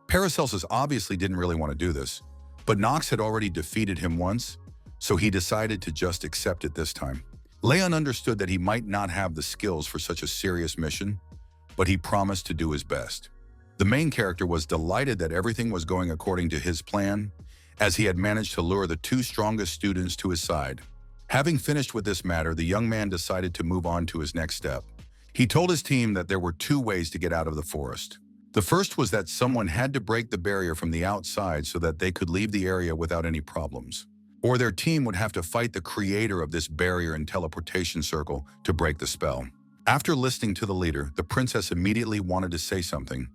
Paracelsus obviously didn't really want to do this, but Knox had already defeated him once, so he decided to just accept it this time. Leon understood that he might not have the skills for such a serious mission, but he promised to do his best. The main character was delighted that everything was going according to his plan, as he had managed to lure the two strongest students to his side. Having finished with this matter, the young man decided to move on to his next step. He told his team that there were two ways to get out of the forest. The first was that someone had to break the barrier from the outside so that they could leave the area without any problems. Or their team would have to fight the creator of this barrier and teleportation circle to break the spell. After listening to the leader, the princess immediately wanted to say something,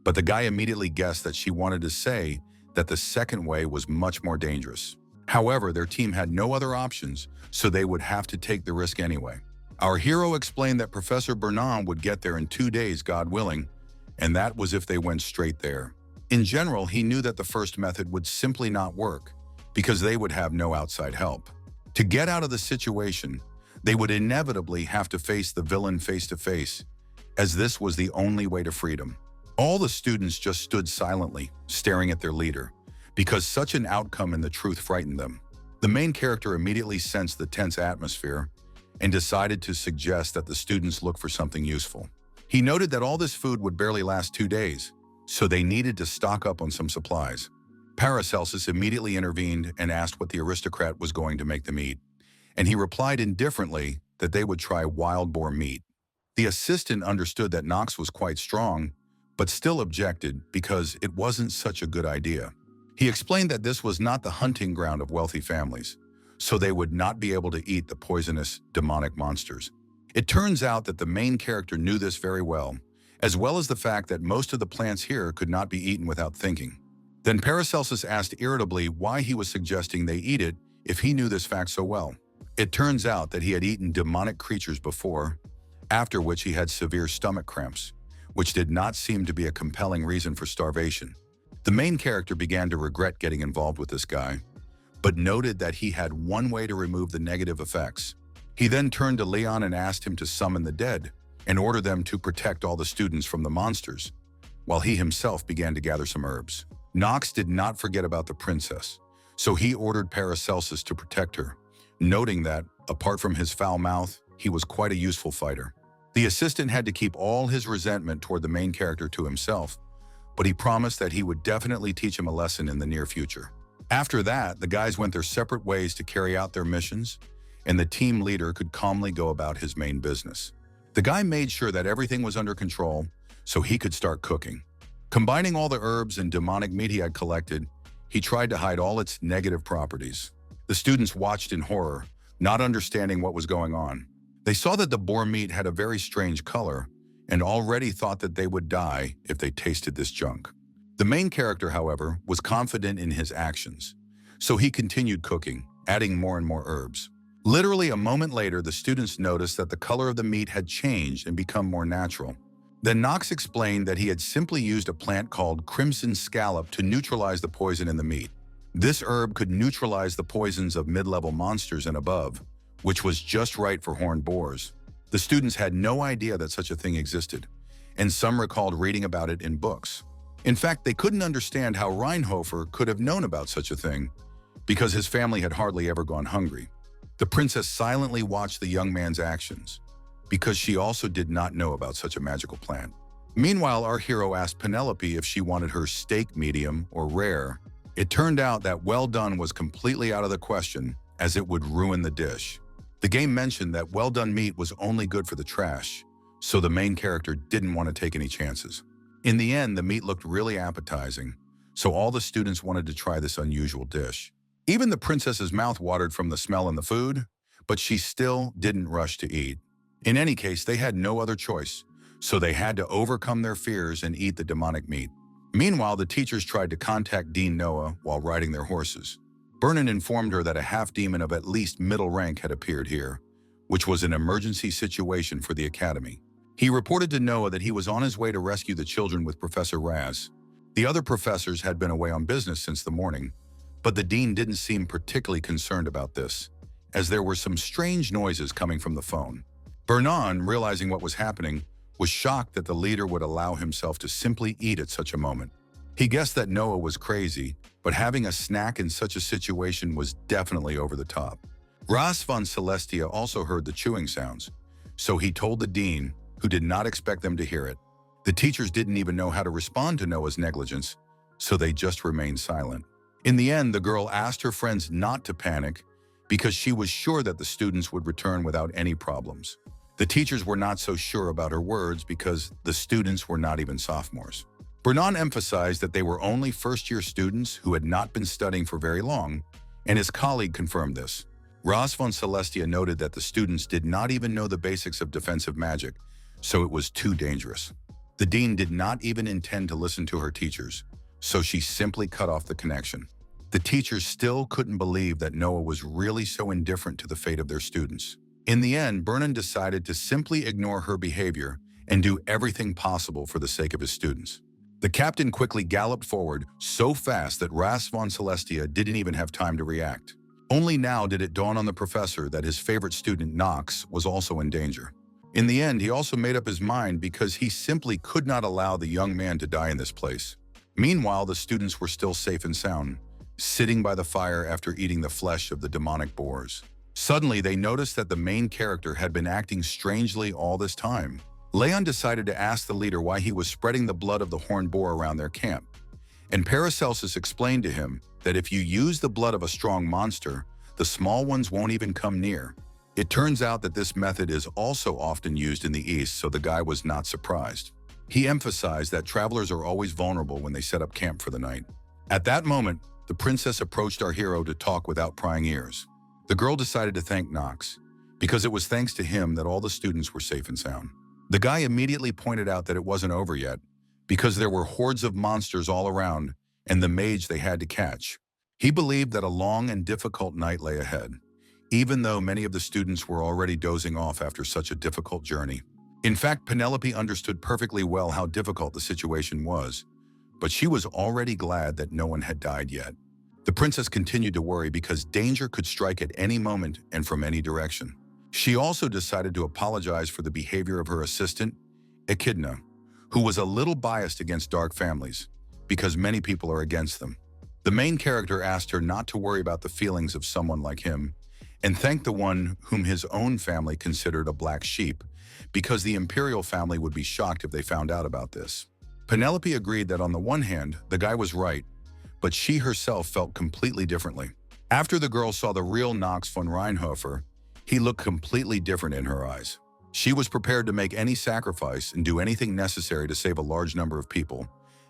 but the guy immediately guessed that she wanted to say that the second way was much more dangerous. However, their team had no other options, so they would have to take the risk anyway. Our hero explained that Professor Bernard would get there in 2 days, God willing, and that was if they went straight there. In general, he knew that the first method would simply not work, because they would have no outside help. To get out of the situation, they would inevitably have to face the villain face to face, as this was the only way to freedom. All the students just stood silently, staring at their leader, because such an outcome and the truth frightened them. The main character immediately sensed the tense atmosphere and decided to suggest that the students look for something useful. He noted that all this food would barely last 2 days, so they needed to stock up on some supplies. Paracelsus immediately intervened and asked what the aristocrat was going to make them eat, and he replied indifferently that they would try wild boar meat. The assistant understood that Knox was quite strong, but still objected because it wasn't such a good idea. He explained that this was not the hunting ground of wealthy families, so they would not be able to eat the poisonous, demonic monsters. It turns out that the main character knew this very well as the fact that most of the plants here could not be eaten without thinking. Then Paracelsus asked irritably why he was suggesting they eat it if he knew this fact so well. It turns out that he had eaten demonic creatures before, after which he had severe stomach cramps, which did not seem to be a compelling reason for starvation. The main character began to regret getting involved with this guy, but noted that he had one way to remove the negative effects. He then turned to Leon and asked him to summon the dead and order them to protect all the students from the monsters, while he himself began to gather some herbs. Knox did not forget about the princess, so he ordered Paracelsus to protect her, noting that, apart from his foul mouth, he was quite a useful fighter. The assistant had to keep all his resentment toward the main character to himself, but he promised that he would definitely teach him a lesson in the near future. After that, the guys went their separate ways to carry out their missions, and the team leader could calmly go about his main business. The guy made sure that everything was under control so he could start cooking. Combining all the herbs and demonic meat he had collected, he tried to hide all its negative properties. The students watched in horror, not understanding what was going on. They saw that the boar meat had a very strange color and already thought that they would die if they tasted this junk. The main character, however, was confident in his actions, so he continued cooking, adding more and more herbs. Literally a moment later, the students noticed that the color of the meat had changed and become more natural. Then Knox explained that he had simply used a plant called crimson scallop to neutralize the poison in the meat. This herb could neutralize the poisons of mid-level monsters and above, which was just right for horned boars. The students had no idea that such a thing existed, and some recalled reading about it in books. In fact, they couldn't understand how Reinhofer could have known about such a thing, because his family had hardly ever gone hungry. The princess silently watched the young man's actions, because she also did not know about such a magical plant. Meanwhile, our hero asked Penelope if she wanted her steak medium or rare. It turned out that well done was completely out of the question, as it would ruin the dish. The game mentioned that well done meat was only good for the trash, so the main character didn't want to take any chances. In the end, the meat looked really appetizing, so all the students wanted to try this unusual dish. Even the princess's mouth watered from the smell in the food, but she still didn't rush to eat. In any case, they had no other choice, so they had to overcome their fears and eat the demonic meat. Meanwhile, the teachers tried to contact Dean Noah while riding their horses. Vernon informed her that a half-demon of at least middle rank had appeared here, which was an emergency situation for the academy. He reported to Noah that he was on his way to rescue the children with Professor Raz. The other professors had been away on business since the morning, But the dean didn't seem particularly concerned about this, as there were some strange noises coming from the phone. Vernon, realizing what was happening, was shocked that the leader would allow himself to simply eat at such a moment. He guessed that Noah was crazy, but having a snack in such a situation was definitely over the top. Ras von Celestia also heard the chewing sounds, so he told the dean, who did not expect them to hear it. The teachers didn't even know how to respond to Noah's negligence, so they just remained silent. In the end, the girl asked her friends not to panic because she was sure that the students would return without any problems. The teachers were not so sure about her words because the students were not even sophomores. Vernon emphasized that they were only first-year students who had not been studying for very long, and his colleague confirmed this. Ras von Celestia noted that the students did not even know the basics of defensive magic, so it was too dangerous. The dean did not even intend to listen to her teachers, so she simply cut off the connection. The teachers still couldn't believe that Noah was really so indifferent to the fate of their students. In the end, Vernon decided to simply ignore her behavior and do everything possible for the sake of his students. The captain quickly galloped forward so fast that Ras von Celestia didn't even have time to react. Only now did it dawn on the professor that his favorite student, Knox, was also in danger. In the end, he also made up his mind because he simply could not allow the young man to die in this place. Meanwhile, the students were still safe and sound, sitting by the fire after eating the flesh of the demonic boars. Suddenly, they noticed that the main character had been acting strangely all this time. Leon decided to ask the leader why he was spreading the blood of the horned boar around their camp. And Paracelsus explained to him that if you use the blood of a strong monster, the small ones won't even come near. It turns out that this method is also often used in the East, so the guy was not surprised. He emphasized that travelers are always vulnerable when they set up camp for the night. At that moment, the princess approached our hero to talk without prying ears. The girl decided to thank Knox, because it was thanks to him that all the students were safe and sound. The guy immediately pointed out that it wasn't over yet, because there were hordes of monsters all around and the mage they had to catch. He believed that a long and difficult night lay ahead, even though many of the students were already dozing off after such a difficult journey. In fact, Penelope understood perfectly well how difficult the situation was, but she was already glad that no one had died yet. The princess continued to worry because danger could strike at any moment and from any direction. She also decided to apologize for the behavior of her assistant, Echidna, who was a little biased against dark families, because many people are against them. The main character asked her not to worry about the feelings of someone like him, and thanked the one whom his own family considered a black sheep, because the imperial family would be shocked if they found out about this. Penelope agreed that on the one hand, the guy was right, but she herself felt completely differently. After the girl saw the real Knox von Reinhofer, he looked completely different in her eyes. She was prepared to make any sacrifice and do anything necessary to save a large number of people,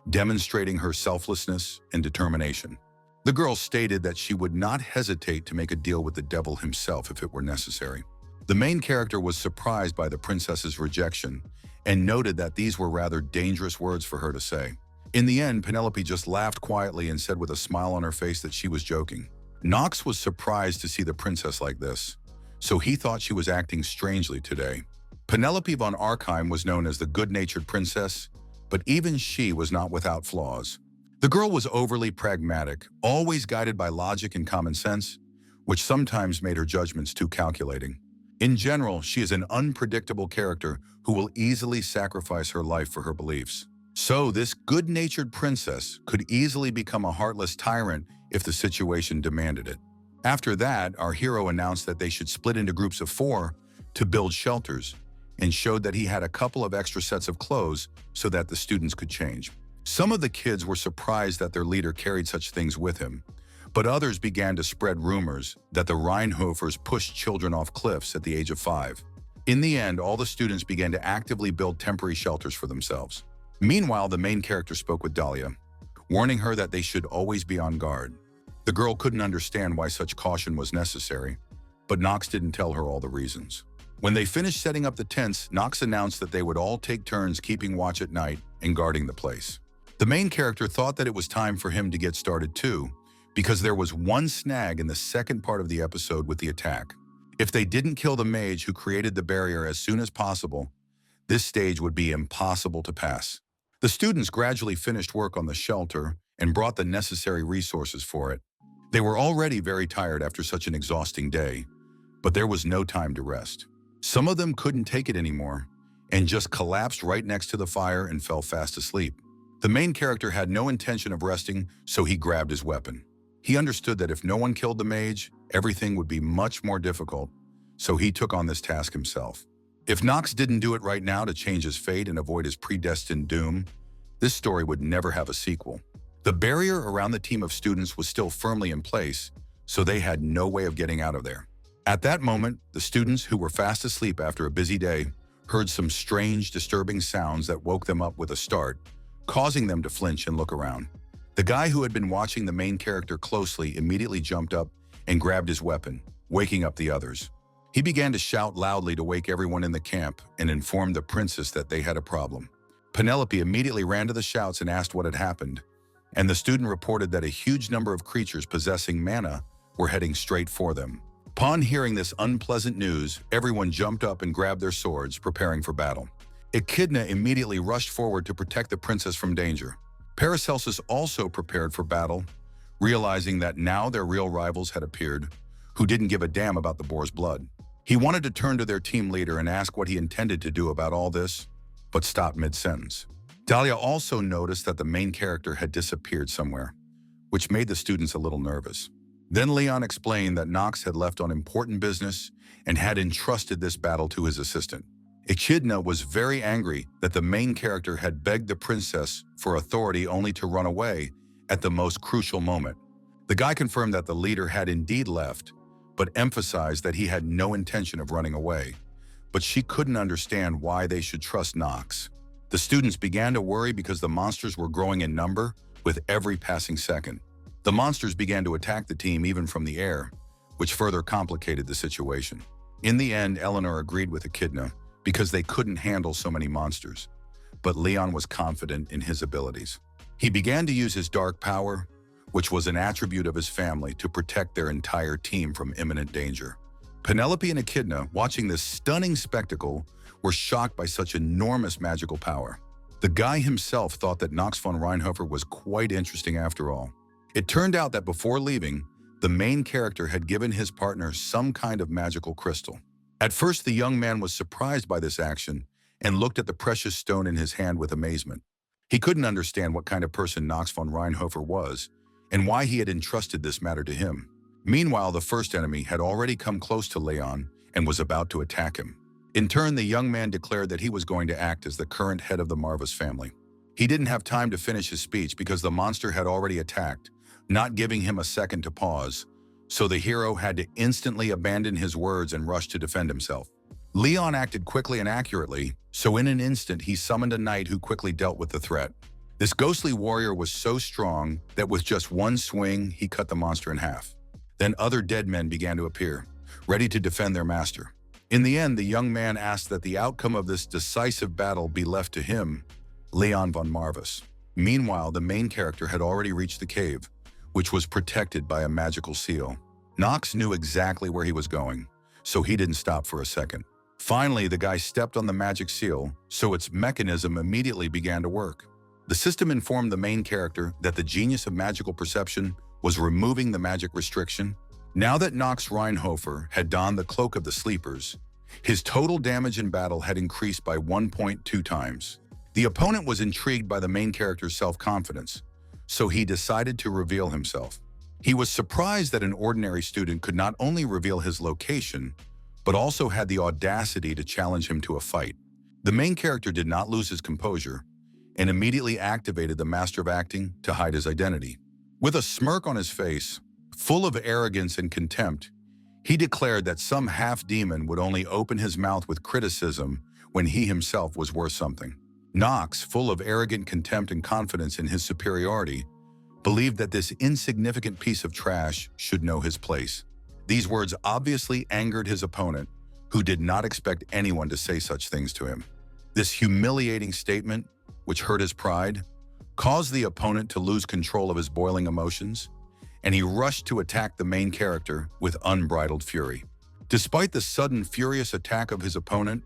demonstrating her selflessness and determination. The girl stated that she would not hesitate to make a deal with the devil himself if it were necessary. The main character was surprised by the princess's rejection and noted that these were rather dangerous words for her to say. In the end, Penelope just laughed quietly and said with a smile on her face that she was joking. Knox was surprised to see the princess like this, so he thought she was acting strangely today. Penelope von Arkheim was known as the good-natured princess, but even she was not without flaws. The girl was overly pragmatic, always guided by logic and common sense, which sometimes made her judgments too calculating. In general, she is an unpredictable character who will easily sacrifice her life for her beliefs. So this good-natured princess could easily become a heartless tyrant if the situation demanded it. After that, our hero announced that they should split into groups of 4 to build shelters, and showed that he had a couple of extra sets of clothes so that the students could change. Some of the kids were surprised that their leader carried such things with him, but others began to spread rumors that the Reinhofers pushed children off cliffs at the age of 5. In the end, all the students began to actively build temporary shelters for themselves. Meanwhile, the main character spoke with Dahlia, warning her that they should always be on guard. The girl couldn't understand why such caution was necessary, but Knox didn't tell her all the reasons. When they finished setting up the tents, Knox announced that they would all take turns keeping watch at night and guarding the place. The main character thought that it was time for him to get started too, because there was one snag in the second part of the episode with the attack. If they didn't kill the mage who created the barrier as soon as possible, this stage would be impossible to pass. The students gradually finished work on the shelter and brought the necessary resources for it. They were already very tired after such an exhausting day, but there was no time to rest. Some of them couldn't take it anymore and just collapsed right next to the fire and fell fast asleep. The main character had no intention of resting, so he grabbed his weapon. He understood that if no one killed the mage, everything would be much more difficult, so he took on this task himself. If Knox didn't do it right now to change his fate and avoid his predestined doom, this story would never have a sequel. The barrier around the team of students was still firmly in place, so they had no way of getting out of there. At that moment, the students, who were fast asleep after a busy day, heard some strange, disturbing sounds that woke them up with a start, causing them to flinch and look around. The guy who had been watching the main character closely immediately jumped up and grabbed his weapon, waking up the others. He began to shout loudly to wake everyone in the camp and informed the princess that they had a problem. Penelope immediately ran to the shouts and asked what had happened, and the student reported that a huge number of creatures possessing mana were heading straight for them. Upon hearing this unpleasant news, everyone jumped up and grabbed their swords, preparing for battle. Echidna immediately rushed forward to protect the princess from danger. Paracelsus also prepared for battle, realizing that now their real rivals had appeared, who didn't give a damn about the boar's blood. He wanted to turn to their team leader and ask what he intended to do about all this, but stopped mid-sentence. Dahlia also noticed that the main character had disappeared somewhere, which made the students a little nervous. Then Leon explained that Knox had left on important business and had entrusted this battle to his assistant. Echidna was very angry that the main character had begged the princess for authority only to run away at the most crucial moment. The guy confirmed that the leader had indeed left, but emphasized that he had no intention of running away. But she couldn't understand why they should trust Knox. The students began to worry because the monsters were growing in number with every passing second. The monsters began to attack the team even from the air, which further complicated the situation. In the end, Eleanor agreed with Echidna because they couldn't handle so many monsters, but Leon was confident in his abilities. He began to use his dark power, which was an attribute of his family, to protect their entire team from imminent danger. Penelope and Echidna, watching this stunning spectacle, were shocked by such enormous magical power. The guy himself thought that Knox von Reinhofer was quite interesting after all. It turned out that before leaving, the main character had given his partner some kind of magical crystal. At first, the young man was surprised by this action and looked at the precious stone in his hand with amazement. He couldn't understand what kind of person Knox von Reinhofer was and why he had entrusted this matter to him. Meanwhile, the first enemy had already come close to Leon and was about to attack him. In turn, the young man declared that he was going to act as the current head of the Marvas family. He didn't have time to finish his speech because the monster had already attacked, not giving him a second to pause, so the hero had to instantly abandon his words and rush to defend himself. Leon acted quickly and accurately, so in an instant he summoned a knight who quickly dealt with the threat. This ghostly warrior was so strong that with just one swing, he cut the monster in half. Then other dead men began to appear, ready to defend their master. In the end, the young man asked that the outcome of this decisive battle be left to him, Leon von Marvas. Meanwhile, the main character had already reached the cave, which was protected by a magical seal. Knox knew exactly where he was going, so he didn't stop for a second. Finally, the guy stepped on the magic seal, so its mechanism immediately began to work. The system informed the main character that the genius of magical perception was removing the magic restriction. Now that Knox Reinhofer had donned the cloak of the sleepers, his total damage in battle had increased by 1.2 times. The opponent was intrigued by the main character's self-confidence, so he decided to reveal himself. He was surprised that an ordinary student could not only reveal his location, but also had the audacity to challenge him to a fight. The main character did not lose his composure and immediately activated the Master of Acting to hide his identity. With a smirk on his face, full of arrogance and contempt, he declared that some half-demon would only open his mouth with criticism when he himself was worth something. Knox, full of arrogant contempt and confidence in his superiority, believed that this insignificant piece of trash should know his place. These words obviously angered his opponent, who did not expect anyone to say such things to him. This humiliating statement, which hurt his pride, caused the opponent to lose control of his boiling emotions, and he rushed to attack the main character with unbridled fury. Despite the sudden furious attack of his opponent,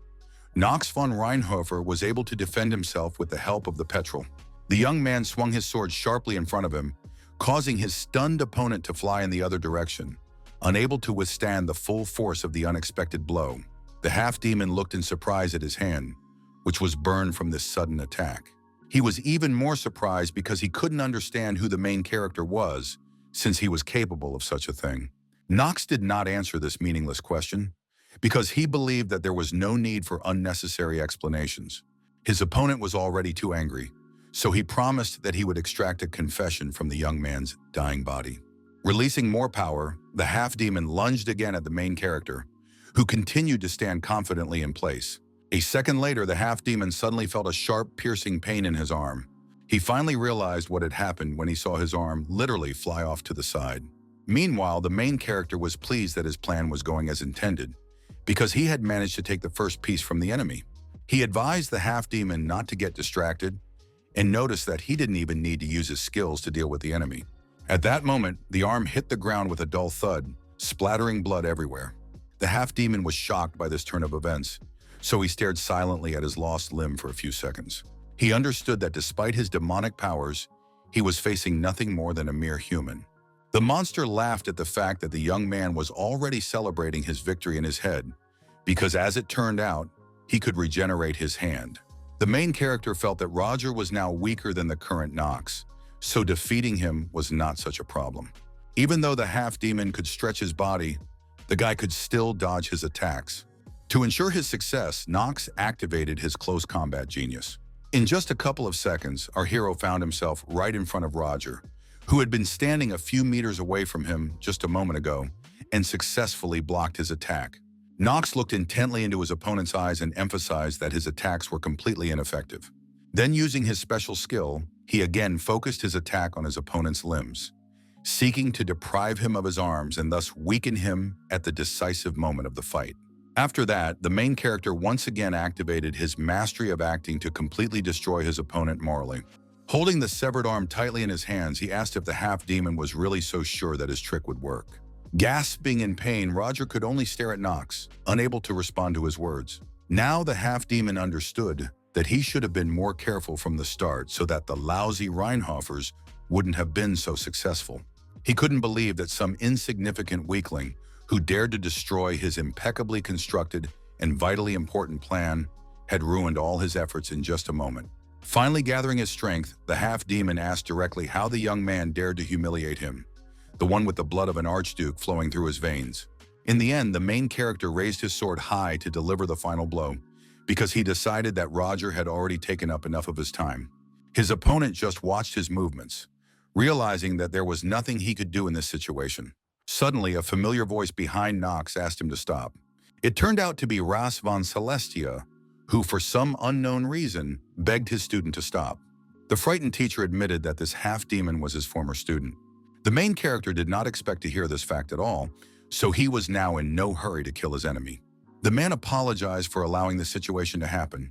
Knox von Reinhofer was able to defend himself with the help of the petrel. The young man swung his sword sharply in front of him, causing his stunned opponent to fly in the other direction, unable to withstand the full force of the unexpected blow. The half-demon looked in surprise at his hand, which was burned from this sudden attack. He was even more surprised because he couldn't understand who the main character was, since he was capable of such a thing. Knox did not answer this meaningless question, because he believed that there was no need for unnecessary explanations. His opponent was already too angry, so he promised that he would extract a confession from the young man's dying body. Releasing more power, the half-demon lunged again at the main character, who continued to stand confidently in place. A second later, the half-demon suddenly felt a sharp, piercing pain in his arm. He finally realized what had happened when he saw his arm literally fly off to the side. Meanwhile, the main character was pleased that his plan was going as intended, because he had managed to take the first piece from the enemy. He advised the half-demon not to get distracted, and noticed that he didn't even need to use his skills to deal with the enemy. At that moment, the arm hit the ground with a dull thud, splattering blood everywhere. The half-demon was shocked by this turn of events, so he stared silently at his lost limb for a few seconds. He understood that despite his demonic powers, he was facing nothing more than a mere human. The monster laughed at the fact that the young man was already celebrating his victory in his head, because as it turned out, he could regenerate his hand. The main character felt that Roger was now weaker than the current Knox, so defeating him was not such a problem. Even though the half-demon could stretch his body, the guy could still dodge his attacks. To ensure his success, Knox activated his close combat genius. In just a couple of seconds, our hero found himself right in front of Roger, who had been standing a few meters away from him just a moment ago, and successfully blocked his attack. Knox looked intently into his opponent's eyes and emphasized that his attacks were completely ineffective. Then, using his special skill, he again focused his attack on his opponent's limbs, seeking to deprive him of his arms and thus weaken him at the decisive moment of the fight. After that, the main character once again activated his mastery of acting to completely destroy his opponent morally. Holding the severed arm tightly in his hands, he asked if the half-demon was really so sure that his trick would work. Gasping in pain, Roger could only stare at Knox, unable to respond to his words. Now the half-demon understood that he should have been more careful from the start so that the lousy Reinhoffers wouldn't have been so successful. He couldn't believe that some insignificant weakling who dared to destroy his impeccably constructed and vitally important plan had ruined all his efforts in just a moment. Finally gathering his strength, the half-demon asked directly how the young man dared to humiliate him, the one with the blood of an archduke flowing through his veins. In the end, the main character raised his sword high to deliver the final blow, because he decided that Roger had already taken up enough of his time. His opponent just watched his movements, realizing that there was nothing he could do in this situation. Suddenly, a familiar voice behind Knox asked him to stop. It turned out to be Ras von Celestia, who, for some unknown reason, begged his student to stop. The frightened teacher admitted that this half-demon was his former student. The main character did not expect to hear this fact at all, so he was now in no hurry to kill his enemy. The man apologized for allowing the situation to happen,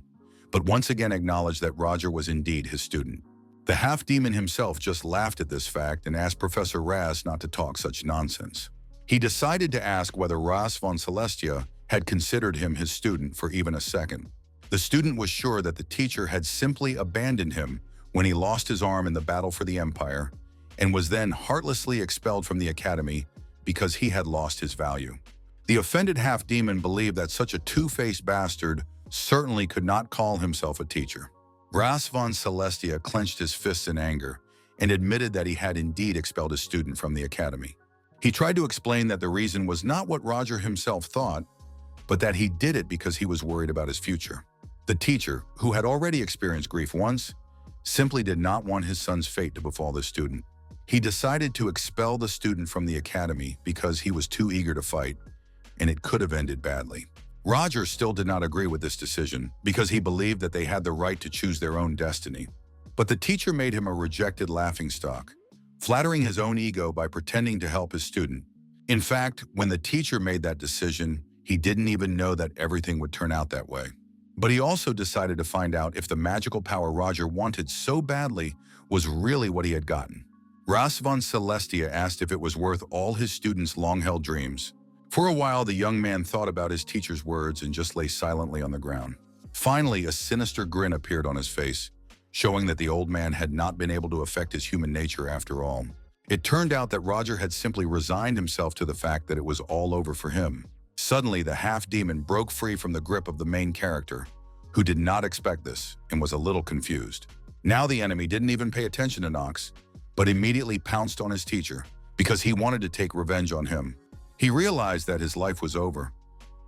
but once again acknowledged that Roger was indeed his student. The half-demon himself just laughed at this fact and asked Professor Ras not to talk such nonsense. He decided to ask whether Ras von Celestia had considered him his student for even a second. The student was sure that the teacher had simply abandoned him when he lost his arm in the battle for the Empire, and was then heartlessly expelled from the academy because he had lost his value. The offended half-demon believed that such a two-faced bastard certainly could not call himself a teacher. Ras von Celestia clenched his fists in anger and admitted that he had indeed expelled his student from the academy. He tried to explain that the reason was not what Roger himself thought, but that he did it because he was worried about his future. The teacher, who had already experienced grief once, simply did not want his son's fate to befall the student. He decided to expel the student from the academy because he was too eager to fight, and it could have ended badly. Roger still did not agree with this decision because he believed that they had the right to choose their own destiny. But the teacher made him a rejected laughingstock, flattering his own ego by pretending to help his student. In fact, when the teacher made that decision, he didn't even know that everything would turn out that way. But he also decided to find out if the magical power Roger wanted so badly was really what he had gotten. Ras von Celestia asked if it was worth all his students' long-held dreams. For a while, the young man thought about his teacher's words and just lay silently on the ground. Finally, a sinister grin appeared on his face, showing that the old man had not been able to affect his human nature after all. It turned out that Roger had simply resigned himself to the fact that it was all over for him. Suddenly, the half-demon broke free from the grip of the main character, who did not expect this and was a little confused. Now the enemy didn't even pay attention to Knox, but immediately pounced on his teacher because he wanted to take revenge on him. He realized that his life was over,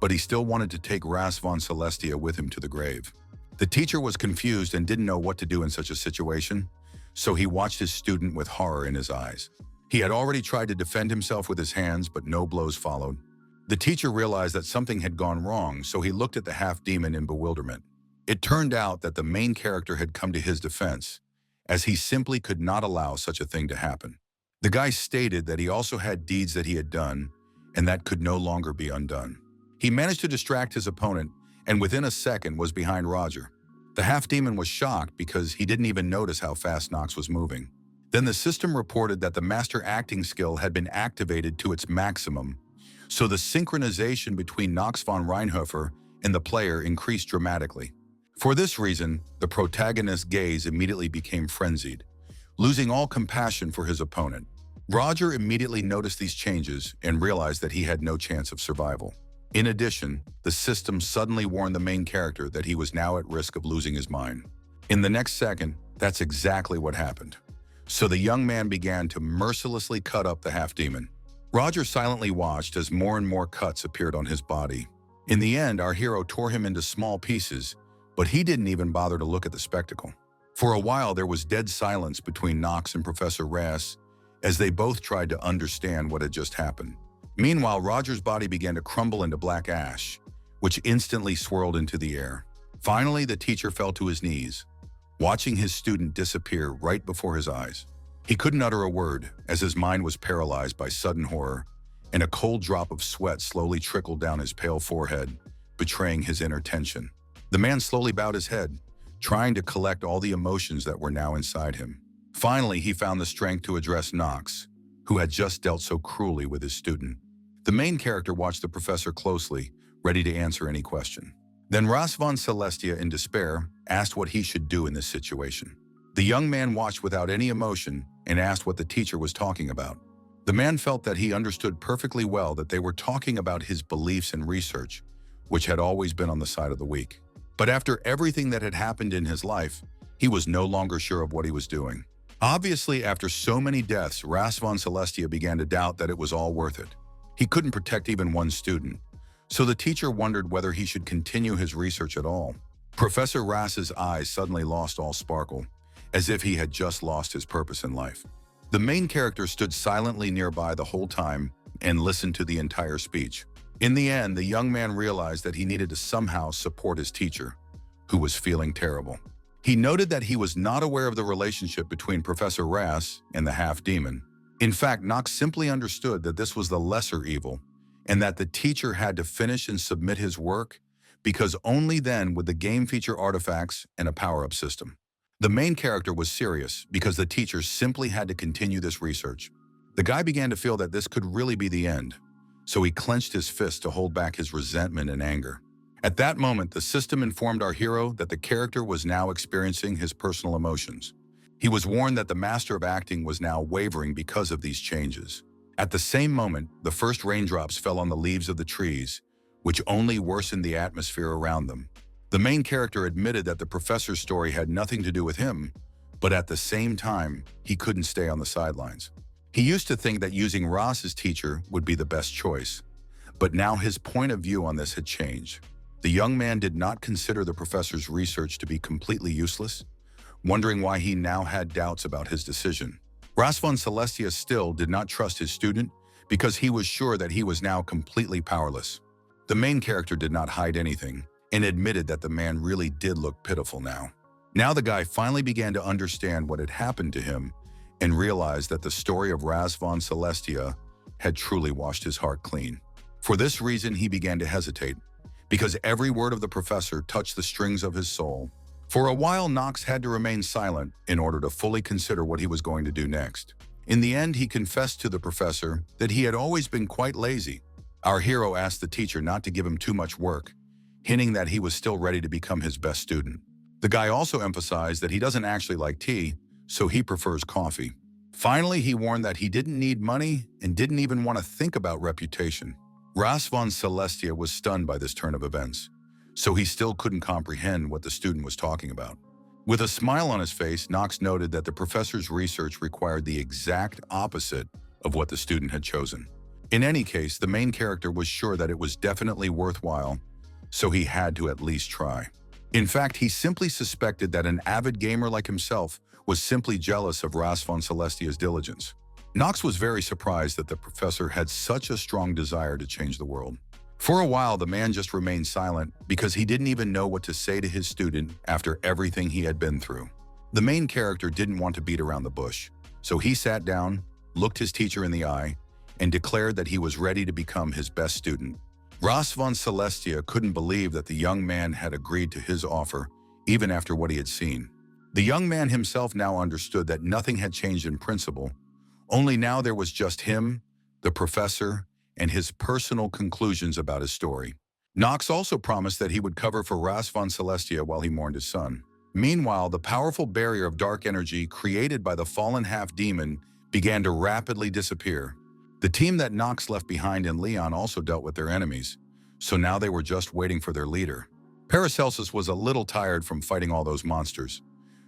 but he still wanted to take Ras von Celestia with him to the grave. The teacher was confused and didn't know what to do in such a situation, so he watched his student with horror in his eyes. He had already tried to defend himself with his hands, but no blows followed. The teacher realized that something had gone wrong, so he looked at the half-demon in bewilderment. It turned out that the main character had come to his defense, as he simply could not allow such a thing to happen. The guy stated that he also had deeds that he had done, and that could no longer be undone. He managed to distract his opponent, and within a second was behind Roger. The half-demon was shocked because he didn't even notice how fast Knox was moving. Then the system reported that the master acting skill had been activated to its maximum, so the synchronization between Knox von Reinhofer and the player increased dramatically. For this reason, the protagonist's gaze immediately became frenzied, losing all compassion for his opponent. Roger immediately noticed these changes and realized that he had no chance of survival. In addition, the system suddenly warned the main character that he was now at risk of losing his mind. In the next second, that's exactly what happened. So the young man began to mercilessly cut up the half-demon. Roger silently watched as more and more cuts appeared on his body. In the end, our hero tore him into small pieces, but he didn't even bother to look at the spectacle. For a while, there was dead silence between Knox and Professor Ras as they both tried to understand what had just happened. Meanwhile, Roger's body began to crumble into black ash, which instantly swirled into the air. Finally, the teacher fell to his knees, watching his student disappear right before his eyes. He couldn't utter a word, as his mind was paralyzed by sudden horror, and a cold drop of sweat slowly trickled down his pale forehead, betraying his inner tension. The man slowly bowed his head, trying to collect all the emotions that were now inside him. Finally, he found the strength to address Knox, who had just dealt so cruelly with his student. The main character watched the professor closely, ready to answer any question. Then Ras von Celestia, in despair, asked what he should do in this situation. The young man watched without any emotion and asked what the teacher was talking about. The man felt that he understood perfectly well that they were talking about his beliefs and research, which had always been on the side of the weak. But after everything that had happened in his life, he was no longer sure of what he was doing. Obviously, after so many deaths, Ras von Celestia began to doubt that it was all worth it. He couldn't protect even one student, so the teacher wondered whether he should continue his research at all. Professor Ras's eyes suddenly lost all sparkle, as if he had just lost his purpose in life. The main character stood silently nearby the whole time and listened to the entire speech. In the end, the young man realized that he needed to somehow support his teacher, who was feeling terrible. He noted that he was not aware of the relationship between Professor Ras and the half-demon. In fact, Knox simply understood that this was the lesser evil, and that the teacher had to finish and submit his work, because only then would the game feature artifacts and a power-up system. The main character was serious because the teacher simply had to continue this research. The guy began to feel that this could really be the end, so he clenched his fist to hold back his resentment and anger. At that moment, the system informed our hero that the character was now experiencing his personal emotions. He was warned that the master of acting was now wavering because of these changes. At the same moment, the first raindrops fell on the leaves of the trees, which only worsened the atmosphere around them. The main character admitted that the professor's story had nothing to do with him, but at the same time, he couldn't stay on the sidelines. He used to think that using Ras as teacher would be the best choice, but now his point of view on this had changed. The young man did not consider the professor's research to be completely useless, wondering why he now had doubts about his decision. Ras von Celestia still did not trust his student because he was sure that he was now completely powerless. The main character did not hide anything and admitted that the man really did look pitiful now. Now the guy finally began to understand what had happened to him and realized that the story of Ras von Celestia had truly washed his heart clean. For this reason, he began to hesitate, because every word of the professor touched the strings of his soul. For a while, Knox had to remain silent in order to fully consider what he was going to do next. In the end, he confessed to the professor that he had always been quite lazy. Our hero asked the teacher not to give him too much work, hinting that he was still ready to become his best student. The guy also emphasized that he doesn't actually like tea, so he prefers coffee. Finally, he warned that he didn't need money and didn't even want to think about reputation. Ras von Celestia was stunned by this turn of events, so he still couldn't comprehend what the student was talking about. With a smile on his face, Knox noted that the professor's research required the exact opposite of what the student had chosen. In any case, the main character was sure that it was definitely worthwhile, so he had to at least try. In fact, he simply suspected that an avid gamer like himself was simply jealous of Ras von Celestia's diligence. Knox was very surprised that the professor had such a strong desire to change the world. For a while, the man just remained silent because he didn't even know what to say to his student after everything he had been through. The main character didn't want to beat around the bush, so he sat down, looked his teacher in the eye, and declared that he was ready to become his best student. Ras von Celestia couldn't believe that the young man had agreed to his offer, even after what he had seen. The young man himself now understood that nothing had changed in principle, only now there was just him, the professor, and his personal conclusions about his story. Knox also promised that he would cover for Ras von Celestia while he mourned his son. Meanwhile, the powerful barrier of dark energy created by the fallen half-demon began to rapidly disappear. The team that Knox left behind in Leon also dealt with their enemies, so now they were just waiting for their leader. Paracelsus was a little tired from fighting all those monsters,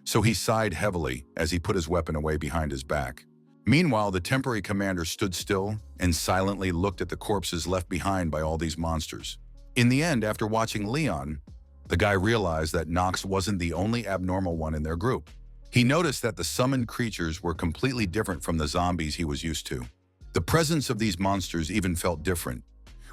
so he sighed heavily as he put his weapon away behind his back. Meanwhile, the temporary commander stood still and silently looked at the corpses left behind by all these monsters. In the end, after watching Leon, the guy realized that Knox wasn't the only abnormal one in their group. He noticed that the summoned creatures were completely different from the zombies he was used to. The presence of these monsters even felt different,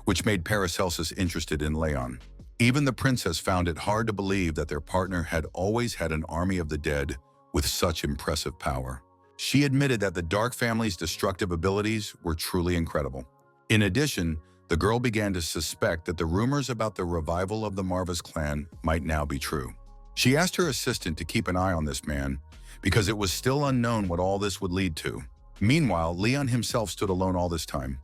which made Paracelsus interested in Leon. Even the princess found it hard to believe that their partner had always had an army of the dead with such impressive power. She admitted that the Dark family's destructive abilities were truly incredible. In addition, the girl began to suspect that the rumors about the revival of the Marvas clan might now be true. She asked her assistant to keep an eye on this man because it was still unknown what all this would lead to. Meanwhile, Leon himself stood alone all this time,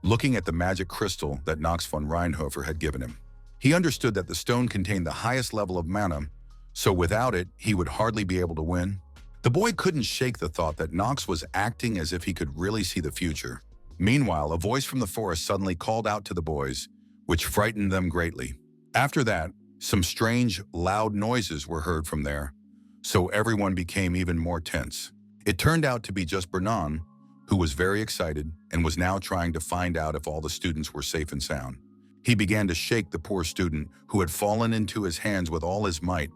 looking at the magic crystal that Knox von Reinhofer had given him. He understood that the stone contained the highest level of mana, so without it, he would hardly be able to win. The boy couldn't shake the thought that Knox was acting as if he could really see the future. Meanwhile, a voice from the forest suddenly called out to the boys, which frightened them greatly. After that, some strange, loud noises were heard from there, so everyone became even more tense. It turned out to be just Bernan, who was very excited and was now trying to find out if all the students were safe and sound. He began to shake the poor student who had fallen into his hands with all his might,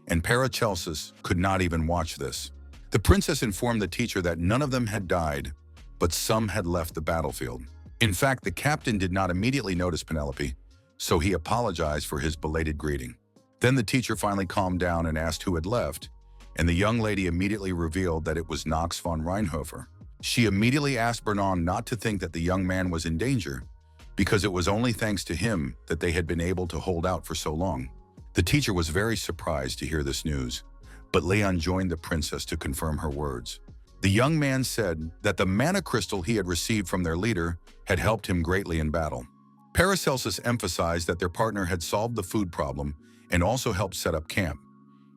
and Paracelsus could not even watch this. The princess informed the teacher that none of them had died, but some had left the battlefield. In fact, the captain did not immediately notice Penelope, so he apologized for his belated greeting. Then the teacher finally calmed down and asked who had left, and the young lady immediately revealed that it was Knox von Reinhofer. She immediately asked Bernan not to think that the young man was in danger, because it was only thanks to him that they had been able to hold out for so long. The teacher was very surprised to hear this news, but Leon joined the princess to confirm her words. The young man said that the mana crystal he had received from their leader had helped him greatly in battle. Paracelsus emphasized that their partner had solved the food problem and also helped set up camp.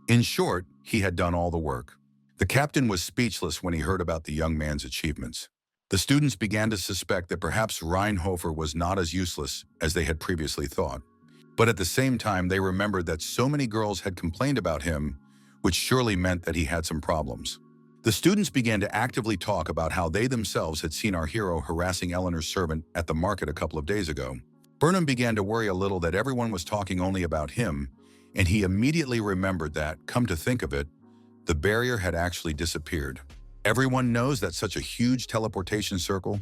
In short, he had done all the work. The captain was speechless when he heard about the young man's achievements. The students began to suspect that perhaps Reinhofer was not as useless as they had previously thought. But at the same time, they remembered that so many girls had complained about him, which surely meant that he had some problems. The students began to actively talk about how they themselves had seen our hero harassing Eleanor's servant at the market a couple of days ago. Burnham began to worry a little that everyone was talking only about him, and he immediately remembered that, come to think of it, the barrier had actually disappeared. Everyone knows that such a huge teleportation circle,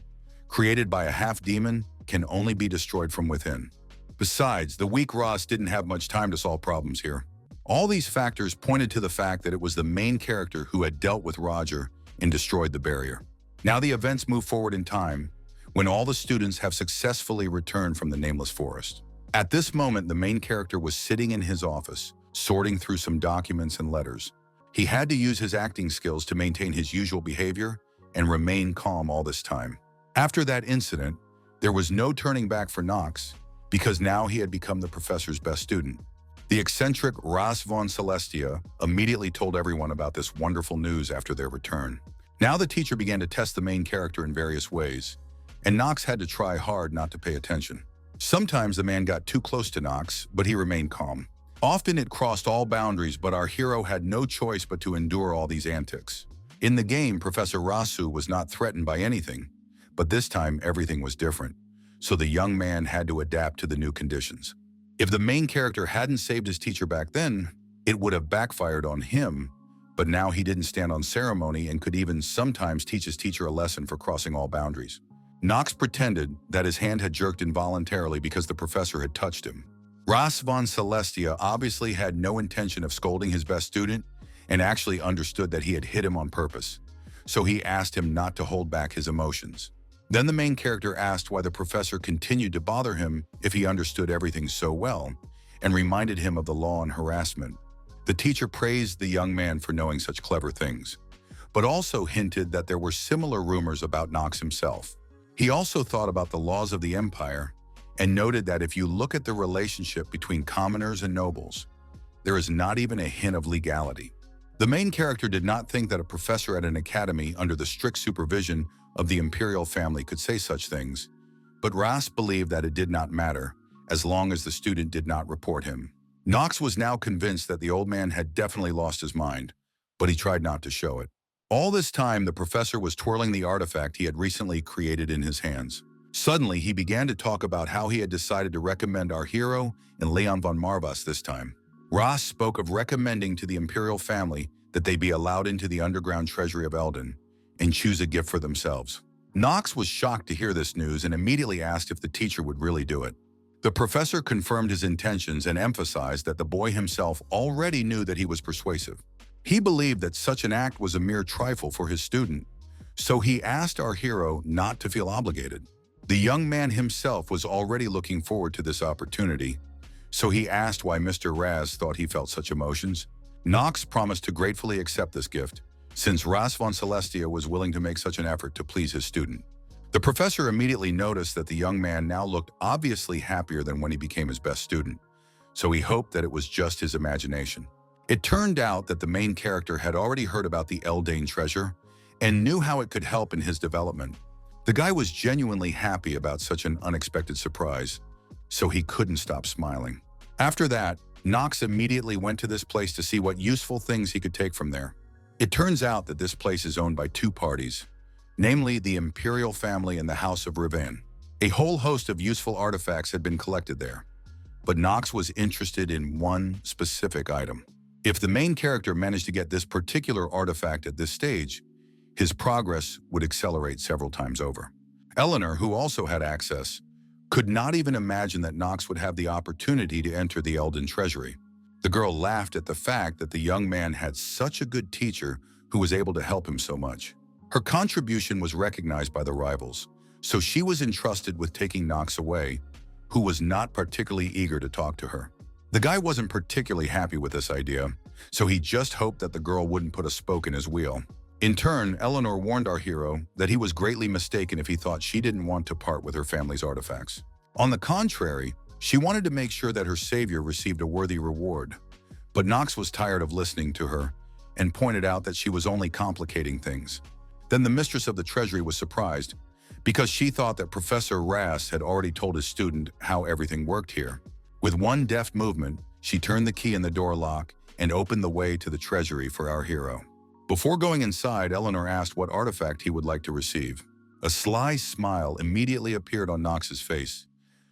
created by a half-demon, can only be destroyed from within. Besides, the weak Ross didn't have much time to solve problems here. All these factors pointed to the fact that it was the main character who had dealt with Roger and destroyed the barrier. Now the events move forward in time, when all the students have successfully returned from the Nameless Forest. At this moment, the main character was sitting in his office, sorting through some documents and letters. He had to use his acting skills to maintain his usual behavior and remain calm all this time. After that incident, there was no turning back for Knox, because now he had become the professor's best student. The eccentric Ras von Celestia immediately told everyone about this wonderful news after their return. Now the teacher began to test the main character in various ways, and Knox had to try hard not to pay attention. Sometimes the man got too close to Knox, but he remained calm. Often it crossed all boundaries, but our hero had no choice but to endure all these antics. In the game, Professor Rasu was not threatened by anything, but this time everything was different, so the young man had to adapt to the new conditions. If the main character hadn't saved his teacher back then, it would have backfired on him, but now he didn't stand on ceremony and could even sometimes teach his teacher a lesson for crossing all boundaries. Knox pretended that his hand had jerked involuntarily because the professor had touched him. Ras von Celestia obviously had no intention of scolding his best student and actually understood that he had hit him on purpose, so he asked him not to hold back his emotions. Then the main character asked why the professor continued to bother him if he understood everything so well, and reminded him of the law on harassment. The teacher praised the young man for knowing such clever things, but also hinted that there were similar rumors about Knox himself. He also thought about the laws of the empire and noted that if you look at the relationship between commoners and nobles, there is not even a hint of legality. The main character did not think that a professor at an academy under the strict supervision of the imperial family could say such things, but Ras believed that it did not matter as long as the student did not report him. Knox was now convinced that the old man had definitely lost his mind, but he tried not to show it. All this time, the professor was twirling the artifact he had recently created in his hands. Suddenly, he began to talk about how he had decided to recommend our hero and Leon von Marvas this time. Ras spoke of recommending to the imperial family that they be allowed into the underground treasury of Elden and choose a gift for themselves. Knox was shocked to hear this news and immediately asked if the teacher would really do it. The professor confirmed his intentions and emphasized that the boy himself already knew that he was persuasive. He believed that such an act was a mere trifle for his student, so he asked our hero not to feel obligated. The young man himself was already looking forward to this opportunity, so he asked why Mr. Raz thought he felt such emotions. Knox promised to gratefully accept this gift, since Ras von Celestia was willing to make such an effort to please his student. The professor immediately noticed that the young man now looked obviously happier than when he became his best student, so he hoped that it was just his imagination. It turned out that the main character had already heard about the Elden treasure and knew how it could help in his development. The guy was genuinely happy about such an unexpected surprise, so he couldn't stop smiling. After that, Knox immediately went to this place to see what useful things he could take from there. It turns out that this place is owned by two parties, namely the imperial family and the House of Rivan. A whole host of useful artifacts had been collected there, but Knox was interested in one specific item. If the main character managed to get this particular artifact at this stage, his progress would accelerate several times over. Eleanor, who also had access, could not even imagine that Knox would have the opportunity to enter the Elden treasury. The girl laughed at the fact that the young man had such a good teacher who was able to help him so much. Her contribution was recognized by the rivals, so she was entrusted with taking Knox away, who was not particularly eager to talk to her. The guy wasn't particularly happy with this idea, so he just hoped that the girl wouldn't put a spoke in his wheel. In turn, Eleanor warned our hero that he was greatly mistaken if he thought she didn't want to part with her family's artifacts. On the contrary, she wanted to make sure that her savior received a worthy reward. But Knox was tired of listening to her and pointed out that she was only complicating things. Then the mistress of the treasury was surprised because she thought that Professor Ras had already told his student how everything worked here. With one deft movement, she turned the key in the door lock and opened the way to the treasury for our hero. Before going inside, Eleanor asked what artifact he would like to receive. A sly smile immediately appeared on Knox's face,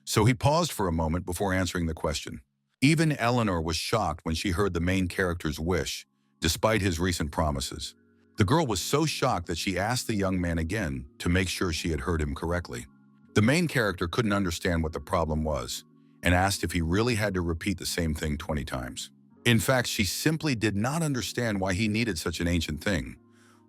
so he paused for a moment before answering the question. Even Eleanor was shocked when she heard the main character's wish, despite his recent promises. The girl was so shocked that she asked the young man again to make sure she had heard him correctly. The main character couldn't understand what the problem was and asked if he really had to repeat the same thing 20 times. In fact, she simply did not understand why he needed such an ancient thing,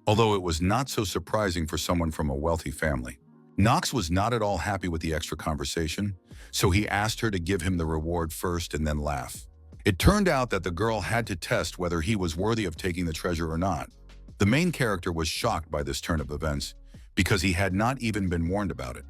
although it was not so surprising for someone from a wealthy family. Knox was not at all happy with the extra conversation, so he asked her to give him the reward first and then laugh. It turned out that the girl had to test whether he was worthy of taking the treasure or not. The main character was shocked by this turn of events because he had not even been warned about it.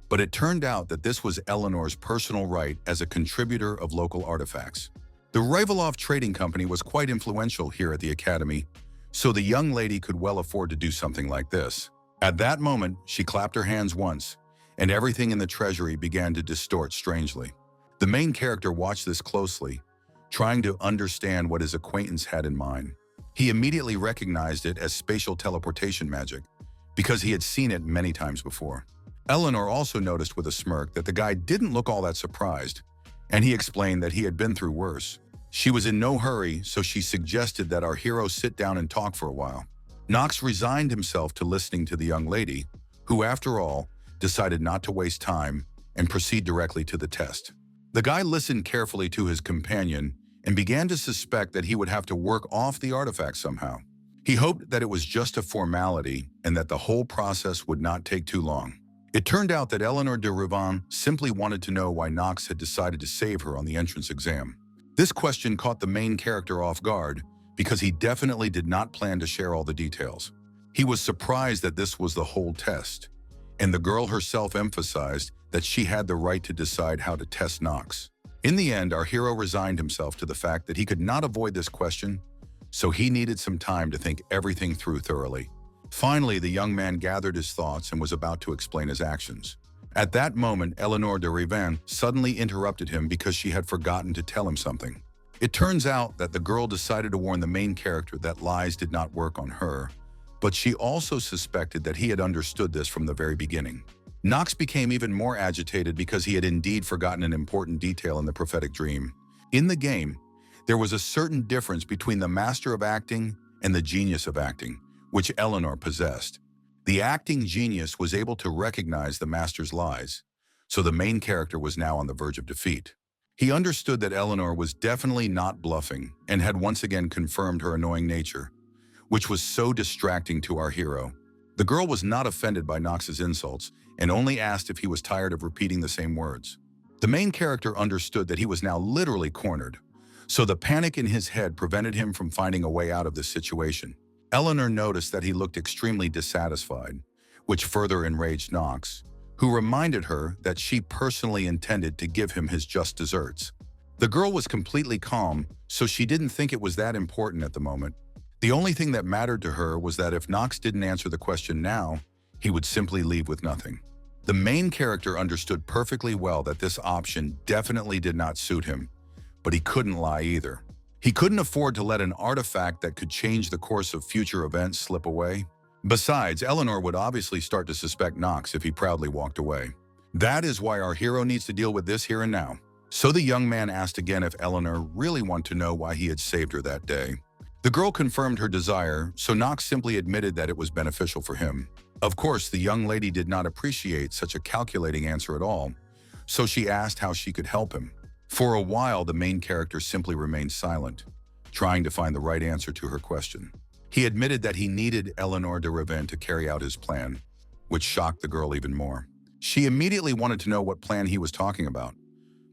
But it turned out that this was Eleanor's personal right as a contributor of local artifacts. The Rivalov Trading Company was quite influential here at the Academy, so the young lady could well afford to do something like this. At that moment, she clapped her hands once, and everything in the treasury began to distort strangely. The main character watched this closely, trying to understand what his acquaintance had in mind. He immediately recognized it as spatial teleportation magic, because he had seen it many times before. Eleanor also noticed with a smirk that the guy didn't look all that surprised, and he explained that he had been through worse. She was in no hurry, so she suggested that our hero sit down and talk for a while. Knox resigned himself to listening to the young lady, who, after all, decided not to waste time and proceed directly to the test. The guy listened carefully to his companion and began to suspect that he would have to work off the artifact somehow. He hoped that it was just a formality and that the whole process would not take too long. It turned out that Eleanor de Rivan simply wanted to know why Knox had decided to save her on the entrance exam. This question caught the main character off guard because he definitely did not plan to share all the details. He was surprised that this was the whole test, and the girl herself emphasized that she had the right to decide how to test Knox. In the end, our hero resigned himself to the fact that he could not avoid this question, so he needed some time to think everything through thoroughly. Finally, the young man gathered his thoughts and was about to explain his actions. At that moment, Eleanor de Rivan suddenly interrupted him because she had forgotten to tell him something. It turns out that the girl decided to warn the main character that lies did not work on her, but she also suspected that he had understood this from the very beginning. Knox became even more agitated because he had indeed forgotten an important detail in the prophetic dream. In the game, there was a certain difference between the master of acting and the genius of acting, which Eleanor possessed. The acting genius was able to recognize the master's lies, so the main character was now on the verge of defeat. He understood that Eleanor was definitely not bluffing and had once again confirmed her annoying nature, which was so distracting to our hero. The girl was not offended by Knox's insults and only asked if he was tired of repeating the same words. The main character understood that he was now literally cornered, so the panic in his head prevented him from finding a way out of this situation. Eleanor noticed that he looked extremely dissatisfied, which further enraged Knox, who reminded her that she personally intended to give him his just desserts. The girl was completely calm, so she didn't think it was that important at the moment. The only thing that mattered to her was that if Knox didn't answer the question now, he would simply leave with nothing. The main character understood perfectly well that this option definitely did not suit him, but he couldn't lie either. He couldn't afford to let an artifact that could change the course of future events slip away. Besides, Eleanor would obviously start to suspect Knox if he proudly walked away. That is why our hero needs to deal with this here and now. So the young man asked again if Eleanor really wanted to know why he had saved her that day. The girl confirmed her desire, so Knox simply admitted that it was beneficial for him. Of course, the young lady did not appreciate such a calculating answer at all, so she asked how she could help him. For a while, the main character simply remained silent, trying to find the right answer to her question. He admitted that he needed Eleanor de Rivan to carry out his plan, which shocked the girl even more. She immediately wanted to know what plan he was talking about,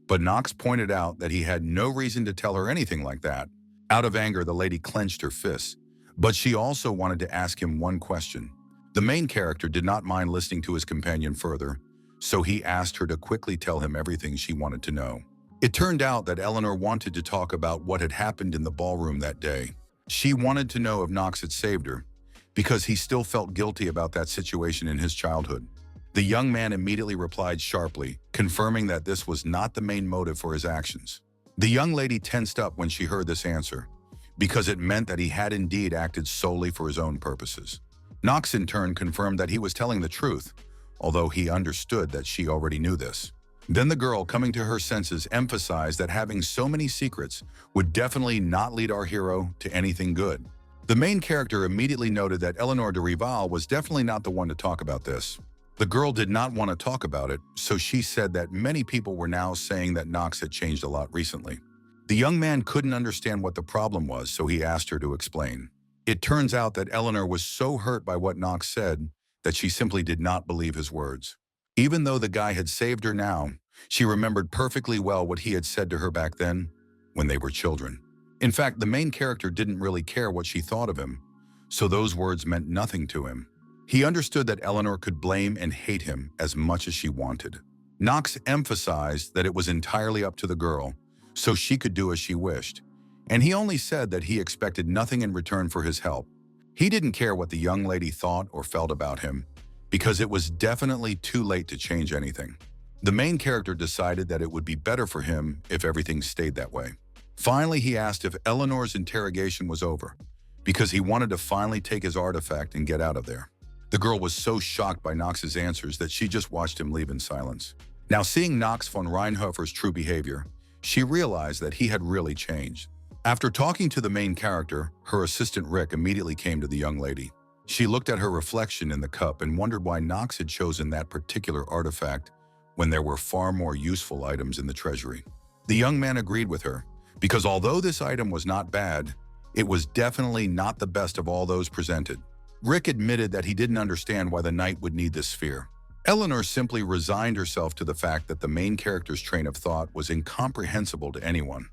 but Knox pointed out that he had no reason to tell her anything like that. Out of anger, the lady clenched her fists, but she also wanted to ask him one question. The main character did not mind listening to his companion further, so he asked her to quickly tell him everything she wanted to know. It turned out that Eleanor wanted to talk about what had happened in the ballroom that day. She wanted to know if Knox had saved her, because he still felt guilty about that situation in his childhood. The young man immediately replied sharply, confirming that this was not the main motive for his actions. The young lady tensed up when she heard this answer, because it meant that he had indeed acted solely for his own purposes. Knox in turn confirmed that he was telling the truth, although he understood that she already knew this. Then the girl, coming to her senses, emphasized that having so many secrets would definitely not lead our hero to anything good. The main character immediately noted that Eleanor de Rival was definitely not the one to talk about this. The girl did not want to talk about it, so she said that many people were now saying that Knox had changed a lot recently. The young man couldn't understand what the problem was, so he asked her to explain. It turns out that Eleanor was so hurt by what Knox said that she simply did not believe his words. Even though the guy had saved her now, she remembered perfectly well what he had said to her back then, when they were children. In fact, the main character didn't really care what she thought of him, so those words meant nothing to him. He understood that Eleanor could blame and hate him as much as she wanted. Knox emphasized that it was entirely up to the girl, so she could do as she wished, and he only said that he expected nothing in return for his help. He didn't care what the young lady thought or felt about him, because it was definitely too late to change anything. The main character decided that it would be better for him if everything stayed that way. Finally, he asked if Eleanor's interrogation was over, because he wanted to finally take his artifact and get out of there. The girl was so shocked by Knox's answers that she just watched him leave in silence. Now, seeing Knox von Reinhofer's true behavior, she realized that he had really changed. After talking to the main character, her assistant Rick immediately came to the young lady. She looked at her reflection in the cup and wondered why Knox had chosen that particular artifact when there were far more useful items in the treasury. The young man agreed with her, because although this item was not bad, it was definitely not the best of all those presented. Rick admitted that he didn't understand why the knight would need this sphere. Eleanor simply resigned herself to the fact that the main character's train of thought was incomprehensible to anyone.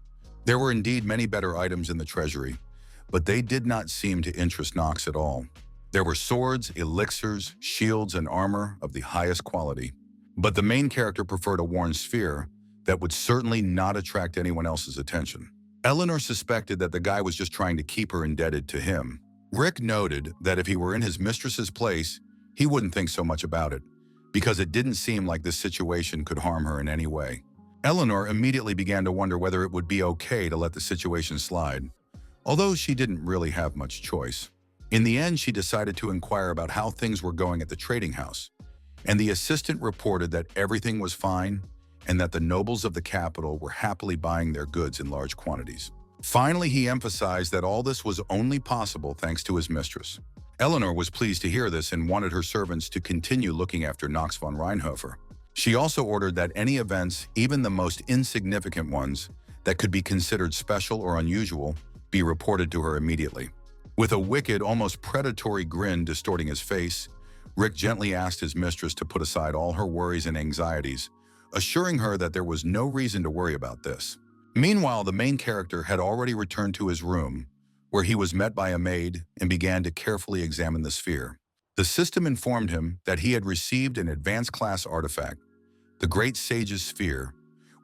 There were indeed many better items in the treasury, but they did not seem to interest Knox at all. There were swords, elixirs, shields, and armor of the highest quality, but the main character preferred a worn sphere that would certainly not attract anyone else's attention. Eleanor suspected that the guy was just trying to keep her indebted to him. Rick noted that if he were in his mistress's place, he wouldn't think so much about it, because it didn't seem like this situation could harm her in any way. Eleanor immediately began to wonder whether it would be okay to let the situation slide, although she didn't really have much choice. In the end, she decided to inquire about how things were going at the trading house, and the assistant reported that everything was fine and that the nobles of the capital were happily buying their goods in large quantities. Finally, he emphasized that all this was only possible thanks to his mistress. Eleanor was pleased to hear this and wanted her servants to continue looking after Knox von Reinhofer. She also ordered that any events, even the most insignificant ones, that could be considered special or unusual, be reported to her immediately. With a wicked, almost predatory grin distorting his face, Rick gently asked his mistress to put aside all her worries and anxieties, assuring her that there was no reason to worry about this. Meanwhile, the main character had already returned to his room, where he was met by a maid and began to carefully examine the sphere. The system informed him that he had received an advanced class artifact, the Great Sage's Sphere,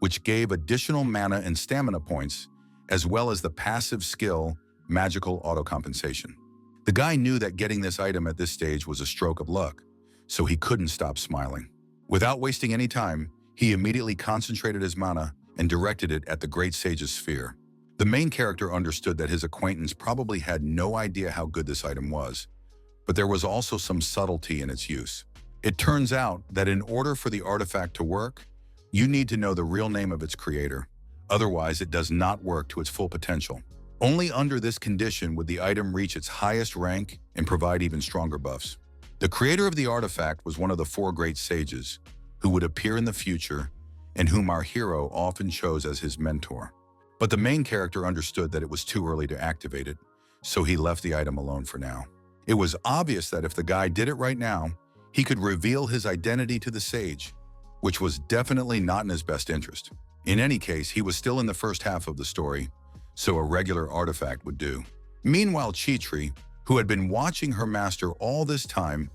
which gave additional mana and stamina points, as well as the passive skill, Magical Autocompensation. The guy knew that getting this item at this stage was a stroke of luck, so he couldn't stop smiling. Without wasting any time, he immediately concentrated his mana and directed it at the Great Sage's Sphere. The main character understood that his acquaintance probably had no idea how good this item was, but there was also some subtlety in its use. It turns out that in order for the artifact to work, you need to know the real name of its creator. Otherwise, it does not work to its full potential. Only under this condition would the item reach its highest rank and provide even stronger buffs. The creator of the artifact was one of the 4 great sages, who would appear in the future and whom our hero often chose as his mentor. But the main character understood that it was too early to activate it, so he left the item alone for now. It was obvious that if the guy did it right now, he could reveal his identity to the sage, which was definitely not in his best interest. In any case, he was still in the first half of the story, so a regular artifact would do. Meanwhile, Chitri, who had been watching her master all this time,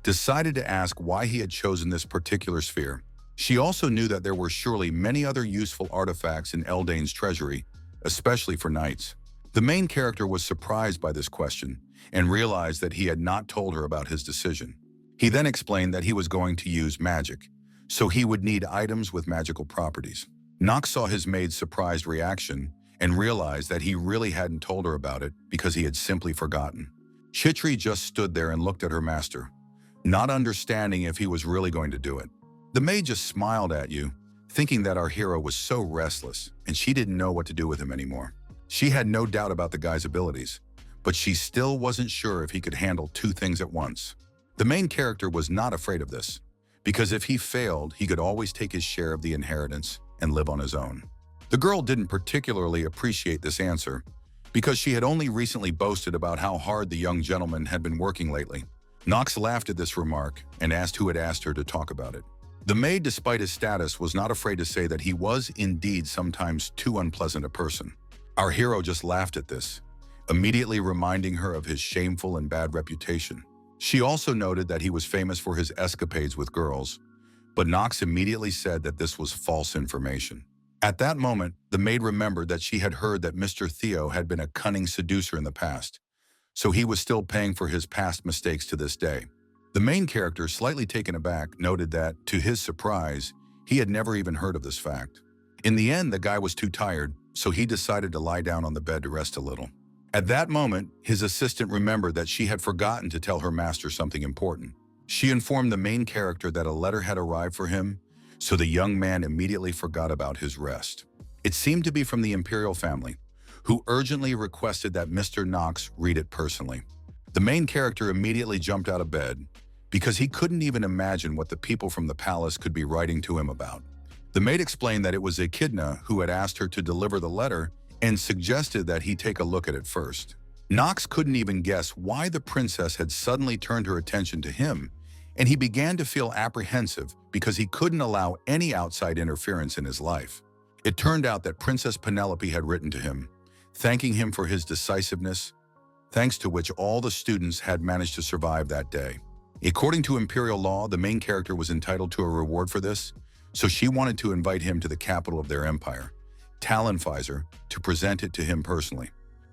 decided to ask why he had chosen this particular sphere. She also knew that there were surely many other useful artifacts in Eldane's treasury, especially for knights. The main character was surprised by this question and realized that he had not told her about his decision. He then explained that he was going to use magic, so he would need items with magical properties. Knox saw his maid's surprised reaction and realized that he really hadn't told her about it because he had simply forgotten. Chitri just stood there and looked at her master, not understanding if he was really going to do it. The maid just smiled at you, thinking that our hero was so restless and she didn't know what to do with him anymore. She had no doubt about the guy's abilities, but she still wasn't sure if he could handle 2 things at once. The main character was not afraid of this, because if he failed, he could always take his share of the inheritance and live on his own. The girl didn't particularly appreciate this answer, because she had only recently boasted about how hard the young gentleman had been working lately. Knox laughed at this remark and asked who had asked her to talk about it. The maid, despite his status, was not afraid to say that he was indeed sometimes too unpleasant a person. Our hero just laughed at this, immediately reminding her of his shameful and bad reputation. She also noted that he was famous for his escapades with girls, but Knox immediately said that this was false information. At that moment, the maid remembered that she had heard that Mr. Theo had been a cunning seducer in the past, so he was still paying for his past mistakes to this day. The main character, slightly taken aback, noted that, to his surprise, he had never even heard of this fact. In the end, the guy was too tired, so he decided to lie down on the bed to rest a little. At that moment, his assistant remembered that she had forgotten to tell her master something important. She informed the main character that a letter had arrived for him, so the young man immediately forgot about his rest. It seemed to be from the imperial family, who urgently requested that Mr. Knox read it personally. The main character immediately jumped out of bed because he couldn't even imagine what the people from the palace could be writing to him about. The maid explained that it was Echidna who had asked her to deliver the letter and suggested that he take a look at it first. Knox couldn't even guess why the princess had suddenly turned her attention to him, and he began to feel apprehensive because he couldn't allow any outside interference in his life. It turned out that Princess Penelope had written to him, thanking him for his decisiveness, thanks to which all the students had managed to survive that day. According to imperial law, the main character was entitled to a reward for this, so she wanted to invite him to the capital of their empire, Tjalen, to present it to him personally.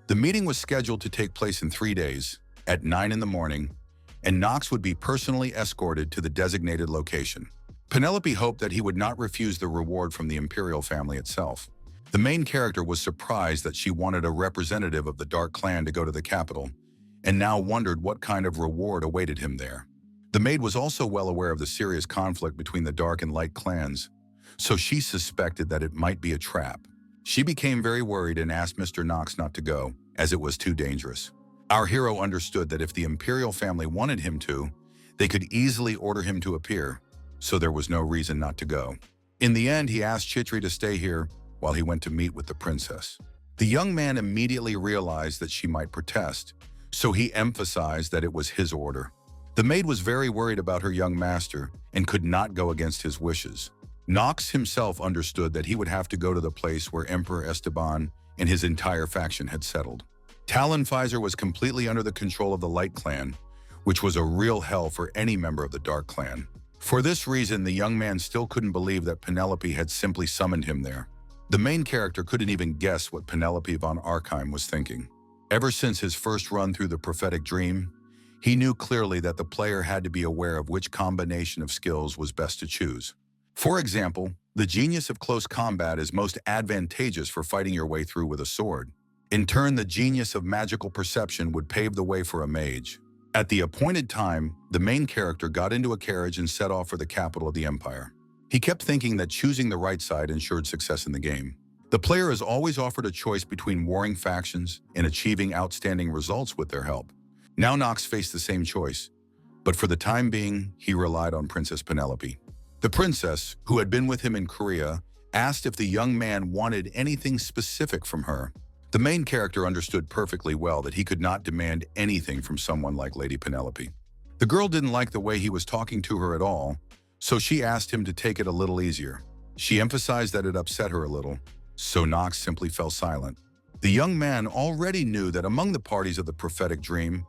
The meeting was scheduled to take place in 3 days, at 9 in the morning, and Knox would be personally escorted to the designated location. Penelope hoped that he would not refuse the reward from the imperial family itself. The main character was surprised that she wanted a representative of the Dark Clan to go to the capital, and now wondered what kind of reward awaited him there. The maid was also well aware of the serious conflict between the Dark and Light clans, so she suspected that it might be a trap. She became very worried and asked Mr. Knox not to go, as it was too dangerous. Our hero understood that if the imperial family wanted him to, they could easily order him to appear, so there was no reason not to go. In the end, he asked Chitri to stay here while he went to meet with the princess. The young man immediately realized that she might protest, so he emphasized that it was his order. The maid was very worried about her young master and could not go against his wishes. Knox himself understood that he would have to go to the place where Emperor Esteban and his entire faction had settled. Tjalen was completely under the control of the Light Clan, which was a real hell for any member of the Dark Clan. For this reason, the young man still couldn't believe that Penelope had simply summoned him there. The main character couldn't even guess what Penelope von Arkham was thinking. Ever since his first run through the prophetic dream, he knew clearly that the player had to be aware of which combination of skills was best to choose. For example, the genius of close combat is most advantageous for fighting your way through with a sword. In turn, the genius of magical perception would pave the way for a mage. At the appointed time, the main character got into a carriage and set off for the capital of the empire. He kept thinking that choosing the right side ensured success in the game. The player is always offered a choice between warring factions and achieving outstanding results with their help. Now Knox faced the same choice, but for the time being, he relied on Princess Penelope. The princess, who had been with him in Korea, asked if the young man wanted anything specific from her. The main character understood perfectly well that he could not demand anything from someone like Lady Penelope. The girl didn't like the way he was talking to her at all, so she asked him to take it a little easier. She emphasized that it upset her a little, so Knox simply fell silent. The young man already knew that among the parties of the prophetic dream,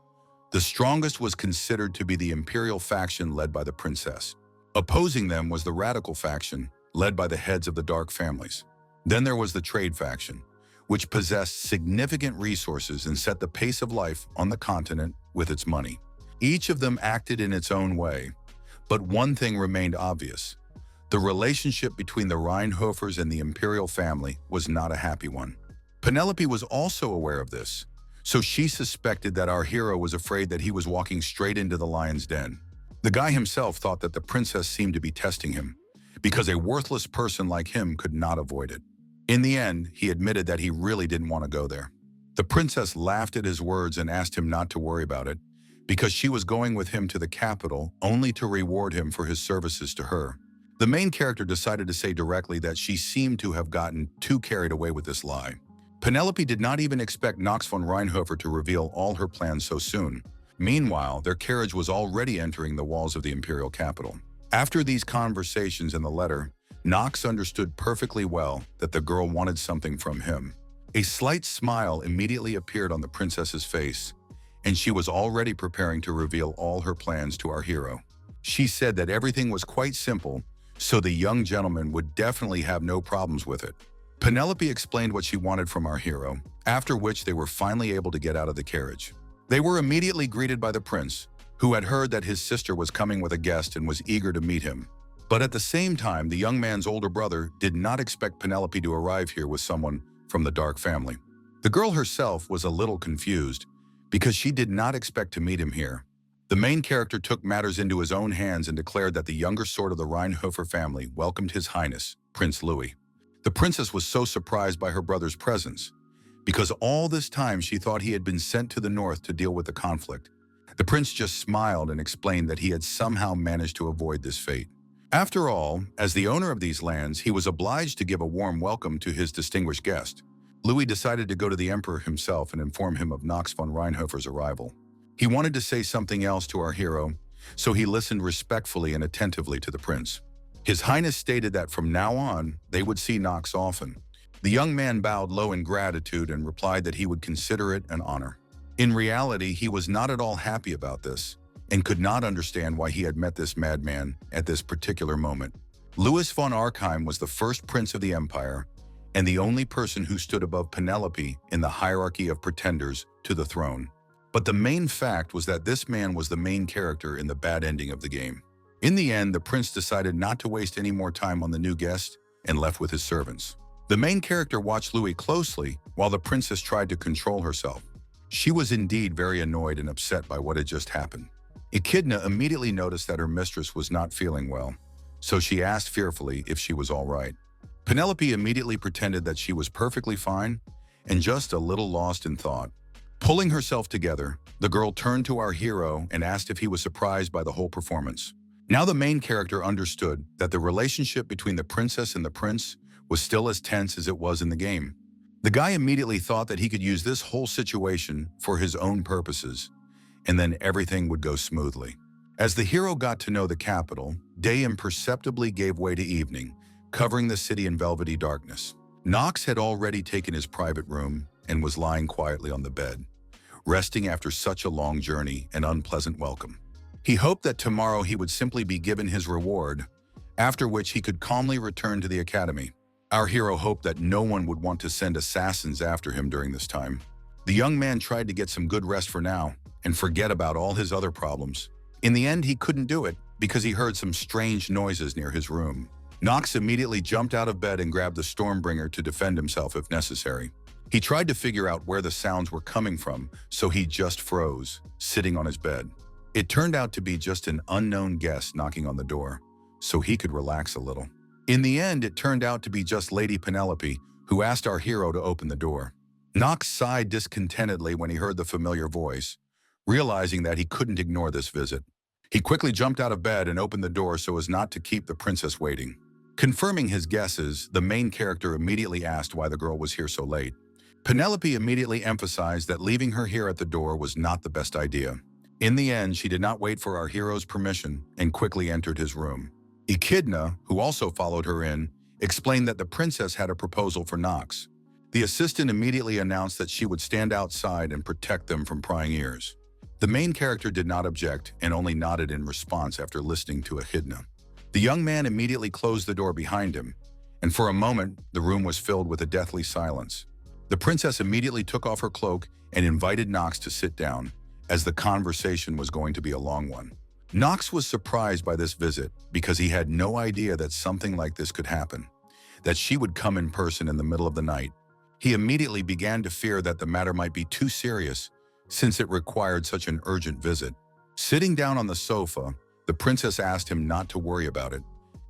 the strongest was considered to be the imperial faction led by the princess. Opposing them was the radical faction, led by the heads of the dark families. Then there was the trade faction, which possessed significant resources and set the pace of life on the continent with its money. Each of them acted in its own way, but one thing remained obvious. The relationship between the Rheinhofers and the imperial family was not a happy one. Penelope was also aware of this, so she suspected that our hero was afraid that he was walking straight into the lion's den. The guy himself thought that the princess seemed to be testing him, because a worthless person like him could not avoid it. In the end, he admitted that he really didn't want to go there. The princess laughed at his words and asked him not to worry about it, because she was going with him to the capital only to reward him for his services to her. The main character decided to say directly that she seemed to have gotten too carried away with this lie. Penelope did not even expect Knox von Rheinhofer to reveal all her plans so soon. Meanwhile, their carriage was already entering the walls of the imperial capital. After these conversations in the letter, Knox understood perfectly well that the girl wanted something from him. A slight smile immediately appeared on the princess's face, and she was already preparing to reveal all her plans to our hero. She said that everything was quite simple, so the young gentleman would definitely have no problems with it. Penelope explained what she wanted from our hero, after which they were finally able to get out of the carriage. They were immediately greeted by the prince, who had heard that his sister was coming with a guest and was eager to meet him. But at the same time, the young man's older brother did not expect Penelope to arrive here with someone from the Dark family. The girl herself was a little confused because she did not expect to meet him here. The main character took matters into his own hands and declared that the younger sword of the Rheinhofer family welcomed His Highness, Prince Louis. The princess was so surprised by her brother's presence, because all this time she thought he had been sent to the north to deal with the conflict. The prince just smiled and explained that he had somehow managed to avoid this fate. After all, as the owner of these lands, he was obliged to give a warm welcome to his distinguished guest. Louis decided to go to the emperor himself and inform him of Knox von Rheinhofer's arrival. He wanted to say something else to our hero, so he listened respectfully and attentively to the prince. His Highness stated that from now on, they would see Knox often. The young man bowed low in gratitude and replied that he would consider it an honor. In reality, he was not at all happy about this and could not understand why he had met this madman at this particular moment. Louis von Archheim was the first prince of the empire and the only person who stood above Penelope in the hierarchy of pretenders to the throne. But the main fact was that this man was the main character in the bad ending of the game. In the end, the prince decided not to waste any more time on the new guest and left with his servants. The main character watched Louis closely while the princess tried to control herself. She was indeed very annoyed and upset by what had just happened. Echidna immediately noticed that her mistress was not feeling well, so she asked fearfully if she was all right. Penelope immediately pretended that she was perfectly fine and just a little lost in thought. Pulling herself together, the girl turned to our hero and asked if he was surprised by the whole performance. Now the main character understood that the relationship between the princess and the prince was still as tense as it was in the game. The guy immediately thought that he could use this whole situation for his own purposes, and then everything would go smoothly. As the hero got to know the capital, day imperceptibly gave way to evening, covering the city in velvety darkness. Knox had already taken his private room and was lying quietly on the bed, resting after such a long journey and unpleasant welcome. He hoped that tomorrow he would simply be given his reward, after which he could calmly return to the academy. Our hero hoped that no one would want to send assassins after him during this time. The young man tried to get some good rest for now and forget about all his other problems. In the end, he couldn't do it because he heard some strange noises near his room. Knox immediately jumped out of bed and grabbed the Stormbringer to defend himself if necessary. He tried to figure out where the sounds were coming from, so he just froze, sitting on his bed. It turned out to be just an unknown guest knocking on the door, so he could relax a little. In the end, it turned out to be just Lady Penelope, who asked our hero to open the door. Knox sighed discontentedly when he heard the familiar voice, realizing that he couldn't ignore this visit. He quickly jumped out of bed and opened the door so as not to keep the princess waiting. Confirming his guesses, the main character immediately asked why the girl was here so late. Penelope immediately emphasized that leaving her here at the door was not the best idea. In the end, she did not wait for our hero's permission and quickly entered his room. Echidna, who also followed her in, explained that the princess had a proposal for Knox. The assistant immediately announced that she would stand outside and protect them from prying ears. The main character did not object and only nodded in response after listening to Echidna. The young man immediately closed the door behind him, and for a moment, the room was filled with a deathly silence. The princess immediately took off her cloak and invited Knox to sit down, as the conversation was going to be a long one. Knox was surprised by this visit because he had no idea that something like this could happen, that she would come in person in the middle of the night. He immediately began to fear that the matter might be too serious since it required such an urgent visit. Sitting down on the sofa, the princess asked him not to worry about it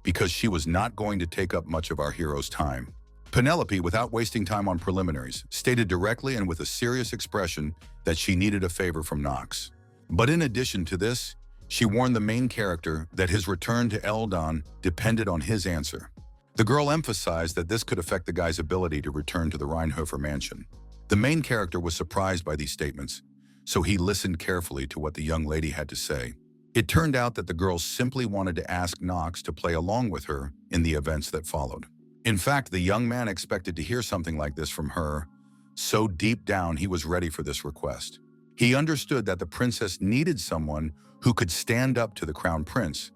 because she was not going to take up much of our hero's time. Penelope, without wasting time on preliminaries, stated directly and with a serious expression that she needed a favor from Knox. But in addition to this, she warned the main character that his return to Eldon depended on his answer. The girl emphasized that this could affect the guy's ability to return to the Rheinhofer mansion. The main character was surprised by these statements, so he listened carefully to what the young lady had to say. It turned out that the girl simply wanted to ask Knox to play along with her in the events that followed. In fact, the young man expected to hear something like this from her, so deep down he was ready for this request. He understood that the princess needed someone who could stand up to the crown prince,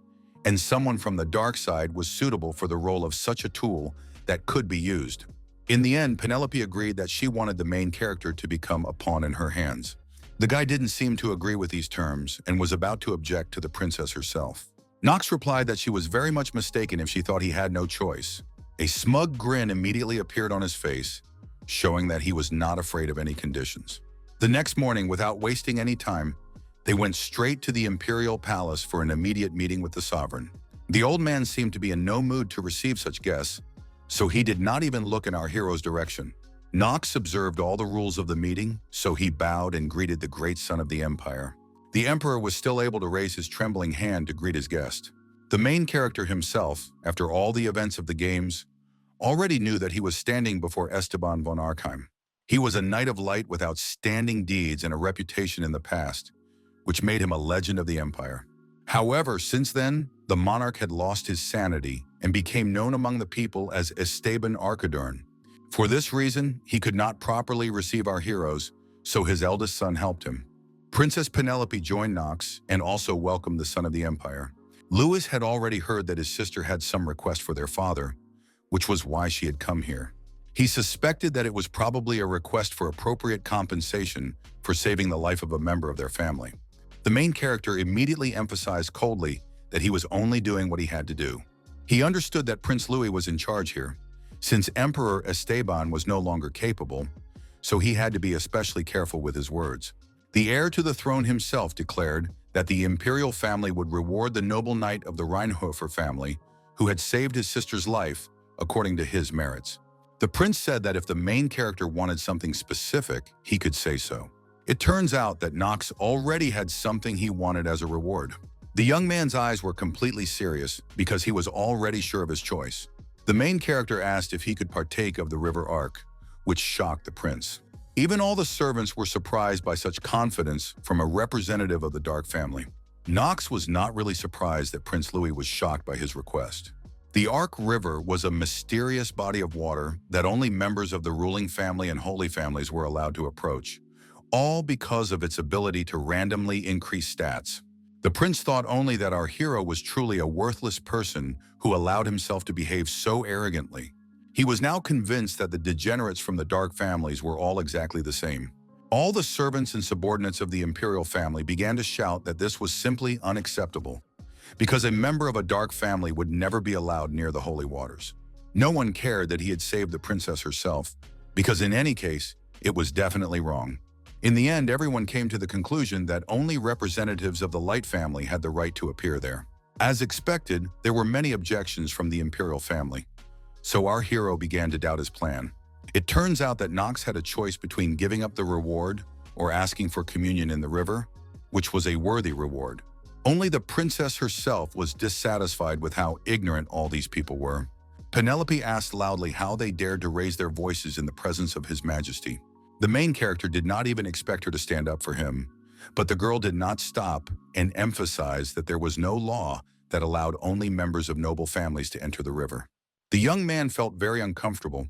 and someone from the dark side was suitable for the role of such a tool that could be used. In the end, Penelope agreed that she wanted the main character to become a pawn in her hands. The guy didn't seem to agree with these terms and was about to object to the princess herself. Knox replied that she was very much mistaken if she thought he had no choice. A smug grin immediately appeared on his face, showing that he was not afraid of any conditions. The next morning, without wasting any time, they went straight to the imperial palace for an immediate meeting with the sovereign. The old man seemed to be in no mood to receive such guests, so he did not even look in our hero's direction. Knox observed all the rules of the meeting, so he bowed and greeted the great son of the empire. The emperor was still able to raise his trembling hand to greet his guest. The main character himself, after all the events of the games, already knew that he was standing before Esteban von Arkham. He was a knight of light with outstanding deeds and a reputation in the past, which made him a legend of the empire. However, since then, the monarch had lost his sanity and became known among the people as Esteban Archidurn. For this reason, he could not properly receive our heroes, so his eldest son helped him. Princess Penelope joined Knox and also welcomed the son of the empire. Louis had already heard that his sister had some request for their father, which was why she had come here. He suspected that it was probably a request for appropriate compensation for saving the life of a member of their family. The main character immediately emphasized coldly that he was only doing what he had to do. He understood that Prince Louis was in charge here, since Emperor Esteban was no longer capable, so he had to be especially careful with his words. The heir to the throne himself declared that the imperial family would reward the noble knight of the Rheinhofer family who had saved his sister's life according to his merits. The prince said that if the main character wanted something specific, he could say so. It turns out that Knox already had something he wanted as a reward. The young man's eyes were completely serious because he was already sure of his choice. The main character asked if he could partake of the river Ark, which shocked the prince. Even all the servants were surprised by such confidence from a representative of the Dark family. Knox was not really surprised that Prince Louis was shocked by his request. The Ark River was a mysterious body of water that only members of the ruling family and holy families were allowed to approach, all because of its ability to randomly increase stats. The prince thought only that our hero was truly a worthless person who allowed himself to behave so arrogantly. He was now convinced that the degenerates from the Dark families were all exactly the same. All the servants and subordinates of the imperial family began to shout that this was simply unacceptable, because a member of a Dark family would never be allowed near the holy waters. No one cared that he had saved the princess herself, because in any case, it was definitely wrong. In the end, everyone came to the conclusion that only representatives of the Light family had the right to appear there. As expected, there were many objections from the imperial family, so our hero began to doubt his plan. It turns out that Knox had a choice between giving up the reward or asking for communion in the river, which was a worthy reward. Only the princess herself was dissatisfied with how ignorant all these people were. Penelope asked loudly how they dared to raise their voices in the presence of His Majesty. The main character did not even expect her to stand up for him, but the girl did not stop and emphasized that there was no law that allowed only members of noble families to enter the river. The young man felt very uncomfortable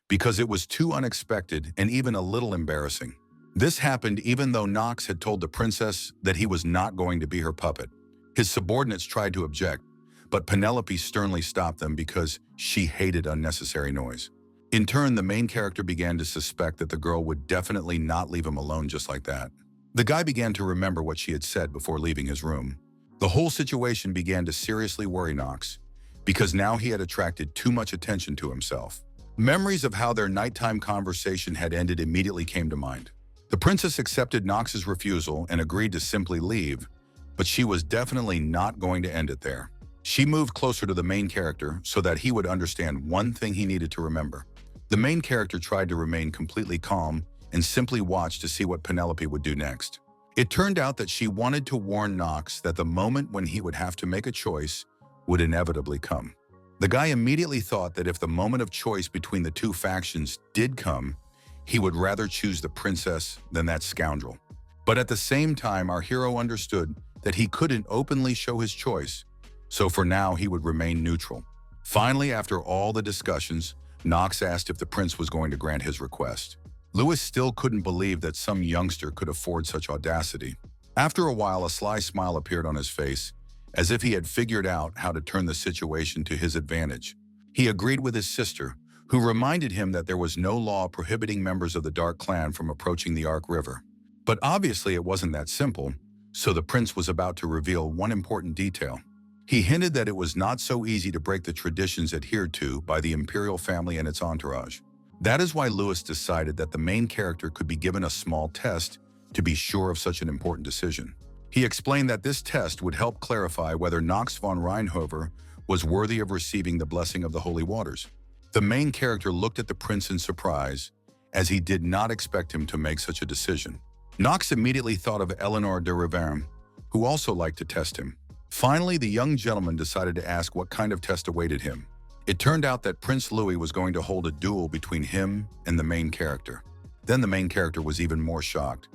because it was too unexpected and even a little embarrassing. This happened even though Knox had told the princess that he was not going to be her puppet. His subordinates tried to object, but Penelope sternly stopped them because she hated unnecessary noise. In turn, the main character began to suspect that the girl would definitely not leave him alone just like that. The guy began to remember what she had said before leaving his room. The whole situation began to seriously worry Knox, because now he had attracted too much attention to himself. Memories of how their nighttime conversation had ended immediately came to mind. The princess accepted Knox's refusal and agreed to simply leave, but she was definitely not going to end it there. She moved closer to the main character so that he would understand one thing he needed to remember. The main character tried to remain completely calm and simply watched to see what Penelope would do next. It turned out that she wanted to warn Knox that the moment when he would have to make a choice would inevitably come. The guy immediately thought that if the moment of choice between the two factions did come, he would rather choose the princess than that scoundrel. But at the same time, our hero understood that he couldn't openly show his choice, so for now he would remain neutral. Finally, after all the discussions, Knox asked if the prince was going to grant his request. Louis still couldn't believe that some youngster could afford such audacity. After a while, a sly smile appeared on his face, as if he had figured out how to turn the situation to his advantage. He agreed with his sister, who reminded him that there was no law prohibiting members of the Dark Clan from approaching the Ark River. But obviously it wasn't that simple, so the prince was about to reveal one important detail. He hinted that it was not so easy to break the traditions adhered to by the imperial family and its entourage. That is why Lewis decided that the main character could be given a small test to be sure of such an important decision. He explained that this test would help clarify whether Knox von Reinhover was worthy of receiving the blessing of the holy waters. The main character looked at the prince in surprise, as he did not expect him to make such a decision. Knox immediately thought of Eleanor de Riverne, who also liked to test him. Finally, the young gentleman decided to ask what kind of test awaited him. It turned out that Prince Louis was going to hold a duel between him and the main character. Then the main character was even more shocked,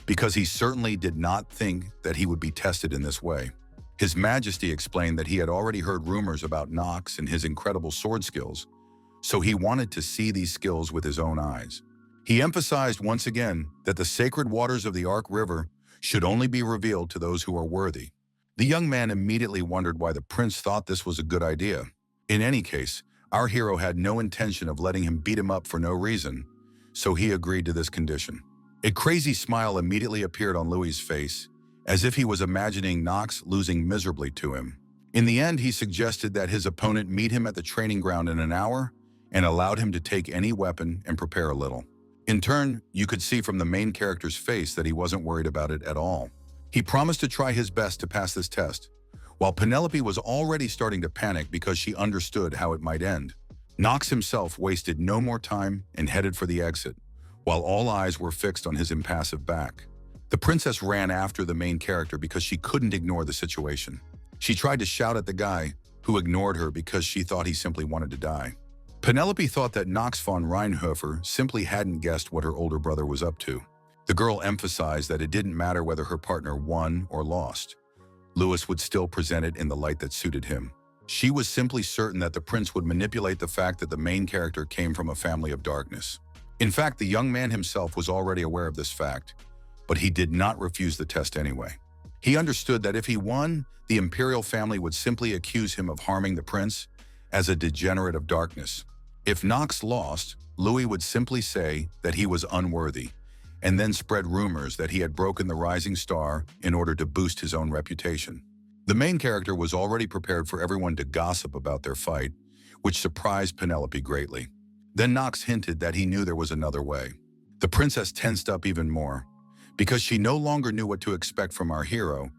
because he certainly did not think that he would be tested in this way. His Majesty explained that he had already heard rumors about Knox and his incredible sword skills, so he wanted to see these skills with his own eyes. He emphasized once again that the sacred waters of the Ark River should only be revealed to those who are worthy. The young man immediately wondered why the prince thought this was a good idea. In any case, our hero had no intention of letting him beat him up for no reason, so he agreed to this condition. A crazy smile immediately appeared on Louis's face, as if he was imagining Knox losing miserably to him. In the end, he suggested that his opponent meet him at the training ground in an hour and allowed him to take any weapon and prepare a little. In turn, you could see from the main character's face that he wasn't worried about it at all. He promised to try his best to pass this test, while Penelope was already starting to panic because she understood how it might end. Knox himself wasted no more time and headed for the exit, while all eyes were fixed on his impassive back. The princess ran after the main character because she couldn't ignore the situation. She tried to shout at the guy, who ignored her because she thought he simply wanted to die. Penelope thought that Knox von Reinhofer simply hadn't guessed what her older brother was up to. The girl emphasized that it didn't matter whether her partner won or lost. Louis would still present it in the light that suited him. She was simply certain that the prince would manipulate the fact that the main character came from a family of darkness. In fact, the young man himself was already aware of this fact, but he did not refuse the test anyway. He understood that if he won, the imperial family would simply accuse him of harming the prince as a degenerate of darkness. If Knox lost, Louis would simply say that he was unworthy, and then spread rumors that he had broken the rising star in order to boost his own reputation. The main character was already prepared for everyone to gossip about their fight, which surprised Penelope greatly. Then Knox hinted that he knew there was another way. The princess tensed up even more, because she no longer knew what to expect from our hero,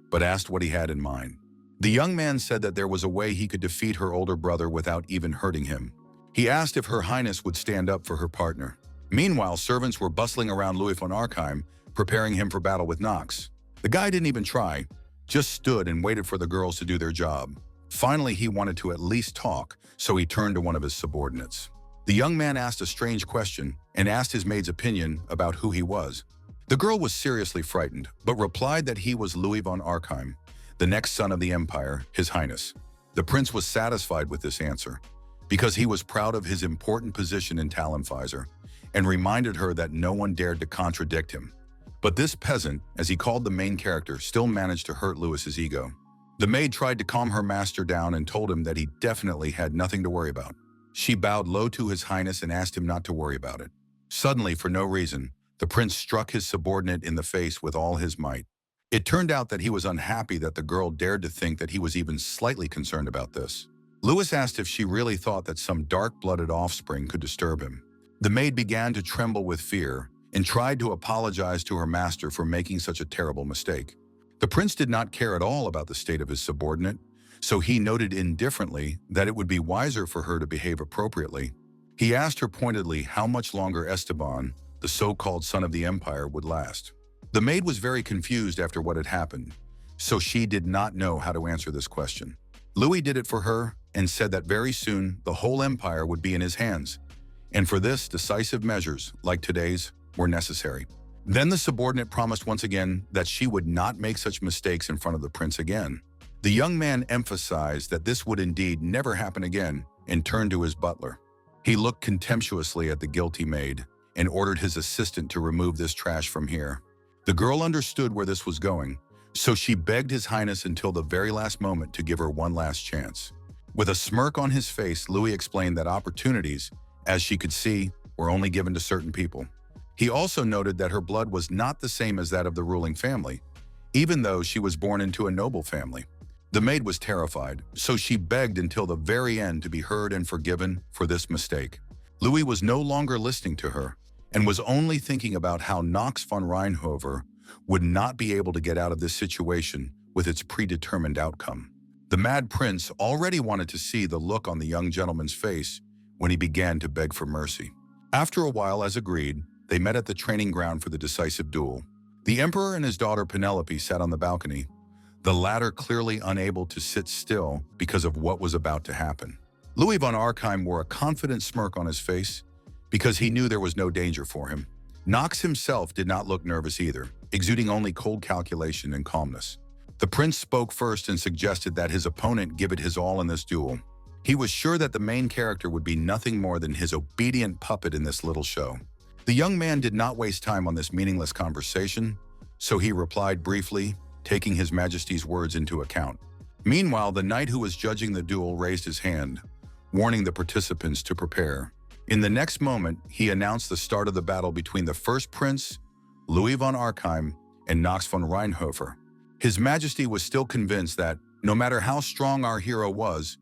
but asked what he had in mind. The young man said that there was a way he could defeat her older brother without even hurting him. He asked if Her Highness would stand up for her partner. Meanwhile, servants were bustling around Louis von Arkheim, preparing him for battle with Knox. The guy didn't even try, just stood and waited for the girls to do their job. Finally, he wanted to at least talk, so he turned to one of his subordinates. The young man asked a strange question and asked his maid's opinion about who he was. The girl was seriously frightened, but replied that he was Louis von Arkheim, the next son of the Empire, His Highness. The prince was satisfied with this answer, because he was proud of his important position in Talenpfizer, and reminded her that no one dared to contradict him. But this peasant, as he called the main character, still managed to hurt Louis's ego. The maid tried to calm her master down and told him that he definitely had nothing to worry about. She bowed low to His Highness and asked him not to worry about it. Suddenly, for no reason, the prince struck his subordinate in the face with all his might. It turned out that he was unhappy that the girl dared to think that he was even slightly concerned about this. Louis asked if she really thought that some dark-blooded offspring could disturb him. The maid began to tremble with fear and tried to apologize to her master for making such a terrible mistake. The prince did not care at all about the state of his subordinate, so he noted indifferently that it would be wiser for her to behave appropriately. He asked her pointedly how much longer Esteban, the so-called son of the Empire, would last. The maid was very confused after what had happened, so she did not know how to answer this question. Louis did it for her and said that very soon the whole empire would be in his hands, and for this, decisive measures, like today's, were necessary. Then the subordinate promised once again that she would not make such mistakes in front of the prince again. The young man emphasized that this would indeed never happen again and turned to his butler. He looked contemptuously at the guilty maid and ordered his assistant to remove this trash from here. The girl understood where this was going, so she begged His Highness until the very last moment to give her one last chance. With a smirk on his face, Louis explained that opportunities, as she could see, were only given to certain people. He also noted that her blood was not the same as that of the ruling family, even though she was born into a noble family. The maid was terrified, so she begged until the very end to be heard and forgiven for this mistake. Louis was no longer listening to her and was only thinking about how Knox von Reinhover would not be able to get out of this situation with its predetermined outcome. The Mad Prince already wanted to see the look on the young gentleman's face when he began to beg for mercy. After a while, as agreed, they met at the training ground for the decisive duel. The Emperor and his daughter Penelope sat on the balcony, the latter clearly unable to sit still because of what was about to happen. Louis von Arkheim wore a confident smirk on his face because he knew there was no danger for him. Knox himself did not look nervous either, exuding only cold calculation and calmness. The prince spoke first and suggested that his opponent give it his all in this duel. He was sure that the main character would be nothing more than his obedient puppet in this little show. The young man did not waste time on this meaningless conversation, so he replied briefly, taking His Majesty's words into account. Meanwhile, the knight who was judging the duel raised his hand, warning the participants to prepare. In the next moment, he announced the start of the battle between the first prince, Louis von Arkheim, and Knox von Reinhofer. His Majesty was still convinced that, no matter how strong our hero was,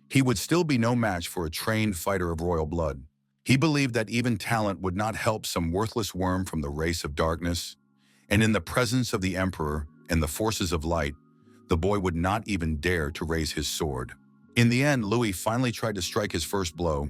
he would still be no match for a trained fighter of royal blood. He believed that even talent would not help some worthless worm from the race of darkness, and in the presence of the Emperor and the forces of light, the boy would not even dare to raise his sword. In the end, Louis finally tried to strike his first blow,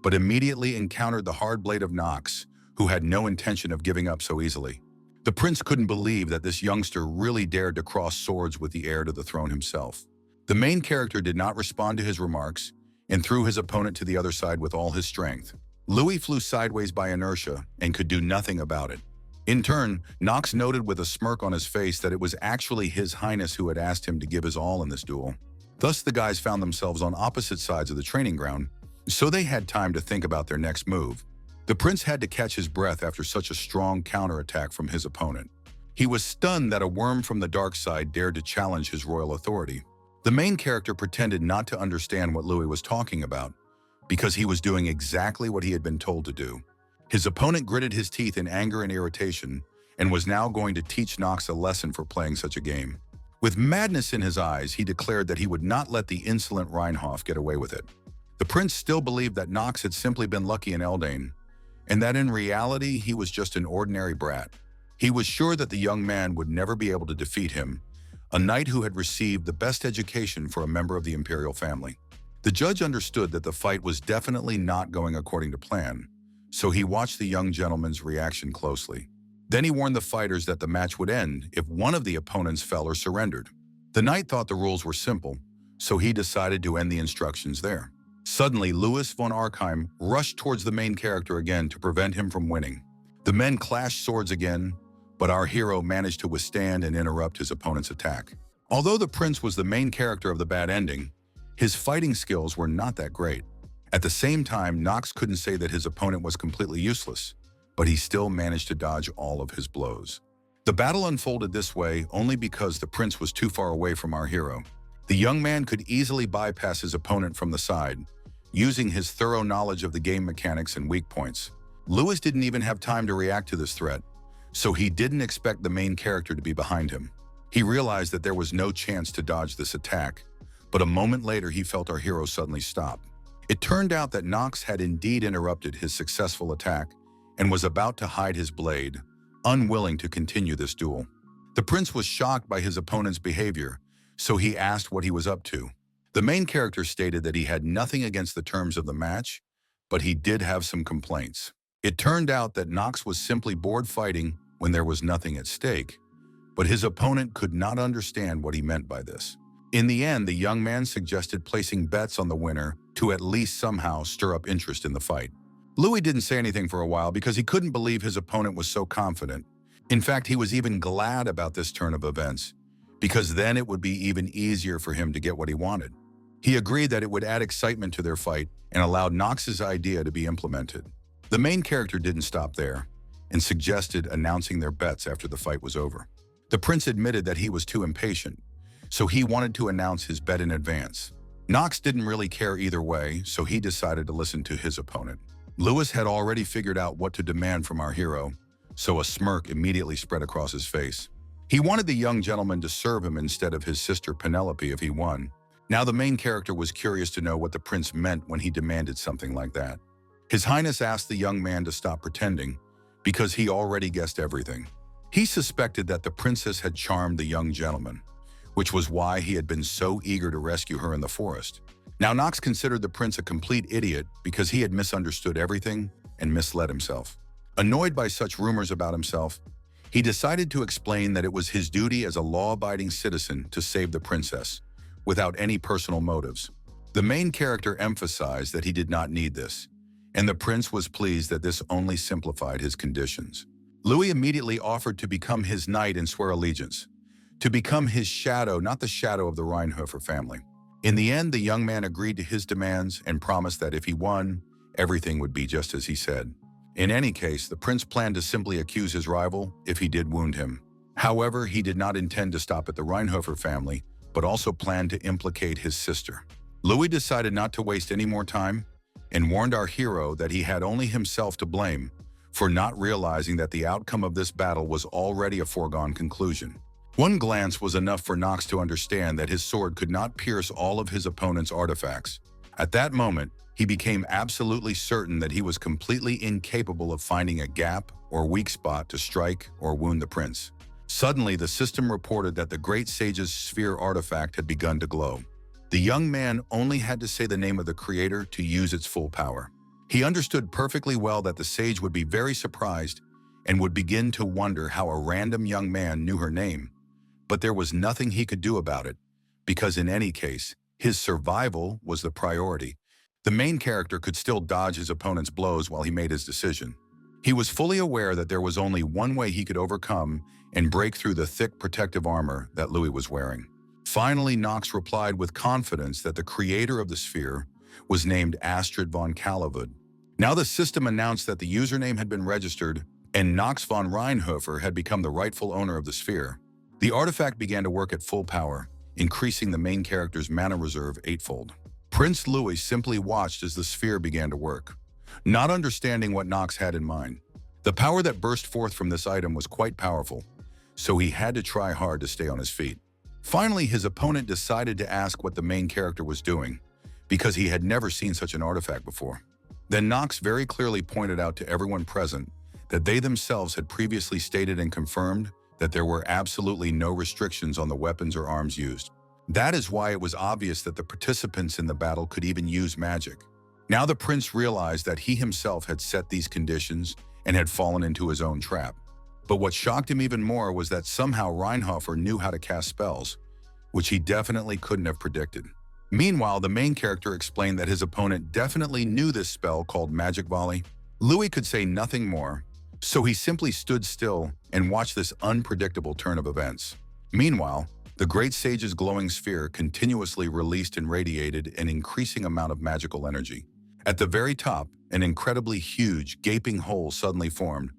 but immediately encountered the hard blade of Knox, who had no intention of giving up so easily. The prince couldn't believe that this youngster really dared to cross swords with the heir to the throne himself. The main character did not respond to his remarks and threw his opponent to the other side with all his strength. Louis flew sideways by inertia and could do nothing about it. In turn, Knox noted with a smirk on his face that it was actually His Highness who had asked him to give his all in this duel. Thus, the guys found themselves on opposite sides of the training ground, so they had time to think about their next move. The prince had to catch his breath after such a strong counterattack from his opponent. He was stunned that a worm from the dark side dared to challenge his royal authority. The main character pretended not to understand what Louis was talking about, because he was doing exactly what he had been told to do. His opponent gritted his teeth in anger and irritation and was now going to teach Knox a lesson for playing such a game. With madness in his eyes, he declared that he would not let the insolent Reinhof get away with it. The prince still believed that Knox had simply been lucky in Elden, and that in reality he was just an ordinary brat. He was sure that the young man would never be able to defeat him, a knight who had received the best education for a member of the imperial family. The judge understood that the fight was definitely not going according to plan, so he watched the young gentleman's reaction closely. Then he warned the fighters that the match would end if one of the opponents fell or surrendered. The knight thought the rules were simple, so he decided to end the instructions there. Suddenly, Louis von Arkheim rushed towards the main character again to prevent him from winning. The men clashed swords again, but our hero managed to withstand and interrupt his opponent's attack. Although the prince was the main character of the bad ending, his fighting skills were not that great. At the same time, Knox couldn't say that his opponent was completely useless, but he still managed to dodge all of his blows. The battle unfolded this way only because the prince was too far away from our hero. The young man could easily bypass his opponent from the side, using his thorough knowledge of the game mechanics and weak points. Louis didn't even have time to react to this threat, so he didn't expect the main character to be behind him. He realized that there was no chance to dodge this attack, but a moment later he felt our hero suddenly stop. It turned out that Knox had indeed interrupted his successful attack and was about to hide his blade, unwilling to continue this duel. The prince was shocked by his opponent's behavior, so he asked what he was up to. The main character stated that he had nothing against the terms of the match, but he did have some complaints. It turned out that Knox was simply bored fighting when there was nothing at stake, but his opponent could not understand what he meant by this. In the end, the young man suggested placing bets on the winner to at least somehow stir up interest in the fight. Louis didn't say anything for a while because he couldn't believe his opponent was so confident. In fact, he was even glad about this turn of events, because then it would be even easier for him to get what he wanted. He agreed that it would add excitement to their fight and allowed Knox's idea to be implemented. The main character didn't stop there and suggested announcing their bets after the fight was over. The prince admitted that he was too impatient, so he wanted to announce his bet in advance. Knox didn't really care either way, so he decided to listen to his opponent. Louis had already figured out what to demand from our hero, so a smirk immediately spread across his face. He wanted the young gentleman to serve him instead of his sister Penelope if he won. Now the main character was curious to know what the prince meant when he demanded something like that. His Highness asked the young man to stop pretending, because he already guessed everything. He suspected that the princess had charmed the young gentleman, which was why he had been so eager to rescue her in the forest. Now Knox considered the prince a complete idiot because he had misunderstood everything and misled himself. Annoyed by such rumors about himself, he decided to explain that it was his duty as a law-abiding citizen to save the princess, without any personal motives. The main character emphasized that he did not need this, and the prince was pleased that this only simplified his conditions. Louis immediately offered to become his knight and swear allegiance, to become his shadow, not the shadow of the Reinhofer family. In the end, the young man agreed to his demands and promised that if he won, everything would be just as he said. In any case, the prince planned to simply accuse his rival if he did wound him. However, he did not intend to stop at the Reinhofer family, but also planned to implicate his sister. Louis decided not to waste any more time and warned our hero that he had only himself to blame for not realizing that the outcome of this battle was already a foregone conclusion. One glance was enough for Knox to understand that his sword could not pierce all of his opponent's artifacts. At that moment, he became absolutely certain that he was completely incapable of finding a gap or weak spot to strike or wound the prince. Suddenly, the system reported that the Great Sage's sphere artifact had begun to glow. The young man only had to say the name of the creator to use its full power. He understood perfectly well that the sage would be very surprised and would begin to wonder how a random young man knew her name. But there was nothing he could do about it, because in any case, his survival was the priority. The main character could still dodge his opponent's blows while he made his decision. He was fully aware that there was only one way he could overcome and break through the thick protective armor that Louis was wearing. Finally, Knox replied with confidence that the creator of the sphere was named Astrid von Kalevud. Now the system announced that the username had been registered and Knox von Reinhofer had become the rightful owner of the sphere. The artifact began to work at full power, increasing the main character's mana reserve eightfold. Prince Louis simply watched as the sphere began to work, not understanding what Knox had in mind. The power that burst forth from this item was quite powerful, so he had to try hard to stay on his feet. Finally, his opponent decided to ask what the main character was doing, because he had never seen such an artifact before. Then Knox very clearly pointed out to everyone present that they themselves had previously stated and confirmed that there were absolutely no restrictions on the weapons or arms used. That is why it was obvious that the participants in the battle could even use magic. Now the prince realized that he himself had set these conditions and had fallen into his own trap. But what shocked him even more was that somehow Reinhofer knew how to cast spells, which he definitely couldn't have predicted. Meanwhile, the main character explained that his opponent definitely knew this spell called Magic Volley. Louis could say nothing more, so he simply stood still and watched this unpredictable turn of events. Meanwhile, the Great Sage's glowing sphere continuously released and radiated an increasing amount of magical energy. At the very top, an incredibly huge, gaping hole suddenly formed,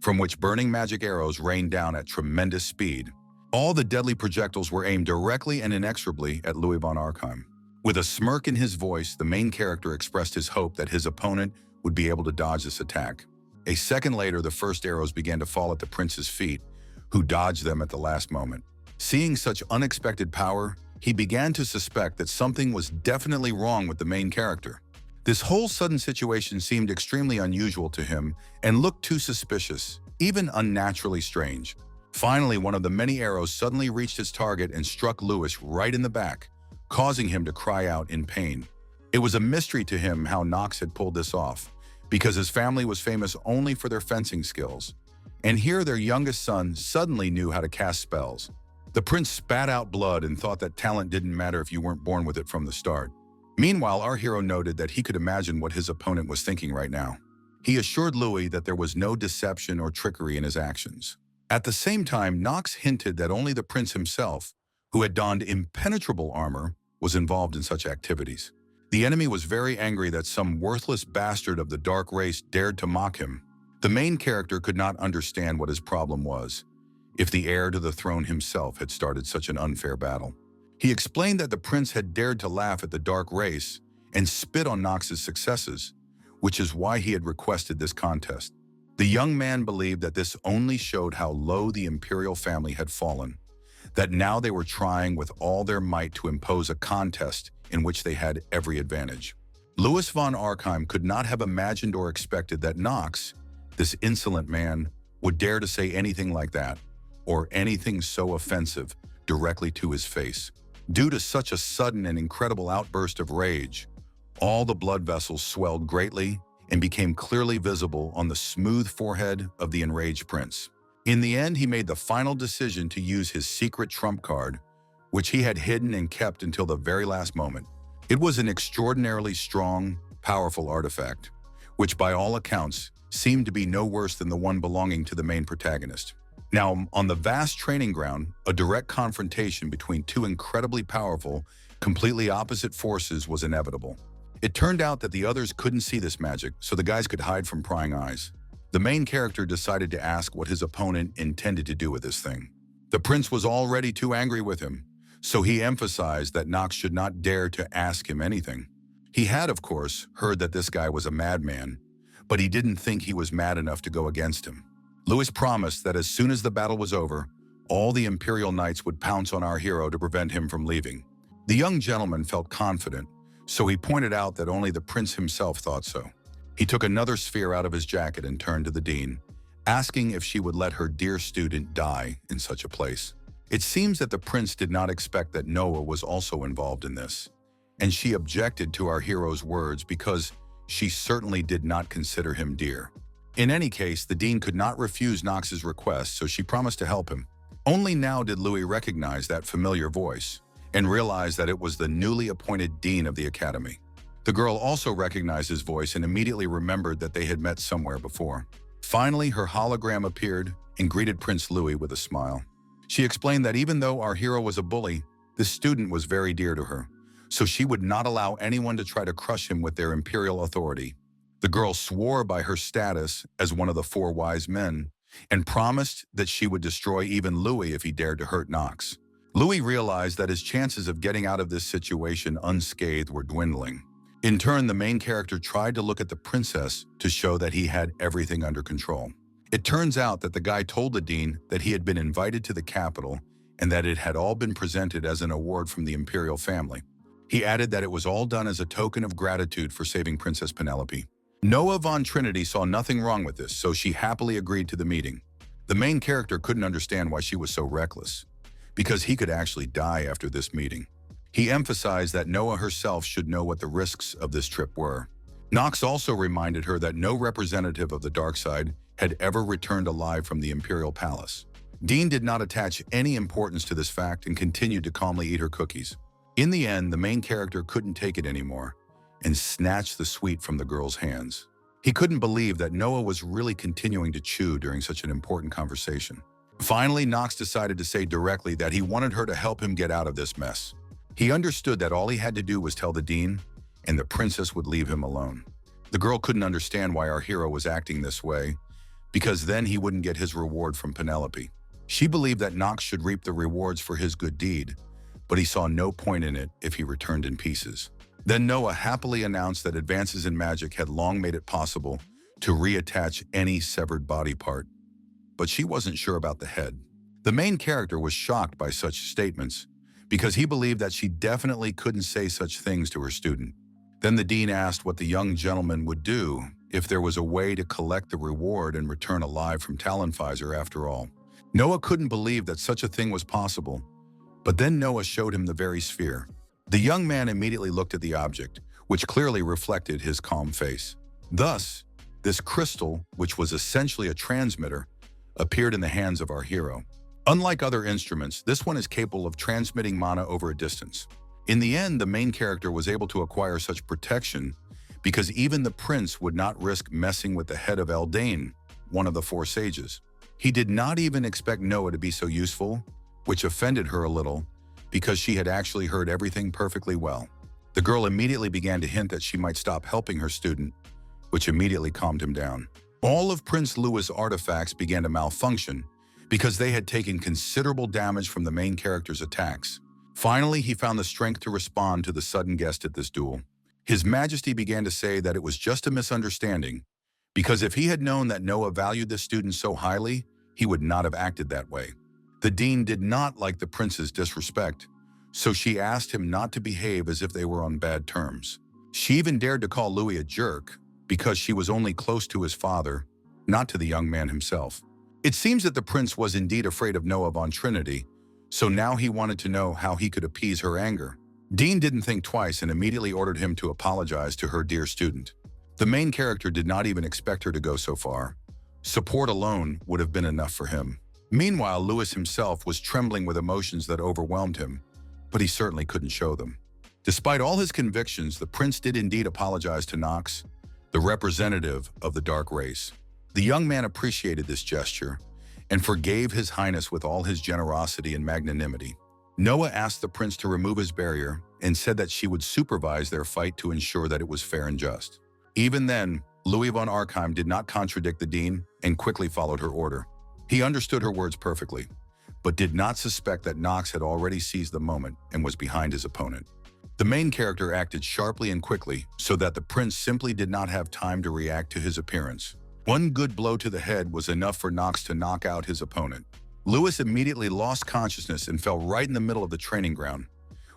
from which burning magic arrows rained down at tremendous speed. All the deadly projectiles were aimed directly and inexorably at Louis von Archheim. With a smirk in his voice, the main character expressed his hope that his opponent would be able to dodge this attack. A second later, the first arrows began to fall at the prince's feet, who dodged them at the last moment. Seeing such unexpected power, he began to suspect that something was definitely wrong with the main character. This whole sudden situation seemed extremely unusual to him and looked too suspicious, even unnaturally strange. Finally, one of the many arrows suddenly reached its target and struck Louis right in the back, causing him to cry out in pain. It was a mystery to him how Knox had pulled this off, because his family was famous only for their fencing skills. And here their youngest son suddenly knew how to cast spells. The prince spat out blood and thought that talent didn't matter if you weren't born with it from the start. Meanwhile, our hero noted that he could imagine what his opponent was thinking right now. He assured Louis that there was no deception or trickery in his actions. At the same time, Knox hinted that only the prince himself, who had donned impenetrable armor, was involved in such activities. The enemy was very angry that some worthless bastard of the dark race dared to mock him. The main character could not understand what his problem was, if the heir to the throne himself had started such an unfair battle. He explained that the prince had dared to laugh at the dark race and spit on Knox's successes, which is why he had requested this contest. The young man believed that this only showed how low the imperial family had fallen, that now they were trying with all their might to impose a contest in which they had every advantage. Louis von Arkheim could not have imagined or expected that Knox, this insolent man, would dare to say anything like that, or anything so offensive directly to his face. Due to such a sudden and incredible outburst of rage, all the blood vessels swelled greatly and became clearly visible on the smooth forehead of the enraged prince. In the end, he made the final decision to use his secret trump card, which he had hidden and kept until the very last moment. It was an extraordinarily strong, powerful artifact, which by all accounts seemed to be no worse than the one belonging to the main protagonist. Now, on the vast training ground, a direct confrontation between two incredibly powerful, completely opposite forces was inevitable. It turned out that the others couldn't see this magic, so the guys could hide from prying eyes. The main character decided to ask what his opponent intended to do with this thing. The prince was already too angry with him, so he emphasized that Knox should not dare to ask him anything. He had, of course, heard that this guy was a madman, but he didn't think he was mad enough to go against him. Louis promised that as soon as the battle was over, all the Imperial Knights would pounce on our hero to prevent him from leaving. The young gentleman felt confident, so he pointed out that only the prince himself thought so. He took another sphere out of his jacket and turned to the dean, asking if she would let her dear student die in such a place. It seems that the prince did not expect that Noah was also involved in this, and she objected to our hero's words because she certainly did not consider him dear. In any case, the dean could not refuse Knox's request, so she promised to help him. Only now did Louis recognize that familiar voice and realize that it was the newly appointed dean of the academy. The girl also recognized his voice and immediately remembered that they had met somewhere before. Finally, her hologram appeared and greeted Prince Louis with a smile. She explained that even though our hero was a bully, this student was very dear to her, so she would not allow anyone to try to crush him with their imperial authority. The girl swore by her status as one of the four wise men and promised that she would destroy even Louis if he dared to hurt Knox. Louis realized that his chances of getting out of this situation unscathed were dwindling. In turn, the main character tried to look at the princess to show that he had everything under control. It turns out that the guy told the dean that he had been invited to the capital and that it had all been presented as an award from the imperial family. He added that it was all done as a token of gratitude for saving Princess Penelope. Noah von Trinity saw nothing wrong with this, so she happily agreed to the meeting. The main character couldn't understand why she was so reckless, because he could actually die after this meeting. He emphasized that Noah herself should know what the risks of this trip were. Knox also reminded her that no representative of the dark side had ever returned alive from the imperial palace. Dean did not attach any importance to this fact and continued to calmly eat her cookies. In the end, the main character couldn't take it anymore and snatched the sweet from the girl's hands. He couldn't believe that Noah was really continuing to chew during such an important conversation. Finally, Knox decided to say directly that he wanted her to help him get out of this mess. He understood that all he had to do was tell the dean, and the princess would leave him alone. The girl couldn't understand why our hero was acting this way, because then he wouldn't get his reward from Penelope. She believed that Knox should reap the rewards for his good deed, but he saw no point in it if he returned in pieces. Then Noah happily announced that advances in magic had long made it possible to reattach any severed body part, but she wasn't sure about the head. The main character was shocked by such statements because he believed that she definitely couldn't say such things to her student. Then the dean asked what the young gentleman would do if there was a way to collect the reward and return alive from Talonpfizer after all. Noah couldn't believe that such a thing was possible, but then Noah showed him the very sphere. The young man immediately looked at the object, which clearly reflected his calm face. Thus, this crystal, which was essentially a transmitter, appeared in the hands of our hero. Unlike other instruments, this one is capable of transmitting mana over a distance. In the end, the main character was able to acquire such protection because even the prince would not risk messing with the head of Elden, one of the four sages. He did not even expect Noah to be so useful, which offended her a little because she had actually heard everything perfectly well. The girl immediately began to hint that she might stop helping her student, which immediately calmed him down. All of Prince Louis' artifacts began to malfunction because they had taken considerable damage from the main character's attacks. Finally, he found the strength to respond to the sudden guest at this duel. His Majesty began to say that it was just a misunderstanding, Because if he had known that Noah valued the student so highly, he would not have acted that way. The dean did not like the prince's disrespect, so she asked him not to behave as if they were on bad terms. She even dared to call Louis a jerk because she was only close to his father, not to the young man himself. It seems that the prince was indeed afraid of Noah von Trinity, so now he wanted to know how he could appease her anger. Dean didn't think twice and immediately ordered him to apologize to her dear student. The main character did not even expect her to go so far. Support alone would have been enough for him. Meanwhile, Louis himself was trembling with emotions that overwhelmed him, but he certainly couldn't show them. Despite all his convictions, the prince did indeed apologize to Knox, the representative of the dark race. The young man appreciated this gesture and forgave His Highness with all his generosity and magnanimity. Noah asked the prince to remove his barrier and said that she would supervise their fight to ensure that it was fair and just. Even then, Louis von Arkheim did not contradict the dean and quickly followed her order. He understood her words perfectly, but did not suspect that Knox had already seized the moment and was behind his opponent. The main character acted sharply and quickly so that the prince simply did not have time to react to his appearance. One good blow to the head was enough for Knox to knock out his opponent. Louis immediately lost consciousness and fell right in the middle of the training ground,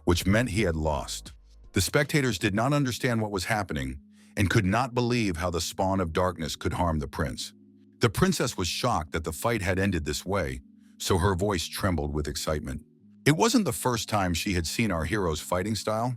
which meant he had lost. The spectators did not understand what was happening and could not believe how the spawn of darkness could harm the prince. The princess was shocked that the fight had ended this way, so her voice trembled with excitement. It wasn't the first time she had seen our hero's fighting style,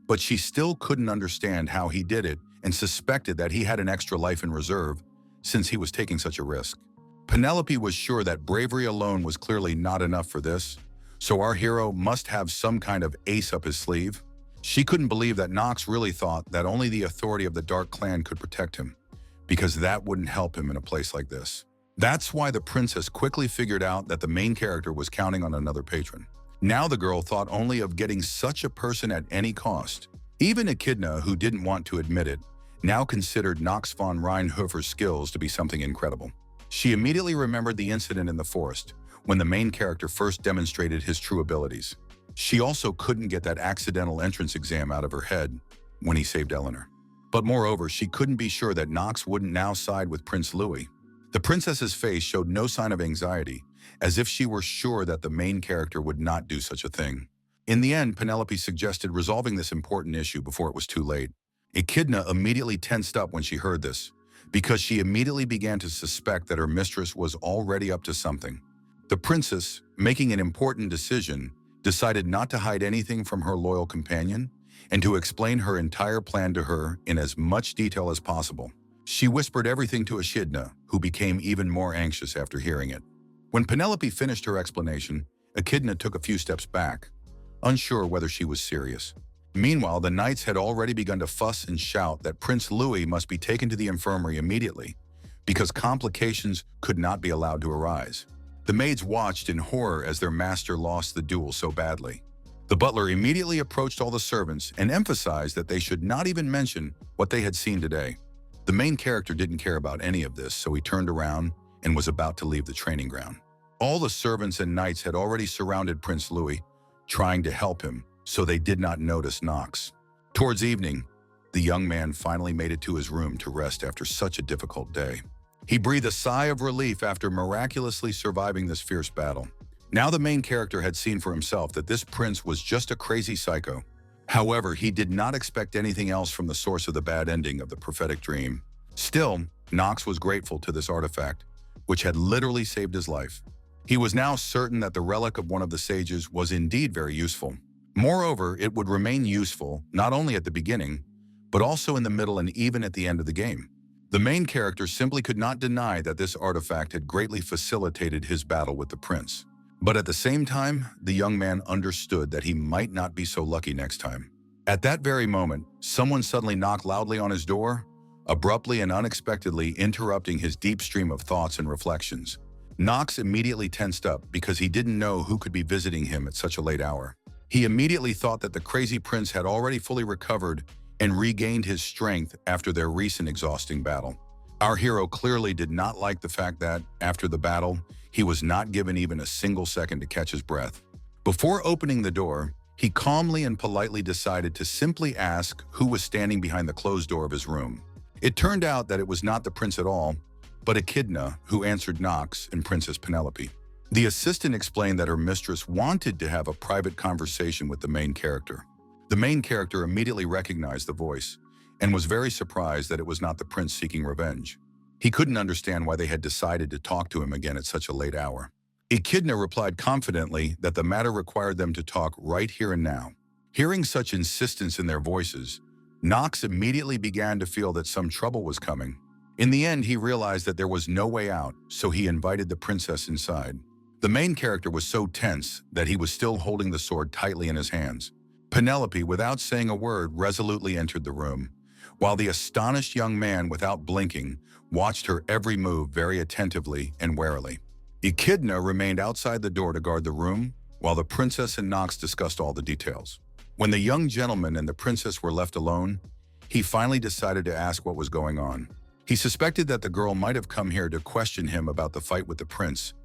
but she still couldn't understand how he did it and suspected that he had an extra life in reserve since he was taking such a risk. Penelope was sure that bravery alone was clearly not enough for this, so our hero must have some kind of ace up his sleeve. She couldn't believe that Knox really thought that only the authority of the Dark Clan could protect him, because that wouldn't help him in a place like this. That's why the princess quickly figured out that the main character was counting on another patron. Now the girl thought only of getting such a person at any cost. Even Echidna, who didn't want to admit it, now considered Knox von Reinhofer's skills to be something incredible. She immediately remembered the incident in the forest, when the main character first demonstrated his true abilities. She also couldn't get that accidental entrance exam out of her head when he saved Eleanor. But moreover, she couldn't be sure that Knox wouldn't now side with Prince Louis. The princess's face showed no sign of anxiety, as if she were sure that the main character would not do such a thing. In the end, Penelope suggested resolving this important issue before it was too late. Echidna immediately tensed up when she heard this, because she immediately began to suspect that her mistress was already up to something. The princess, making an important decision, decided not to hide anything from her loyal companion and to explain her entire plan to her in as much detail as possible. She whispered everything to Echidna, who became even more anxious after hearing it. When Penelope finished her explanation, Echidna took a few steps back, unsure whether she was serious. Meanwhile, the knights had already begun to fuss and shout that Prince Louis must be taken to the infirmary immediately, because complications could not be allowed to arise. The maids watched in horror as their master lost the duel so badly. The butler immediately approached all the servants and emphasized that they should not even mention what they had seen today. The main character didn't care about any of this, so he turned around and was about to leave the training ground. All the servants and knights had already surrounded Prince Louis, trying to help him, so they did not notice Knox. Towards evening, the young man finally made it to his room to rest after such a difficult day. He breathed a sigh of relief after miraculously surviving this fierce battle. Now the main character had seen for himself that this prince was just a crazy psycho. However, he did not expect anything else from the source of the bad ending of the prophetic dream. Still, Knox was grateful to this artifact, which had literally saved his life. He was now certain that the relic of one of the sages was indeed very useful. Moreover, it would remain useful not only at the beginning, but also in the middle and even at the end of the game. The main character simply could not deny that this artifact had greatly facilitated his battle with the prince. But at the same time, the young man understood that he might not be so lucky next time. At that very moment, someone suddenly knocked loudly on his door, abruptly and unexpectedly interrupting his deep stream of thoughts and reflections. Knox immediately tensed up because he didn't know who could be visiting him at such a late hour. He immediately thought that the crazy prince had already fully recovered and regained his strength after their recent exhausting battle. Our hero clearly did not like the fact that, after the battle, he was not given even a single second to catch his breath. Before opening the door, he calmly and politely decided to simply ask who was standing behind the closed door of his room. It turned out that it was not the prince at all, but Echidna, who answered Knox and Princess Penelope. The assistant explained that her mistress wanted to have a private conversation with the main character. The main character immediately recognized the voice and was very surprised that it was not the prince seeking revenge. He couldn't understand why they had decided to talk to him again at such a late hour. Echidna replied confidently that the matter required them to talk right here and now. Hearing such insistence in their voices, Knox immediately began to feel that some trouble was coming. In the end, he realized that there was no way out, so he invited the princess inside. The main character was so tense that he was still holding the sword tightly in his hands. Penelope, without saying a word, resolutely entered the room, while the astonished young man, without blinking, watched her every move very attentively and warily. Echidna remained outside the door to guard the room, while the princess and Knox discussed all the details. When the young gentleman and the princess were left alone, he finally decided to ask what was going on. He suspected that the girl might have come here to question him about the fight with the prince,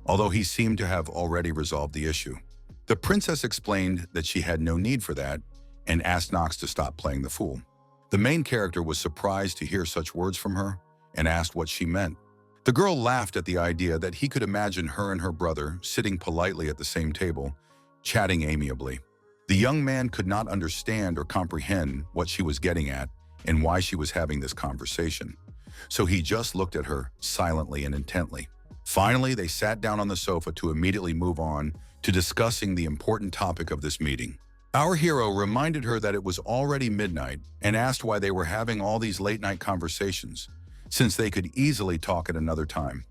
although he seemed to have already resolved the issue. The princess explained that she had no need for that and asked Knox to stop playing the fool. The main character was surprised to hear such words from her and asked what she meant. The girl laughed at the idea that he could imagine her and her brother sitting politely at the same table, chatting amiably. The young man could not understand or comprehend what she was getting at and why she was having this conversation, so he just looked at her silently and intently. Finally, they sat down on the sofa to immediately move on to discussing the important topic of this meeting. Our hero reminded her that it was already midnight and asked why they were having all these late-night conversations, since they could easily talk at another time.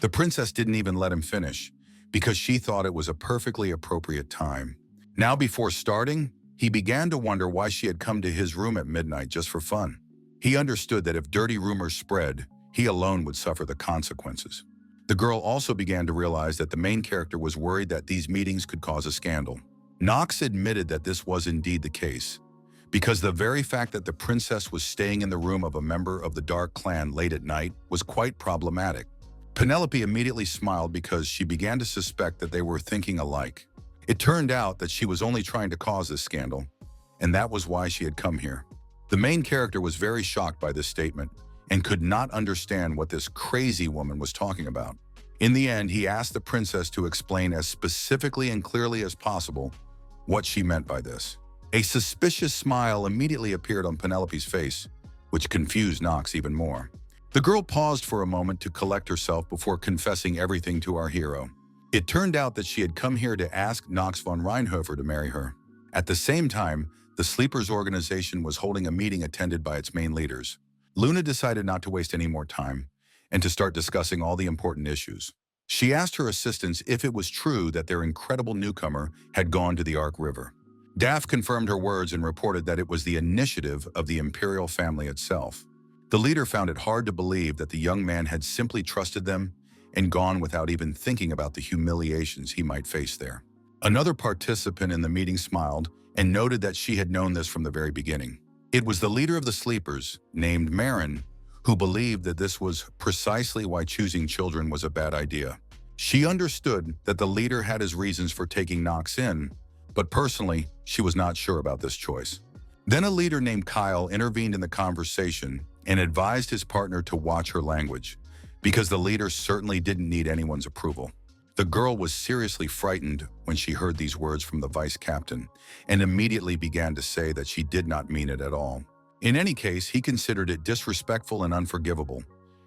The princess didn't even let him finish, because she thought it was a perfectly appropriate time. Now, before starting, he began to wonder why she had come to his room at midnight just for fun. He understood that if dirty rumors spread, he alone would suffer the consequences. The girl also began to realize that the main character was worried that these meetings could cause a scandal. Knox admitted that this was indeed the case, because the very fact that the princess was staying in the room of a member of the Dark Clan late at night was quite problematic. Penelope immediately smiled because she began to suspect that they were thinking alike. It turned out that she was only trying to cause this scandal, and that was why she had come here. The main character was very shocked by this statement and could not understand what this crazy woman was talking about. In the end, he asked the princess to explain as specifically and clearly as possible what she meant by this. A suspicious smile immediately appeared on Penelope's face, which confused Knox even more. The girl paused for a moment to collect herself before confessing everything to our hero. It turned out that she had come here to ask Knox von Reinhofer to marry her. At the same time, the Sleepers organization was holding a meeting attended by its main leaders. Luna decided not to waste any more time and to start discussing all the important issues. She asked her assistants if it was true that their incredible newcomer had gone to the Ark River. Daff confirmed her words and reported that it was the initiative of the imperial family itself. The leader found it hard to believe that the young man had simply trusted them and gone without even thinking about the humiliations he might face there. Another participant in the meeting smiled and noted that she had known this from the very beginning. It was the leader of the Sleepers, named Marin, who believed that this was precisely why choosing children was a bad idea. She understood that the leader had his reasons for taking Knox in, but personally, she was not sure about this choice. Then a leader named Kyle intervened in the conversation and advised his partner to watch her language, because the leader certainly didn't need anyone's approval. The girl was seriously frightened when she heard these words from the vice captain and immediately began to say that she did not mean it at all. In any case, he considered it disrespectful and unforgivable,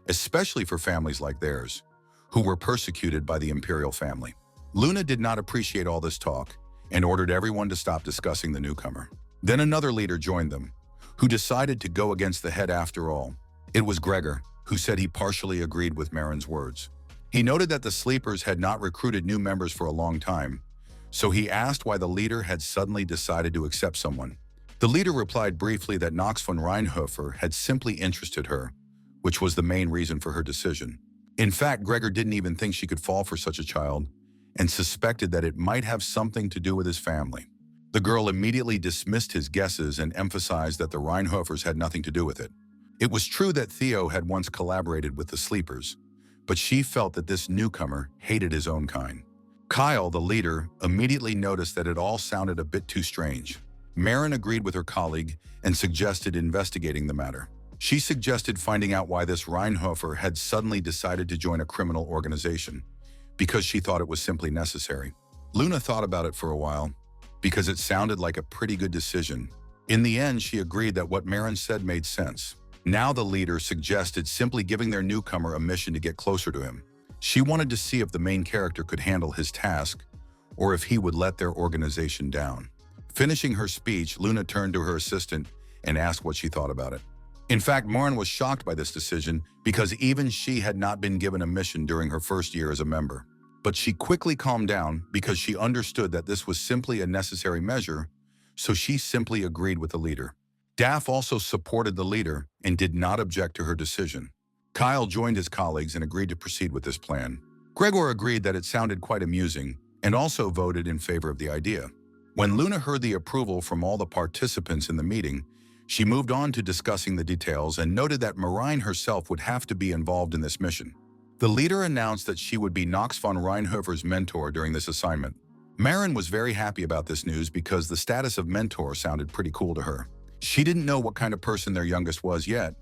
especially for families like theirs, who were persecuted by the imperial family. Luna did not appreciate all this talk and ordered everyone to stop discussing the newcomer. Then another leader joined them, who decided to go against the head after all. It was Gregor, who said he partially agreed with Marin's words. He noted that the Sleepers had not recruited new members for a long time, so he asked why the leader had suddenly decided to accept someone. The leader replied briefly that Knox von Reinhofer had simply interested her, which was the main reason for her decision. In fact, Gregor didn't even think she could fall for such a child and suspected that it might have something to do with his family. The girl immediately dismissed his guesses and emphasized that the Reinhofers had nothing to do with it. It was true that Theo had once collaborated with the Sleepers, but she felt that this newcomer hated his own kind. Kyle, the leader, immediately noticed that it all sounded a bit too strange. Marin agreed with her colleague and suggested investigating the matter. She suggested finding out why this Reinhofer had suddenly decided to join a criminal organization, because she thought it was simply necessary. Luna thought about it for a while, because it sounded like a pretty good decision. In the end, she agreed that what Marin said made sense. Now the leader suggested simply giving their newcomer a mission to get closer to him. She wanted to see if the main character could handle his task, or if he would let their organization down. Finishing her speech, Luna turned to her assistant and asked what she thought about it. In fact, Marin was shocked by this decision because even she had not been given a mission during her first year as a member. But she quickly calmed down because she understood that this was simply a necessary measure, so she simply agreed with the leader. Daff also supported the leader and did not object to her decision. Kyle joined his colleagues and agreed to proceed with this plan. Gregor agreed that it sounded quite amusing and also voted in favor of the idea. When Luna heard the approval from all the participants in the meeting, she moved on to discussing the details and noted that Marine herself would have to be involved in this mission. The leader announced that she would be Knox von Reinhofer's mentor during this assignment. Marin was very happy about this news because the status of mentor sounded pretty cool to her. She didn't know what kind of person their youngest was yet,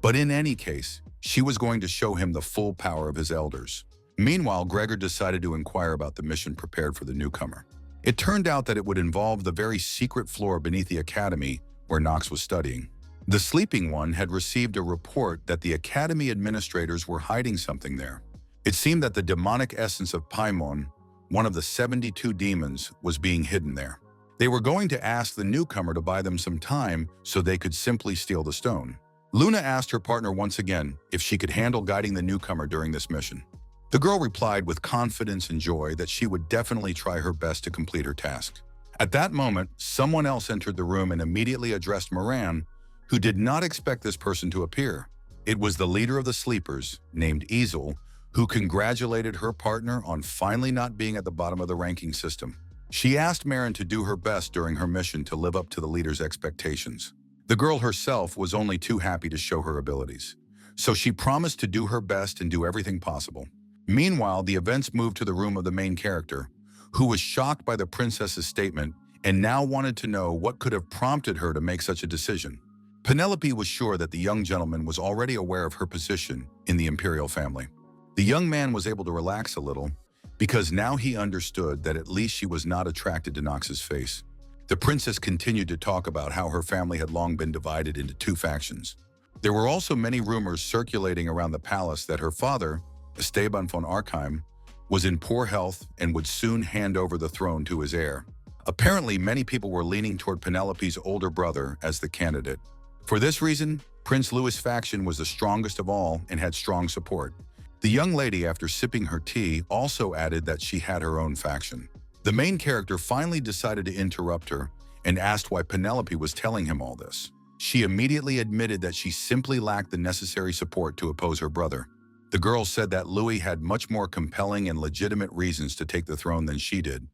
but in any case, she was going to show him the full power of his elders. Meanwhile, Gregor decided to inquire about the mission prepared for the newcomer. It turned out that it would involve the very secret floor beneath the academy where Knox was studying. The sleeping one had received a report that the academy administrators were hiding something there. It seemed that the demonic essence of Paimon, one of the 72 demons, was being hidden there. They were going to ask the newcomer to buy them some time so they could simply steal the stone. Luna asked her partner once again if she could handle guiding the newcomer during this mission. The girl replied with confidence and joy that she would definitely try her best to complete her task. At that moment, someone else entered the room and immediately addressed Moran, who did not expect this person to appear. It was the leader of the sleepers, named Ezel, who congratulated her partner on finally not being at the bottom of the ranking system. She asked Marin to do her best during her mission to live up to the leader's expectations. The girl herself was only too happy to show her abilities, so she promised to do her best and do everything possible. Meanwhile, the events moved to the room of the main character, who was shocked by the princess's statement and now wanted to know what could have prompted her to make such a decision. Penelope was sure that the young gentleman was already aware of her position in the imperial family. The young man was able to relax a little because now he understood that at least she was not attracted to Knox's face. The princess continued to talk about how her family had long been divided into two factions. There were also many rumors circulating around the palace that her father, Esteban von Archheim, was in poor health and would soon hand over the throne to his heir. Apparently, many people were leaning toward Penelope's older brother as the candidate. For this reason, Prince Louis' faction was the strongest of all and had strong support. The young lady, after sipping her tea, also added that she had her own faction. The main character finally decided to interrupt her and asked why Penelope was telling him all this. She immediately admitted that she simply lacked the necessary support to oppose her brother. The girl said that Louis had much more compelling and legitimate reasons to take the throne than she did,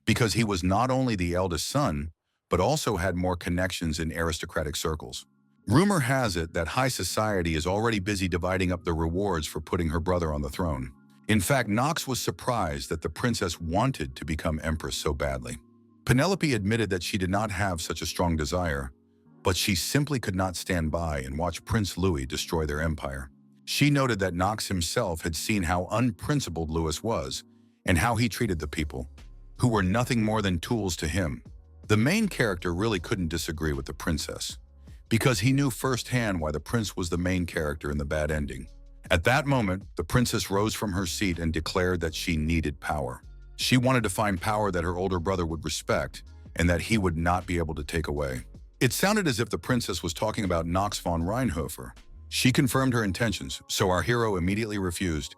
because he was not only the eldest son, but also had more connections in aristocratic circles. Rumor has it that high society is already busy dividing up the rewards for putting her brother on the throne. In fact, Knox was surprised that the princess wanted to become empress so badly. Penelope admitted that she did not have such a strong desire, but she simply could not stand by and watch Prince Louis destroy their empire. She noted that Knox himself had seen how unprincipled Louis was and how he treated the people, who were nothing more than tools to him. The main character really couldn't disagree with the princess, because he knew firsthand why the prince was the main character in the bad ending. At that moment, the princess rose from her seat and declared that she needed power. She wanted to find power that her older brother would respect and that he would not be able to take away. It sounded as if the princess was talking about Knox von Reinhofer. She confirmed her intentions, so our hero immediately refused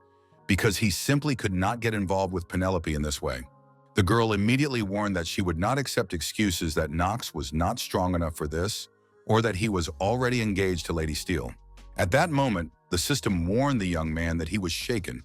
because he simply could not get involved with Penelope in this way. The girl immediately warned that she would not accept excuses that Knox was not strong enough for this or that he was already engaged to Lady Steele. At that moment, the system warned the young man that he was shaken,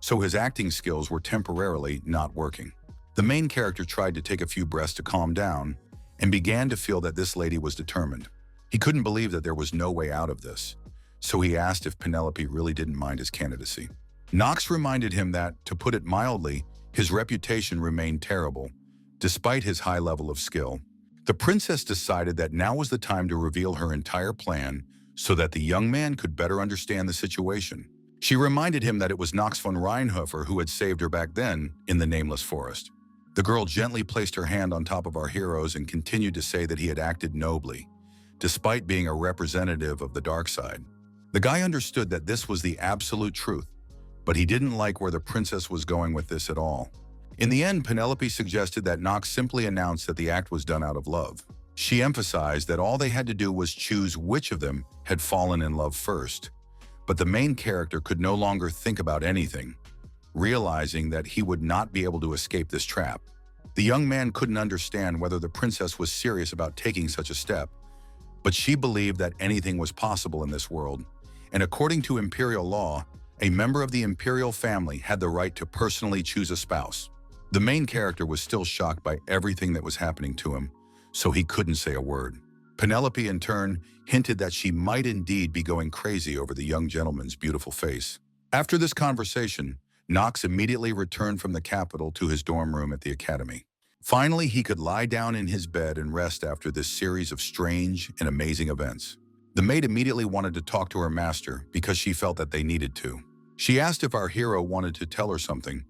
so his acting skills were temporarily not working. The main character tried to take a few breaths to calm down and began to feel that this lady was determined. He couldn't believe that there was no way out of this, so he asked if Penelope really didn't mind his candidacy. Knox reminded him that, to put it mildly, his reputation remained terrible, despite his high level of skill. The princess decided that now was the time to reveal her entire plan so that the young man could better understand the situation. She reminded him that it was Knox von Reinhofer who had saved her back then in the nameless forest. The girl gently placed her hand on top of our heroes and continued to say that he had acted nobly, despite being a representative of the dark side. The guy understood that this was the absolute truth, but he didn't like where the princess was going with this at all. In the end, Penelope suggested that Knox simply announce that the act was done out of love. She emphasized that all they had to do was choose which of them had fallen in love first. But the main character could no longer think about anything, realizing that he would not be able to escape this trap. The young man couldn't understand whether the princess was serious about taking such a step, but she believed that anything was possible in this world, and according to imperial law, a member of the imperial family had the right to personally choose a spouse. The main character was still shocked by everything that was happening to him, so he couldn't say a word. Penelope, in turn, hinted that she might indeed be going crazy over the young gentleman's beautiful face. After this conversation, Knox immediately returned from the capital to his dorm room at the academy. Finally, he could lie down in his bed and rest after this series of strange and amazing events. The maid immediately wanted to talk to her master because she felt that they needed to. She asked if our hero wanted to tell her something,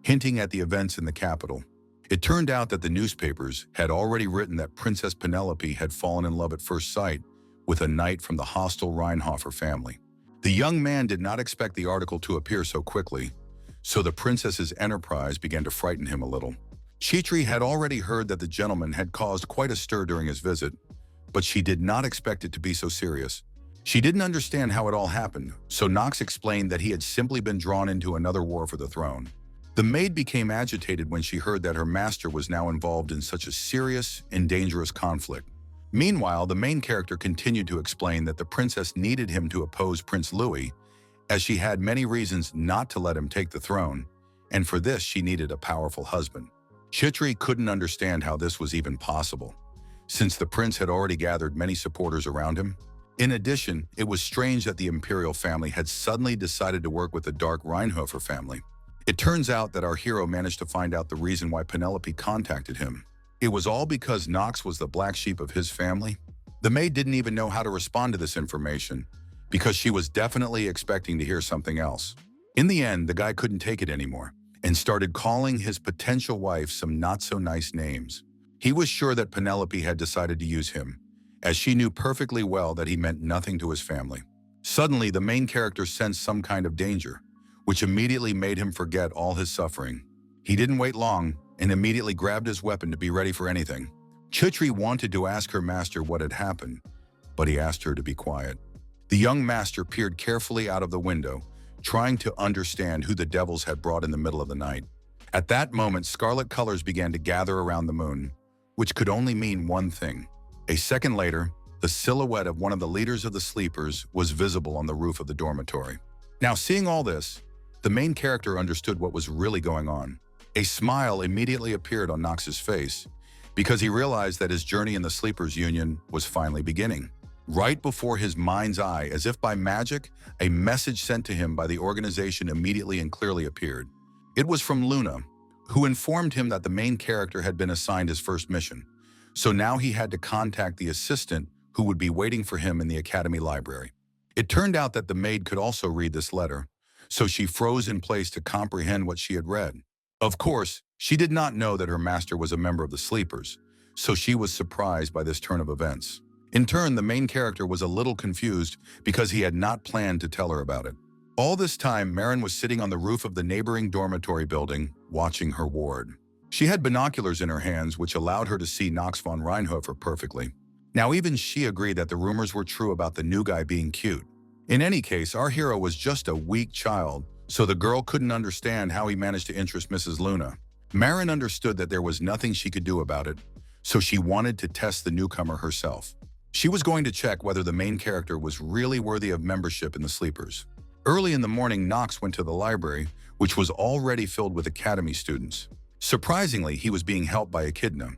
hinting at the events in the capital. It turned out that the newspapers had already written that Princess Penelope had fallen in love at first sight with a knight from the hostile Reinhofer family. The young man did not expect the article to appear so quickly, so the princess's enterprise began to frighten him a little. Chitri had already heard that the gentleman had caused quite a stir during his visit, but she did not expect it to be so serious. She didn't understand how it all happened, so Knox explained that he had simply been drawn into another war for the throne. The maid became agitated when she heard that her master was now involved in such a serious and dangerous conflict. Meanwhile, the main character continued to explain that the princess needed him to oppose Prince Louis, as she had many reasons not to let him take the throne, and for this she needed a powerful husband. Chitri couldn't understand how this was even possible, since the prince had already gathered many supporters around him. In addition, it was strange that the imperial family had suddenly decided to work with the dark Reinhofer family. It turns out that our hero managed to find out the reason why Penelope contacted him. It was all because Knox was the black sheep of his family. The maid didn't even know how to respond to this information, because she was definitely expecting to hear something else. In the end, the guy couldn't take it anymore and started calling his potential wife some not-so-nice names. He was sure that Penelope had decided to use him, as she knew perfectly well that he meant nothing to his family. Suddenly, the main character sensed some kind of danger, which immediately made him forget all his suffering. He didn't wait long and immediately grabbed his weapon to be ready for anything. Chitri wanted to ask her master what had happened, but he asked her to be quiet. The young master peered carefully out of the window, trying to understand who the devils had brought in the middle of the night. At that moment, scarlet colors began to gather around the moon, which could only mean one thing. A second later, the silhouette of one of the leaders of the sleepers was visible on the roof of the dormitory. Now, seeing all this, the main character understood what was really going on. A smile immediately appeared on Knox's face, because he realized that his journey in the Sleepers Union was finally beginning. Right before his mind's eye, as if by magic, a message sent to him by the organization immediately and clearly appeared. It was from Luna, who informed him that the main character had been assigned his first mission. So now he had to contact the assistant who would be waiting for him in the academy library. It turned out that the maid could also read this letter, so she froze in place to comprehend what she had read. Of course, she did not know that her master was a member of the Sleepers, so she was surprised by this turn of events. In turn, the main character was a little confused because he had not planned to tell her about it. All this time, Marin was sitting on the roof of the neighboring dormitory building, watching her ward. She had binoculars in her hands, which allowed her to see Knox von Reinhofer perfectly. Now, even she agreed that the rumors were true about the new guy being cute. In any case, our hero was just a weak child, so the girl couldn't understand how he managed to interest Mrs. Luna. Marin understood that there was nothing she could do about it, so she wanted to test the newcomer herself. She was going to check whether the main character was really worthy of membership in the Sleepers. Early in the morning, Knox went to the library, which was already filled with academy students. Surprisingly, he was being helped by Echidna,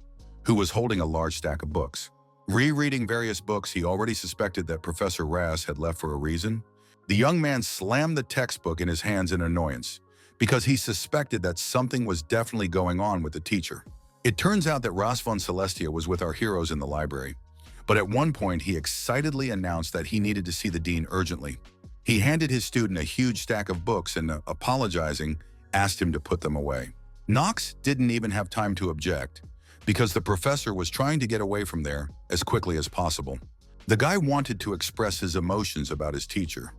who was holding a large stack of books. Rereading various books, he already suspected that Professor Ras had left for a reason. The young man slammed the textbook in his hands in annoyance, because he suspected that something was definitely going on with the teacher. It turns out that Ras von Celestia was with our heroes in the library, But at one point, he excitedly announced that he needed to see the dean urgently. He handed his student a huge stack of books and, apologizing, asked him to put them away. Knox didn't even have time to object, because the professor was trying to get away from there as quickly as possible. The guy wanted to express his emotions about his teacher,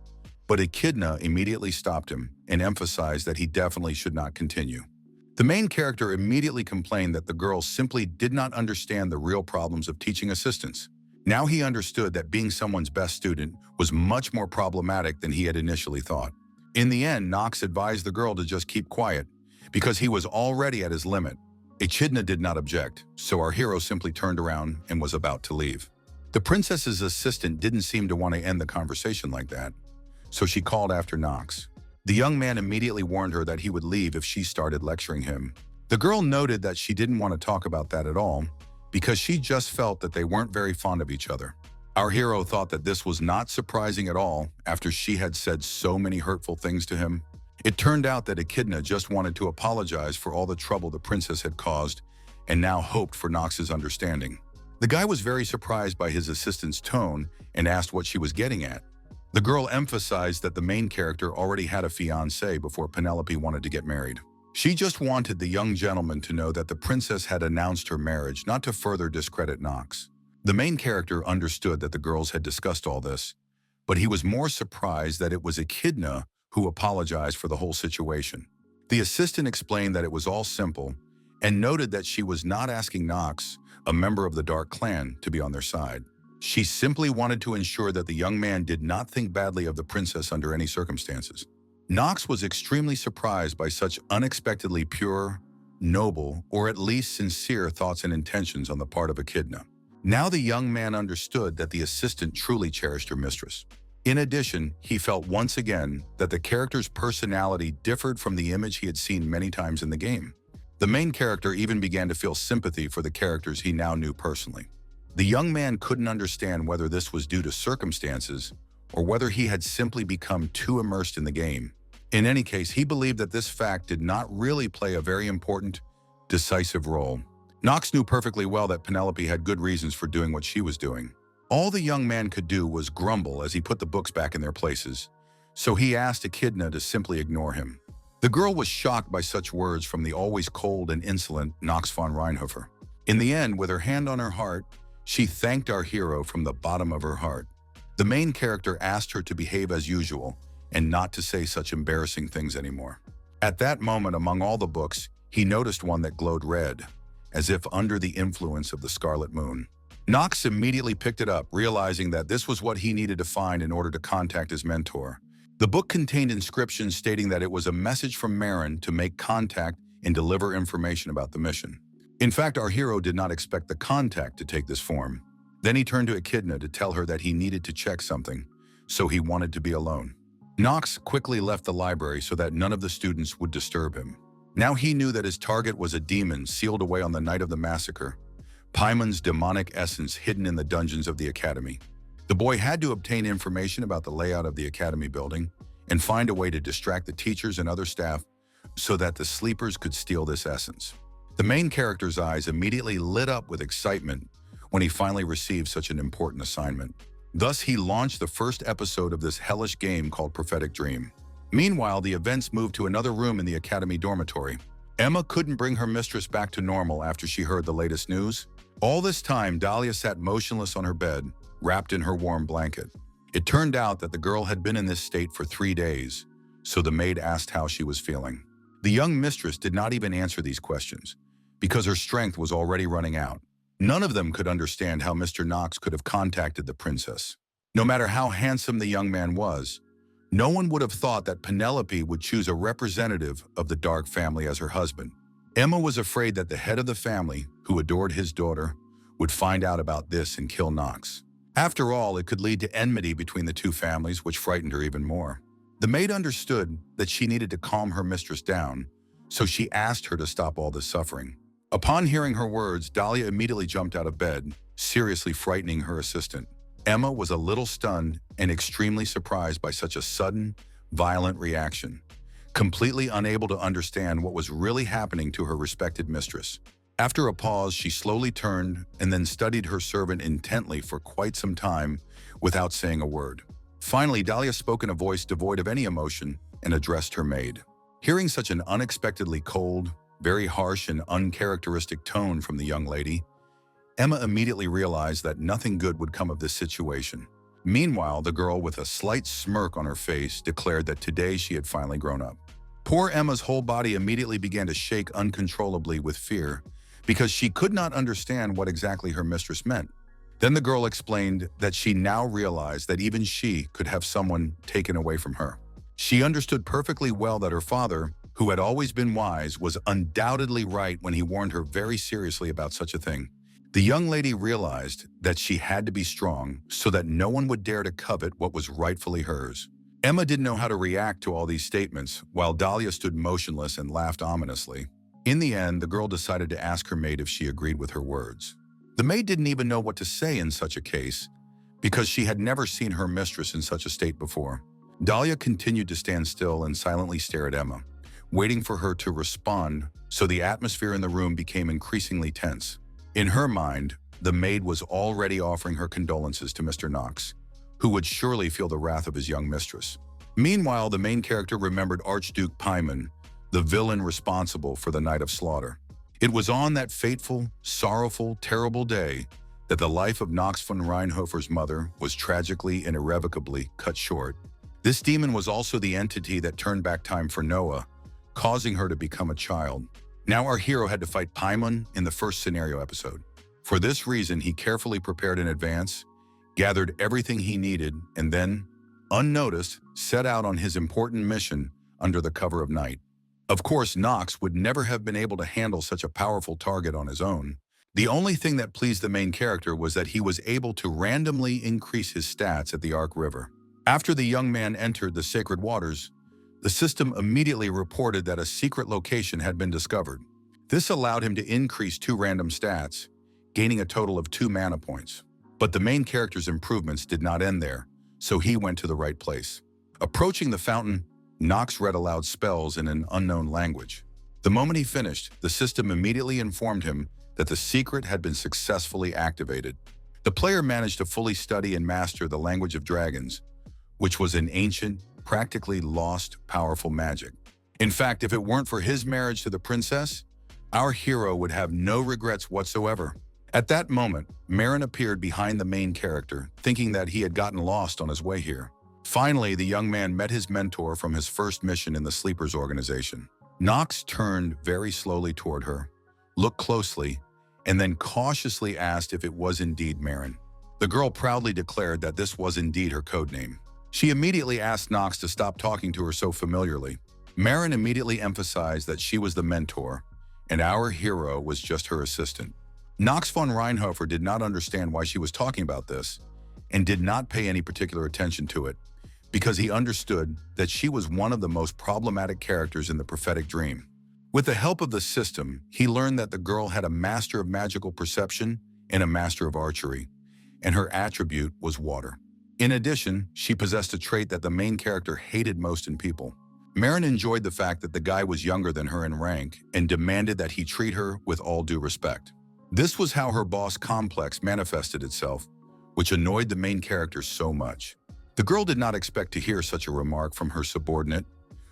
but Echidna immediately stopped him and emphasized that he definitely should not continue. The main character immediately complained that the girl simply did not understand the real problems of teaching assistants. Now he understood that being someone's best student was much more problematic than he had initially thought. In the end, Knox advised the girl to just keep quiet, because he was already at his limit. Echidna did not object, so our hero simply turned around and was about to leave. The princess's assistant didn't seem to want to end the conversation like that, so she called after Knox. The young man immediately warned her that he would leave if she started lecturing him. The girl noted that she didn't want to talk about that at all, because she just felt that they weren't very fond of each other. Our hero thought that this was not surprising at all after she had said so many hurtful things to him. It turned out that Echidna just wanted to apologize for all the trouble the princess had caused and now hoped for Knox's understanding. The guy was very surprised by his assistant's tone and asked what she was getting at. The girl emphasized that the main character already had a fiancé before Penelope wanted to get married. She just wanted the young gentleman to know that the princess had announced her marriage, not to further discredit Knox. The main character understood that the girls had discussed all this, but he was more surprised that it was Echidna who apologized for the whole situation. The assistant explained that it was all simple and noted that she was not asking Knox, a member of the Dark Clan, to be on their side. She simply wanted to ensure that the young man did not think badly of the princess under any circumstances. Knox was extremely surprised by such unexpectedly pure, noble, or at least sincere thoughts and intentions on the part of Echidna. Now the young man understood that the assistant truly cherished her mistress. In addition, he felt once again that the character's personality differed from the image he had seen many times in the game. The main character even began to feel sympathy for the characters he now knew personally. The young man couldn't understand whether this was due to circumstances or whether he had simply become too immersed in the game. In any case, he believed that this fact did not really play a very important, decisive role. Knox knew perfectly well that Penelope had good reasons for doing what she was doing. All the young man could do was grumble as he put the books back in their places, so he asked Echidna to simply ignore him. The girl was shocked by such words from the always cold and insolent Knox von Reinhofer. In the end, with her hand on her heart, she thanked our hero from the bottom of her heart. The main character asked her to behave as usual and not to say such embarrassing things anymore. At that moment, among all the books, he noticed one that glowed red, as if under the influence of the scarlet moon. Knox immediately picked it up, realizing that this was what he needed to find in order to contact his mentor. The book contained inscriptions stating that it was a message from Marin to make contact and deliver information about the mission. In fact, our hero did not expect the contact to take this form. Then he turned to Echidna to tell her that he needed to check something, so he wanted to be alone. Knox quickly left the library so that none of the students would disturb him. Now he knew that his target was a demon sealed away on the night of the massacre, Paimon's demonic essence hidden in the dungeons of the Academy. The boy had to obtain information about the layout of the Academy building and find a way to distract the teachers and other staff so that the sleepers could steal this essence. The main character's eyes immediately lit up with excitement when he finally received such an important assignment. Thus, he launched the first episode of this hellish game called Prophetic Dream. Meanwhile, the events moved to another room in the Academy dormitory. Emma couldn't bring her mistress back to normal after she heard the latest news. All this time, Dahlia sat motionless on her bed, wrapped in her warm blanket. It turned out that the girl had been in this state for 3 days, so the maid asked how she was feeling. The young mistress did not even answer these questions, because her strength was already running out. None of them could understand how Mr. Knox could have contacted the princess. No matter how handsome the young man was, no one would have thought that Penelope would choose a representative of the Dark family as her husband. Emma was afraid that the head of the family, who adored his daughter, would find out about this and kill Knox. After all, it could lead to enmity between the two families, which frightened her even more. The maid understood that she needed to calm her mistress down, so she asked her to stop all this suffering. Upon hearing her words, Dahlia immediately jumped out of bed, seriously frightening her assistant. Emma was a little stunned and extremely surprised by such a sudden, violent reaction, completely unable to understand what was really happening to her respected mistress. After a pause, she slowly turned and then studied her servant intently for quite some time without saying a word. Finally, Dahlia spoke in a voice devoid of any emotion and addressed her maid. Hearing such an unexpectedly cold, very harsh and uncharacteristic tone from the young lady, Emma immediately realized that nothing good would come of this situation. Meanwhile, the girl, with a slight smirk on her face, declared that today she had finally grown up. Poor Emma's whole body immediately began to shake uncontrollably with fear because she could not understand what exactly her mistress meant. Then the girl explained that she now realized that even she could have someone taken away from her. She understood perfectly well that her father, who had always been wise, was undoubtedly right when he warned her very seriously about such a thing. The young lady realized that she had to be strong so that no one would dare to covet what was rightfully hers. Emma didn't know how to react to all these statements, while Dahlia stood motionless and laughed ominously. In the end, the girl decided to ask her maid if she agreed with her words. The maid didn't even know what to say in such a case, because she had never seen her mistress in such a state before. Dahlia continued to stand still and silently stare at Emma, waiting for her to respond, so the atmosphere in the room became increasingly tense. In her mind, the maid was already offering her condolences to Mr. Knox, who would surely feel the wrath of his young mistress. Meanwhile, the main character remembered Archduke Paimon, the villain responsible for the night of slaughter. It was on that fateful, sorrowful, terrible day that the life of Knox von Reinhofer's mother was tragically and irrevocably cut short. This demon was also the entity that turned back time for Noah, causing her to become a child. Now our hero had to fight Paimon in the first scenario episode. For this reason, he carefully prepared in advance, gathered everything he needed, and then, unnoticed, set out on his important mission under the cover of night. Of course, Knox would never have been able to handle such a powerful target on his own. The only thing that pleased the main character was that he was able to randomly increase his stats at the Ark River. After the young man entered the sacred waters, the system immediately reported that a secret location had been discovered. This allowed him to increase 2 random stats, gaining a total of 2 mana points. But the main character's improvements did not end there, so he went to the right place. Approaching the fountain, Knox read aloud spells in an unknown language. The moment he finished, the system immediately informed him that the secret had been successfully activated. The player managed to fully study and master the language of dragons, which was an ancient, practically lost, powerful magic. In fact, if it weren't for his marriage to the princess, our hero would have no regrets whatsoever. At that moment, Marin appeared behind the main character, thinking that he had gotten lost on his way here. Finally, the young man met his mentor from his first mission in the Sleepers organization. Knox turned very slowly toward her, looked closely, and then cautiously asked if it was indeed Marin. The girl proudly declared that this was indeed her codename. She immediately asked Knox to stop talking to her so familiarly. Marin immediately emphasized that she was the mentor, and our hero was just her assistant. Knox von Reinhofer did not understand why she was talking about this, and did not pay any particular attention to it, because he understood that she was one of the most problematic characters in the prophetic dream. With the help of the system, he learned that the girl had a master of magical perception and a master of archery, and her attribute was water. In addition, she possessed a trait that the main character hated most in people. Marin enjoyed the fact that the guy was younger than her in rank and demanded that he treat her with all due respect. This was how her boss complex manifested itself, which annoyed the main character so much. The girl did not expect to hear such a remark from her subordinate,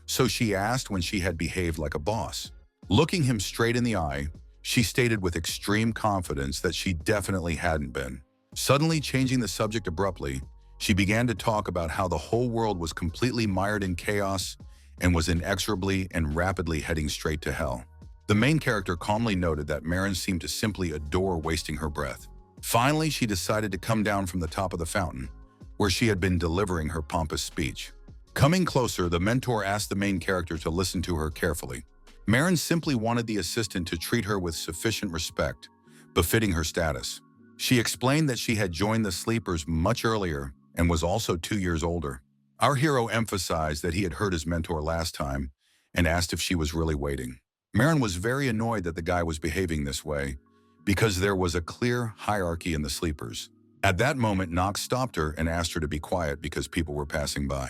so she asked when she had behaved like a boss. Looking him straight in the eye, she stated with extreme confidence that she definitely hadn't been. Suddenly changing the subject abruptly, she began to talk about how the whole world was completely mired in chaos and was inexorably and rapidly heading straight to hell. The main character calmly noted that Marin seemed to simply adore wasting her breath. Finally, she decided to come down from the top of the fountain, where she had been delivering her pompous speech. Coming closer, the mentor asked the main character to listen to her carefully. Marin simply wanted the assistant to treat her with sufficient respect, befitting her status. She explained that she had joined the Sleepers much earlier and was also 2 years older. Our hero emphasized that he had heard his mentor last time and asked if she was really waiting. Marin was very annoyed that the guy was behaving this way because there was a clear hierarchy in the Sleepers. At that moment, Knox stopped her and asked her to be quiet because people were passing by.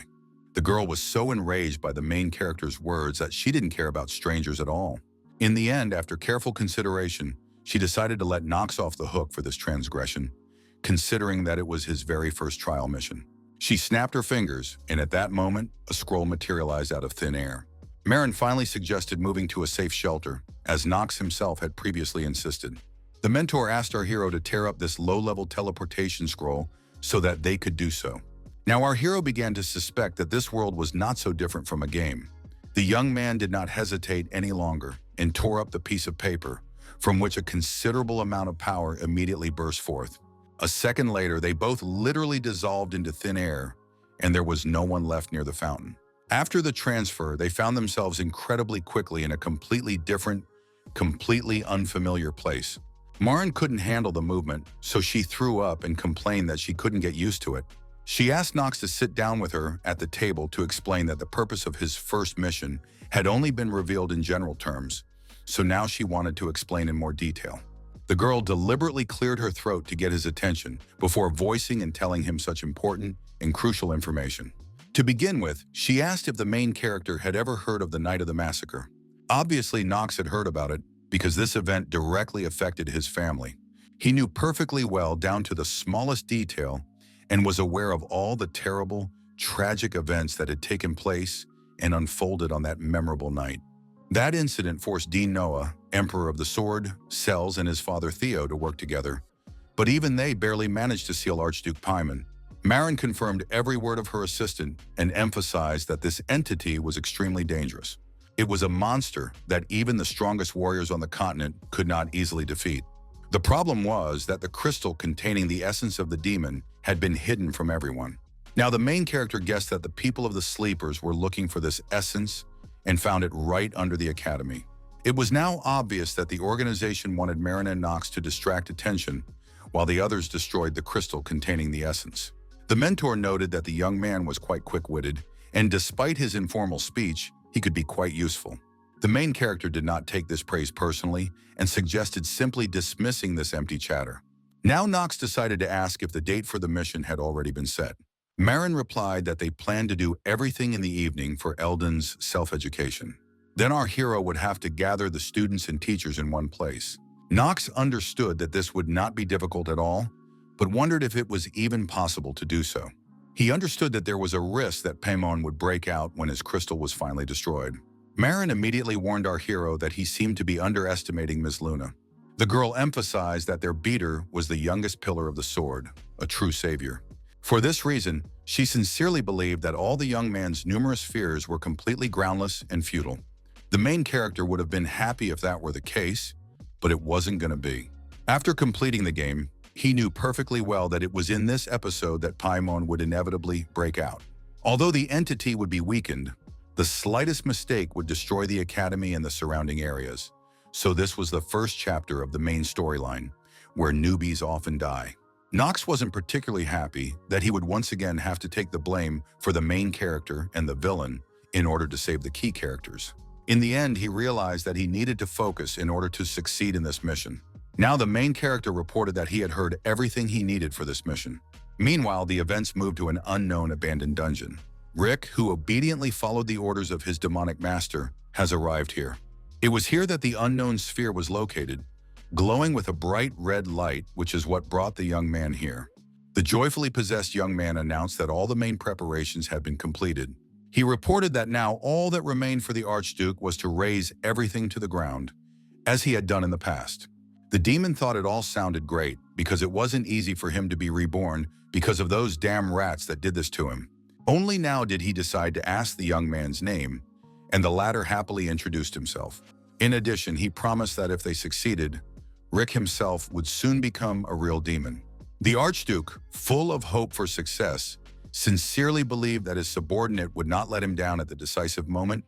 The girl was so enraged by the main character's words that she didn't care about strangers at all. In the end, after careful consideration, she decided to let Knox off the hook for this transgression, considering that it was his very first trial mission. She snapped her fingers, and at that moment, a scroll materialized out of thin air. Marin finally suggested moving to a safe shelter, as Knox himself had previously insisted. The mentor asked our hero to tear up this low-level teleportation scroll so that they could do so. Now our hero began to suspect that this world was not so different from a game. The young man did not hesitate any longer and tore up the piece of paper, from which a considerable amount of power immediately burst forth. A second later, they both literally dissolved into thin air, and there was no one left near the fountain. After the transfer, they found themselves incredibly quickly in a completely different, completely unfamiliar place. Marin couldn't handle the movement, so she threw up and complained that she couldn't get used to it. She asked Knox to sit down with her at the table to explain that the purpose of his first mission had only been revealed in general terms, so now she wanted to explain in more detail. The girl deliberately cleared her throat to get his attention before voicing and telling him such important and crucial information. To begin with, she asked if the main character had ever heard of the night of the massacre. Obviously, Knox had heard about it because this event directly affected his family. He knew perfectly well down to the smallest detail and was aware of all the terrible, tragic events that had taken place and unfolded on that memorable night. That incident forced Dean Noah, Emperor of the Sword, Cells, and his father Theo to work together, but even they barely managed to seal Archduke Paimon. Marin confirmed every word of her assistant and emphasized that this entity was extremely dangerous. It was a monster that even the strongest warriors on the continent could not easily defeat. The problem was that the crystal containing the essence of the demon had been hidden from everyone. Now the main character guessed that the people of the Sleepers were looking for this essence and found it right under the academy. It was now obvious that the organization wanted Marin and Knox to distract attention, while the others destroyed the crystal containing the essence. The mentor noted that the young man was quite quick-witted, and despite his informal speech, he could be quite useful. The main character did not take this praise personally and suggested simply dismissing this empty chatter. Now Knox decided to ask if the date for the mission had already been set. Marin replied that they planned to do everything in the evening for Elden's self-education. Then our hero would have to gather the students and teachers in one place. Knox understood that this would not be difficult at all, but wondered if it was even possible to do so. He understood that there was a risk that Paimon would break out when his crystal was finally destroyed. Marin immediately warned our hero that he seemed to be underestimating Miss Luna. The girl emphasized that their beater was the youngest pillar of the sword, a true savior. For this reason, she sincerely believed that all the young man's numerous fears were completely groundless and futile. The main character would have been happy if that were the case, but it wasn't going to be. After completing the game, he knew perfectly well that it was in this episode that Paimon would inevitably break out. Although the entity would be weakened, the slightest mistake would destroy the academy and the surrounding areas. So this was the first chapter of the main storyline, where newbies often die. Knox wasn't particularly happy that he would once again have to take the blame for the main character and the villain in order to save the key characters. In the end, he realized that he needed to focus in order to succeed in this mission. Now the main character reported that he had heard everything he needed for this mission. Meanwhile, the events moved to an unknown abandoned dungeon. Rick, who obediently followed the orders of his demonic master, has arrived here. It was here that the unknown sphere was located, glowing with a bright red light, which is what brought the young man here. The joyfully possessed young man announced that all the main preparations had been completed. He reported that now all that remained for the Archduke was to raze everything to the ground, as he had done in the past. The demon thought it all sounded great, because it wasn't easy for him to be reborn because of those damn rats that did this to him. Only now did he decide to ask the young man's name, and the latter happily introduced himself. In addition, he promised that if they succeeded, Rick himself would soon become a real demon. The Archduke, full of hope for success, sincerely believed that his subordinate would not let him down at the decisive moment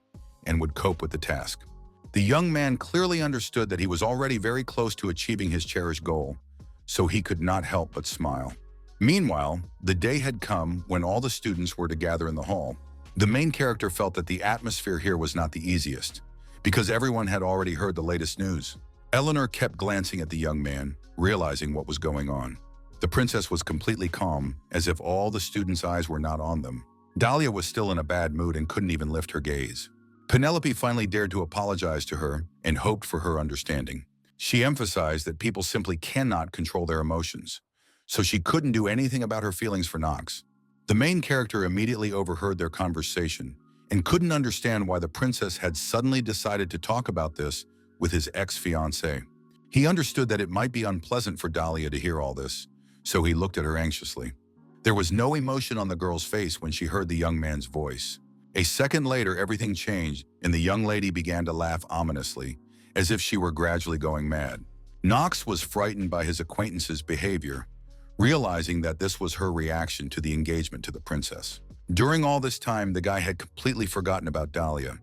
and would cope with the task. The young man clearly understood that he was already very close to achieving his cherished goal, so he could not help but smile. Meanwhile, the day had come when all the students were to gather in the hall. The main character felt that the atmosphere here was not the easiest, because everyone had already heard the latest news. Eleanor kept glancing at the young man, realizing what was going on. The princess was completely calm, as if all the students' eyes were not on them. Dahlia was still in a bad mood and couldn't even lift her gaze. Penelope finally dared to apologize to her and hoped for her understanding. She emphasized that people simply cannot control their emotions, so she couldn't do anything about her feelings for Knox. The main character immediately overheard their conversation and couldn't understand why the princess had suddenly decided to talk about this with his ex-fiancée. He understood that it might be unpleasant for Dahlia to hear all this, so he looked at her anxiously. There was no emotion on the girl's face when she heard the young man's voice. A second later, everything changed, and the young lady began to laugh ominously, as if she were gradually going mad. Knox was frightened by his acquaintance's behavior, realizing that this was her reaction to the engagement to the princess. During all this time, the guy had completely forgotten about Dahlia,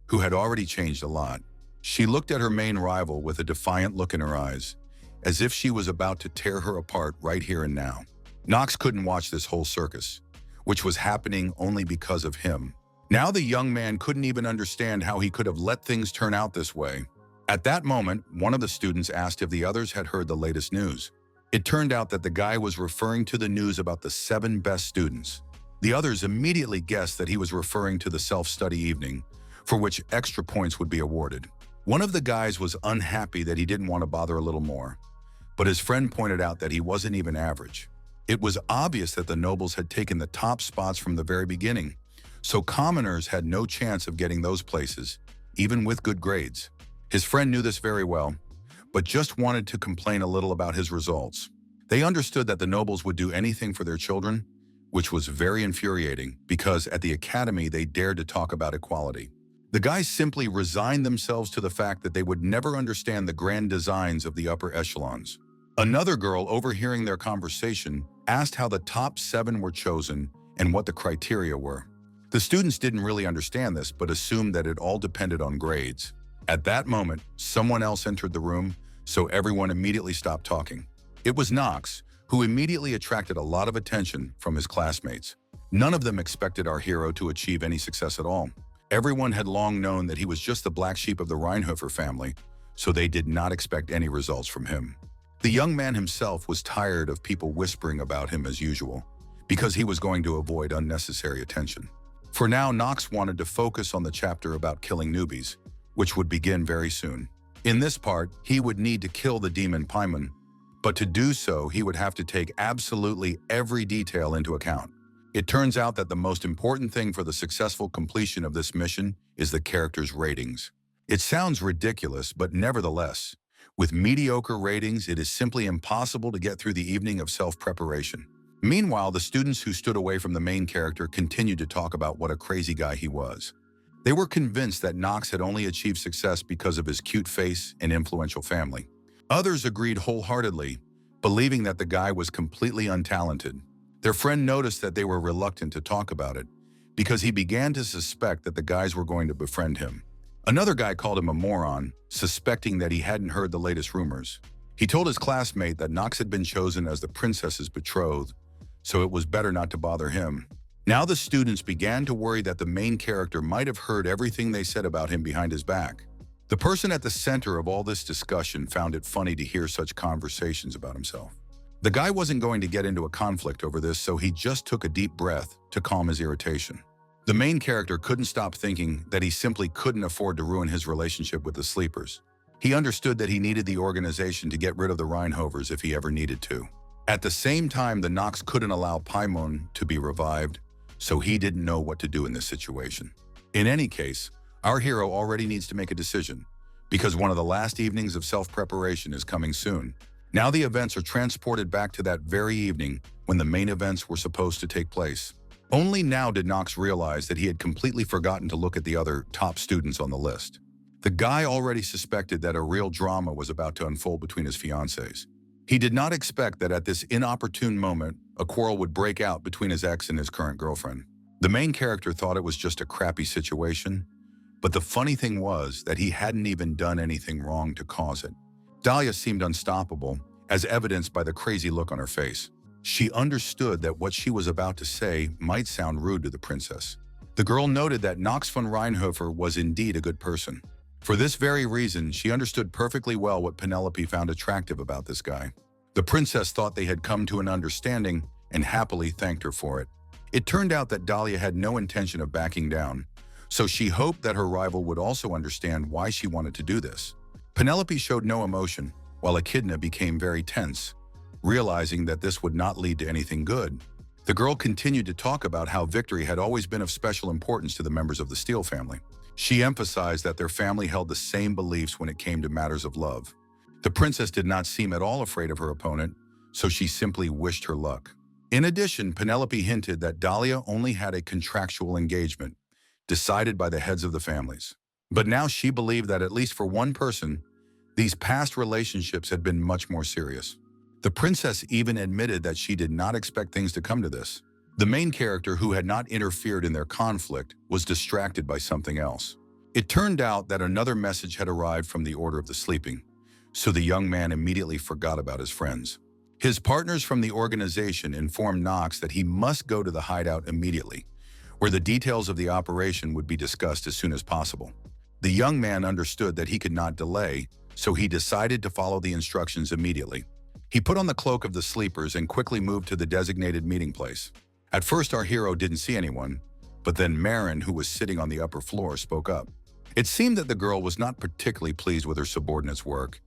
who had already changed a lot. She looked at her main rival with a defiant look in her eyes, as if she was about to tear her apart right here and now. Knox couldn't watch this whole circus, which was happening only because of him. Now the young man couldn't even understand how he could have let things turn out this way. At that moment, one of the students asked if the others had heard the latest news. It turned out that the guy was referring to the news about the 7 best students. The others immediately guessed that he was referring to the self-study evening, for which extra points would be awarded. One of the guys was unhappy that he didn't want to bother a little more, but his friend pointed out that he wasn't even average. It was obvious that the nobles had taken the top spots from the very beginning, so commoners had no chance of getting those places, even with good grades. His friend knew this very well, but just wanted to complain a little about his results. They understood that the nobles would do anything for their children, which was very infuriating because at the academy they dared to talk about equality. The guys simply resigned themselves to the fact that they would never understand the grand designs of the upper echelons. Another girl, overhearing their conversation, asked how the top 7 were chosen and what the criteria were. The students didn't really understand this, but assumed that it all depended on grades. At that moment, someone else entered the room, so everyone immediately stopped talking. It was Knox, who immediately attracted a lot of attention from his classmates. None of them expected our hero to achieve any success at all. Everyone had long known that he was just the black sheep of the Reinhofer family, so they did not expect any results from him. The young man himself was tired of people whispering about him as usual, because he was going to avoid unnecessary attention. For now, Knox wanted to focus on the chapter about killing newbies, which would begin very soon. In this part, he would need to kill the demon Paimon, but to do so, he would have to take absolutely every detail into account. It turns out that the most important thing for the successful completion of this mission is the character's ratings. It sounds ridiculous, but nevertheless, with mediocre ratings, it is simply impossible to get through the evening of self-preparation. Meanwhile, the students who stood away from the main character continued to talk about what a crazy guy he was. They were convinced that Knox had only achieved success because of his cute face and influential family. Others agreed wholeheartedly, believing that the guy was completely untalented. Their friend noticed that they were reluctant to talk about it, because he began to suspect that the guys were going to befriend him. Another guy called him a moron, suspecting that he hadn't heard the latest rumors. He told his classmate that Knox had been chosen as the princess's betrothed, so it was better not to bother him. Now the students began to worry that the main character might have heard everything they said about him behind his back. The person at the center of all this discussion found it funny to hear such conversations about himself. The guy wasn't going to get into a conflict over this, so he just took a deep breath to calm his irritation. The main character couldn't stop thinking that he simply couldn't afford to ruin his relationship with the sleepers. He understood that he needed the organization to get rid of the Reinhovers if he ever needed to. At the same time, the Knox couldn't allow Paimon to be revived, so he didn't know what to do in this situation. In any case, our hero already needs to make a decision, because one of the last evenings of self-preparation is coming soon. Now the events are transported back to that very evening when the main events were supposed to take place. Only now did Knox realize that he had completely forgotten to look at the other top students on the list. The guy already suspected that a real drama was about to unfold between his fiancées. He did not expect that at this inopportune moment, a quarrel would break out between his ex and his current girlfriend. The main character thought it was just a crappy situation, but the funny thing was that he hadn't even done anything wrong to cause it. Dahlia seemed unstoppable, as evidenced by the crazy look on her face. She understood that what she was about to say might sound rude to the princess. The girl noted that Knox von Reinhofer was indeed a good person. For this very reason, she understood perfectly well what Penelope found attractive about this guy. The princess thought they had come to an understanding and happily thanked her for it. It turned out that Dahlia had no intention of backing down, so she hoped that her rival would also understand why she wanted to do this. Penelope showed no emotion, while Echidna became very tense, realizing that this would not lead to anything good. The girl continued to talk about how victory had always been of special importance to the members of the Steele family. She emphasized that their family held the same beliefs when it came to matters of love. The princess did not seem at all afraid of her opponent, so she simply wished her luck. In addition, Penelope hinted that Dahlia only had a contractual engagement, decided by the heads of the families. But now she believed that at least for one person, these past relationships had been much more serious. The princess even admitted that she did not expect things to come to this. The main character, who had not interfered in their conflict, was distracted by something else. It turned out that another message had arrived from the Order of the Sleeping, so the young man immediately forgot about his friends. His partners from the organization informed Knox that he must go to the hideout immediately, where the details of the operation would be discussed as soon as possible. The young man understood that he could not delay, so he decided to follow the instructions immediately. He put on the cloak of the sleepers and quickly moved to the designated meeting place. At first, our hero didn't see anyone, but then Marin, who was sitting on the upper floor, spoke up. It seemed that the girl was not particularly pleased with her subordinate's work,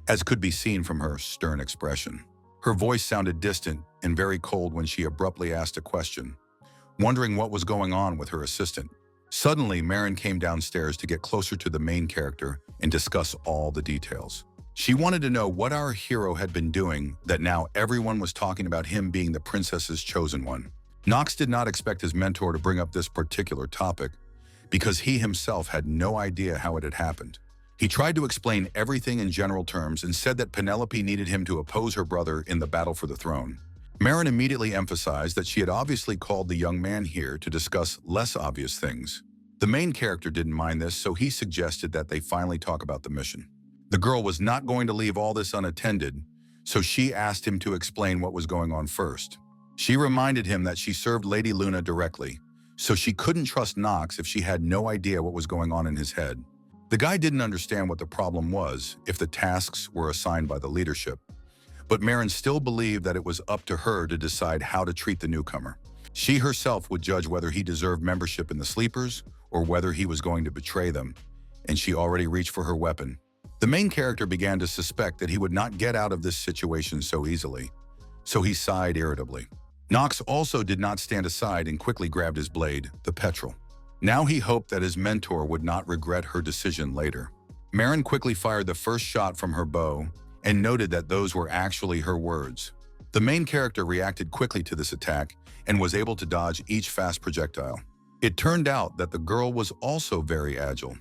as could be seen from her stern expression. Her voice sounded distant and very cold when she abruptly asked a question, wondering what was going on with her assistant. Suddenly, Marin came downstairs to get closer to the main character and discuss all the details. She wanted to know what our hero had been doing, that now everyone was talking about him being the princess's chosen one. Knox did not expect his mentor to bring up this particular topic, because he himself had no idea how it had happened. He tried to explain everything in general terms and said that Penelope needed him to oppose her brother in the battle for the throne. Marin immediately emphasized that she had obviously called the young man here to discuss less obvious things. The main character didn't mind this, so he suggested that they finally talk about the mission. The girl was not going to leave all this unattended, so she asked him to explain what was going on first. She reminded him that she served Lady Luna directly, so she couldn't trust Knox if she had no idea what was going on in his head. The guy didn't understand what the problem was if the tasks were assigned by the leadership, but Marin still believed that it was up to her to decide how to treat the newcomer. She herself would judge whether he deserved membership in the Sleepers or whether he was going to betray them, and she already reached for her weapon. The main character began to suspect that he would not get out of this situation so easily, so he sighed irritably. Knox also did not stand aside and quickly grabbed his blade, the petrol. Now he hoped that his mentor would not regret her decision later. Marin quickly fired the first shot from her bow and noted that those were actually her words. The main character reacted quickly to this attack and was able to dodge each fast projectile. It turned out that the girl was also very agile,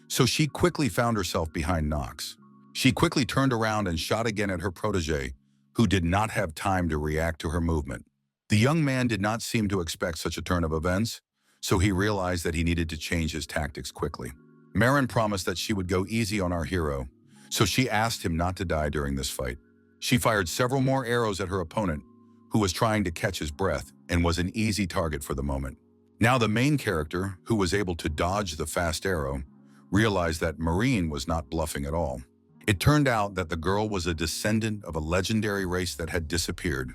so she quickly found herself behind Knox. She quickly turned around and shot again at her protege, who did not have time to react to her movement. The young man did not seem to expect such a turn of events, so he realized that he needed to change his tactics quickly. Marin promised that she would go easy on our hero, so she asked him not to die during this fight. She fired several more arrows at her opponent, who was trying to catch his breath and was an easy target for the moment. Now the main character, who was able to dodge the fast arrow, realized that Marine was not bluffing at all. It turned out that the girl was a descendant of a legendary race that had disappeared,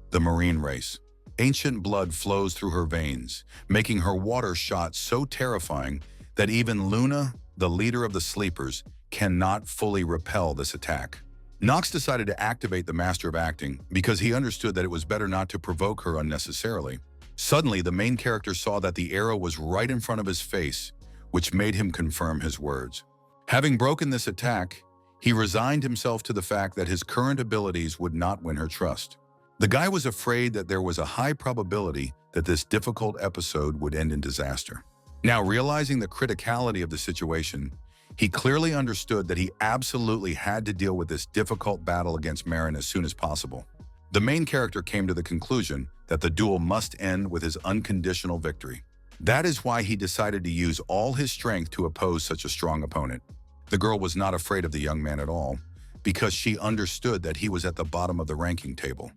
the Marine race. Ancient blood flows through her veins, making her water shot so terrifying that even Luna, the leader of the Sleepers, cannot fully repel this attack. Knox decided to activate the Master of Acting because he understood that it was better not to provoke her unnecessarily. Suddenly, the main character saw that the arrow was right in front of his face, which made him confirm his words. Having broken this attack, he resigned himself to the fact that his current abilities would not win her trust. The guy was afraid that there was a high probability that this difficult episode would end in disaster. Now, realizing the criticality of the situation, he clearly understood that he absolutely had to deal with this difficult battle against Marin as soon as possible. The main character came to the conclusion that the duel must end with his unconditional victory. That is why he decided to use all his strength to oppose such a strong opponent. The girl was not afraid of the young man at all, because she understood that he was at the bottom of the ranking table,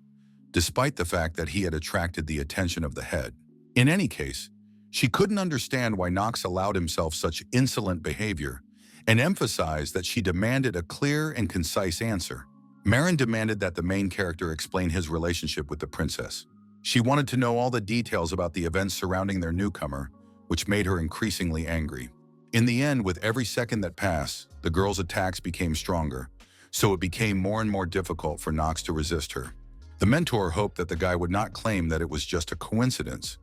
despite the fact that he had attracted the attention of the head. In any case, she couldn't understand why Knox allowed himself such insolent behavior and emphasized that she demanded a clear and concise answer. Marin demanded that the main character explain his relationship with the princess. She wanted to know all the details about the events surrounding their newcomer, which made her increasingly angry. In the end, with every second that passed, the girl's attacks became stronger, so it became more and more difficult for Knox to resist her. The mentor hoped that the guy would not claim that it was just a coincidence,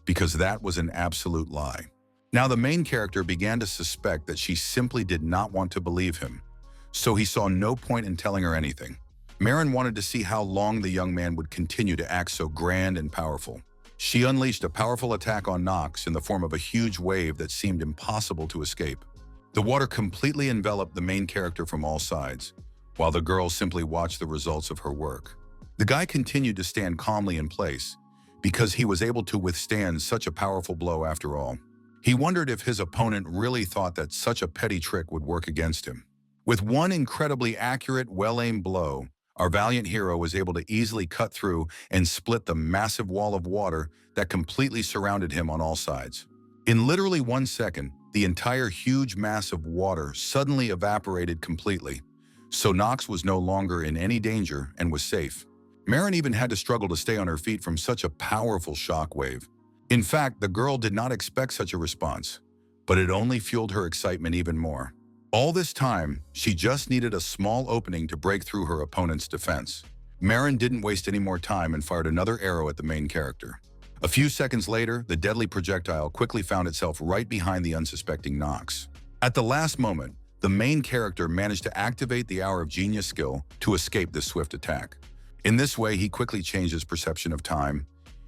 because that was an absolute lie. Now the main character began to suspect that she simply did not want to believe him, so he saw no point in telling her anything. Marin wanted to see how long the young man would continue to act so grand and powerful. She unleashed a powerful attack on Knox in the form of a huge wave that seemed impossible to escape. The water completely enveloped the main character from all sides, while the girl simply watched the results of her work. The guy continued to stand calmly in place, because he was able to withstand such a powerful blow after all. He wondered if his opponent really thought that such a petty trick would work against him. With one incredibly accurate, well-aimed blow, our valiant hero was able to easily cut through and split the massive wall of water that completely surrounded him on all sides. In literally 1 second, the entire huge mass of water suddenly evaporated completely, so Knox was no longer in any danger and was safe. Marin even had to struggle to stay on her feet from such a powerful shockwave. In fact, the girl did not expect such a response, but it only fueled her excitement even more. All this time, she just needed a small opening to break through her opponent's defense. Marin didn't waste any more time and fired another arrow at the main character. A few seconds later, the deadly projectile quickly found itself right behind the unsuspecting Knox. At the last moment, the main character managed to activate the Hour of Genius skill to escape this swift attack. In this way, he quickly changed his perception of time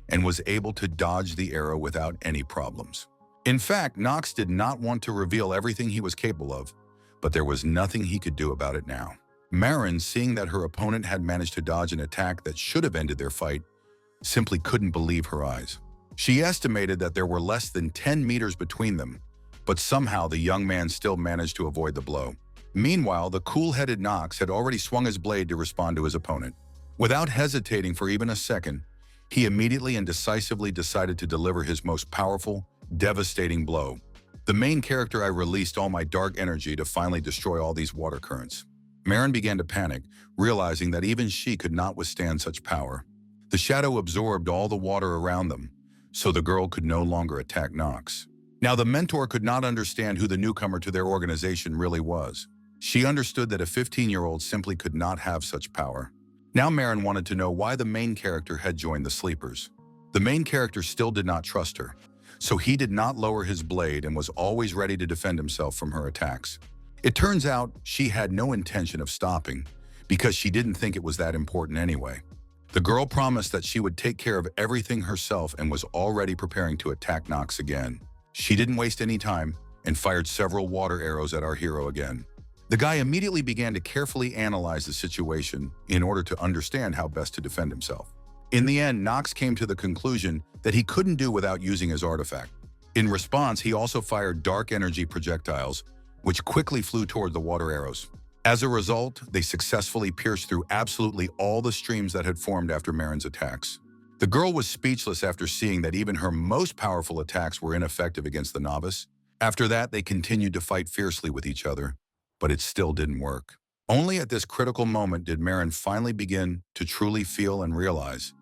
and was able to dodge the arrow without any problems. In fact, Knox did not want to reveal everything he was capable of, but there was nothing he could do about it now. Marin, seeing that her opponent had managed to dodge an attack that should have ended their fight, simply couldn't believe her eyes. She estimated that there were less than 10 meters between them, but somehow the young man still managed to avoid the blow. Meanwhile, the cool-headed Knox had already swung his blade to respond to his opponent. Without hesitating for even a second, he immediately and decisively decided to deliver his most powerful, devastating blow. The main character I released all my dark energy to finally destroy all these water currents. Marin began to panic, realizing that even she could not withstand such power. The shadow absorbed all the water around them, so the girl could no longer attack Knox. Now the mentor could not understand who the newcomer to their organization really was. She understood that a 15-year-old simply could not have such power. Now Marin wanted to know why the main character had joined the Sleepers. The main character still did not trust her, so he did not lower his blade and was always ready to defend himself from her attacks. It turns out she had no intention of stopping, because she didn't think it was that important anyway. The girl promised that she would take care of everything herself and was already preparing to attack Knox again. She didn't waste any time and fired several water arrows at our hero again. The guy immediately began to carefully analyze the situation in order to understand how best to defend himself. In the end, Knox came to the conclusion that he couldn't do without using his artifact. In response, he also fired dark energy projectiles, which quickly flew toward the water arrows. As a result, they successfully pierced through absolutely all the streams that had formed after Marin's attacks. The girl was speechless after seeing that even her most powerful attacks were ineffective against the novice. After that, they continued to fight fiercely with each other, but it still didn't work. Only at this critical moment did Marin finally begin to truly feel and realize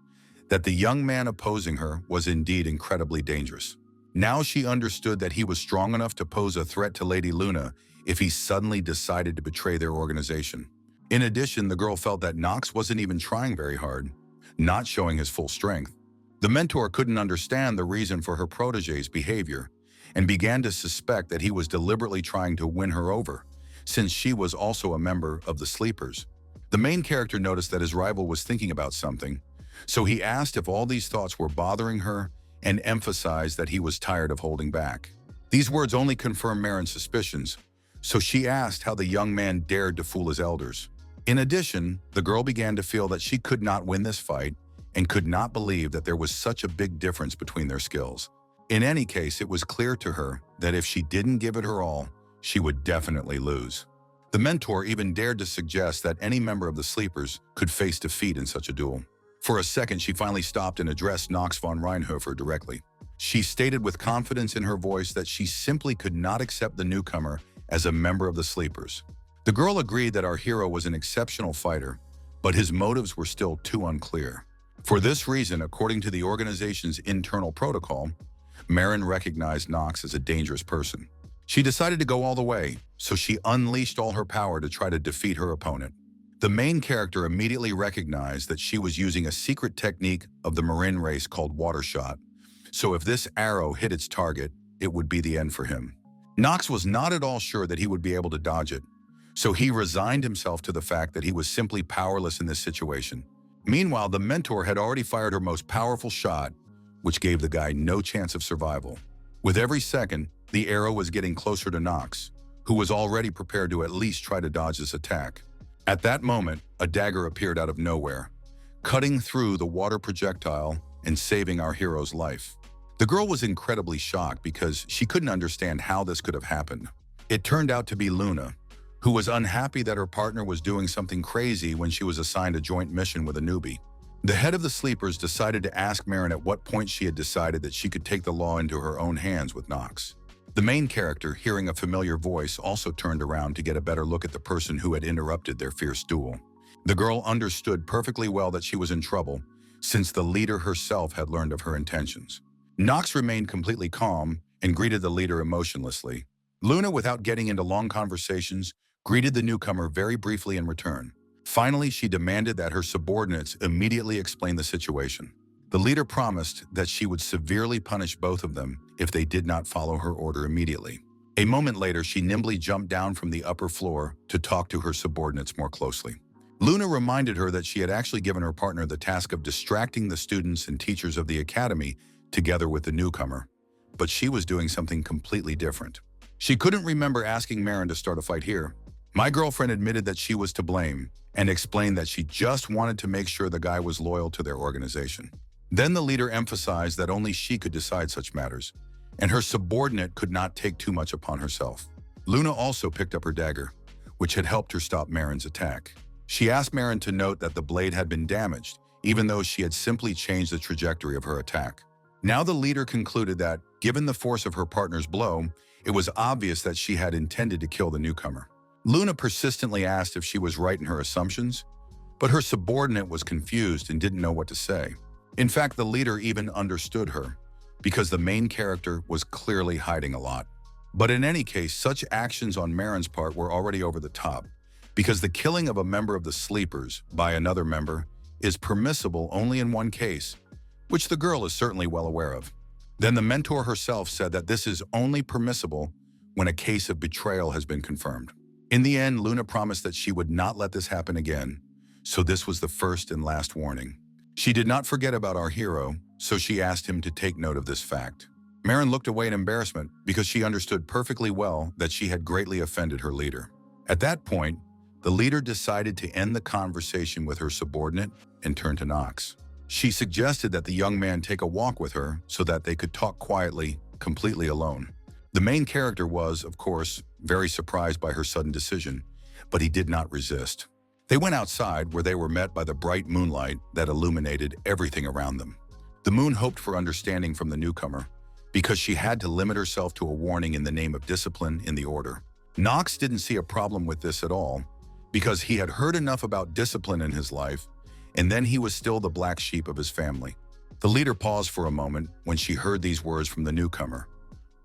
that the young man opposing her was indeed incredibly dangerous. Now she understood that he was strong enough to pose a threat to Lady Luna if he suddenly decided to betray their organization. In addition, the girl felt that Knox wasn't even trying very hard, not showing his full strength. The mentor couldn't understand the reason for her protege's behavior and began to suspect that he was deliberately trying to win her over, since she was also a member of the Sleepers. The main character noticed that his rival was thinking about something, so he asked if all these thoughts were bothering her and emphasized that he was tired of holding back. These words only confirmed Marin's suspicions, so she asked how the young man dared to fool his elders. In addition, the girl began to feel that she could not win this fight and could not believe that there was such a big difference between their skills. In any case, it was clear to her that if she didn't give it her all, she would definitely lose. The mentor even dared to suggest that any member of the Sleepers could face defeat in such a duel. For a second, she finally stopped and addressed Knox von Reinhofer directly. She stated with confidence in her voice that she simply could not accept the newcomer as a member of the Sleepers. The girl agreed that our hero was an exceptional fighter, but his motives were still too unclear. For this reason, according to the organization's internal protocol, Marin recognized Knox as a dangerous person. She decided to go all the way, so she unleashed all her power to try to defeat her opponent. The main character immediately recognized that she was using a secret technique of the Marin race called water shot, so if this arrow hit its target, it would be the end for him. Knox was not at all sure that he would be able to dodge it, so he resigned himself to the fact that he was simply powerless in this situation. Meanwhile, the mentor had already fired her most powerful shot, which gave the guy no chance of survival. With every second, the arrow was getting closer to Knox, who was already prepared to at least try to dodge this attack. At that moment, a dagger appeared out of nowhere, cutting through the water projectile and saving our hero's life. The girl was incredibly shocked because she couldn't understand how this could have happened. It turned out to be Luna, who was unhappy that her partner was doing something crazy when she was assigned a joint mission with a newbie. The head of the Sleepers decided to ask Marin at what point she had decided that she could take the law into her own hands with Knox. The main character, hearing a familiar voice, also turned around to get a better look at the person who had interrupted their fierce duel. The girl understood perfectly well that she was in trouble, since the leader herself had learned of her intentions. Knox remained completely calm and greeted the leader emotionlessly. Luna, without getting into long conversations, greeted the newcomer very briefly in return. Finally, she demanded that her subordinates immediately explain the situation. The leader promised that she would severely punish both of them if they did not follow her order immediately. A moment later, she nimbly jumped down from the upper floor to talk to her subordinates more closely. Luna reminded her that she had actually given her partner the task of distracting the students and teachers of the academy together with the newcomer, but she was doing something completely different. She couldn't remember asking Marin to start a fight here. My girlfriend admitted that she was to blame and explained that she just wanted to make sure the guy was loyal to their organization. Then the leader emphasized that only she could decide such matters, and her subordinate could not take too much upon herself. Luna also picked up her dagger, which had helped her stop Marin's attack. She asked Marin to note that the blade had been damaged, even though she had simply changed the trajectory of her attack. Now the leader concluded that, given the force of her partner's blow, it was obvious that she had intended to kill the newcomer. Luna persistently asked if she was right in her assumptions, but her subordinate was confused and didn't know what to say. In fact, the leader even understood her, because the main character was clearly hiding a lot. But in any case, such actions on Marin's part were already over the top, because the killing of a member of the Sleepers by another member is permissible only in one case, which the girl is certainly well aware of. Then the mentor herself said that this is only permissible when a case of betrayal has been confirmed. In the end, Luna promised that she would not let this happen again, so this was the first and last warning. She did not forget about our hero, so she asked him to take note of this fact. Marin looked away in embarrassment because she understood perfectly well that she had greatly offended her leader. At that point, the leader decided to end the conversation with her subordinate and turn to Knox. She suggested that the young man take a walk with her so that they could talk quietly, completely alone. The main character was, of course, very surprised by her sudden decision, but he did not resist. They went outside, where they were met by the bright moonlight that illuminated everything around them. The moon hoped for understanding from the newcomer, because she had to limit herself to a warning in the name of discipline in the order. Knox didn't see a problem with this at all, because he had heard enough about discipline in his life, and then he was still the black sheep of his family. The leader paused for a moment when she heard these words from the newcomer,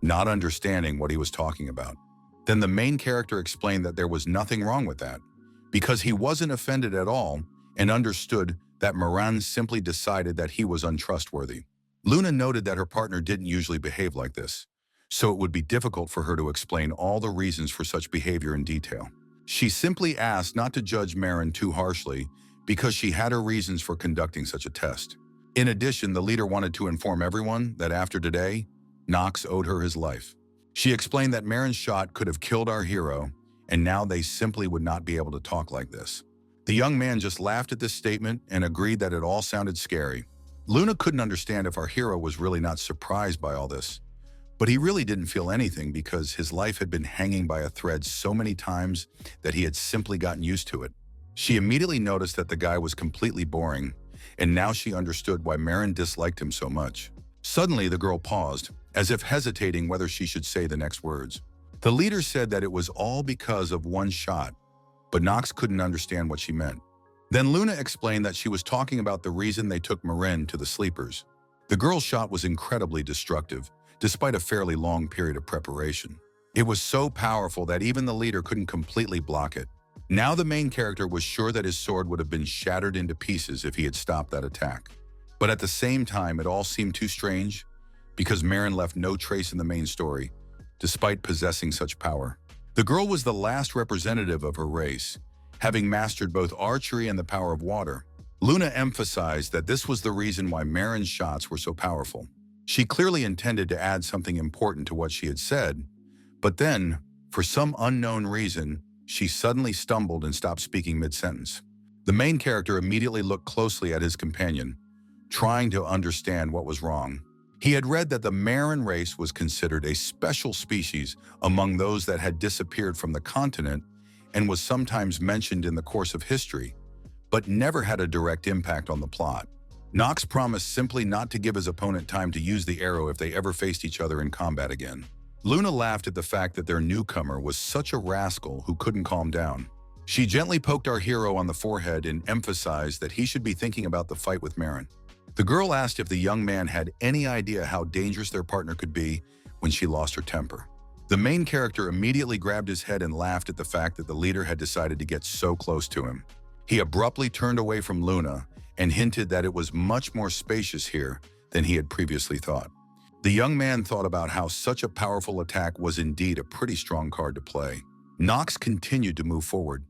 not understanding what he was talking about. Then the main character explained that there was nothing wrong with that, because he wasn't offended at all and understood that Marin simply decided that he was untrustworthy. Luna noted that her partner didn't usually behave like this, so it would be difficult for her to explain all the reasons for such behavior in detail. She simply asked not to judge Marin too harshly because she had her reasons for conducting such a test. In addition, the leader wanted to inform everyone that after today, Knox owed her his life. She explained that Marin's shot could have killed our hero, and now they simply would not be able to talk like this. The young man just laughed at this statement and agreed that it all sounded scary. Luna couldn't understand if our hero was really not surprised by all this, but he really didn't feel anything because his life had been hanging by a thread so many times that he had simply gotten used to it. She immediately noticed that the guy was completely boring, and now she understood why Marin disliked him so much. Suddenly, the girl paused, as if hesitating whether she should say the next words. The leader said that it was all because of one shot, but Knox couldn't understand what she meant. Then Luna explained that she was talking about the reason they took Marin to the Sleepers. The girl's shot was incredibly destructive, despite a fairly long period of preparation. It was so powerful that even the leader couldn't completely block it. Now the main character was sure that his sword would have been shattered into pieces if he had stopped that attack. But at the same time, it all seemed too strange because Marin left no trace in the main story, despite possessing such power. The girl was the last representative of her race, having mastered both archery and the power of water. Luna emphasized that this was the reason why Marin's shots were so powerful. She clearly intended to add something important to what she had said, but then, for some unknown reason, she suddenly stumbled and stopped speaking mid-sentence. The main character immediately looked closely at his companion, trying to understand what was wrong. He had read that the Marin race was considered a special species among those that had disappeared from the continent and was sometimes mentioned in the course of history, but never had a direct impact on the plot. Knox promised simply not to give his opponent time to use the arrow if they ever faced each other in combat again. Luna laughed at the fact that their newcomer was such a rascal who couldn't calm down. She gently poked our hero on the forehead and emphasized that he should be thinking about the fight with Marin. The girl asked if the young man had any idea how dangerous their partner could be when she lost her temper. The main character immediately grabbed his head and laughed at the fact that the leader had decided to get so close to him. He abruptly turned away from Luna and hinted that it was much more spacious here than he had previously thought. The young man thought about how such a powerful attack was indeed a pretty strong card to play. Knox continued to move forward,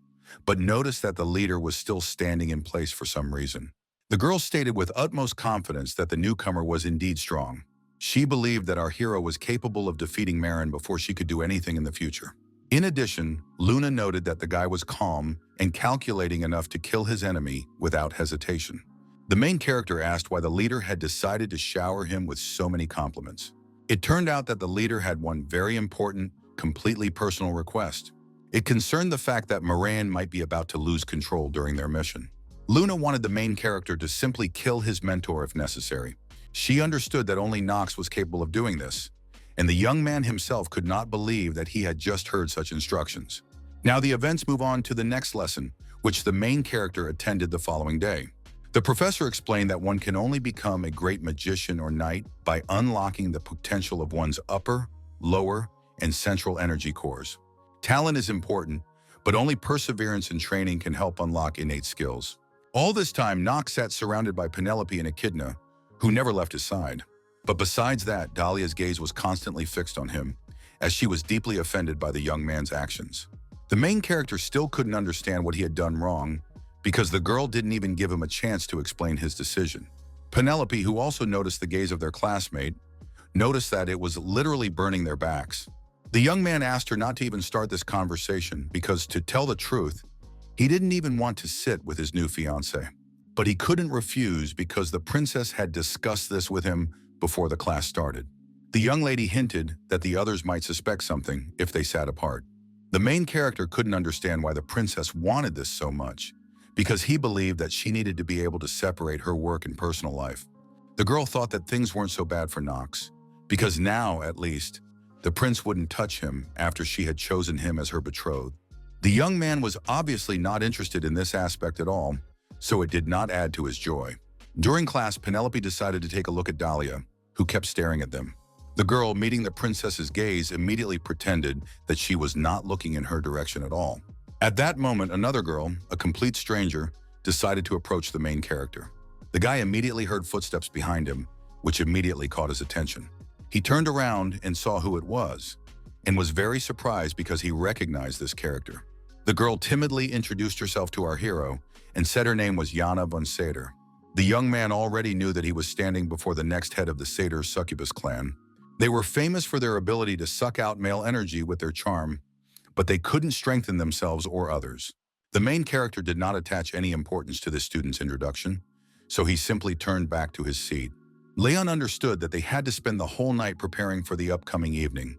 but noticed that the leader was still standing in place for some reason. The girl stated with utmost confidence that the newcomer was indeed strong. She believed that our hero was capable of defeating Marin before she could do anything in the future. In addition, Luna noted that the guy was calm and calculating enough to kill his enemy without hesitation. The main character asked why the leader had decided to shower him with so many compliments. It turned out that the leader had one very important, completely personal request. It concerned the fact that Marin might be about to lose control during their mission. Luna wanted the main character to simply kill his mentor if necessary. She understood that only Knox was capable of doing this, and the young man himself could not believe that he had just heard such instructions. Now the events move on to the next lesson, which the main character attended the following day. The professor explained that one can only become a great magician or knight by unlocking the potential of one's upper, lower, and central energy cores. Talent is important, but only perseverance and training can help unlock innate skills. All this time, Knox sat surrounded by Penelope and Echidna, who never left his side. But besides that, Dahlia's gaze was constantly fixed on him, as she was deeply offended by the young man's actions. The main character still couldn't understand what he had done wrong, because the girl didn't even give him a chance to explain his decision. Penelope, who also noticed the gaze of their classmate, noticed that it was literally burning their backs. The young man asked her not to even start this conversation because, to tell the truth, he didn't even want to sit with his new fiancée. But he couldn't refuse because the princess had discussed this with him before the class started. The young lady hinted that the others might suspect something if they sat apart. The main character couldn't understand why the princess wanted this so much, because he believed that she needed to be able to separate her work and personal life. The girl thought that things weren't so bad for Knox, because now, at least, the prince wouldn't touch him after she had chosen him as her betrothed. The young man was obviously not interested in this aspect at all, so it did not add to his joy. During class, Penelope decided to take a look at Dahlia, who kept staring at them. The girl, meeting the princess's gaze, immediately pretended that she was not looking in her direction at all. At that moment, another girl, a complete stranger, decided to approach the main character. The guy immediately heard footsteps behind him, which immediately caught his attention. He turned around and saw who it was, and was very surprised because he recognized this character. The girl timidly introduced herself to our hero and said her name was Yana von Seder. The young man already knew that he was standing before the next head of the Seder succubus clan. They were famous for their ability to suck out male energy with their charm, but they couldn't strengthen themselves or others. The main character did not attach any importance to the student's introduction, so he simply turned back to his seat. Leon understood that they had to spend the whole night preparing for the upcoming evening,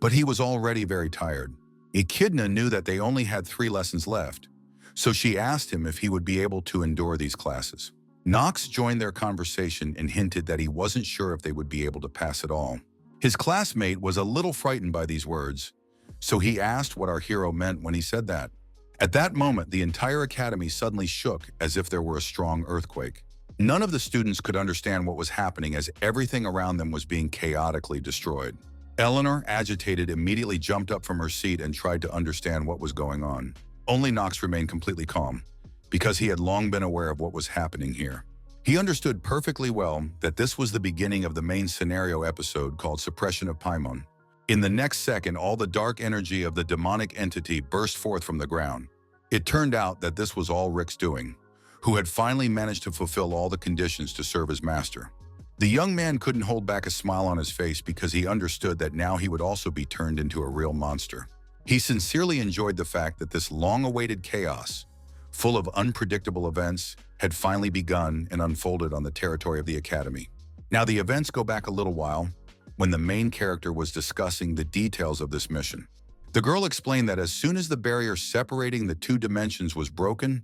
but he was already very tired. Echidna knew that they only had 3 lessons left, so she asked him if he would be able to endure these classes. Knox joined their conversation and hinted that he wasn't sure if they would be able to pass it all. His classmate was a little frightened by these words, so he asked what our hero meant when he said that. At that moment, the entire academy suddenly shook as if there were a strong earthquake. None of the students could understand what was happening as everything around them was being chaotically destroyed. Eleanor, agitated, immediately jumped up from her seat and tried to understand what was going on. Only Knox remained completely calm, because he had long been aware of what was happening here. He understood perfectly well that this was the beginning of the main scenario episode called Suppression of Paimon. In the next second, all the dark energy of the demonic entity burst forth from the ground. It turned out that this was all Rick's doing, who had finally managed to fulfill all the conditions to serve as master. The young man couldn't hold back a smile on his face because he understood that now he would also be turned into a real monster. He sincerely enjoyed the fact that this long-awaited chaos, full of unpredictable events, had finally begun and unfolded on the territory of the Academy. Now the events go back a little while, when the main character was discussing the details of this mission. The girl explained that as soon as the barrier separating the two dimensions was broken,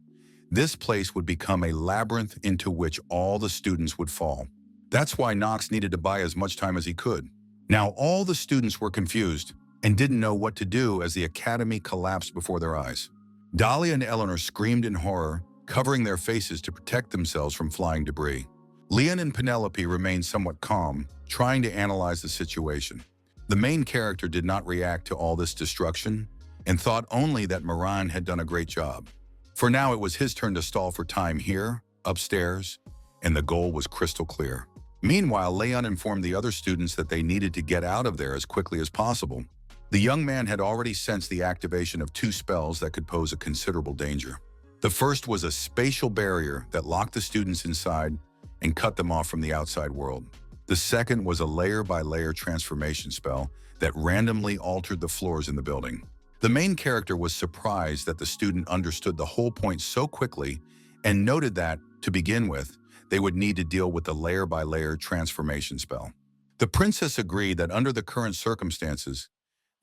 this place would become a labyrinth into which all the students would fall. That's why Knox needed to buy as much time as he could. Now all the students were confused and didn't know what to do as the Academy collapsed before their eyes. Dahlia and Eleanor screamed in horror, covering their faces to protect themselves from flying debris. Leon and Penelope remained somewhat calm, trying to analyze the situation. The main character did not react to all this destruction and thought only that Moran had done a great job. For now, it was his turn to stall for time here, upstairs, and the goal was crystal clear. Meanwhile, Leon informed the other students that they needed to get out of there as quickly as possible. The young man had already sensed the activation of two spells that could pose a considerable danger. The first was a spatial barrier that locked the students inside and cut them off from the outside world. The second was a layer-by-layer transformation spell that randomly altered the floors in the building. The main character was surprised that the student understood the whole point so quickly and noted that, to begin with, they would need to deal with the layer-by-layer transformation spell. The princess agreed that under the current circumstances,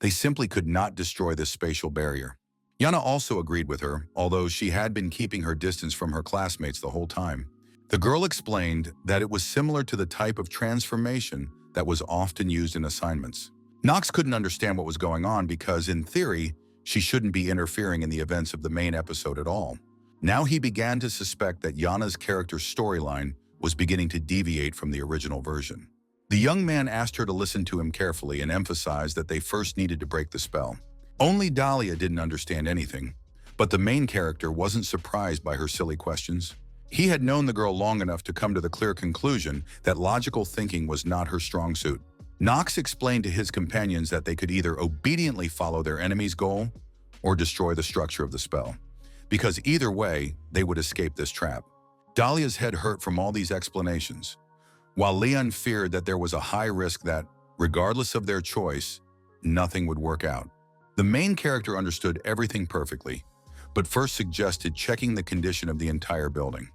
they simply could not destroy this spatial barrier. Yana also agreed with her, although she had been keeping her distance from her classmates the whole time. The girl explained that it was similar to the type of transformation that was often used in assignments. Knox couldn't understand what was going on because, in theory, she shouldn't be interfering in the events of the main episode at all. Now he began to suspect that Yana's character's storyline was beginning to deviate from the original version. The young man asked her to listen to him carefully and emphasized that they first needed to break the spell. Only Dahlia didn't understand anything, but the main character wasn't surprised by her silly questions. He had known the girl long enough to come to the clear conclusion that logical thinking was not her strong suit. Knox explained to his companions that they could either obediently follow their enemy's goal or destroy the structure of the spell, because either way, they would escape this trap. Dahlia's head hurt from all these explanations, while Leon feared that there was a high risk that, regardless of their choice, nothing would work out. The main character understood everything perfectly, but first suggested checking the condition of the entire building.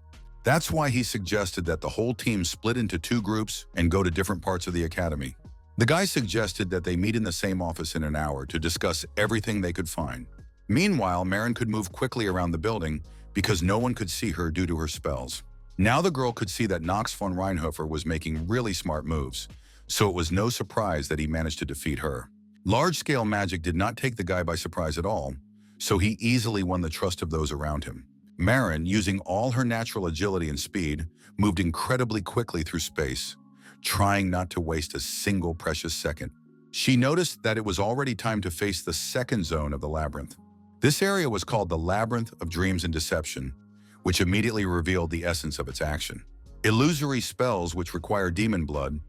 That's why he suggested that the whole team split into two groups and go to different parts of the academy. The guy suggested that they meet in the same office in an hour to discuss everything they could find. Meanwhile, Maren could move quickly around the building because no one could see her due to her spells. Now the girl could see that Knox von Reinhofer was making really smart moves, so it was no surprise that he managed to defeat her. Large-scale magic did not take the guy by surprise at all, so he easily won the trust of those around him. Maren, using all her natural agility and speed, moved incredibly quickly through space, trying not to waste a single precious second. She noticed that it was already time to face the second zone of the labyrinth. This area was called the Labyrinth of Dreams and Deception, which immediately revealed the essence of its action. Illusory spells which require demon blood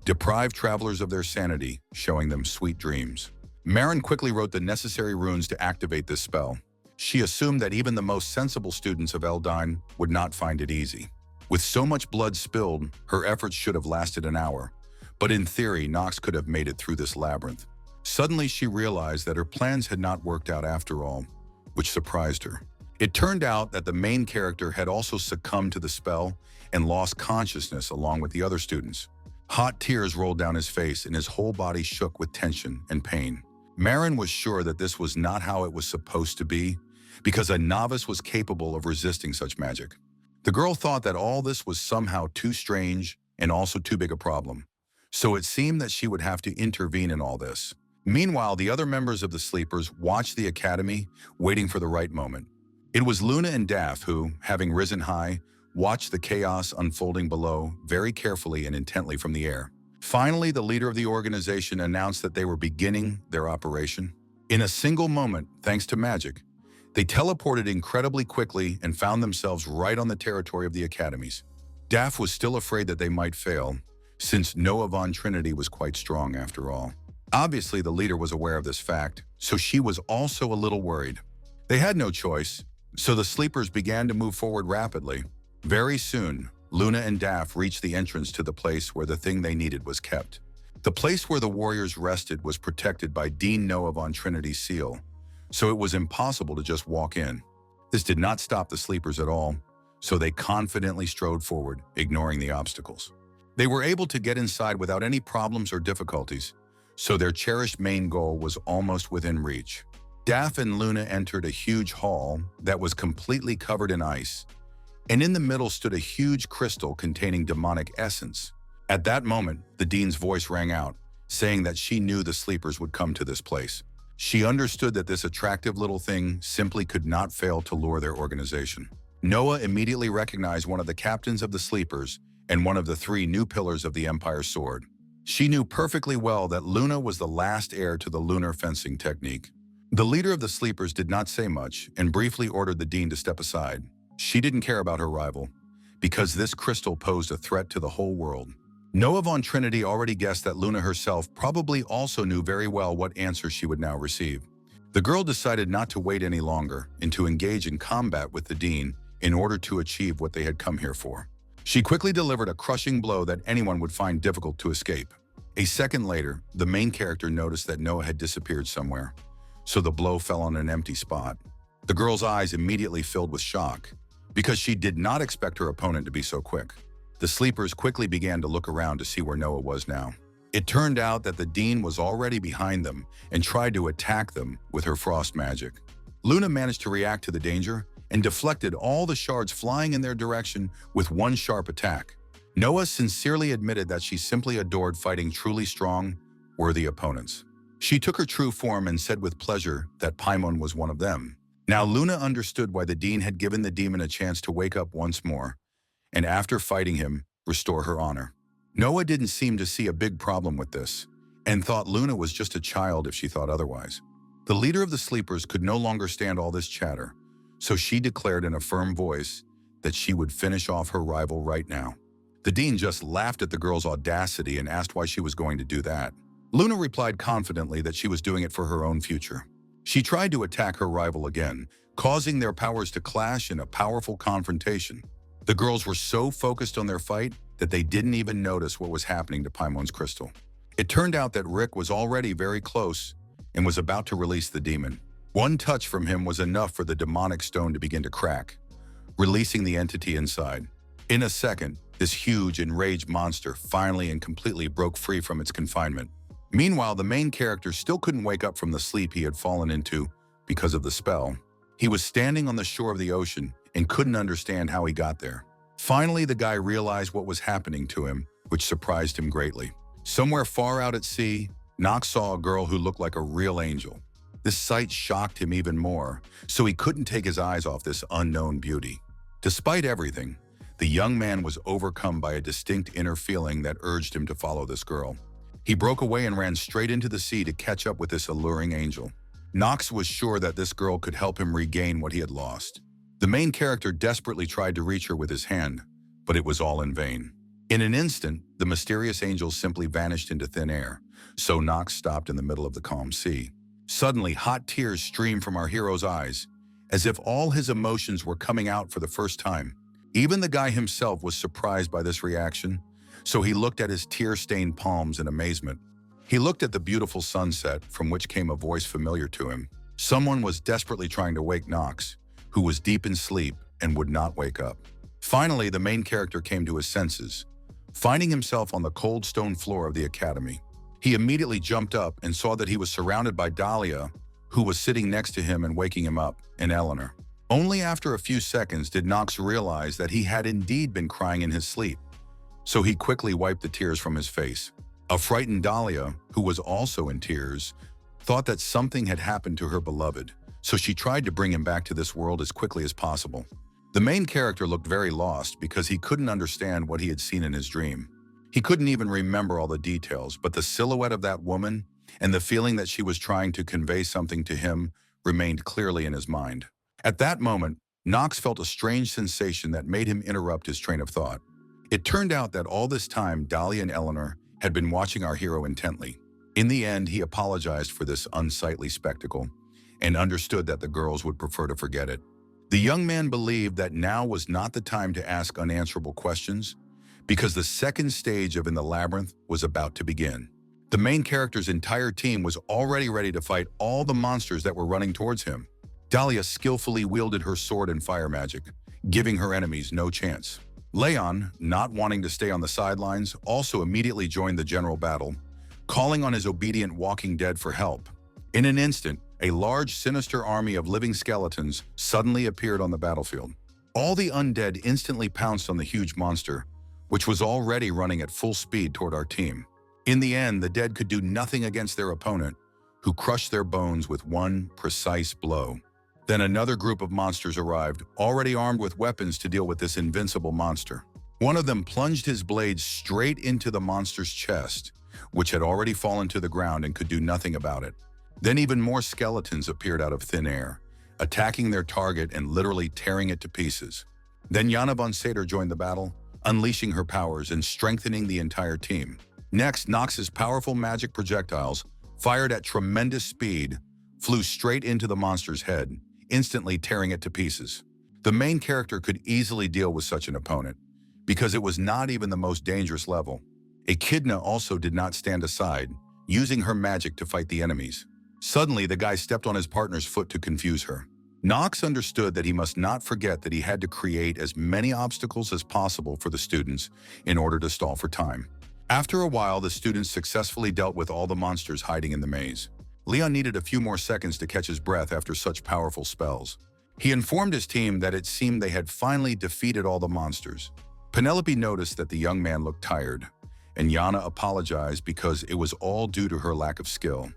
deprive travelers of their sanity, showing them sweet dreams. Maren quickly wrote the necessary runes to activate this spell. She assumed that even the most sensible students of Eldine would not find it easy. With so much blood spilled, her efforts should have lasted an hour, but in theory, Knox could have made it through this labyrinth. Suddenly, she realized that her plans had not worked out after all, which surprised her. It turned out that the main character had also succumbed to the spell and lost consciousness along with the other students. Hot tears rolled down his face and his whole body shook with tension and pain. Maren was sure that this was not how it was supposed to be, because a novice was capable of resisting such magic. The girl thought that all this was somehow too strange and also too big a problem, so it seemed that she would have to intervene in all this. Meanwhile, the other members of the Sleepers watched the academy, waiting for the right moment. It was Luna and Daff who, having risen high, watched the chaos unfolding below very carefully and intently from the air. Finally, the leader of the organization announced that they were beginning their operation. In a single moment, thanks to magic, they teleported incredibly quickly and found themselves right on the territory of the academies. Daff was still afraid that they might fail, since Noah Von Trinity was quite strong after all. Obviously, the leader was aware of this fact, so she was also a little worried. They had no choice, so the sleepers began to move forward rapidly. Very soon, Luna and Daff reached the entrance to the place where the thing they needed was kept. The place where the warriors rested was protected by Dean Noah Von Trinity's seal, so it was impossible to just walk in. This did not stop the sleepers at all, so they confidently strode forward, ignoring the obstacles. They were able to get inside without any problems or difficulties, so their cherished main goal was almost within reach. Daff and Luna entered a huge hall that was completely covered in ice, and in the middle stood a huge crystal containing demonic essence. At that moment, the dean's voice rang out, saying that she knew the sleepers would come to this place. She understood that this attractive little thing simply could not fail to lure their organization. Noah immediately recognized one of the captains of the sleepers and one of the 3 new pillars of the Empire's sword. She knew perfectly well that Luna was the last heir to the lunar fencing technique. The leader of the sleepers did not say much and briefly ordered the dean to step aside. She didn't care about her rival, because this crystal posed a threat to the whole world. Noah Von Trinity already guessed that Luna herself probably also knew very well what answer she would now receive. The girl decided not to wait any longer and to engage in combat with the dean in order to achieve what they had come here for. She quickly delivered a crushing blow that anyone would find difficult to escape. A second later, the main character noticed that Noah had disappeared somewhere, so the blow fell on an empty spot. The girl's eyes immediately filled with shock, because she did not expect her opponent to be so quick. The sleepers quickly began to look around to see where Noah was now. It turned out that the dean was already behind them and tried to attack them with her frost magic. Luna managed to react to the danger and deflected all the shards flying in their direction with one sharp attack. Noah sincerely admitted that she simply adored fighting truly strong, worthy opponents. She took her true form and said with pleasure that Paimon was one of them. Now Luna understood why the dean had given the demon a chance to wake up once more, and after fighting him, restore her honor. Noah didn't seem to see a big problem with this, and thought Luna was just a child if she thought otherwise. The leader of the sleepers could no longer stand all this chatter, so she declared in a firm voice that she would finish off her rival right now. The dean just laughed at the girl's audacity and asked why she was going to do that. Luna replied confidently that she was doing it for her own future. She tried to attack her rival again, causing their powers to clash in a powerful confrontation. The girls were so focused on their fight that they didn't even notice what was happening to Paimon's crystal. It turned out that Rick was already very close and was about to release the demon. One touch from him was enough for the demonic stone to begin to crack, releasing the entity inside. In a second, this huge, enraged monster finally and completely broke free from its confinement. Meanwhile, the main character still couldn't wake up from the sleep he had fallen into because of the spell. He was standing on the shore of the ocean and couldn't understand how he got there. Finally, the guy realized what was happening to him, which surprised him greatly. Somewhere far out at sea, Knox saw a girl who looked like a real angel. This sight shocked him even more, so he couldn't take his eyes off this unknown beauty. Despite everything, the young man was overcome by a distinct inner feeling that urged him to follow this girl. He broke away and ran straight into the sea to catch up with this alluring angel. Knox was sure that this girl could help him regain what he had lost. The main character desperately tried to reach her with his hand, but it was all in vain. In an instant, the mysterious angel simply vanished into thin air, so Knox stopped in the middle of the calm sea. Suddenly, hot tears streamed from our hero's eyes, as if all his emotions were coming out for the first time. Even the guy himself was surprised by this reaction, so he looked at his tear-stained palms in amazement. He looked at the beautiful sunset, from which came a voice familiar to him. Someone was desperately trying to wake Knox, who was deep in sleep and would not wake up. Finally, the main character came to his senses, finding himself on the cold stone floor of the academy. He immediately jumped up and saw that he was surrounded by Dahlia, who was sitting next to him and waking him up, and Eleanor. Only after a few seconds did Knox realize that he had indeed been crying in his sleep, so he quickly wiped the tears from his face. A frightened Dahlia, who was also in tears, thought that something had happened to her beloved, so she tried to bring him back to this world as quickly as possible. The main character looked very lost because he couldn't understand what he had seen in his dream. He couldn't even remember all the details, but the silhouette of that woman and the feeling that she was trying to convey something to him remained clearly in his mind. At that moment, Knox felt a strange sensation that made him interrupt his train of thought. It turned out that all this time, Dahlia and Eleanor had been watching our hero intently. In the end, he apologized for this unsightly spectacle and understood that the girls would prefer to forget it. The young man believed that now was not the time to ask unanswerable questions, because the second stage of In the Labyrinth was about to begin. The main character's entire team was already ready to fight all the monsters that were running towards him. Dahlia skillfully wielded her sword and fire magic, giving her enemies no chance. Leon, not wanting to stay on the sidelines, also immediately joined the general battle, calling on his obedient walking dead for help. In an instant, a large, sinister army of living skeletons suddenly appeared on the battlefield. All the undead instantly pounced on the huge monster, which was already running at full speed toward our team. In the end, the dead could do nothing against their opponent, who crushed their bones with one precise blow. Then another group of monsters arrived, already armed with weapons to deal with this invincible monster. One of them plunged his blade straight into the monster's chest, which had already fallen to the ground and could do nothing about it. Then even more skeletons appeared out of thin air, attacking their target and literally tearing it to pieces. Then Yana von Sater joined the battle, unleashing her powers and strengthening the entire team. Next, Knox's powerful magic projectiles, fired at tremendous speed, flew straight into the monster's head, instantly tearing it to pieces. The main character could easily deal with such an opponent, because it was not even the most dangerous level. Echidna also did not stand aside, using her magic to fight the enemies. Suddenly, the guy stepped on his partner's foot to confuse her. Knox understood that he must not forget that he had to create as many obstacles as possible for the students in order to stall for time. After a while, the students successfully dealt with all the monsters hiding in the maze. Leon needed a few more seconds to catch his breath after such powerful spells. He informed his team that it seemed they had finally defeated all the monsters. Penelope noticed that the young man looked tired, and Yana apologized because it was all due to her lack of skill.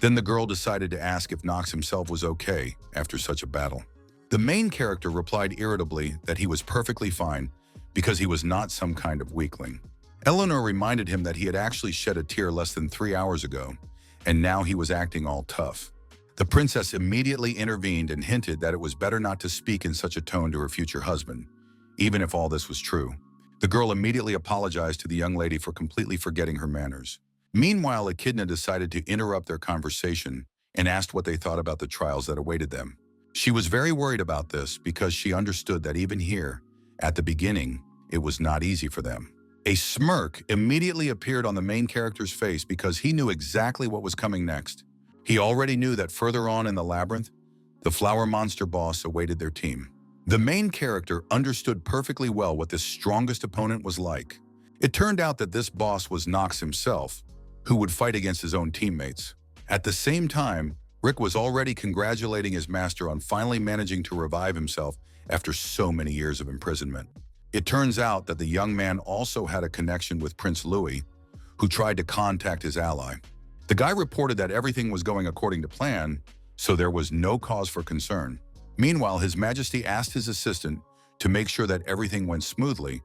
Then the girl decided to ask if Knox himself was okay after such a battle. The main character replied irritably that he was perfectly fine because he was not some kind of weakling. Eleanor reminded him that he had actually shed a tear less than 3 hours ago, and now he was acting all tough. The princess immediately intervened and hinted that it was better not to speak in such a tone to her future husband, even if all this was true. The girl immediately apologized to the young lady for completely forgetting her manners. Meanwhile, Echidna decided to interrupt their conversation and asked what they thought about the trials that awaited them. She was very worried about this because she understood that even here, at the beginning, it was not easy for them. A smirk immediately appeared on the main character's face because he knew exactly what was coming next. He already knew that further on in the labyrinth, the flower monster boss awaited their team. The main character understood perfectly well what this strongest opponent was like. It turned out that this boss was Knox himself, who would fight against his own teammates. At the same time, Rick was already congratulating his master on finally managing to revive himself after so many years of imprisonment. It turns out that the young man also had a connection with Prince Louis, who tried to contact his ally. The guy reported that everything was going according to plan, so there was no cause for concern. Meanwhile, His Majesty asked his assistant to make sure that everything went smoothly,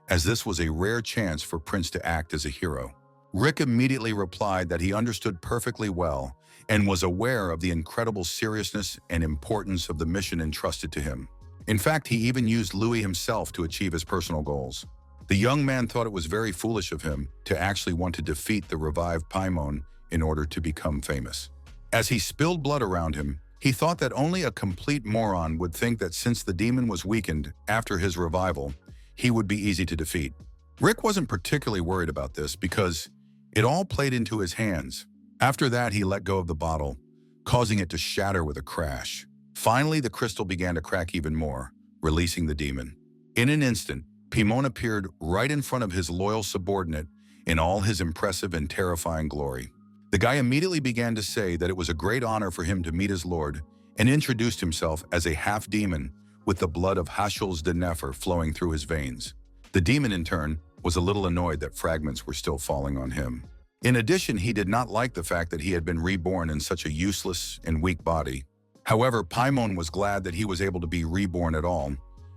as this was a rare chance for Prince to act as a hero. Rick immediately replied that he understood perfectly well and was aware of the incredible seriousness and importance of the mission entrusted to him. In fact, he even used Louis himself to achieve his personal goals. The young man thought it was very foolish of him to actually want to defeat the revived Paimon in order to become famous. As he spilled blood around him, he thought that only a complete moron would think that since the demon was weakened after his revival, he would be easy to defeat. Rick wasn't particularly worried about this because it all played into his hands. After that, he let go of the bottle, causing it to shatter with a crash. Finally, the crystal began to crack even more, releasing the demon. In an instant, Paimon appeared right in front of his loyal subordinate in all his impressive and terrifying glory. The guy immediately began to say that it was a great honor for him to meet his lord and introduced himself as a half-demon with the blood of Hashul's de Nefer flowing through his veins. The demon, in turn, was a little annoyed that fragments were still falling on him. In addition, he did not like the fact that he had been reborn in such a useless and weak body. However, Paimon was glad that he was able to be reborn at all,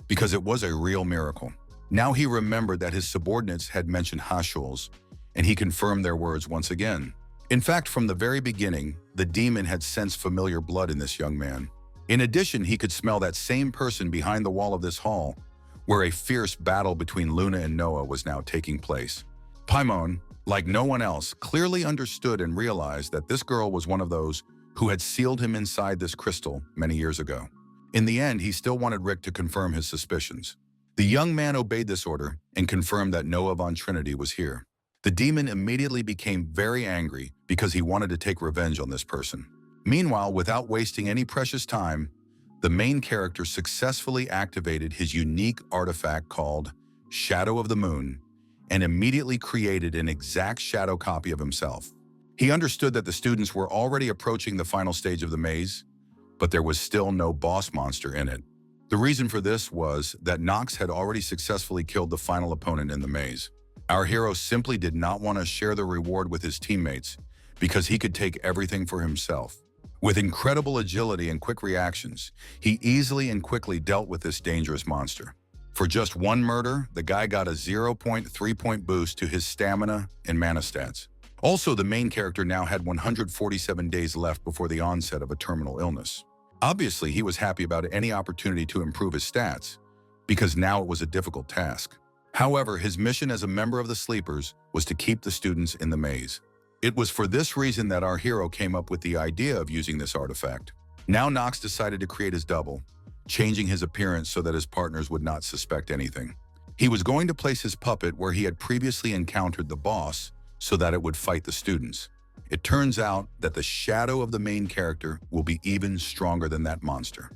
because it was a real miracle. Now he remembered that his subordinates had mentioned Hashuls, and he confirmed their words once again. In fact, from the very beginning, the demon had sensed familiar blood in this young man. In addition, he could smell that same person behind the wall of this hall, where a fierce battle between Luna and Noah was now taking place. Paimon, like no one else, clearly understood and realized that this girl was one of those who had sealed him inside this crystal many years ago. In the end, he still wanted Rick to confirm his suspicions. The young man obeyed this order and confirmed that Noah von Trinity was here. The demon immediately became very angry because he wanted to take revenge on this person. Meanwhile, without wasting any precious time, the main character successfully activated his unique artifact called Shadow of the Moon and immediately created an exact shadow copy of himself. He understood that the students were already approaching the final stage of the maze, but there was still no boss monster in it. The reason for this was that Knox had already successfully killed the final opponent in the maze. Our hero simply did not want to share the reward with his teammates because he could take everything for himself. With incredible agility and quick reactions, he easily and quickly dealt with this dangerous monster. For just one murder, the guy got a 0.3-point boost to his stamina and mana stats. Also, the main character now had 147 days left before the onset of a terminal illness. Obviously, he was happy about any opportunity to improve his stats, because now it was a difficult task. However, his mission as a member of the Sleepers was to keep the students in the maze. It was for this reason that our hero came up with the idea of using this artifact. Now Knox decided to create his double, changing his appearance so that his partners would not suspect anything. He was going to place his puppet where he had previously encountered the boss so that it would fight the students. It turns out that the shadow of the main character will be even stronger than that monster.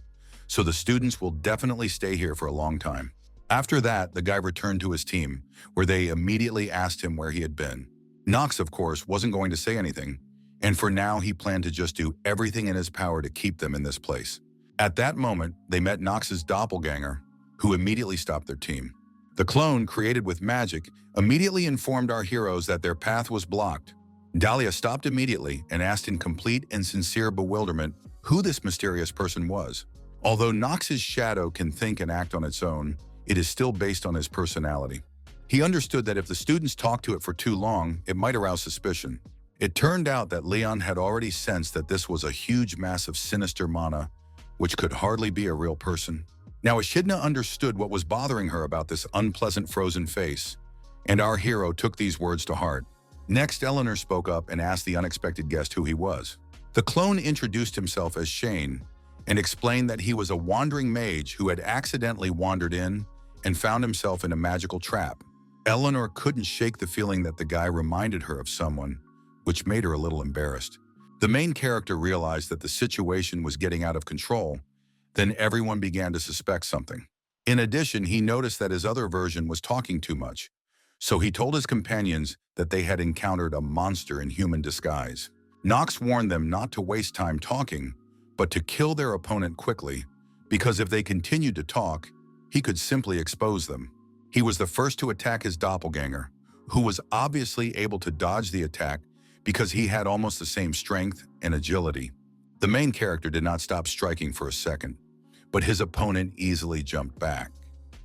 So the students will definitely stay here for a long time. After that, the guy returned to his team, where they immediately asked him where he had been. Knox, of course, wasn't going to say anything, and for now he planned to just do everything in his power to keep them in this place. At that moment, they met Knox's doppelganger, who immediately stopped their team. The clone, created with magic, immediately informed our heroes that their path was blocked. Dahlia stopped immediately and asked in complete and sincere bewilderment who this mysterious person was. Although Knox's shadow can think and act on its own, it is still based on his personality. He understood that if the students talked to it for too long, it might arouse suspicion. It turned out that Leon had already sensed that this was a huge mass of sinister mana, which could hardly be a real person. Now Echidna understood what was bothering her about this unpleasant frozen face, and our hero took these words to heart. Next, Eleanor spoke up and asked the unexpected guest who he was. The clone introduced himself as Shane and explained that he was a wandering mage who had accidentally wandered in and found himself in a magical trap. Eleanor couldn't shake the feeling that the guy reminded her of someone, which made her a little embarrassed. The main character realized that the situation was getting out of control. Then everyone began to suspect something. In addition, he noticed that his other version was talking too much, so he told his companions that they had encountered a monster in human disguise. Knox warned them not to waste time talking, but to kill their opponent quickly, because if they continued to talk, he could simply expose them. He was the first to attack his doppelganger, who was obviously able to dodge the attack because he had almost the same strength and agility. The main character did not stop striking for a second, but his opponent easily jumped back.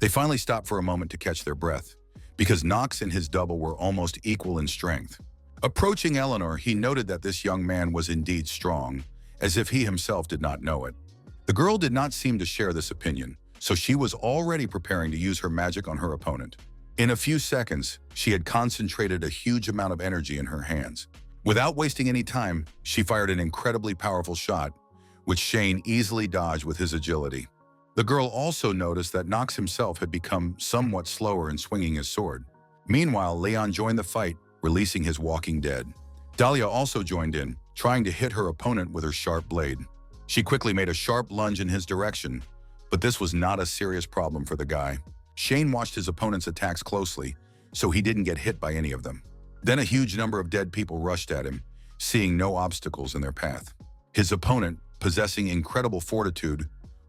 They finally stopped for a moment to catch their breath, because Knox and his double were almost equal in strength. Approaching Eleanor, he noted that this young man was indeed strong, as if he himself did not know it. The girl did not seem to share this opinion, so she was already preparing to use her magic on her opponent. In a few seconds, she had concentrated a huge amount of energy in her hands. Without wasting any time, she fired an incredibly powerful shot, which Shane easily dodged with his agility. The girl also noticed that Knox himself had become somewhat slower in swinging his sword. Meanwhile, Leon joined the fight, releasing his walking dead. Dahlia also joined in, trying to hit her opponent with her sharp blade. She quickly made a sharp lunge in his direction, but this was not a serious problem for the guy. Shane watched his opponent's attacks closely, so he didn't get hit by any of them. Then a huge number of dead people rushed at him, seeing no obstacles in their path. His opponent, possessing incredible fortitude,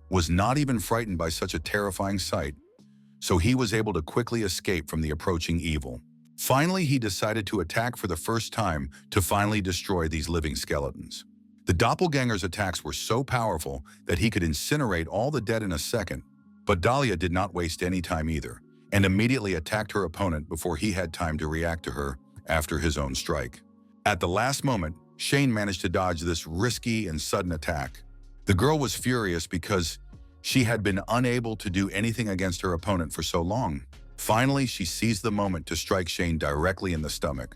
was not even frightened by such a terrifying sight, so he was able to quickly escape from the approaching evil. Finally, he decided to attack for the first time to finally destroy these living skeletons. The doppelganger's attacks were so powerful that he could incinerate all the dead in a second, but Dahlia did not waste any time either, and immediately attacked her opponent before he had time to react to her after his own strike. At the last moment, Shane managed to dodge this risky and sudden attack. The girl was furious because she had been unable to do anything against her opponent for so long. Finally, she seized the moment to strike Shane directly in the stomach,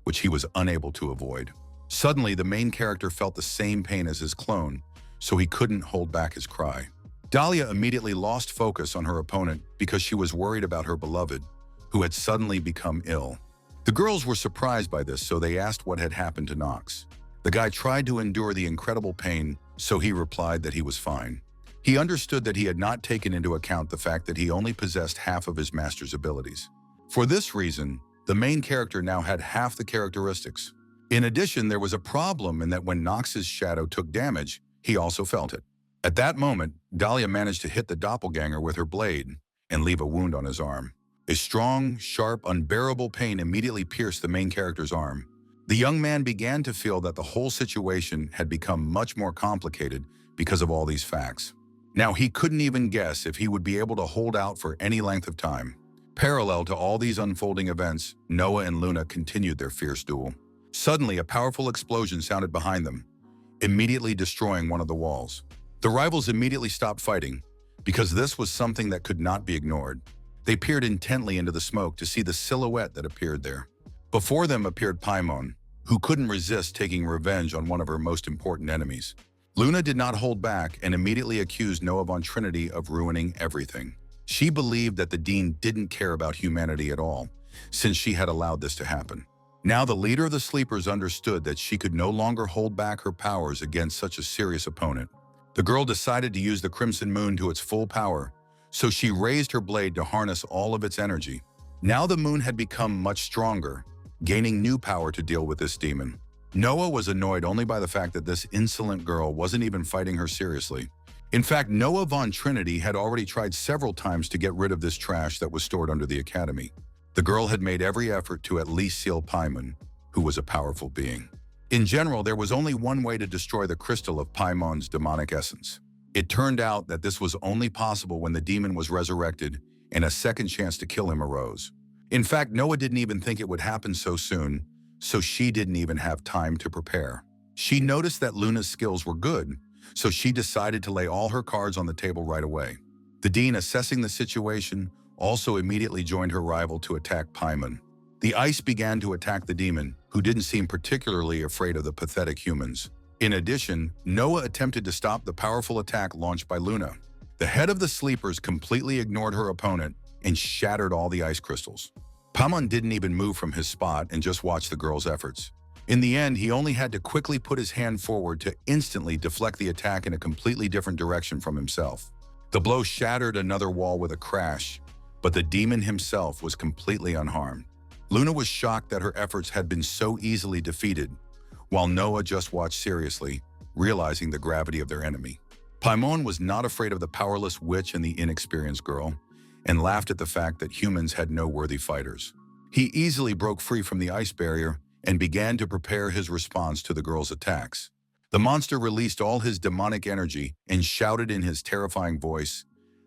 which he was unable to avoid. Suddenly, the main character felt the same pain as his clone, so he couldn't hold back his cry. Dahlia immediately lost focus on her opponent because she was worried about her beloved, who had suddenly become ill. The girls were surprised by this, so they asked what had happened to Knox. The guy tried to endure the incredible pain, so he replied that he was fine. He understood that he had not taken into account the fact that he only possessed half of his master's abilities. For this reason, the main character now had half the characteristics. In addition, there was a problem in that when Knox's shadow took damage, he also felt it. At that moment, Dahlia managed to hit the doppelganger with her blade and leave a wound on his arm. A strong, sharp, unbearable pain immediately pierced the main character's arm. The young man began to feel that the whole situation had become much more complicated because of all these facts. Now he couldn't even guess if he would be able to hold out for any length of time. Parallel to all these unfolding events, Noah and Luna continued their fierce duel. Suddenly, a powerful explosion sounded behind them, immediately destroying one of the walls. The rivals immediately stopped fighting, because this was something that could not be ignored. They peered intently into the smoke to see the silhouette that appeared there. Before them appeared Paimon, who couldn't resist taking revenge on one of her most important enemies. Luna did not hold back and immediately accused Noah von Trinity of ruining everything. She believed that the Dean didn't care about humanity at all, since she had allowed this to happen. Now the leader of the Sleepers understood that she could no longer hold back her powers against such a serious opponent. The girl decided to use the Crimson Moon to its full power, so she raised her blade to harness all of its energy. Now the moon had become much stronger, gaining new power to deal with this demon. Noah was annoyed only by the fact that this insolent girl wasn't even fighting her seriously. In fact, Noah von Trinity had already tried several times to get rid of this trash that was stored under the Academy. The girl had made every effort to at least seal Paimon, who was a powerful being. In general, there was only one way to destroy the crystal of Paimon's demonic essence. It turned out that this was only possible when the demon was resurrected and a second chance to kill him arose. In fact, Noah didn't even think it would happen so soon, so she didn't even have time to prepare. She noticed that Luna's skills were good, so she decided to lay all her cards on the table right away. The Dean, assessing the situation, also immediately joined her rival to attack Paimon. The ice began to attack the demon, who didn't seem particularly afraid of the pathetic humans. In addition, Noah attempted to stop the powerful attack launched by Luna. The head of the Sleepers completely ignored her opponent and shattered all the ice crystals. Paimon didn't even move from his spot and just watched the girl's efforts. In the end, he only had to quickly put his hand forward to instantly deflect the attack in a completely different direction from himself. The blow shattered another wall with a crash, but the demon himself was completely unharmed. Luna was shocked that her efforts had been so easily defeated, while Noah just watched seriously, realizing the gravity of their enemy. Paimon was not afraid of the powerless witch and the inexperienced girl, and laughed at the fact that humans had no worthy fighters. He easily broke free from the ice barrier and began to prepare his response to the girl's attacks. The monster released all his demonic energy and shouted in his terrifying voice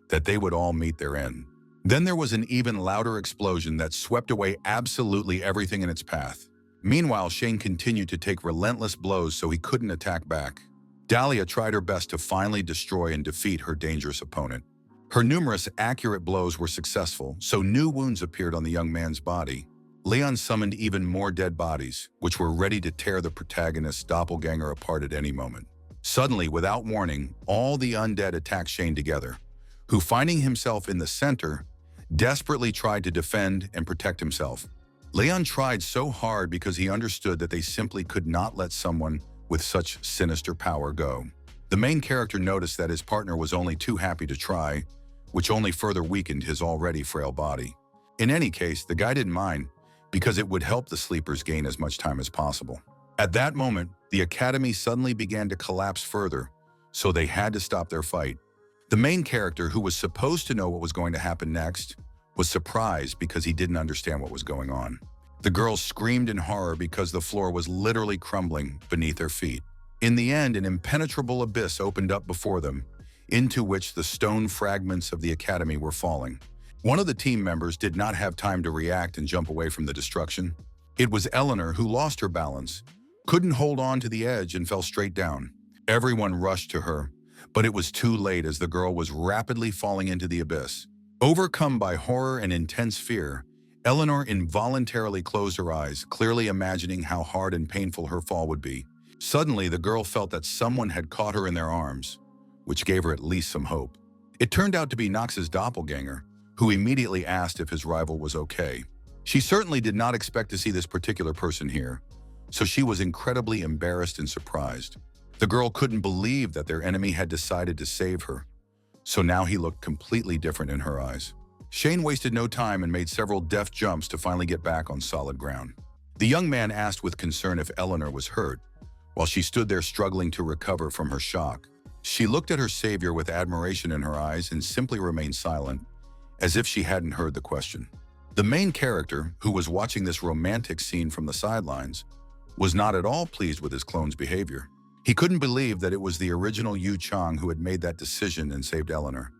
that they would all meet their end. Then there was an even louder explosion that swept away absolutely everything in its path. Meanwhile, Shane continued to take relentless blows so he couldn't attack back. Dahlia tried her best to finally destroy and defeat her dangerous opponent. Her numerous accurate blows were successful, so new wounds appeared on the young man's body. Leon summoned even more dead bodies, which were ready to tear the protagonist's doppelganger apart at any moment. Suddenly, without warning, all the undead attacked Shane together, who, finding himself in the center, desperately tried to defend and protect himself. Leon tried so hard because he understood that they simply could not let someone with such sinister power go. The main character noticed that his partner was only too happy to try, which only further weakened his already frail body. In any case, the guy didn't mind, because it would help the Sleepers gain as much time as possible. At that moment, the Academy suddenly began to collapse further, so they had to stop their fight. The main character, who was supposed to know what was going to happen next, was surprised because he didn't understand what was going on. The girls screamed in horror because the floor was literally crumbling beneath their feet. In the end, an impenetrable abyss opened up before them, into which the stone fragments of the Academy were falling. One of the team members did not have time to react and jump away from the destruction. It was Eleanor who lost her balance, couldn't hold on to the edge and fell straight down. Everyone rushed to her, but it was too late as the girl was rapidly falling into the abyss. Overcome by horror and intense fear, Eleanor involuntarily closed her eyes, clearly imagining how hard and painful her fall would be. Suddenly, the girl felt that someone had caught her in their arms, which gave her at least some hope. It turned out to be Knox's doppelganger, who immediately asked if his rival was okay. She certainly did not expect to see this particular person here, so she was incredibly embarrassed and surprised. The girl couldn't believe that their enemy had decided to save her, so now he looked completely different in her eyes. Shane wasted no time and made several deft jumps to finally get back on solid ground. The young man asked with concern if Eleanor was hurt, while she stood there struggling to recover from her shock. She looked at her savior with admiration in her eyes and simply remained silent, as if she hadn't heard the question. The main character, who was watching this romantic scene from the sidelines, was not at all pleased with his clone's behavior. He couldn't believe that it was the original Yu Chang who had made that decision and saved Eleanor,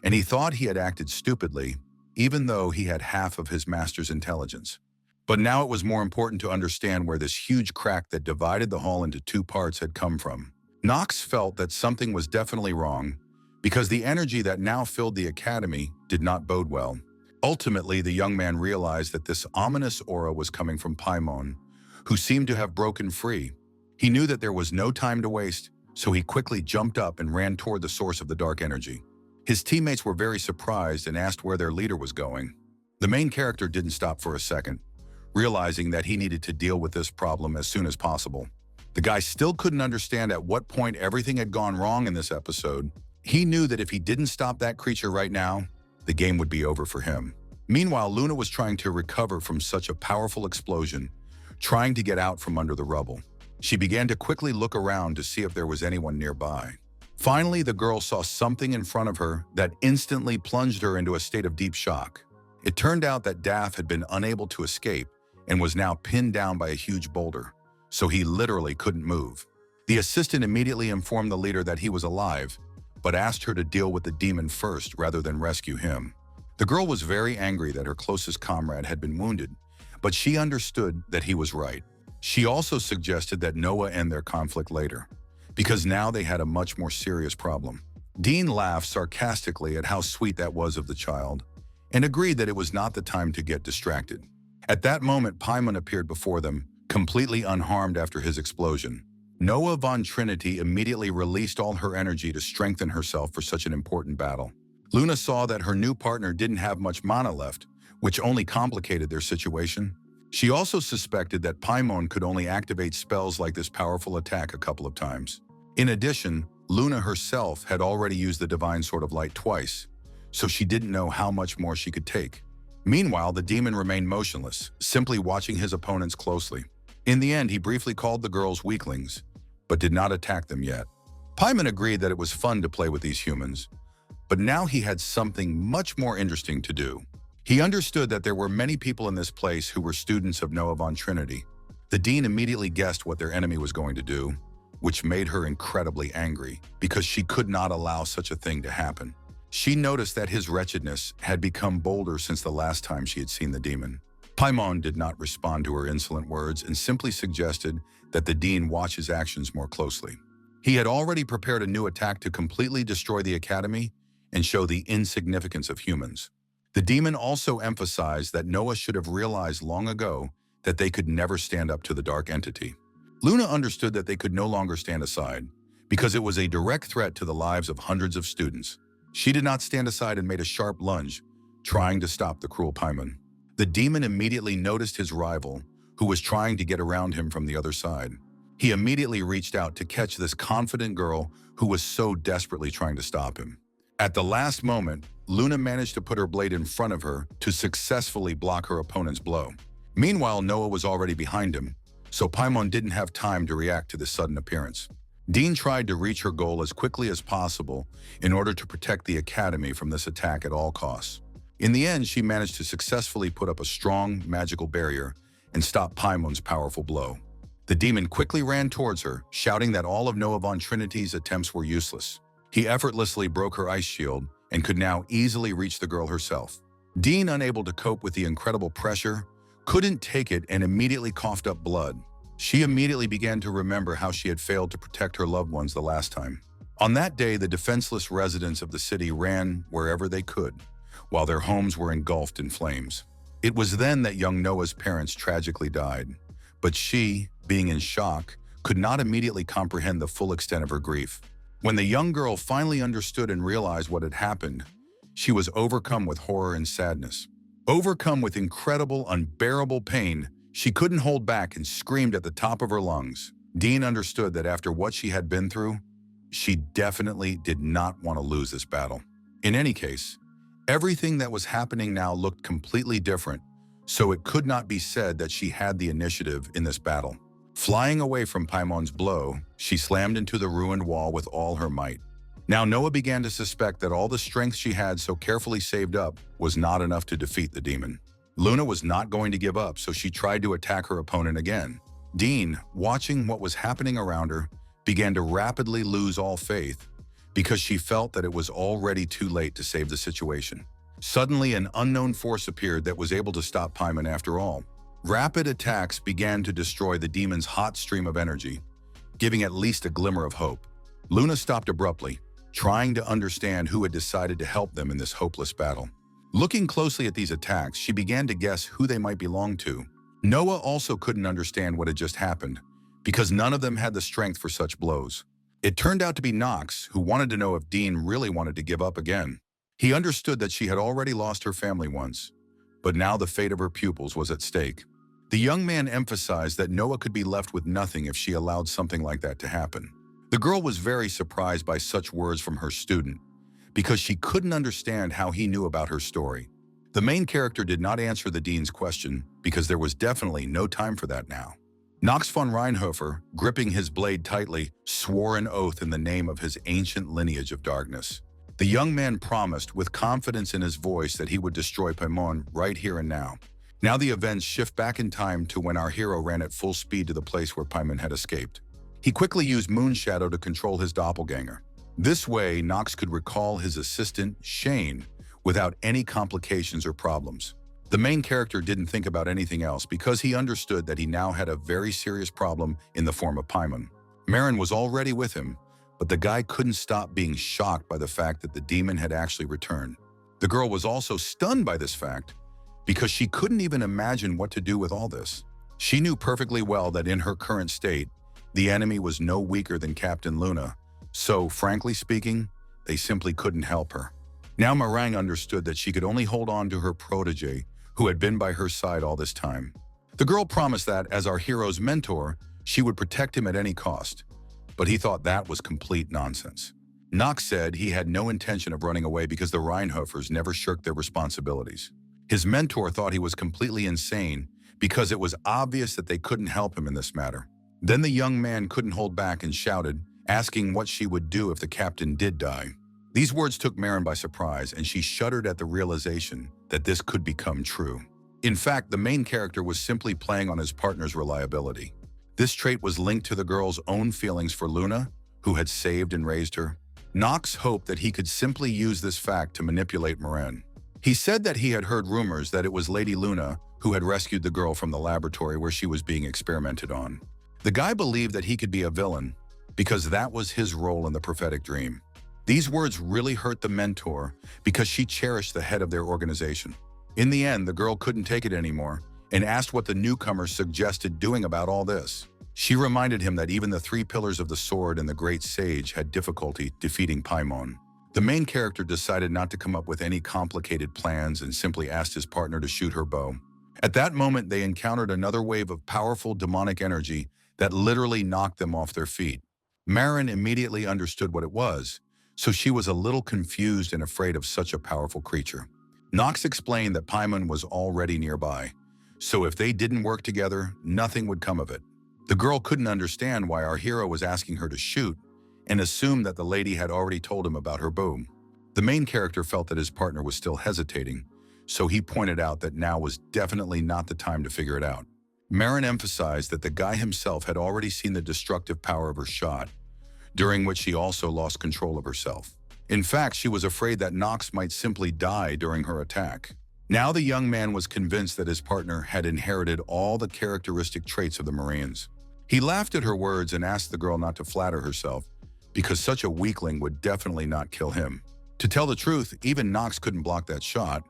and he thought he had acted stupidly, even though he had half of his master's intelligence. But now it was more important to understand where this huge crack that divided the hall into two parts had come from. Knox felt that something was definitely wrong, because the energy that now filled the academy did not bode well. Ultimately, the young man realized that this ominous aura was coming from Paimon, who seemed to have broken free. He knew that there was no time to waste, so he quickly jumped up and ran toward the source of the dark energy. His teammates were very surprised and asked where their leader was going. The main character didn't stop for a second, realizing that he needed to deal with this problem as soon as possible. The guy still couldn't understand at what point everything had gone wrong in this episode. He knew that if he didn't stop that creature right now, the game would be over for him. Meanwhile, Luna was trying to recover from such a powerful explosion, trying to get out from under the rubble. She began to quickly look around to see if there was anyone nearby. Finally, the girl saw something in front of her that instantly plunged her into a state of deep shock. It turned out that Daff had been unable to escape and was now pinned down by a huge boulder, so he literally couldn't move. The assistant immediately informed the leader that he was alive, but asked her to deal with the demon first rather than rescue him. The girl was very angry that her closest comrade had been wounded, but she understood that he was right. She also suggested that Noah end their conflict later, because now they had a much more serious problem. Dean laughed sarcastically at how sweet that was of the child, and agreed that it was not the time to get distracted. At that moment, Paimon appeared before them, completely unharmed after his explosion. Noah von Trinity immediately released all her energy to strengthen herself for such an important battle. Luna saw that her new partner didn't have much mana left, which only complicated their situation. She also suspected that Paimon could only activate spells like this powerful attack a couple of times. In addition, Luna herself had already used the Divine Sword of Light twice, so she didn't know how much more she could take. Meanwhile, the demon remained motionless, simply watching his opponents closely. In the end, he briefly called the girls weaklings, but did not attack them yet. Paimon agreed that it was fun to play with these humans, but now he had something much more interesting to do. He understood that there were many people in this place who were students of Noah von Trinity. The dean immediately guessed what their enemy was going to do, which made her incredibly angry, because she could not allow such a thing to happen. She noticed that his wretchedness had become bolder since the last time she had seen the demon. Paimon did not respond to her insolent words and simply suggested that the dean watch his actions more closely. He had already prepared a new attack to completely destroy the academy and show the insignificance of humans. The demon also emphasized that Noah should have realized long ago that they could never stand up to the dark entity. Luna understood that they could no longer stand aside, because it was a direct threat to the lives of hundreds of students. She did not stand aside and made a sharp lunge, trying to stop the cruel Paimon. The demon immediately noticed his rival, who was trying to get around him from the other side. He immediately reached out to catch this confident girl who was so desperately trying to stop him. At the last moment, Luna managed to put her blade in front of her to successfully block her opponent's blow. Meanwhile, Noah was already behind him, so Paimon didn't have time to react to this sudden appearance. Dean tried to reach her goal as quickly as possible in order to protect the academy from this attack at all costs. In the end, she managed to successfully put up a strong magical barrier and stop Paimon's powerful blow. The demon quickly ran towards her, shouting that all of Noah von Trinity's attempts were useless. He effortlessly broke her ice shield and could now easily reach the girl herself. Dean, unable to cope with the incredible pressure, couldn't take it and immediately coughed up blood. She immediately began to remember how she had failed to protect her loved ones the last time. On that day, the defenseless residents of the city ran wherever they could, while their homes were engulfed in flames. It was then that young Noah's parents tragically died, but she, being in shock, could not immediately comprehend the full extent of her grief. When the young girl finally understood and realized what had happened, she was overcome with horror and sadness. Overcome with incredible, unbearable pain, she couldn't hold back and screamed at the top of her lungs. Dean understood that after what she had been through, she definitely did not want to lose this battle. In any case, everything that was happening now looked completely different, so it could not be said that she had the initiative in this battle. Flying away from Paimon's blow, she slammed into the ruined wall with all her might. Now Noah began to suspect that all the strength she had so carefully saved up was not enough to defeat the demon. Luna was not going to give up, so she tried to attack her opponent again. Dean, watching what was happening around her, began to rapidly lose all faith because she felt that it was already too late to save the situation. Suddenly, an unknown force appeared that was able to stop Paimon after all. Rapid attacks began to destroy the demon's hot stream of energy, giving at least a glimmer of hope. Luna stopped abruptly, trying to understand who had decided to help them in this hopeless battle. Looking closely at these attacks, she began to guess who they might belong to. Noah also couldn't understand what had just happened, because none of them had the strength for such blows. It turned out to be Knox, who wanted to know if Dean really wanted to give up again. He understood that she had already lost her family once, but now the fate of her pupils was at stake. The young man emphasized that Noah could be left with nothing if she allowed something like that to happen. The girl was very surprised by such words from her student, because she couldn't understand how he knew about her story. The main character did not answer the dean's question because there was definitely no time for that now. Knox von Reinhofer, gripping his blade tightly, swore an oath in the name of his ancient lineage of darkness. The young man promised with confidence in his voice that he would destroy Paimon right here and now. Now the events shift back in time to when our hero ran at full speed to the place where Paimon had escaped. He quickly used Moonshadow to control his doppelganger. This way, Knox could recall his assistant, Shane, without any complications or problems. The main character didn't think about anything else because he understood that he now had a very serious problem in the form of Paimon. Marin was already with him, but the guy couldn't stop being shocked by the fact that the demon had actually returned. The girl was also stunned by this fact because she couldn't even imagine what to do with all this. She knew perfectly well that in her current state, the enemy was no weaker than Captain Luna, so, frankly speaking, they simply couldn't help her. Now Meringue understood that she could only hold on to her protege, who had been by her side all this time. The girl promised that, as our hero's mentor, she would protect him at any cost, but he thought that was complete nonsense. Knox said he had no intention of running away because the Reinhofers never shirked their responsibilities. His mentor thought he was completely insane because it was obvious that they couldn't help him in this matter. Then the young man couldn't hold back and shouted, asking what she would do if the captain did die. These words took Marin by surprise, and she shuddered at the realization that this could become true. In fact, the main character was simply playing on his partner's reliability. This trait was linked to the girl's own feelings for Luna, who had saved and raised her. Knox hoped that he could simply use this fact to manipulate Marin. He said that he had heard rumors that it was Lady Luna who had rescued the girl from the laboratory where she was being experimented on. The guy believed that he could be a villain, because that was his role in the prophetic dream. These words really hurt the mentor because she cherished the head of their organization. In the end, the girl couldn't take it anymore and asked what the newcomer suggested doing about all this. She reminded him that even the 3 pillars of the sword and the great sage had difficulty defeating Paimon. The main character decided not to come up with any complicated plans and simply asked his partner to shoot her bow. At that moment, they encountered another wave of powerful demonic energy that literally knocked them off their feet. Marin immediately understood what it was, so she was a little confused and afraid of such a powerful creature. Knox explained that Paimon was already nearby, so if they didn't work together, nothing would come of it. The girl couldn't understand why our hero was asking her to shoot and assumed that the lady had already told him about her bow. The main character felt that his partner was still hesitating, so he pointed out that now was definitely not the time to figure it out. Marin emphasized that the guy himself had already seen the destructive power of her shot, during which she also lost control of herself. In fact, she was afraid that Knox might simply die during her attack. Now the young man was convinced that his partner had inherited all the characteristic traits of the Marines. He laughed at her words and asked the girl not to flatter herself, because such a weakling would definitely not kill him. To tell the truth, even Knox couldn't block that shot,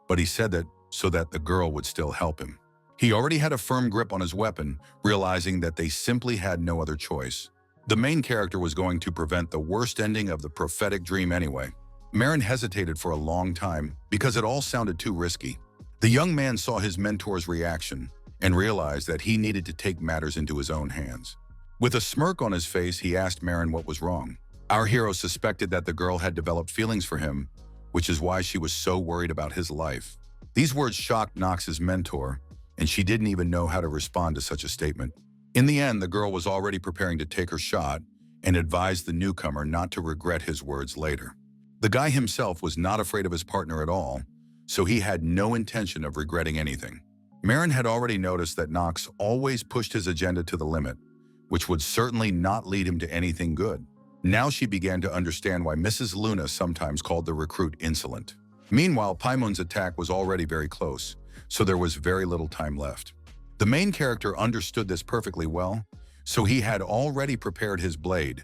but he said that so that the girl would still help him. He already had a firm grip on his weapon, realizing that they simply had no other choice. The main character was going to prevent the worst ending of the prophetic dream anyway. Marin hesitated for a long time because it all sounded too risky. The young man saw his mentor's reaction and realized that he needed to take matters into his own hands. With a smirk on his face, he asked Marin what was wrong. Our hero suspected that the girl had developed feelings for him, which is why she was so worried about his life. These words shocked Knox's mentor, and she didn't even know how to respond to such a statement. In the end, the girl was already preparing to take her shot and advised the newcomer not to regret his words later. The guy himself was not afraid of his partner at all, so he had no intention of regretting anything. Marin had already noticed that Knox always pushed his agenda to the limit, which would certainly not lead him to anything good. Now she began to understand why Mrs. Luna sometimes called the recruit insolent. Meanwhile, Paimon's attack was already very close, so there was very little time left. The main character understood this perfectly well, so he had already prepared his blade,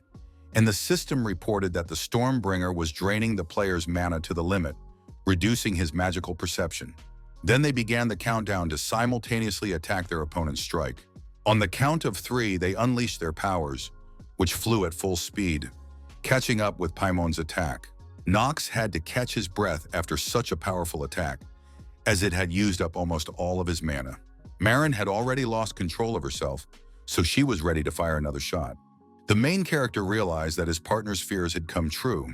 and the system reported that the Stormbringer was draining the player's mana to the limit, reducing his magical perception. Then they began the countdown to simultaneously attack their opponent's strike. On the count of 3, they unleashed their powers, which flew at full speed, catching up with Paimon's attack. Knox had to catch his breath after such a powerful attack, as it had used up almost all of his mana. Marin had already lost control of herself, so she was ready to fire another shot. The main character realized that his partner's fears had come true,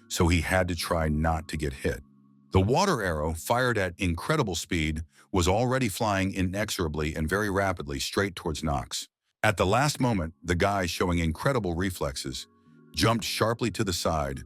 so he had to try not to get hit. The water arrow, fired at incredible speed, was already flying inexorably and very rapidly straight towards Knox. At the last moment, the guy, showing incredible reflexes, jumped sharply to the side,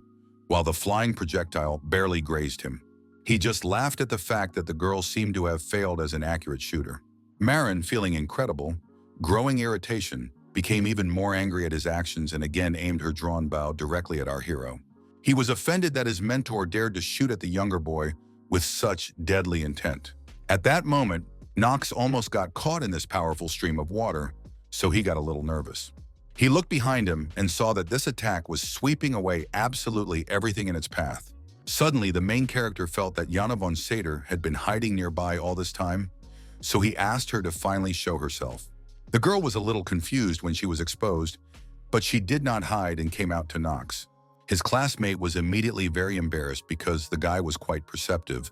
while the flying projectile barely grazed him. He just laughed at the fact that the girl seemed to have failed as an accurate shooter. Marin, feeling incredible, growing irritation, became even more angry at his actions and again aimed her drawn bow directly at our hero. He was offended that his mentor dared to shoot at the younger boy with such deadly intent. At that moment, Knox almost got caught in this powerful stream of water, so he got a little nervous. He looked behind him and saw that this attack was sweeping away absolutely everything in its path. Suddenly, the main character felt that Jana von Sater had been hiding nearby all this time, so he asked her to finally show herself. The girl was a little confused when she was exposed, but she did not hide and came out to Knox. His classmate was immediately very embarrassed because the guy was quite perceptive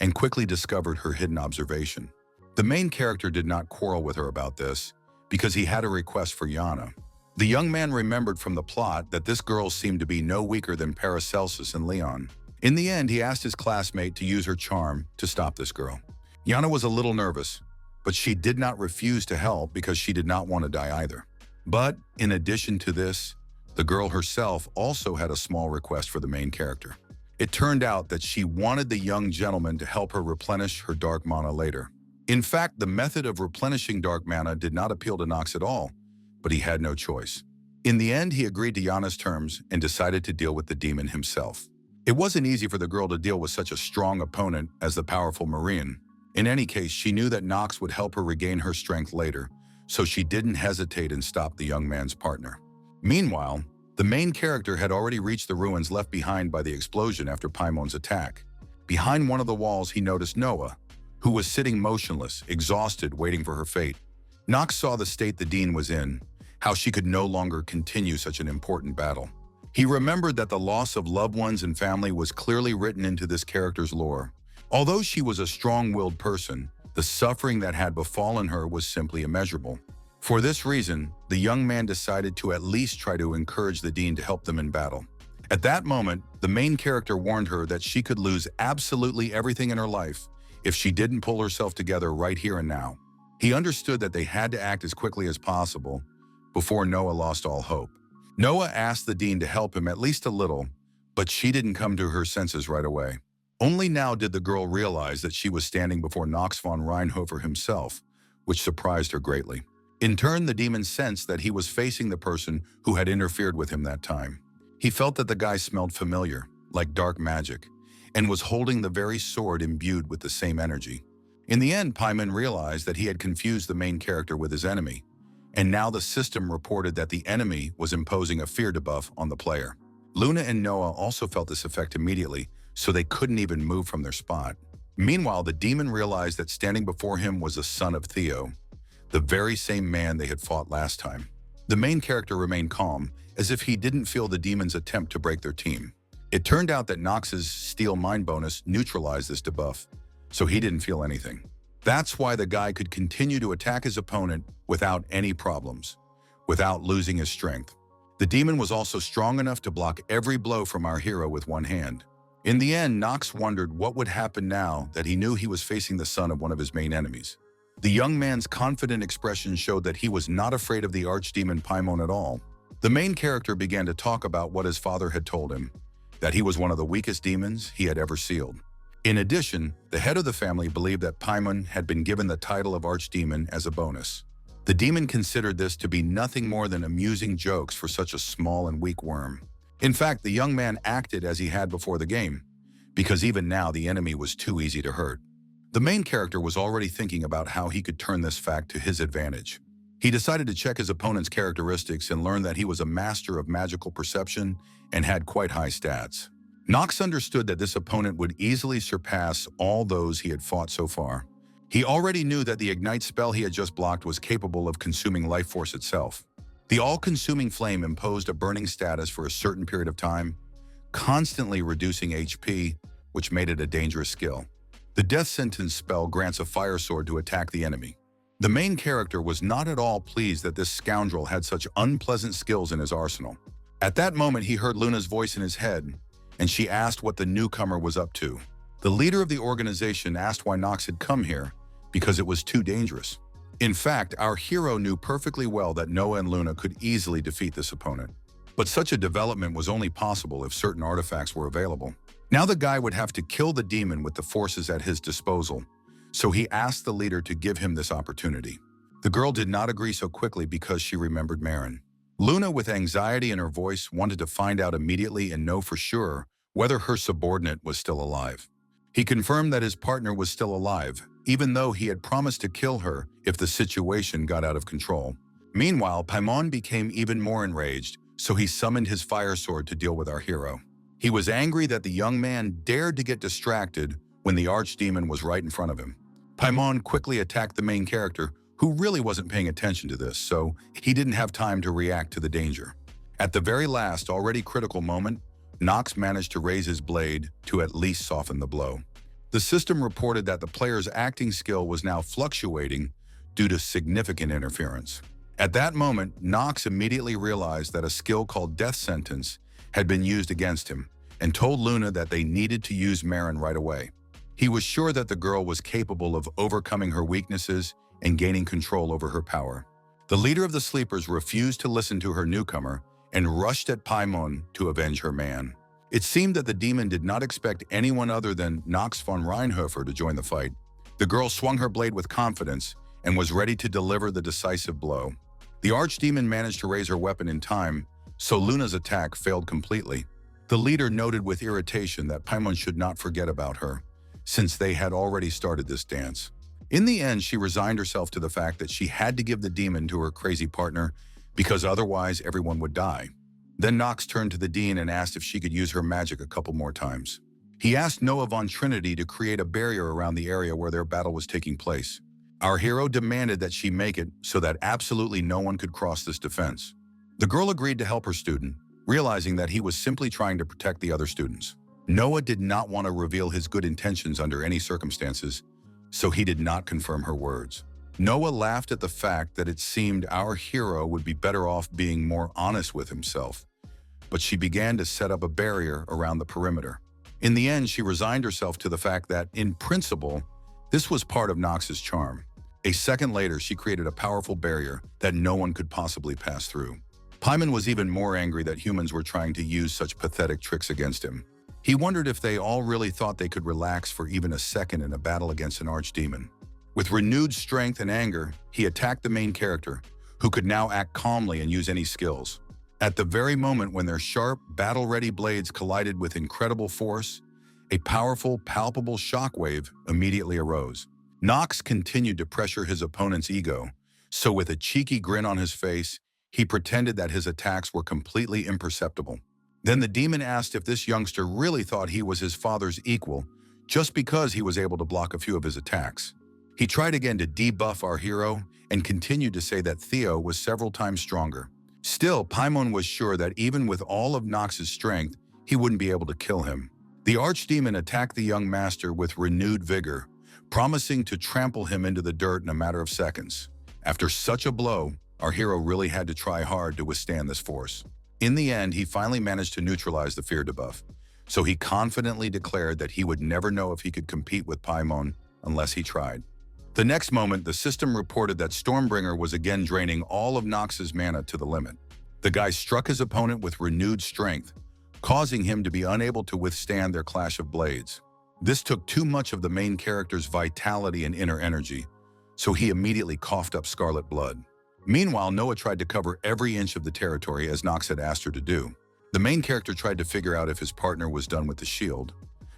and quickly discovered her hidden observation. The main character did not quarrel with her about this because he had a request for Jana. The young man remembered from the plot that this girl seemed to be no weaker than Paracelsus and Leon. In the end, he asked his classmate to use her charm to stop this girl. Jana was a little nervous, but she did not refuse to help because she did not want to die either. But in addition to this, the girl herself also had a small request for the main character. It turned out that she wanted the young gentleman to help her replenish her dark mana later. In fact, the method of replenishing dark mana did not appeal to Knox at all, but he had no choice. In the end, he agreed to Jana's terms and decided to deal with the demon himself. It wasn't easy for the girl to deal with such a strong opponent as the powerful Marine. In any case, she knew that Knox would help her regain her strength later, so she didn't hesitate and stopped the young man's partner. Meanwhile, the main character had already reached the ruins left behind by the explosion after Paimon's attack. Behind one of the walls, he noticed Noah, who was sitting motionless, exhausted, waiting for her fate. Knox saw the state the Dean was in, how she could no longer continue such an important battle. He remembered that the loss of loved ones and family was clearly written into this character's lore. Although she was a strong-willed person, the suffering that had befallen her was simply immeasurable. For this reason, the young man decided to at least try to encourage the Dean to help them in battle. At that moment, the main character warned her that she could lose absolutely everything in her life if she didn't pull herself together right here and now. He understood that they had to act as quickly as possible before Noah lost all hope. Noah asked the Dean to help him at least a little, but she didn't come to her senses right away. Only now did the girl realize that she was standing before Knox von Reinhofer himself, which surprised her greatly. In turn, the demon sensed that he was facing the person who had interfered with him that time. He felt that the guy smelled familiar, like dark magic, and was holding the very sword imbued with the same energy. In the end, Paimon realized that he had confused the main character with his enemy, and now the system reported that the enemy was imposing a fear debuff on the player. Luna and Noah also felt this effect immediately, so they couldn't even move from their spot. Meanwhile, the demon realized that standing before him was the son of Theo, the very same man they had fought last time. The main character remained calm, as if he didn't feel the demon's attempt to break their team. It turned out that Knox's Steel Mind bonus neutralized this debuff, so he didn't feel anything. That's why the guy could continue to attack his opponent without any problems, without losing his strength. The demon was also strong enough to block every blow from our hero with one hand. In the end, Knox wondered what would happen now that he knew he was facing the son of one of his main enemies. The young man's confident expression showed that he was not afraid of the archdemon Paimon at all. The main character began to talk about what his father had told him, that he was one of the weakest demons he had ever sealed. In addition, the head of the family believed that Paimon had been given the title of archdemon as a bonus. The demon considered this to be nothing more than amusing jokes for such a small and weak worm. In fact, the young man acted as he had before the game, because even now the enemy was too easy to hurt. The main character was already thinking about how he could turn this fact to his advantage. He decided to check his opponent's characteristics and learned that he was a master of magical perception and had quite high stats. Knox understood that this opponent would easily surpass all those he had fought so far. He already knew that the Ignite spell he had just blocked was capable of consuming life force itself. The all-consuming flame imposed a burning status for a certain period of time, constantly reducing HP, which made it a dangerous skill. The Death Sentence spell grants a fire sword to attack the enemy. The main character was not at all pleased that this scoundrel had such unpleasant skills in his arsenal. At that moment, he heard Luna's voice in his head, and she asked what the newcomer was up to. The leader of the organization asked why Knox had come here, because it was too dangerous. In fact, our hero knew perfectly well that Noah and Luna could easily defeat this opponent. But such a development was only possible if certain artifacts were available. Now the guy would have to kill the demon with the forces at his disposal, so he asked the leader to give him this opportunity. The girl did not agree so quickly because she remembered Marin. Luna, with anxiety in her voice, wanted to find out immediately and know for sure whether her subordinate was still alive. He confirmed that his partner was still alive, even though he had promised to kill her if the situation got out of control. Meanwhile, Paimon became even more enraged, so he summoned his fire sword to deal with our hero. He was angry that the young man dared to get distracted when the archdemon was right in front of him. Paimon quickly attacked the main character, who really wasn't paying attention to this, so he didn't have time to react to the danger. At the very last, already critical moment, Knox managed to raise his blade to at least soften the blow. The system reported that the player's acting skill was now fluctuating due to significant interference. At that moment, Knox immediately realized that a skill called Death Sentence had been used against him and told Luna that they needed to use Marin right away. He was sure that the girl was capable of overcoming her weaknesses and gaining control over her power. The leader of the Sleepers refused to listen to her newcomer and rushed at Paimon to avenge her man. It seemed that the demon did not expect anyone other than Knox von Reinhofer to join the fight. The girl swung her blade with confidence and was ready to deliver the decisive blow. The archdemon managed to raise her weapon in time, so Luna's attack failed completely. The leader noted with irritation that Paimon should not forget about her, since they had already started this dance. In the end, she resigned herself to the fact that she had to give the demon to her crazy partner because otherwise everyone would die. Then Knox turned to the Dean and asked if she could use her magic a couple more times. He asked Noah von Trinity to create a barrier around the area where their battle was taking place. Our hero demanded that she make it so that absolutely no one could cross this defense. The girl agreed to help her student, realizing that he was simply trying to protect the other students. Noah did not want to reveal his good intentions under any circumstances, so he did not confirm her words. Noah laughed at the fact that it seemed our hero would be better off being more honest with himself, but she began to set up a barrier around the perimeter. In the end, she resigned herself to the fact that, in principle, this was part of Knox's charm. A second later, she created a powerful barrier that no one could possibly pass through. Paimon was even more angry that humans were trying to use such pathetic tricks against him. He wondered if they all really thought they could relax for even a second in a battle against an archdemon. With renewed strength and anger, he attacked the main character, who could now act calmly and use any skills. At the very moment when their sharp, battle-ready blades collided with incredible force, A powerful, palpable shockwave immediately arose. Knox continued to pressure his opponent's ego, so with a cheeky grin on his face, he pretended that his attacks were completely imperceptible. Then the demon asked if this youngster really thought he was his father's equal just because he was able to block a few of his attacks. He tried again to debuff our hero and continued to say that Theo was several times stronger. Still, Paimon was sure that even with all of Knox's strength, he wouldn't be able to kill him. The archdemon attacked the young master with renewed vigor, promising to trample him into the dirt in a matter of seconds. After such a blow, our hero really had to try hard to withstand this force. In the end, he finally managed to neutralize the fear debuff, so he confidently declared that he would never know if he could compete with Paimon unless he tried. The next moment, the system reported that Stormbringer was again draining all of Knox's mana to the limit. The guy struck his opponent with renewed strength, causing him to be unable to withstand their clash of blades. This took too much of the main character's vitality and inner energy, so he immediately coughed up scarlet blood. Meanwhile, Noah tried to cover every inch of the territory as Knox had asked her to do. The main character tried to figure out if his partner was done with the shield,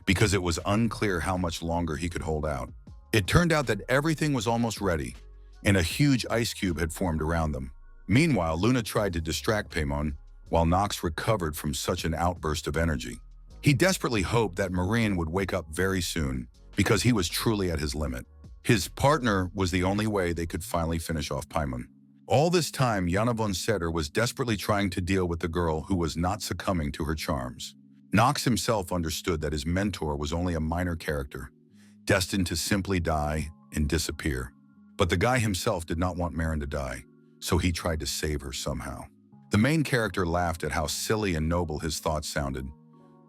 because it was unclear how much longer he could hold out. It turned out that everything was almost ready, and a huge ice cube had formed around them. Meanwhile, Luna tried to distract Paimon, while Knox recovered from such an outburst of energy. He desperately hoped that Marine would wake up very soon, because he was truly at his limit. His partner was the only way they could finally finish off Paimon. All this time, Jana von Setter was desperately trying to deal with the girl who was not succumbing to her charms. Knox himself understood that his mentor was only a minor character, destined to simply die and disappear. But the guy himself did not want Marin to die, so he tried to save her somehow. The main character laughed at how silly and noble his thoughts sounded,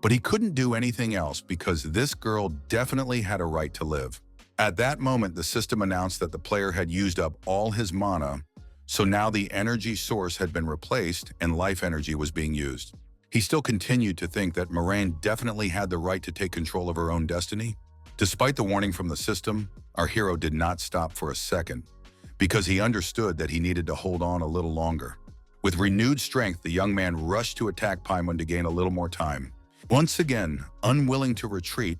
but he couldn't do anything else because this girl definitely had a right to live. At that moment, the system announced that the player had used up all his mana, so now the energy source had been replaced and life energy was being used. He still continued to think that Moraine definitely had the right to take control of her own destiny. Despite the warning from the system, our hero did not stop for a second, because he understood that he needed to hold on a little longer. With renewed strength, the young man rushed to attack Paimon to gain a little more time. Once again, unwilling to retreat,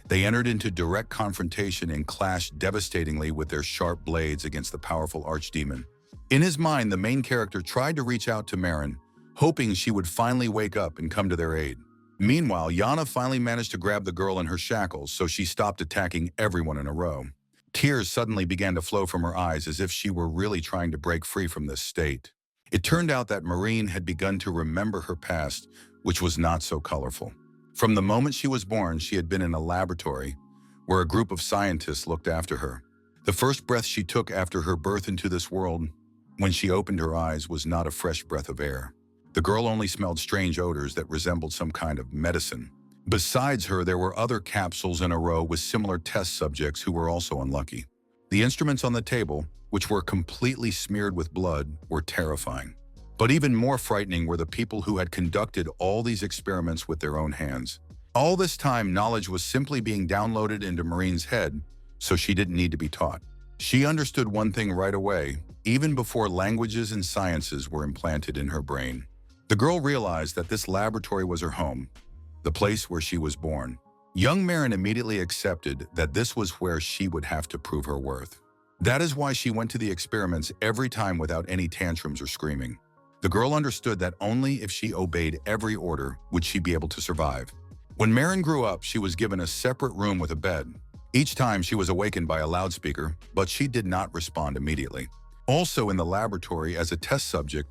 they entered into direct confrontation and clashed devastatingly with their sharp blades against the powerful archdemon. In his mind, the main character tried to reach out to Marin, hoping she would finally wake up and come to their aid. Meanwhile, Yana finally managed to grab the girl in her shackles, so she stopped attacking everyone in a row. Tears suddenly began to flow from her eyes as if she were really trying to break free from this state. It turned out that Marine had begun to remember her past, which was not so colorful. From the moment she was born, she had been in a laboratory where a group of scientists looked after her. The first breath she took after her birth into this world, when she opened her eyes, was not a fresh breath of air. The girl only smelled strange odors that resembled some kind of medicine. Besides her, there were other capsules in a row with similar test subjects who were also unlucky. The instruments on the table, which were completely smeared with blood, were terrifying. But even more frightening were the people who had conducted all these experiments with their own hands. All this time, knowledge was simply being downloaded into Marine's head, so she didn't need to be taught. She understood one thing right away, even before languages and sciences were implanted in her brain. The girl realized that this laboratory was her home, the place where she was born. Young Marin immediately accepted that this was where she would have to prove her worth. That is why she went to the experiments every time without any tantrums or screaming. The girl understood that only if she obeyed every order would she be able to survive. When Marin grew up, she was given a separate room with a bed. Each time she was awakened by a loudspeaker, but she did not respond immediately. Also in the laboratory, as a test subject,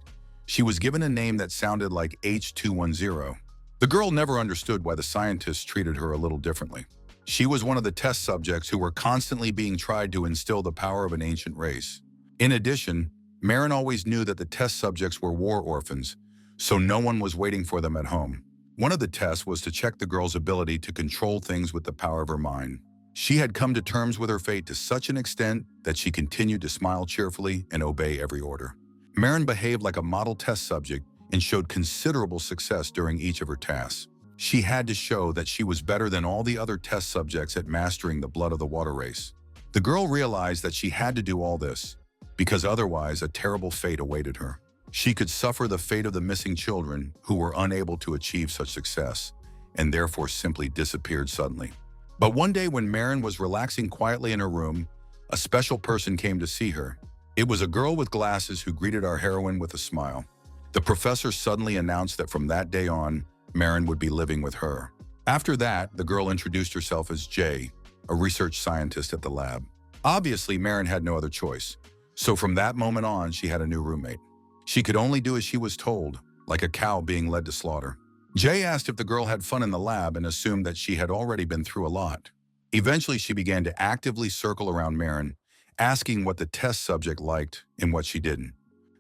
she was given a name that sounded like H210. The girl never understood why the scientists treated her a little differently. She was one of the test subjects who were constantly being tried to instill the power of an ancient race. In addition, Marin always knew that the test subjects were war orphans, so no one was waiting for them at home. One of the tests was to check the girl's ability to control things with the power of her mind. She had come to terms with her fate to such an extent that she continued to smile cheerfully and obey every order. Marin behaved like a model test subject and showed considerable success during each of her tasks. She had to show that she was better than all the other test subjects at mastering the blood of the water race. The girl realized that she had to do all this, because otherwise a terrible fate awaited her. She could suffer the fate of the missing children who were unable to achieve such success, and therefore simply disappeared suddenly. But one day when Marin was relaxing quietly in her room, a special person came to see her. It was a girl with glasses who greeted our heroine with a smile. The professor suddenly announced that from that day on, Marin would be living with her. After that, the girl introduced herself as Jay, a research scientist at the lab. Obviously, Marin had no other choice, so from that moment on, she had a new roommate. She could only do as she was told, like a cow being led to slaughter. Jay asked if the girl had fun in the lab and assumed that she had already been through a lot. Eventually, she began to actively circle around Marin, asking what the test subject liked and what she didn't.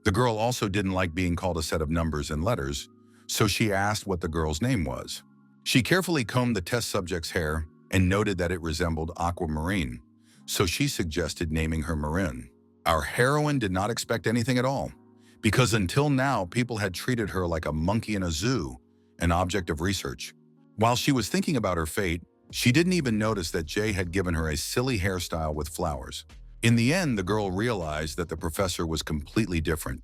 The girl also didn't like being called a set of numbers and letters, so she asked what the girl's name was. She carefully combed the test subject's hair and noted that it resembled aquamarine, so she suggested naming her Marin. Our heroine did not expect anything at all, because until now, people had treated her like a monkey in a zoo, an object of research. While she was thinking about her fate, she didn't even notice that Jay had given her a silly hairstyle with flowers. In the end, the girl realized that the professor was completely different,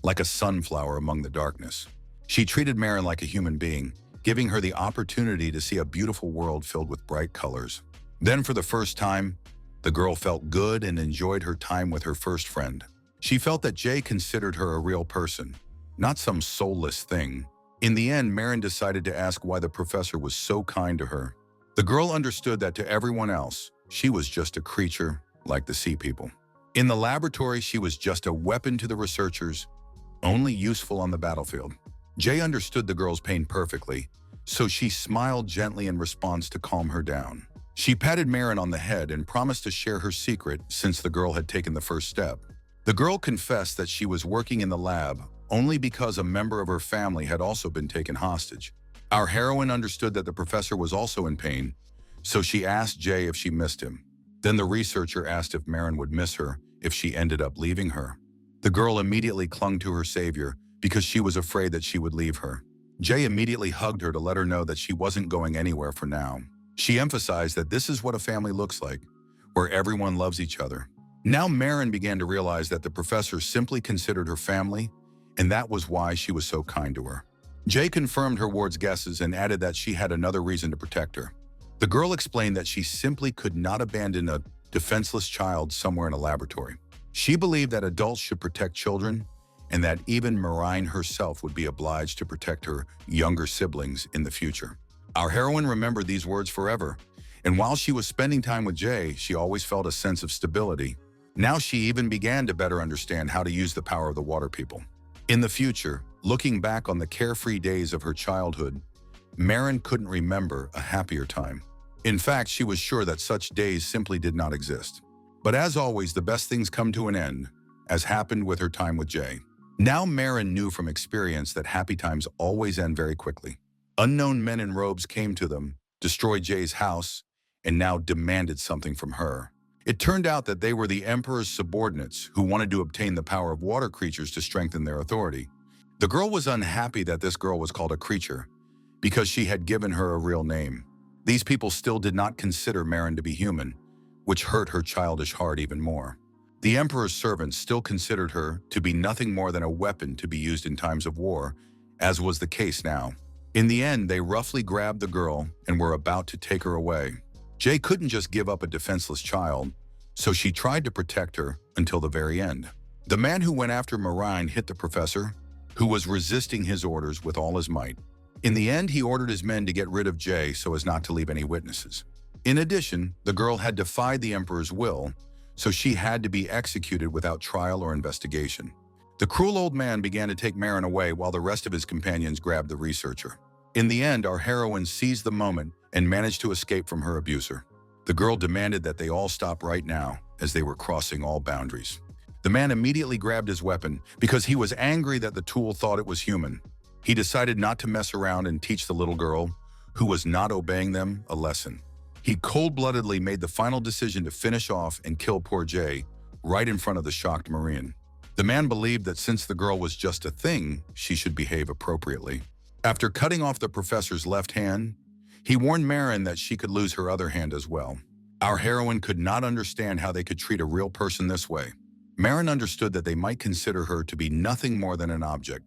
like a sunflower among the darkness. She treated Marin like a human being, giving her the opportunity to see a beautiful world filled with bright colors. Then, for the first time, the girl felt good and enjoyed her time with her first friend. She felt that Jay considered her a real person, not some soulless thing. In the end, Marin decided to ask why the professor was so kind to her. The girl understood that to everyone else, she was just a creature like the sea people. In the laboratory, she was just a weapon to the researchers, only useful on the battlefield. Jay understood the girl's pain perfectly, so she smiled gently in response to calm her down. She patted Marin on the head and promised to share her secret since the girl had taken the first step. The girl confessed that she was working in the lab only because a member of her family had also been taken hostage. Our heroine understood that the professor was also in pain, so she asked Jay if she missed him. Then the researcher asked if Marin would miss her if she ended up leaving her. The girl immediately clung to her savior because she was afraid that she would leave her. Jay immediately hugged her to let her know that she wasn't going anywhere for now. She emphasized that this is what a family looks like, where everyone loves each other. Now Marin began to realize that the professor simply considered her family, and that was why she was so kind to her. Jay confirmed her ward's guesses and added that she had another reason to protect her. The girl explained that she simply could not abandon a defenseless child somewhere in a laboratory. She believed that adults should protect children, and that even Marine herself would be obliged to protect her younger siblings in the future. Our heroine remembered these words forever, and while she was spending time with Jay, she always felt a sense of stability. Now she even began to better understand how to use the power of the water people. In the future, looking back on the carefree days of her childhood, Marin couldn't remember a happier time. In fact, she was sure that such days simply did not exist. But as always, the best things come to an end, as happened with her time with Jay. Now Marin knew from experience that happy times always end very quickly. Unknown men in robes came to them, destroyed Jay's house, and now demanded something from her. It turned out that they were the Emperor's subordinates who wanted to obtain the power of water creatures to strengthen their authority. The girl was unhappy that this girl was called a creature, because she had given her a real name. These people still did not consider Marin to be human, which hurt her childish heart even more. The Emperor's servants still considered her to be nothing more than a weapon to be used in times of war, as was the case now. In the end, they roughly grabbed the girl and were about to take her away. Jay couldn't just give up a defenseless child, so she tried to protect her until the very end. The man who went after Marine hit the professor, who was resisting his orders with all his might. In the end, he ordered his men to get rid of Jay so as not to leave any witnesses. In addition, the girl had defied the Emperor's will, so she had to be executed without trial or investigation. The cruel old man began to take Marin away while the rest of his companions grabbed the researcher. In the end, our heroine seized the moment and managed to escape from her abuser. The girl demanded that they all stop right now, as they were crossing all boundaries. The man immediately grabbed his weapon because he was angry that the tool thought it was human. He decided not to mess around and teach the little girl, who was not obeying them, a lesson. He cold-bloodedly made the final decision to finish off and kill poor Jay right in front of the shocked Marine. The man believed that since the girl was just a thing, she should behave appropriately. After cutting off the professor's left hand, he warned Marin that she could lose her other hand as well. Our heroine could not understand how they could treat a real person this way. Marin understood that they might consider her to be nothing more than an object,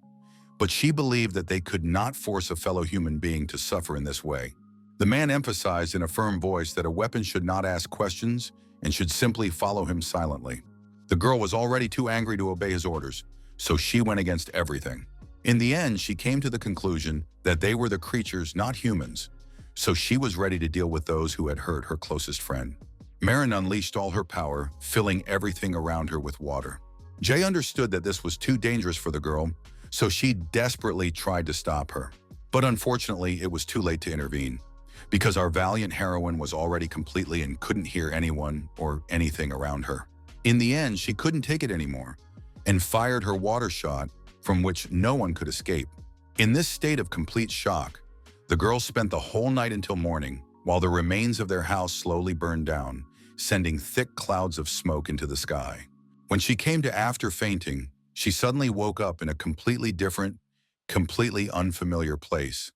but she believed that they could not force a fellow human being to suffer in this way. The man emphasized in a firm voice that a weapon should not ask questions and should simply follow him silently. The girl was already too angry to obey his orders, so she went against everything. In the end, she came to the conclusion that they were the creatures, not humans, so she was ready to deal with those who had hurt her closest friend. Marin unleashed all her power, filling everything around her with water. Jay understood that this was too dangerous for the girl, so she desperately tried to stop her. But unfortunately, it was too late to intervene, because our valiant heroine was already completely and couldn't hear anyone or anything around her. In the end, she couldn't take it anymore and fired her water shot, from which no one could escape. In this state of complete shock, the girls spent the whole night until morning, while the remains of their house slowly burned down, sending thick clouds of smoke into the sky. When she came to after fainting, she suddenly woke up in a completely different, completely unfamiliar place,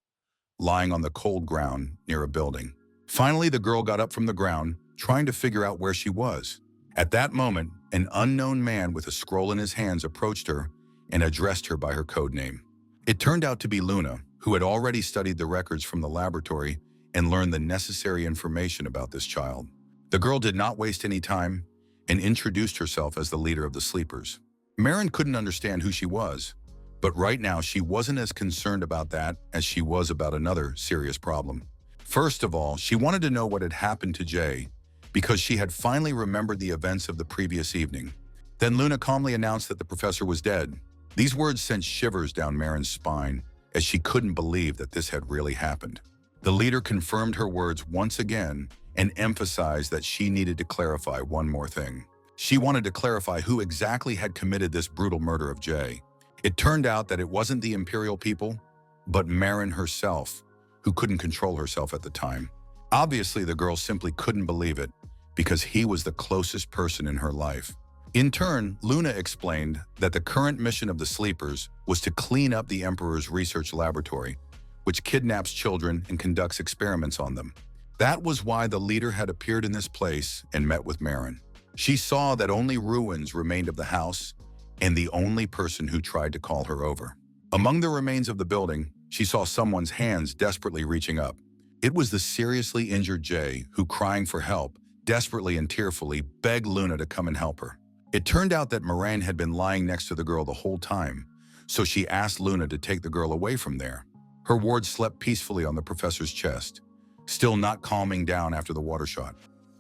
lying on the cold ground near a building. Finally, the girl got up from the ground, trying to figure out where she was. At that moment, an unknown man with a scroll in his hands approached her and addressed her by her code name. It turned out to be Luna, who had already studied the records from the laboratory and learned the necessary information about this child. The girl did not waste any time and introduced herself as the leader of the sleepers. Marin couldn't understand who she was, but right now she wasn't as concerned about that as she was about another serious problem. First of all, she wanted to know what had happened to Jay, because she had finally remembered the events of the previous evening. Then Luna calmly announced that the professor was dead. These words sent shivers down Marin's spine, as she couldn't believe that this had really happened. The leader confirmed her words once again and emphasized that she needed to clarify one more thing. She wanted to clarify who exactly had committed this brutal murder of Jay. It turned out that it wasn't the Imperial people, but Marin herself, who couldn't control herself at the time. Obviously, the girl simply couldn't believe it, because he was the closest person in her life. In turn, Luna explained that the current mission of the Sleepers was to clean up the Emperor's research laboratory, which kidnaps children and conducts experiments on them. That was why the leader had appeared in this place and met with Marin. She saw that only ruins remained of the house and the only person who tried to call her over. Among the remains of the building, she saw someone's hands desperately reaching up. It was the seriously injured Jay who, crying for help, desperately and tearfully begged Luna to come and help her. It turned out that Moraine had been lying next to the girl the whole time, so she asked Luna to take the girl away from there. Her ward slept peacefully on the professor's chest, still not calming down after the water shot.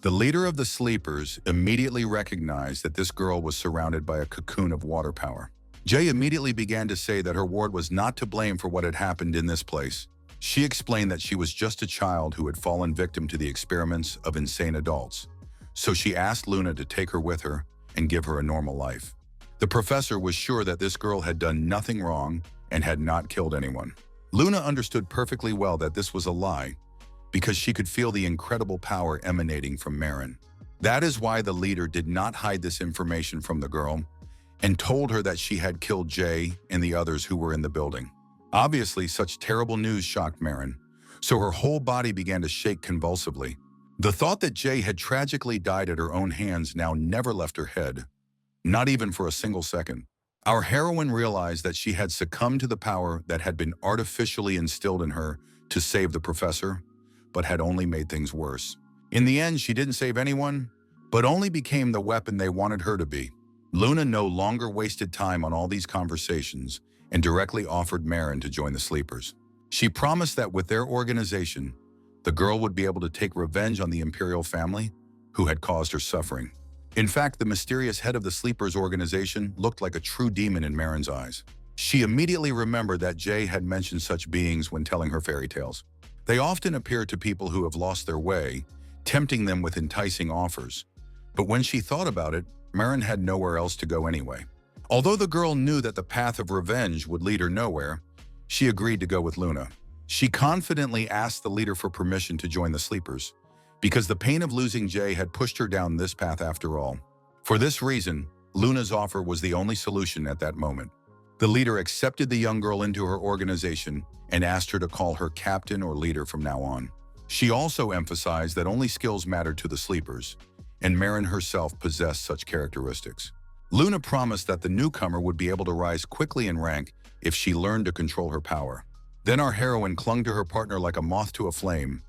The leader of the Sleepers immediately recognized that this girl was surrounded by a cocoon of water power. Jay immediately began to say that her ward was not to blame for what had happened in this place. She explained that she was just a child who had fallen victim to the experiments of insane adults, so she asked Luna to take her with her and give her a normal life. The professor was sure that this girl had done nothing wrong and had not killed anyone. Luna understood perfectly well that this was a lie, because she could feel the incredible power emanating from Marin. That is why the leader did not hide this information from the girl and told her that she had killed Jay and the others who were in the building. Obviously, such terrible news shocked Marin, so her whole body began to shake convulsively. The thought that Jay had tragically died at her own hands now never left her head, not even for a single second. Our heroine realized that she had succumbed to the power that had been artificially instilled in her to save the professor, but had only made things worse. In the end, she didn't save anyone, but only became the weapon they wanted her to be. Luna no longer wasted time on all these conversations and directly offered Marin to join the Sleepers. She promised that with their organization, the girl would be able to take revenge on the Imperial family who had caused her suffering. In fact, the mysterious head of the Sleepers organization looked like a true demon in Marin's eyes. She immediately remembered that Jay had mentioned such beings when telling her fairy tales. They often appear to people who have lost their way, tempting them with enticing offers. But when she thought about it, Marin had nowhere else to go anyway. Although the girl knew that the path of revenge would lead her nowhere, she agreed to go with Luna. She confidently asked the leader for permission to join the Sleepers, because the pain of losing Jay had pushed her down this path after all. For this reason, Luna's offer was the only solution at that moment. The leader accepted the young girl into her organization and asked her to call her captain or leader from now on. She also emphasized that only skills mattered to the Sleepers, and Marin herself possessed such characteristics. Luna promised that the newcomer would be able to rise quickly in rank if she learned to control her power. Then our heroine clung to her partner like a moth to a flame,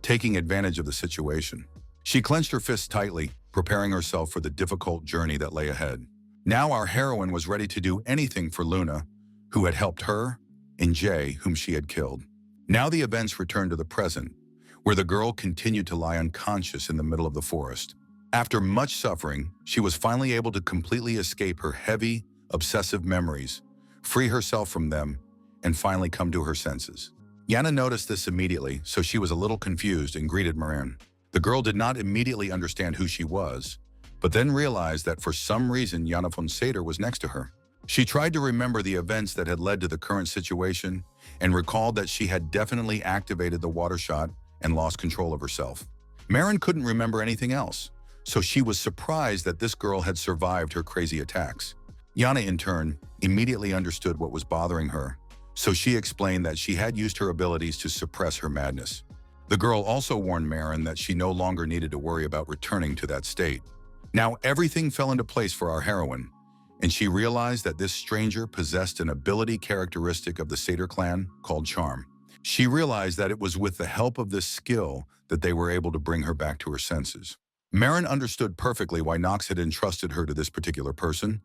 taking advantage of the situation. She clenched her fists tightly, preparing herself for the difficult journey that lay ahead. Now our heroine was ready to do anything for Luna, who had helped her, and Jay, whom she had killed. Now the events returned to the present, where the girl continued to lie unconscious in the middle of the forest. After much suffering, she was finally able to completely escape her heavy, obsessive memories, free herself from them, and finally come to her senses. Yana noticed this immediately, so she was a little confused and greeted Marin. The girl did not immediately understand who she was, but then realized that for some reason Yana von Seder was next to her. She tried to remember the events that had led to the current situation and recalled that she had definitely activated the water shot and lost control of herself. Marin couldn't remember anything else, so she was surprised that this girl had survived her crazy attacks. Yana, in turn, immediately understood what was bothering her, so she explained that she had used her abilities to suppress her madness. The girl also warned Marin that she no longer needed to worry about returning to that state. Now everything fell into place for our heroine, and she realized that this stranger possessed an ability characteristic of the Seder clan called Charm. She realized that it was with the help of this skill that they were able to bring her back to her senses. Marin understood perfectly why Knox had entrusted her to this particular person,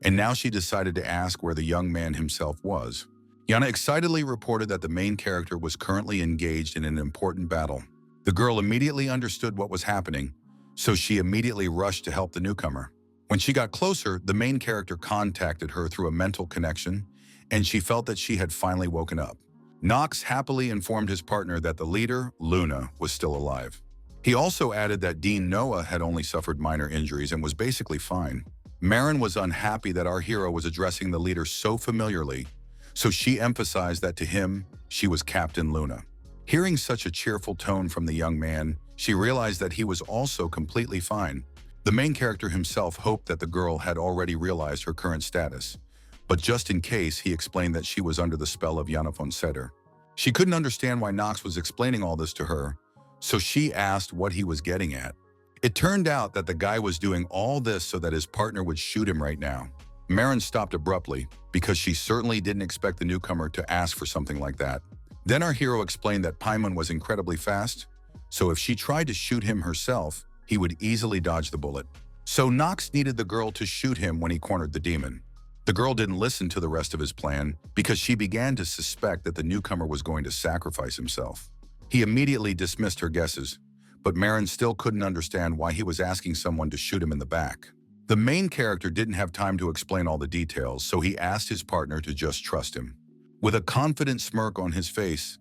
and now she decided to ask where the young man himself was. Yana excitedly reported that the main character was currently engaged in an important battle. The girl immediately understood what was happening, so she immediately rushed to help the newcomer. When she got closer, the main character contacted her through a mental connection, and she felt that she had finally woken up. Knox happily informed his partner that the leader, Luna, was still alive. He also added that Dean Noah had only suffered minor injuries and was basically fine. Marin was unhappy that our hero was addressing the leader so familiarly, so she emphasized that to him, she was Captain Luna. Hearing such a cheerful tone from the young man, she realized that he was also completely fine. The main character himself hoped that the girl had already realized her current status, but just in case, he explained that she was under the spell of Yana von Seder. She couldn't understand why Knox was explaining all this to her, so she asked what he was getting at. It turned out that the guy was doing all this so that his partner would shoot him right now. Marin stopped abruptly because she certainly didn't expect the newcomer to ask for something like that. Then our hero explained that Paimon was incredibly fast, so if she tried to shoot him herself, he would easily dodge the bullet. So Knox needed the girl to shoot him when he cornered the demon. The girl didn't listen to the rest of his plan because she began to suspect that the newcomer was going to sacrifice himself. He immediately dismissed her guesses, but Marin still couldn't understand why he was asking someone to shoot him in the back. The main character didn't have time to explain all the details, so he asked his partner to just trust him. With a confident smirk on his face,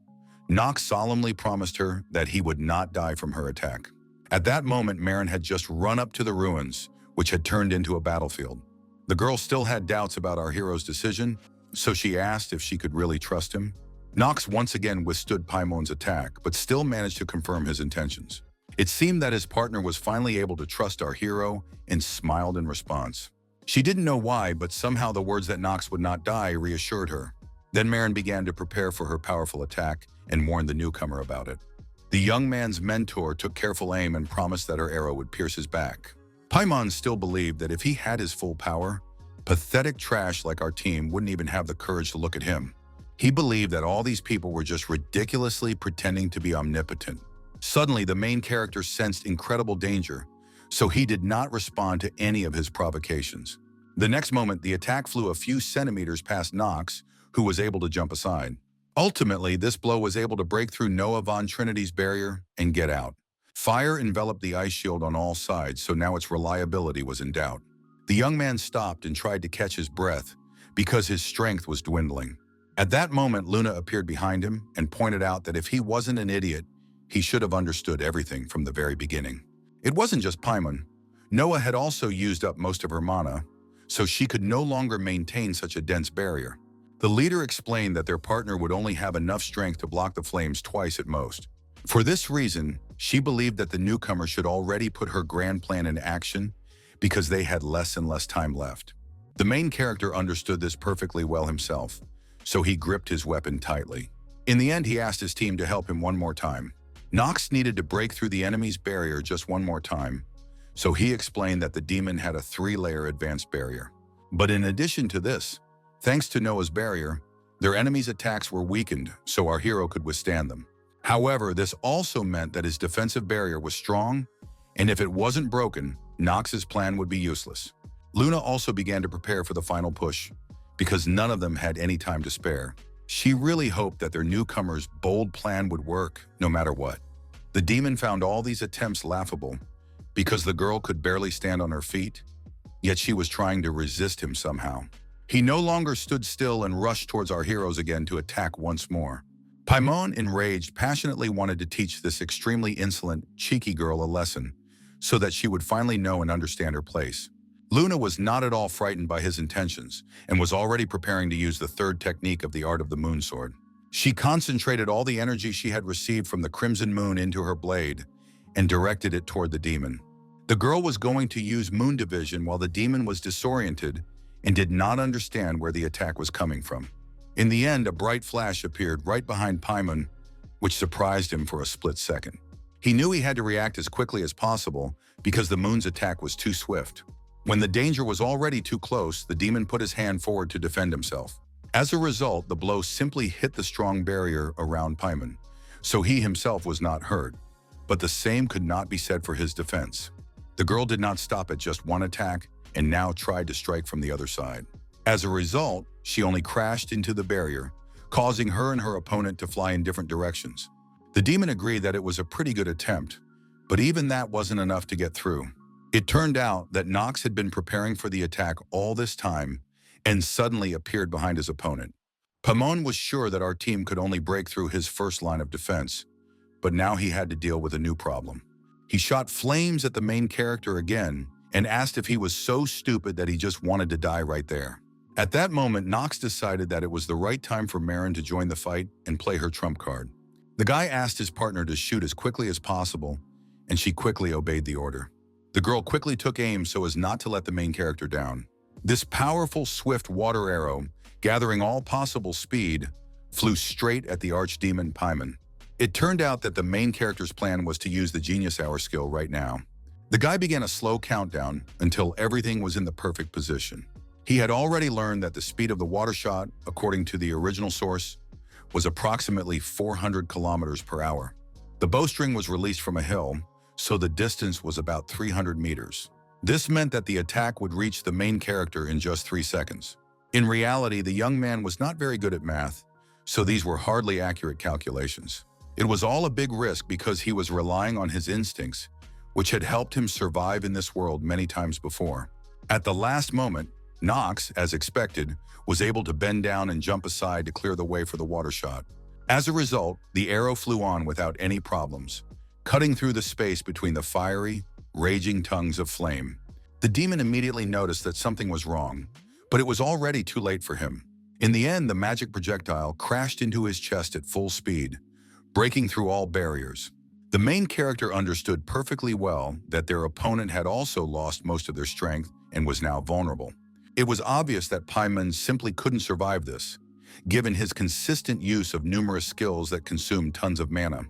Knox solemnly promised her that he would not die from her attack. At that moment, Marin had just run up to the ruins, which had turned into a battlefield. The girl still had doubts about our hero's decision, so she asked if she could really trust him. Knox once again withstood Paimon's attack, but still managed to confirm his intentions. It seemed that his partner was finally able to trust our hero and smiled in response. She didn't know why, but somehow the words that Knox would not die reassured her. Then Marin began to prepare for her powerful attack and warned the newcomer about it. The young man's mentor took careful aim and promised that her arrow would pierce his back. Paimon still believed that if he had his full power, pathetic trash like our team wouldn't even have the courage to look at him. He believed that all these people were just ridiculously pretending to be omnipotent. Suddenly, the main character sensed incredible danger, so he did not respond to any of his provocations. The next moment, the attack flew a few centimeters past Knox, who was able to jump aside. Ultimately, this blow was able to break through Noah von Trinity's barrier and get out. Fire enveloped the ice shield on all sides, so now its reliability was in doubt. The young man stopped and tried to catch his breath because his strength was dwindling. At that moment, Luna appeared behind him and pointed out that if he wasn't an idiot, he should have understood everything from the very beginning. It wasn't just Paimon. Noah had also used up most of her mana, so she could no longer maintain such a dense barrier. The leader explained that their partner would only have enough strength to block the flames twice at most. For this reason, she believed that the newcomer should already put her grand plan in action because they had less and less time left. The main character understood this perfectly well himself, so he gripped his weapon tightly. In the end, he asked his team to help him one more time. Knox needed to break through the enemy's barrier just one more time, so he explained that the demon had a 3-layer advanced barrier. But in addition to this, thanks to Noah's barrier, Their enemies' attacks were weakened, so our hero could withstand them. However, this also meant that his defensive barrier was strong, and if it wasn't broken, Knox's plan would be useless. Luna also began to prepare for the final push, because none of them had any time to spare. She really hoped that their newcomer's bold plan would work, no matter what. The demon found all these attempts laughable, because the girl could barely stand on her feet, yet she was trying to resist him somehow. He no longer stood still and rushed towards our heroes again to attack once more. Paimon, enraged, passionately wanted to teach this extremely insolent, cheeky girl a lesson, so that she would finally know and understand her place. Luna was not at all frightened by his intentions, and was already preparing to use the third technique of the art of the moon sword. She concentrated all the energy she had received from the crimson moon into her blade, and directed it toward the demon. The girl was going to use moon division while the demon was disoriented and did not understand where the attack was coming from. In the end, a bright flash appeared right behind Paimon, which surprised him for a split second. He knew he had to react as quickly as possible because the moon's attack was too swift. When the danger was already too close, the demon put his hand forward to defend himself. As a result, the blow simply hit the strong barrier around Paimon, so he himself was not hurt. But the same could not be said for his defense. The girl did not stop at just one attack and now tried to strike from the other side. As a result, she only crashed into the barrier, causing her and her opponent to fly in different directions. The demon agreed that it was a pretty good attempt, but even that wasn't enough to get through. It turned out that Knox had been preparing for the attack all this time and suddenly appeared behind his opponent. Paimon was sure that our team could only break through his first line of defense, but now he had to deal with a new problem. He shot flames at the main character again and asked if he was so stupid that he just wanted to die right there. At that moment, Knox decided that it was the right time for Marin to join the fight and play her trump card. The guy asked his partner to shoot as quickly as possible, and she quickly obeyed the order. The girl quickly took aim so as not to let the main character down. This powerful, swift water arrow, gathering all possible speed, flew straight at the archdemon Paimon. It turned out that the main character's plan was to use the Genius Hour skill right now. The guy began a slow countdown until everything was in the perfect position. He had already learned that the speed of the water shot, according to the original source, was approximately 400 kilometers per hour. The bowstring was released from a hill, so the distance was about 300 meters. This meant that the attack would reach the main character in just 3 seconds. In reality, the young man was not very good at math, so these were hardly accurate calculations. It was all a big risk because he was relying on his instincts, which had helped him survive in this world many times before. At the last moment, Knox, as expected, was able to bend down and jump aside to clear the way for the water shot. As a result, the arrow flew on without any problems, cutting through the space between the fiery, raging tongues of flame. The demon immediately noticed that something was wrong, but it was already too late for him. In the end, the magic projectile crashed into his chest at full speed, breaking through all barriers. The main character understood perfectly well that their opponent had also lost most of their strength and was now vulnerable. It was obvious that Paimon simply couldn't survive this, given his consistent use of numerous skills that consumed tons of mana.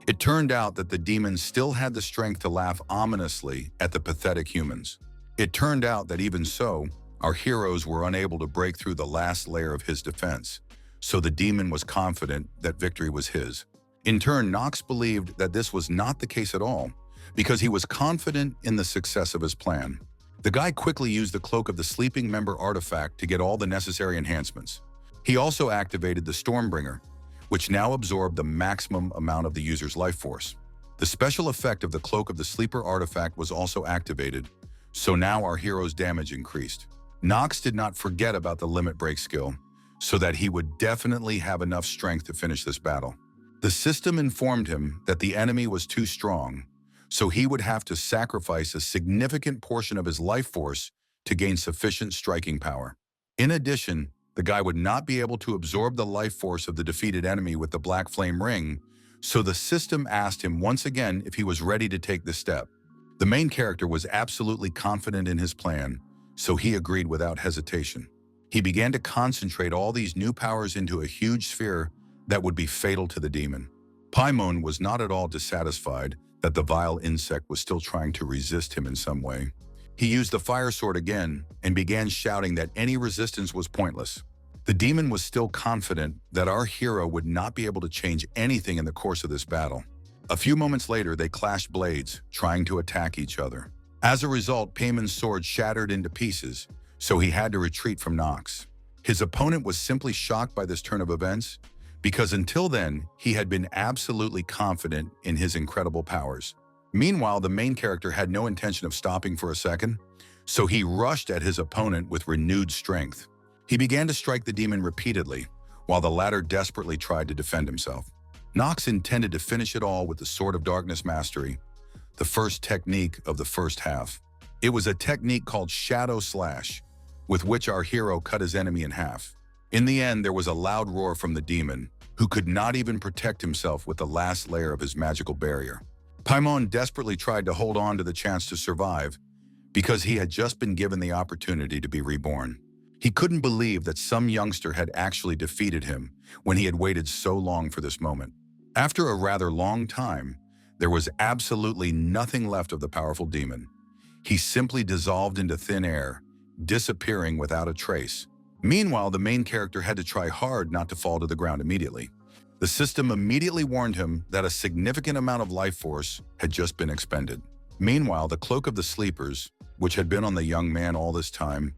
It turned out that the demon still had the strength to laugh ominously at the pathetic humans. It turned out that even so, our heroes were unable to break through the last layer of his defense, so the demon was confident that victory was his. In turn, Knox believed that this was not the case at all, because he was confident in the success of his plan. The guy quickly used the Cloak of the Sleeping Member artifact to get all the necessary enhancements. He also activated the Stormbringer, which now absorbed the maximum amount of the user's life force. The special effect of the Cloak of the Sleeper artifact was also activated, so now our hero's damage increased. Knox did not forget about the limit break skill, so that he would definitely have enough strength to finish this battle. The system informed him that the enemy was too strong, so he would have to sacrifice a significant portion of his life force to gain sufficient striking power. In addition, the guy would not be able to absorb the life force of the defeated enemy with the Black Flame Ring, so the system asked him once again if he was ready to take the step. The main character was absolutely confident in his plan, so he agreed without hesitation. He began to concentrate all these new powers into a huge sphere that would be fatal to the demon. Paimon was not at all dissatisfied that the vile insect was still trying to resist him in some way. He used the fire sword again and began shouting that any resistance was pointless. The demon was still confident that our hero would not be able to change anything in the course of this battle. A few moments later, they clashed blades, trying to attack each other. As a result, Payman's sword shattered into pieces, so he had to retreat from Knox. His opponent was simply shocked by this turn of events, because until then, he had been absolutely confident in his incredible powers. Meanwhile, the main character had no intention of stopping for a second, so he rushed at his opponent with renewed strength. He began to strike the demon repeatedly, while the latter desperately tried to defend himself. Knox intended to finish it all with the Sword of Darkness Mastery, the first technique of the first half. It was a technique called Shadow Slash, with which our hero cut his enemy in half. In the end, there was a loud roar from the demon, who could not even protect himself with the last layer of his magical barrier. Paimon desperately tried to hold on to the chance to survive, because he had just been given the opportunity to be reborn. He couldn't believe that some youngster had actually defeated him when he had waited so long for this moment. After a rather long time, there was absolutely nothing left of the powerful demon. He simply dissolved into thin air, disappearing without a trace. Meanwhile, the main character had to try hard not to fall to the ground immediately. The system immediately warned him that a significant amount of life force had just been expended. Meanwhile, the cloak of the sleepers, which had been on the young man all this time,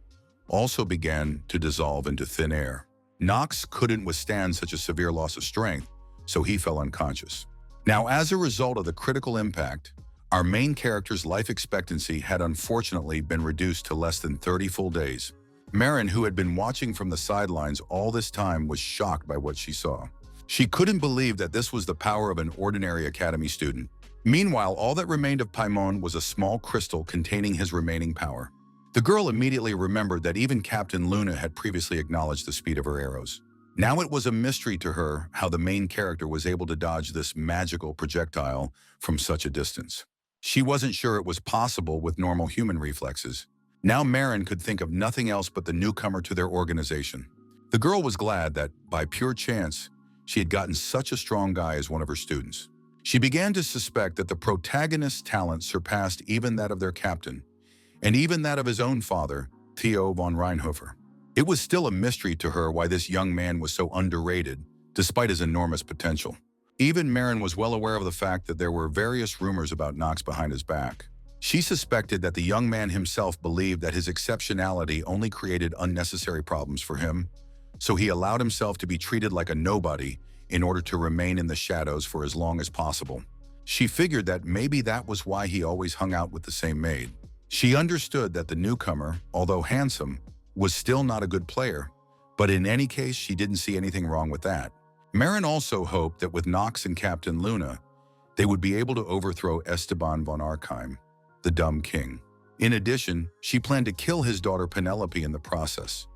also began to dissolve into thin air. Knox couldn't withstand such a severe loss of strength, so he fell unconscious. Now, as a result of the critical impact, our main character's life expectancy had unfortunately been reduced to less than 30 full days. Marin, who had been watching from the sidelines all this time, was shocked by what she saw. She couldn't believe that this was the power of an ordinary academy student. Meanwhile, all that remained of Paimon was a small crystal containing his remaining power. The girl immediately remembered that even Captain Luna had previously acknowledged the speed of her arrows. Now it was a mystery to her how the main character was able to dodge this magical projectile from such a distance. She wasn't sure it was possible with normal human reflexes. Now Marin could think of nothing else but the newcomer to their organization. The girl was glad that, by pure chance, she had gotten such a strong guy as one of her students. She began to suspect that the protagonist's talent surpassed even that of their captain, and even that of his own father, Theo von Reinhofer. It was still a mystery to her why this young man was so underrated, despite his enormous potential. Even Marin was well aware of the fact that there were various rumors about Knox behind his back. She suspected that the young man himself believed that his exceptionality only created unnecessary problems for him, so he allowed himself to be treated like a nobody in order to remain in the shadows for as long as possible. She figured that maybe that was why he always hung out with the same maid. She understood that the newcomer, although handsome, was still not a good player, but in any case, she didn't see anything wrong with that. Marin also hoped that with Knox and Captain Luna, they would be able to overthrow Esteban von Archheim, the dumb king. In addition, she planned to kill his daughter Penelope in the process,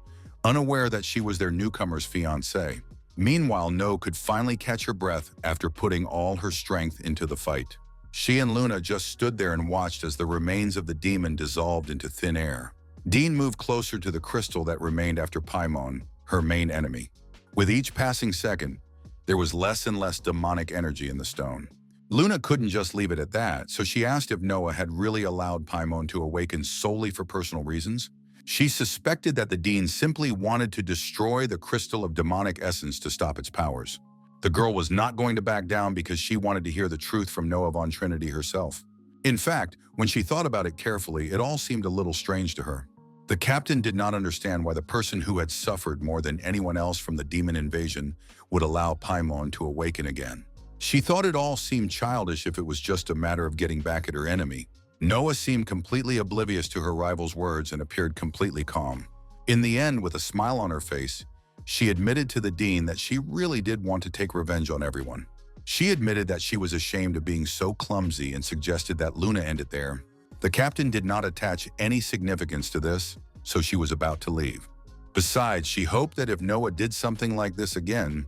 unaware that she was their newcomer's fiancée. Meanwhile, No could finally catch her breath after putting all her strength into the fight. She and Luna just stood there and watched as the remains of the demon dissolved into thin air. Dean moved closer to the crystal that remained after Paimon, her main enemy. With each passing second, there was less and less demonic energy in the stone. Luna couldn't just leave it at that, so she asked if Noah had really allowed Paimon to awaken solely for personal reasons. She suspected that the Dean simply wanted to destroy the crystal of demonic essence to stop its powers. The girl was not going to back down because she wanted to hear the truth from Noah von Trinity herself. In fact, when she thought about it carefully, it all seemed a little strange to her. The captain did not understand why the person who had suffered more than anyone else from the demon invasion would allow Paimon to awaken again. She thought it all seemed childish if it was just a matter of getting back at her enemy. Noah seemed completely oblivious to her rival's words and appeared completely calm. In the end, with a smile on her face, she admitted to the Dean that she really did want to take revenge on everyone. She admitted that she was ashamed of being so clumsy and suggested that Luna end it there. The captain did not attach any significance to this, so she was about to leave. Besides, she hoped that if Noah did something like this again,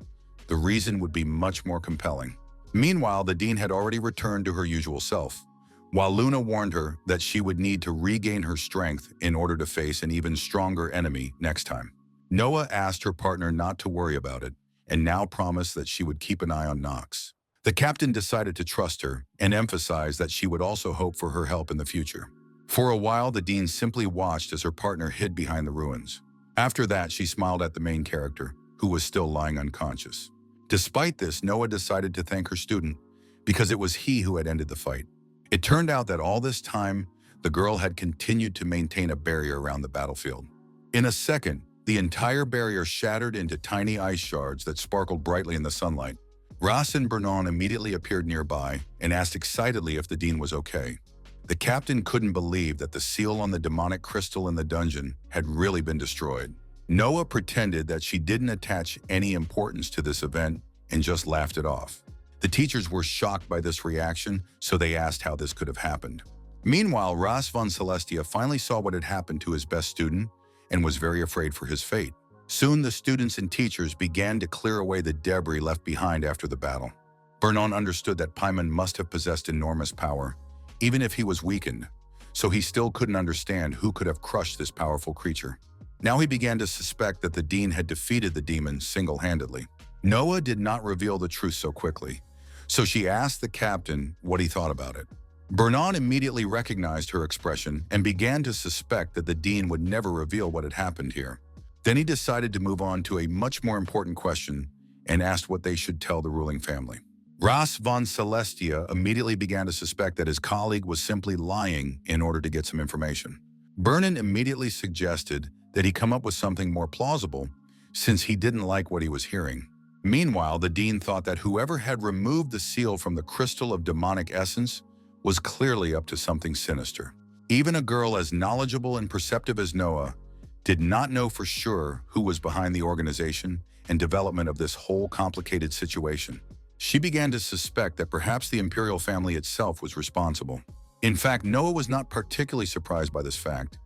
the reason would be much more compelling. Meanwhile, the Dean had already returned to her usual self, while Luna warned her that she would need to regain her strength in order to face an even stronger enemy next time. Noah asked her partner not to worry about it, and now promised that she would keep an eye on Knox. The captain decided to trust her and emphasized that she would also hope for her help in the future. For a while, the Dean simply watched as her partner hid behind the ruins. After that, she smiled at the main character, who was still lying unconscious. Despite this, Noah decided to thank her student because it was he who had ended the fight. It turned out that all this time, the girl had continued to maintain a barrier around the battlefield. In a second, the entire barrier shattered into tiny ice shards that sparkled brightly in the sunlight. Ross and Bernon immediately appeared nearby and asked excitedly if the dean was okay. The captain couldn't believe that the seal on the demonic crystal in the dungeon had really been destroyed. Noah pretended that she didn't attach any importance to this event and just laughed it off. The teachers were shocked by this reaction, so they asked how this could have happened. Meanwhile, Ras von Celestia finally saw what had happened to his best student and was very afraid for his fate. Soon, the students and teachers began to clear away the debris left behind after the battle. Bernon understood that Paimon must have possessed enormous power, even if he was weakened, so he still couldn't understand who could have crushed this powerful creature. Now he began to suspect that the dean had defeated the demon single-handedly. Noah did not reveal the truth so quickly, so she asked the captain what he thought about it. Bernon immediately recognized her expression and began to suspect that the dean would never reveal what had happened here. Then he decided to move on to a much more important question and asked what they should tell the ruling family. Ras von Celestia immediately began to suspect that his colleague was simply lying in order to get some information. Bernon immediately suggested that he come up with something more plausible since he didn't like what he was hearing. Meanwhile, the dean thought that whoever had removed the seal from the crystal of demonic essence was clearly up to something sinister. Even a girl as knowledgeable and perceptive as Noah did not know for sure who was behind the organization and development of this whole complicated situation. She began to suspect that perhaps the imperial family itself was responsible. In fact, Noah was not particularly surprised by this fact,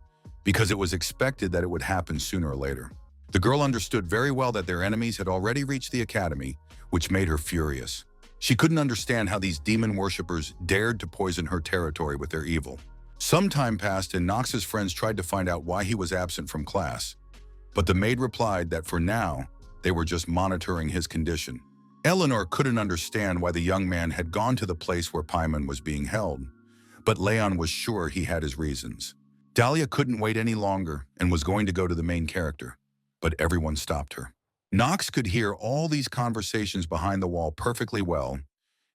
because it was expected that it would happen sooner or later. The girl understood very well that their enemies had already reached the academy, which made her furious. She couldn't understand how these demon worshippers dared to poison her territory with their evil. Some time passed and Knox's friends tried to find out why he was absent from class, but the maid replied that for now, they were just monitoring his condition. Eleanor couldn't understand why the young man had gone to the place where Paimon was being held, but Leon was sure he had his reasons. Dahlia couldn't wait any longer and was going to go to the main character, but everyone stopped her. Knox could hear all these conversations behind the wall perfectly well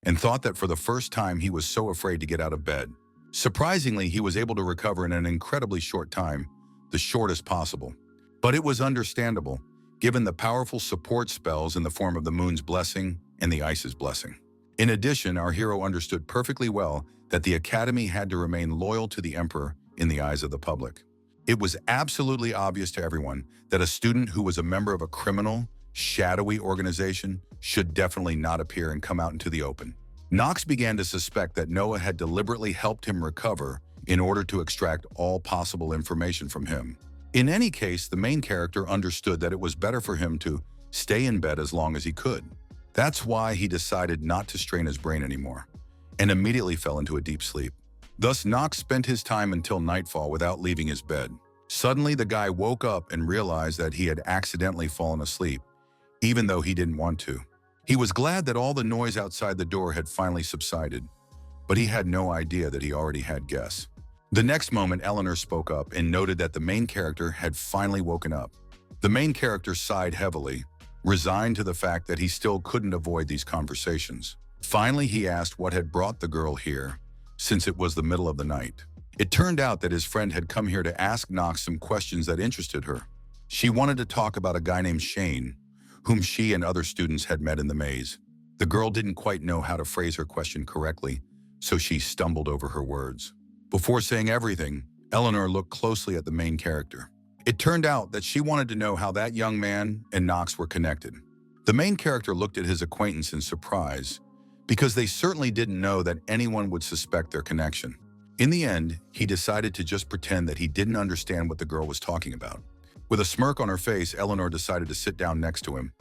and thought that for the first time he was so afraid to get out of bed. Surprisingly, he was able to recover in an incredibly short time, the shortest possible. But it was understandable, given the powerful support spells in the form of the moon's blessing and the ice's blessing. In addition, our hero understood perfectly well that the academy had to remain loyal to the emperor in the eyes of the public. It was absolutely obvious to everyone that a student who was a member of a criminal, shadowy organization should definitely not appear and come out into the open. Knox began to suspect that Noah had deliberately helped him recover in order to extract all possible information from him. In any case, the main character understood that it was better for him to stay in bed as long as he could. That's why he decided not to strain his brain anymore, and immediately fell into a deep sleep. Thus, Knox spent his time until nightfall without leaving his bed. Suddenly, the guy woke up and realized that he had accidentally fallen asleep, even though he didn't want to. He was glad that all the noise outside the door had finally subsided, but he had no idea that he already had guests. The next moment, Eleanor spoke up and noted that the main character had finally woken up. The main character sighed heavily, resigned to the fact that he still couldn't avoid these conversations. Finally, he asked what had brought the girl here, since it was the middle of the night. It turned out that his friend had come here to ask Knox some questions that interested her. She wanted to talk about a guy named Shane, whom she and other students had met in the maze. The girl didn't quite know how to phrase her question correctly, so she stumbled over her words. Before saying everything, Eleanor looked closely at the main character. It turned out that she wanted to know how that young man and Knox were connected. The main character looked at his acquaintance in surprise, because they certainly didn't know that anyone would suspect their connection. In the end, he decided to just pretend that he didn't understand what the girl was talking about. With a smirk on her face, Eleanor decided to sit down next to him,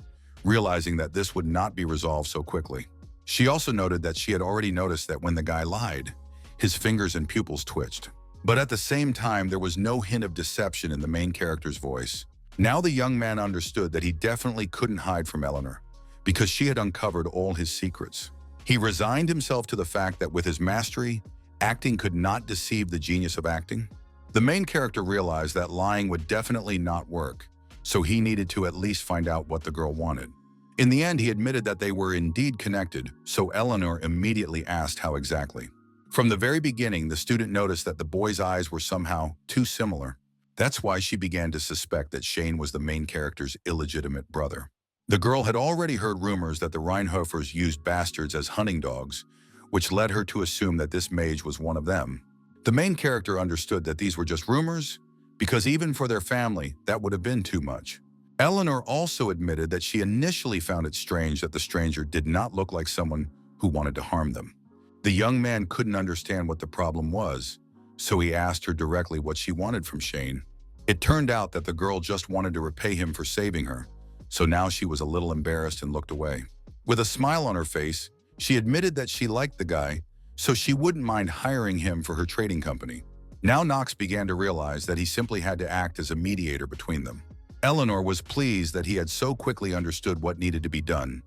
realizing that this would not be resolved so quickly. She also noted that she had already noticed that when the guy lied, his fingers and pupils twitched. But at the same time, there was no hint of deception in the main character's voice. Now the young man understood that he definitely couldn't hide from Eleanor, because she had uncovered all his secrets. He resigned himself to the fact that with his mastery, acting could not deceive the genius of acting. The main character realized that lying would definitely not work, so he needed to at least find out what the girl wanted. In the end, he admitted that they were indeed connected, so Eleanor immediately asked how exactly. From the very beginning, the student noticed that the boy's eyes were somehow too similar. That's why she began to suspect that Shane was the main character's illegitimate brother. The girl had already heard rumors that the Reinhofers used bastards as hunting dogs, which led her to assume that this mage was one of them. The main character understood that these were just rumors, because even for their family, that would have been too much. Eleanor also admitted that she initially found it strange that the stranger did not look like someone who wanted to harm them. The young man couldn't understand what the problem was, so he asked her directly what she wanted from Shane. It turned out that the girl just wanted to repay him for saving her, so now she was a little embarrassed and looked away. With a smile on her face, she admitted that she liked the guy, so she wouldn't mind hiring him for her trading company. Now Knox began to realize that he simply had to act as a mediator between them. Eleanor was pleased that he had so quickly understood what needed to be done,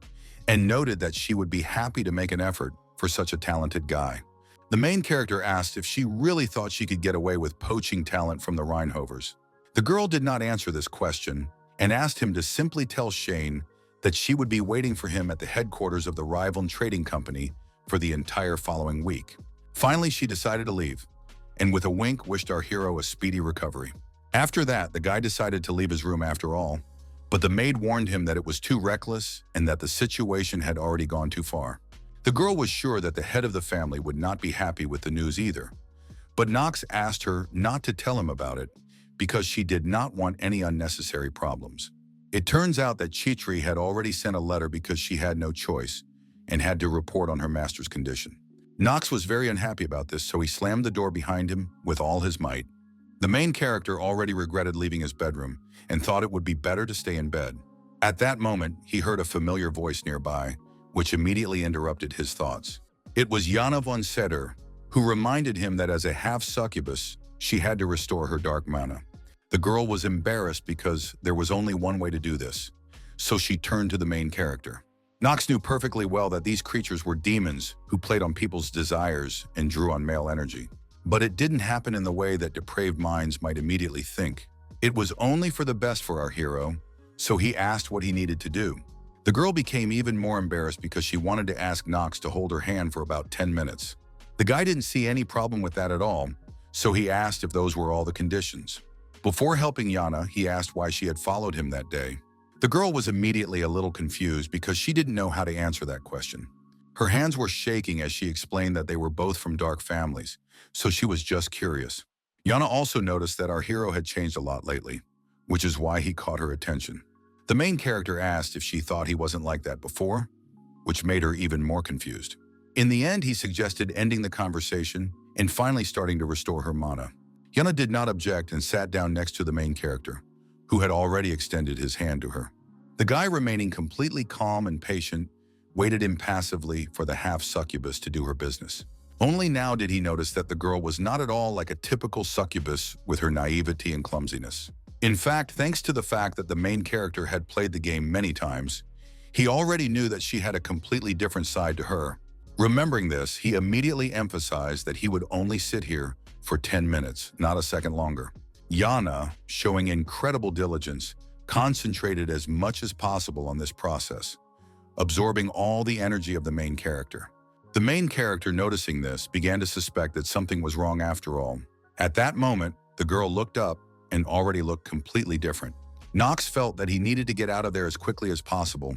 and noted that she would be happy to make an effort for such a talented guy. The main character asked if she really thought she could get away with poaching talent from the Reinhofers. The girl did not answer this question, and asked him to simply tell Shane that she would be waiting for him at the headquarters of the rival trading company for the entire following week. Finally, she decided to leave, and with a wink wished our hero a speedy recovery. After that, the guy decided to leave his room after all, but the maid warned him that it was too reckless and that the situation had already gone too far. The girl was sure that the head of the family would not be happy with the news either, but Knox asked her not to tell him about it because she did not want any unnecessary problems. It turns out that Chitri had already sent a letter because she had no choice and had to report on her master's condition. Knox was very unhappy about this, so he slammed the door behind him with all his might. The main character already regretted leaving his bedroom and thought it would be better to stay in bed. At that moment, he heard a familiar voice nearby, which immediately interrupted his thoughts. It was Yana von Seder, who reminded him that as a half-succubus, she had to restore her dark mana. The girl was embarrassed because there was only one way to do this, so she turned to the main character. Knox knew perfectly well that these creatures were demons who played on people's desires and drew on male energy. But it didn't happen in the way that depraved minds might immediately think. It was only for the best for our hero, so he asked what he needed to do. The girl became even more embarrassed because she wanted to ask Knox to hold her hand for about 10 minutes. The guy didn't see any problem with that at all, so he asked if those were all the conditions. Before helping Yana, he asked why she had followed him that day. The girl was immediately a little confused because she didn't know how to answer that question. Her hands were shaking as she explained that they were both from dark families, so she was just curious. Yana also noticed that our hero had changed a lot lately, which is why he caught her attention. The main character asked if she thought he wasn't like that before, which made her even more confused. In the end, he suggested ending the conversation and finally starting to restore her mana. Yana did not object and sat down next to the main character, who had already extended his hand to her. The guy, remaining completely calm and patient, waited impassively for the half-succubus to do her business. Only now did he notice that the girl was not at all like a typical succubus with her naivety and clumsiness. In fact, thanks to the fact that the main character had played the game many times, he already knew that she had a completely different side to her. Remembering this, he immediately emphasized that he would only sit here for 10 minutes, not a second longer. Yana, showing incredible diligence, concentrated as much as possible on this process, absorbing all the energy of the main character. The main character, noticing this, began to suspect that something was wrong after all. At that moment, the girl looked up and already looked completely different. Knox felt that he needed to get out of there as quickly as possible,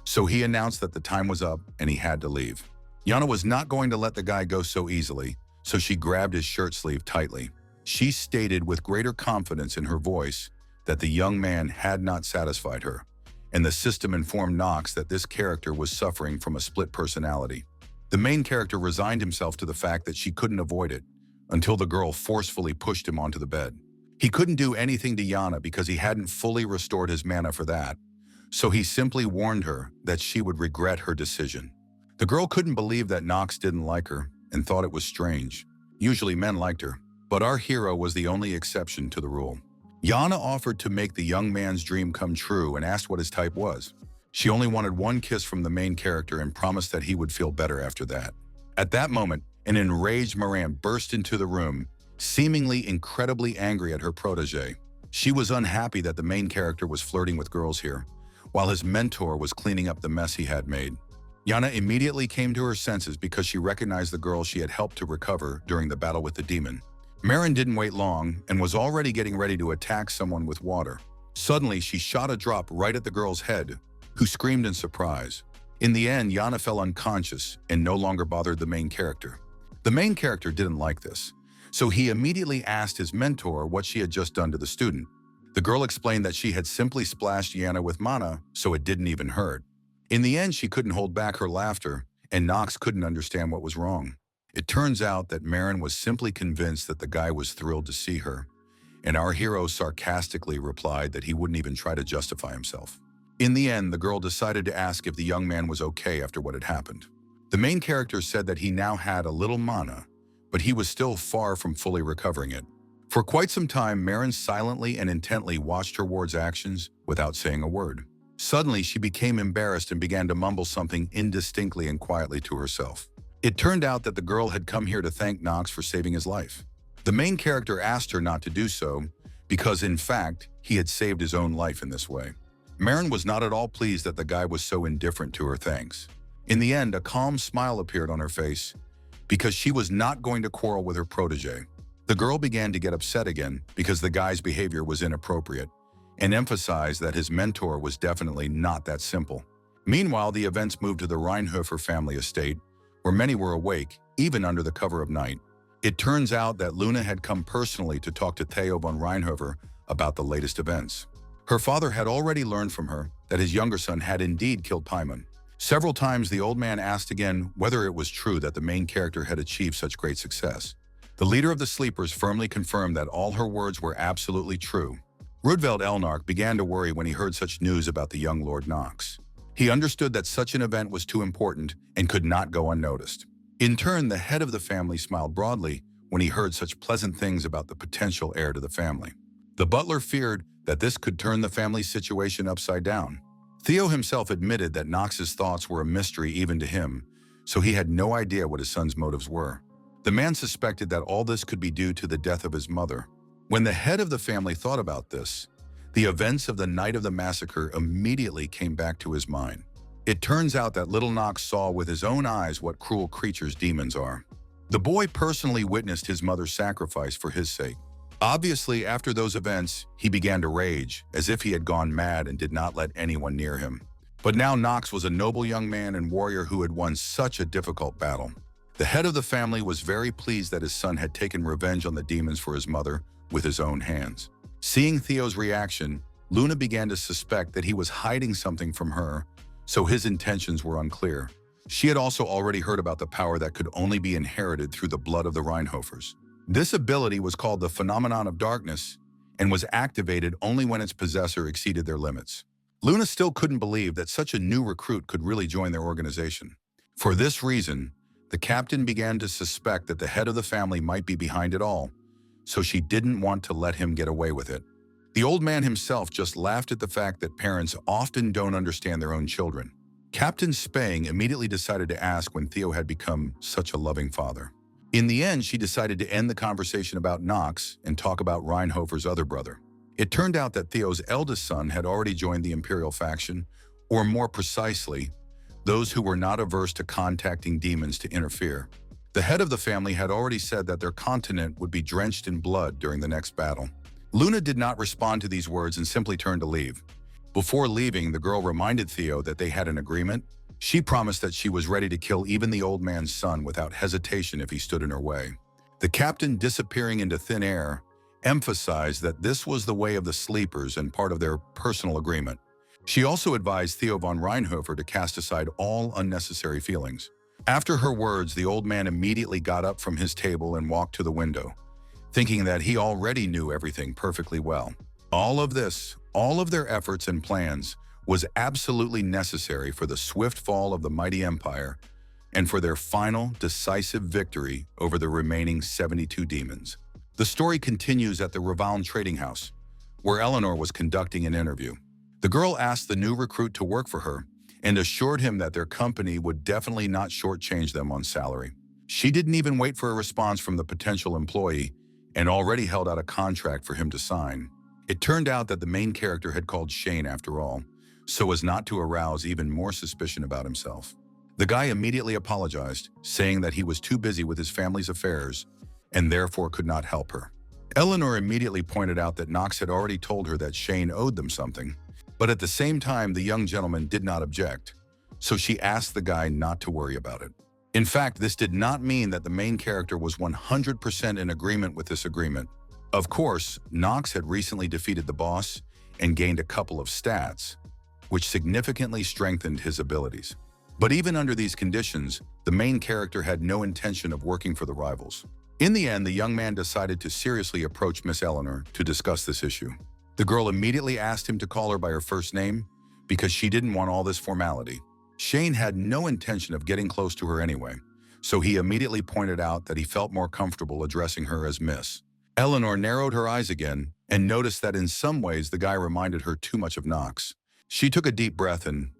so he announced that the time was up and he had to leave. Yana was not going to let the guy go so easily, so she grabbed his shirt sleeve tightly. She stated with greater confidence in her voice that the young man had not satisfied her, and the system informed Knox that this character was suffering from a split personality. The main character resigned himself to the fact that she couldn't avoid it, until the girl forcefully pushed him onto the bed. He couldn't do anything to Yana because he hadn't fully restored his mana for that, so he simply warned her that she would regret her decision. The girl couldn't believe that Knox didn't like her and thought it was strange. Usually men liked her, but our hero was the only exception to the rule. Yana offered to make the young man's dream come true and asked what his type was. She only wanted one kiss from the main character and promised that he would feel better after that. At that moment, an enraged Moran burst into the room, seemingly incredibly angry at her protege. She was unhappy that the main character was flirting with girls here, while his mentor was cleaning up the mess he had made. Yana immediately came to her senses because she recognized the girl she had helped to recover during the battle with the demon. Marin didn't wait long and was already getting ready to attack someone with water. Suddenly, she shot a drop right at the girl's head, who screamed in surprise. In the end, Yana fell unconscious and no longer bothered the main character. The main character didn't like this, so he immediately asked his mentor what she had just done to the student. The girl explained that she had simply splashed Yana with mana, so it didn't even hurt. In the end, she couldn't hold back her laughter, and Knox couldn't understand what was wrong. It turns out that Marin was simply convinced that the guy was thrilled to see her, and our hero sarcastically replied that he wouldn't even try to justify himself. In the end, the girl decided to ask if the young man was okay after what had happened. The main character said that he now had a little mana, but he was still far from fully recovering it. For quite some time, Marin silently and intently watched her ward's actions without saying a word. Suddenly, she became embarrassed and began to mumble something indistinctly and quietly to herself. It turned out that the girl had come here to thank Knox for saving his life. The main character asked her not to do so because, in fact, he had saved his own life in this way. Marin was not at all pleased that the guy was so indifferent to her thanks. In the end, a calm smile appeared on her face because she was not going to quarrel with her protege. The girl began to get upset again because the guy's behavior was inappropriate and emphasized that his mentor was definitely not that simple. Meanwhile, the events moved to the Reinhofer family estate, where many were awake, even under the cover of night. It turns out that Luna had come personally to talk to Theo von Reinhofer about the latest events. Her father had already learned from her that his younger son had indeed killed Paimon. Several times the old man asked again whether it was true that the main character had achieved such great success. The leader of the Sleepers firmly confirmed that all her words were absolutely true. Rudveld Elnark began to worry when he heard such news about the young Lord Knox. He understood that such an event was too important and could not go unnoticed. In turn, the head of the family smiled broadly when he heard such pleasant things about the potential heir to the family. The butler feared that this could turn the family situation upside down. Theo himself admitted that Knox's thoughts were a mystery even to him, so he had no idea what his son's motives were. The man suspected that all this could be due to the death of his mother. When the head of the family thought about this, the events of the night of the massacre immediately came back to his mind. It turns out that little Knox saw with his own eyes what cruel creatures demons are. The boy personally witnessed his mother's sacrifice for his sake. Obviously, after those events, he began to rage, as if he had gone mad and did not let anyone near him. But now Knox was a noble young man and warrior who had won such a difficult battle. The head of the family was very pleased that his son had taken revenge on the demons for his mother with his own hands. Seeing Theo's reaction, Luna began to suspect that he was hiding something from her, so his intentions were unclear. She had also already heard about the power that could only be inherited through the blood of the Reinhofers. This ability was called the Phenomenon of Darkness and was activated only when its possessor exceeded their limits. Luna still couldn't believe that such a new recruit could really join their organization. For this reason, the captain began to suspect that the head of the family might be behind it all, so she didn't want to let him get away with it. The old man himself just laughed at the fact that parents often don't understand their own children. Captain Spang immediately decided to ask when Theo had become such a loving father. In the end, she decided to end the conversation about Knox and talk about Reinhofer's other brother. It turned out that Theo's eldest son had already joined the Imperial faction, or more precisely, those who were not averse to contacting demons to interfere. The head of the family had already said that their continent would be drenched in blood during the next battle. Luna did not respond to these words and simply turned to leave. Before leaving, the girl reminded Theo that they had an agreement. She promised that she was ready to kill even the old man's son without hesitation if he stood in her way. The captain, disappearing into thin air, emphasized that this was the way of the Sleepers and part of their personal agreement. She also advised Theo von Reinhofer to cast aside all unnecessary feelings. After her words, the old man immediately got up from his table and walked to the window, thinking that he already knew everything perfectly well. All of this, all of their efforts and plans, was absolutely necessary for the swift fall of the mighty empire and for their final, decisive victory over the remaining 72 demons. The story continues at the Ravaln trading house, where Eleanor was conducting an interview. The girl asked the new recruit to work for her and assured him that their company would definitely not shortchange them on salary. She didn't even wait for a response from the potential employee and already held out a contract for him to sign. It turned out that the main character had called Shane after all, so as not to arouse even more suspicion about himself. The guy immediately apologized, saying that he was too busy with his family's affairs and therefore could not help her. Eleanor immediately pointed out that Knox had already told her that Shane owed them something, but at the same time the young gentleman did not object, so she asked the guy not to worry about it. In fact, this did not mean that the main character was 100% in agreement with this agreement. Of course, Knox had recently defeated the boss and gained a couple of stats, which significantly strengthened his abilities. But even under these conditions, the main character had no intention of working for the rivals. In the end, the young man decided to seriously approach Miss Eleanor to discuss this issue. The girl immediately asked him to call her by her first name because she didn't want all this formality. Shane had no intention of getting close to her anyway, so he immediately pointed out that he felt more comfortable addressing her as Miss. Eleanor narrowed her eyes again and noticed that in some ways the guy reminded her too much of Knox. She took a deep breath and,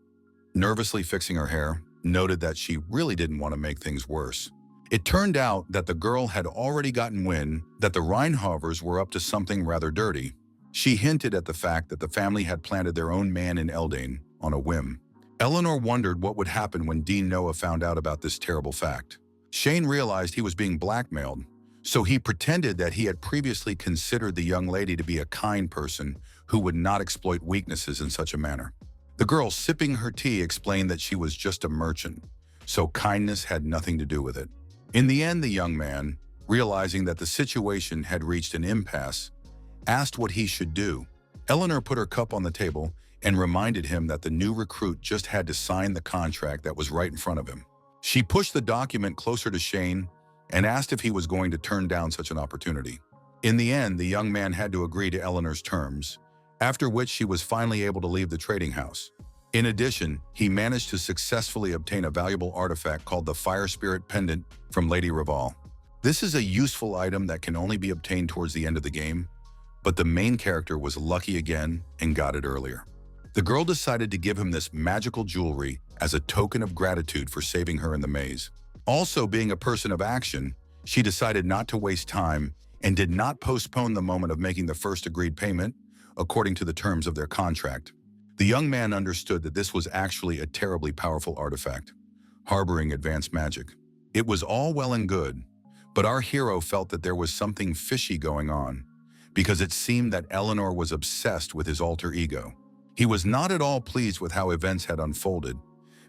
nervously fixing her hair, noted that she really didn't want to make things worse. It turned out that the girl had already gotten wind that the Reinhovers were up to something rather dirty. She hinted at the fact that the family had planted their own man in Eldane on a whim. Eleanor wondered what would happen when Dean Noah found out about this terrible fact. Shane realized he was being blackmailed, so he pretended that he had previously considered the young lady to be a kind person who would not exploit weaknesses in such a manner. The girl, sipping her tea, explained that she was just a merchant, so kindness had nothing to do with it. In the end, the young man, realizing that the situation had reached an impasse, asked what he should do. Eleanor put her cup on the table and reminded him that the new recruit just had to sign the contract that was right in front of him. She pushed the document closer to Shane and asked if he was going to turn down such an opportunity. In the end, the young man had to agree to Eleanor's terms, after which she was finally able to leave the trading house. In addition, he managed to successfully obtain a valuable artifact called the Fire Spirit Pendant from Lady Raval. This is a useful item that can only be obtained towards the end of the game, but the main character was lucky again and got it earlier. The girl decided to give him this magical jewelry as a token of gratitude for saving her in the maze. Also, being a person of action, she decided not to waste time and did not postpone the moment of making the first agreed payment according to the terms of their contract. The young man understood that this was actually a terribly powerful artifact, harboring advanced magic. It was all well and good, but our hero felt that there was something fishy going on, because it seemed that Eleanor was obsessed with his alter ego. He was not at all pleased with how events had unfolded,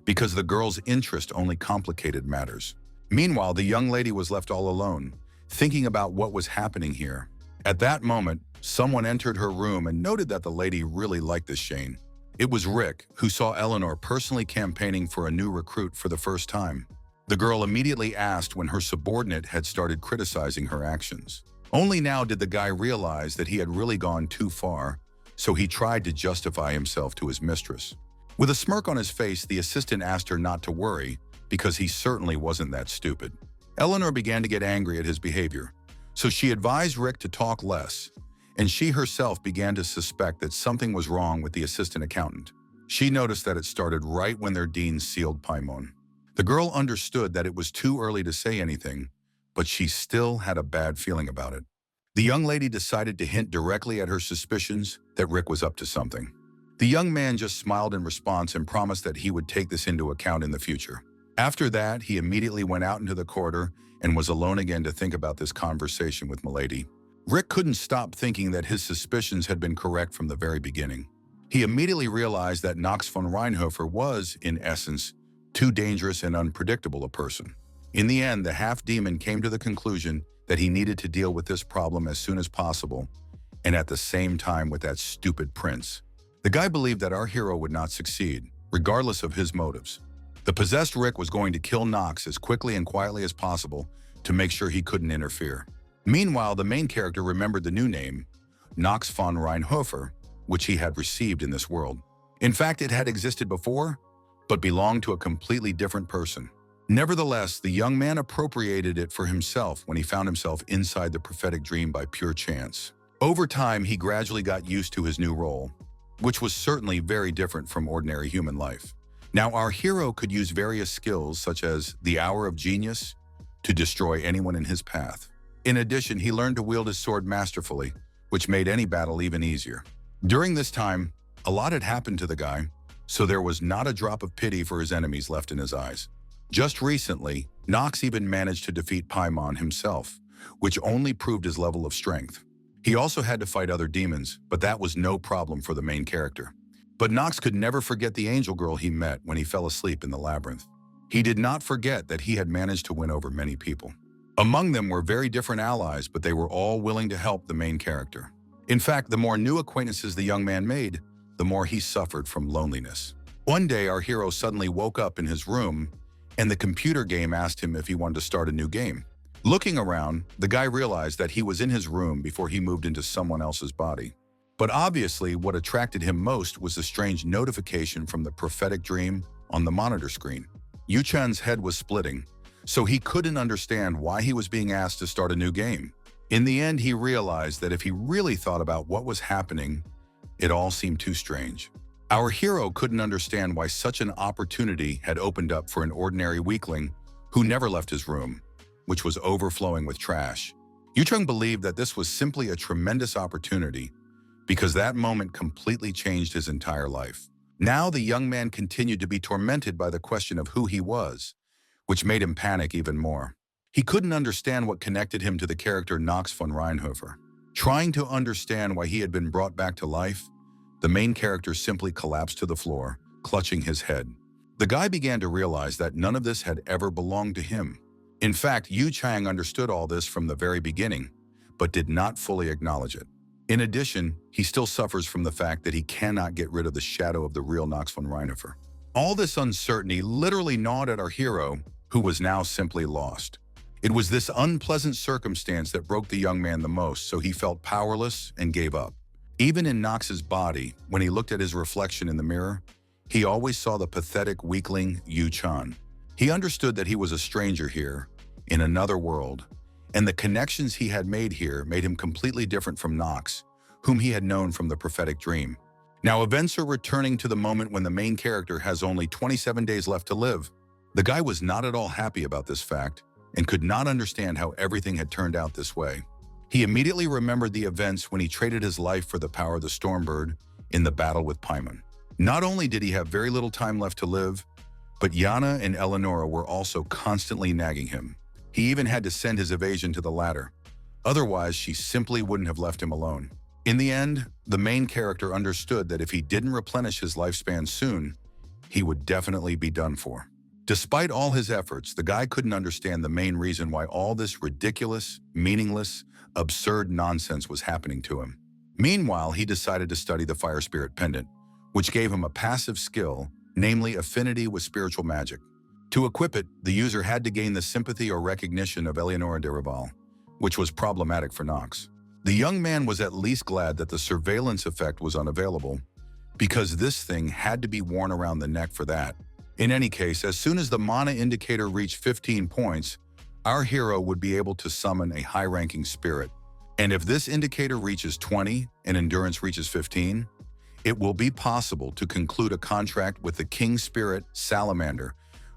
because the girl's interest only complicated matters. Meanwhile, the young lady was left all alone, thinking about what was happening here. At that moment, someone entered her room and noted that the lady really liked this Shane. It was Rick, who saw Eleanor personally campaigning for a new recruit for the first time. The girl immediately asked when her subordinate had started criticizing her actions. Only now did the guy realize that he had really gone too far, so he tried to justify himself to his mistress. With a smirk on his face, the assistant asked her not to worry, because he certainly wasn't that stupid. Eleanor began to get angry at his behavior, so she advised Rick to talk less, and she herself began to suspect that something was wrong with the assistant accountant. She noticed that it started right when their dean sealed Paimon. The girl understood that it was too early to say anything, but she still had a bad feeling about it. The young lady decided to hint directly at her suspicions that Rick was up to something. The young man just smiled in response and promised that he would take this into account in the future. After that, he immediately went out into the corridor and was alone again to think about this conversation with Milady. Rick couldn't stop thinking that his suspicions had been correct from the very beginning. He immediately realized that Knox von Reinhofer was, in essence, too dangerous and unpredictable a person. In the end, the half-demon came to the conclusion that he needed to deal with this problem as soon as possible, and at the same time with that stupid prince. The guy believed that our hero would not succeed, regardless of his motives. The possessed Rick was going to kill Knox as quickly and quietly as possible to make sure he couldn't interfere. Meanwhile, the main character remembered the new name, Knox von Reinhofer, which he had received in this world. In fact, it had existed before, but belonged to a completely different person. Nevertheless, the young man appropriated it for himself when he found himself inside the prophetic dream by pure chance. Over time, he gradually got used to his new role, which was certainly very different from ordinary human life. Now, our hero could use various skills such as the Hour of Genius to destroy anyone in his path. In addition, he learned to wield his sword masterfully, which made any battle even easier. During this time, a lot had happened to the guy, so there was not a drop of pity for his enemies left in his eyes. Just recently, Knox even managed to defeat Paimon himself, which only proved his level of strength. He also had to fight other demons, but that was no problem for the main character. But Knox could never forget the angel girl he met when he fell asleep in the labyrinth. He did not forget that he had managed to win over many people. Among them were very different allies, but they were all willing to help the main character. In fact, the more new acquaintances the young man made, the more he suffered from loneliness. One day, our hero suddenly woke up in his room, and the computer game asked him if he wanted to start a new game. Looking around, the guy realized that he was in his room before he moved into someone else's body. But obviously, what attracted him most was the strange notification from the prophetic dream on the monitor screen. Yu-chan's head was splitting, so he couldn't understand why he was being asked to start a new game. In the end, he realized that if he really thought about what was happening, it all seemed too strange. Our hero couldn't understand why such an opportunity had opened up for an ordinary weakling who never left his room, which was overflowing with trash. Yu-chang believed that this was simply a tremendous opportunity because that moment completely changed his entire life. Now the young man continued to be tormented by the question of who he was, which made him panic even more. He couldn't understand what connected him to the character Knox von Reinhofer. Trying to understand why he had been brought back to life, the main character simply collapsed to the floor, clutching his head. The guy began to realize that none of this had ever belonged to him. In fact, Yu-chang understood all this from the very beginning, but did not fully acknowledge it. In addition, he still suffers from the fact that he cannot get rid of the shadow of the real Knox von Reinhofer. All this uncertainty literally gnawed at our hero, who was now simply lost. It was this unpleasant circumstance that broke the young man the most, so he felt powerless and gave up. Even in Knox's body, when he looked at his reflection in the mirror, he always saw the pathetic weakling Yu-chan. He understood that he was a stranger here, in another world, and the connections he had made here made him completely different from Knox, whom he had known from the prophetic dream. Now events are returning to the moment when the main character has only 27 days left to live. The guy was not at all happy about this fact and could not understand how everything had turned out this way. He immediately remembered the events when he traded his life for the power of the Stormbird in the battle with Paimon. Not only did he have very little time left to live, but Yana and Eleonora were also constantly nagging him. He even had to send his evasion to the latter. Otherwise, she simply wouldn't have left him alone. In the end, the main character understood that if he didn't replenish his lifespan soon, he would definitely be done for. Despite all his efforts, the guy couldn't understand the main reason why all this ridiculous, meaningless, absurd nonsense was happening to him. Meanwhile, he decided to study the Fire Spirit Pendant, which gave him a passive skill, namely affinity with spiritual magic. To equip it, the user had to gain the sympathy or recognition of Eleonora de Rival, which was problematic for Knox. The young man was at least glad that the surveillance effect was unavailable, because this thing had to be worn around the neck for that. In any case, as soon as the mana indicator reached 15 points, our hero would be able to summon a high-ranking spirit. And if this indicator reaches 20 and endurance reaches 15, it will be possible to conclude a contract with the King Spirit Salamander,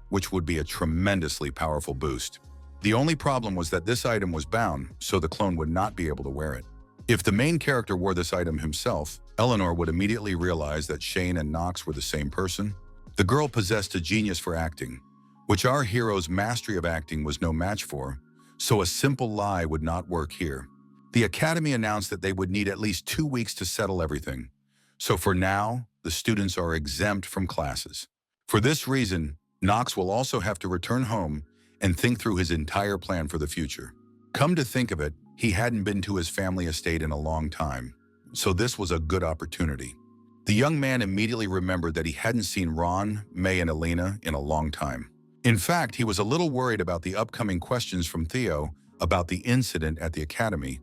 which would be a tremendously powerful boost. The only problem was that this item was bound, so the clone would not be able to wear it. If the main character wore this item himself, Eleanor would immediately realize that Shane and Knox were the same person. The girl possessed a genius for acting, which our hero's mastery of acting was no match for, so a simple lie would not work here. The Academy announced that they would need at least 2 weeks to settle everything, so for now, the students are exempt from classes. For this reason, Knox will also have to return home and think through his entire plan for the future. Come to think of it, he hadn't been to his family estate in a long time, so this was a good opportunity. The young man immediately remembered that he hadn't seen Ron, May, and Elena in a long time. In fact, he was a little worried about the upcoming questions from Theo about the incident at the Academy,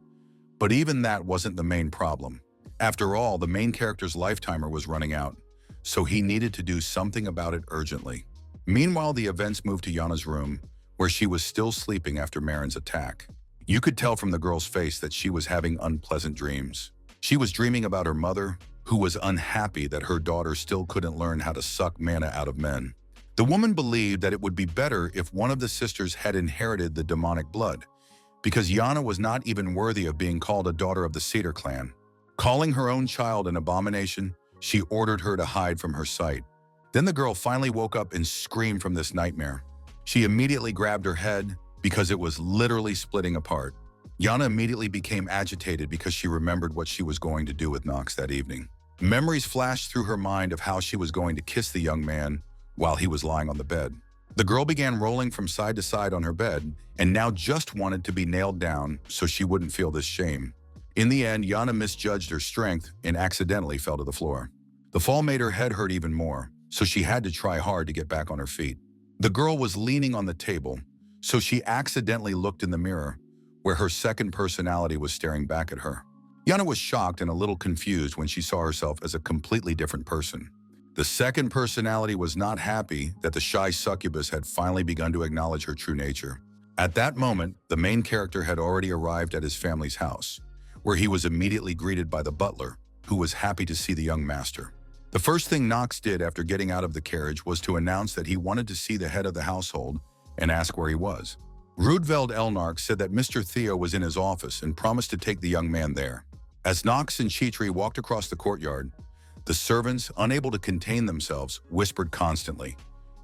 but even that wasn't the main problem. After all, the main character's lifetimer was running out, so he needed to do something about it urgently. Meanwhile, the events moved to Yana's room, where she was still sleeping after Marin's attack. You could tell from the girl's face that she was having unpleasant dreams. She was dreaming about her mother, who was unhappy that her daughter still couldn't learn how to suck mana out of men. The woman believed that it would be better if one of the sisters had inherited the demonic blood, because Yana was not even worthy of being called a daughter of the Cedar clan. Calling her own child an abomination, she ordered her to hide from her sight. Then the girl finally woke up and screamed from this nightmare. She immediately grabbed her head because it was literally splitting apart. Yana immediately became agitated because she remembered what she was going to do with Knox that evening. Memories flashed through her mind of how she was going to kiss the young man while he was lying on the bed. The girl began rolling from side to side on her bed and now just wanted to be nailed down so she wouldn't feel this shame. In the end, Yana misjudged her strength and accidentally fell to the floor. The fall made her head hurt even more, so she had to try hard to get back on her feet. The girl was leaning on the table, so she accidentally looked in the mirror, where her second personality was staring back at her. Yana was shocked and a little confused when she saw herself as a completely different person. The second personality was not happy that the shy succubus had finally begun to acknowledge her true nature. At that moment, the main character had already arrived at his family's house, where he was immediately greeted by the butler, who was happy to see the young master. The first thing Knox did after getting out of the carriage was to announce that he wanted to see the head of the household and ask where he was. Rudveld Elnark said that Mr. Theo was in his office and promised to take the young man there. As Knox and Chitri walked across the courtyard, the servants, unable to contain themselves, whispered constantly,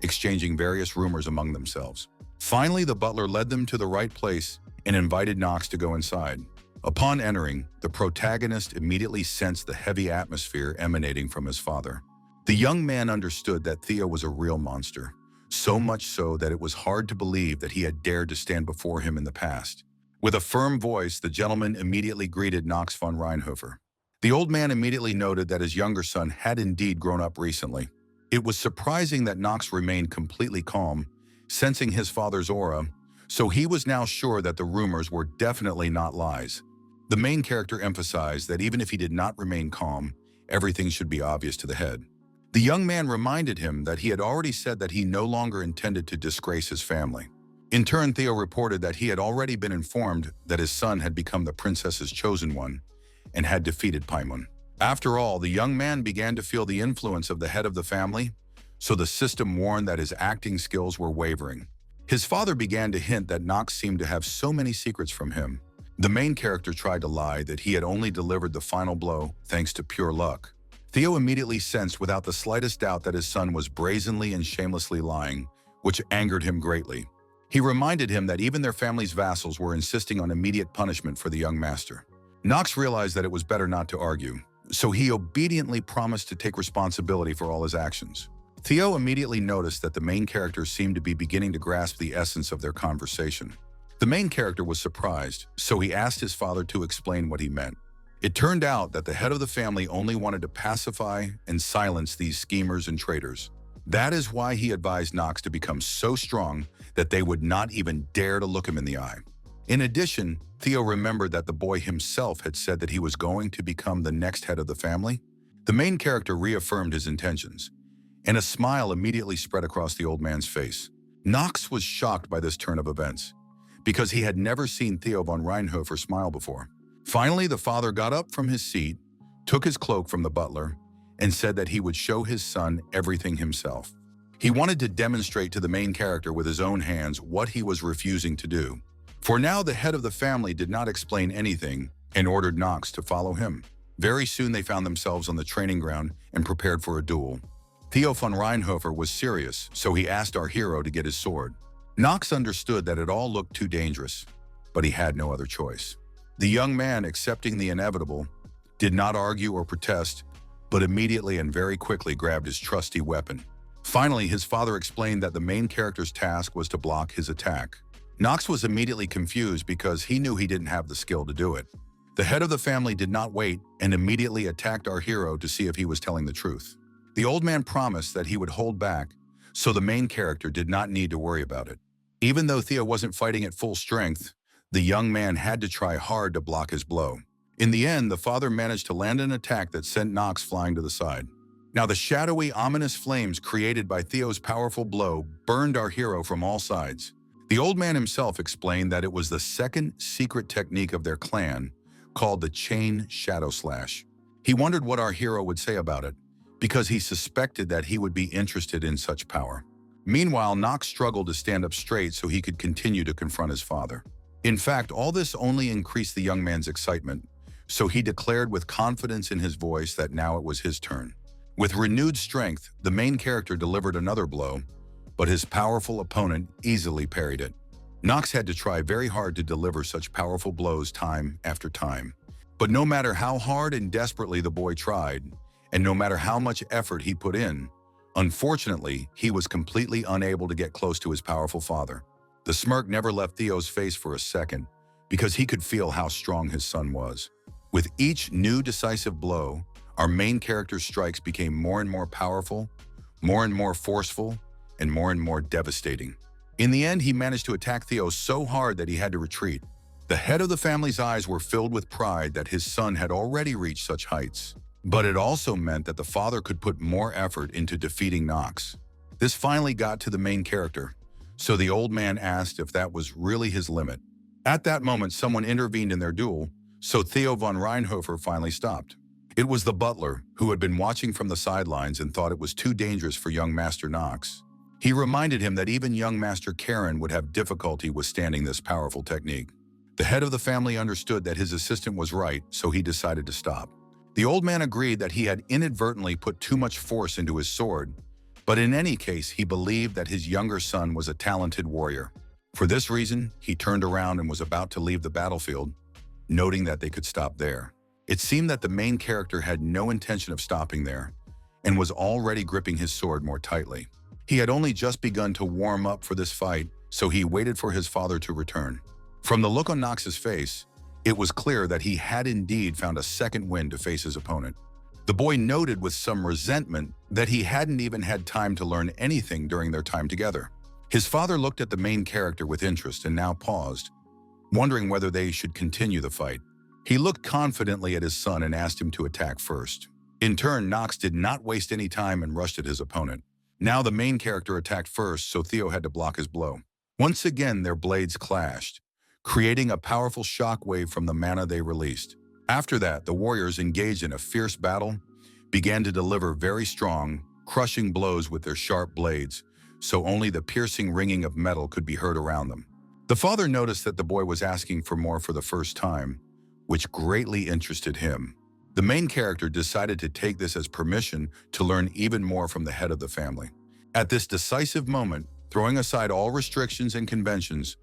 exchanging various rumors among themselves. Finally, the butler led them to the right place and invited Knox to go inside. Upon entering, the protagonist immediately sensed the heavy atmosphere emanating from his father. The young man understood that Theo was a real monster, so much so that it was hard to believe that he had dared to stand before him in the past. With a firm voice, the gentleman immediately greeted Knox von Reinhofer. The old man immediately noted that his younger son had indeed grown up recently. It was surprising that Knox remained completely calm, sensing his father's aura, so he was now sure that the rumors were definitely not lies. The main character emphasized that even if he did not remain calm, everything should be obvious to the head. The young man reminded him that he had already said that he no longer intended to disgrace his family. In turn, Theo reported that he had already been informed that his son had become the princess's chosen one and had defeated Paimon. After all, the young man began to feel the influence of the head of the family, so the system warned that his acting skills were wavering. His father began to hint that Knox seemed to have so many secrets from him. The main character tried to lie that he had only delivered the final blow thanks to pure luck. Theo immediately sensed without the slightest doubt that his son was brazenly and shamelessly lying, which angered him greatly. He reminded him that even their family's vassals were insisting on immediate punishment for the young master. Knox realized that it was better not to argue, so he obediently promised to take responsibility for all his actions. Theo immediately noticed that the main character seemed to be beginning to grasp the essence of their conversation. The main character was surprised, so he asked his father to explain what he meant. It turned out that the head of the family only wanted to pacify and silence these schemers and traitors. That is why he advised Knox to become so strong that they would not even dare to look him in the eye. In addition, Theo remembered that the boy himself had said that he was going to become the next head of the family. The main character reaffirmed his intentions, and a smile immediately spread across the old man's face. Knox was shocked by this turn of events, because he had never seen Theo von Reinhofer smile before. Finally, the father got up from his seat, took his cloak from the butler, and said that he would show his son everything himself. He wanted to demonstrate to the main character with his own hands what he was refusing to do. For now, the head of the family did not explain anything and ordered Knox to follow him. Very soon they found themselves on the training ground and prepared for a duel. Theo von Reinhofer was serious, so he asked our hero to get his sword. Knox understood that it all looked too dangerous, but he had no other choice. The young man, accepting the inevitable, did not argue or protest, but immediately and very quickly grabbed his trusty weapon. Finally, his father explained that the main character's task was to block his attack. Knox was immediately confused because he knew he didn't have the skill to do it. The head of the family did not wait and immediately attacked our hero to see if he was telling the truth. The old man promised that he would hold back, so the main character did not need to worry about it. Even though Theo wasn't fighting at full strength, the young man had to try hard to block his blow. In the end, the father managed to land an attack that sent Knox flying to the side. Now, the shadowy, ominous flames created by Theo's powerful blow burned our hero from all sides. The old man himself explained that it was the second secret technique of their clan, called the Chain Shadow Slash. He wondered what our hero would say about it, because he suspected that he would be interested in such power. Meanwhile, Knox struggled to stand up straight so he could continue to confront his father. In fact, all this only increased the young man's excitement, so he declared with confidence in his voice that now it was his turn. With renewed strength, the main character delivered another blow, but his powerful opponent easily parried it. Knox had to try very hard to deliver such powerful blows time after time. But no matter how hard and desperately the boy tried, and no matter how much effort he put in, unfortunately, he was completely unable to get close to his powerful father. The smirk never left Theo's face for a second, because he could feel how strong his son was. With each new decisive blow, our main character's strikes became more and more powerful, more and more forceful, and more devastating. In the end, he managed to attack Theo so hard that he had to retreat. The head of the family's eyes were filled with pride that his son had already reached such heights. But it also meant that the father could put more effort into defeating Knox. This finally got to the main character, so the old man asked if that was really his limit. At that moment, someone intervened in their duel, so Theo von Reinhofer finally stopped. It was the butler, who had been watching from the sidelines and thought it was too dangerous for young Master Knox. He reminded him that even young Master Karen would have difficulty withstanding this powerful technique. The head of the family understood that his assistant was right, so he decided to stop. The old man agreed that he had inadvertently put too much force into his sword, but in any case, he believed that his younger son was a talented warrior. For this reason, he turned around and was about to leave the battlefield, noting that they could stop there. It seemed that the main character had no intention of stopping there and was already gripping his sword more tightly. He had only just begun to warm up for this fight, so he waited for his father to return. From the look on Knox's face, it was clear that he had indeed found a second win to face his opponent. The boy noted with some resentment that he hadn't even had time to learn anything during their time together. His father looked at the main character with interest and now paused, wondering whether they should continue the fight. He looked confidently at his son and asked him to attack first. In turn, Knox did not waste any time and rushed at his opponent. Now the main character attacked first, so Theo had to block his blow. Once again, their blades clashed, creating a powerful shockwave from the mana they released. After that, the warriors, engaged in a fierce battle, began to deliver very strong, crushing blows with their sharp blades, so only the piercing ringing of metal could be heard around them. The father noticed that the boy was asking for more for the first time, which greatly interested him. The main character decided to take this as permission to learn even more from the head of the family. At this decisive moment, throwing aside all restrictions and conventions,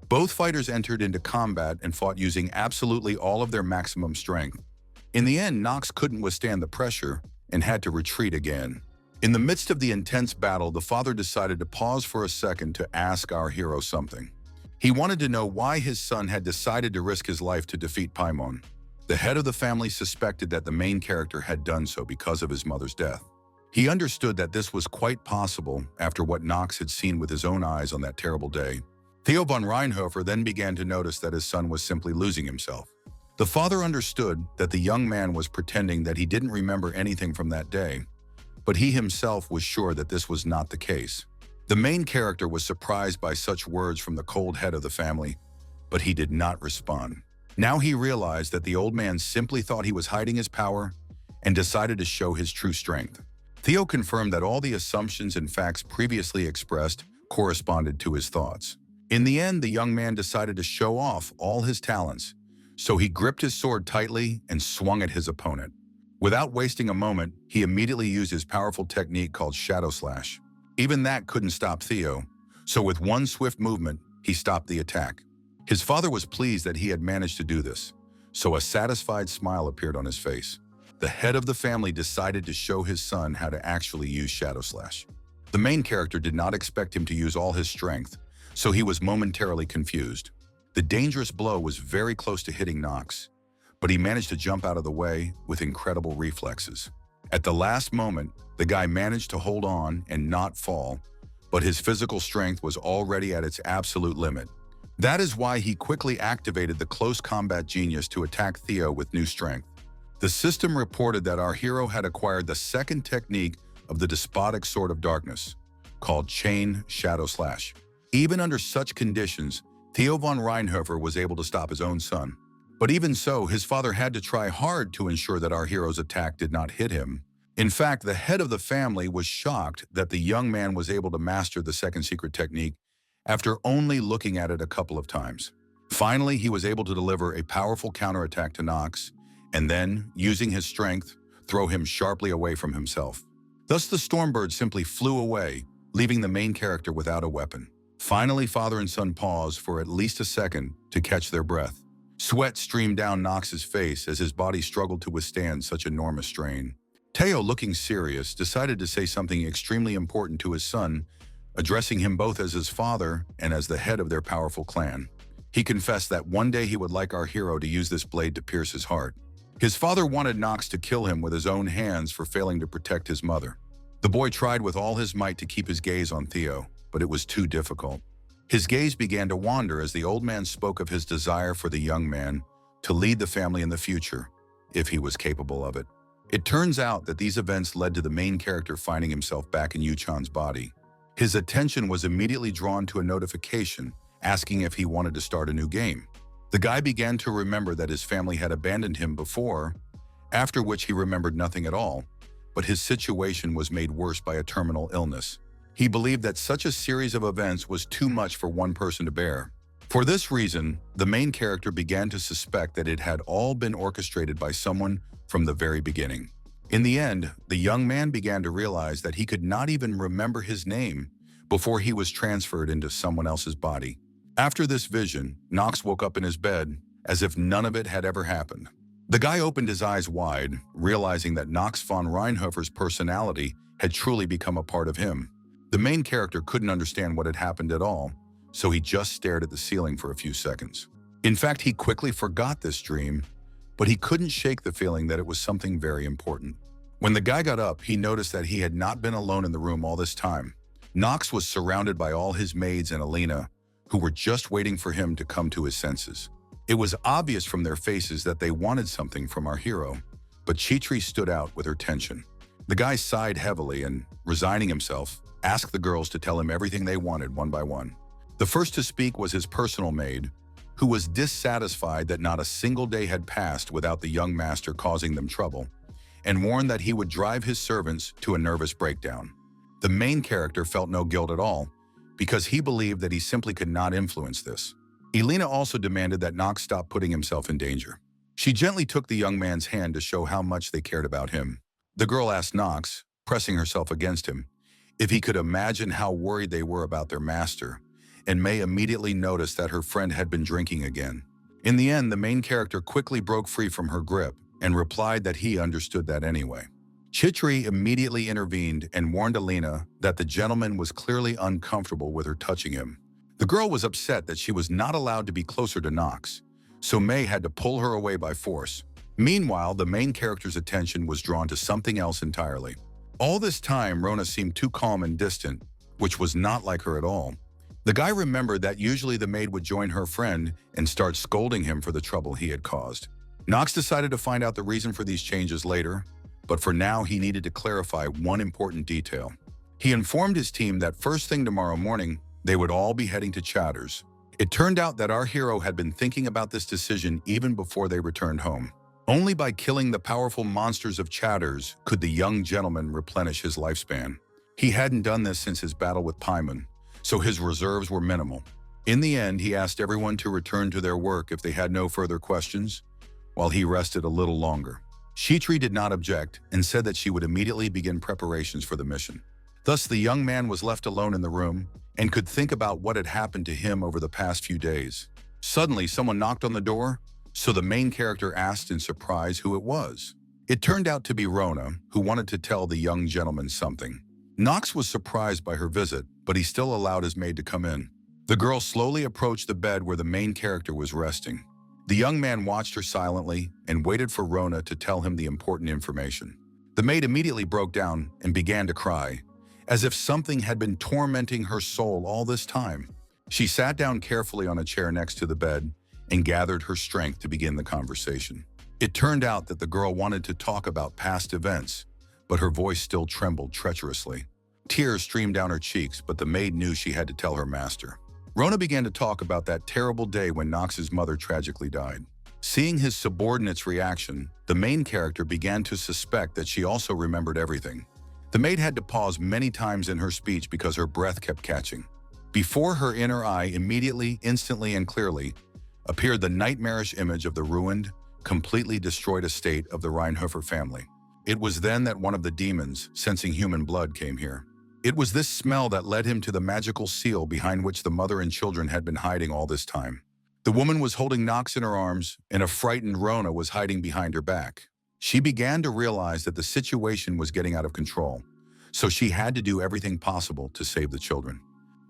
both fighters entered into combat and fought using absolutely all of their maximum strength. In the end, Knox couldn't withstand the pressure and had to retreat again. In the midst of the intense battle, the father decided to pause for a second to ask our hero something. He wanted to know why his son had decided to risk his life to defeat Paimon. The head of the family suspected that the main character had done so because of his mother's death. He understood that this was quite possible after what Knox had seen with his own eyes on that terrible day. Theo von Reinhofer then began to notice that his son was simply losing himself. The father understood that the young man was pretending that he didn't remember anything from that day, but he himself was sure that this was not the case. The main character was surprised by such words from the cold head of the family, but he did not respond. Now he realized that the old man simply thought he was hiding his power and decided to show his true strength. Theo confirmed that all the assumptions and facts previously expressed corresponded to his thoughts. In the end, the young man decided to show off all his talents, so he gripped his sword tightly and swung at his opponent. Without wasting a moment, he immediately used his powerful technique called Shadow Slash. Even that couldn't stop Theo, so with one swift movement, he stopped the attack. His father was pleased that he had managed to do this, so a satisfied smile appeared on his face. The head of the family decided to show his son how to actually use Shadow Slash. The main character did not expect him to use all his strength, so he was momentarily confused. The dangerous blow was very close to hitting Knox, but he managed to jump out of the way with incredible reflexes. At the last moment, the guy managed to hold on and not fall, but his physical strength was already at its absolute limit. That is why he quickly activated the close combat genius to attack Theo with new strength. The system reported that our hero had acquired the second technique of the despotic Sword of Darkness, called Chain Shadow Slash. Even under such conditions, Theo von Reinhofer was able to stop his own son. But even so, his father had to try hard to ensure that our hero's attack did not hit him. In fact, the head of the family was shocked that the young man was able to master the second secret technique after only looking at it a couple of times. Finally, he was able to deliver a powerful counterattack to Knox, and then, using his strength, throw him sharply away from himself. Thus the Stormbird simply flew away, leaving the main character without a weapon. Finally, father and son paused for at least a second to catch their breath. Sweat streamed down Knox's face as his body struggled to withstand such enormous strain. Teo, looking serious, decided to say something extremely important to his son, addressing him both as his father and as the head of their powerful clan. He confessed that one day he would like our hero to use this blade to pierce his heart. His father wanted Knox to kill him with his own hands for failing to protect his mother. The boy tried with all his might to keep his gaze on Theo, but it was too difficult. His gaze began to wander as the old man spoke of his desire for the young man to lead the family in the future, if he was capable of it. It turns out that these events led to the main character finding himself back in Yuchan's body. His attention was immediately drawn to a notification asking if he wanted to start a new game. The guy began to remember that his family had abandoned him before, after which he remembered nothing at all, but his situation was made worse by a terminal illness. He believed that such a series of events was too much for one person to bear. For this reason, the main character began to suspect that it had all been orchestrated by someone from the very beginning. In the end, the young man began to realize that he could not even remember his name before he was transferred into someone else's body. After this vision, Knox woke up in his bed as if none of it had ever happened. The guy opened his eyes wide, realizing that Knox von Reinhofer's personality had truly become a part of him. The main character couldn't understand what had happened at all, so he just stared at the ceiling for a few seconds. In fact, he quickly forgot this dream, but he couldn't shake the feeling that it was something very important. When the guy got up, he noticed that he had not been alone in the room all this time. Knox was surrounded by all his maids and Alina, who were just waiting for him to come to his senses. It was obvious from their faces that they wanted something from our hero, but Chitri stood out with her tension. The guy sighed heavily and, resigning himself, asked the girls to tell him everything they wanted one by one. The first to speak was his personal maid, who was dissatisfied that not a single day had passed without the young master causing them trouble, and warned that he would drive his servants to a nervous breakdown. The main character felt no guilt at all, because he believed that he simply could not influence this. Elena also demanded that Knox stop putting himself in danger. She gently took the young man's hand to show how much they cared about him. The girl asked Knox, pressing herself against him, if he could imagine how worried they were about their master, and May immediately noticed that her friend had been drinking again. In the end, the main character quickly broke free from her grip and replied that he understood that anyway. Chitri immediately intervened and warned Alina that the gentleman was clearly uncomfortable with her touching him. The girl was upset that she was not allowed to be closer to Knox, so May had to pull her away by force. Meanwhile, the main character's attention was drawn to something else entirely. All this time, Rona seemed too calm and distant, which was not like her at all. The guy remembered that usually the maid would join her friend and start scolding him for the trouble he had caused. Knox decided to find out the reason for these changes later, but for now he needed to clarify one important detail. He informed his team that first thing tomorrow morning, they would all be heading to Chatter's. It turned out that our hero had been thinking about this decision even before they returned home. Only by killing the powerful monsters of Chatter's could the young gentleman replenish his lifespan. He hadn't done this since his battle with Paimon, so his reserves were minimal. In the end, he asked everyone to return to their work if they had no further questions, while he rested a little longer. Chitri did not object and said that she would immediately begin preparations for the mission. Thus, the young man was left alone in the room and could think about what had happened to him over the past few days. Suddenly, someone knocked on the door, so the main character asked in surprise who it was. It turned out to be Rona, who wanted to tell the young gentleman something. Knox was surprised by her visit, but he still allowed his maid to come in. The girl slowly approached the bed where the main character was resting. The young man watched her silently and waited for Rona to tell him the important information. The maid immediately broke down and began to cry, as if something had been tormenting her soul all this time. She sat down carefully on a chair next to the bed and gathered her strength to begin the conversation. It turned out that the girl wanted to talk about past events, but her voice still trembled treacherously. Tears streamed down her cheeks, but the maid knew she had to tell her master. Rona began to talk about that terrible day when Knox's mother tragically died. Seeing his subordinate's reaction, the main character began to suspect that she also remembered everything. The maid had to pause many times in her speech because her breath kept catching. Before her inner eye, immediately, instantly, and clearly, appeared the nightmarish image of the ruined, completely destroyed estate of the Reinhofer family. It was then that one of the demons, sensing human blood, came here. It was this smell that led him to the magical seal behind which the mother and children had been hiding all this time. The woman was holding Knox in her arms, and a frightened Rona was hiding behind her back. She began to realize that the situation was getting out of control, so she had to do everything possible to save the children.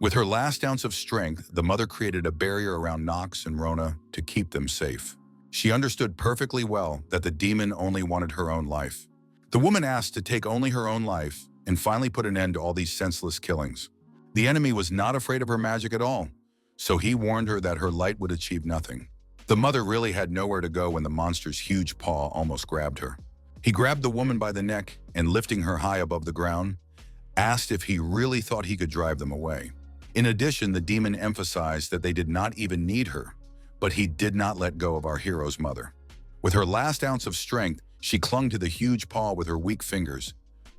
With her last ounce of strength, the mother created a barrier around Knox and Rona to keep them safe. She understood perfectly well that the demon only wanted her own life. The woman asked to take only her own life and finally put an end to all these senseless killings. The enemy was not afraid of her magic at all, so he warned her that her light would achieve nothing. The mother really had nowhere to go when the monster's huge paw almost grabbed her. He grabbed the woman by the neck and, lifting her high above the ground, asked if he really thought he could drive them away. In addition, the demon emphasized that they did not even need her, but he did not let go of our hero's mother. With her last ounce of strength, she clung to the huge paw with her weak fingers,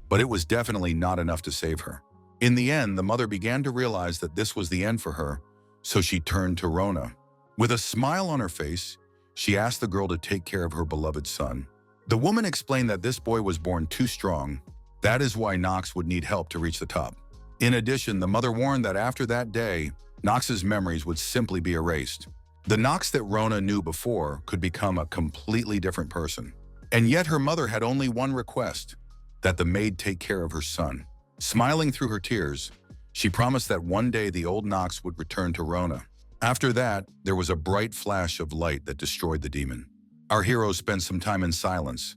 but it was definitely not enough to save her. In the end, the mother began to realize that this was the end for her, so she turned to Rona. With a smile on her face, she asked the girl to take care of her beloved son. The woman explained that this boy was born too strong. That is why Knox would need help to reach the top. In addition, the mother warned that after that day, Knox's memories would simply be erased. The Knox that Rona knew before could become a completely different person. And yet her mother had only one request: that the maid take care of her son. Smiling through her tears, she promised that one day the old Knox would return to Rona. After that, there was a bright flash of light that destroyed the demon. Our heroes spent some time in silence,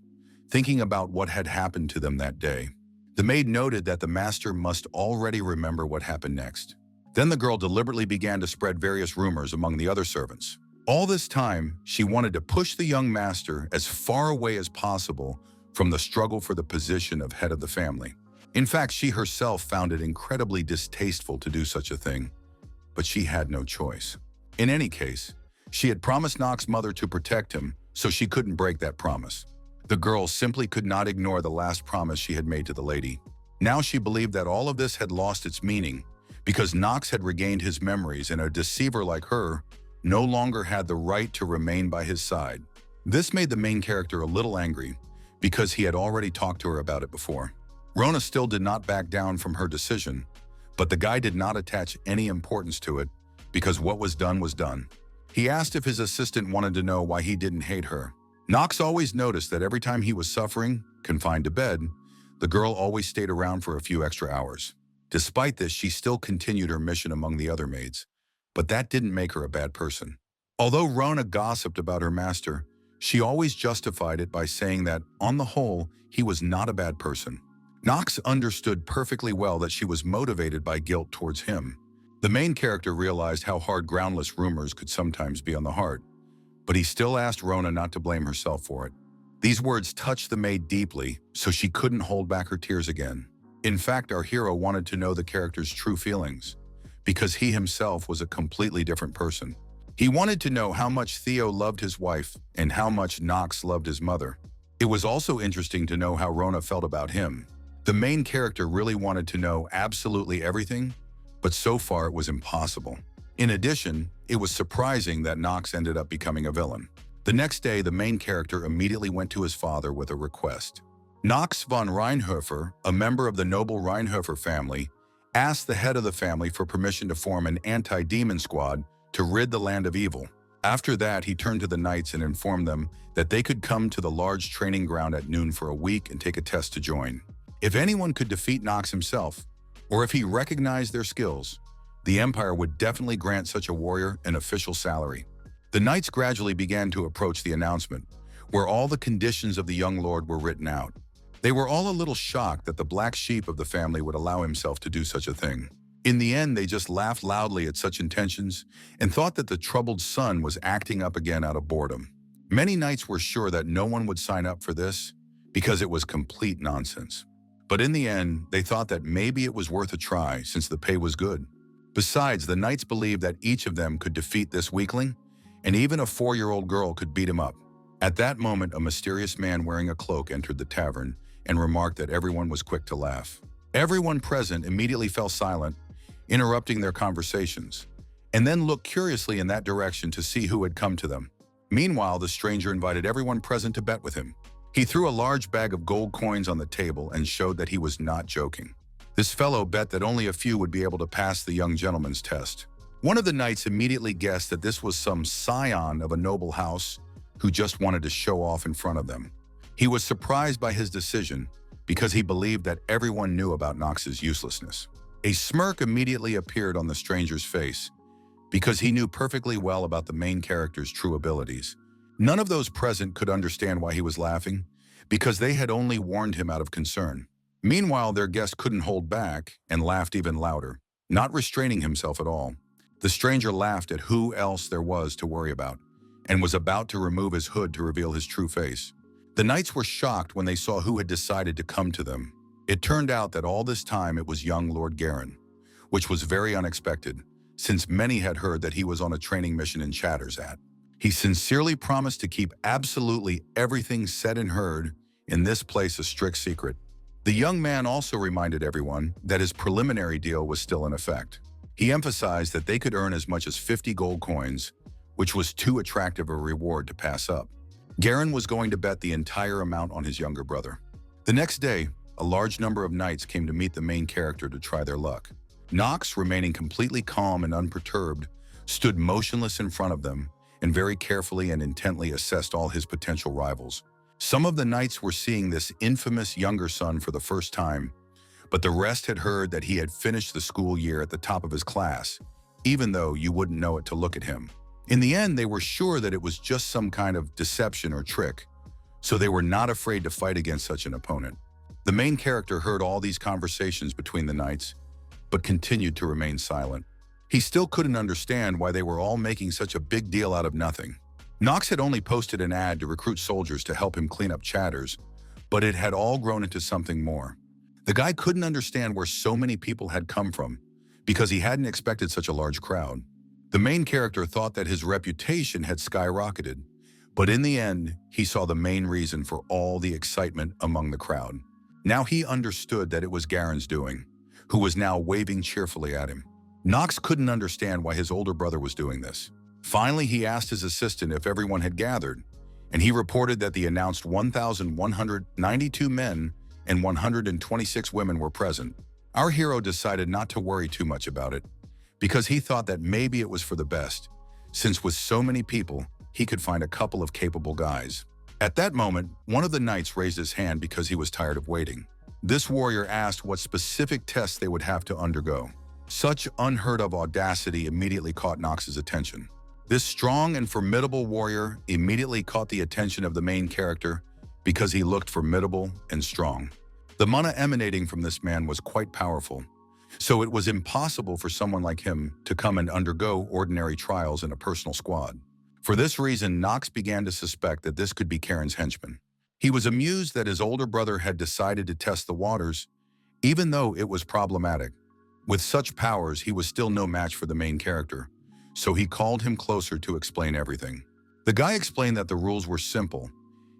thinking about what had happened to them that day. The maid noted that the master must already remember what happened next. Then the girl deliberately began to spread various rumors among the other servants. All this time, she wanted to push the young master as far away as possible from the struggle for the position of head of the family. In fact, she herself found it incredibly distasteful to do such a thing, but she had no choice. In any case, she had promised Knox's mother to protect him, so she couldn't break that promise. The girl simply could not ignore the last promise she had made to the lady. Now she believed that all of this had lost its meaning because Knox had regained his memories and a deceiver like her no longer had the right to remain by his side. This made the main character a little angry because he had already talked to her about it before. Rona still did not back down from her decision, but the guy did not attach any importance to it because what was done was done. He asked if his assistant wanted to know why he didn't hate her. Knox always noticed that every time he was suffering, confined to bed, the girl always stayed around for a few extra hours. Despite this, she still continued her mission among the other maids, but that didn't make her a bad person. Although Rona gossiped about her master, she always justified it by saying that, on the whole, he was not a bad person. Knox understood perfectly well that she was motivated by guilt towards him. The main character realized how hard groundless rumors could sometimes be on the heart, but he still asked Rona not to blame herself for it. These words touched the maid deeply, so she couldn't hold back her tears again. In fact, our hero wanted to know the character's true feelings, because he himself was a completely different person. He wanted to know how much Theo loved his wife and how much Knox loved his mother. It was also interesting to know how Rona felt about him. The main character really wanted to know absolutely everything, but so far it was impossible. In addition, it was surprising that Knox ended up becoming a villain. The next day, the main character immediately went to his father with a request. Knox von Reinhofer, a member of the noble Reinhofer family, asked the head of the family for permission to form an anti-demon squad to rid the land of evil. After that, he turned to the knights and informed them that they could come to the large training ground at noon for a week and take a test to join. If anyone could defeat Knox himself, or if he recognized their skills, the Empire would definitely grant such a warrior an official salary. The knights gradually began to approach the announcement, where all the conditions of the young lord were written out. They were all a little shocked that the black sheep of the family would allow himself to do such a thing. In the end, they just laughed loudly at such intentions and thought that the troubled son was acting up again out of boredom. Many knights were sure that no one would sign up for this because it was complete nonsense. But in the end, they thought that maybe it was worth a try since the pay was good. Besides, the knights believed that each of them could defeat this weakling, and even a 4-year-old girl could beat him up. At that moment, a mysterious man wearing a cloak entered the tavern and remarked that everyone was quick to laugh. Everyone present immediately fell silent, interrupting their conversations. and then looked curiously in that direction to see who had come to them. Meanwhile, the stranger invited everyone present to bet with him. He threw a large bag of gold coins on the table and showed that he was not joking. This fellow bet that only a few would be able to pass the young gentleman's test. One of the knights immediately guessed that this was some scion of a noble house who just wanted to show off in front of them. He was surprised by his decision because he believed that everyone knew about Knox's uselessness. A smirk immediately appeared on the stranger's face because he knew perfectly well about the main character's true abilities. None of those present could understand why he was laughing because they had only warned him out of concern. Meanwhile, their guest couldn't hold back and laughed even louder, not restraining himself at all. The stranger laughed at who else there was to worry about and was about to remove his hood to reveal his true face. The knights were shocked when they saw who had decided to come to them. It turned out that all this time it was young Lord Garen, which was very unexpected, since many had heard that he was on a training mission in Chattersat. He sincerely promised to keep absolutely everything said and heard in this place a strict secret. The young man also reminded everyone that his preliminary deal was still in effect. He emphasized that they could earn as much as 50 gold coins, which was too attractive a reward to pass up. Garen was going to bet the entire amount on his younger brother. The next day, a large number of knights came to meet the main character to try their luck. Knox, remaining completely calm and unperturbed, stood motionless in front of them and very carefully and intently assessed all his potential rivals. Some of the knights were seeing this infamous younger son for the first time, but the rest had heard that he had finished the school year at the top of his class, even though you wouldn't know it to look at him. In the end, they were sure that it was just some kind of deception or trick, so they were not afraid to fight against such an opponent. The main character heard all these conversations between the knights, but continued to remain silent. He still couldn't understand why they were all making such a big deal out of nothing. Knox had only posted an ad to recruit soldiers to help him clean up Chatters, but it had all grown into something more. The guy couldn't understand where so many people had come from, because he hadn't expected such a large crowd. The main character thought that his reputation had skyrocketed, but in the end, he saw the main reason for all the excitement among the crowd. Now he understood that it was Garen's doing, who was now waving cheerfully at him. Knox couldn't understand why his older brother was doing this. Finally, he asked his assistant if everyone had gathered, and he reported that the announced 1,192 men and 126 women were present. Our hero decided not to worry too much about it, because he thought that maybe it was for the best, since with so many people, he could find a couple of capable guys. At that moment, one of the knights raised his hand because he was tired of waiting. This warrior asked what specific tests they would have to undergo. Such unheard-of audacity immediately caught Knox's attention. This strong and formidable warrior immediately caught the attention of the main character because he looked formidable and strong. The mana emanating from this man was quite powerful, so it was impossible for someone like him to come and undergo ordinary trials in a personal squad. For this reason, Knox began to suspect that this could be Karen's henchman. He was amused that his older brother had decided to test the waters, even though it was problematic. With such powers, he was still no match for the main character, so he called him closer to explain everything. The guy explained that the rules were simple.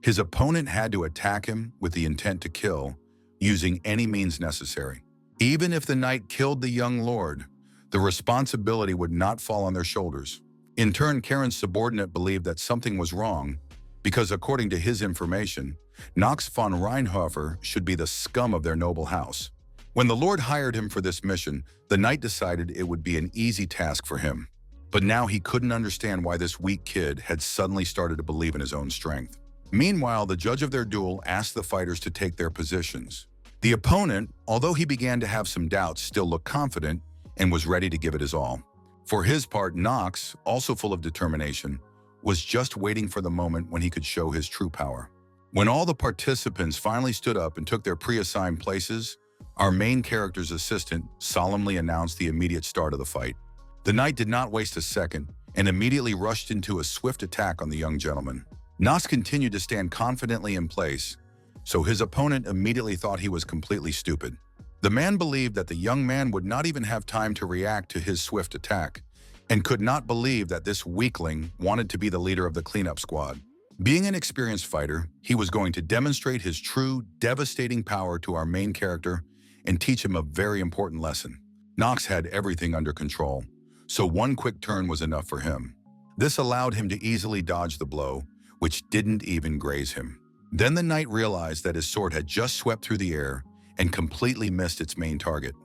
His opponent had to attack him with the intent to kill, using any means necessary. Even if the knight killed the young lord, the responsibility would not fall on their shoulders. In turn, Karen's subordinate believed that something was wrong, because according to his information, Knox von Reinhofer should be the scum of their noble house. When the Lord hired him for this mission, the knight decided it would be an easy task for him. But now he couldn't understand why this weak kid had suddenly started to believe in his own strength. Meanwhile, the judge of their duel asked the fighters to take their positions. The opponent, although he began to have some doubts, still looked confident and was ready to give it his all. For his part, Knox, also full of determination, was just waiting for the moment when he could show his true power. When all the participants finally stood up and took their pre-assigned places, our main character's assistant solemnly announced the immediate start of the fight. The knight did not waste a second and immediately rushed into a swift attack on the young gentleman. Knox continued to stand confidently in place, so his opponent immediately thought he was completely stupid. The man believed that the young man would not even have time to react to his swift attack, and could not believe that this weakling wanted to be the leader of the cleanup squad. Being an experienced fighter, he was going to demonstrate his true, devastating power to our main character and teach him a very important lesson. Knox had everything under control, so one quick turn was enough for him. This allowed him to easily dodge the blow, which didn't even graze him. Then the knight realized that his sword had just swept through the air and completely missed its main target.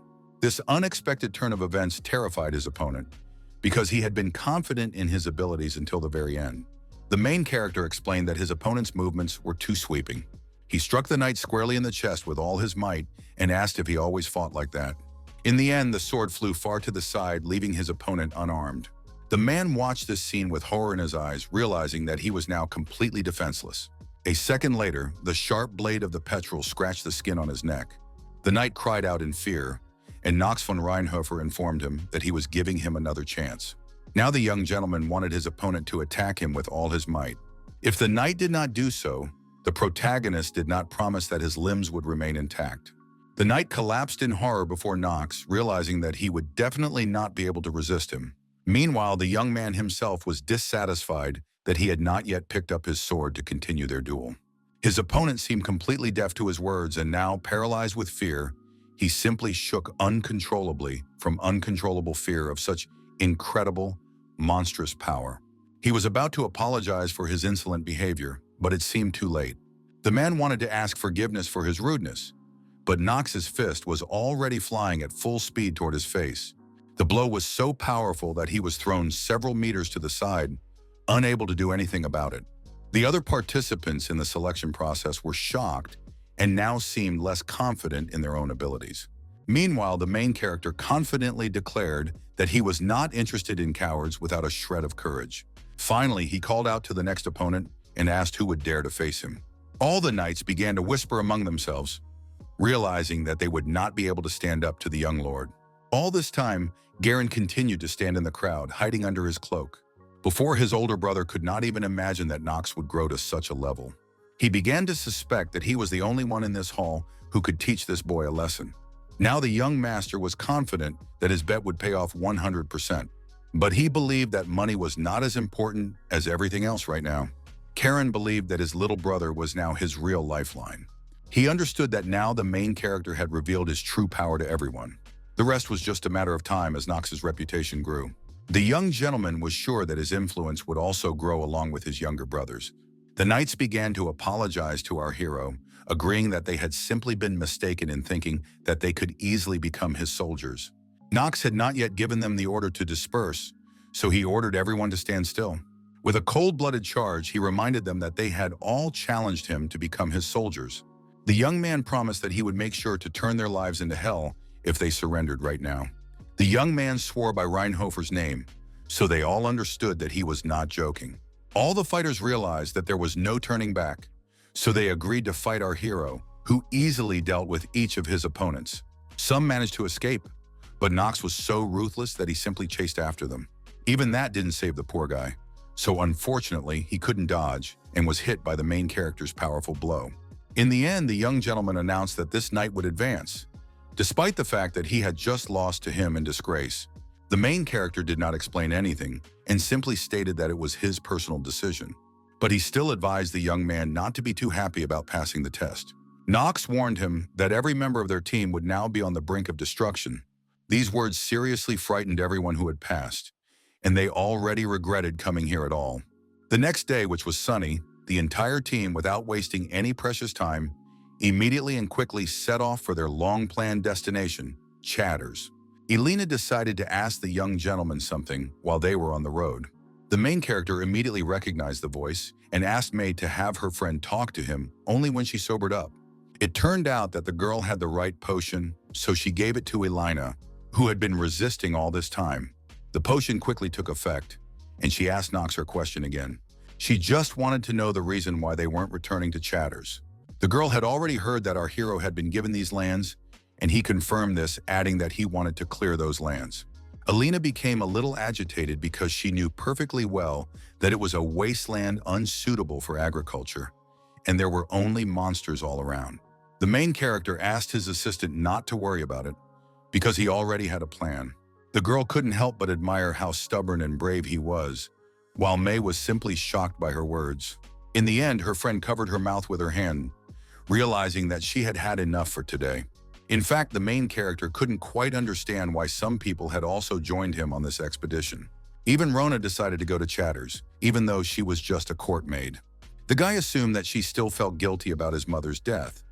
This unexpected turn of events terrified his opponent, because he had been confident in his abilities until the very end. The main character explained that his opponent's movements were too sweeping. He struck the knight squarely in the chest with all his might and asked if he always fought like that. In the end, the sword flew far to the side, leaving his opponent unarmed. The man watched this scene with horror in his eyes, realizing that he was now completely defenseless. A second later, the sharp blade of the petrel scratched the skin on his neck. The knight cried out in fear, and Knox von Reinhofer informed him that he was giving him another chance. Now the young gentleman wanted his opponent to attack him with all his might. If the knight did not do so, the protagonist did not promise that his limbs would remain intact. The knight collapsed in horror before Knox, realizing that he would definitely not be able to resist him. Meanwhile, the young man himself was dissatisfied that he had not yet picked up his sword to continue their duel. His opponent seemed completely deaf to his words, and now, paralyzed with fear, he simply shook uncontrollably from uncontrollable fear of such incredible, monstrous power. He was about to apologize for his insolent behavior, but it seemed too late. The man wanted to ask forgiveness for his rudeness, but Knox's fist was already flying at full speed toward his face. The blow was so powerful that he was thrown several meters to the side, unable to do anything about it. The other participants in the selection process were shocked and now seemed less confident in their own abilities. Meanwhile, the main character confidently declared that he was not interested in cowards without a shred of courage. Finally, he called out to the next opponent and asked who would dare to face him. All the knights began to whisper among themselves, realizing that they would not be able to stand up to the young lord. All this time, Garen continued to stand in the crowd, hiding under his cloak. Before his older brother could not even imagine that Knox would grow to such a level. He began to suspect that he was the only one in this hall who could teach this boy a lesson. Now the young master was confident that his bet would pay off 100%, but he believed that money was not as important as everything else right now. Karen believed that his little brother was now his real lifeline. He understood that now the main character had revealed his true power to everyone. The rest was just a matter of time as Knox's reputation grew. The young gentleman was sure that his influence would also grow along with his younger brothers. The knights began to apologize to our hero, agreeing that they had simply been mistaken in thinking that they could easily become his soldiers. Knox had not yet given them the order to disperse, so he ordered everyone to stand still. With a cold-blooded charge, he reminded them that they had all challenged him to become his soldiers. The young man promised that he would make sure to turn their lives into hell if they surrendered right now. The young man swore by Reinhofer's name, so they all understood that he was not joking. All the fighters realized that there was no turning back, so they agreed to fight our hero, who easily dealt with each of his opponents. Some managed to escape, but Knox was so ruthless that he simply chased after them. Even that didn't save the poor guy, so unfortunately he couldn't dodge and was hit by the main character's powerful blow. In the end, the young gentleman announced that this knight would advance, despite the fact that he had just lost to him in disgrace. The main character did not explain anything and simply stated that it was his personal decision. But he still advised the young man not to be too happy about passing the test. Knox warned him that every member of their team would now be on the brink of destruction. These words seriously frightened everyone who had passed, and they already regretted coming here at all. The next day, which was sunny, the entire team, without wasting any precious time, immediately and quickly set off for their long-planned destination, Chatters. Elena decided to ask the young gentleman something while they were on the road. The main character immediately recognized the voice and asked May to have her friend talk to him only when she sobered up. It turned out that the girl had the right potion, so she gave it to Elena, who had been resisting all this time. The potion quickly took effect, and she asked Knox her question again. She just wanted to know the reason why they weren't returning to Chatters. The girl had already heard that our hero had been given these lands, and he confirmed this, adding that he wanted to clear those lands. Elena became a little agitated because she knew perfectly well that it was a wasteland unsuitable for agriculture, and there were only monsters all around. The main character asked his assistant not to worry about it, because he already had a plan. The girl couldn't help but admire how stubborn and brave he was, while May was simply shocked by her words. In the end, her friend covered her mouth with her hand, realizing that she had had enough for today. In fact, the main character couldn't quite understand why some people had also joined him on this expedition. Even Rona decided to go to Chatter's, even though she was just a court maid. The guy assumed that she still felt guilty about his mother's death,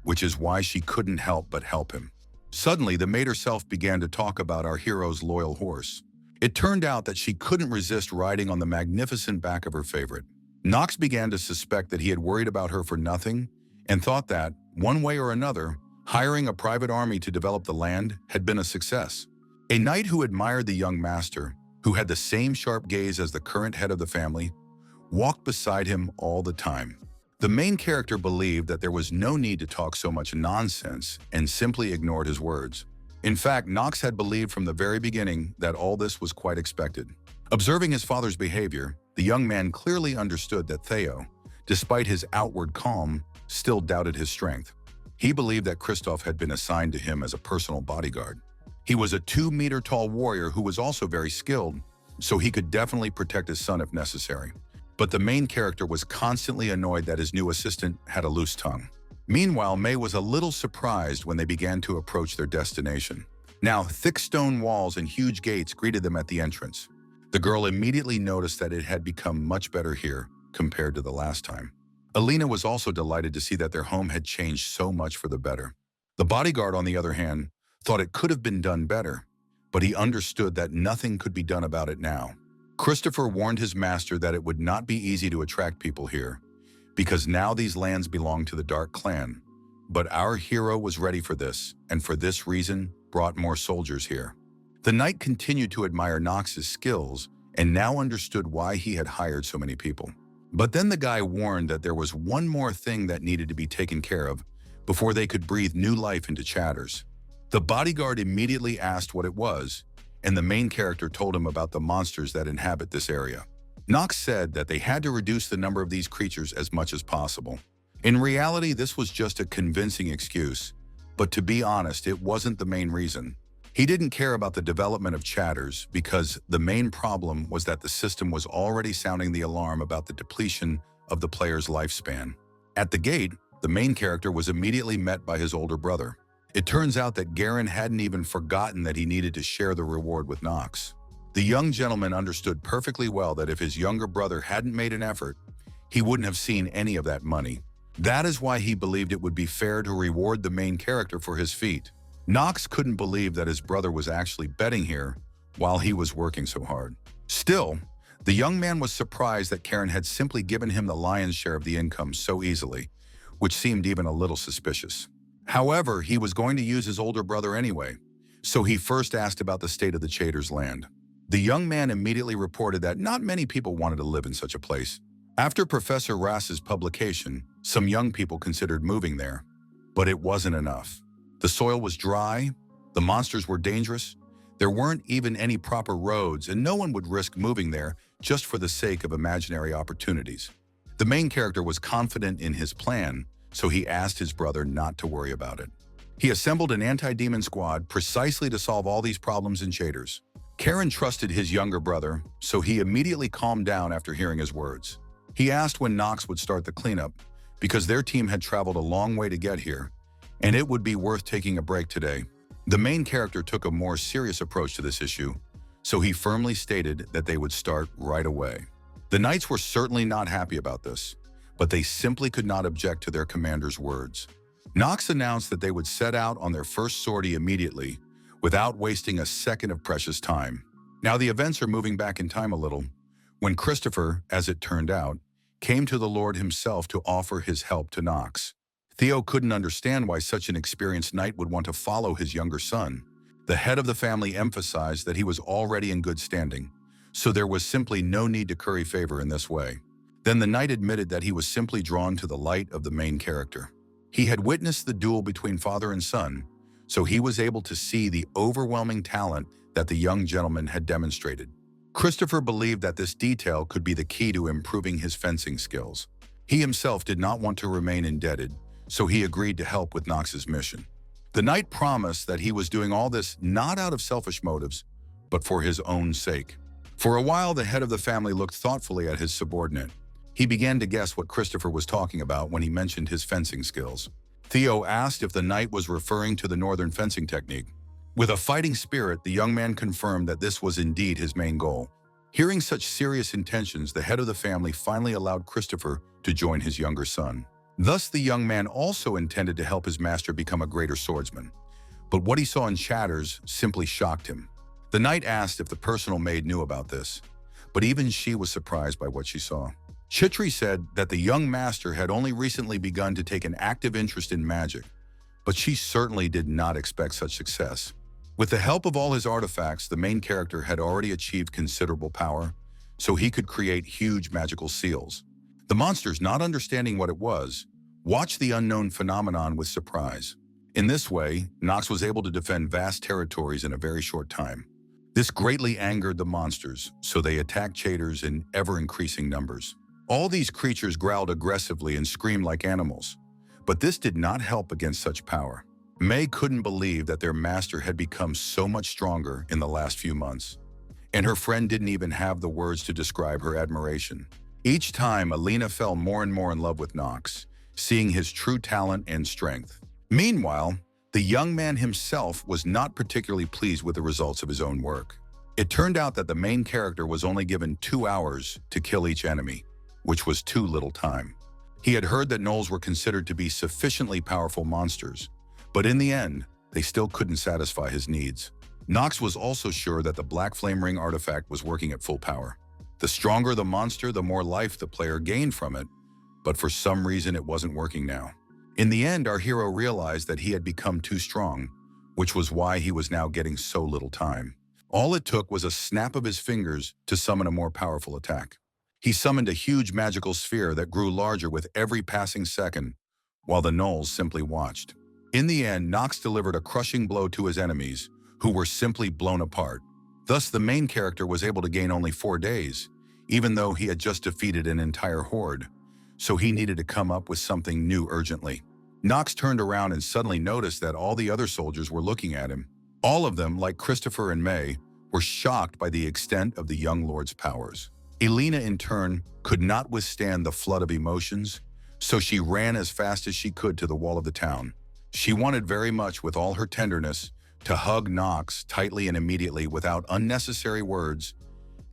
which is why she couldn't help but help him. Suddenly, the maid herself began to talk about our hero's loyal horse. It turned out that she couldn't resist riding on the magnificent back of her favorite. Knox began to suspect that he had worried about her for nothing and thought that, one way or another, hiring a private army to develop the land had been a success. A knight who admired the young master, who had the same sharp gaze as the current head of the family, walked beside him all the time. The main character believed that there was no need to talk so much nonsense and simply ignored his words. In fact, Knox had believed from the very beginning that all this was quite expected. Observing his father's behavior, the young man clearly understood that Theo, despite his outward calm, still doubted his strength. He believed that Kristoff had been assigned to him as a personal bodyguard. He was a 2-meter-tall warrior who was also very skilled, so he could definitely protect his son if necessary. But the main character was constantly annoyed that his new assistant had a loose tongue. Meanwhile, May was a little surprised when they began to approach their destination. Now, thick stone walls and huge gates greeted them at the entrance. The girl immediately noticed that it had become much better here compared to the last time. Alina was also delighted to see that their home had changed so much for the better. The bodyguard, on the other hand, thought it could have been done better, but he understood that nothing could be done about it now. Christopher warned his master that it would not be easy to attract people here, because now these lands belong to the Dark Clan. But our hero was ready for this, and for this reason brought more soldiers here. The knight continued to admire Knox's skills and now understood why he had hired so many people. But then the guy warned that there was one more thing that needed to be taken care of before they could breathe new life into Chatter's. The bodyguard immediately asked what it was, and the main character told him about the monsters that inhabit this area. Knox said that they had to reduce the number of these creatures as much as possible. In reality, this was just a convincing excuse, but to be honest, it wasn't the main reason. He didn't care about the development of Chatter's because the main problem was that the system was already sounding the alarm about the depletion of the player's lifespan. At the gate, the main character was immediately met by his older brother. It turns out that Garen hadn't even forgotten that he needed to share the reward with Knox. The young gentleman understood perfectly well that if his younger brother hadn't made an effort, he wouldn't have seen any of that money. That is why he believed it would be fair to reward the main character for his feat. Knox couldn't believe that his brother was actually betting here while he was working so hard. Still, the young man was surprised that Karen had simply given him the lion's share of the income so easily, which seemed even a little suspicious. However, he was going to use his older brother anyway, so he first asked about the state of the Chatter's land. The young man immediately reported that not many people wanted to live in such a place. After Professor Rass's publication, some young people considered moving there, but it wasn't enough. The soil was dry, the monsters were dangerous, there weren't even any proper roads, and no one would risk moving there just for the sake of imaginary opportunities. The main character was confident in his plan, so he asked his brother not to worry about it. He assembled an anti-demon squad precisely to solve all these problems in Chatter's. Karen trusted his younger brother, so he immediately calmed down after hearing his words. He asked when Knox would start the cleanup, because their team had traveled a long way to get here, and it would be worth taking a break today. The main character took a more serious approach to this issue, so he firmly stated that they would start right away. The knights were certainly not happy about this, but they simply could not object to their commander's words. Knox announced that they would set out on their first sortie immediately, without wasting a second of precious time. Now the events are moving back in time a little, when Christopher, as it turned out, came to the Lord himself to offer his help to Knox. Theo couldn't understand why such an experienced knight would want to follow his younger son. The head of the family emphasized that he was already in good standing, so there was simply no need to curry favor in this way. Then the knight admitted that he was simply drawn to the light of the main character. He had witnessed the duel between father and son, so he was able to see the overwhelming talent that the young gentleman had demonstrated. Christopher believed that this detail could be the key to improving his fencing skills. He himself did not want to remain indebted, so he agreed to help with Knox's mission. The knight promised that he was doing all this not out of selfish motives, but for his own sake. For a while, the head of the family looked thoughtfully at his subordinate. He began to guess what Christopher was talking about when he mentioned his fencing skills. Theo asked if the knight was referring to the northern fencing technique. With a fighting spirit, the young man confirmed that this was indeed his main goal. Hearing such serious intentions, the head of the family finally allowed Christopher to join his younger son. Thus, the young man also intended to help his master become a greater swordsman. But what he saw in Chatters simply shocked him. The knight asked if the personal maid knew about this, but even she was surprised by what she saw. Chitri said that the young master had only recently begun to take an active interest in magic, but she certainly did not expect such success. With the help of all his artifacts, the main character had already achieved considerable power, so he could create huge magical seals. The monsters, not understanding what it was, watched the unknown phenomenon with surprise. In this way, Knox was able to defend vast territories in a very short time. This greatly angered the monsters, so they attacked Chatters in ever-increasing numbers. All these creatures growled aggressively and screamed like animals, but this did not help against such power. May couldn't believe that their master had become so much stronger in the last few months, and her friend didn't even have the words to describe her admiration. Each time, Alina fell more and more in love with Knox, seeing his true talent and strength. Meanwhile, the young man himself was not particularly pleased with the results of his own work. It turned out that the main character was only given 2 hours to kill each enemy, which was too little time. He had heard that gnolls were considered to be sufficiently powerful monsters, but in the end, they still couldn't satisfy his needs. Knox was also sure that the Black Flame Ring artifact was working at full power. The stronger the monster, the more life the player gained from it, but for some reason it wasn't working now. In the end, our hero realized that he had become too strong, which was why he was now getting so little time. All it took was a snap of his fingers to summon a more powerful attack. He summoned a huge magical sphere that grew larger with every passing second, while the gnolls simply watched. In the end, Knox delivered a crushing blow to his enemies, who were simply blown apart. Thus, the main character was able to gain only 4 days, even though he had just defeated an entire horde, so he needed to come up with something new urgently. Knox turned around and suddenly noticed that all the other soldiers were looking at him. All of them, like Christopher and May, were shocked by the extent of the young lord's powers. Elena, in turn, could not withstand the flood of emotions, so she ran as fast as she could to the wall of the town. She wanted very much, with all her tenderness, to hug Knox tightly and immediately without unnecessary words,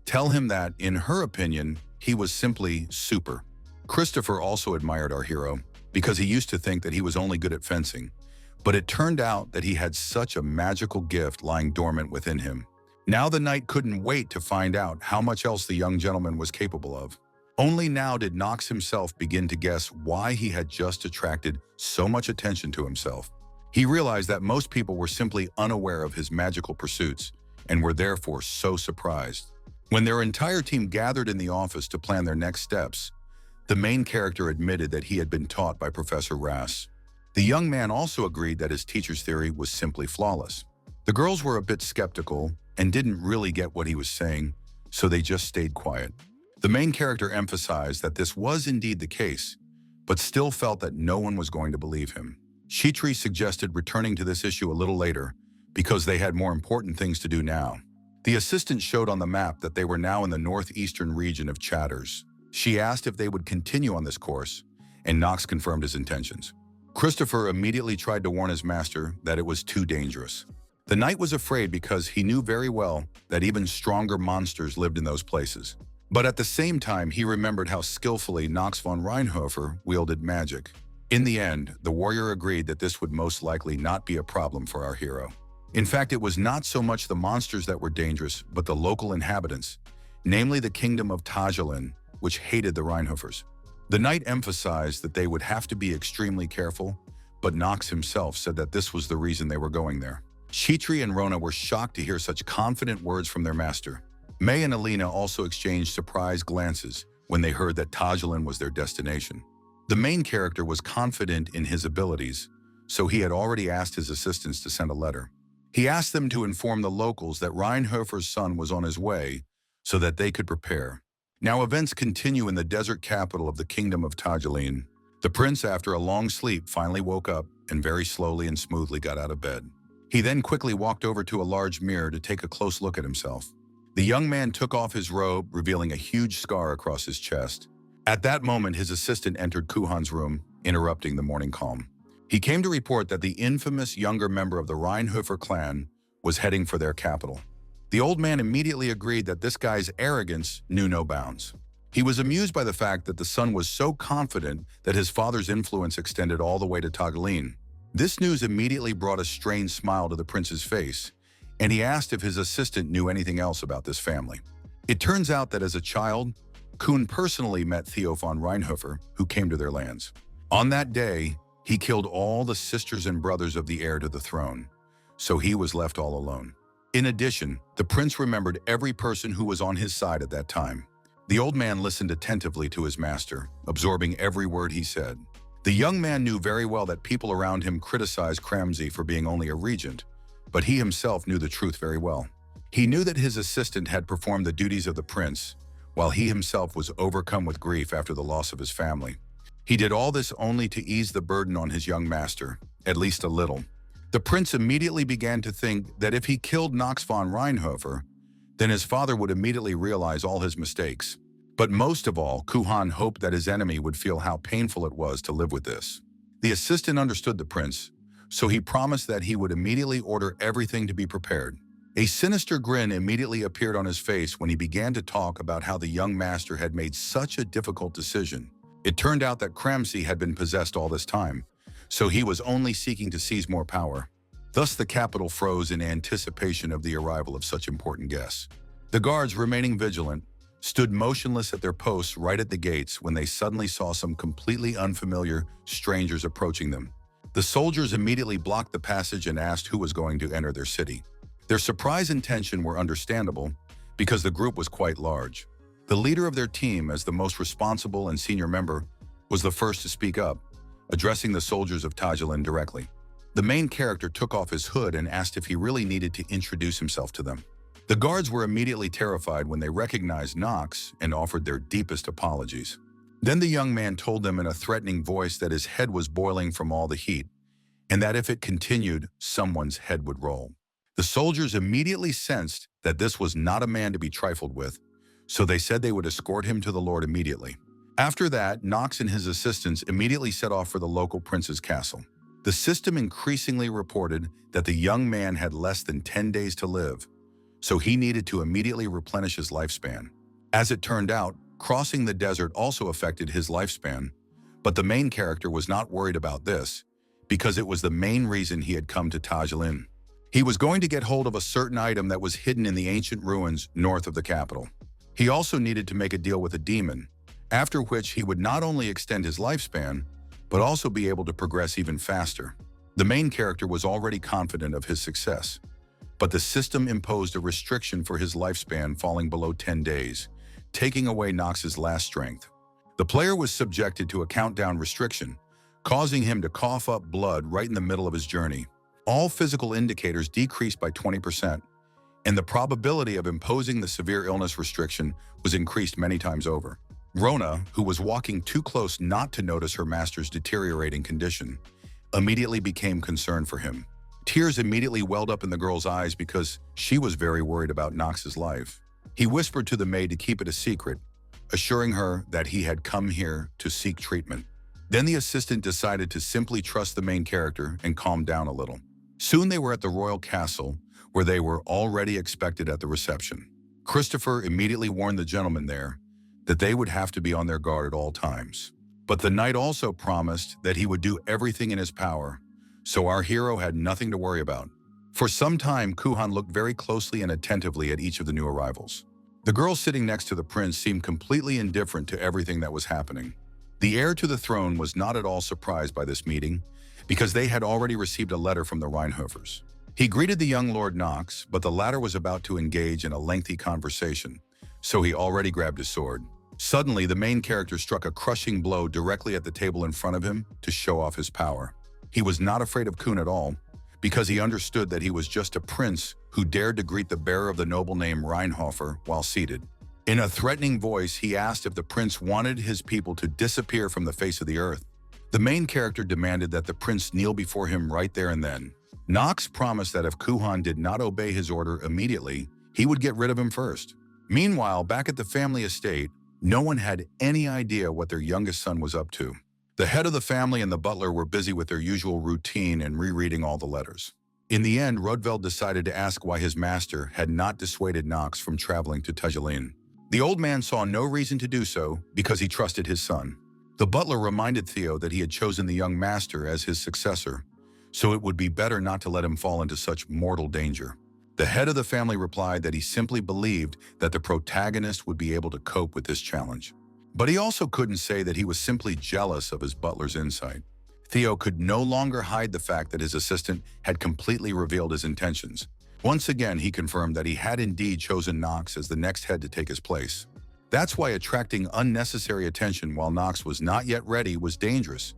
tell him that, in her opinion, he was simply super. Christopher also admired our hero, because he used to think that he was only good at fencing, but it turned out that he had such a magical gift lying dormant within him. Now the knight couldn't wait to find out how much else the young gentleman was capable of. Only now did Knox himself begin to guess why he had just attracted so much attention to himself. He realized that most people were simply unaware of his magical pursuits and were therefore so surprised. When their entire team gathered in the office to plan their next steps, the main character admitted that he had been taught by Professor Rass. The young man also agreed that his teacher's theory was simply flawless. The girls were a bit skeptical and didn't really get what he was saying, so they just stayed quiet. The main character emphasized that this was indeed the case, but still felt that no one was going to believe him. Chitri suggested returning to this issue a little later because they had more important things to do now. The assistant showed on the map that they were now in the northeastern region of Chatters. She asked if they would continue on this course, and Knox confirmed his intentions. Christopher immediately tried to warn his master that it was too dangerous. The knight was afraid because he knew very well that even stronger monsters lived in those places. But at the same time, he remembered how skillfully Knox von Reinhofer wielded magic. In the end, the warrior agreed that this would most likely not be a problem for our hero. In fact, it was not so much the monsters that were dangerous, but the local inhabitants, namely the kingdom of Tajelin, which hated the Reinhofers. The knight emphasized that they would have to be extremely careful, but Knox himself said that this was the reason they were going there. Chitri and Rona were shocked to hear such confident words from their master. May and Alina also exchanged surprised glances when they heard that Tajelin was their destination. The main character was confident in his abilities, so he had already asked his assistants to send a letter. He asked them to inform the locals that Reinhofer's son was on his way so that they could prepare. Now events continue in the desert capital of the kingdom of Tajelin. The prince, after a long sleep, finally woke up and very slowly and smoothly got out of bed. He then quickly walked over to a large mirror to take a close look at himself. The young man took off his robe, revealing a huge scar across his chest. At that moment, his assistant entered Kuhan's room, interrupting the morning calm. He came to report that the infamous younger member of the Rheinhofer clan was heading for their capital. The old man immediately agreed that this guy's arrogance knew no bounds. He was amused by the fact that the son was so confident that his father's influence extended all the way to Tajelin. This news immediately brought a strange smile to the prince's face, and he asked if his assistant knew anything else about this family. It turns out that as a child, Kuhn personally met Theo von Rheinhofer, who came to their lands. On that day, he killed all the sisters and brothers of the heir to the throne, so he was left all alone. In addition, the prince remembered every person who was on his side at that time. The old man listened attentively to his master, absorbing every word he said. The young man knew very well that people around him criticized Kramzi for being only a regent, but he himself knew the truth very well. He knew that his assistant had performed the duties of the prince, while he himself was overcome with grief after the loss of his family. He did all this only to ease the burden on his young master, at least a little. The prince immediately began to think that if he killed Knox von Rheinhofer, then his father would immediately realize all his mistakes. But most of all, Kuhan hoped that his enemy would feel how painful it was to live with this. The assistant understood the prince, so he promised that he would immediately order everything to be prepared. A sinister grin immediately appeared on his face when he began to talk about how the young master had made such a difficult decision. It turned out that Kramzi had been possessed all this time, so he was only seeking to seize more power. Thus the capital froze in anticipation of the arrival of such important guests. The guards, remaining vigilant, stood motionless at their posts right at the gates when they suddenly saw some completely unfamiliar strangers approaching them. The soldiers immediately blocked the passage and asked who was going to enter their city. Their surprise and tension were understandable because the group was quite large. The leader of their team, as the most responsible and senior member, was the first to speak up, addressing the soldiers of Tajelin directly. The main character took off his hood and asked if he really needed to introduce himself to them. The guards were immediately terrified when they recognized Knox and offered their deepest apologies. Then the young man told them in a threatening voice that his head was boiling from all the heat, and that if it continued, someone's head would roll. The soldiers immediately sensed that this was not a man to be trifled with, so they said they would escort him to the lord immediately. After that, Knox and his assistants immediately set off for the local prince's castle. The system increasingly reported that the young man had less than 10 days to live, so he needed to immediately replenish his lifespan. As it turned out, crossing the desert also affected his lifespan, but the main character was not worried about this, because it was the main reason he had come to Tajelin. He was going to get hold of a certain item that was hidden in the ancient ruins north of the capital. He also needed to make a deal with a demon, after which he would not only extend his lifespan, but also be able to progress even faster. The main character was already confident of his success, but the system imposed a restriction for his lifespan falling below 10 days, taking away Knox's last strength. The player was subjected to a countdown restriction, causing him to cough up blood right in the middle of his journey. All physical indicators decreased by 20%, and the probability of imposing the severe illness restriction was increased many times over. Rona, who was walking too close not to notice her master's deteriorating condition, immediately became concerned for him. Tears immediately welled up in the girl's eyes because she was very worried about Knox's life. He whispered to the maid to keep it a secret, assuring her that he had come here to seek treatment. Then the assistant decided to simply trust the main character and calm down a little. Soon they were at the royal castle, where they were already expected at the reception. Christopher immediately warned the gentlemen there that they would have to be on their guard at all times. But the knight also promised that he would do everything in his power, so our hero had nothing to worry about. For some time, Kuhan looked very closely and attentively at each of the new arrivals. The girl sitting next to the prince seemed completely indifferent to everything that was happening. The heir to the throne was not at all surprised by this meeting, because they had already received a letter from the Rheinhofers. He greeted the young Lord Knox, but the latter was about to engage in a lengthy conversation, so he already grabbed his sword. Suddenly, the main character struck a crushing blow directly at the table in front of him to show off his power. He was not afraid of Kuhn at all, because he understood that he was just a prince who dared to greet the bearer of the noble name Rheinhofer while seated. In a threatening voice, he asked if the prince wanted his people to disappear from the face of the earth. The main character demanded that the prince kneel before him right there and then. Knox promised that if Kuhan did not obey his order immediately, he would get rid of him first. Meanwhile, back at the family estate, no one had any idea what their youngest son was up to. The head of the family and the butler were busy with their usual routine and rereading all the letters. In the end, Rudveld decided to ask why his master had not dissuaded Knox from traveling to Tajelin. The old man saw no reason to do so because he trusted his son. The butler reminded Theo that he had chosen the young master as his successor, so it would be better not to let him fall into such mortal danger. The head of the family replied that he simply believed that the protagonist would be able to cope with this challenge. But he also couldn't say that he was simply jealous of his butler's insight. Theo could no longer hide the fact that his assistant had completely revealed his intentions. Once again, he confirmed that he had indeed chosen Knox as the next head to take his place. That's why attracting unnecessary attention while Knox was not yet ready was dangerous,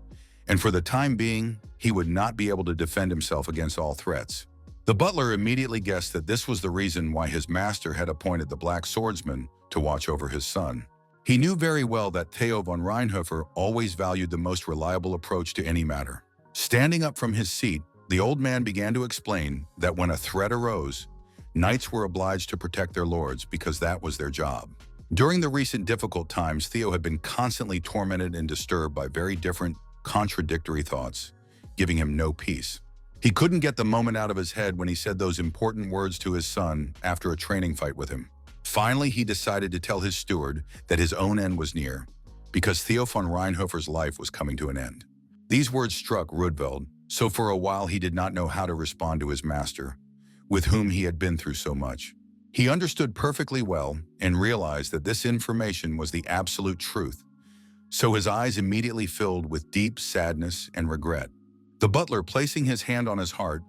and for the time being, he would not be able to defend himself against all threats. The butler immediately guessed that this was the reason why his master had appointed the Black Swordsman to watch over his son. He knew very well that Theo von Reinhofer always valued the most reliable approach to any matter. Standing up from his seat, the old man began to explain that when a threat arose, knights were obliged to protect their lords because that was their job. During the recent difficult times, Theo had been constantly tormented and disturbed by very different, contradictory thoughts, giving him no peace. He couldn't get the moment out of his head when he said those important words to his son after a training fight with him. Finally, he decided to tell his steward that his own end was near, because Theo von Reinhofer's life was coming to an end. These words struck Rudveld, so for a while he did not know how to respond to his master, with whom he had been through so much. He understood perfectly well and realized that this information was the absolute truth, so his eyes immediately filled with deep sadness and regret. The butler, placing his hand on his heart,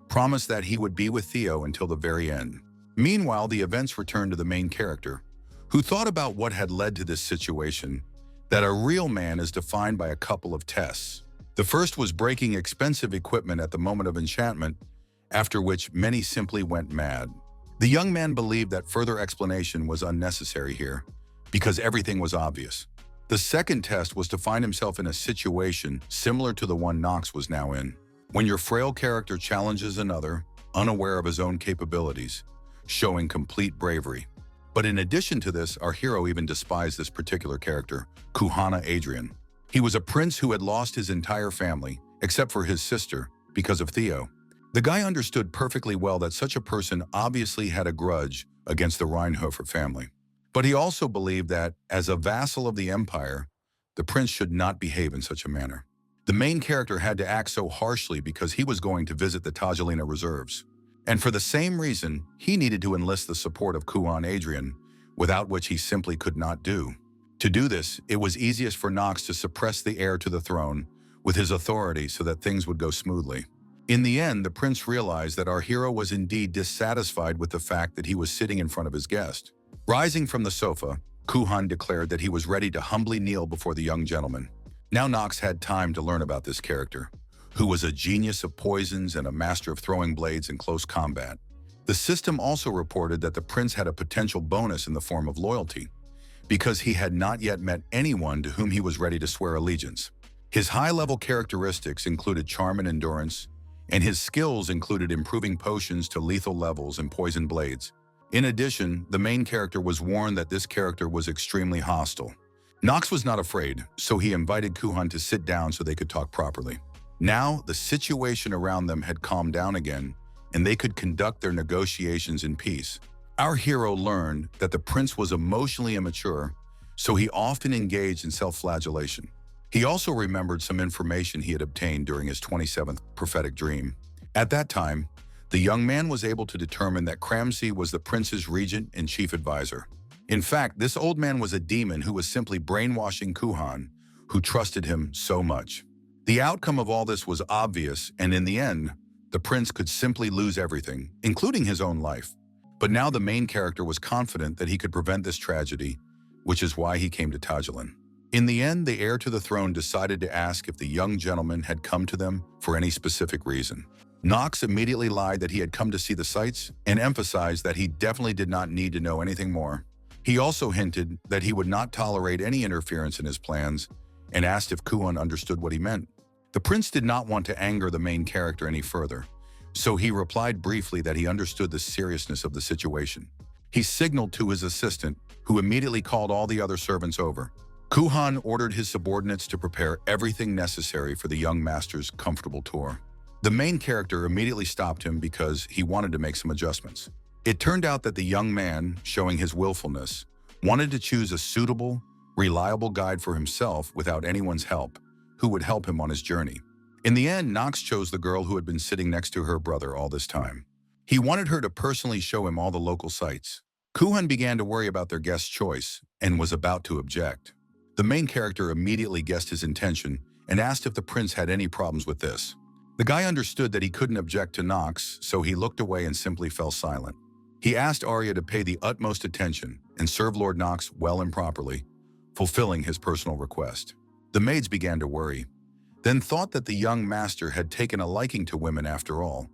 promised that he would be with Theo until the very end. Meanwhile, the events returned to the main character, who thought about what had led to this situation, that a real man is defined by a couple of tests. The first was breaking expensive equipment at the moment of enchantment, after which many simply went mad. The young man believed that further explanation was unnecessary here, because everything was obvious. The second test was to find himself in a situation similar to the one Knox was now in, when your frail character challenges another, unaware of his own capabilities, showing complete bravery. But in addition to this, our hero even despised this particular character, Kuhana Adrian. He was a prince who had lost his entire family, except for his sister, because of Theo. The guy understood perfectly well that such a person obviously had a grudge against the Reinhofer family. But he also believed that, as a vassal of the empire, the prince should not behave in such a manner. The main character had to act so harshly because he was going to visit the Tajelin reserves. And for the same reason, he needed to enlist the support of Kuan Adrian, without which he simply could not do. To do this, it was easiest for Knox to suppress the heir to the throne with his authority so that things would go smoothly. In the end, the prince realized that our hero was indeed dissatisfied with the fact that he was sitting in front of his guest. Rising from the sofa, Kuhan declared that he was ready to humbly kneel before the young gentleman. Now Knox had time to learn about this character, who was a genius of poisons and a master of throwing blades in close combat. The system also reported that the prince had a potential bonus in the form of loyalty, because he had not yet met anyone to whom he was ready to swear allegiance. His high-level characteristics included charm and endurance, and his skills included improving potions to lethal levels and poison blades. In addition, the main character was warned that this character was extremely hostile. Knox was not afraid, so he invited Kuhan to sit down so they could talk properly. Now, the situation around them had calmed down again, and they could conduct their negotiations in peace. Our hero learned that the prince was emotionally immature, so he often engaged in self-flagellation. He also remembered some information he had obtained during his 27th prophetic dream. At that time, the young man was able to determine that Cramsey was the prince's regent and chief advisor. In fact, this old man was a demon who was simply brainwashing Kuhan, who trusted him so much. The outcome of all this was obvious, and in the end, the prince could simply lose everything, including his own life. But now the main character was confident that he could prevent this tragedy, which is why he came to Tajelin. In the end, the heir to the throne decided to ask if the young gentleman had come to them for any specific reason. Knox immediately lied that he had come to see the sights and emphasized that he definitely did not need to know anything more. He also hinted that he would not tolerate any interference in his plans and asked if Kuan understood what he meant. The prince did not want to anger the main character any further, so he replied briefly that he understood the seriousness of the situation. He signaled to his assistant, who immediately called all the other servants over. Kuhan ordered his subordinates to prepare everything necessary for the young master's comfortable tour. The main character immediately stopped him because he wanted to make some adjustments. It turned out that the young man, showing his willfulness, wanted to choose a suitable, reliable guide for himself without anyone's help, who would help him on his journey. In the end, Knox chose the girl who had been sitting next to her brother all this time. He wanted her to personally show him all the local sites. Kuhan began to worry about their guest's choice and was about to object. The main character immediately guessed his intention and asked if the prince had any problems with this. The guy understood that he couldn't object to Knox, so he looked away and simply fell silent. He asked Arya to pay the utmost attention and serve Lord Knox well and properly, fulfilling his personal request. The maids began to worry, then thought that the young master had taken a liking to women after all.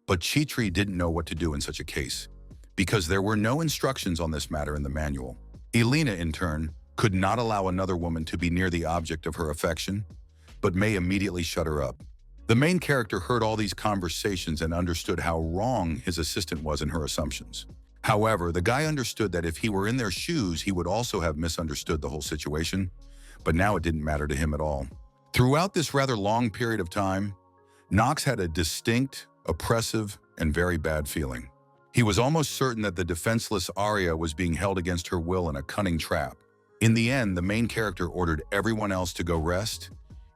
But Chitri didn't know what to do in such a case, because there were no instructions on this matter in the manual. Elena, in turn, could not allow another woman to be near the object of her affection, but May immediately shut her up. The main character heard all these conversations and understood how wrong his assistant was in her assumptions. However, the guy understood that if he were in their shoes, he would also have misunderstood the whole situation, but now it didn't matter to him at all. Throughout this rather long period of time, Knox had a distinct, oppressive, and very bad feeling. He was almost certain that the defenseless Arya was being held against her will in a cunning trap. In the end, the main character ordered everyone else to go rest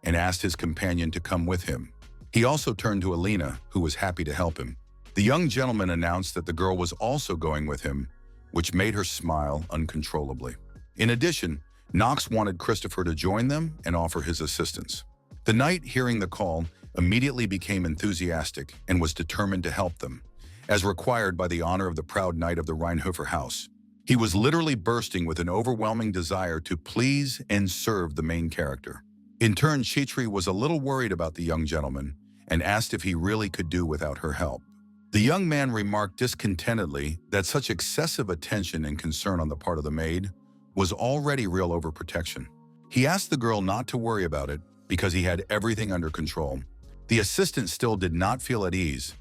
and asked his companion to come with him. He also turned to Elena, who was happy to help him. The young gentleman announced that the girl was also going with him, which made her smile uncontrollably. In addition, Knox wanted Christopher to join them and offer his assistance. The knight, hearing the call, immediately became enthusiastic and was determined to help them, as required by the honor of the proud knight of the Rheinhofer house. He was literally bursting with an overwhelming desire to please and serve the main character. In turn, Chitri was a little worried about the young gentleman and asked if he really could do without her help. The young man remarked discontentedly that such excessive attention and concern on the part of the maid was already real overprotection. He asked the girl not to worry about it because he had everything under control. The assistant still did not feel at ease,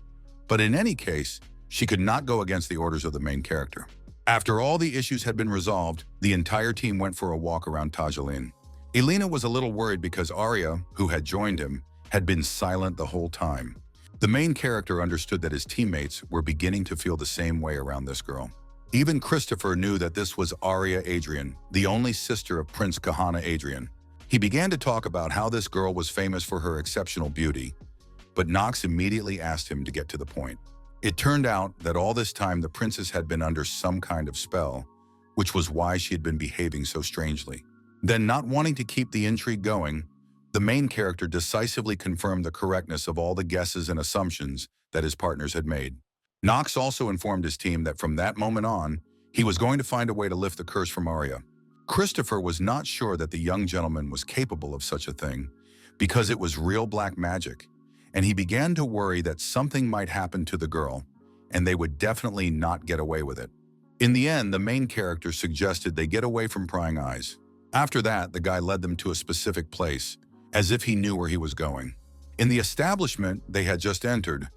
but in any case, she could not go against the orders of the main character. After all the issues had been resolved, the entire team went for a walk around Tajelin. Elena was a little worried because Arya, who had joined him, had been silent the whole time. The main character understood that his teammates were beginning to feel the same way around this girl. Even Christopher knew that this was Arya Adrian, the only sister of Prince Kahana Adrian. He began to talk about how this girl was famous for her exceptional beauty, but Knox immediately asked him to get to the point. It turned out that all this time the princess had been under some kind of spell, which was why she had been behaving so strangely. Then, not wanting to keep the intrigue going, the main character decisively confirmed the correctness of all the guesses and assumptions that his partners had made. Knox also informed his team that from that moment on, he was going to find a way to lift the curse from Arya. Christopher was not sure that the young gentleman was capable of such a thing because it was real black magic, and he began to worry that something might happen to the girl, and they would definitely not get away with it. In the end, the main character suggested they get away from prying eyes. After that, the guy led them to a specific place, as if he knew where he was going. In the establishment they had just entered,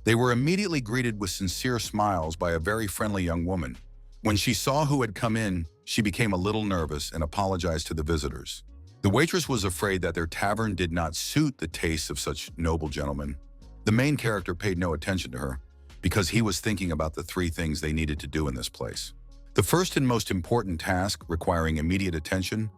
they were immediately greeted with sincere smiles by a very friendly young woman. When she saw who had come in, she became a little nervous and apologized to the visitors. The waitress was afraid that their tavern did not suit the tastes of such noble gentlemen. The main character paid no attention to her, because he was thinking about the three things they needed to do in this place. The first and most important task, requiring immediate attention,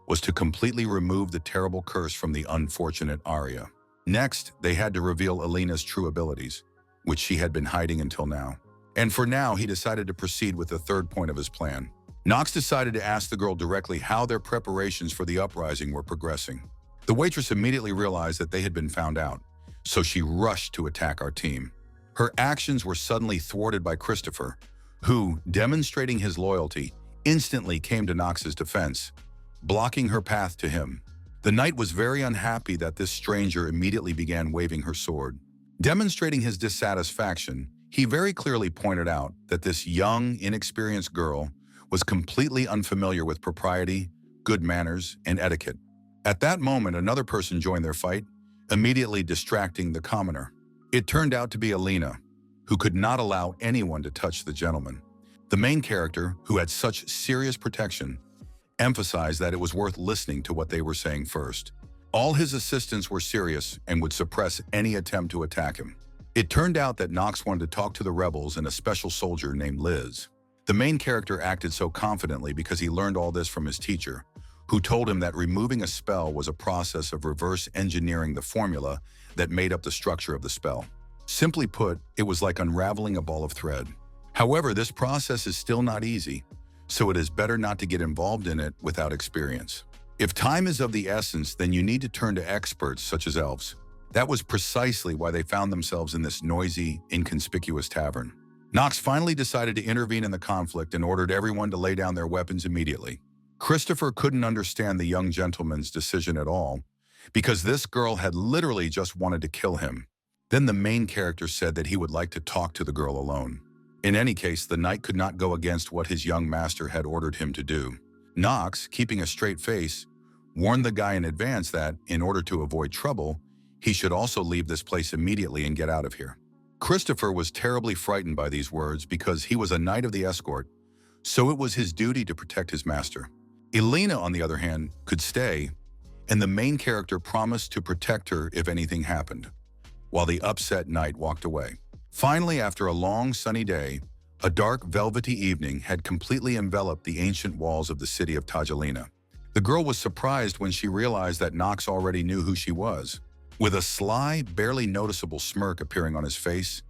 was to completely remove the terrible curse from the unfortunate Arya. Next, they had to reveal Elena's true abilities, which she had been hiding until now. And for now, he decided to proceed with the third point of his plan. Knox decided to ask the girl directly how their preparations for the uprising were progressing. The waitress immediately realized that they had been found out, so she rushed to attack our team. Her actions were suddenly thwarted by Christopher, who, demonstrating his loyalty, instantly came to Knox's defense, blocking her path to him. The knight was very unhappy that this stranger immediately began waving her sword. Demonstrating his dissatisfaction, he very clearly pointed out that this young, inexperienced girl was completely unfamiliar with propriety, good manners, and etiquette. At that moment, another person joined their fight, immediately distracting the commoner. It turned out to be Elena, who could not allow anyone to touch the gentleman. The main character, who had such serious protection, emphasized that it was worth listening to what they were saying first. All his assistants were serious and would suppress any attempt to attack him. It turned out that Knox wanted to talk to the rebels and a special soldier named Liz. The main character acted so confidently because he learned all this from his teacher, who told him that removing a spell was a process of reverse engineering the formula that made up the structure of the spell. Simply put, it was like unraveling a ball of thread. However, this process is still not easy, so it is better not to get involved in it without experience. If time is of the essence, then you need to turn to experts such as elves. That was precisely why they found themselves in this noisy, inconspicuous tavern. Knox finally decided to intervene in the conflict and ordered everyone to lay down their weapons immediately. Christopher couldn't understand the young gentleman's decision at all, because this girl had literally just wanted to kill him. Then the main character said that he would like to talk to the girl alone. In any case, the knight could not go against what his young master had ordered him to do. Knox, keeping a straight face, warned the guy in advance that, in order to avoid trouble, he should also leave this place immediately and get out of here. Christopher was terribly frightened by these words because he was a knight of the escort, so it was his duty to protect his master. Elena, on the other hand, could stay, and the main character promised to protect her if anything happened, while the upset knight walked away. Finally, after a long, sunny day, a dark, velvety evening had completely enveloped the ancient walls of the city of Tajelin. The girl was surprised when she realized that Knox already knew who she was. With a sly, barely noticeable smirk appearing on his face,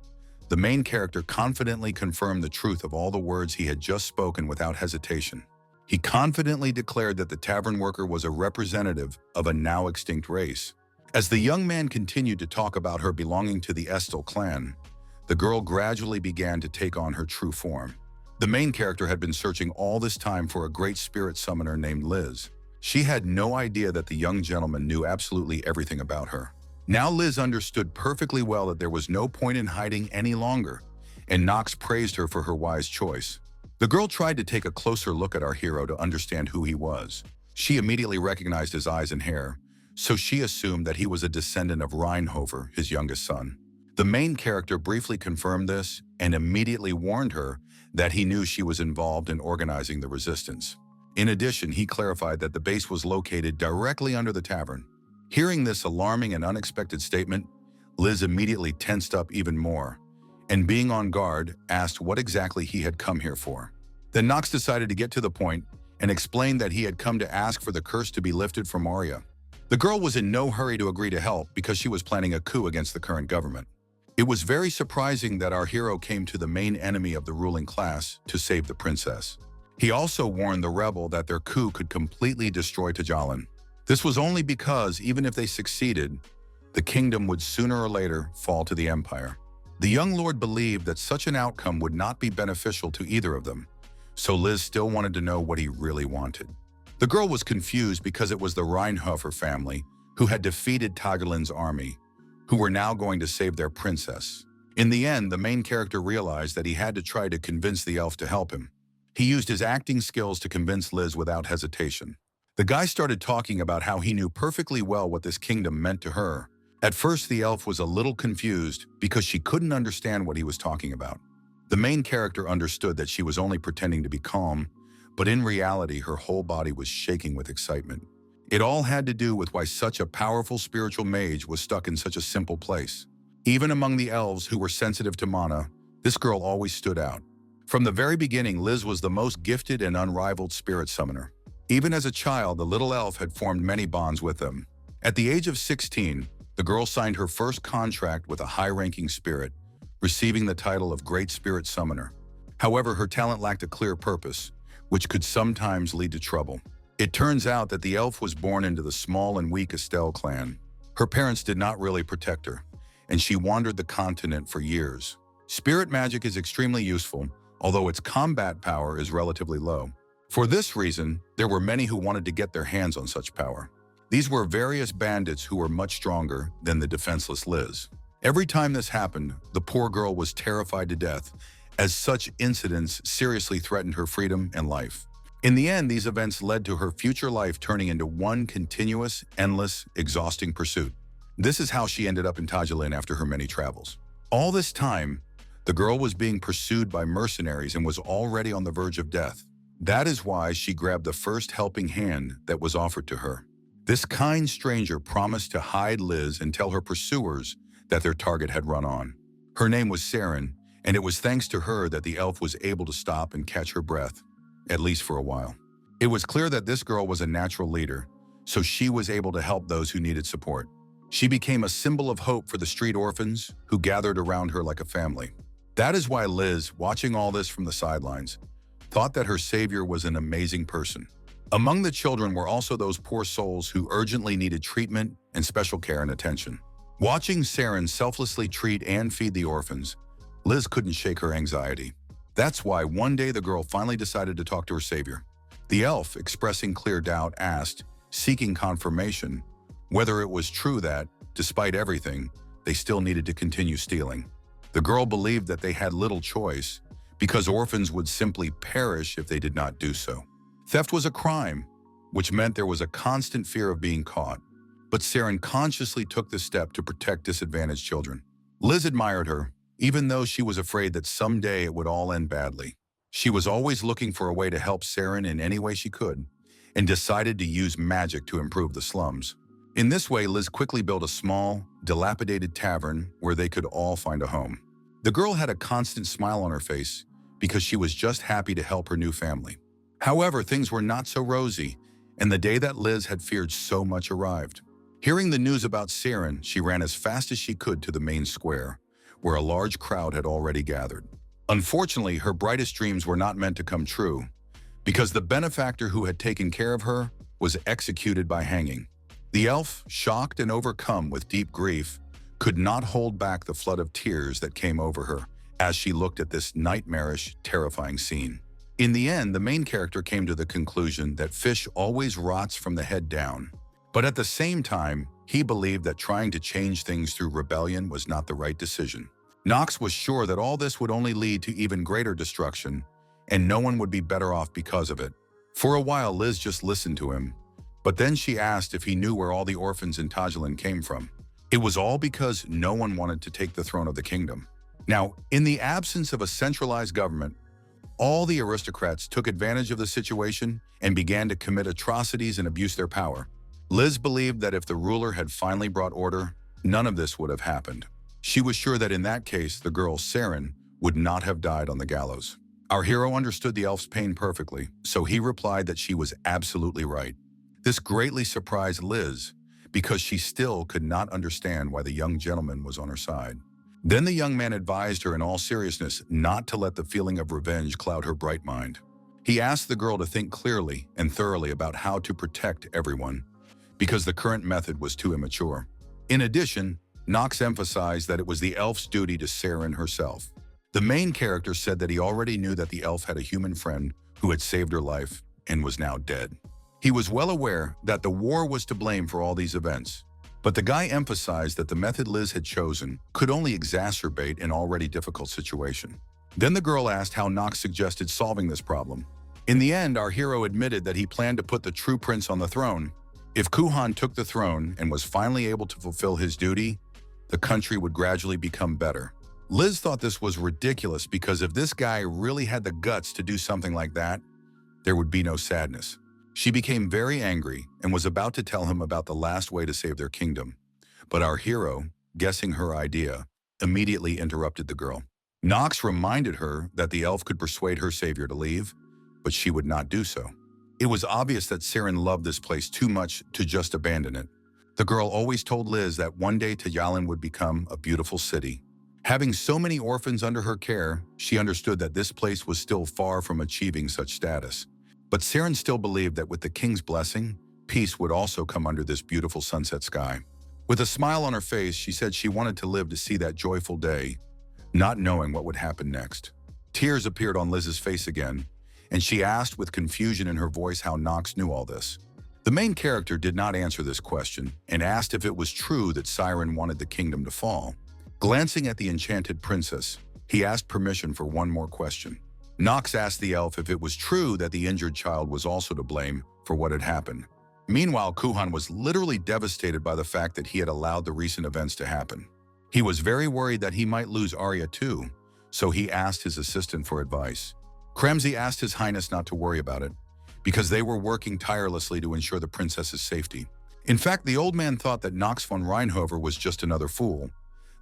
the main character confidently confirmed the truth of all the words he had just spoken without hesitation. He confidently declared that the tavern worker was a representative of a now extinct race. As the young man continued to talk about her belonging to the Estel clan, the girl gradually began to take on her true form. The main character had been searching all this time for a great spirit summoner named Liz. She had no idea that the young gentleman knew absolutely everything about her. Now Liz understood perfectly well that there was no point in hiding any longer, and Knox praised her for her wise choice. The girl tried to take a closer look at our hero to understand who he was. She immediately recognized his eyes and hair, so she assumed that he was a descendant of Reinhofer, his youngest son. The main character briefly confirmed this and immediately warned her that he knew she was involved in organizing the resistance. In addition, he clarified that the base was located directly under the tavern. Hearing this alarming and unexpected statement, Liz immediately tensed up even more, and being on guard, asked what exactly he had come here for. Then Knox decided to get to the point and explained that he had come to ask for the curse to be lifted from Arya. The girl was in no hurry to agree to help because she was planning a coup against the current government. It was very surprising that our hero came to the main enemy of the ruling class to save the princess. He also warned the rebel that their coup could completely destroy Tjalen. This was only because, even if they succeeded, the kingdom would sooner or later fall to the empire. The young lord believed that such an outcome would not be beneficial to either of them, so Liz still wanted to know what he really wanted. The girl was confused because it was the Reinhofer family who had defeated Tajelin's army, who were now going to save their princess. In the end, the main character realized that he had to try to convince the elf to help him. He used his acting skills to convince Liz without hesitation. The guy started talking about how he knew perfectly well what this kingdom meant to her. At first, the elf was a little confused because she couldn't understand what he was talking about. The main character understood that she was only pretending to be calm, but in reality, her whole body was shaking with excitement. It all had to do with why such a powerful spiritual mage was stuck in such a simple place. Even among the elves who were sensitive to mana, this girl always stood out. From the very beginning, Liz was the most gifted and unrivaled spirit summoner. Even as a child, the little elf had formed many bonds with them. At the age of 16, the girl signed her first contract with a high-ranking spirit, receiving the title of Great Spirit Summoner. However, her talent lacked a clear purpose, which could sometimes lead to trouble. It turns out that the elf was born into the small and weak Estelle clan. Her parents did not really protect her, and she wandered the continent for years. Spirit magic is extremely useful, although its combat power is relatively low. For this reason, there were many who wanted to get their hands on such power. These were various bandits who were much stronger than the defenseless Liz. Every time this happened, the poor girl was terrified to death, as such incidents seriously threatened her freedom and life. In the end, these events led to her future life turning into one continuous, endless, exhausting pursuit. This is how she ended up in Tajelin after her many travels. All this time, the girl was being pursued by mercenaries and was already on the verge of death. That is why she grabbed the first helping hand that was offered to her. This kind stranger promised to hide Liz and tell her pursuers that their target had run on. Her name was Saren, and it was thanks to her that the elf was able to stop and catch her breath, at least for a while. It was clear that this girl was a natural leader, so she was able to help those who needed support. She became a symbol of hope for the street orphans who gathered around her like a family. That is why Liz, watching all this from the sidelines, thought that her savior was an amazing person. Among the children were also those poor souls who urgently needed treatment and special care and attention. Watching Saren selflessly treat and feed the orphans, Liz couldn't shake her anxiety. That's why one day the girl finally decided to talk to her savior. The elf, expressing clear doubt, asked, seeking confirmation, whether it was true that, despite everything, they still needed to continue stealing. The girl believed that they had little choice, because orphans would simply perish if they did not do so. Theft was a crime, which meant there was a constant fear of being caught. But Saren consciously took this step to protect disadvantaged children. Liz admired her, even though she was afraid that someday it would all end badly. She was always looking for a way to help Saren in any way she could, and decided to use magic to improve the slums. In this way, Liz quickly built a small, dilapidated tavern where they could all find a home. The girl had a constant smile on her face because she was just happy to help her new family. However, things were not so rosy, and the day that Liz had feared so much arrived. Hearing the news about Saren, she ran as fast as she could to the main square, where a large crowd had already gathered. Unfortunately, her brightest dreams were not meant to come true, because the benefactor who had taken care of her was executed by hanging. The elf, shocked and overcome with deep grief, could not hold back the flood of tears that came over her as she looked at this nightmarish, terrifying scene. In the end, the main character came to the conclusion that fish always rots from the head down. But at the same time, he believed that trying to change things through rebellion was not the right decision. Knox was sure that all this would only lead to even greater destruction, and no one would be better off because of it. For a while, Liz just listened to him, but then she asked if he knew where all the orphans in Tajelin came from. It was all because no one wanted to take the throne of the kingdom. Now, in the absence of a centralized government, all the aristocrats took advantage of the situation and began to commit atrocities and abuse their power. Liz believed that if the ruler had finally brought order, none of this would have happened. She was sure that in that case, the girl Saren would not have died on the gallows. Our hero understood the elf's pain perfectly, so he replied that she was absolutely right. This greatly surprised Liz, because she still could not understand why the young gentleman was on her side. Then the young man advised her in all seriousness not to let the feeling of revenge cloud her bright mind. He asked the girl to think clearly and thoroughly about how to protect everyone, because the current method was too immature. In addition, Knox emphasized that it was the elf's duty to Saren herself. The main character said that he already knew that the elf had a human friend who had saved her life and was now dead. He was well aware that the war was to blame for all these events, but the guy emphasized that the method Liz had chosen could only exacerbate an already difficult situation. Then the girl asked how Knox suggested solving this problem. In the end, our hero admitted that he planned to put the true prince on the throne. If Kuhan took the throne and was finally able to fulfill his duty, the country would gradually become better. Liz thought this was ridiculous because if this guy really had the guts to do something like that, there would be no sadness. She became very angry and was about to tell him about the last way to save their kingdom. But our hero, guessing her idea, immediately interrupted the girl. Knox reminded her that the elf could persuade her savior to leave, but she would not do so. It was obvious that Saren loved this place too much to just abandon it. The girl always told Liz that one day Tjalen would become a beautiful city. Having so many orphans under her care, she understood that this place was still far from achieving such status. But Saren still believed that with the king's blessing, peace would also come under this beautiful sunset sky. With a smile on her face, she said she wanted to live to see that joyful day, not knowing what would happen next. Tears appeared on Liz's face again, and she asked with confusion in her voice how Knox knew all this. The main character did not answer this question and asked if it was true that Saren wanted the kingdom to fall. Glancing at the enchanted princess, he asked permission for one more question. Knox asked the elf if it was true that the injured child was also to blame for what had happened. Meanwhile, Kuhan was literally devastated by the fact that he had allowed the recent events to happen. He was very worried that he might lose Arya too, so he asked his assistant for advice. Kramzi asked His Highness not to worry about it, because they were working tirelessly to ensure the princess's safety. In fact, the old man thought that Knox von Reinhover was just another fool.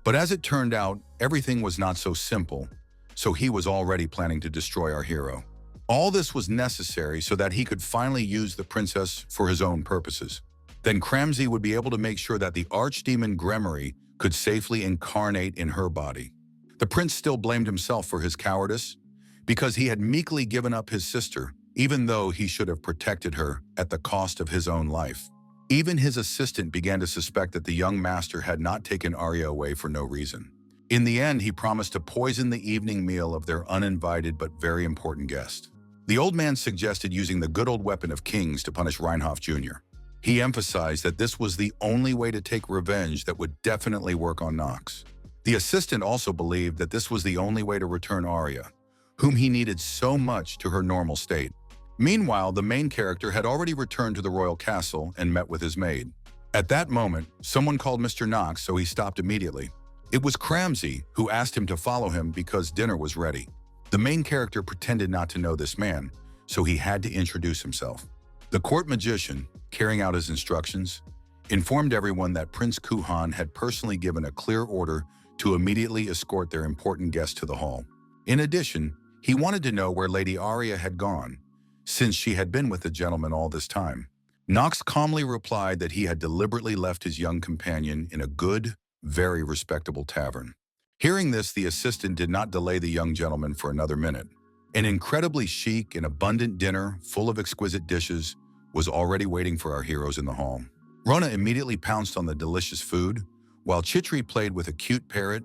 But as it turned out, everything was not so simple, so he was already planning to destroy our hero. All this was necessary so that he could finally use the princess for his own purposes. Then Kramzi would be able to make sure that the archdemon Gremory could safely incarnate in her body. The prince still blamed himself for his cowardice, because he had meekly given up his sister, even though he should have protected her at the cost of his own life. Even his assistant began to suspect that the young master had not taken Arya away for no reason. In the end, he promised to poison the evening meal of their uninvited but very important guest. The old man suggested using the good old weapon of kings to punish Reinhoff Jr. He emphasized that this was the only way to take revenge that would definitely work on Knox. The assistant also believed that this was the only way to return Arya, whom he needed so much, to her normal state. Meanwhile, the main character had already returned to the royal castle and met with his maid. At that moment, someone called Mr. Knox, so he stopped immediately. It was Kramzi, who asked him to follow him because dinner was ready. The main character pretended not to know this man, so he had to introduce himself. The court magician, carrying out his instructions, informed everyone that Prince Kuhan had personally given a clear order to immediately escort their important guest to the hall. In addition, he wanted to know where Lady Arya had gone, since she had been with the gentleman all this time. Knox calmly replied that he had deliberately left his young companion in a good, very respectable tavern. Hearing this, the assistant did not delay the young gentleman for another minute. An incredibly chic and abundant dinner full of exquisite dishes was already waiting for our heroes in the hall. Rona immediately pounced on the delicious food, while Chitri played with a cute parrot,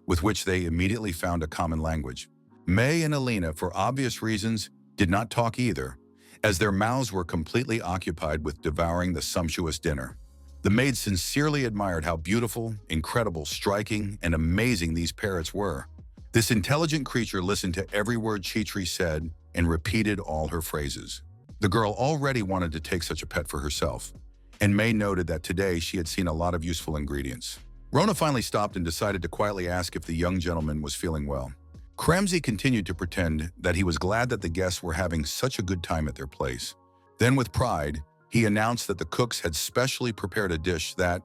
with which they immediately found a common language. May and Alina, for obvious reasons, did not talk either, as their mouths were completely occupied with devouring the sumptuous dinner. The maid sincerely admired how beautiful, incredible, striking, and amazing these parrots were. This intelligent creature listened to every word Chitri said and repeated all her phrases. The girl already wanted to take such a pet for herself, and May noted that today she had seen a lot of useful ingredients. Rona finally stopped and decided to quietly ask if the young gentleman was feeling well. Kramzi continued to pretend that he was glad that the guests were having such a good time at their place. Then, with pride, he announced that the cooks had specially prepared a dish that,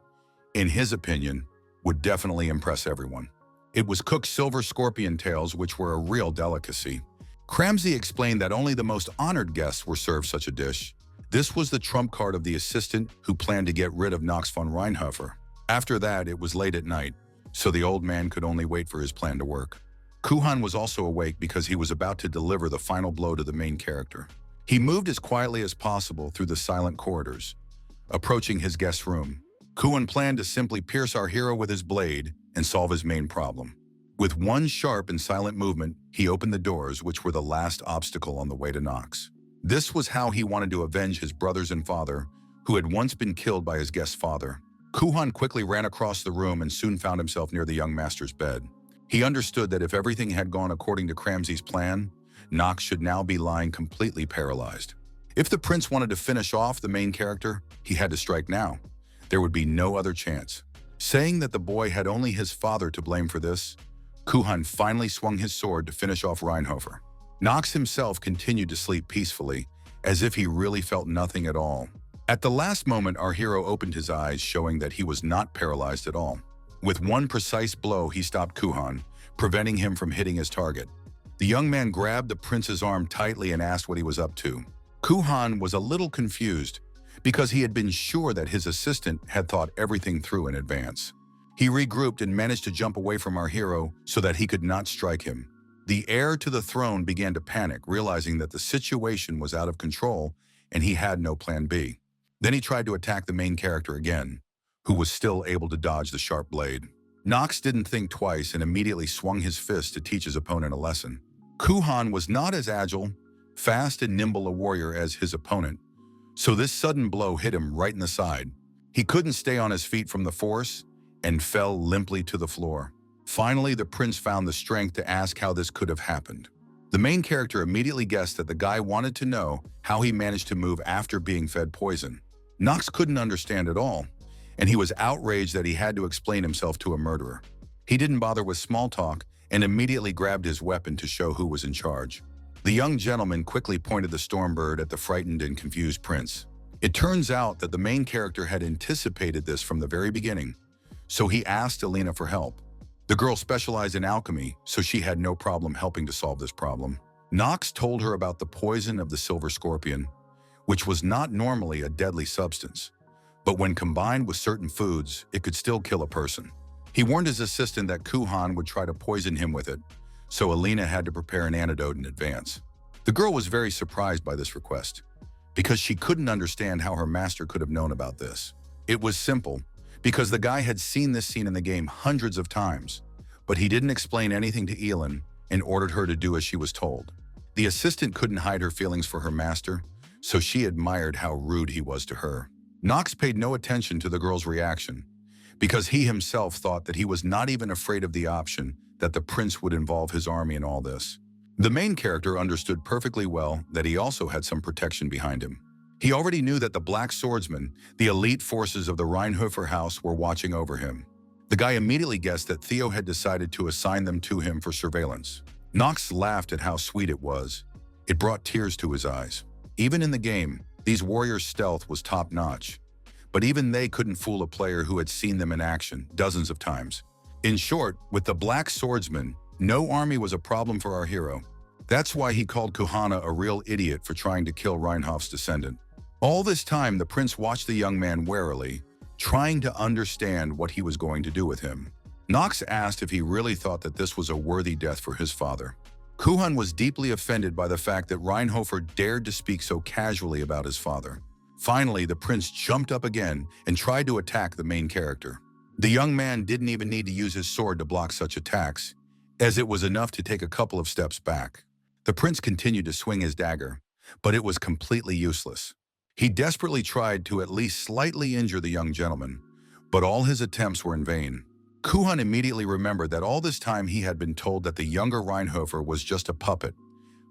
in his opinion, would definitely impress everyone. It was cooked silver scorpion tails, which were a real delicacy. Kramzi explained that only the most honored guests were served such a dish. This was the trump card of the assistant who planned to get rid of Knox von Reinhofer. After that, it was late at night, so the old man could only wait for his plan to work. Kuhan was also awake because he was about to deliver the final blow to the main character. He moved as quietly as possible through the silent corridors, approaching his guest's room. Kuhan planned to simply pierce our hero with his blade and solve his main problem. With one sharp and silent movement, he opened the doors, which were the last obstacle on the way to Knox. This was how he wanted to avenge his brothers and father, who had once been killed by his guest's father. Kuhan quickly ran across the room and soon found himself near the young master's bed. He understood that if everything had gone according to Kramzi's plan, Knox should now be lying completely paralyzed. If the prince wanted to finish off the main character, he had to strike now. There would be no other chance. Saying that the boy had only his father to blame for this, Kuhan finally swung his sword to finish off Reinhofer. Knox himself continued to sleep peacefully, as if he really felt nothing at all. At the last moment, our hero opened his eyes, showing that he was not paralyzed at all. With one precise blow, he stopped Kuhan, preventing him from hitting his target. The young man grabbed the prince's arm tightly and asked what he was up to. Kuhan was a little confused, because he had been sure that his assistant had thought everything through in advance. He regrouped and managed to jump away from our hero so that he could not strike him. The heir to the throne began to panic, realizing that the situation was out of control and he had no plan B. Then he tried to attack the main character again, who was still able to dodge the sharp blade. Knox didn't think twice and immediately swung his fist to teach his opponent a lesson. Kuhan was not as agile, fast and nimble a warrior as his opponent, so this sudden blow hit him right in the side. He couldn't stay on his feet from the force and fell limply to the floor. Finally, the prince found the strength to ask how this could have happened. The main character immediately guessed that the guy wanted to know how he managed to move after being fed poison. Knox couldn't understand at all, and he was outraged that he had to explain himself to a murderer. He didn't bother with small talk and immediately grabbed his weapon to show who was in charge. The young gentleman quickly pointed the Stormbird at the frightened and confused prince. It turns out that the main character had anticipated this from the very beginning, so he asked Elena for help. The girl specialized in alchemy, so she had no problem helping to solve this problem. Knox told her about the poison of the silver scorpion, which was not normally a deadly substance, but when combined with certain foods, it could still kill a person. He warned his assistant that Kuhan would try to poison him with it, so Elena had to prepare an antidote in advance. The girl was very surprised by this request, because she couldn't understand how her master could have known about this. It was simple, because the guy had seen this scene in the game hundreds of times, but he didn't explain anything to Tjalen and ordered her to do as she was told. The assistant couldn't hide her feelings for her master, so she admired how rude he was to her. Knox paid no attention to the girl's reaction, because he himself thought that he was not even afraid of the option that the prince would involve his army in all this. The main character understood perfectly well that he also had some protection behind him. He already knew that the Black Swordsmen, the elite forces of the Reinhofer house, were watching over him. The guy immediately guessed that Theo had decided to assign them to him for surveillance. Knox laughed at how sweet it was. It brought tears to his eyes. Even in the game, these warriors' stealth was top-notch, but even they couldn't fool a player who had seen them in action dozens of times. In short, with the Black Swordsmen, no army was a problem for our hero. That's why he called Kuhana a real idiot for trying to kill Reinhoff's descendant. All this time, the prince watched the young man warily, trying to understand what he was going to do with him. Knox asked if he really thought that this was a worthy death for his father. Kuhan was deeply offended by the fact that Reinhofer dared to speak so casually about his father. Finally, the prince jumped up again and tried to attack the main character. The young man didn't even need to use his sword to block such attacks, as it was enough to take a couple of steps back. The prince continued to swing his dagger, but it was completely useless. He desperately tried to at least slightly injure the young gentleman, but all his attempts were in vain. Kuhan immediately remembered that all this time he had been told that the younger Reinhofer was just a puppet,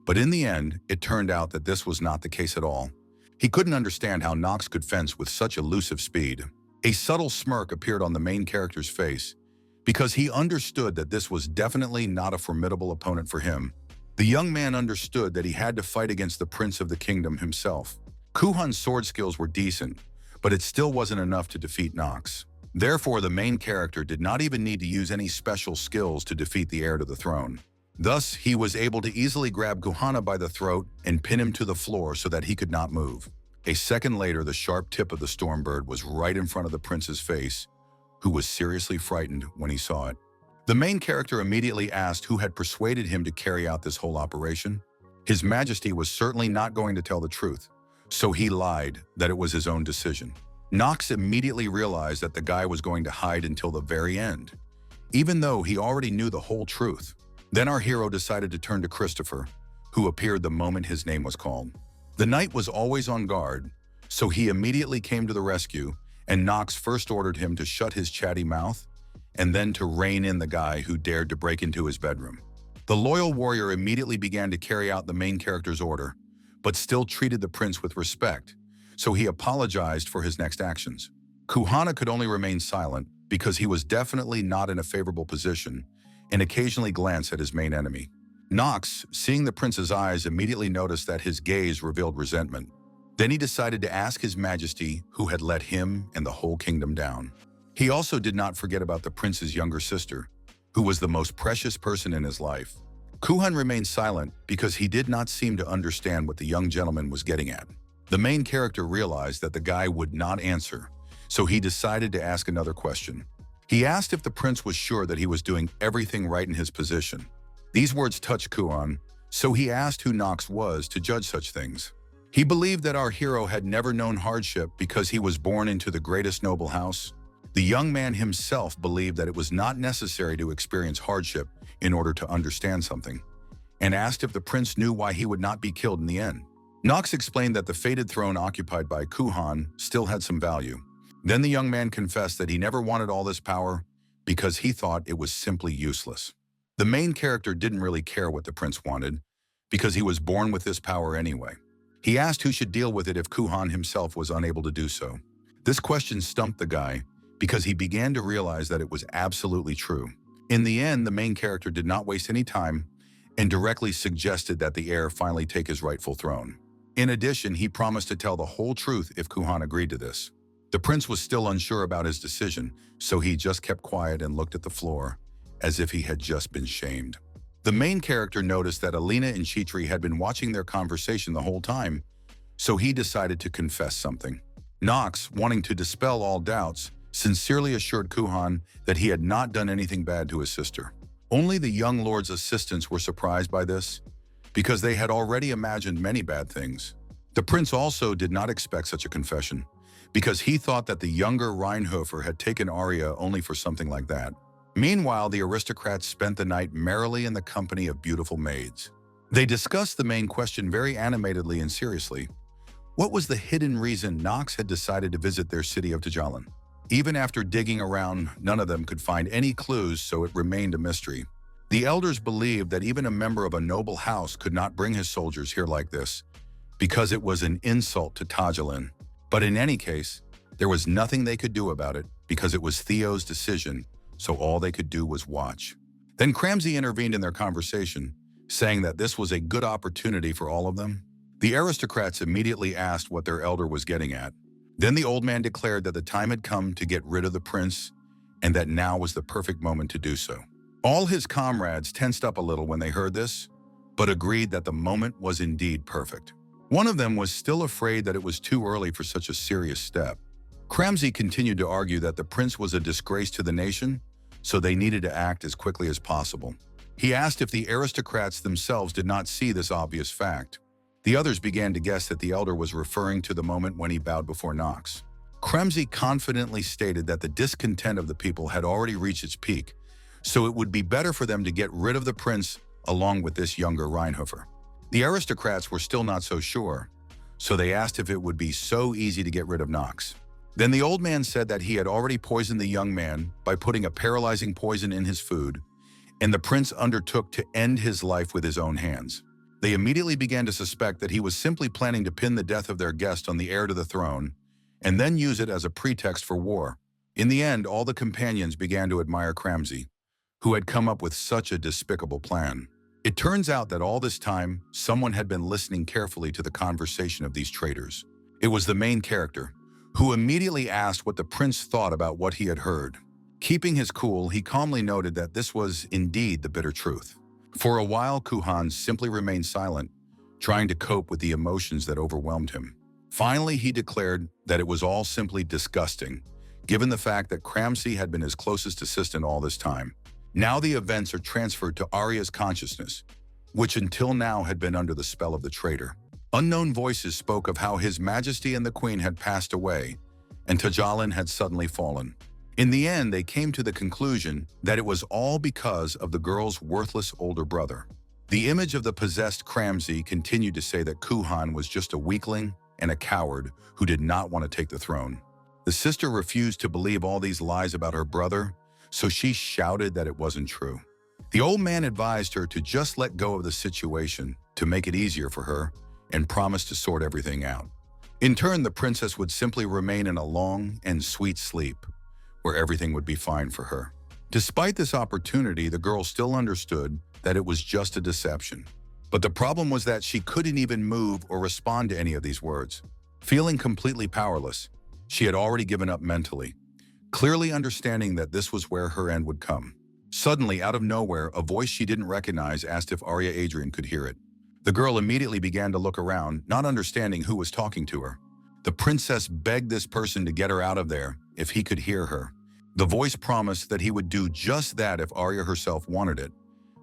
but in the end, it turned out that this was not the case at all. He couldn't understand how Knox could fence with such elusive speed. A subtle smirk appeared on the main character's face, because he understood that this was definitely not a formidable opponent for him. The young man understood that he had to fight against the Prince of the Kingdom himself. Kuhan's sword skills were decent, but it still wasn't enough to defeat Knox. Therefore, the main character did not even need to use any special skills to defeat the heir to the throne. Thus, he was able to easily grab Kuhana by the throat and pin him to the floor so that he could not move. A second later, the sharp tip of the Stormbird was right in front of the prince's face, who was seriously frightened when he saw it. The main character immediately asked who had persuaded him to carry out this whole operation. His Majesty was certainly not going to tell the truth, so he lied that it was his own decision. Knox immediately realized that the guy was going to hide until the very end, even though he already knew the whole truth. Then our hero decided to turn to Christopher, who appeared the moment his name was called. The knight was always on guard, so he immediately came to the rescue, and Knox first ordered him to shut his chatty mouth, and then to rein in the guy who dared to break into his bedroom. The loyal warrior immediately began to carry out the main character's order, but still treated the prince with respect, so he apologized for his next actions. Kuhana could only remain silent because he was definitely not in a favorable position and occasionally glanced at his main enemy. Knox, seeing the prince's eyes, immediately noticed that his gaze revealed resentment. Then he decided to ask his Majesty who had let him and the whole kingdom down. He also did not forget about the prince's younger sister, who was the most precious person in his life. Kuhan remained silent because he did not seem to understand what the young gentleman was getting at. The main character realized that the guy would not answer, so he decided to ask another question. He asked if the prince was sure that he was doing everything right in his position. These words touched Kuhan, so he asked who Knox was to judge such things. He believed that our hero had never known hardship because he was born into the greatest noble house. The young man himself believed that it was not necessary to experience hardship in order to understand something, and asked if the prince knew why he would not be killed in the end. Knox explained that the fated throne occupied by Kuhan still had some value. Then the young man confessed that he never wanted all this power because he thought it was simply useless. The main character didn't really care what the prince wanted because he was born with this power anyway. He asked who should deal with it if Kuhan himself was unable to do so. This question stumped the guy because he began to realize that it was absolutely true. In the end, the main character did not waste any time and directly suggested that the heir finally take his rightful throne. In addition, he promised to tell the whole truth if Kuhan agreed to this. The prince was still unsure about his decision, so he just kept quiet and looked at the floor, as if he had just been shamed. The main character noticed that Alina and Chitri had been watching their conversation the whole time, so he decided to confess something. Knox, wanting to dispel all doubts, sincerely assured Kuhan that he had not done anything bad to his sister. Only the young lord's assistants were surprised by this, because they had already imagined many bad things. The prince also did not expect such a confession, because he thought that the younger Reinhofer had taken Arya only for something like that. Meanwhile, the aristocrats spent the night merrily in the company of beautiful maids. They discussed the main question very animatedly and seriously. What was the hidden reason Knox had decided to visit their city of Tajelin? Even after digging around, none of them could find any clues, so it remained a mystery. The elders believed that even a member of a noble house could not bring his soldiers here like this, because it was an insult to Tajelin. But in any case, there was nothing they could do about it, because it was Theo's decision, so all they could do was watch. Then Cramsey intervened in their conversation, saying that this was a good opportunity for all of them. The aristocrats immediately asked what their elder was getting at. Then the old man declared that the time had come to get rid of the prince, and that now was the perfect moment to do so. All his comrades tensed up a little when they heard this, but agreed that the moment was indeed perfect. One of them was still afraid that it was too early for such a serious step. Cramsey continued to argue that the prince was a disgrace to the nation, so they needed to act as quickly as possible. He asked if the aristocrats themselves did not see this obvious fact. The others began to guess that the elder was referring to the moment when he bowed before Knox. Cramsey confidently stated that the discontent of the people had already reached its peak, so it would be better for them to get rid of the prince along with this younger Reinhofer. The aristocrats were still not so sure, so they asked if it would be so easy to get rid of Knox. Then the old man said that he had already poisoned the young man by putting a paralyzing poison in his food, and the prince undertook to end his life with his own hands. They immediately began to suspect that he was simply planning to pin the death of their guest on the heir to the throne, and then use it as a pretext for war. In the end, all the companions began to admire Cramsey, who had come up with such a despicable plan. It turns out that all this time, someone had been listening carefully to the conversation of these traitors. It was the main character, who immediately asked what the prince thought about what he had heard. Keeping his cool, he calmly noted that this was indeed the bitter truth. For a while, Kuhan simply remained silent, trying to cope with the emotions that overwhelmed him. Finally, he declared that it was all simply disgusting, given the fact that Cramsey had been his closest assistant all this time. Now the events are transferred to Arya's consciousness, which until now had been under the spell of the traitor. Unknown voices spoke of how His Majesty and the Queen had passed away, and Tajelin had suddenly fallen. In the end, they came to the conclusion that it was all because of the girl's worthless older brother. The image of the possessed Cramsey continued to say that Kuhan was just a weakling and a coward who did not want to take the throne. The sister refused to believe all these lies about her brother, so she shouted that it wasn't true. The old man advised her to just let go of the situation to make it easier for her, and promised to sort everything out. In turn, the princess would simply remain in a long and sweet sleep, where everything would be fine for her. Despite this opportunity, the girl still understood that it was just a deception. But the problem was that she couldn't even move or respond to any of these words. Feeling completely powerless, she had already given up mentally, clearly understanding that this was where her end would come. Suddenly, out of nowhere, a voice she didn't recognize asked if Arya Adrian could hear it. The girl immediately began to look around, not understanding who was talking to her. The princess begged this person to get her out of there if he could hear her. The voice promised that he would do just that if Arya herself wanted it,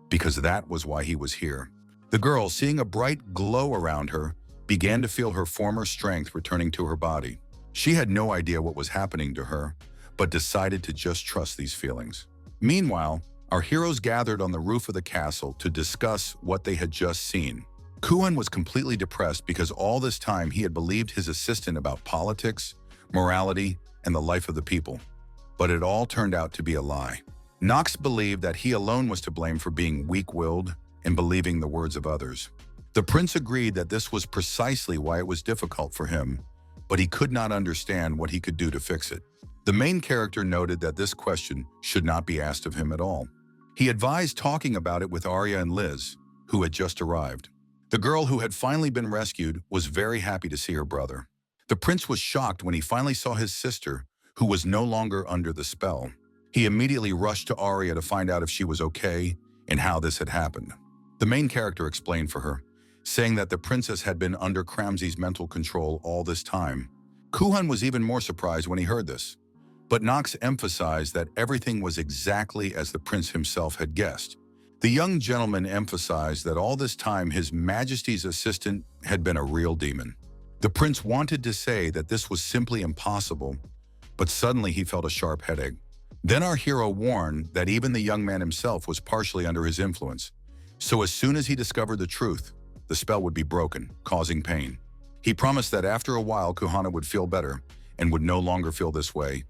because that was why he was here. The girl, seeing a bright glow around her, began to feel her former strength returning to her body. She had no idea what was happening to her, but decided to just trust these feelings. Meanwhile, our heroes gathered on the roof of the castle to discuss what they had just seen. Kuhan was completely depressed because all this time he had believed his assistant about politics, morality, and the life of the people. But it all turned out to be a lie. Knox believed that he alone was to blame for being weak-willed and believing the words of others. The prince agreed that this was precisely why it was difficult for him, but he could not understand what he could do to fix it. The main character noted that this question should not be asked of him at all. He advised talking about it with Arya and Liz, who had just arrived. The girl who had finally been rescued was very happy to see her brother. The prince was shocked when he finally saw his sister, who was no longer under the spell. He immediately rushed to Arya to find out if she was okay and how this had happened. The main character explained for her, saying that the princess had been under Cramsy's mental control all this time. Kuhan was even more surprised when he heard this, but Knox emphasized that everything was exactly as the prince himself had guessed. The young gentleman emphasized that all this time His Majesty's assistant had been a real demon. The prince wanted to say that this was simply impossible, but suddenly he felt a sharp headache. Then our hero warned that even the young man himself was partially under his influence, so as soon as he discovered the truth, the spell would be broken, causing pain. He promised that after a while Kuhana would feel better and would no longer feel this way,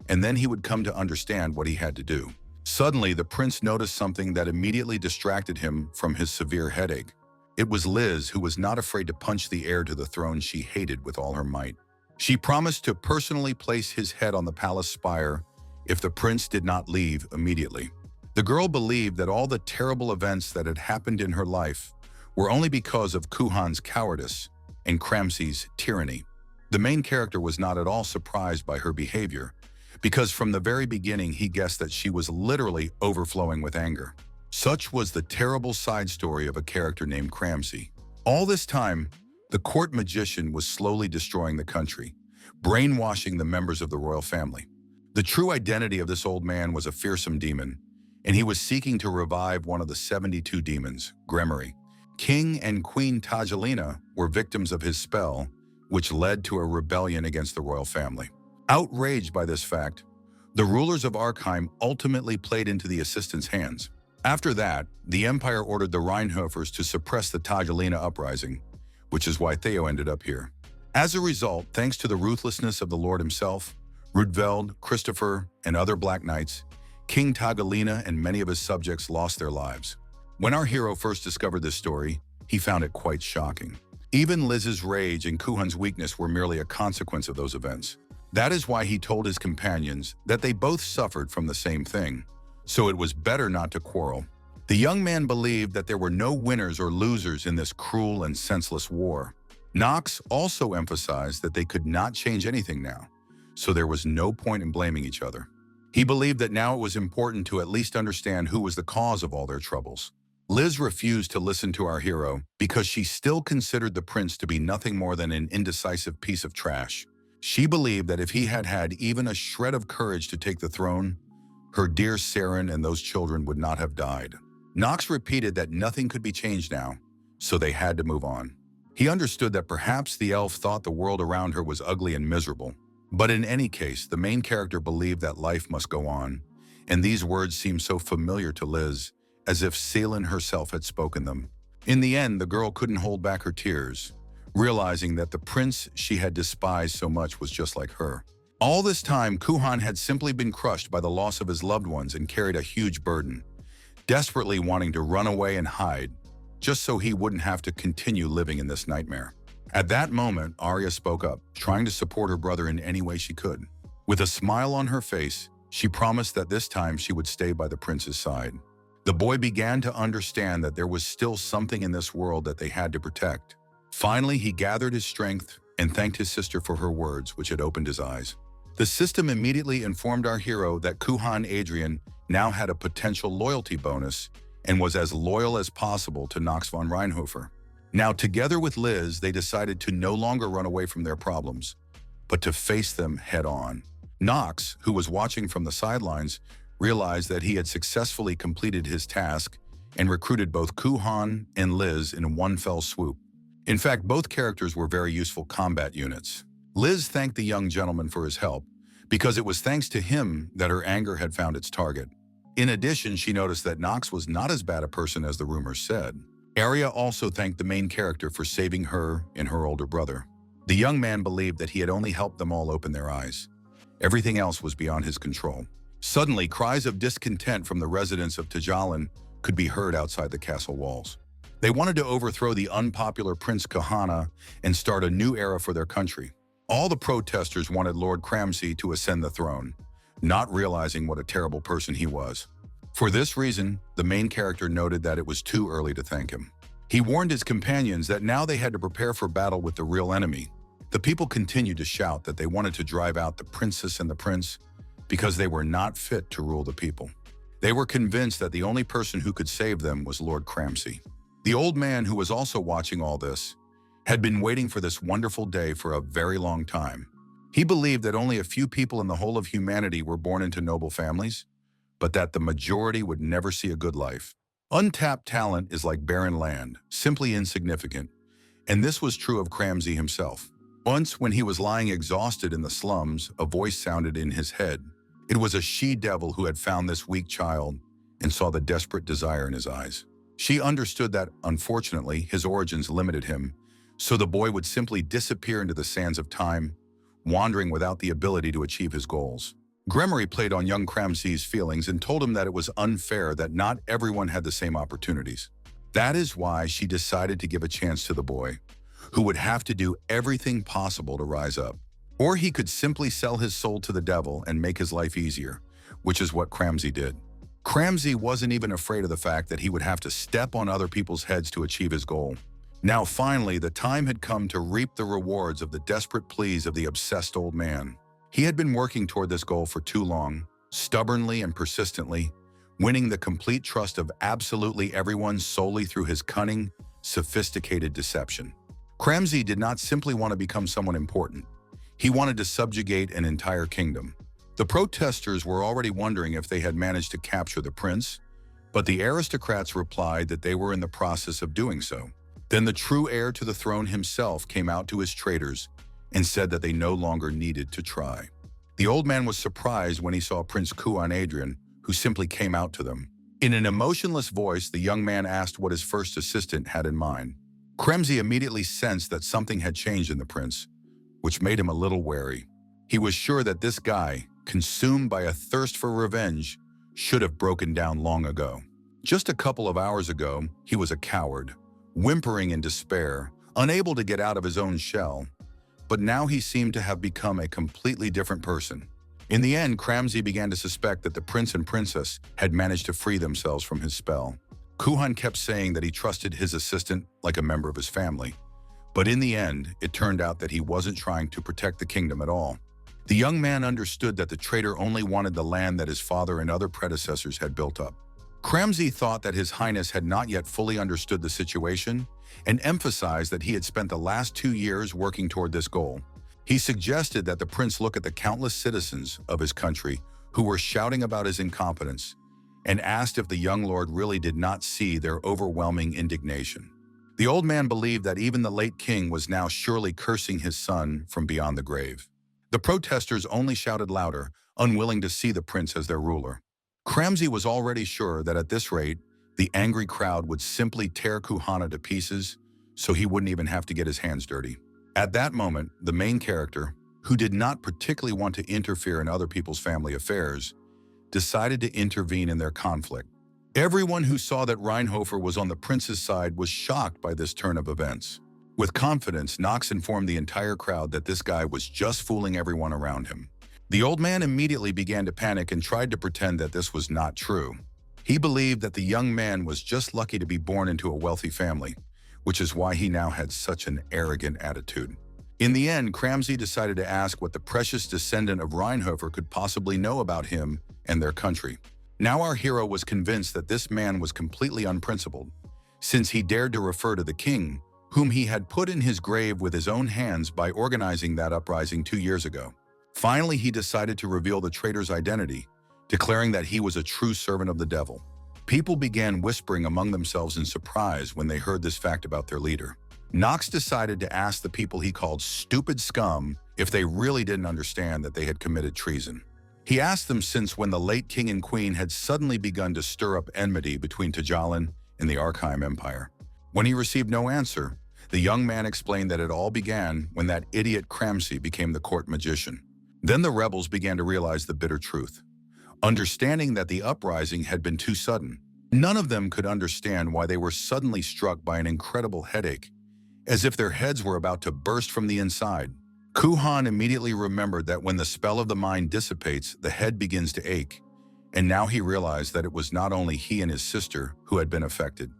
and then he would come to understand what he had to do. Suddenly, the prince noticed something that immediately distracted him from his severe headache. It was Liz, who was not afraid to punch the heir to the throne she hated with all her might. She promised to personally place his head on the palace spire if the prince did not leave immediately. The girl believed that all the terrible events that had happened in her life were only because of Kuhan's cowardice and Cramsy's tyranny. The main character was not at all surprised by her behavior, because from the very beginning he guessed that she was literally overflowing with anger. Such was the terrible side story of a character named Cramsy. All this time, the court magician was slowly destroying the country, brainwashing the members of the royal family. The true identity of this old man was a fearsome demon, and he was seeking to revive one of the 72 demons, Gremory. King and Queen Tajelin were victims of his spell, which led to a rebellion against the royal family. Outraged by this fact, the rulers of Arkheim ultimately played into the assistant's hands. After that, the Empire ordered the Rheinhofers to suppress the Tajelin uprising, which is why Theo ended up here. As a result, thanks to the ruthlessness of the Lord himself, Rudveld, Christopher, and other Black Knights, King Tajelin and many of his subjects lost their lives. When our hero first discovered this story, he found it quite shocking. Even Liz's rage and Kuhan's weakness were merely a consequence of those events. That is why he told his companions that they both suffered from the same thing, so it was better not to quarrel. The young man believed that there were no winners or losers in this cruel and senseless war. Knox also emphasized that they could not change anything now, so there was no point in blaming each other. He believed that now it was important to at least understand who was the cause of all their troubles. Liz refused to listen to our hero because she still considered the prince to be nothing more than an indecisive piece of trash. She believed that if he had had even a shred of courage to take the throne, her dear Saren and those children would not have died. Knox repeated that nothing could be changed now, so they had to move on. He understood that perhaps the elf thought the world around her was ugly and miserable, but in any case, the main character believed that life must go on, and these words seemed so familiar to Liz, as if Tjalen herself had spoken them. In the end, the girl couldn't hold back her tears, realizing that the prince she had despised so much was just like her. All this time, Kuhan had simply been crushed by the loss of his loved ones and carried a huge burden, desperately wanting to run away and hide, just so he wouldn't have to continue living in this nightmare. At that moment, Arya spoke up, trying to support her brother in any way she could. With a smile on her face, she promised that this time she would stay by the prince's side. The boy began to understand that there was still something in this world that they had to protect. Finally, he gathered his strength and thanked his sister for her words, which had opened his eyes. The system immediately informed our hero that Kuhan Adrian now had a potential loyalty bonus and was as loyal as possible to Knox von Rheinhofer. Now, together with Liz, they decided to no longer run away from their problems, but to face them head-on. Knox, who was watching from the sidelines, realized that he had successfully completed his task and recruited both Kuhan and Liz in one fell swoop. In fact, both characters were very useful combat units. Liz thanked the young gentleman for his help, because it was thanks to him that her anger had found its target. In addition, she noticed that Knox was not as bad a person as the rumors said. Arya also thanked the main character for saving her and her older brother. The young man believed that he had only helped them all open their eyes. Everything else was beyond his control. Suddenly, cries of discontent from the residents of Tjalen could be heard outside the castle walls. They wanted to overthrow the unpopular Prince Kahana and start a new era for their country. All the protesters wanted Lord Cramsy to ascend the throne, not realizing what a terrible person he was. For this reason, the main character noted that it was too early to thank him. He warned his companions that now they had to prepare for battle with the real enemy. The people continued to shout that they wanted to drive out the princess and the prince because they were not fit to rule the people. They were convinced that the only person who could save them was Lord Cramsey. The old man, who was also watching all this, had been waiting for this wonderful day for a very long time. He believed that only a few people in the whole of humanity were born into noble families, but that the majority would never see a good life. Untapped talent is like barren land, simply insignificant, and this was true of Cramsey himself. Once, when he was lying exhausted in the slums, a voice sounded in his head. It was a she-devil who had found this weak child and saw the desperate desire in his eyes. She understood that, unfortunately, his origins limited him, so the boy would simply disappear into the sands of time, wandering without the ability to achieve his goals. Gremory played on young Cramsey's feelings and told him that it was unfair that not everyone had the same opportunities. That is why she decided to give a chance to the boy, who would have to do everything possible to rise up. Or he could simply sell his soul to the devil and make his life easier, which is what Cramsey did. Cramsey wasn't even afraid of the fact that he would have to step on other people's heads to achieve his goal. Now finally, the time had come to reap the rewards of the desperate pleas of the obsessed old man. He had been working toward this goal for too long, stubbornly and persistently, winning the complete trust of absolutely everyone solely through his cunning, sophisticated deception. Cramsey did not simply want to become someone important. He wanted to subjugate an entire kingdom. The protesters were already wondering if they had managed to capture the prince, but the aristocrats replied that they were in the process of doing so. Then the true heir to the throne himself came out to his traitors and said that they no longer needed to try. The old man was surprised when he saw Prince Kuan Adrian, who simply came out to them. In an emotionless voice, the young man asked what his first assistant had in mind. Cramsey immediately sensed that something had changed in the prince, which made him a little wary. He was sure that this guy, consumed by a thirst for revenge, should have broken down long ago. Just a couple of hours ago, he was a coward, whimpering in despair, unable to get out of his own shell, but now he seemed to have become a completely different person. In the end, Cramsey began to suspect that the prince and princess had managed to free themselves from his spell. Kuhan kept saying that he trusted his assistant like a member of his family, but in the end, it turned out that he wasn't trying to protect the kingdom at all. The young man understood that the traitor only wanted the land that his father and other predecessors had built up. Cramsey thought that His Highness had not yet fully understood the situation and emphasized that he had spent the last 2 years working toward this goal. He suggested that the prince look at the countless citizens of his country who were shouting about his incompetence and asked if the young lord really did not see their overwhelming indignation. The old man believed that even the late king was now surely cursing his son from beyond the grave. The protesters only shouted louder, unwilling to see the prince as their ruler. Cramsey was already sure that at this rate, the angry crowd would simply tear Kuhana to pieces, so he wouldn't even have to get his hands dirty. At that moment, the main character, who did not particularly want to interfere in other people's family affairs, decided to intervene in their conflict. Everyone who saw that Reinhofer was on the prince's side was shocked by this turn of events. With confidence, Knox informed the entire crowd that this guy was just fooling everyone around him. The old man immediately began to panic and tried to pretend that this was not true. He believed that the young man was just lucky to be born into a wealthy family, which is why he now had such an arrogant attitude. In the end, Cramsey decided to ask what the precious descendant of Reinhofer could possibly know about him and their country. Now our hero was convinced that this man was completely unprincipled, since he dared to refer to the king, whom he had put in his grave with his own hands by organizing that uprising 2 years ago. Finally, he decided to reveal the traitor's identity, declaring that he was a true servant of the devil. People began whispering among themselves in surprise when they heard this fact about their leader. Knox decided to ask the people he called stupid scum if they really didn't understand that they had committed treason. He asked them since when the late king and queen had suddenly begun to stir up enmity between Tjalen and the Arkheim Empire. When he received no answer, the young man explained that it all began when that idiot Cramsey became the court magician. Then the rebels began to realize the bitter truth. Understanding that the uprising had been too sudden, none of them could understand why they were suddenly struck by an incredible headache, as if their heads were about to burst from the inside. Kuhan immediately remembered that when the spell of the mind dissipates, the head begins to ache, and now he realized that it was not only he and his sister who had been affected.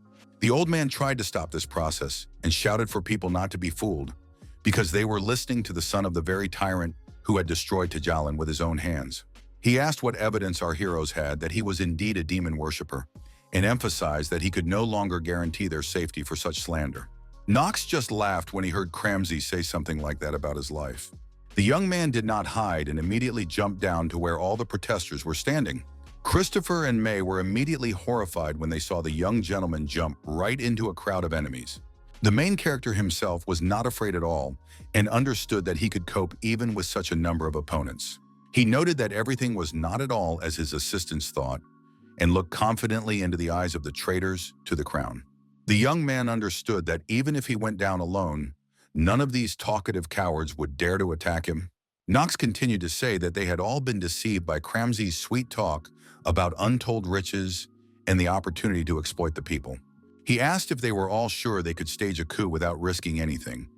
The old man tried to stop this process and shouted for people not to be fooled, because they were listening to the son of the very tyrant who had destroyed Tjalen with his own hands. He asked what evidence our heroes had that he was indeed a demon worshipper, and emphasized that he could no longer guarantee their safety for such slander. Knox just laughed when he heard Cramsey say something like that about his life. The young man did not hide and immediately jumped down to where all the protesters were standing. Christopher and May were immediately horrified when they saw the young gentleman jump right into a crowd of enemies. The main character himself was not afraid at all and understood that he could cope even with such a number of opponents. He noted that everything was not at all as his assistants thought and looked confidently into the eyes of the traitors to the crown. The young man understood that even if he went down alone, none of these talkative cowards would dare to attack him. Knox continued to say that they had all been deceived by Cramsey's sweet talk about untold riches and the opportunity to exploit the people. He asked if they were all sure they could stage a coup without risking anything,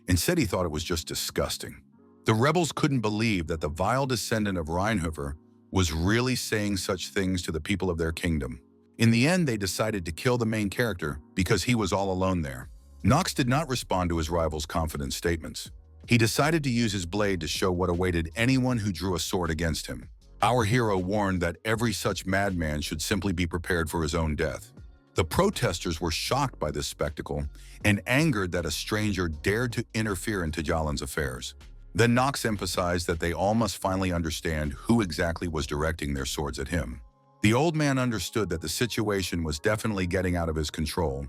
and said he thought it was just disgusting. The rebels couldn't believe that the vile descendant of Reinhofer was really saying such things to the people of their kingdom. In the end, they decided to kill the main character because he was all alone there. Knox did not respond to his rival's confident statements. He decided to use his blade to show what awaited anyone who drew a sword against him. Our hero warned that every such madman should simply be prepared for his own death. The protesters were shocked by this spectacle and angered that a stranger dared to interfere in Tajelin's affairs. Then Knox emphasized that they all must finally understand who exactly was directing their swords at him. The old man understood that the situation was definitely getting out of his control,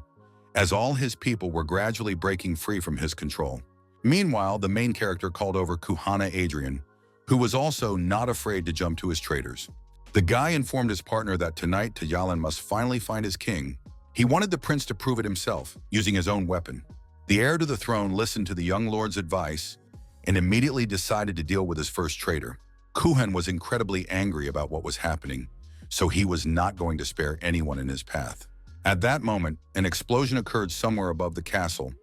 as all his people were gradually breaking free from his control. Meanwhile, the main character called over Kuhana Adrian, who was also not afraid to jump to his traitors. The guy informed his partner that tonight Tjalen must finally find his king. He wanted the prince to prove it himself, using his own weapon. The heir to the throne listened to the young lord's advice and immediately decided to deal with his first traitor. Kuhan was incredibly angry about what was happening, so he was not going to spare anyone in his path. At that moment, an explosion occurred somewhere above the castle,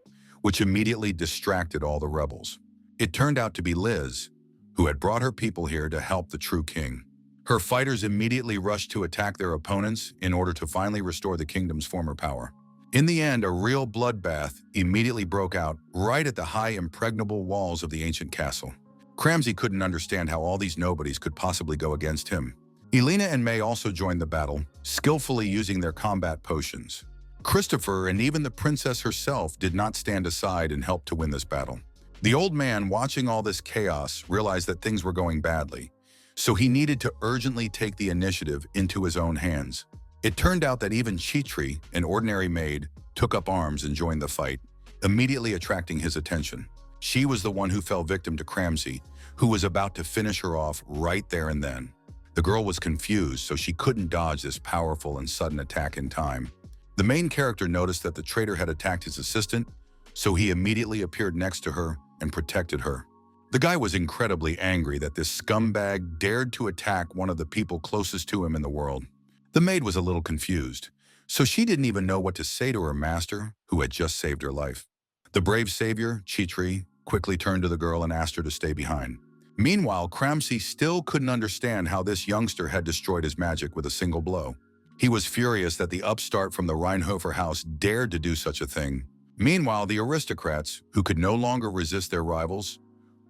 which immediately distracted all the rebels. It turned out to be Liz, who had brought her people here to help the true king. Her fighters immediately rushed to attack their opponents in order to finally restore the kingdom's former power. In the end, a real bloodbath immediately broke out right at the high impregnable walls of the ancient castle. Cramsey couldn't understand how all these nobodies could possibly go against him. Elena and May also joined the battle, skillfully using their combat potions. Christopher and even the princess herself did not stand aside and help to win this battle. The old man, watching all this chaos, realized that things were going badly, so he needed to urgently take the initiative into his own hands. It turned out that even Chitri, an ordinary maid, took up arms and joined the fight, immediately attracting his attention. She was the one who fell victim to Cramsey, who was about to finish her off right there and then. The girl was confused, so she couldn't dodge this powerful and sudden attack in time. The main character noticed that the traitor had attacked his assistant, so he immediately appeared next to her and protected her. The guy was incredibly angry that this scumbag dared to attack one of the people closest to him in the world. The maid was a little confused, so she didn't even know what to say to her master, who had just saved her life. The brave savior, Chitri, quickly turned to the girl and asked her to stay behind. Meanwhile, Cramsey still couldn't understand how this youngster had destroyed his magic with a single blow. He was furious that the upstart from the Reinhofer house dared to do such a thing. Meanwhile, the aristocrats, who could no longer resist their rivals,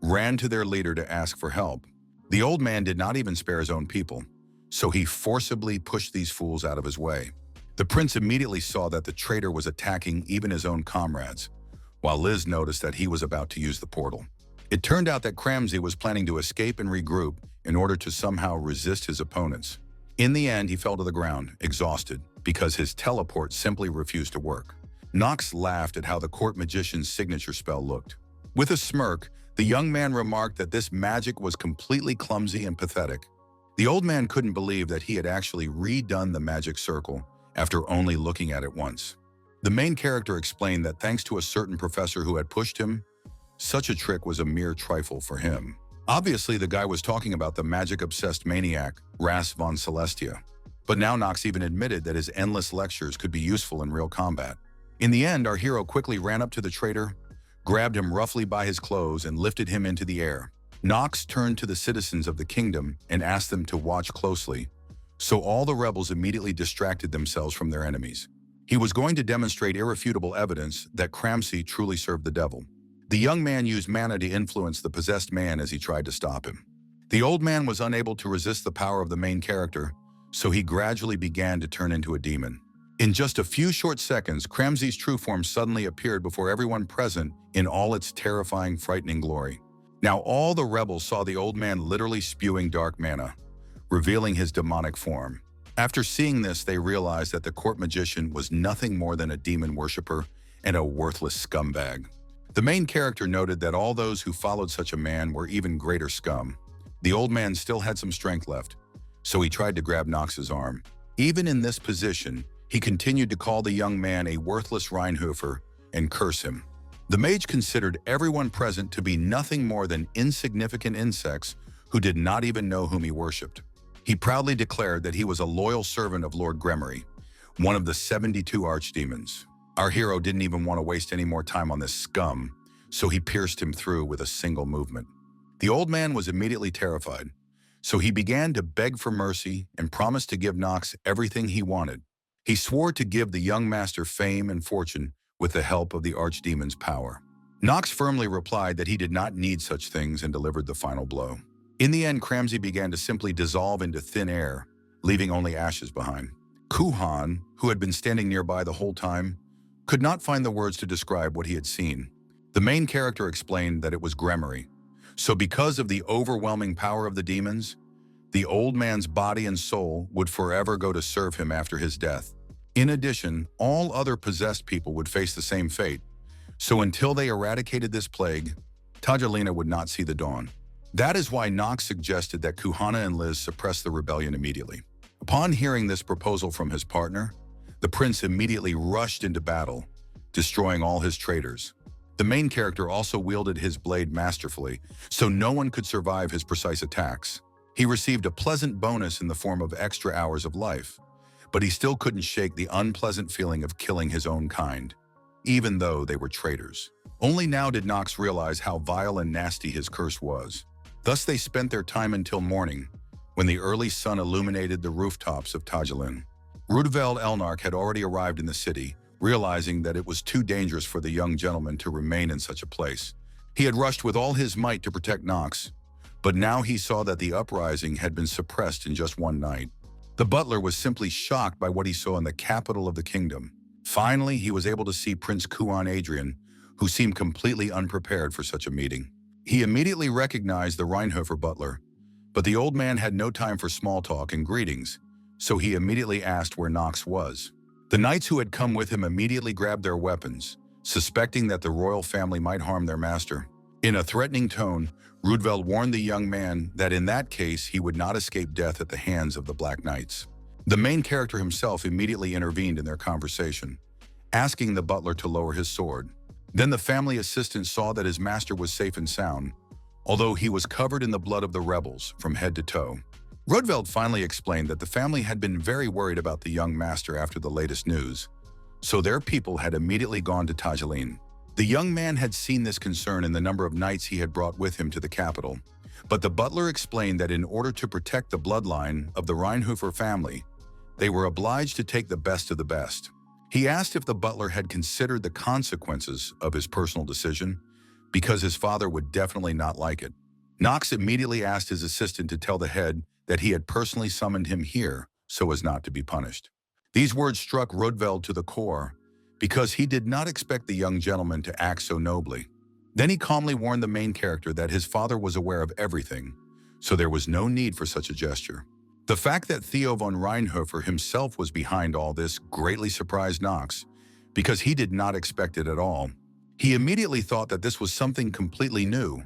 ran to their leader to ask for help. The old man did not even spare his own people, so he forcibly pushed these fools out of his way. The prince immediately saw that the traitor was attacking even his own comrades, while Liz noticed that he was about to use the portal. It turned out that Cramsey was planning to escape and regroup in order to somehow resist his opponents. In the end, he fell to the ground, exhausted, because his teleport simply refused to work. Knox laughed at how the court magician's signature spell looked. With a smirk, the young man remarked that this magic was completely clumsy and pathetic. The old man couldn't believe that he had actually redone the magic circle after only looking at it once. The main character explained that thanks to a certain professor who had pushed him, such a trick was a mere trifle for him. Obviously, the guy was talking about the magic-obsessed maniac, Ras von Celestia. But now Knox even admitted that his endless lectures could be useful in real combat. In the end, our hero quickly ran up to the traitor, grabbed him roughly by his clothes, and lifted him into the air. Knox turned to the citizens of the kingdom and asked them to watch closely, so all the rebels immediately distracted themselves from their enemies. He was going to demonstrate irrefutable evidence that Cramsey truly served the devil. The young man used mana to influence the possessed man as he tried to stop him. The old man was unable to resist the power of the main character, so he gradually began to turn into a demon. In just a few short seconds, Cramsey's true form suddenly appeared before everyone present in all its terrifying, frightening glory. Now all the rebels saw the old man literally spewing dark mana, revealing his demonic form. After seeing this, they realized that the court magician was nothing more than a demon worshiper and a worthless scumbag. The main character noted that all those who followed such a man were even greater scum. The old man still had some strength left, so he tried to grab Knox's arm. Even in this position, he continued to call the young man a worthless Reinhofer and curse him. The mage considered everyone present to be nothing more than insignificant insects who did not even know whom he worshipped. He proudly declared that he was a loyal servant of Lord Gremory, one of the 72 archdemons. Our hero didn't even want to waste any more time on this scum, so he pierced him through with a single movement. The old man was immediately terrified, so he began to beg for mercy and promised to give Knox everything he wanted. He swore to give the young master fame and fortune with the help of the archdemon's power. Knox firmly replied that he did not need such things and delivered the final blow. In the end, Cramsey began to simply dissolve into thin air, leaving only ashes behind. Kuhan, who had been standing nearby the whole time, could not find the words to describe what he had seen. The main character explained that it was Gremory. So because of the overwhelming power of the demons, the old man's body and soul would forever go to serve him after his death. In addition, all other possessed people would face the same fate, so until they eradicated this plague, Tajelin would not see the dawn. That is why Knox suggested that Kuhana and Liz suppress the rebellion immediately. Upon hearing this proposal from his partner, the prince immediately rushed into battle, destroying all his traitors. The main character also wielded his blade masterfully, so no one could survive his precise attacks. He received a pleasant bonus in the form of extra hours of life, but he still couldn't shake the unpleasant feeling of killing his own kind, even though they were traitors. Only now did Knox realize how vile and nasty his curse was. Thus they spent their time until morning, when the early sun illuminated the rooftops of Tajelin. Rudeveld Elnark had already arrived in the city, realizing that it was too dangerous for the young gentleman to remain in such a place. He had rushed with all his might to protect Knox, but now he saw that the uprising had been suppressed in just one night. The butler was simply shocked by what he saw in the capital of the kingdom. Finally, he was able to see Prince Kuan Adrian, who seemed completely unprepared for such a meeting. He immediately recognized the Reinhofer butler, but the old man had no time for small talk and greetings, so he immediately asked where Knox was. The knights who had come with him immediately grabbed their weapons, suspecting that the royal family might harm their master. In a threatening tone, Rudeveld warned the young man that in that case he would not escape death at the hands of the Black Knights. The main character himself immediately intervened in their conversation, asking the butler to lower his sword. Then the family assistant saw that his master was safe and sound, although he was covered in the blood of the rebels from head to toe. Rudeveld finally explained that the family had been very worried about the young master after the latest news, so their people had immediately gone to Tajelin. The young man had seen this concern in the number of knights he had brought with him to the capital, but the butler explained that in order to protect the bloodline of the Reinhofer family, they were obliged to take the best of the best. He asked if the butler had considered the consequences of his personal decision, because his father would definitely not like it. Knox immediately asked his assistant to tell the head that he had personally summoned him here so as not to be punished. These words struck Rudeveld to the core, because he did not expect the young gentleman to act so nobly. Then he calmly warned the main character that his father was aware of everything, so there was no need for such a gesture. The fact that Theo von Reinhofer himself was behind all this greatly surprised Knox, because he did not expect it at all. He immediately thought that this was something completely new,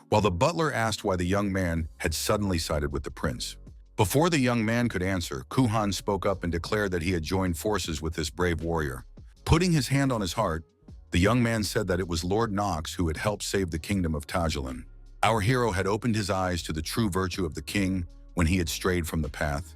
while the butler asked why the young man had suddenly sided with the prince. Before the young man could answer, Kuhan spoke up and declared that he had joined forces with this brave warrior. Putting his hand on his heart, the young man said that it was Lord Knox who had helped save the kingdom of Tajelin. Our hero had opened his eyes to the true virtue of the king when he had strayed from the path,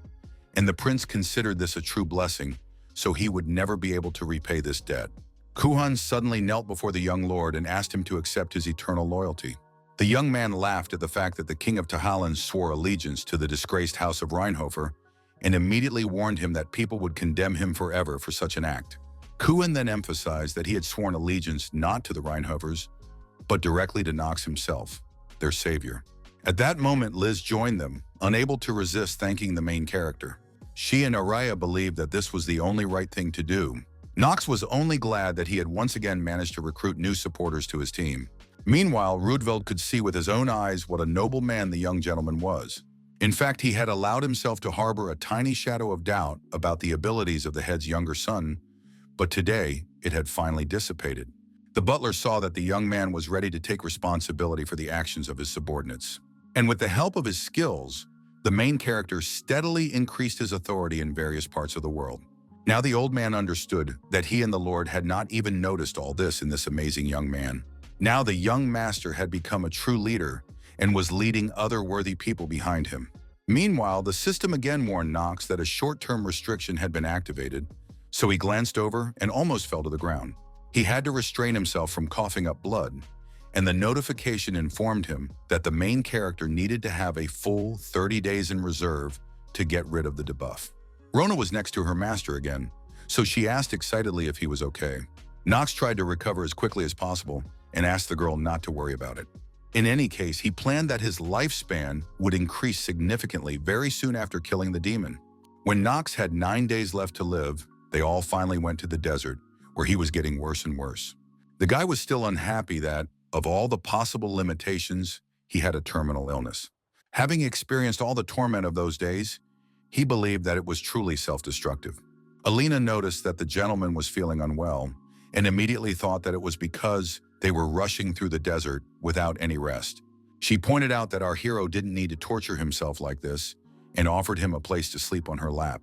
and the prince considered this a true blessing, so he would never be able to repay this debt. Kuhan suddenly knelt before the young lord and asked him to accept his eternal loyalty. The young man laughed at the fact that the king of Tajelin swore allegiance to the disgraced house of Reinhofer and immediately warned him that people would condemn him forever for such an act. Kuan then emphasized that he had sworn allegiance not to the Rheinhovers, but directly to Knox himself, their savior. At that moment, Liz joined them, unable to resist thanking the main character. She and Araya believed that this was the only right thing to do. Knox was only glad that he had once again managed to recruit new supporters to his team. Meanwhile, Rudveld could see with his own eyes what a noble man the young gentleman was. In fact, he had allowed himself to harbor a tiny shadow of doubt about the abilities of the head's younger son, but today it had finally dissipated. The butler saw that the young man was ready to take responsibility for the actions of his subordinates. And with the help of his skills, the main character steadily increased his authority in various parts of the world. Now the old man understood that he and the Lord had not even noticed all this in this amazing young man. Now the young master had become a true leader and was leading other worthy people behind him. Meanwhile, the system again warned Knox that a short-term restriction had been activated, so he glanced over and almost fell to the ground. He had to restrain himself from coughing up blood, and the notification informed him that the main character needed to have a full 30 days in reserve to get rid of the debuff. Rona was next to her master again, so she asked excitedly if he was okay. Knox tried to recover as quickly as possible and asked the girl not to worry about it. In any case, he planned that his lifespan would increase significantly very soon after killing the demon. When Knox had 9 days left to live, they all finally went to the desert, where he was getting worse and worse. The guy was still unhappy that, of all the possible limitations, he had a terminal illness. Having experienced all the torment of those days, he believed that it was truly self-destructive. Alina noticed that the gentleman was feeling unwell and immediately thought that it was because they were rushing through the desert without any rest. She pointed out that our hero didn't need to torture himself like this and offered him a place to sleep on her lap.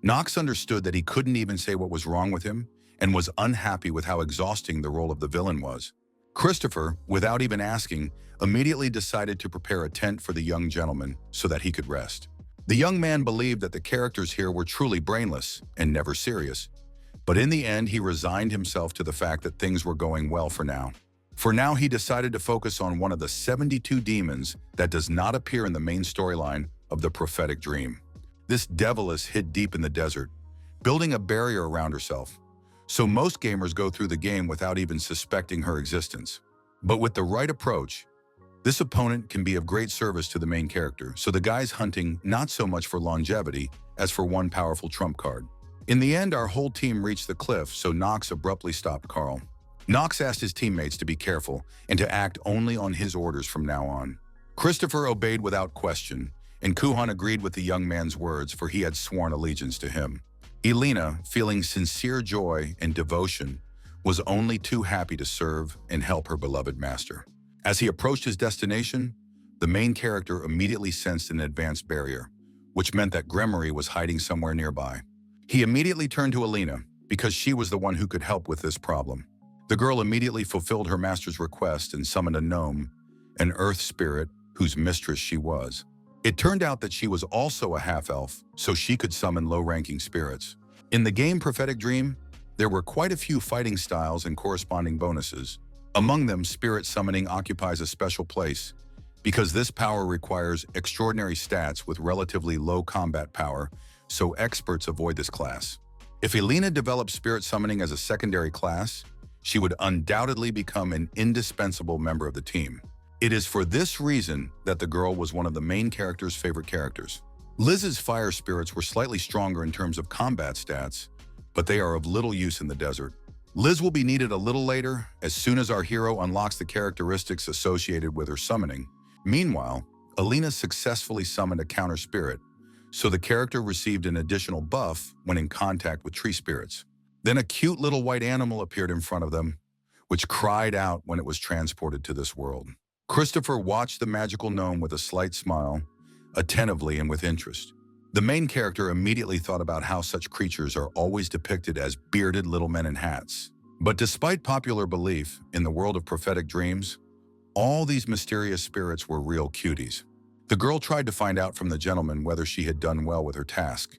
Knox understood that he couldn't even say what was wrong with him and was unhappy with how exhausting the role of the villain was. Christopher, without even asking, immediately decided to prepare a tent for the young gentleman so that he could rest. The young man believed that the characters here were truly brainless and never serious, but in the end he resigned himself to the fact that things were going well for now. For now, he decided to focus on one of the 72 demons that does not appear in the main storyline of the prophetic dream. This deviless hid deep in the desert, building a barrier around herself, so most gamers go through the game without even suspecting her existence. But with the right approach, this opponent can be of great service to the main character, so the guy's hunting not so much for longevity as for one powerful trump card. In the end, our whole team reached the cliff, so Knox abruptly stopped Carl. Knox asked his teammates to be careful and to act only on his orders from now on. Christopher obeyed without question, and Kuhan agreed with the young man's words, for he had sworn allegiance to him. Elena, feeling sincere joy and devotion, was only too happy to serve and help her beloved master. As he approached his destination, the main character immediately sensed an advanced barrier, which meant that Gremory was hiding somewhere nearby. He immediately turned to Elena, because she was the one who could help with this problem. The girl immediately fulfilled her master's request and summoned a gnome, an earth spirit whose mistress she was. It turned out that she was also a half-elf, so she could summon low-ranking spirits. In the game Prophetic Dream, there were quite a few fighting styles and corresponding bonuses. Among them, spirit summoning occupies a special place, because this power requires extraordinary stats with relatively low combat power, so experts avoid this class. If Elena developed spirit summoning as a secondary class, she would undoubtedly become an indispensable member of the team. It is for this reason that the girl was one of the main character's favorite characters. Liz's fire spirits were slightly stronger in terms of combat stats, but they are of little use in the desert. Liz will be needed a little later, as soon as our hero unlocks the characteristics associated with her summoning. Meanwhile, Elena successfully summoned a counter spirit, so the character received an additional buff when in contact with tree spirits. Then a cute little white animal appeared in front of them, which cried out when it was transported to this world. Christopher watched the magical gnome with a slight smile, attentively and with interest. The main character immediately thought about how such creatures are always depicted as bearded little men in hats. But despite popular belief in the world of prophetic dreams, all these mysterious spirits were real cuties. The girl tried to find out from the gentleman whether she had done well with her task,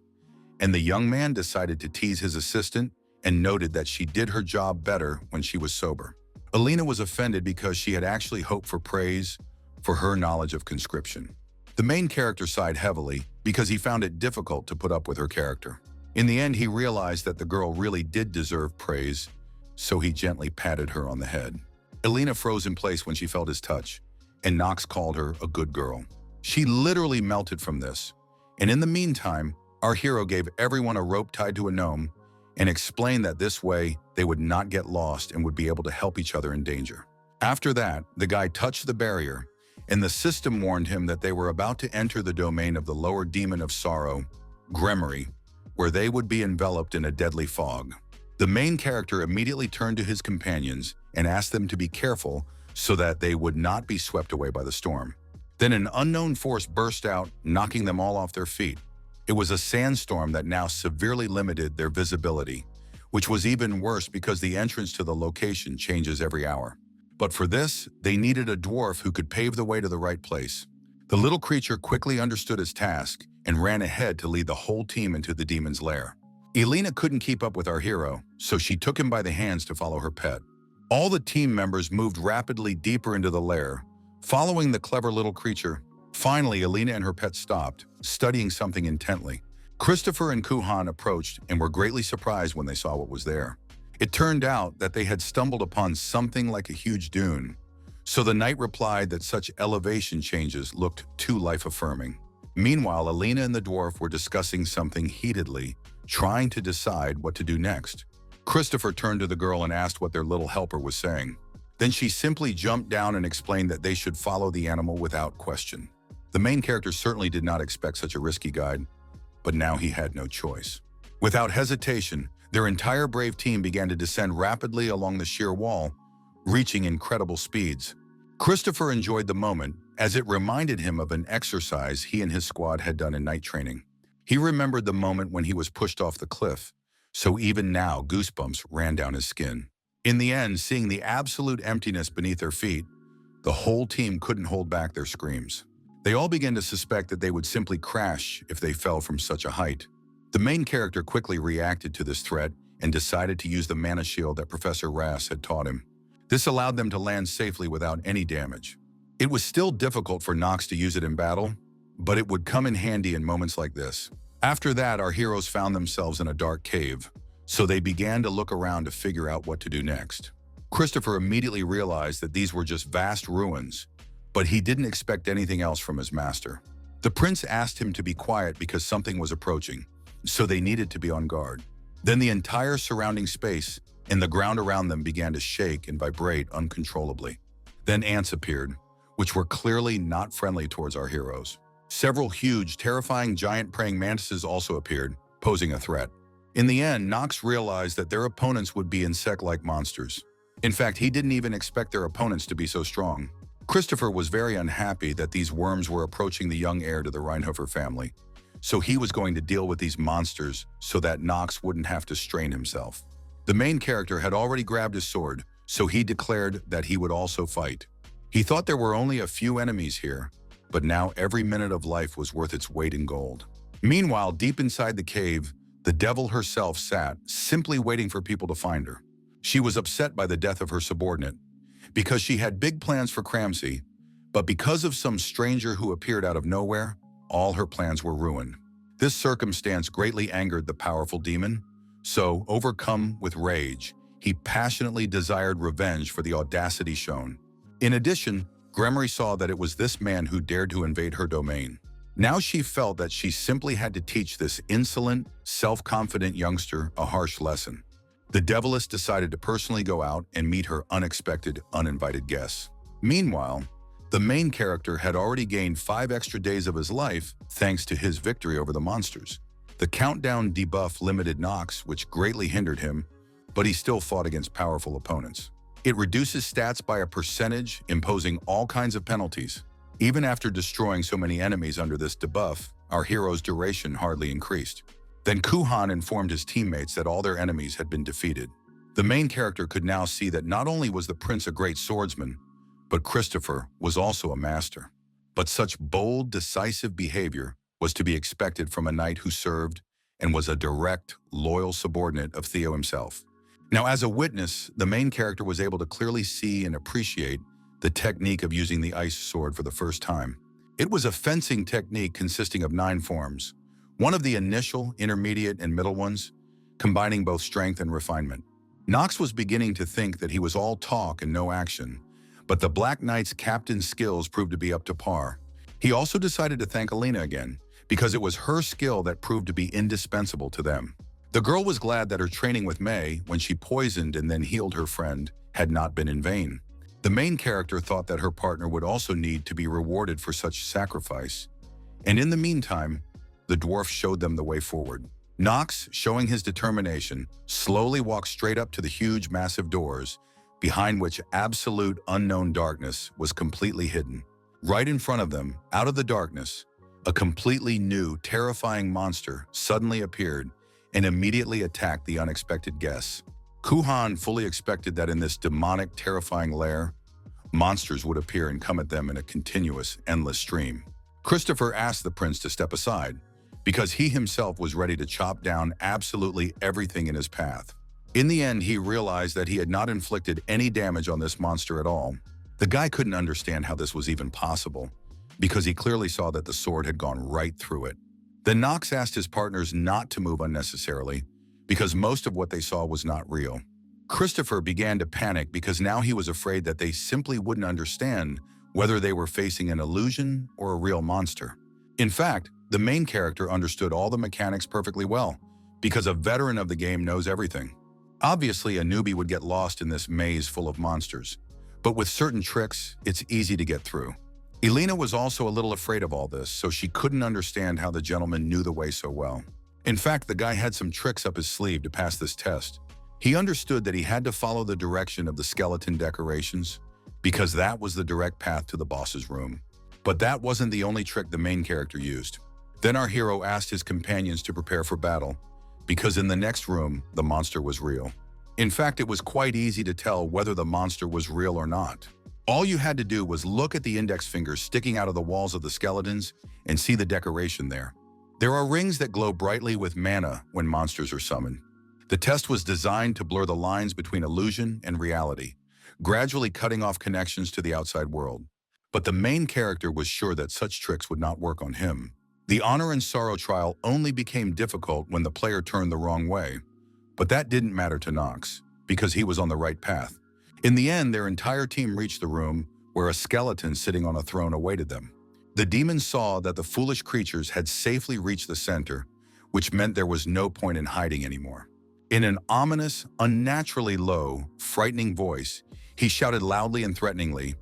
and the young man decided to tease his assistant and noted that she did her job better when she was sober. Elena was offended because she had actually hoped for praise for her knowledge of conscription. The main character sighed heavily because he found it difficult to put up with her character. In the end, he realized that the girl really did deserve praise, so he gently patted her on the head. Elena froze in place when she felt his touch, and Knox called her a good girl. She literally melted from this. And in the meantime, our hero gave everyone a rope tied to a gnome and explained that this way they would not get lost and would be able to help each other in danger. After that, the guy touched the barrier, and the system warned him that they were about to enter the domain of the lower demon of sorrow, Gremory, where they would be enveloped in a deadly fog. The main character immediately turned to his companions and asked them to be careful so that they would not be swept away by the storm. Then an unknown force burst out, knocking them all off their feet. It was a sandstorm that now severely limited their visibility, which was even worse because the entrance to the location changes every hour. But for this, they needed a dwarf who could pave the way to the right place. The little creature quickly understood his task and ran ahead to lead the whole team into the demon's lair. Elena couldn't keep up with our hero, so she took him by the hands to follow her pet. All the team members moved rapidly deeper into the lair, following the clever little creature. Finally, Elena and her pet stopped, studying something intently. Christopher and Kuhan approached and were greatly surprised when they saw what was there. It turned out that they had stumbled upon something like a huge dune. So the knight replied that such elevation changes looked too life-affirming. Meanwhile, Elena and the dwarf were discussing something heatedly, trying to decide what to do next. Christopher turned to the girl and asked what their little helper was saying. Then she simply jumped down and explained that they should follow the animal without question. The main character certainly did not expect such a risky guide, but now he had no choice. Without hesitation, their entire brave team began to descend rapidly along the sheer wall, reaching incredible speeds. Christopher enjoyed the moment, as it reminded him of an exercise he and his squad had done in night training. He remembered the moment when he was pushed off the cliff, so even now goosebumps ran down his skin. In the end, seeing the absolute emptiness beneath their feet, the whole team couldn't hold back their screams. They all began to suspect that they would simply crash if they fell from such a height. The main character quickly reacted to this threat and decided to use the mana shield that Professor Ras had taught him. This allowed them to land safely without any damage. It was still difficult for Knox to use it in battle, but it would come in handy in moments like this. After that, our heroes found themselves in a dark cave, so they began to look around to figure out what to do next. Christopher immediately realized that these were just vast ruins, but he didn't expect anything else from his master. The prince asked him to be quiet because something was approaching, so they needed to be on guard. Then the entire surrounding space and the ground around them began to shake and vibrate uncontrollably. Then ants appeared, which were clearly not friendly towards our heroes. Several huge, terrifying giant praying mantises also appeared, posing a threat. In the end, Knox realized that their opponents would be insect-like monsters. In fact, he didn't even expect their opponents to be so strong. Christopher was very unhappy that these worms were approaching the young heir to the Reinhofer family, so he was going to deal with these monsters so that Knox wouldn't have to strain himself. The main character had already grabbed his sword, so he declared that he would also fight. He thought there were only a few enemies here, but now every minute of life was worth its weight in gold. Meanwhile, deep inside the cave, the devil herself sat, simply waiting for people to find her. She was upset by the death of her subordinate, because she had big plans for Cramsey, but because of some stranger who appeared out of nowhere, all her plans were ruined. This circumstance greatly angered the powerful demon, so, overcome with rage, he passionately desired revenge for the audacity shown. In addition, Gremory saw that it was this man who dared to invade her domain. Now she felt that she simply had to teach this insolent, self-confident youngster a harsh lesson. The Deviless decided to personally go out and meet her unexpected, uninvited guests. Meanwhile, the main character had already gained 5 extra days of his life thanks to his victory over the monsters. The countdown debuff limited Knox, which greatly hindered him, but he still fought against powerful opponents. It reduces stats by a percentage, imposing all kinds of penalties. Even after destroying so many enemies under this debuff, our hero's duration hardly increased. Then Kuhan informed his teammates that all their enemies had been defeated. The main character could now see that not only was the prince a great swordsman, but Christopher was also a master. But such bold, decisive behavior was to be expected from a knight who served and was a direct, loyal subordinate of Theo himself. Now, as a witness, the main character was able to clearly see and appreciate the technique of using the ice sword for the first time. It was a fencing technique consisting of 9 forms, one of the initial, intermediate, and middle ones, combining both strength and refinement. Knox was beginning to think that he was all talk and no action, but the Black Knight's captain's skills proved to be up to par. He also decided to thank Alina again, because it was her skill that proved to be indispensable to them. The girl was glad that her training with May, when she poisoned and then healed her friend, had not been in vain. The main character thought that her partner would also need to be rewarded for such sacrifice. And in the meantime, the dwarf showed them the way forward. Knox, showing his determination, slowly walked straight up to the huge, massive doors, behind which absolute unknown darkness was completely hidden. Right in front of them, out of the darkness, a completely new, terrifying monster suddenly appeared and immediately attacked the unexpected guests. Kuhan fully expected that in this demonic, terrifying lair, monsters would appear and come at them in a continuous, endless stream. Christopher asked the prince to step aside, because he himself was ready to chop down absolutely everything in his path. In the end, he realized that he had not inflicted any damage on this monster at all. The guy couldn't understand how this was even possible, because he clearly saw that the sword had gone right through it. Then Knox asked his partners not to move unnecessarily, because most of what they saw was not real. Christopher began to panic because now he was afraid that they simply wouldn't understand whether they were facing an illusion or a real monster. In fact, the main character understood all the mechanics perfectly well, because a veteran of the game knows everything. Obviously, a newbie would get lost in this maze full of monsters, but with certain tricks, it's easy to get through. Elena was also a little afraid of all this, so she couldn't understand how the gentleman knew the way so well. In fact, the guy had some tricks up his sleeve to pass this test. He understood that he had to follow the direction of the skeleton decorations, because that was the direct path to the boss's room. But that wasn't the only trick the main character used. Then our hero asked his companions to prepare for battle, because in the next room, the monster was real. In fact, it was quite easy to tell whether the monster was real or not. All you had to do was look at the index fingers sticking out of the walls of the skeletons and see the decoration there. There are rings that glow brightly with mana when monsters are summoned. The test was designed to blur the lines between illusion and reality, gradually cutting off connections to the outside world. But the main character was sure that such tricks would not work on him. The honor and sorrow trial only became difficult when the player turned the wrong way. But that didn't matter to Knox, because he was on the right path. In the end, their entire team reached the room where a skeleton sitting on a throne awaited them. The demons saw that the foolish creatures had safely reached the center, which meant there was no point in hiding anymore. In an ominous, unnaturally low, frightening voice, he shouted loudly and threateningly,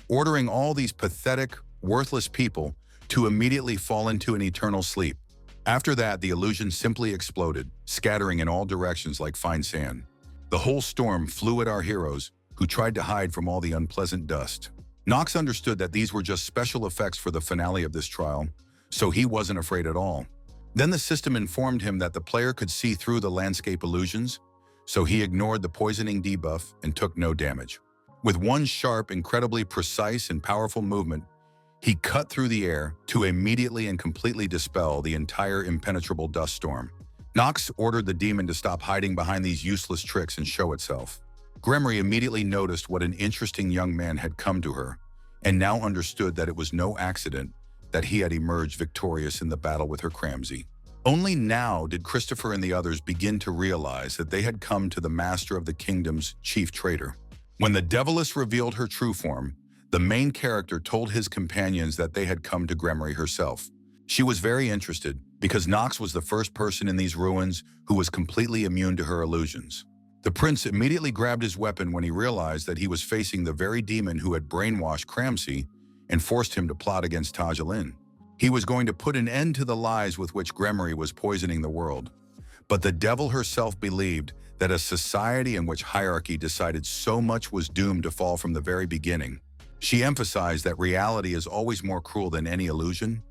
ordering all these pathetic, worthless people to immediately fall into an eternal sleep. After that, the illusion simply exploded, scattering in all directions like fine sand. The whole storm flew at our heroes, who tried to hide from all the unpleasant dust. Knox understood that these were just special effects for the finale of this trial, so he wasn't afraid at all. Then the system informed him that the player could see through the landscape illusions, so he ignored the poisoning debuff and took no damage. With one sharp, incredibly precise and powerful movement, he cut through the air to immediately and completely dispel the entire impenetrable dust storm. Knox ordered the demon to stop hiding behind these useless tricks and show itself. Gremory immediately noticed what an interesting young man had come to her, and now understood that it was no accident that he had emerged victorious in the battle with her Cramsey. Only now did Christopher and the others begin to realize that they had come to the master of the kingdom's chief traitor. When the Deviless revealed her true form, the main character told his companions that they had come to Gremory herself. She was very interested, because Knox was the first person in these ruins who was completely immune to her illusions. The prince immediately grabbed his weapon when he realized that he was facing the very demon who had brainwashed Cramsey and forced him to plot against Tajelin. He was going to put an end to the lies with which Gremory was poisoning the world. But the devil herself believed that a society in which hierarchy decided so much was doomed to fall from the very beginning. She emphasized that reality is always more cruel than any illusion,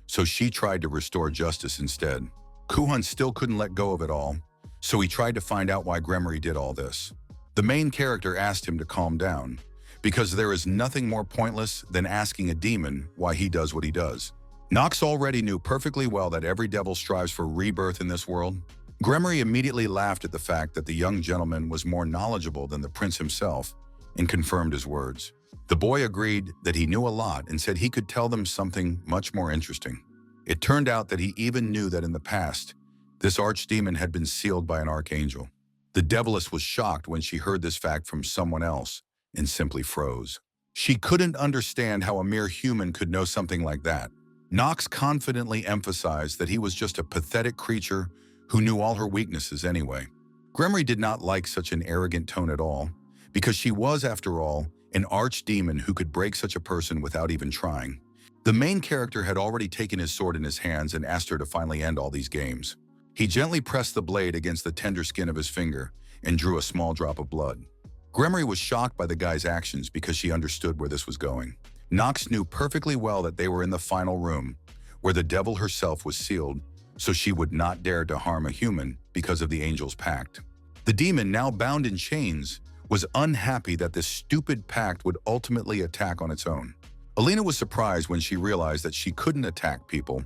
so she tried to restore justice instead. Kuhan still couldn't let go of it all, so he tried to find out why Gremory did all this. The main character asked him to calm down, because there is nothing more pointless than asking a demon why he does what he does. Knox already knew perfectly well that every devil strives for rebirth in this world. Gremory immediately laughed at the fact that the young gentleman was more knowledgeable than the prince himself and confirmed his words. The boy agreed that he knew a lot and said he could tell them something much more interesting. It turned out that he even knew that in the past, this archdemon had been sealed by an archangel. The Deviless was shocked when she heard this fact from someone else and simply froze. She couldn't understand how a mere human could know something like that. Knox confidently emphasized that he was just a pathetic creature who knew all her weaknesses anyway. Gremory did not like such an arrogant tone at all, because she was, after all, an archdemon who could break such a person without even trying. The main character had already taken his sword in his hands and asked her to finally end all these games. He gently pressed the blade against the tender skin of his finger and drew a small drop of blood. Gremory was shocked by the guy's actions because she understood where this was going. Knox knew perfectly well that they were in the final room, where the devil herself was sealed, so she would not dare to harm a human because of the angel's pact. The demon, now bound in chains, was unhappy that this stupid pact would ultimately attack on its own. Alina was surprised when she realized that she couldn't attack people,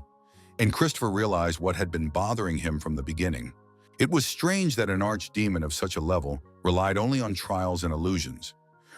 and Christopher realized what had been bothering him from the beginning. It was strange that an archdemon of such a level relied only on trials and illusions,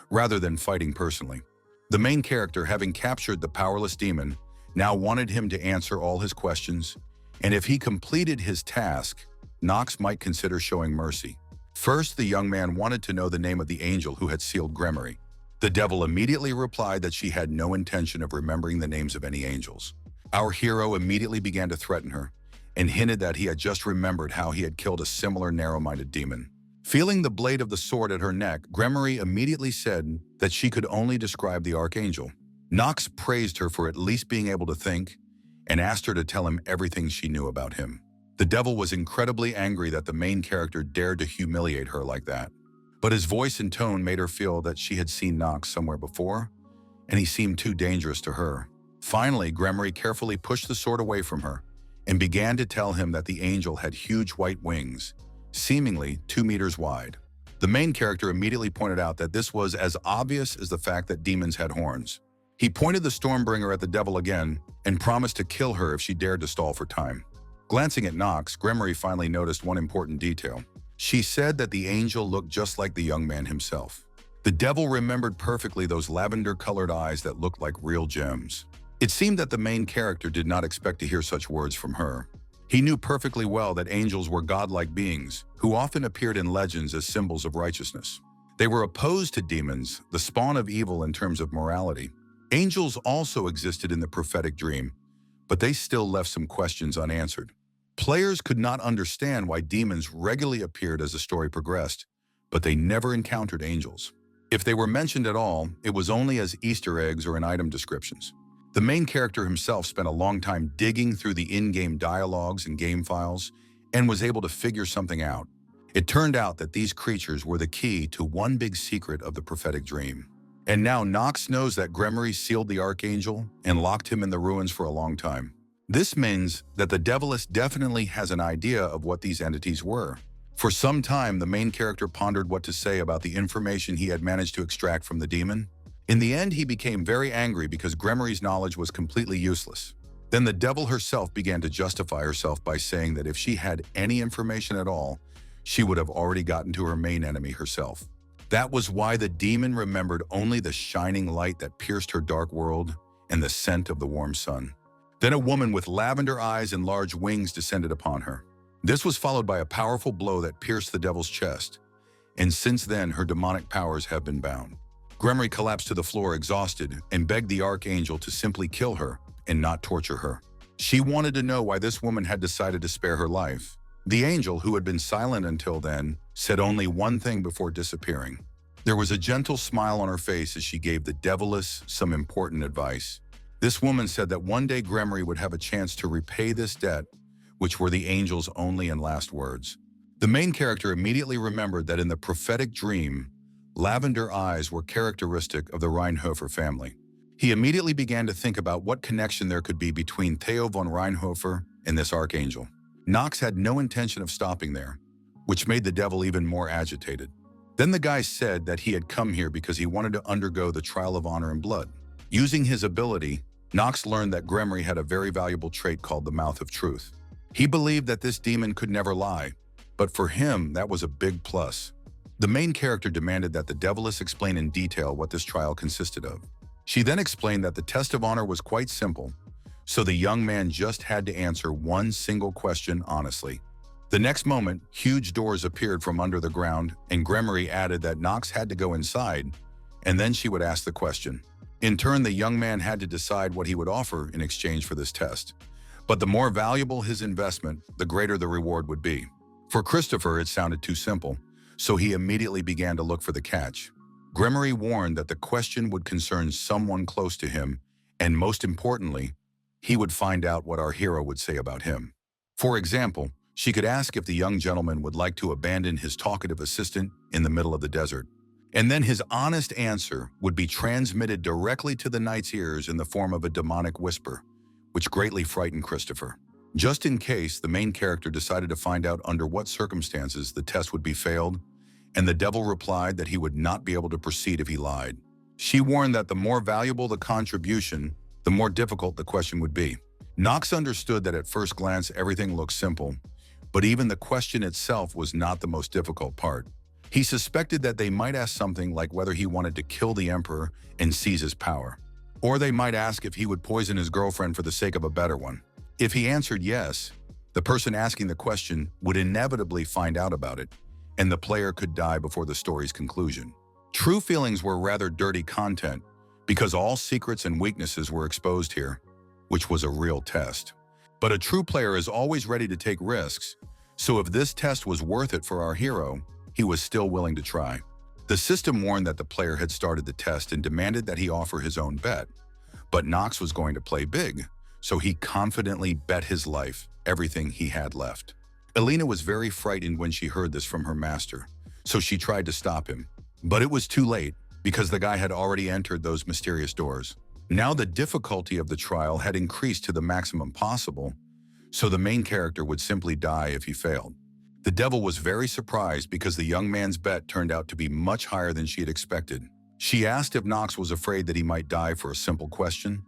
rather than fighting personally. The main character, having captured the powerless demon, now wanted him to answer all his questions, and if he completed his task, Knox might consider showing mercy. First, the young man wanted to know the name of the angel who had sealed Gremory. The devil immediately replied that she had no intention of remembering the names of any angels. Our hero immediately began to threaten her, and hinted that he had just remembered how he had killed a similar narrow-minded demon. Feeling the blade of the sword at her neck, Gremory immediately said that she could only describe the archangel. Knox praised her for at least being able to think, and asked her to tell him everything she knew about him. The devil was incredibly angry that the main character dared to humiliate her like that. But his voice and tone made her feel that she had seen Knox somewhere before, and he seemed too dangerous to her. Finally, Gremory carefully pushed the sword away from her and began to tell him that the angel had huge white wings, seemingly 2 meters wide. The main character immediately pointed out that this was as obvious as the fact that demons had horns. He pointed the Stormbringer at the devil again and promised to kill her if she dared to stall for time. Glancing at Knox, Gremory finally noticed one important detail. She said that the angel looked just like the young man himself. The devil remembered perfectly those lavender-colored eyes that looked like real gems. It seemed that the main character did not expect to hear such words from her. He knew perfectly well that angels were godlike beings who often appeared in legends as symbols of righteousness. They were opposed to demons, the spawn of evil in terms of morality. Angels also existed in the prophetic dream, but they still left some questions unanswered. Players could not understand why demons regularly appeared as the story progressed, but they never encountered angels. If they were mentioned at all, it was only as Easter eggs or in item descriptions. The main character himself spent a long time digging through the in-game dialogues and game files and was able to figure something out. It turned out that these creatures were the key to one big secret of the prophetic dream. And now Knox knows that Gremory sealed the archangel and locked him in the ruins for a long time. This means that the Deviless definitely has an idea of what these entities were. For some time, the main character pondered what to say about the information he had managed to extract from the demon. In the end, he became very angry because Gremory's knowledge was completely useless. Then the devil herself began to justify herself by saying that if she had any information at all, she would have already gotten to her main enemy herself. That was why the demon remembered only the shining light that pierced her dark world and the scent of the warm sun. Then a woman with lavender eyes and large wings descended upon her. This was followed by a powerful blow that pierced the devil's chest, and since then her demonic powers have been bound. Gremory collapsed to the floor exhausted and begged the archangel to simply kill her and not torture her. She wanted to know why this woman had decided to spare her life. The angel, who had been silent until then, said only one thing before disappearing. There was a gentle smile on her face as she gave the Deviless some important advice. This woman said that one day Gremory would have a chance to repay this debt, which were the angel's only and last words. The main character immediately remembered that in the prophetic dream, lavender eyes were characteristic of the Reinhofer family. He immediately began to think about what connection there could be between Theo von Reinhofer and this archangel. Knox had no intention of stopping there, which made the devil even more agitated. Then the guy said that he had come here because he wanted to undergo the trial of honor and blood. Using his ability, Knox learned that Gremory had a very valuable trait called the Mouth of Truth. He believed that this demon could never lie, but for him, that was a big plus. The main character demanded that the Deviless explain in detail what this trial consisted of. She then explained that the test of honor was quite simple, so the young man just had to answer one single question honestly. The next moment, huge doors appeared from under the ground, and Gremory added that Knox had to go inside, and then she would ask the question. In turn, the young man had to decide what he would offer in exchange for this test. But the more valuable his investment, the greater the reward would be. For Christopher, it sounded too simple, so he immediately began to look for the catch. Gremory warned that the question would concern someone close to him, and most importantly, he would find out what our hero would say about him. For example, she could ask if the young gentleman would like to abandon his talkative assistant in the middle of the desert. And then his honest answer would be transmitted directly to the knight's ears in the form of a demonic whisper, which greatly frightened Christopher. Just in case, the main character decided to find out under what circumstances the test would be failed, and the devil replied that he would not be able to proceed if he lied. She warned that the more valuable the contribution, the more difficult the question would be. Knox understood that at first glance everything looked simple, but even the question itself was not the most difficult part. He suspected that they might ask something like whether he wanted to kill the emperor and seize his power. Or they might ask if he would poison his girlfriend for the sake of a better one. If he answered yes, the person asking the question would inevitably find out about it, and the player could die before the story's conclusion. True feelings were rather dirty content, because all secrets and weaknesses were exposed here, which was a real test. But a true player is always ready to take risks, so if this test was worth it for our hero, he was still willing to try. The system warned that the player had started the test and demanded that he offer his own bet. But Knox was going to play big, so he confidently bet his life, everything he had left. Elena was very frightened when she heard this from her master, so she tried to stop him. But it was too late, because the guy had already entered those mysterious doors. Now the difficulty of the trial had increased to the maximum possible, so the main character would simply die if he failed. The devil was very surprised because the young man's bet turned out to be much higher than she had expected. She asked if Knox was afraid that he might die for a simple question,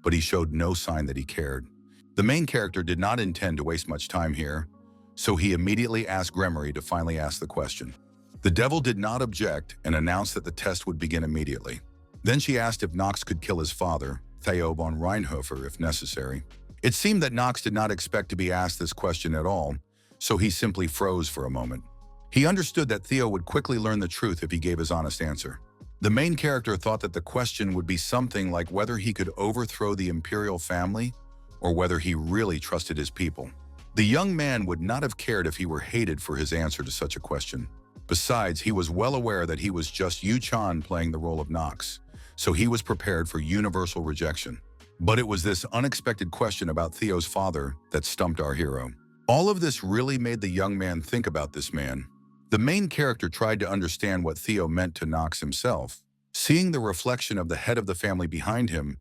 but he showed no sign that he cared. The main character did not intend to waste much time here, so he immediately asked Gremory to finally ask the question. The devil did not object and announced that the test would begin immediately. Then she asked if Knox could kill his father, Theo von Reinhofer, if necessary. It seemed that Knox did not expect to be asked this question at all, so he simply froze for a moment. He understood that Theo would quickly learn the truth if he gave his honest answer. The main character thought that the question would be something like whether he could overthrow the imperial family or whether he really trusted his people. The young man would not have cared if he were hated for his answer to such a question. Besides, he was well aware that he was just Yu Chan playing the role of Knox, so he was prepared for universal rejection. But it was this unexpected question about Theo's father that stumped our hero. All of this really made the young man think about this man. The main character tried to understand what Theo meant to Knox himself. Seeing the reflection of the head of the family behind him,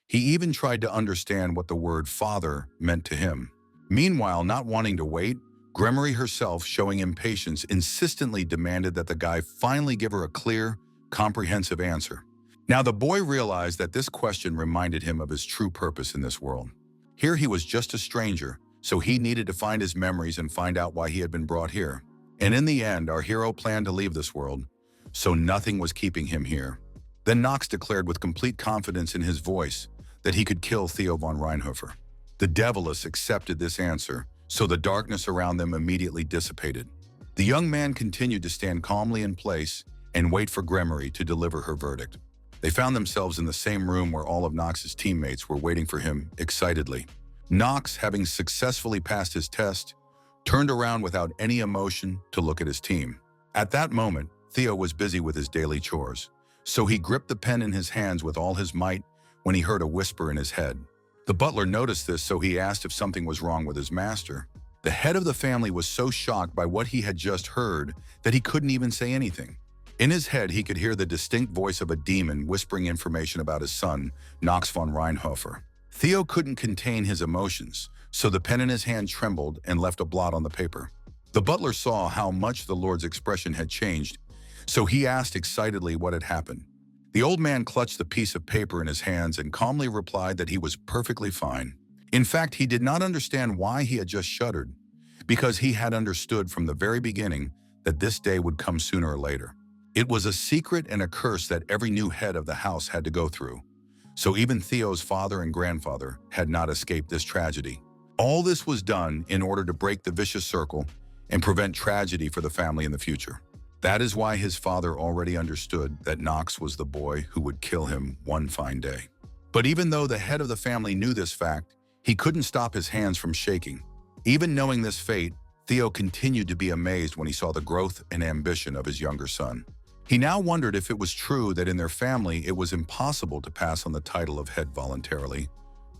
he even tried to understand what the word father meant to him. Meanwhile, not wanting to wait, Gremory herself, showing impatience, insistently demanded that the guy finally give her a clear, comprehensive answer. Now the boy realized that this question reminded him of his true purpose in this world. Here he was just a stranger, so he needed to find his memories and find out why he had been brought here. And in the end, our hero planned to leave this world, so nothing was keeping him here. Then Knox declared with complete confidence in his voice that he could kill Theo von Reinhofer. The Deviless accepted this answer, so the darkness around them immediately dissipated. The young man continued to stand calmly in place and wait for Gremory to deliver her verdict. They found themselves in the same room where all of Knox's teammates were waiting for him excitedly. Knox, having successfully passed his test, turned around without any emotion to look at his team. At that moment, Theo was busy with his daily chores, so he gripped the pen in his hands with all his might when he heard a whisper in his head. The butler noticed this, so he asked if something was wrong with his master. The head of the family was so shocked by what he had just heard that he couldn't even say anything. In his head, he could hear the distinct voice of a demon whispering information about his son, Knox von Reinhofer. Theo couldn't contain his emotions, so the pen in his hand trembled and left a blot on the paper. The butler saw how much the Lord's expression had changed, so he asked excitedly what had happened. The old man clutched the piece of paper in his hands and calmly replied that he was perfectly fine. In fact, he did not understand why he had just shuddered, because he had understood from the very beginning that this day would come sooner or later. It was a secret and a curse that every new head of the house had to go through. So even Theo's father and grandfather had not escaped this tragedy. All this was done in order to break the vicious circle and prevent tragedy for the family in the future. That is why his father already understood that Knox was the boy who would kill him one fine day. But even though the head of the family knew this fact, he couldn't stop his hands from shaking. Even knowing this fate, Theo continued to be amazed when he saw the growth and ambition of his younger son. He now wondered if it was true that in their family it was impossible to pass on the title of head voluntarily,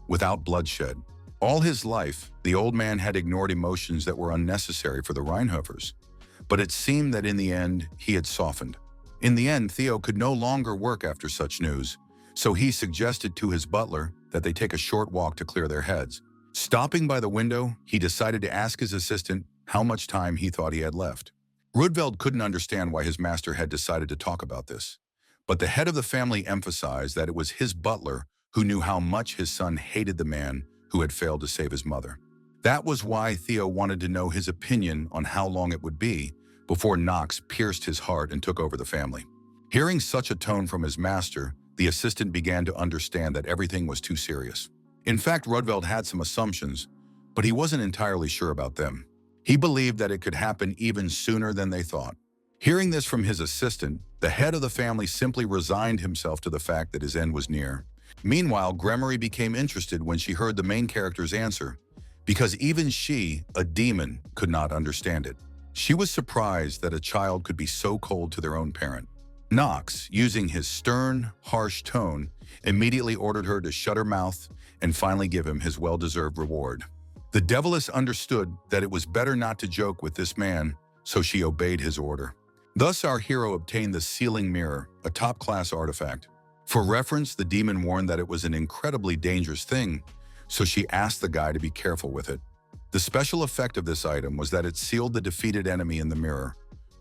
without bloodshed. All his life, the old man had ignored emotions that were unnecessary for the Reinhofers. But it seemed that in the end, he had softened. In the end, Theo could no longer work after such news, so he suggested to his butler that they take a short walk to clear their heads. Stopping by the window, he decided to ask his assistant how much time he thought he had left. Rudveld couldn't understand why his master had decided to talk about this, but the head of the family emphasized that it was his butler who knew how much his son hated the man who had failed to save his mother. That was why Theo wanted to know his opinion on how long it would be before Knox pierced his heart and took over the family. Hearing such a tone from his master, the assistant began to understand that everything was too serious. In fact, Rudveld had some assumptions, but he wasn't entirely sure about them. He believed that it could happen even sooner than they thought. Hearing this from his assistant, the head of the family simply resigned himself to the fact that his end was near. Meanwhile, Gremory became interested when she heard the main character's answer, because even she, a demon, could not understand it. She was surprised that a child could be so cold to their own parent. Knox, using his stern, harsh tone, immediately ordered her to shut her mouth and finally give him his well-deserved reward. The Deviless understood that it was better not to joke with this man, so she obeyed his order. Thus, our hero obtained the Sealing Mirror, a top-class artifact. For reference, the demon warned that it was an incredibly dangerous thing, so she asked the guy to be careful with it. The special effect of this item was that it sealed the defeated enemy in the mirror,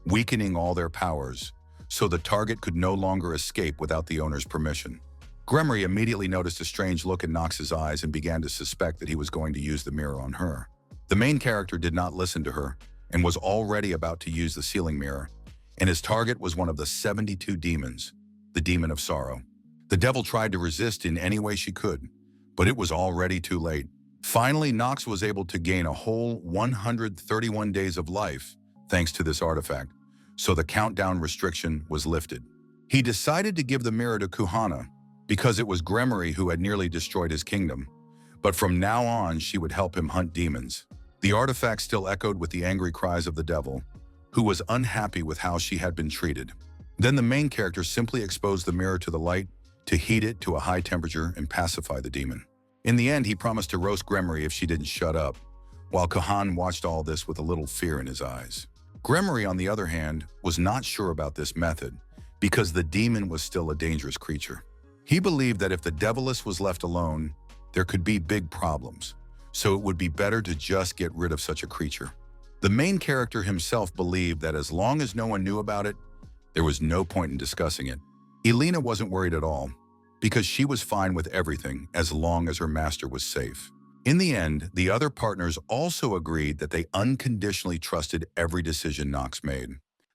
weakening all their powers, so the target could no longer escape without the owner's permission. Gremory immediately noticed a strange look in Knox's eyes and began to suspect that he was going to use the mirror on her. The main character did not listen to her and was already about to use the Sealing Mirror, and his target was one of the 72 demons, the Demon of Sorrow. The devil tried to resist in any way she could, but it was already too late. Finally, Knox was able to gain a whole 131 days of life thanks to this artifact, so the countdown restriction was lifted. He decided to give the mirror to Kuhana because it was Gremory who had nearly destroyed his kingdom, but from now on she would help him hunt demons. The artifact still echoed with the angry cries of the devil, who was unhappy with how she had been treated. Then the main character simply exposed the mirror to the light to heat it to a high temperature and pacify the demon. In the end, he promised to roast Gremory if she didn't shut up, while Kahan watched all this with a little fear in his eyes. Gremory, on the other hand, was not sure about this method because the demon was still a dangerous creature. He believed that if the Deviless was left alone, there could be big problems, so it would be better to just get rid of such a creature. The main character himself believed that as long as no one knew about it, there was no point in discussing it. Elena wasn't worried at all, because she was fine with everything as long as her master was safe. In the end, the other partners also agreed that they unconditionally trusted every decision Knox made.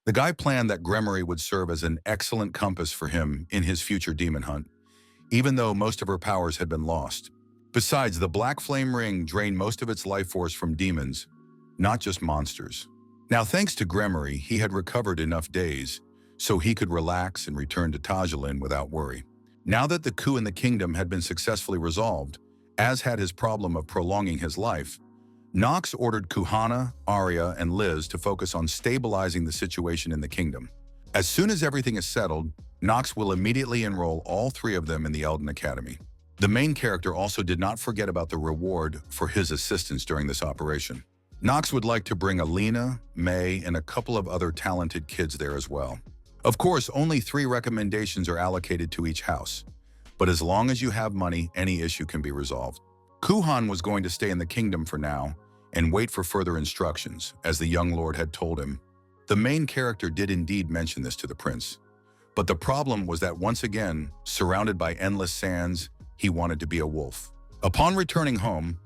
The guy planned that Gremory would serve as an excellent compass for him in his future demon hunt, even though most of her powers had been lost. Besides, the Black Flame Ring drained most of its life force from demons, not just monsters. Now, thanks to Gremory, he had recovered enough days so he could relax and return to Tajelin without worry. Now that the coup in the kingdom had been successfully resolved, as had his problem of prolonging his life, Knox ordered Kuhana, Arya, and Liz to focus on stabilizing the situation in the kingdom. As soon as everything is settled, Knox will immediately enroll all three of them in the Elden Academy. The main character also did not forget about the reward for his assistance during this operation. Knox would like to bring Alina, May, and a couple of other talented kids there as well. Of course, only 3 recommendations are allocated to each house, but as long as you have money, any issue can be resolved. Kuhan was going to stay in the kingdom for now and wait for further instructions, as the young lord had told him. The main character did indeed mention this to the prince, but the problem was that once again, surrounded by endless sands, he wanted to be a wolf. Upon returning home,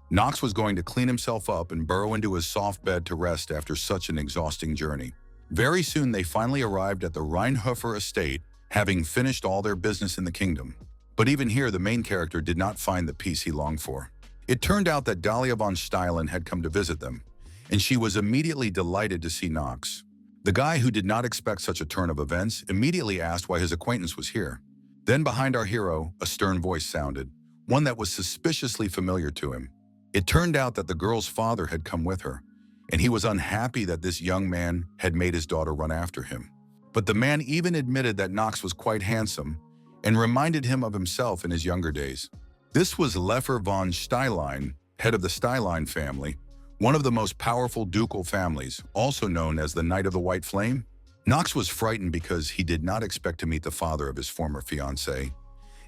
Knox was going to clean himself up and burrow into his soft bed to rest after such an exhausting journey. Very soon they finally arrived at the Rheinhofer estate, having finished all their business in the kingdom. But even here, the main character did not find the peace he longed for. It turned out that Dahlia von Tjalen had come to visit them, and she was immediately delighted to see Knox. The guy, who did not expect such a turn of events, immediately asked why his acquaintance was here. Then behind our hero, a stern voice sounded, one that was suspiciously familiar to him. It turned out that the girl's father had come with her, and he was unhappy that this young man had made his daughter run after him. But the man even admitted that Knox was quite handsome and reminded him of himself in his younger days. This was Lefer von Tjalen, head of the Tjalen family, one of the most powerful ducal families, also known as the Knight of the White Flame. Knox was frightened because he did not expect to meet the father of his former fiancée,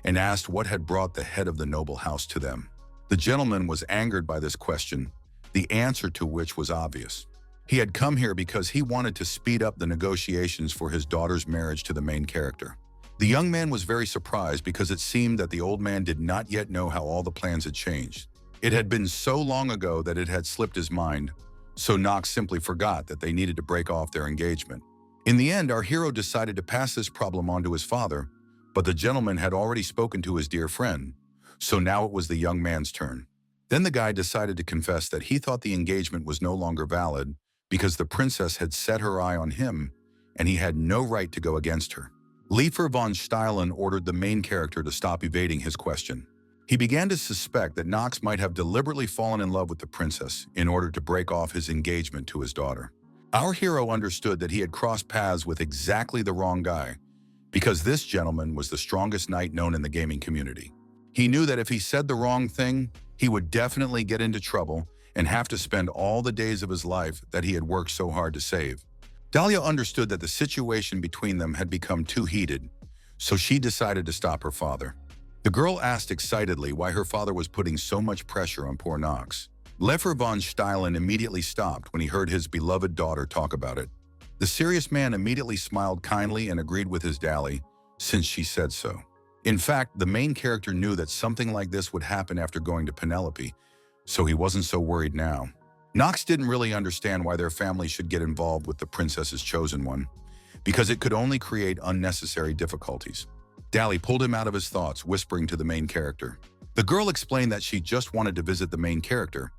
and asked what had brought the head of the noble house to them. The gentleman was angered by this question, the answer to which was obvious. He had come here because he wanted to speed up the negotiations for his daughter's marriage to the main character. The young man was very surprised because it seemed that the old man did not yet know how all the plans had changed. It had been so long ago that it had slipped his mind, so Knox simply forgot that they needed to break off their engagement. In the end, our hero decided to pass this problem on to his father, but the gentleman had already spoken to his dear friend, so now it was the young man's turn. Then the guy decided to confess that he thought the engagement was no longer valid because the princess had set her eye on him and he had no right to go against her. Lefer von Tjalen ordered the main character to stop evading his question. He began to suspect that Knox might have deliberately fallen in love with the princess in order to break off his engagement to his daughter. Our hero understood that he had crossed paths with exactly the wrong guy, because this gentleman was the strongest knight known in the gaming community. He knew that if he said the wrong thing, he would definitely get into trouble and have to spend all the days of his life that he had worked so hard to save. Dahlia understood that the situation between them had become too heated, so she decided to stop her father. The girl asked excitedly why her father was putting so much pressure on poor Knox. Lefer von Tjalen immediately stopped when he heard his beloved daughter talk about it. The serious man immediately smiled kindly and agreed with his dally, since she said so. In fact, the main character knew that something like this would happen after going to Penelope, so he wasn't so worried now. Knox didn't really understand why their family should get involved with the princess's chosen one, because it could only create unnecessary difficulties. Dally pulled him out of his thoughts, whispering to the main character. The girl explained that she just wanted to visit the main character,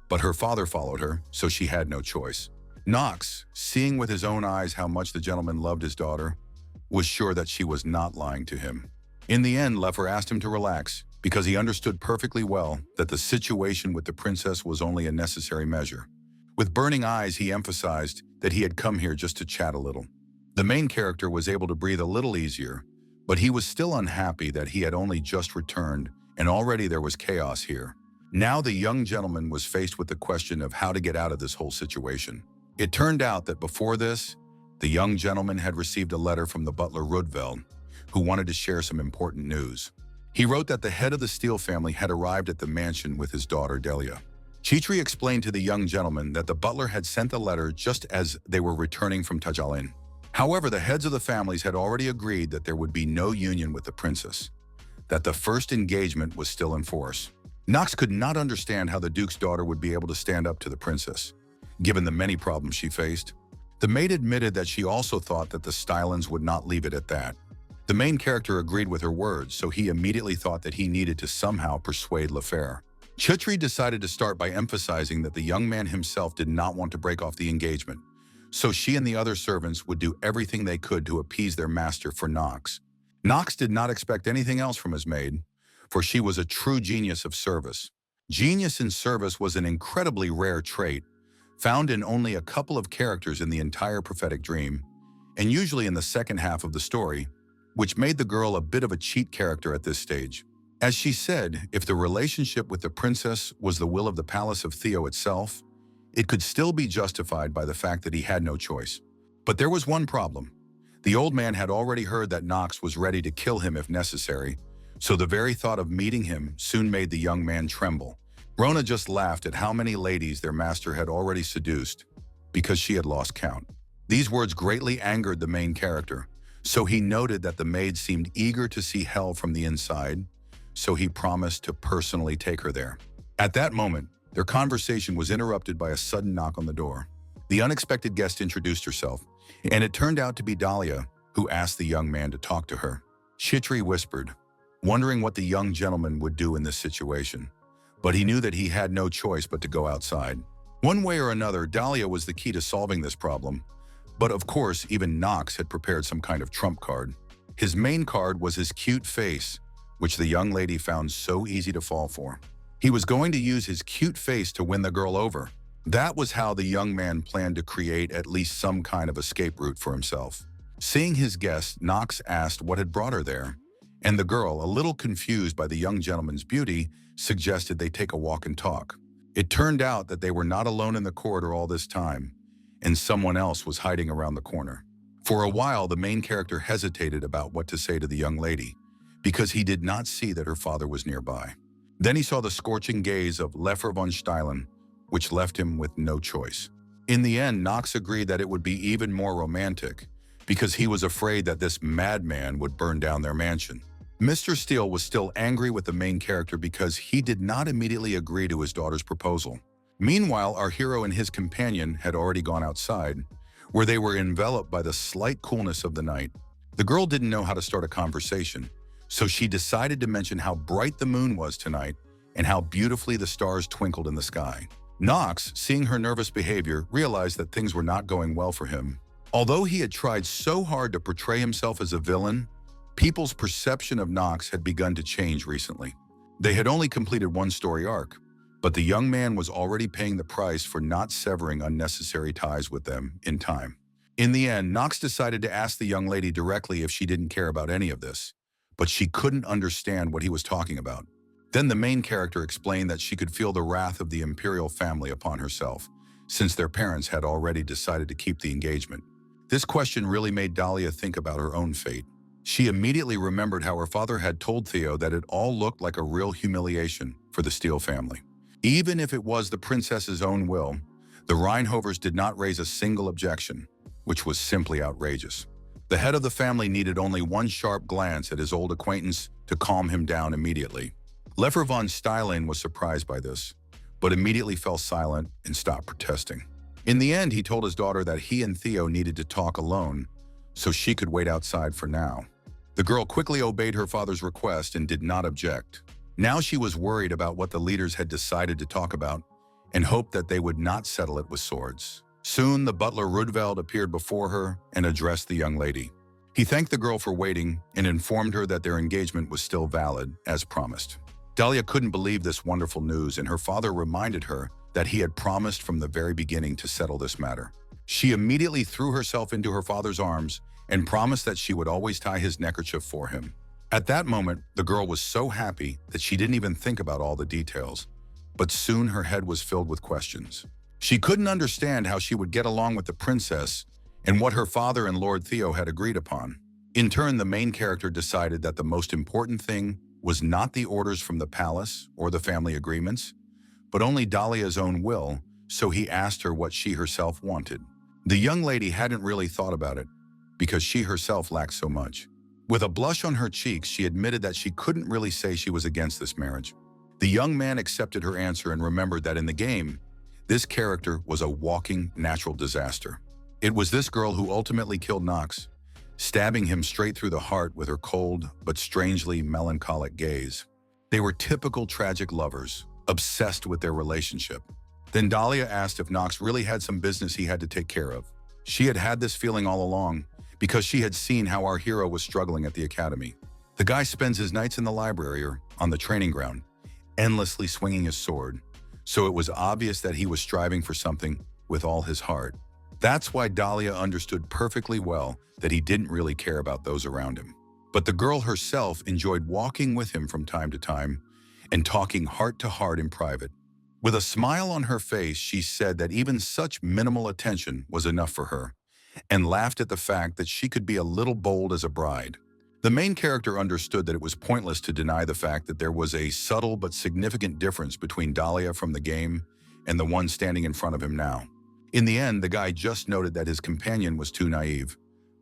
but her father followed her, so she had no choice. Knox, seeing with his own eyes how much the gentleman loved his daughter, was sure that she was not lying to him. In the end, Lefer asked him to relax, because he understood perfectly well that the situation with the princess was only a necessary measure. With burning eyes, he emphasized that he had come here just to chat a little. The main character was able to breathe a little easier, but he was still unhappy that he had only just returned and already there was chaos here. Now the young gentleman was faced with the question of how to get out of this whole situation. It turned out that before this, the young gentleman had received a letter from the butler Rudveld, who wanted to share some important news. He wrote that the head of the Steele family had arrived at the mansion with his daughter Delia. Chitri explained to the young gentleman that the butler had sent the letter just as they were returning from Tajelin. However, the heads of the families had already agreed that there would be no union with the princess, that the first engagement was still in force. Knox could not understand how the Duke's daughter would be able to stand up to the princess, given the many problems she faced. The maid admitted that she also thought that the Tjelens would not leave it at that. The main character agreed with her words, so he immediately thought that he needed to somehow persuade Lefer. Chitri decided to start by emphasizing that the young man himself did not want to break off the engagement, so she and the other servants would do everything they could to appease their master for Knox. Knox did not expect anything else from his maid, for she was a true genius of service. Genius in service was an incredibly rare trait, found in only a couple of characters in the entire prophetic dream, and usually in the second half of the story, which made the girl a bit of a cheat character at this stage. As she said, if the relationship with the princess was the will of the palace of Theo itself, it could still be justified by the fact that he had no choice. But there was one problem. The old man had already heard that Knox was ready to kill him if necessary, so the very thought of meeting him soon made the young man tremble. Rona just laughed at how many ladies their master had already seduced, because she had lost count. These words greatly angered the main character, so he noted that the maid seemed eager to see hell from the inside, so he promised to personally take her there. At that moment, their conversation was interrupted by a sudden knock on the door. The unexpected guest introduced herself, And it turned out to be Dahlia, who asked the young man to talk to her. Chitri whispered, wondering what the young gentleman would do in this situation. But he knew that he had no choice but to go outside. One way or another, Dahlia was the key to solving this problem. But of course, even Knox had prepared some kind of trump card. His main card was his cute face, which the young lady found so easy to fall for. He was going to use his cute face to win the girl over. That was how the young man planned to create at least some kind of escape route for himself. Seeing his guest, Knox asked what had brought her there, and the girl, a little confused by the young gentleman's beauty, suggested they take a walk and talk. It turned out that they were not alone in the corridor all this time, and someone else was hiding around the corner. For a while, the main character hesitated about what to say to the young lady, because he did not see that her father was nearby. Then he saw the scorching gaze of Leffer von Tjalen, which left him with no choice. In the end, Knox agreed that it would be even more romantic, because he was afraid that this madman would burn down their mansion. Mr. Steele was still angry with the main character because he did not immediately agree to his daughter's proposal. Meanwhile, our hero and his companion had already gone outside, where they were enveloped by the slight coolness of the night. The girl didn't know how to start a conversation, so she decided to mention how bright the moon was tonight and how beautifully the stars twinkled in the sky. Knox, seeing her nervous behavior, realized that things were not going well for him. Although he had tried so hard to portray himself as a villain, people's perception of Knox had begun to change recently. They had only completed one story arc, but the young man was already paying the price for not severing unnecessary ties with them in time. In the end, Knox decided to ask the young lady directly if she didn't care about any of this, but she couldn't understand what he was talking about. Then the main character explained that she could feel the wrath of the imperial family upon herself, since their parents had already decided to keep the engagement. This question really made Dahlia think about her own fate. She immediately remembered how her father had told Theo that it all looked like a real humiliation for the Steele family. Even if it was the princess's own will, the Reinhovers did not raise a single objection, which was simply outrageous. The head of the family needed only one sharp glance at his old acquaintance to calm him down immediately. Leffer von Tjalen was surprised by this, but immediately fell silent and stopped protesting. In the end, he told his daughter that he and Theo needed to talk alone, so she could wait outside for now. The girl quickly obeyed her father's request and did not object. Now she was worried about what the leaders had decided to talk about and hoped that they would not settle it with swords. Soon, the butler Rudveld appeared before her and addressed the young lady. He thanked the girl for waiting and informed her that their engagement was still valid, as promised. Dahlia couldn't believe this wonderful news, and her father reminded her that he had promised from the very beginning to settle this matter. She immediately threw herself into her father's arms and promised that she would always tie his neckerchief for him. At that moment, the girl was so happy that she didn't even think about all the details, but soon her head was filled with questions. She couldn't understand how she would get along with the princess and what her father and Lord Theo had agreed upon. In turn, the main character decided that the most important thing was not the orders from the palace or the family agreements, but only Dahlia's own will, so he asked her what she herself wanted. The young lady hadn't really thought about it, because she herself lacked so much. With a blush on her cheeks, she admitted that she couldn't really say she was against this marriage. The young man accepted her answer and remembered that in the game, this character was a walking natural disaster. It was this girl who ultimately killed Knox, stabbing him straight through the heart with her cold but strangely melancholic gaze. They were typical tragic lovers, obsessed with their relationship. Then Dahlia asked if Knox really had some business he had to take care of. She had had this feeling all along, because she had seen how our hero was struggling at the academy. The guy spends his nights in the library or on the training ground, endlessly swinging his sword, so it was obvious that he was striving for something with all his heart. That's why Dahlia understood perfectly well that he didn't really care about those around him. But the girl herself enjoyed walking with him from time to time and talking heart to heart in private. With a smile on her face, she said that even such minimal attention was enough for her, and laughed at the fact that she could be a little bold as a bride. The main character understood that it was pointless to deny the fact that there was a subtle but significant difference between Dahlia from the game and the one standing in front of him now. In the end, the guy just noted that his companion was too naive,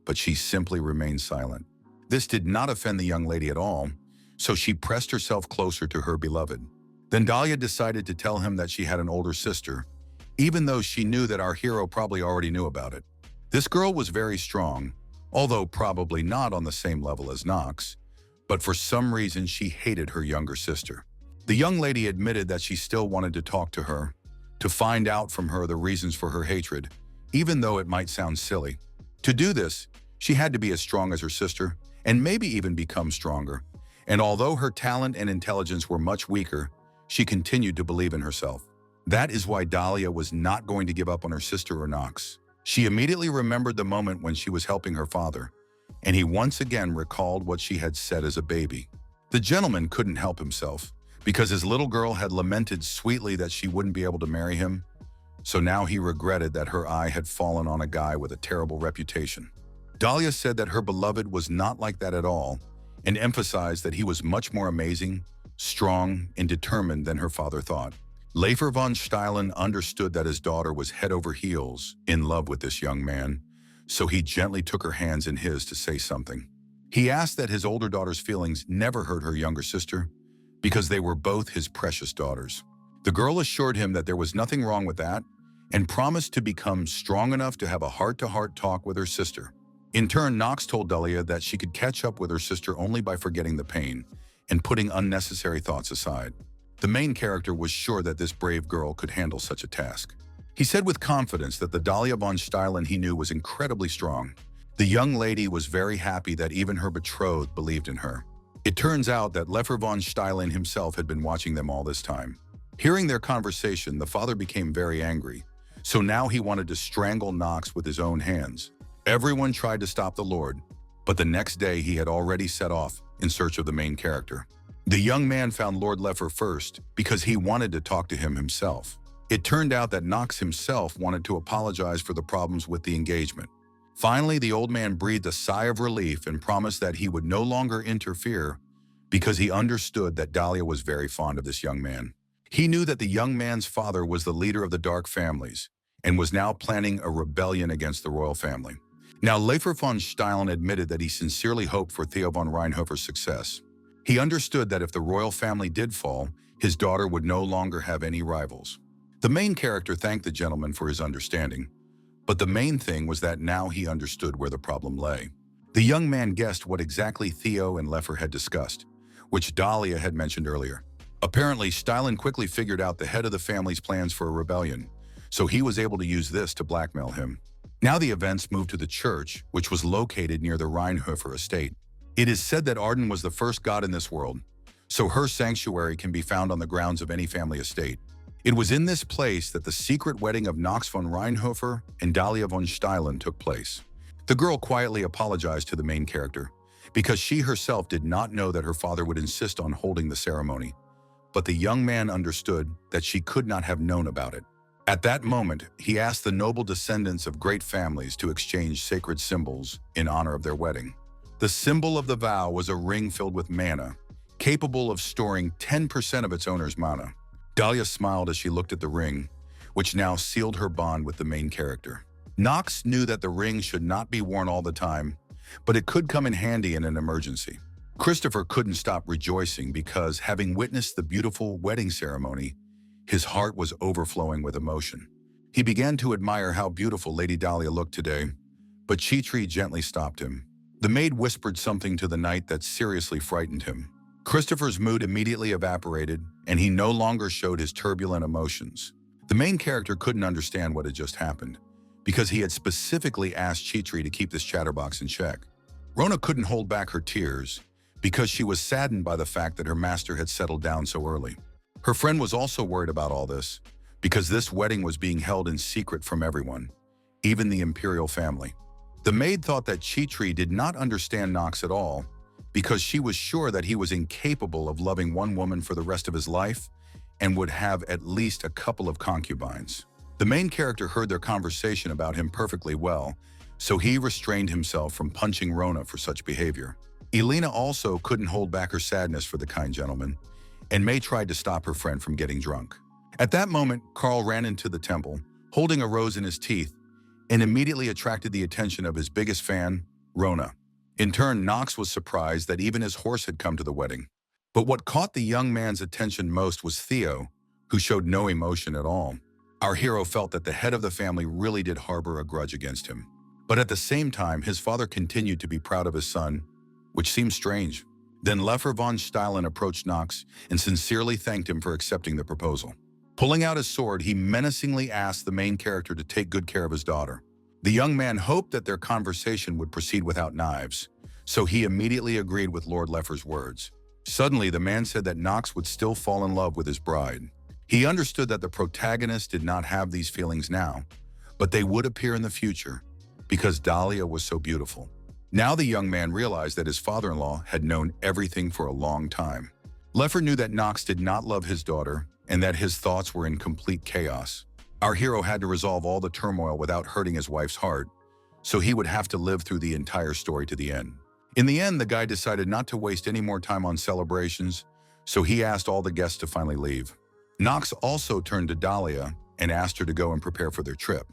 but she simply remained silent. This did not offend the young lady at all, so she pressed herself closer to her beloved. Then Dahlia decided to tell him that she had an older sister, even though she knew that our hero probably already knew about it. This girl was very strong, although probably not on the same level as Knox, but for some reason she hated her younger sister. The young lady admitted that she still wanted to talk to her, to find out from her the reasons for her hatred, even though it might sound silly. To do this, she had to be as strong as her sister, and maybe even become stronger. And although her talent and intelligence were much weaker, she continued to believe in herself. That is why Dahlia was not going to give up on her sister or Knox. She immediately remembered the moment when she was helping her father, and he once again recalled what she had said as a baby. The gentleman couldn't help himself, because his little girl had lamented sweetly that she wouldn't be able to marry him, so now he regretted that her eye had fallen on a guy with a terrible reputation. Dahlia said that her beloved was not like that at all, and emphasized that he was much more amazing, strong, and determined than her father thought. Leifer von Tjalen understood that his daughter was head over heels in love with this young man, so he gently took her hands in his to say something. He asked that his older daughter's feelings never hurt her younger sister, because they were both his precious daughters. The girl assured him that there was nothing wrong with that, and promised to become strong enough to have a heart-to-heart talk with her sister. In turn, Knox told Dahlia that she could catch up with her sister only by forgetting the pain and putting unnecessary thoughts aside. The main character was sure that this brave girl could handle such a task. He said with confidence that the Dahlia von Tjalen he knew was incredibly strong. The young lady was very happy that even her betrothed believed in her. It turns out that Leifer von Tjalen himself had been watching them all this time. Hearing their conversation, the father became very angry, so now he wanted to strangle Knox with his own hands. Everyone tried to stop the Lord, but the next day he had already set off in search of the main character. The young man found Lord Leifer first because he wanted to talk to him himself. It turned out that Knox himself wanted to apologize for the problems with the engagement. Finally, the old man breathed a sigh of relief and promised that he would no longer interfere because he understood that Dahlia was very fond of this young man. He knew that the young man's father was the leader of the Dark Families and was now planning a rebellion against the royal family. Now, Leifer von Tjalen admitted that he sincerely hoped for Theo von Reinhofer's success. He understood that if the royal family did fall, his daughter would no longer have any rivals. The main character thanked the gentleman for his understanding, but the main thing was that now he understood where the problem lay. The young man guessed what exactly Theo and Leifer had discussed, which Dahlia had mentioned earlier. Apparently, Tjalen quickly figured out the head of the family's plans for a rebellion, so he was able to use this to blackmail him. Now the events moved to the church, which was located near the Reinhofer estate. It is said that Arden was the first god in this world, so her sanctuary can be found on the grounds of any family estate. It was in this place that the secret wedding of Knox von Reinhofer and Dahlia von Tjalen took place. The girl quietly apologized to the main character, because she herself did not know that her father would insist on holding the ceremony, but the young man understood that she could not have known about it. At that moment, he asked the noble descendants of great families to exchange sacred symbols in honor of their wedding. The symbol of the vow was a ring filled with mana, capable of storing 10% of its owner's mana. Dahlia smiled as she looked at the ring, which now sealed her bond with the main character. Knox knew that the ring should not be worn all the time, but it could come in handy in an emergency. Christopher couldn't stop rejoicing because, having witnessed the beautiful wedding ceremony, his heart was overflowing with emotion. He began to admire how beautiful Lady Dahlia looked today, but Chitri gently stopped him. The maid whispered something to the knight that seriously frightened him. Christopher's mood immediately evaporated, and he no longer showed his turbulent emotions. The main character couldn't understand what had just happened, because he had specifically asked Chitri to keep this chatterbox in check. Rona couldn't hold back her tears, because she was saddened by the fact that her master had settled down so early. Her friend was also worried about all this, because this wedding was being held in secret from everyone, even the imperial family. The maid thought that Chitri did not understand Knox at all, because she was sure that he was incapable of loving one woman for the rest of his life and would have at least a couple of concubines. The main character heard their conversation about him perfectly well, so he restrained himself from punching Rona for such behavior. Elena also couldn't hold back her sadness for the kind gentleman, and May tried to stop her friend from getting drunk. At that moment, Carl ran into the temple, holding a rose in his teeth, and immediately attracted the attention of his biggest fan, Rona. In turn, Knox was surprised that even his horse had come to the wedding. But what caught the young man's attention most was Theo, who showed no emotion at all. Our hero felt that the head of the family really did harbor a grudge against him. But at the same time, his father continued to be proud of his son, which seemed strange. Then Leffer von Tjalen approached Knox and sincerely thanked him for accepting the proposal. Pulling out his sword, he menacingly asked the main character to take good care of his daughter. The young man hoped that their conversation would proceed without knives, so he immediately agreed with Lord Leffer's words. Suddenly, the man said that Knox would still fall in love with his bride. He understood that the protagonist did not have these feelings now, but they would appear in the future because Dahlia was so beautiful. Now the young man realized that his father-in-law had known everything for a long time. Leffer knew that Knox did not love his daughter and that his thoughts were in complete chaos. Our hero had to resolve all the turmoil without hurting his wife's heart, so he would have to live through the entire story to the end. In the end, the guy decided not to waste any more time on celebrations, so he asked all the guests to finally leave. Knox also turned to Dahlia and asked her to go and prepare for their trip.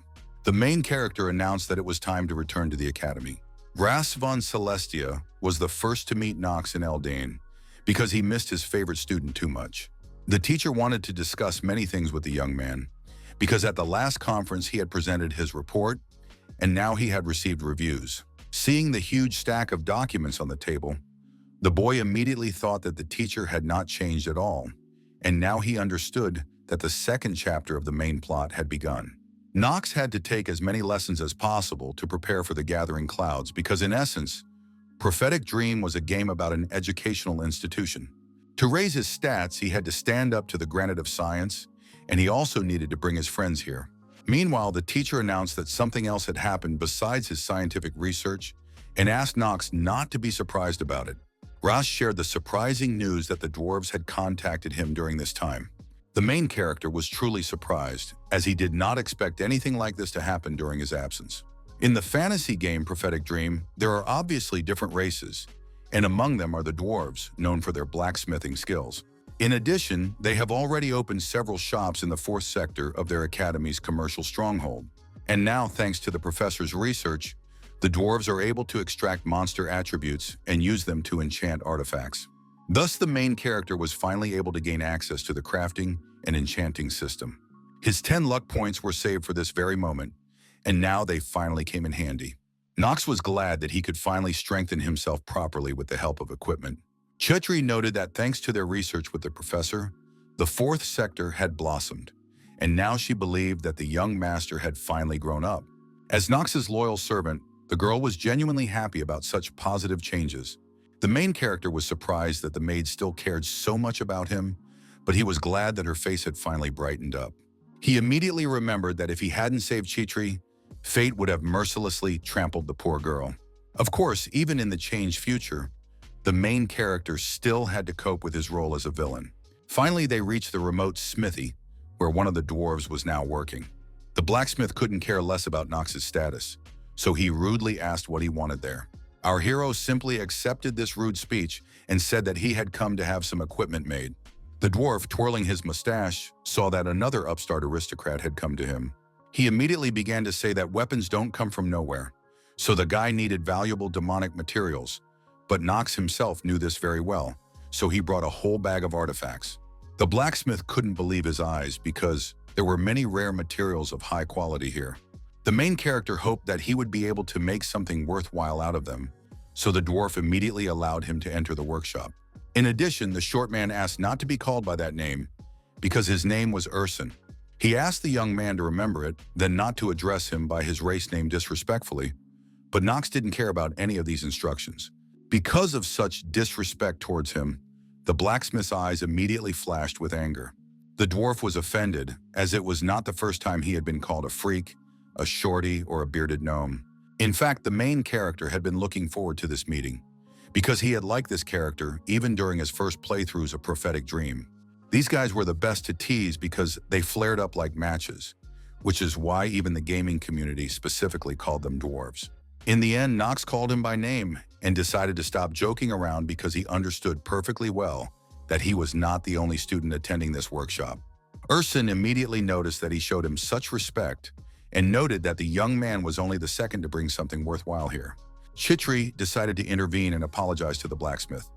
The main character announced that it was time to return to the academy. Ras von Celestia was the first to meet Knox in Elden because he missed his favorite student too much. The teacher wanted to discuss many things with the young man because at the last conference he had presented his report and now he had received reviews. Seeing the huge stack of documents on the table, the boy immediately thought that the teacher had not changed at all, and now he understood that the second chapter of the main plot had begun. Knox had to take as many lessons as possible to prepare for the gathering clouds because in essence, Prophetic Dream was a game about an educational institution. To raise his stats, he had to stand up to the granite of science, and he also needed to bring his friends here. Meanwhile, the teacher announced that something else had happened besides his scientific research and asked Knox not to be surprised about it. Ras shared the surprising news that the dwarves had contacted him during this time. The main character was truly surprised, as he did not expect anything like this to happen during his absence. In the fantasy game Prophetic Dream, there are obviously different races, and among them are the dwarves, known for their blacksmithing skills. In addition, they have already opened several shops in the 4th sector of their academy's commercial stronghold. And now, thanks to the professor's research, the dwarves are able to extract monster attributes and use them to enchant artifacts. Thus, the main character was finally able to gain access to the crafting and enchanting system. His 10 luck points were saved for this very moment, and now they finally came in handy. Knox was glad that he could finally strengthen himself properly with the help of equipment. Chetri noted that thanks to their research with the professor, the 4th sector had blossomed, and now she believed that the young master had finally grown up. As Knox's loyal servant, the girl was genuinely happy about such positive changes. The main character was surprised that the maid still cared so much about him, but he was glad that her face had finally brightened up. He immediately remembered that if he hadn't saved Chetri, fate would have mercilessly trampled the poor girl. Of course, even in the changed future, the main character still had to cope with his role as a villain. Finally, they reached the remote smithy, where one of the dwarves was now working. The blacksmith couldn't care less about Knox's status, so he rudely asked what he wanted there. Our hero simply accepted this rude speech and said that he had come to have some equipment made. The dwarf, twirling his mustache, saw that another upstart aristocrat had come to him. He immediately began to say that weapons don't come from nowhere, so the guy needed valuable demonic materials. But Knox himself knew this very well, so he brought a whole bag of artifacts. The blacksmith couldn't believe his eyes because there were many rare materials of high quality here. The main character hoped that he would be able to make something worthwhile out of them, so the dwarf immediately allowed him to enter the workshop. In addition, the short man asked not to be called by that name because his name was Urson. He asked the young man to remember it, then not to address him by his race name disrespectfully, but Knox didn't care about any of these instructions. Because of such disrespect towards him, the blacksmith's eyes immediately flashed with anger. The dwarf was offended, as it was not the first time he had been called a freak, a shorty, or a bearded gnome. In fact, the main character had been looking forward to this meeting, because he had liked this character even during his first playthroughs of Prophetic Dream. These guys were the best to tease because they flared up like matches, which is why even the gaming community specifically called them dwarves. In the end, Knox called him by name and decided to stop joking around because he understood perfectly well that he was not the only student attending this workshop. Urson immediately noticed that he showed him such respect and noted that the young man was only the second to bring something worthwhile here. Chetri decided to intervene and apologize to the blacksmith,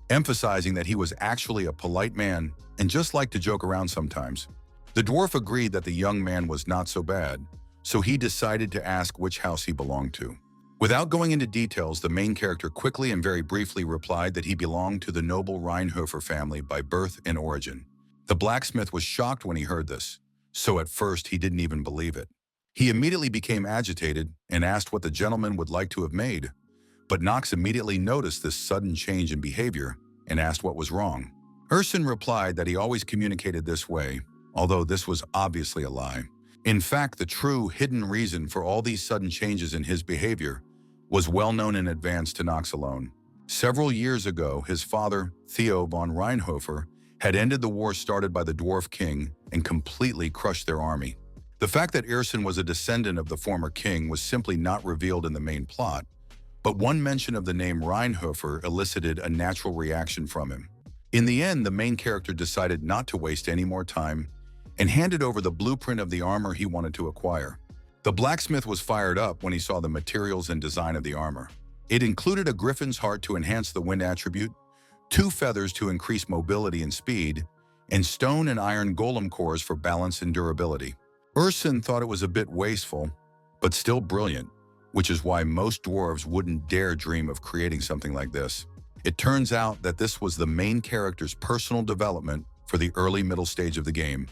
emphasizing that he was actually a polite man and just liked to joke around sometimes. The dwarf agreed that the young man was not so bad, so he decided to ask which house he belonged to. Without going into details, the main character quickly and very briefly replied that he belonged to the noble Reinhofer family by birth and origin. The blacksmith was shocked when he heard this, so at first he didn't even believe it. He immediately became agitated and asked what the gentleman would like to have made, but Knox immediately noticed this sudden change in behavior and asked what was wrong. Urson replied that he always communicated this way, although this was obviously a lie. In fact, the true hidden reason for all these sudden changes in his behavior was well known in advance to Knox alone. Several years ago, his father, Theo von Reinhofer, had ended the war started by the Dwarf King and completely crushed their army. The fact that Urson was a descendant of the former king was simply not revealed in the main plot, but one mention of the name Reinhofer elicited a natural reaction from him. In the end, the main character decided not to waste any more time and handed over the blueprint of the armor he wanted to acquire. The blacksmith was fired up when he saw the materials and design of the armor. It included a griffin's heart to enhance the wind attribute, 2 feathers to increase mobility and speed, and stone and iron golem cores for balance and durability. Urson thought it was a bit wasteful, but still brilliant, which is why most dwarves wouldn't dare dream of creating something like this. It turns out that this was the main character's personal development for the early middle stage of the game,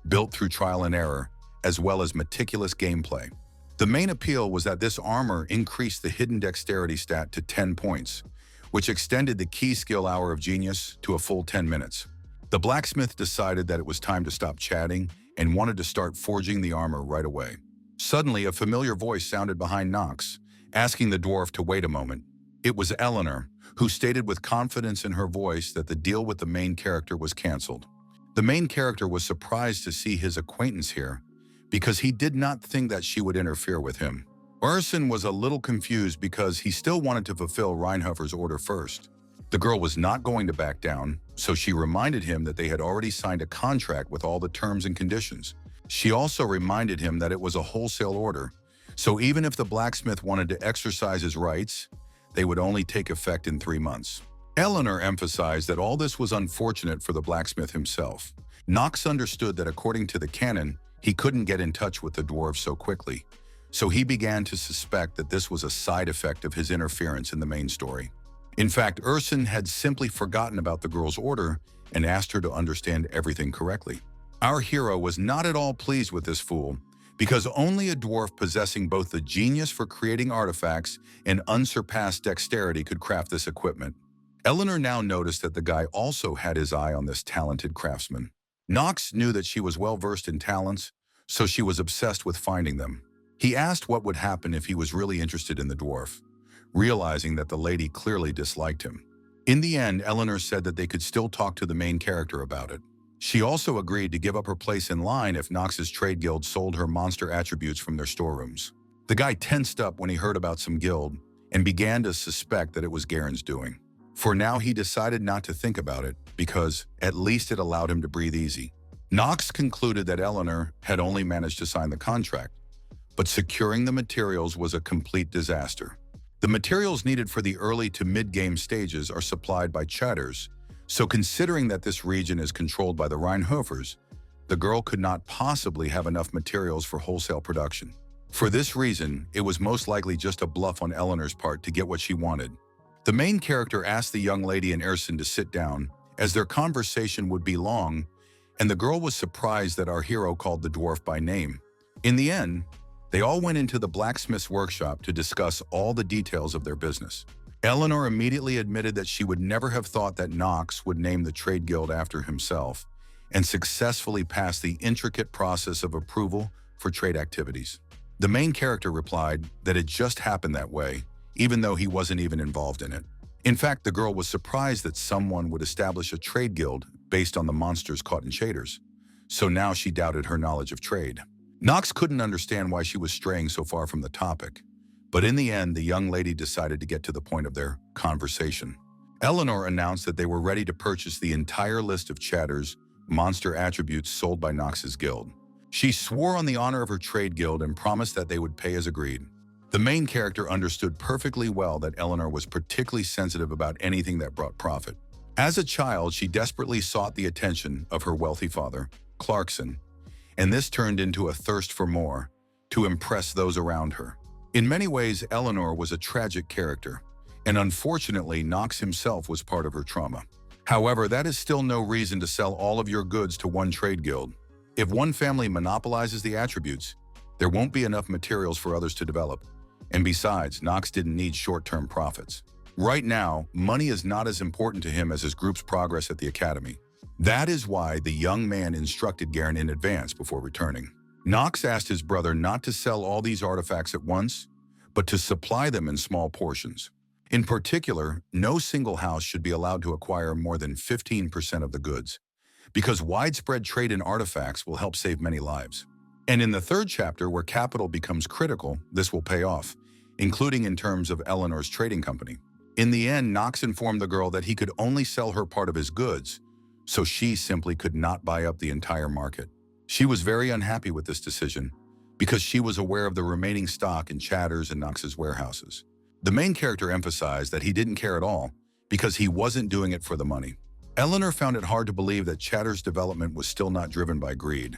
built through trial and error, as well as meticulous gameplay. The main appeal was that this armor increased the hidden dexterity stat to 10 points, which extended the key skill hour of genius to a full 10 minutes. The blacksmith decided that it was time to stop chatting and wanted to start forging the armor right away. Suddenly, a familiar voice sounded behind Knox, asking the dwarf to wait a moment. It was Eleanor, who stated with confidence in her voice that the deal with the main character was canceled. The main character was surprised to see his acquaintance here, because he did not think that she would interfere with him. Urson was a little confused because he still wanted to fulfill Reinhofer's order first. The girl was not going to back down, so she reminded him that they had already signed a contract with all the terms and conditions. She also reminded him that it was a wholesale order, so even if the blacksmith wanted to exercise his rights, they would only take effect in 3 months. Eleanor emphasized that all this was unfortunate for the blacksmith himself. Knox understood that according to the canon, he couldn't get in touch with the dwarves so quickly, so he began to suspect that this was a side effect of his interference in the main story. In fact, Urson had simply forgotten about the girl's order and asked her to understand everything correctly. Our hero was not at all pleased with this fool, because only a dwarf possessing both the genius for creating artifacts and unsurpassed dexterity could craft this equipment. Eleanor now noticed that the guy also had his eye on this talented craftsman. Knox knew that she was well versed in talents, so she was obsessed with finding them. He asked what would happen if he was really interested in the dwarf, realizing that the lady clearly disliked him. In the end, Eleanor said that they could still talk to the main character about it. She also agreed to give up her place in line if Knox's trade guild sold her monster attributes from their storerooms. The guy tensed up when he heard about some guild and began to suspect that it was Garen's doing. For now, he decided not to think about it because at least it allowed him to breathe easy. Knox concluded that Eleanor had only managed to sign the contract, but securing the materials was a complete disaster. The materials needed for the early to mid-game stages are supplied by chatters, so considering that this region is controlled by the Reinhofers, the girl could not possibly have enough materials for wholesale production. For this reason, it was most likely just a bluff on Eleanor's part to get what she wanted. The main character asked the young lady and Urson to sit down, as their conversation would be long, and the girl was surprised that our hero called the dwarf by name. In the end, they all went into the blacksmith's workshop to discuss all the details of their business. Eleanor immediately admitted that she would never have thought that Knox would name the trade guild after himself and successfully pass the intricate process of approval for trade activities. The main character replied that it just happened that way, even though he wasn't even involved in it. In fact, the girl was surprised that someone would establish a trade guild based on the monsters caught in shaders, so now she doubted her knowledge of trade. Knox couldn't understand why she was straying so far from the topic, but in the end, the young lady decided to get to the point of their conversation. Eleanor announced that they were ready to purchase the entire list of chatters, monster attributes sold by Knox's guild. She swore on the honor of her trade guild and promised that they would pay as agreed. The main character understood perfectly well that Eleanor was particularly sensitive about anything that brought profit. As a child, she desperately sought the attention of her wealthy father, Clarkson, and this turned into a thirst for more, to impress those around her. In many ways, Eleanor was a tragic character, and unfortunately, Knox himself was part of her trauma. However, that is still no reason to sell all of your goods to one trade guild. If one family monopolizes the attributes, there won't be enough materials for others to develop. And besides, Knox didn't need short-term profits. Right now, money is not as important to him as his group's progress at the academy. That is why the young man instructed Garen in advance before returning. Knox asked his brother not to sell all these artifacts at once, but to supply them in small portions. In particular, no single house should be allowed to acquire more than 15% of the goods, because widespread trade in artifacts will help save many lives. And in the third chapter, where capital becomes critical, this will pay off, including in terms of Eleanor's trading company. In the end, Knox informed the girl that he could only sell her part of his goods, so she simply could not buy up the entire market. She was very unhappy with this decision, because she was aware of the remaining stock in Chatter's and Knox's warehouses. The main character emphasized that he didn't care at all, because he wasn't doing it for the money. Eleanor found it hard to believe that Chatter's development was still not driven by greed.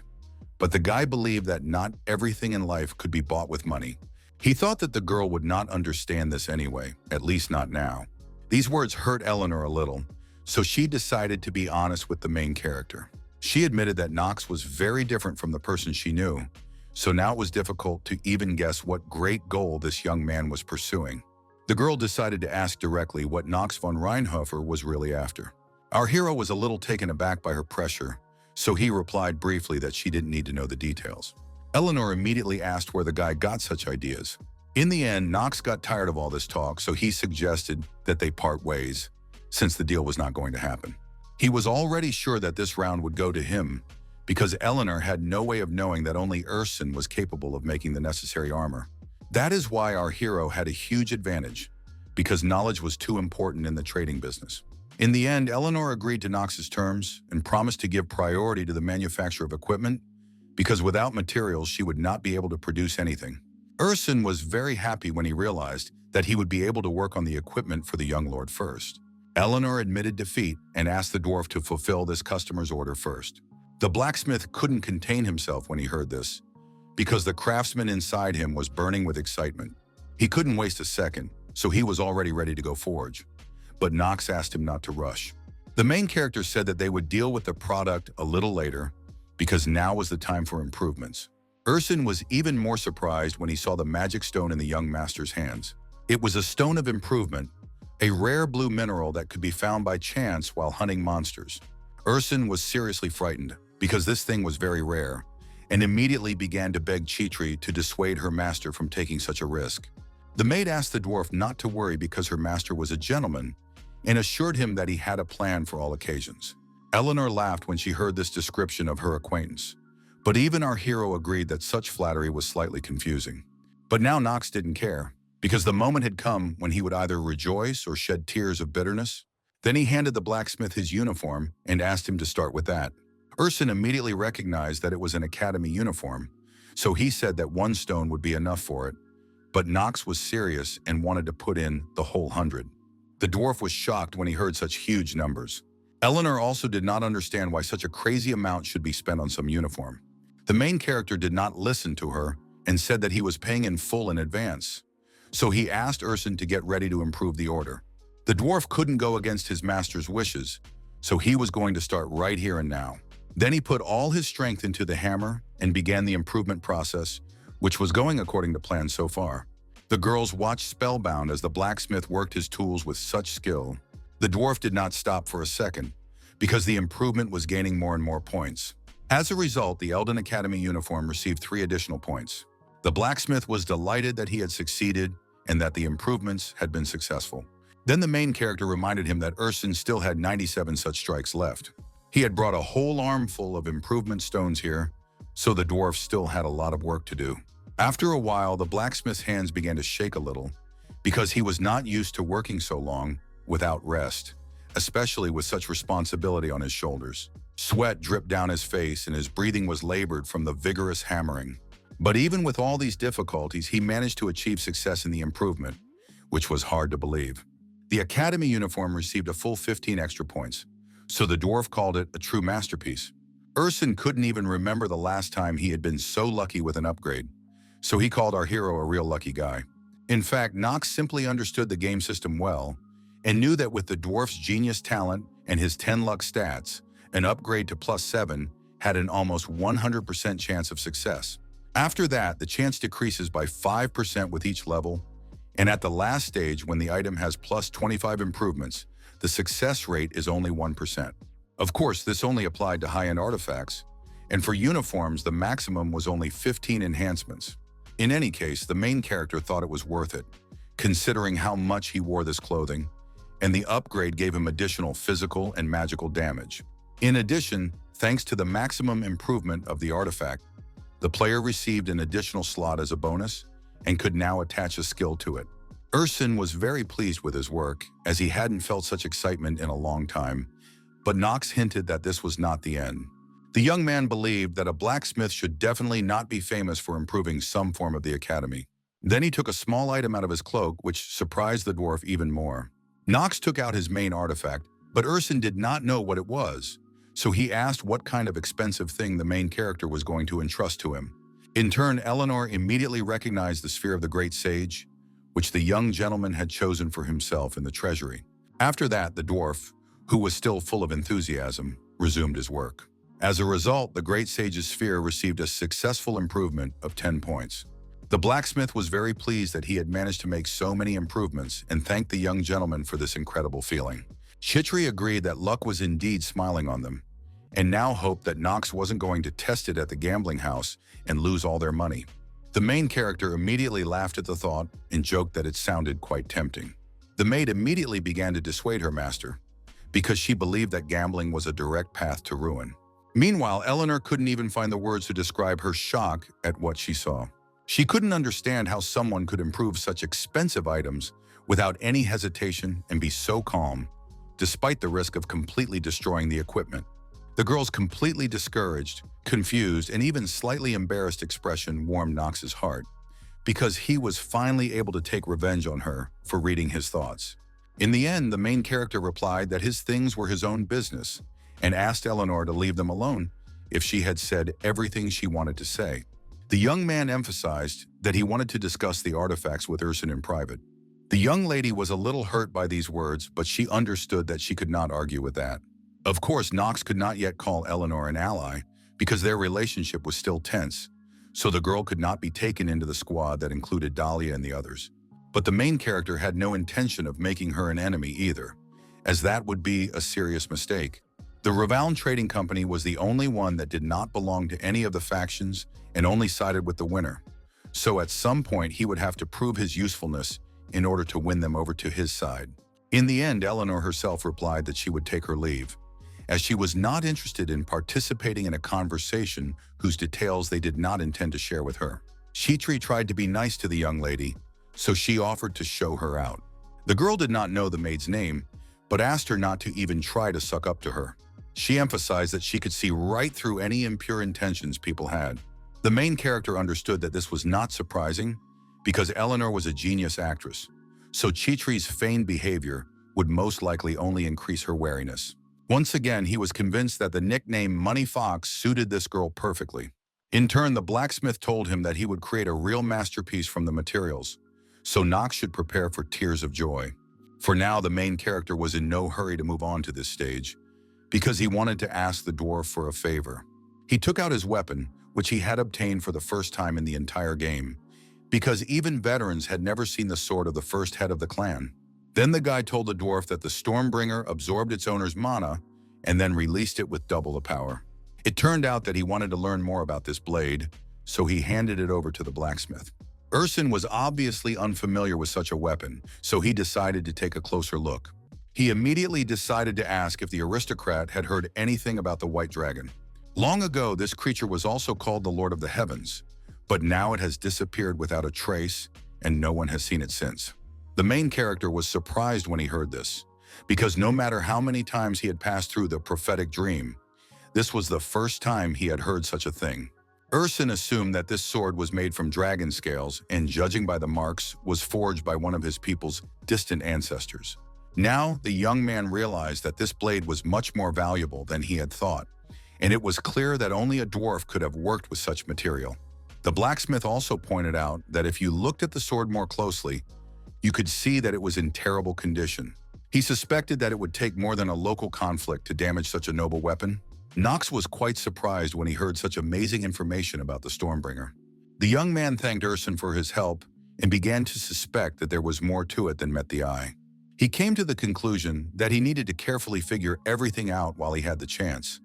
But the guy believed that not everything in life could be bought with money. He thought that the girl would not understand this anyway, at least not now. These words hurt Eleanor a little, so she decided to be honest with the main character. She admitted that Knox was very different from the person she knew, so now it was difficult to even guess what great goal this young man was pursuing. The girl decided to ask directly what Knox von Reinhofer was really after. Our hero was a little taken aback by her pressure, so he replied briefly that she didn't need to know the details. Eleanor immediately asked where the guy got such ideas. In the end, Knox got tired of all this talk, so he suggested that they part ways, since the deal was not going to happen. He was already sure that this round would go to him, because Eleanor had no way of knowing that only Urson was capable of making the necessary armor. That is why our hero had a huge advantage, because knowledge was too important in the trading business. In the end, Eleanor agreed to Knox's terms and promised to give priority to the manufacture of equipment, because without materials she would not be able to produce anything. Urson was very happy when he realized that he would be able to work on the equipment for the young lord first. Eleanor admitted defeat and asked the dwarf to fulfill this customer's order first. The blacksmith couldn't contain himself when he heard this, because the craftsman inside him was burning with excitement. He couldn't waste a second, so he was already ready to go forge. But Knox asked him not to rush. The main character said that they would deal with the product a little later, because now was the time for improvements. Urson was even more surprised when he saw the magic stone in the young master's hands. It was a stone of improvement, a rare blue mineral that could be found by chance while hunting monsters. Urson was seriously frightened, because this thing was very rare, and immediately began to beg Chitri to dissuade her master from taking such a risk. The maid asked the dwarf not to worry because her master was a gentleman, and assured him that he had a plan for all occasions. Eleanor laughed when she heard this description of her acquaintance, but even our hero agreed that such flattery was slightly confusing. But now Knox didn't care, because the moment had come when he would either rejoice or shed tears of bitterness. Then he handed the blacksmith his uniform and asked him to start with that. Urson immediately recognized that it was an academy uniform, so he said that one stone would be enough for it, but Knox was serious and wanted to put in the whole 100. The dwarf was shocked when he heard such huge numbers. Eleanor also did not understand why such a crazy amount should be spent on some uniform. The main character did not listen to her and said that he was paying in full in advance, so he asked Urson to get ready to improve the order. The dwarf couldn't go against his master's wishes, so he was going to start right here and now. Then he put all his strength into the hammer and began the improvement process, which was going according to plan so far. The girls watched spellbound as the blacksmith worked his tools with such skill. The dwarf did not stop for a second, because the improvement was gaining more and more points. As a result, the Elden Academy uniform received 3 additional points. The blacksmith was delighted that he had succeeded and that the improvements had been successful. Then the main character reminded him that Urson still had 97 such strikes left. He had brought a whole armful of improvement stones here, so the dwarf still had a lot of work to do. After a while, the blacksmith's hands began to shake a little, because he was not used to working so long without rest, especially with such responsibility on his shoulders. Sweat dripped down his face and his breathing was labored from the vigorous hammering. But even with all these difficulties, he managed to achieve success in the improvement, which was hard to believe. The academy uniform received a full 15 extra points, so the dwarf called it a true masterpiece. Urson couldn't even remember the last time he had been so lucky with an upgrade, so he called our hero a real lucky guy. In fact, Knox simply understood the game system well and knew that with the dwarf's genius talent and his 10 luck stats, an upgrade to +7 had an almost 100% chance of success. After that, the chance decreases by 5% with each level, and at the last stage, when the item has +25 improvements, the success rate is only 1%. Of course, this only applied to high-end artifacts, and for uniforms, the maximum was only 15 enhancements. In any case, the main character thought it was worth it, considering how much he wore this clothing, and the upgrade gave him additional physical and magical damage. In addition, thanks to the maximum improvement of the artifact, the player received an additional slot as a bonus and could now attach a skill to it. Urson was very pleased with his work, as he hadn't felt such excitement in a long time, but Knox hinted that this was not the end. The young man believed that a blacksmith should definitely not be famous for improving some form of the academy. Then he took a small item out of his cloak, which surprised the dwarf even more. Knox took out his main artifact, but Urson did not know what it was, so he asked what kind of expensive thing the main character was going to entrust to him. In turn, Eleanor immediately recognized the sphere of the great sage, which the young gentleman had chosen for himself in the treasury. After that, the dwarf, who was still full of enthusiasm, resumed his work. As a result, the great sage's sphere received a successful improvement of 10 points. The blacksmith was very pleased that he had managed to make so many improvements and thanked the young gentleman for this incredible feeling. Chitri agreed that luck was indeed smiling on them, and now hoped that Knox wasn't going to test it at the gambling house and lose all their money. The main character immediately laughed at the thought and joked that it sounded quite tempting. The maid immediately began to dissuade her master, because she believed that gambling was a direct path to ruin. Meanwhile, Eleanor couldn't even find the words to describe her shock at what she saw. She couldn't understand how someone could improve such expensive items without any hesitation and be so calm, despite the risk of completely destroying the equipment. The girl's completely discouraged, confused, and even slightly embarrassed expression warmed Knox's heart, because he was finally able to take revenge on her for reading his thoughts. In the end, the main character replied that his things were his own business and asked Eleanor to leave them alone if she had said everything she wanted to say. The young man emphasized that he wanted to discuss the artifacts with Urson in private. The young lady was a little hurt by these words, but she understood that she could not argue with that. Of course, Knox could not yet call Eleanor an ally because their relationship was still tense, so the girl could not be taken into the squad that included Dahlia and the others. But the main character had no intention of making her an enemy either, as that would be a serious mistake. The Resurrecting Trading Company was the only one that did not belong to any of the factions and only sided with the winner. So at some point, he would have to prove his usefulness in order to win them over to his side. In the end, Eleanor herself replied that she would take her leave, as she was not interested in participating in a conversation whose details they did not intend to share with her. Chitri tried to be nice to the young lady, so she offered to show her out. The girl did not know the maid's name, but asked her not to even try to suck up to her. She emphasized that she could see right through any impure intentions people had. The main character understood that this was not surprising, because Eleanor was a genius actress, so Chitri's feigned behavior would most likely only increase her wariness. Once again, he was convinced that the nickname Money Fox suited this girl perfectly. In turn, the blacksmith told him that he would create a real masterpiece from the materials, so Knox should prepare for tears of joy. For now, the main character was in no hurry to move on to this stage, because he wanted to ask the dwarf for a favor. He took out his weapon, which he had obtained for the first time in the entire game, because even veterans had never seen the sword of the first head of the clan. Then the guy told the dwarf that the Stormbringer absorbed its owner's mana and then released it with double the power. It turned out that he wanted to learn more about this blade, so he handed it over to the blacksmith. Urson was obviously unfamiliar with such a weapon, so he decided to take a closer look. He immediately decided to ask if the aristocrat had heard anything about the White Dragon. Long ago, this creature was also called the Lord of the Heavens, but now it has disappeared without a trace, and no one has seen it since. The main character was surprised when he heard this, because no matter how many times he had passed through the prophetic dream, this was the first time he had heard such a thing. Urson assumed that this sword was made from dragon scales and, judging by the marks, was forged by one of his people's distant ancestors. Now, the young man realized that this blade was much more valuable than he had thought, and it was clear that only a dwarf could have worked with such material. The blacksmith also pointed out that if you looked at the sword more closely, you could see that it was in terrible condition. He suspected that it would take more than a local conflict to damage such a noble weapon. Knox was quite surprised when he heard such amazing information about the Stormbringer. The young man thanked Urson for his help and began to suspect that there was more to it than met the eye. He came to the conclusion that he needed to carefully figure everything out while he had the chance,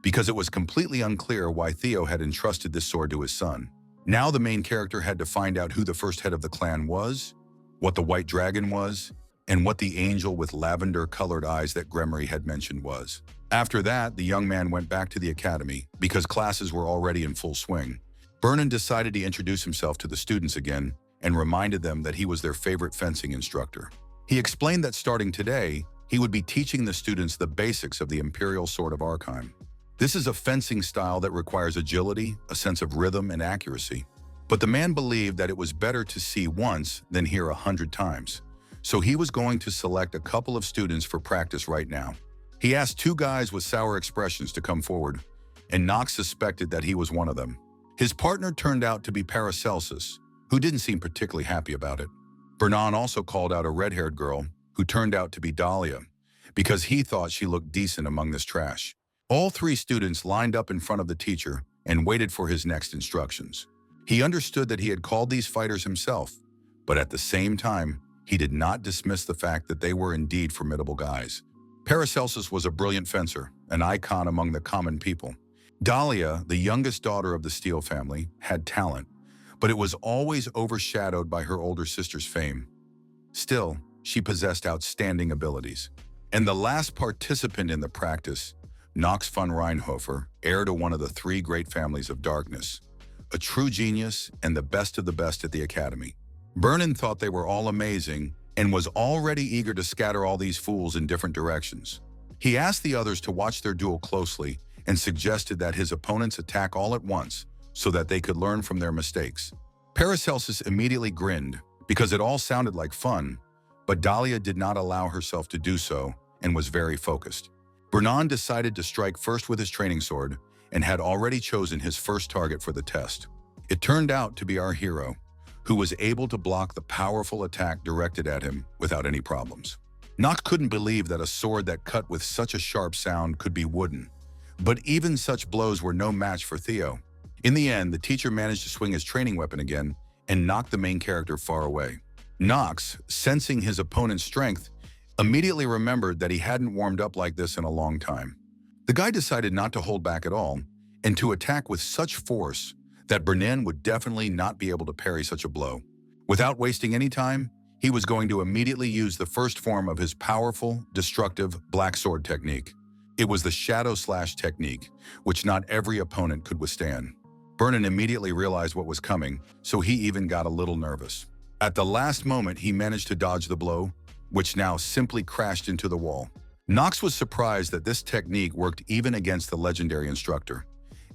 because it was completely unclear why Theo had entrusted this sword to his son. Now the main character had to find out who the first head of the clan was, what the white dragon was, and what the angel with lavender-colored eyes that Gremory had mentioned was. After that, the young man went back to the academy because classes were already in full swing. Vernon decided to introduce himself to the students again and reminded them that he was their favorite fencing instructor. He explained that starting today, he would be teaching the students the basics of the Imperial Sword of Archheim. This is a fencing style that requires agility, a sense of rhythm, and accuracy. But the man believed that it was better to see once than hear 100 times. So he was going to select a couple of students for practice right now. He asked two guys with sour expressions to come forward, and Knox suspected that he was one of them. His partner turned out to be Paracelsus, who didn't seem particularly happy about it. Vernon also called out a red-haired girl, who turned out to be Dahlia, because he thought she looked decent among this trash. All three students lined up in front of the teacher and waited for his next instructions. He understood that he had called these fighters himself, but at the same time, he did not dismiss the fact that they were indeed formidable guys. Paracelsus was a brilliant fencer, an icon among the common people. Dahlia, the youngest daughter of the Steele family, had talent, but it was always overshadowed by her older sister's fame. Still, she possessed outstanding abilities. And the last participant in the practice, Knox von Reinhofer, heir to one of the three great families of darkness, a true genius and the best of the best at the academy. Vernon thought they were all amazing and was already eager to scatter all these fools in different directions. He asked the others to watch their duel closely and suggested that his opponents attack all at once so that they could learn from their mistakes. Paracelsus immediately grinned because it all sounded like fun, but Dahlia did not allow herself to do so and was very focused. Vernon decided to strike first with his training sword and had already chosen his first target for the test. It turned out to be our hero, who was able to block the powerful attack directed at him without any problems. Knox couldn't believe that a sword that cut with such a sharp sound could be wooden, but even such blows were no match for Theo. In the end, the teacher managed to swing his training weapon again and knock the main character far away. Knox, sensing his opponent's strength, immediately remembered that he hadn't warmed up like this in a long time. The guy decided not to hold back at all and to attack with such force that Vernon would definitely not be able to parry such a blow. Without wasting any time, he was going to immediately use the first form of his powerful, destructive black sword technique. It was the shadow slash technique, which not every opponent could withstand. Vernon immediately realized what was coming, so he even got a little nervous. At the last moment, he managed to dodge the blow, which now simply crashed into the wall. Knox was surprised that this technique worked even against the legendary instructor,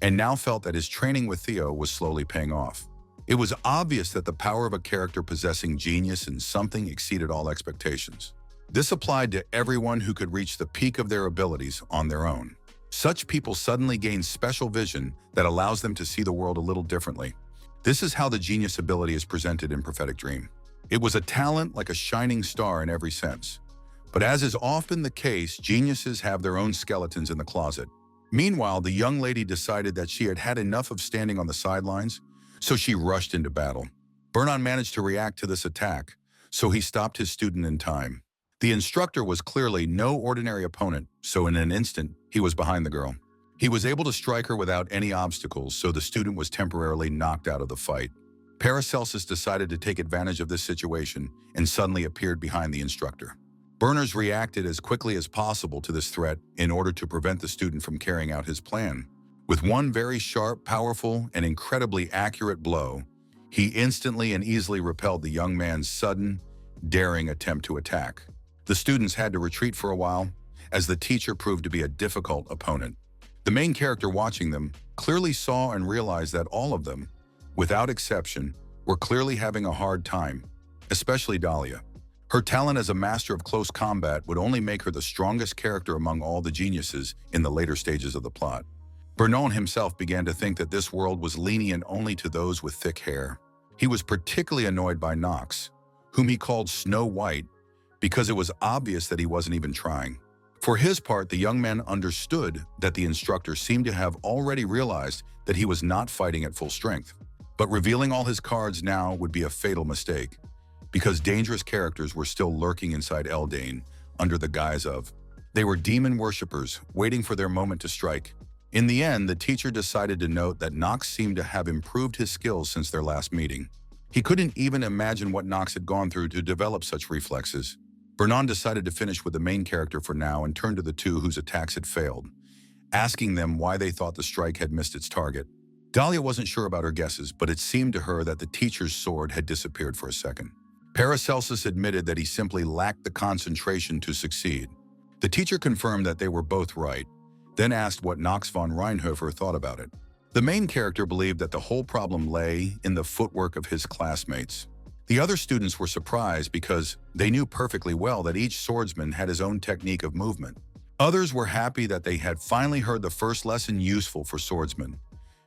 and now felt that his training with Theo was slowly paying off. It was obvious that the power of a character possessing genius in something exceeded all expectations. This applied to everyone who could reach the peak of their abilities on their own. Such people suddenly gain special vision that allows them to see the world a little differently. This is how the genius ability is presented in Prophetic Dream. It was a talent like a shining star in every sense. But as is often the case, geniuses have their own skeletons in the closet. Meanwhile, the young lady decided that she had had enough of standing on the sidelines, so she rushed into battle. Vernon managed to react to this attack, so he stopped his student in time. The instructor was clearly no ordinary opponent, so in an instant, he was behind the girl. He was able to strike her without any obstacles, so the student was temporarily knocked out of the fight. Paracelsus decided to take advantage of this situation and suddenly appeared behind the instructor. Berners reacted as quickly as possible to this threat in order to prevent the student from carrying out his plan. With one very sharp, powerful, and incredibly accurate blow, he instantly and easily repelled the young man's sudden, daring attempt to attack. The students had to retreat for a while, as the teacher proved to be a difficult opponent. The main character watching them clearly saw and realized that all of them, without exception, were clearly having a hard time, especially Dahlia. Her talent as a master of close combat would only make her the strongest character among all the geniuses in the later stages of the plot. Bernon himself began to think that this world was lenient only to those with thick hair. He was particularly annoyed by Knox, whom he called Snow White, because it was obvious that he wasn't even trying. For his part, the young man understood that the instructor seemed to have already realized that he was not fighting at full strength. But revealing all his cards now would be a fatal mistake, because dangerous characters were still lurking inside Elden under the guise of they were demon worshippers waiting for their moment to strike. In the end, the teacher decided to note that Knox seemed to have improved his skills since their last meeting. He couldn't even imagine what Knox had gone through to develop such reflexes. Bernon decided to finish with the main character for now and turned to the two whose attacks had failed, asking them why they thought the strike had missed its target. Dahlia wasn't sure about her guesses, but it seemed to her that the teacher's sword had disappeared for a second. Paracelsus admitted that he simply lacked the concentration to succeed. The teacher confirmed that they were both right, then asked what Knox von Reinhofer thought about it. The main character believed that the whole problem lay in the footwork of his classmates. The other students were surprised because they knew perfectly well that each swordsman had his own technique of movement. Others were happy that they had finally heard the first lesson useful for swordsmen,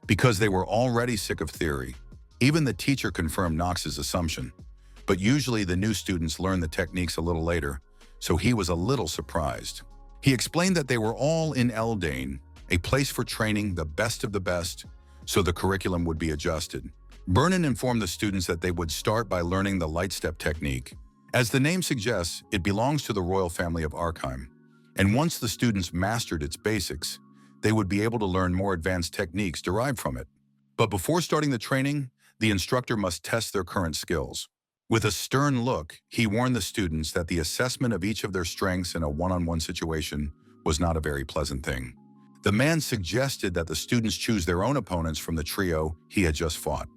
because they were already sick of theory. Even the teacher confirmed Knox's assumption, but usually the new students learn the techniques a little later, so he was a little surprised. He explained that they were all in Elden, a place for training the best of the best, so the curriculum would be adjusted. Bernon informed the students that they would start by learning the light step technique. As the name suggests, it belongs to the royal family of Arkheim, and once the students mastered its basics, they would be able to learn more advanced techniques derived from it. But before starting the training, the instructor must test their current skills. With a stern look, he warned the students that the assessment of each of their strengths in a one-on-one situation was not a very pleasant thing. The man suggested that the students choose their own opponents from the trio he had just fought.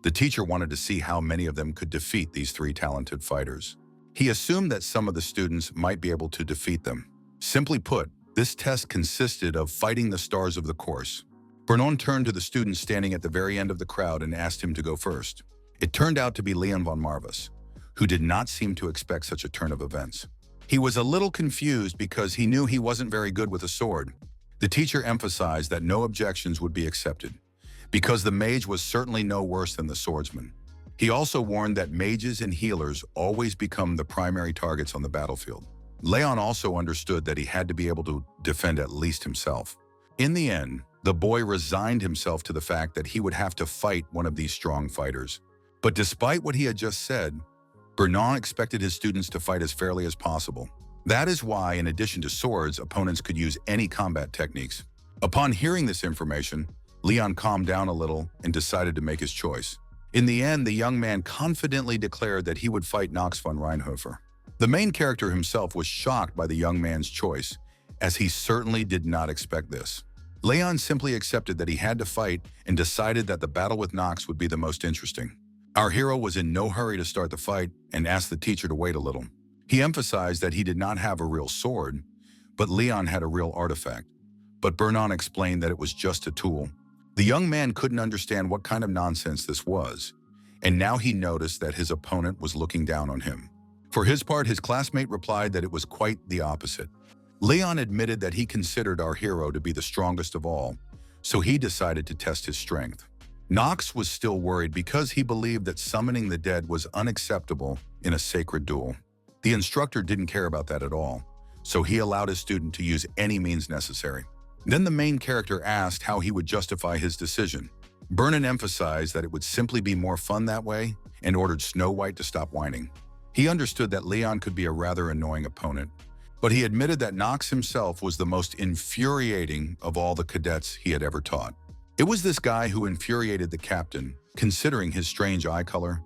The teacher wanted to see how many of them could defeat these three talented fighters. He assumed that some of the students might be able to defeat them. Simply put, this test consisted of fighting the stars of the course. Bernon turned to the student standing at the very end of the crowd and asked him to go first. It turned out to be Leon von Marvis, who did not seem to expect such a turn of events. He was a little confused because he knew he wasn't very good with a sword. The teacher emphasized that no objections would be accepted, because the mage was certainly no worse than the swordsman. He also warned that mages and healers always become the primary targets on the battlefield. Leon also understood that he had to be able to defend at least himself. In the end, the boy resigned himself to the fact that he would have to fight one of these strong fighters. But despite what he had just said, Bernon expected his students to fight as fairly as possible. That is why, in addition to swords, opponents could use any combat techniques. Upon hearing this information, Leon calmed down a little and decided to make his choice. In the end, the young man confidently declared that he would fight Knox von Reinhofer. The main character himself was shocked by the young man's choice, as he certainly did not expect this. Leon simply accepted that he had to fight and decided that the battle with Knox would be the most interesting. Our hero was in no hurry to start the fight and asked the teacher to wait a little. He emphasized that he did not have a real sword, but Leon had a real artifact. But Bernon explained that it was just a tool. The young man couldn't understand what kind of nonsense this was, and now he noticed that his opponent was looking down on him. For his part, his classmate replied that it was quite the opposite. Leon admitted that he considered our hero to be the strongest of all, so he decided to test his strength. Knox was still worried because he believed that summoning the dead was unacceptable in a sacred duel. The instructor didn't care about that at all, so he allowed his student to use any means necessary. Then the main character asked how he would justify his decision. Bernon emphasized that it would simply be more fun that way and ordered Snow White to stop whining. He understood that Leon could be a rather annoying opponent, but he admitted that Knox himself was the most infuriating of all the cadets he had ever taught. It was this guy who infuriated the captain, considering his strange eye color,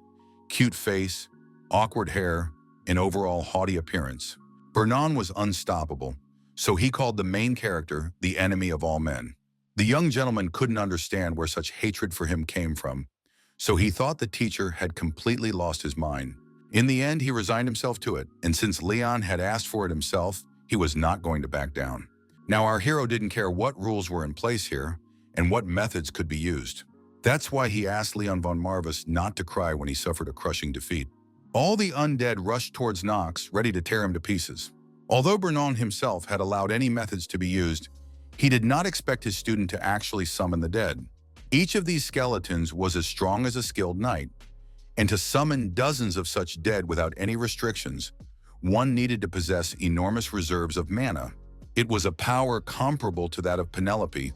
cute face, awkward hair, and overall haughty appearance. Bernon was unstoppable, so he called the main character the enemy of all men. The young gentleman couldn't understand where such hatred for him came from, so he thought the teacher had completely lost his mind. In the end, he resigned himself to it, and since Leon had asked for it himself, he was not going to back down. Now, our hero didn't care what rules were in place here and what methods could be used. That's why he asked Leon von Marvis not to cry when he suffered a crushing defeat. All the undead rushed towards Knox, ready to tear him to pieces. Although Bernon himself had allowed any methods to be used, He did not expect his student to actually summon the dead. Each of these skeletons was as strong as a skilled knight, and to summon dozens of such dead without any restrictions, one needed to possess enormous reserves of mana. It was a power comparable to that of Penelope,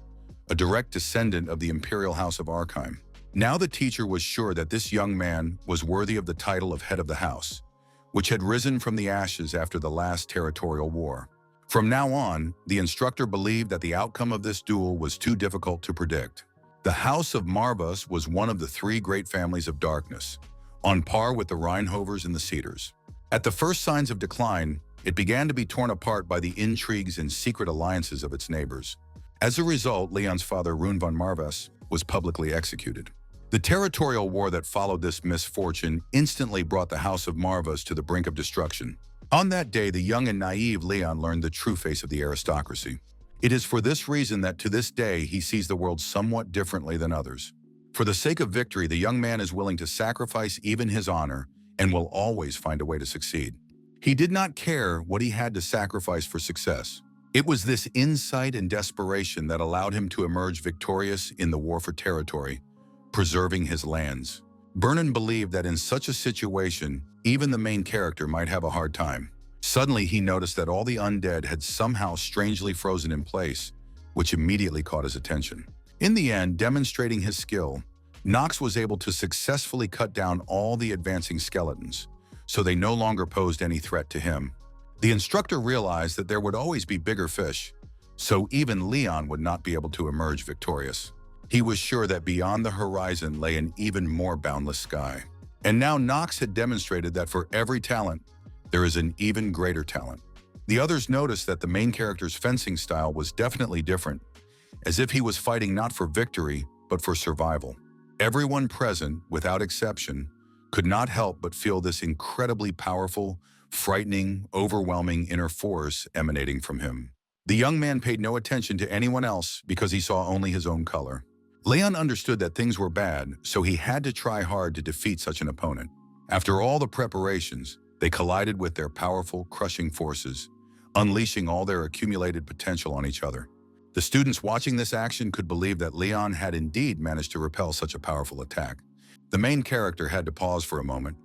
a direct descendant of the Imperial House of Archheim. Now the teacher was sure that this young man was worthy of the title of head of the house, which had risen from the ashes after the last territorial war. From now on, the instructor believed that the outcome of this duel was too difficult to predict. The House of Marvus was one of the three great families of darkness, on par with the Rheinhovers and the Cedars. At the first signs of decline, it began to be torn apart by the intrigues and secret alliances of its neighbors. As a result, Leon's father, Rune von Marvus, was publicly executed. The territorial war that followed this misfortune instantly brought the House of Marvus to the brink of destruction. On that day, the young and naive Leon learned the true face of the aristocracy. It is for this reason that to this day he sees the world somewhat differently than others. For the sake of victory, the young man is willing to sacrifice even his honor and will always find a way to succeed. He did not care what he had to sacrifice for success. It was this insight and desperation that allowed him to emerge victorious in the war for territory, preserving his lands. Vernon believed that in such a situation, even the main character might have a hard time. Suddenly, he noticed that all the undead had somehow strangely frozen in place, which immediately caught his attention. In the end, demonstrating his skill, Knox was able to successfully cut down all the advancing skeletons, so they no longer posed any threat to him. The instructor realized that there would always be bigger fish, so even Leon would not be able to emerge victorious. He was sure that beyond the horizon lay an even more boundless sky. And now Knox had demonstrated that for every talent, there is an even greater talent. The others noticed that the main character's fencing style was definitely different, as if he was fighting not for victory, but for survival. Everyone present, without exception, could not help but feel this incredibly powerful, frightening, overwhelming inner force emanating from him. The young man paid no attention to anyone else because he saw only his own color. Leon understood that things were bad, so he had to try hard to defeat such an opponent. After all the preparations, they collided with their powerful, crushing forces, unleashing all their accumulated potential on each other. The students watching this action could believe that Leon had indeed managed to repel such a powerful attack. The main character had to pause for a moment,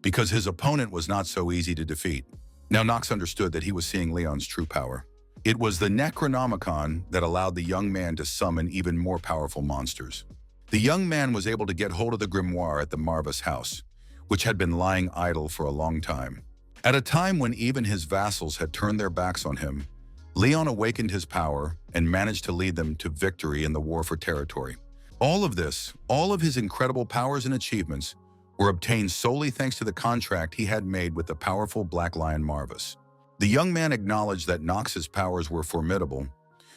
because his opponent was not so easy to defeat. Now Knox understood that he was seeing Leon's true power. It was the Necronomicon that allowed the young man to summon even more powerful monsters. The young man was able to get hold of the grimoire at the Marvus house, which had been lying idle for a long time. At a time when even his vassals had turned their backs on him, Leon awakened his power and managed to lead them to victory in the war for territory. All of this, all of his incredible powers and achievements, were obtained solely thanks to the contract he had made with the powerful Black Lion Marvus. The young man acknowledged that Knox's powers were formidable,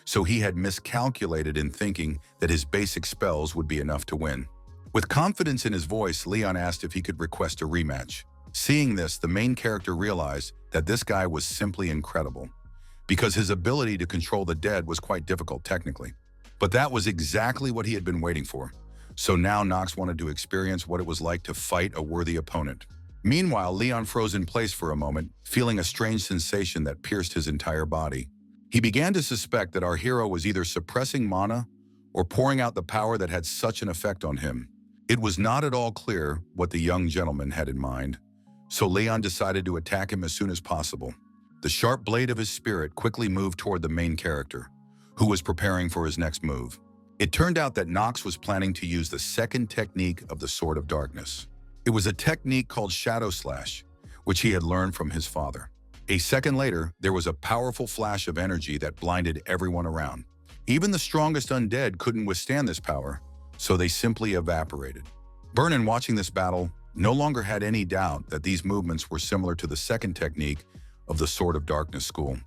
so he had miscalculated in thinking that his basic spells would be enough to win. With confidence in his voice, Leon asked if he could request a rematch. Seeing this, the main character realized that this guy was simply incredible, because his ability to control the dead was quite difficult technically. But that was exactly what he had been waiting for. So now Knox wanted to experience what it was like to fight a worthy opponent. Meanwhile, Leon froze in place for a moment, feeling a strange sensation that pierced his entire body. He began to suspect that our hero was either suppressing mana or pouring out the power that had such an effect on him. It was not at all clear what the young gentleman had in mind, so Leon decided to attack him as soon as possible. The sharp blade of his spirit quickly moved toward the main character, who was preparing for his next move. It turned out that Knox was planning to use the second technique of the Sword of Darkness. It was a technique called Shadow Slash, which he had learned from his father. A second later, there was a powerful flash of energy that blinded everyone around. Even the strongest undead couldn't withstand this power, so they simply evaporated. Vernon, watching this battle, no longer had any doubt that these movements were similar to the second technique of the Sword of Darkness school.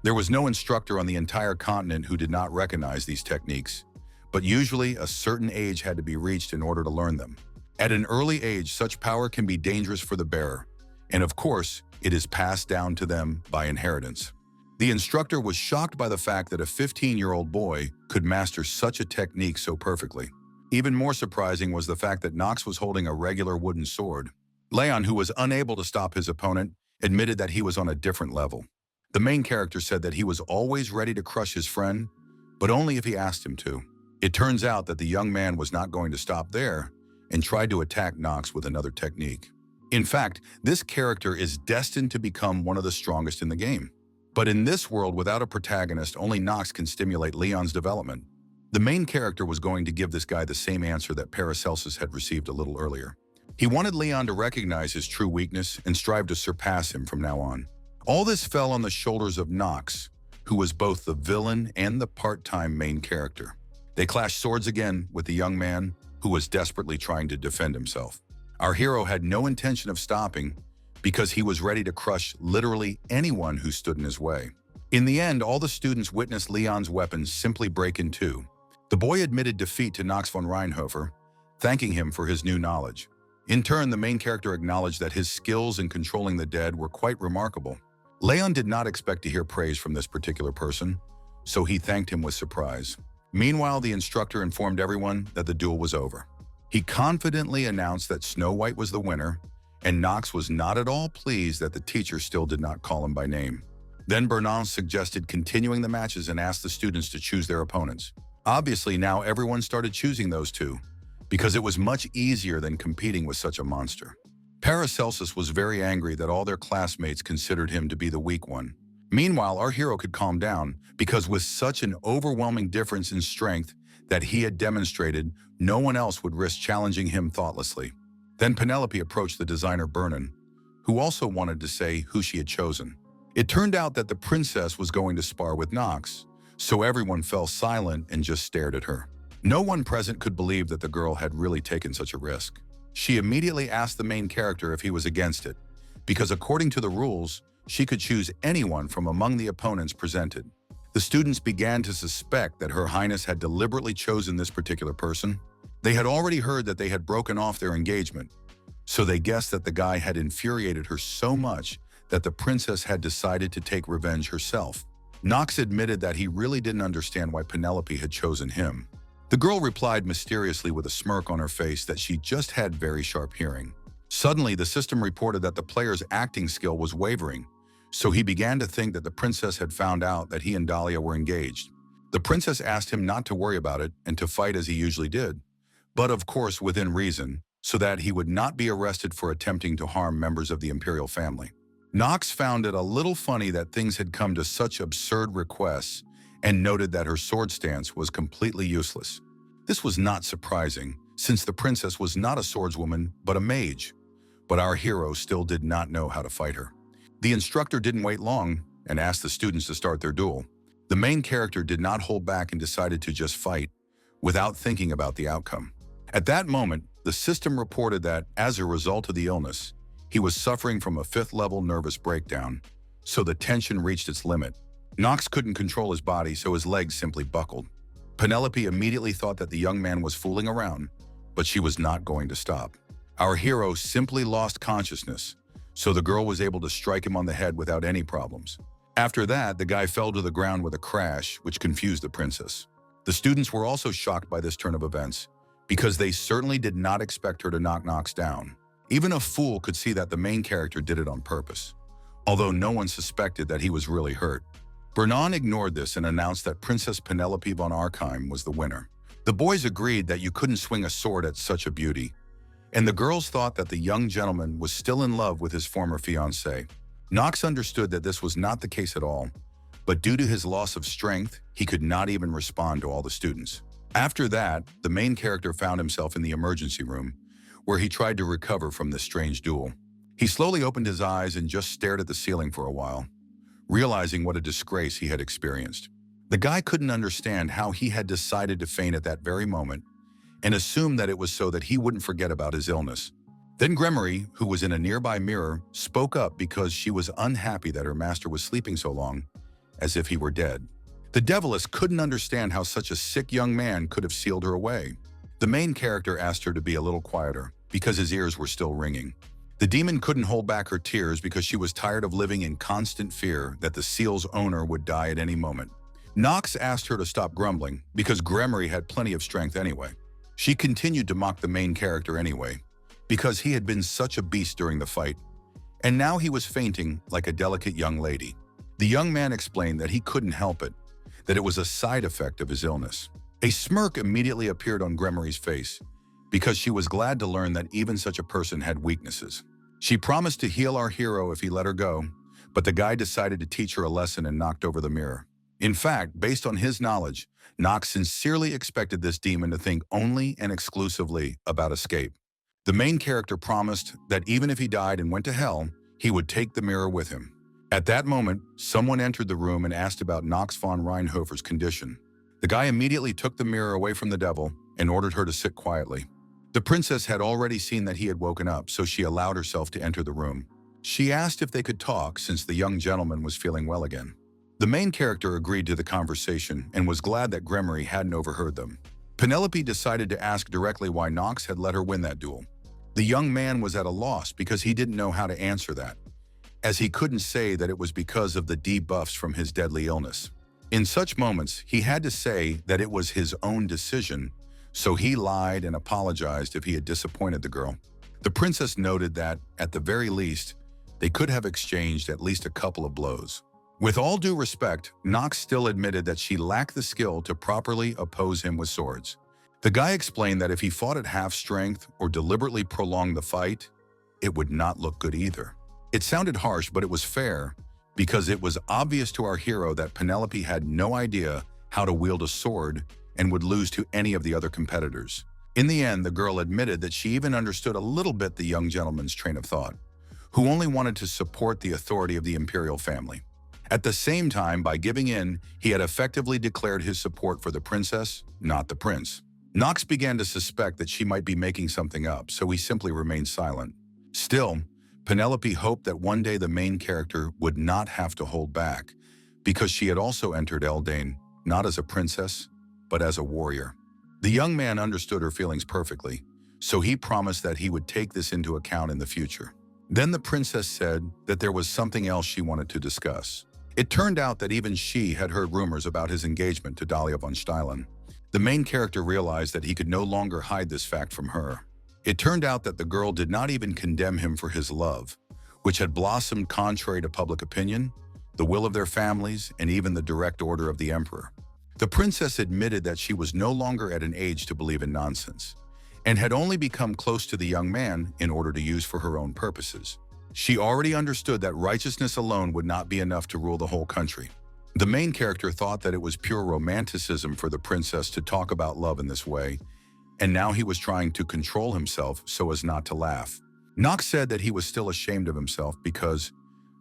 There was no instructor on the entire continent who did not recognize these techniques, but usually a certain age had to be reached in order to learn them. At an early age, such power can be dangerous for the bearer, and of course, it is passed down to them by inheritance. The instructor was shocked by the fact that a 15-year-old boy could master such a technique so perfectly. Even more surprising was the fact that Knox was holding a regular wooden sword. Leon, who was unable to stop his opponent, admitted that he was on a different level. The main character said that he was always ready to crush his friend, but only if he asked him to. It turns out that the young man was not going to stop there and tried to attack Knox with another technique. In fact, this character is destined to become one of the strongest in the game. But in this world without a protagonist, only Knox can stimulate Leon's development. The main character was going to give this guy the same answer that Paracelsus had received a little earlier. He wanted Leon to recognize his true weakness and strive to surpass him from now on. All this fell on the shoulders of Knox, who was both the villain and the part-time main character. They clashed swords again with the young man, who was desperately trying to defend himself. Our hero had no intention of stopping because he was ready to crush literally anyone who stood in his way. In the end, all the students witnessed Leon's weapons simply break in two. The boy admitted defeat to Knox von Reinhofer, thanking him for his new knowledge. In turn, the main character acknowledged that his skills in controlling the dead were quite remarkable. Leon did not expect to hear praise from this particular person, so he thanked him with surprise. Meanwhile, the instructor informed everyone that the duel was over. He confidently announced that Snow White was the winner, and Knox was not at all pleased that the teacher still did not call him by name. Then Bernard suggested continuing the matches and asked the students to choose their opponents. Obviously, now everyone started choosing those two, because it was much easier than competing with such a monster. Paracelsus was very angry that all their classmates considered him to be the weak one. Meanwhile, our hero could calm down, because with such an overwhelming difference in strength that he had demonstrated, no one else would risk challenging him thoughtlessly. Then Penelope approached the designer Vernon, who also wanted to say who she had chosen. It turned out that the princess was going to spar with Knox, so everyone fell silent and just stared at her. No one present could believe that the girl had really taken such a risk. She immediately asked the main character if he was against it, because according to the rules, she could choose anyone from among the opponents presented. The students began to suspect that Her Highness had deliberately chosen this particular person. They had already heard that they had broken off their engagement, so they guessed that the guy had infuriated her so much that the princess had decided to take revenge herself. Knox admitted that he really didn't understand why Penelope had chosen him. The girl replied mysteriously with a smirk on her face that she just had very sharp hearing. Suddenly, the system reported that the player's acting skill was wavering, so he began to think that the princess had found out that he and Dahlia were engaged. The princess asked him not to worry about it and to fight as he usually did, but of course within reason, so that he would not be arrested for attempting to harm members of the imperial family. Knox found it a little funny that things had come to such absurd requests and noted that her sword stance was completely useless. This was not surprising, since the princess was not a swordswoman but a mage, but our hero still did not know how to fight her. The instructor didn't wait long and asked the students to start their duel. The main character did not hold back and decided to just fight without thinking about the outcome. At that moment, the system reported that, as a result of the illness, he was suffering from a 5th-level nervous breakdown, so the tension reached its limit. Knox couldn't control his body, so his legs simply buckled. Penelope immediately thought that the young man was fooling around, but she was not going to stop. Our hero simply lost consciousness, so the girl was able to strike him on the head without any problems. After that, the guy fell to the ground with a crash, which confused the princess. The students were also shocked by this turn of events, because they certainly did not expect her to knock Knox down. Even a fool could see that the main character did it on purpose, although no one suspected that he was really hurt. Bernard ignored this and announced that Princess Penelope von Arkham was the winner. The boys agreed that you couldn't swing a sword at such a beauty, and the girls thought that the young gentleman was still in love with his former fiancée. Knox understood that this was not the case at all, but due to his loss of strength, he could not even respond to all the students. After that, the main character found himself in the emergency room, where he tried to recover from this strange duel. He slowly opened his eyes and just stared at the ceiling for a while, realizing what a disgrace he had experienced. The guy couldn't understand how he had decided to faint at that very moment and assumed that it was so that he wouldn't forget about his illness. Then Gremory, who was in a nearby mirror, spoke up because she was unhappy that her master was sleeping so long, as if he were dead. The Deviless couldn't understand how such a sick young man could have sealed her away. The main character asked her to be a little quieter, because his ears were still ringing. The demon couldn't hold back her tears because she was tired of living in constant fear that the seal's owner would die at any moment. Knox asked her to stop grumbling because Gremory had plenty of strength anyway. She continued to mock the main character anyway, because he had been such a beast during the fight, and now he was fainting like a delicate young lady. The young man explained that he couldn't help it, that it was a side effect of his illness. A smirk immediately appeared on Gremory's face because she was glad to learn that even such a person had weaknesses. She promised to heal our hero if he let her go, but the guy decided to teach her a lesson and knocked over the mirror. In fact, based on his knowledge, Knox sincerely expected this demon to think only and exclusively about escape. The main character promised that even if he died and went to hell, he would take the mirror with him. At that moment, someone entered the room and asked about Knox von Reinhofer's condition. The guy immediately took the mirror away from the devil and ordered her to sit quietly. The princess had already seen that he had woken up, so she allowed herself to enter the room. She asked if they could talk since the young gentleman was feeling well again. The main character agreed to the conversation and was glad that Gremory hadn't overheard them. Penelope decided to ask directly why Knox had let her win that duel. The young man was at a loss because he didn't know how to answer that, as he couldn't say that it was because of the debuffs from his deadly illness. In such moments, he had to say that it was his own decision, so he lied and apologized if he had disappointed the girl. The princess noted that, at the very least, they could have exchanged at least a couple of blows. With all due respect, Knox still admitted that she lacked the skill to properly oppose him with swords. The guy explained that if he fought at half strength or deliberately prolonged the fight, it would not look good either. It sounded harsh, but it was fair, because it was obvious to our hero that Penelope had no idea how to wield a sword and would lose to any of the other competitors. In the end, the girl admitted that she even understood a little bit the young gentleman's train of thought, who only wanted to support the authority of the imperial family. At the same time, by giving in, he had effectively declared his support for the princess, not the prince. Knox began to suspect that she might be making something up, so he simply remained silent. Still, Penelope hoped that one day the main character would not have to hold back, because she had also entered Elden, not as a princess, but as a warrior. The young man understood her feelings perfectly, so he promised that he would take this into account in the future. Then the princess said that there was something else she wanted to discuss. It turned out that even she had heard rumors about his engagement to Dahlia von Tjalen. The main character realized that he could no longer hide this fact from her. It turned out that the girl did not even condemn him for his love, which had blossomed contrary to public opinion, the will of their families, and even the direct order of the emperor. The princess admitted that she was no longer at an age to believe in nonsense, and had only become close to the young man in order to use for her own purposes. She already understood that righteousness alone would not be enough to rule the whole country. The main character thought that it was pure romanticism for the princess to talk about love in this way, and now he was trying to control himself so as not to laugh. Knox said that he was still ashamed of himself because,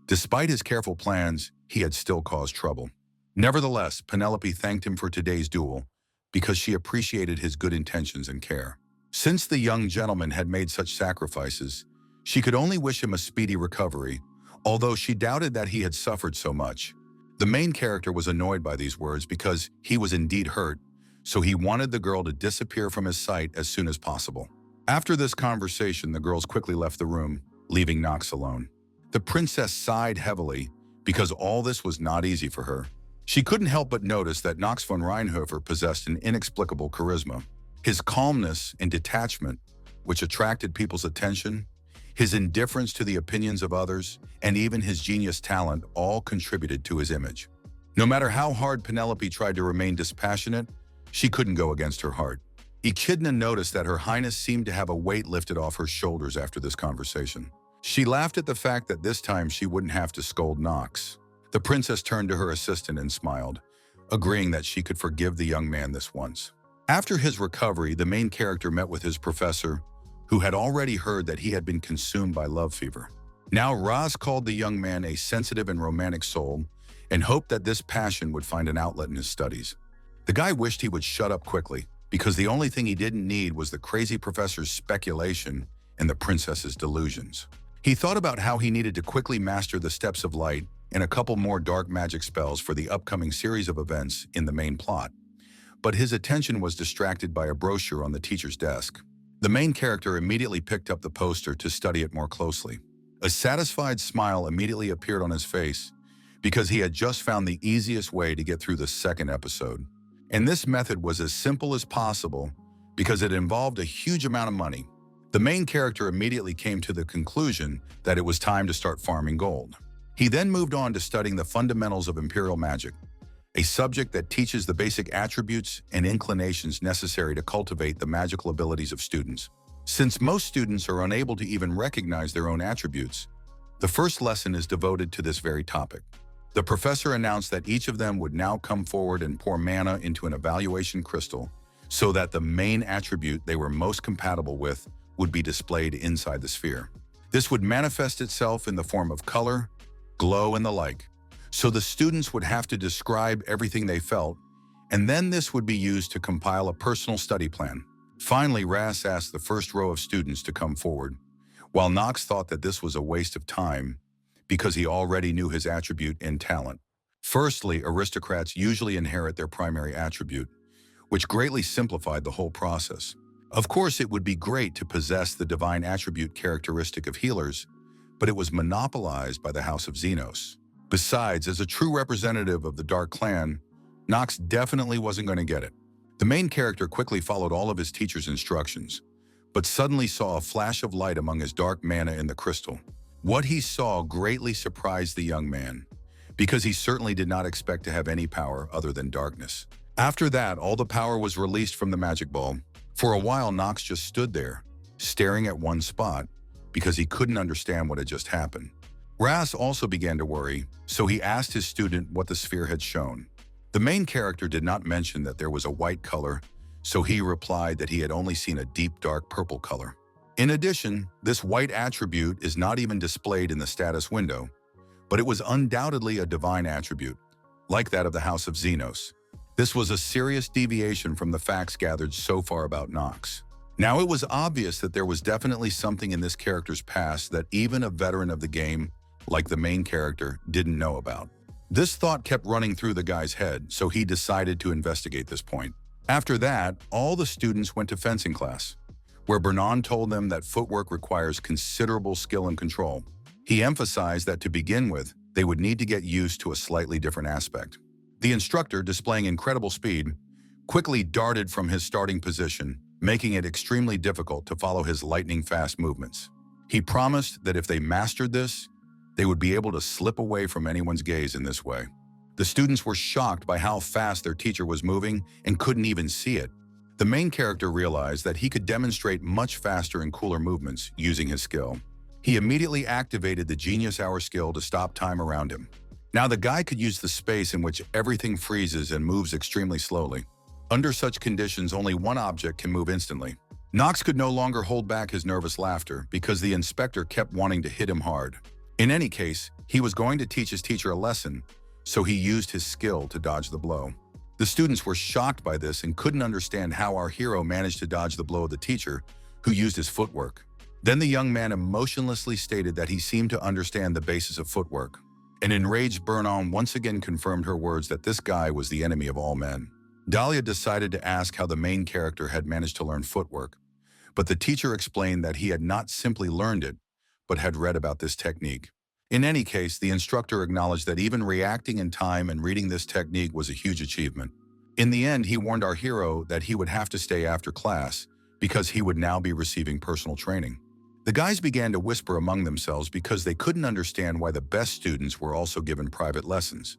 despite his careful plans, he had still caused trouble. Nevertheless, Penelope thanked him for today's duel because she appreciated his good intentions and care. Since the young gentleman had made such sacrifices, she could only wish him a speedy recovery, although she doubted that he had suffered so much. The main character was annoyed by these words because he was indeed hurt, so he wanted the girl to disappear from his sight as soon as possible. After this conversation, the girls quickly left the room, leaving Knox alone. The princess sighed heavily because all this was not easy for her. She couldn't help but notice that Knox von Reinhofer possessed an inexplicable charisma. His calmness and detachment, which attracted people's attention, his indifference to the opinions of others, and even his genius talent all contributed to his image. No matter how hard Penelope tried to remain dispassionate, she couldn't go against her heart. Echidna noticed that her highness seemed to have a weight lifted off her shoulders after this conversation. She laughed at the fact that this time she wouldn't have to scold Knox. The princess turned to her assistant and smiled, agreeing that she could forgive the young man this once. After his recovery, the main character met with his professor, who had already heard that he had been consumed by love fever. Now Raz called the young man a sensitive and romantic soul and hoped that this passion would find an outlet in his studies. The guy wished he would shut up quickly, because the only thing he didn't need was the crazy professor's speculation and the princess's delusions. He thought about how he needed to quickly master the steps of light and a couple more dark magic spells for the upcoming series of events in the main plot. But his attention was distracted by a brochure on the teacher's desk. The main character immediately picked up the poster to study it more closely. A satisfied smile immediately appeared on his face because he had just found the easiest way to get through the second episode. And this method was as simple as possible because it involved a huge amount of money. The main character immediately came to the conclusion that it was time to start farming gold. He then moved on to studying the fundamentals of imperial magic, a subject that teaches the basic attributes and inclinations necessary to cultivate the magical abilities of students. Since most students are unable to even recognize their own attributes, the first lesson is devoted to this very topic. The professor announced that each of them would now come forward and pour mana into an evaluation crystal so that the main attribute they were most compatible with would be displayed inside the sphere. This would manifest itself in the form of color, glow, and the like. So the students would have to describe everything they felt, and then this would be used to compile a personal study plan. Finally, Ras asked the first row of students to come forward, while Knox thought that this was a waste of time because he already knew his attribute and talent. Firstly, aristocrats usually inherit their primary attribute, which greatly simplified the whole process. Of course, it would be great to possess the divine attribute characteristic of healers, but it was monopolized by the House of Xenos. Besides, as a true representative of the Dark Clan, Knox definitely wasn't going to get it. The main character quickly followed all of his teacher's instructions, but suddenly saw a flash of light among his dark mana in the crystal. What he saw greatly surprised the young man, because he certainly did not expect to have any power other than darkness. After that, all the power was released from the magic ball. For a while, Knox just stood there, staring at one spot, because he couldn't understand what had just happened. Ras also began to worry, so he asked his student what the sphere had shown. The main character did not mention that there was a white color, so he replied that he had only seen a deep dark purple color. In addition, this white attribute is not even displayed in the status window, but it was undoubtedly a divine attribute, like that of the House of Xenos. This was a serious deviation from the facts gathered so far about Knox. Now, it was obvious that there was definitely something in this character's past that even a veteran of the game, like the main character, didn't know about. This thought kept running through the guy's head, so he decided to investigate this point. After that, all the students went to fencing class, where Bernan told them that footwork requires considerable skill and control. He emphasized that to begin with, they would need to get used to a slightly different aspect. The instructor, displaying incredible speed, quickly darted from his starting position, making it extremely difficult to follow his lightning-fast movements. He promised that if they mastered this, they would be able to slip away from anyone's gaze in this way. The students were shocked by how fast their teacher was moving and couldn't even see it. The main character realized that he could demonstrate much faster and cooler movements using his skill. He immediately activated the Genius Hour skill to stop time around him. Now the guy could use the space in which everything freezes and moves extremely slowly. Under such conditions, only one object can move instantly. Knox could no longer hold back his nervous laughter because the inspector kept wanting to hit him hard. In any case, he was going to teach his teacher a lesson, so he used his skill to dodge the blow. The students were shocked by this and couldn't understand how our hero managed to dodge the blow of the teacher, who used his footwork. Then the young man emotionlessly stated that he seemed to understand the basis of footwork. An enraged Bernan once again confirmed her words that this guy was the enemy of all men. Dahlia decided to ask how the main character had managed to learn footwork, but the teacher explained that he had not simply learned it, but had read about this technique. In any case, the instructor acknowledged that even reacting in time and reading this technique was a huge achievement. In the end, he warned our hero that he would have to stay after class because he would now be receiving personal training. The guys began to whisper among themselves because they couldn't understand why the best students were also given private lessons.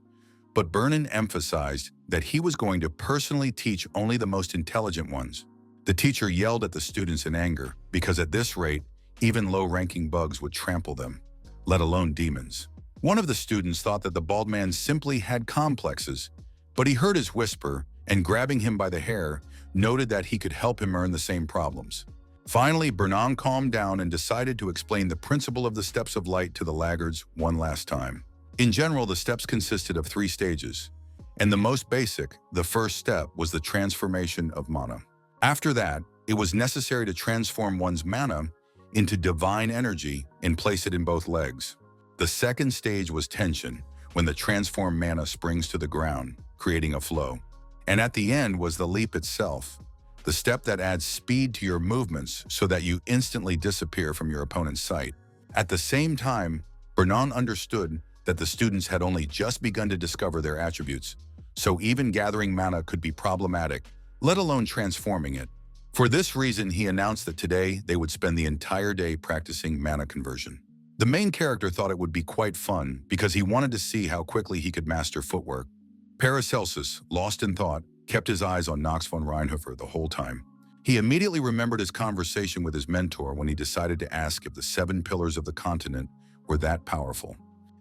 But Bernan emphasized that he was going to personally teach only the most intelligent ones. The teacher yelled at the students in anger because at this rate, even low-ranking bugs would trample them, let alone demons. One of the students thought that the bald man simply had complexes, but he heard his whisper and, grabbing him by the hair, noted that he could help him earn the same problems. Finally, Bernan calmed down and decided to explain the principle of the steps of light to the laggards one last time. In general, the steps consisted of 3 stages, and the most basic, the first step, was the transformation of mana. After that, it was necessary to transform one's mana into divine energy and place it in both legs. The second stage was tension, when the transformed mana springs to the ground, creating a flow. And at the end was the leap itself, the step that adds speed to your movements so that you instantly disappear from your opponent's sight. At the same time, Bernan understood that the students had only just begun to discover their attributes, so even gathering mana could be problematic, let alone transforming it. For this reason, he announced that today they would spend the entire day practicing mana conversion. The main character thought it would be quite fun because he wanted to see how quickly he could master footwork. Paracelsus, lost in thought, kept his eyes on Knox von Reinhofer the whole time. He immediately remembered his conversation with his mentor when he decided to ask if the 7 pillars of the continent were that powerful.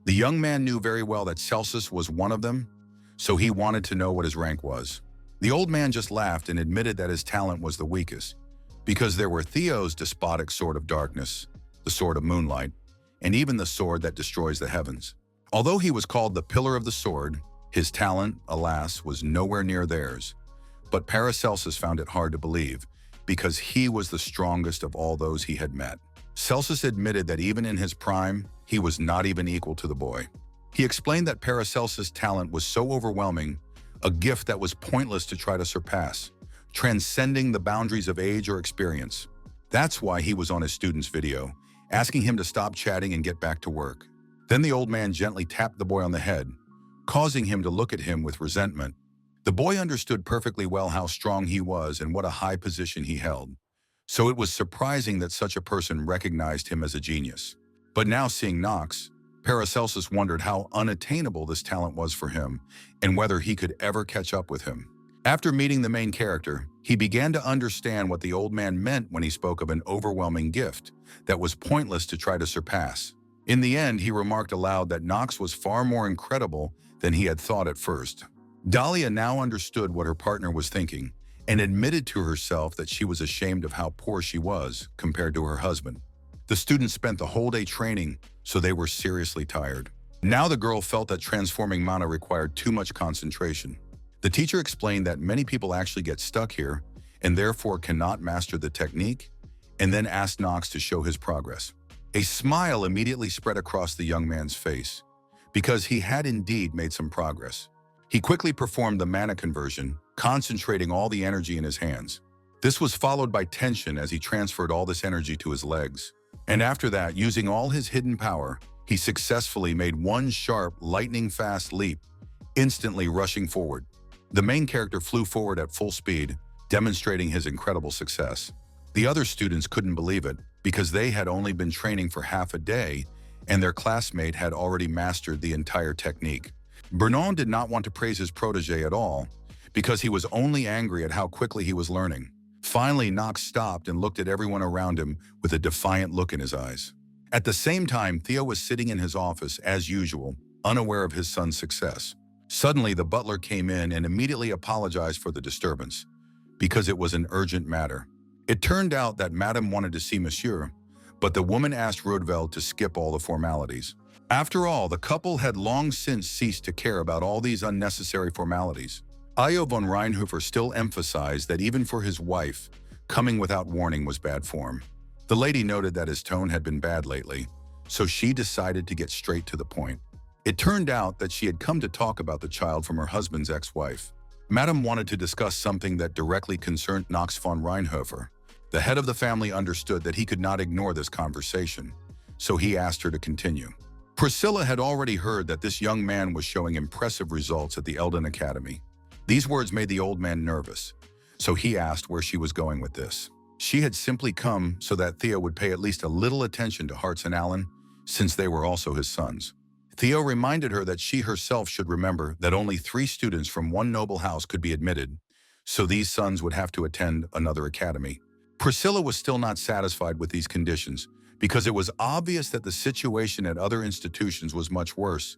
The young man knew very well that Celsus was one of them, so he wanted to know what his rank was. The old man just laughed and admitted that his talent was the weakest, because there were Theo's despotic sword of darkness, the sword of moonlight, and even the sword that destroys the heavens. Although he was called the pillar of the sword, his talent, alas, was nowhere near theirs. But Paracelsus found it hard to believe, because he was the strongest of all those he had met. Celsus admitted that even in his prime, he was not even equal to the boy. He explained that Paracelsus' talent was so overwhelming, a gift that was pointless to try to surpass, transcending the boundaries of age or experience. That's why he was on his student's video, asking him to stop chatting and get back to work. Then the old man gently tapped the boy on the head, causing him to look at him with resentment. The boy understood perfectly well how strong he was and what a high position he held, so it was surprising that such a person recognized him as a genius. But now seeing Knox, Paracelsus wondered how unattainable this talent was for him and whether he could ever catch up with him. After meeting the main character, he began to understand what the old man meant when he spoke of an overwhelming gift that was pointless to try to surpass. In the end, he remarked aloud that Knox was far more incredible than he had thought at first. Dahlia now understood what her partner was thinking and admitted to herself that she was ashamed of how poor she was compared to her husband. The students spent the whole day training, so they were seriously tired. Now the girl felt that transforming mana required too much concentration. The teacher explained that many people actually get stuck here and therefore cannot master the technique, and then asked Knox to show his progress. A smile immediately spread across the young man's face, because he had indeed made some progress. He quickly performed the mana conversion, concentrating all the energy in his hands. This was followed by tension as he transferred all this energy to his legs. And after that, using all his hidden power, he successfully made one sharp, lightning-fast leap, instantly rushing forward. The main character flew forward at full speed, demonstrating his incredible success. The other students couldn't believe it, because they had only been training for half a day, and their classmate had already mastered the entire technique. Bernon did not want to praise his protege at all, because he was only angry at how quickly he was learning. Finally, Knox stopped and looked at everyone around him with a defiant look in his eyes. At the same time, Theo was sitting in his office as usual, unaware of his son's success. Suddenly, the butler came in and immediately apologized for the disturbance, because it was an urgent matter. It turned out that Madame wanted to see Monsieur, but the woman asked Rodveld to skip all the formalities. After all, the couple had long since ceased to care about all these unnecessary formalities. Io von Reinhofer still emphasized that even for his wife, coming without warning was bad form. The lady noted that his tone had been bad lately, so she decided to get straight to the point. It turned out that she had come to talk about the child from her husband's ex-wife. Madame wanted to discuss something that directly concerned Knox von Reinhofer. The head of the family understood that he could not ignore this conversation, so he asked her to continue. Priscilla had already heard that this young man was showing impressive results at the Elden Academy. These words made the old man nervous, so he asked where she was going with this. She had simply come so that Theo would pay at least a little attention to Hartz and Allen, since they were also his sons. Theo reminded her that she herself should remember that only 3 students from one noble house could be admitted, so these sons would have to attend another academy. Priscilla was still not satisfied with these conditions, because it was obvious that the situation at other institutions was much worse,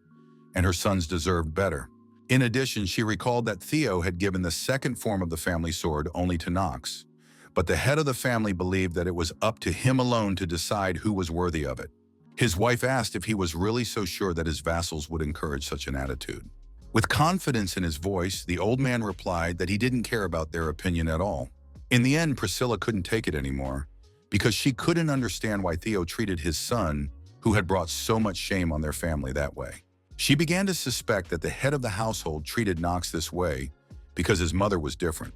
and her sons deserved better. In addition, she recalled that Theo had given the second form of the family sword only to Knox, but the head of the family believed that it was up to him alone to decide who was worthy of it. His wife asked if he was really so sure that his vassals would encourage such an attitude. With confidence in his voice, the old man replied that he didn't care about their opinion at all. In the end, Priscilla couldn't take it anymore, because she couldn't understand why Theo treated his son, who had brought so much shame on their family, that way. She began to suspect that the head of the household treated Knox this way because his mother was different.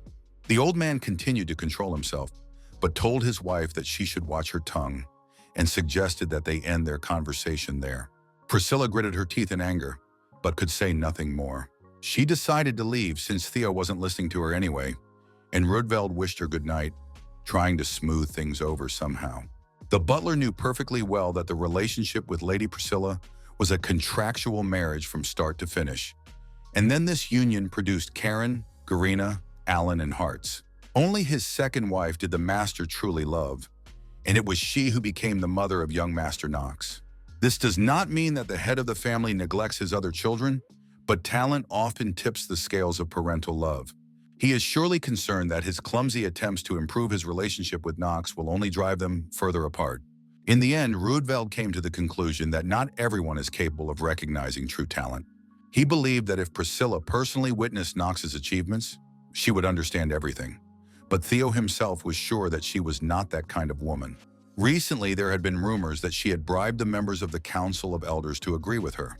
The old man continued to control himself, but told his wife that she should watch her tongue and suggested that they end their conversation there. Priscilla gritted her teeth in anger, but could say nothing more. She decided to leave since Theo wasn't listening to her anyway, and Rodveld wished her good night, trying to smooth things over somehow. The butler knew perfectly well that the relationship with Lady Priscilla was a contractual marriage from start to finish, And then this union produced Karen, Garina, Alan, and Hearts. Only his second wife did the master truly love, and it was she who became the mother of young Master Knox. This does not mean that the head of the family neglects his other children, but talent often tips the scales of parental love. He is surely concerned that his clumsy attempts to improve his relationship with Knox will only drive them further apart. In the end, Rudveld came to the conclusion that not everyone is capable of recognizing true talent. He believed that if Priscilla personally witnessed Knox's achievements, she would understand everything. But Theo himself was sure that she was not that kind of woman. Recently, there had been rumors that she had bribed the members of the Council of Elders to agree with her,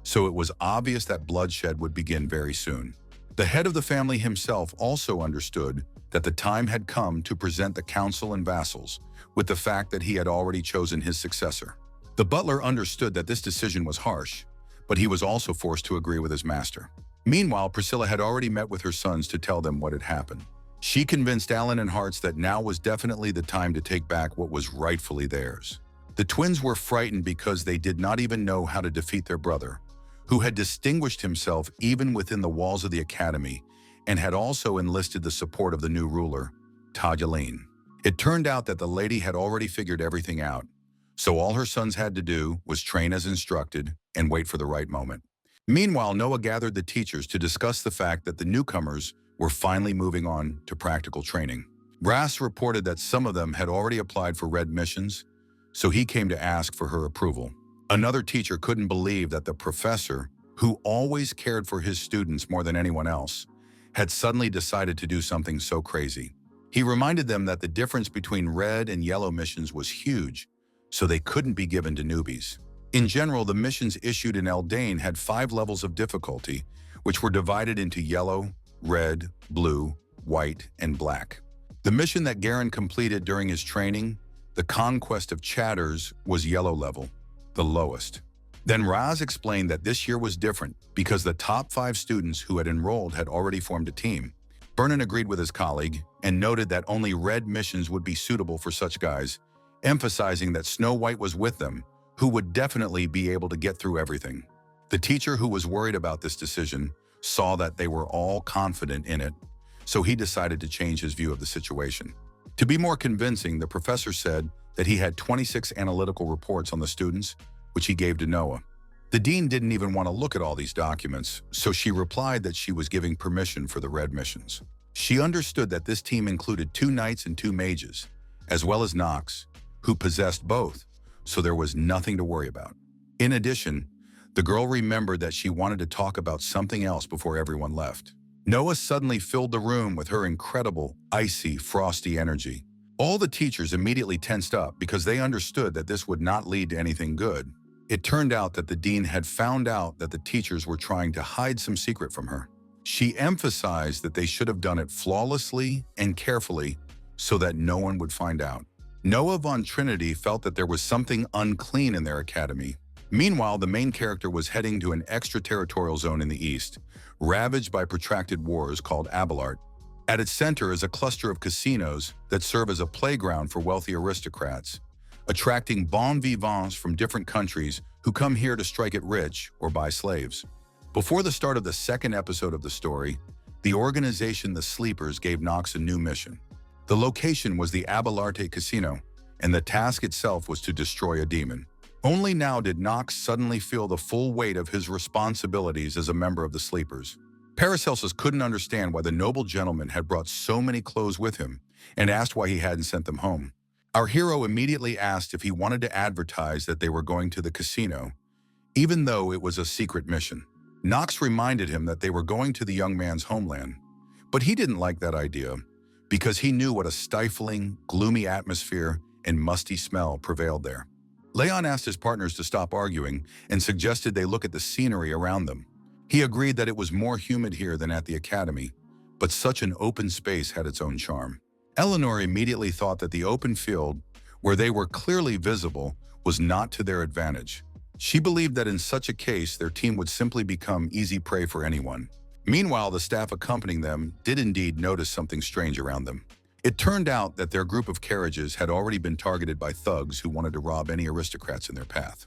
so it was obvious that bloodshed would begin very soon. The head of the family himself also understood that the time had come to present the council and vassals with the fact that he had already chosen his successor. The butler understood that this decision was harsh, but he was also forced to agree with his master. Meanwhile, Priscilla had already met with her sons to tell them what had happened. She convinced Alan and Hearts that now was definitely the time to take back what was rightfully theirs. The twins were frightened because they did not even know how to defeat their brother, who had distinguished himself even within the walls of the academy and had also enlisted the support of the new ruler, Tajelin. It turned out that the lady had already figured everything out, so all her sons had to do was train as instructed and wait for the right moment. Meanwhile, Noah gathered the teachers to discuss the fact that the newcomers were finally moving on to practical training. Brass reported that some of them had already applied for red missions, so he came to ask for her approval. Another teacher couldn't believe that the professor, who always cared for his students more than anyone else, had suddenly decided to do something so crazy. He reminded them that the difference between red and yellow missions was huge, so they couldn't be given to newbies. In general, the missions issued in Elden had 5 levels of difficulty, which were divided into yellow, red, blue, white, and black. The mission that Garen completed during his training, the Conquest of Chatters, was yellow level, the lowest. Then Raz explained that this year was different because the top 5 students who had enrolled had already formed a team. Vernon agreed with his colleague and noted that only red missions would be suitable for such guys, emphasizing that Snow White was with them, who would definitely be able to get through everything. The teacher who was worried about this decision saw that they were all confident in it, so he decided to change his view of the situation. To be more convincing, the professor said that he had 26 analytical reports on the students, which he gave to Noah. The dean didn't even want to look at all these documents, so she replied that she was giving permission for the red missions. She understood that this team included 2 knights and 2 mages, as well as Knox, who possessed both, so there was nothing to worry about. In addition, the girl remembered that she wanted to talk about something else before everyone left. Noah suddenly filled the room with her incredible, icy, frosty energy. All the teachers immediately tensed up because they understood that this would not lead to anything good. It turned out that the dean had found out that the teachers were trying to hide some secret from her. She emphasized that they should have done it flawlessly and carefully so that no one would find out. Noah von Trinity felt that there was something unclean in their academy. Meanwhile, the main character was heading to an extraterritorial zone in the east, ravaged by protracted wars called Abelard. At its center is a cluster of casinos that serve as a playground for wealthy aristocrats, attracting bon vivants from different countries who come here to strike it rich or buy slaves. Before the start of the second episode of the story, the organization The Sleepers gave Knox a new mission. The location was the Abelarte Casino, and the task itself was to destroy a demon. Only now did Knox suddenly feel the full weight of his responsibilities as a member of the Sleepers. Paracelsus couldn't understand why the noble gentleman had brought so many clothes with him and asked why he hadn't sent them home. Our hero immediately asked if he wanted to advertise that they were going to the casino, even though it was a secret mission. Knox reminded him that they were going to the young man's homeland, but he didn't like that idea because he knew what a stifling, gloomy atmosphere and musty smell prevailed there. Leon asked his partners to stop arguing and suggested they look at the scenery around them. He agreed that it was more humid here than at the academy, but such an open space had its own charm. Eleanor immediately thought that the open field, where they were clearly visible, was not to their advantage. She believed that in such a case, their team would simply become easy prey for anyone. Meanwhile, the staff accompanying them did indeed notice something strange around them. It turned out that their group of carriages had already been targeted by thugs who wanted to rob any aristocrats in their path.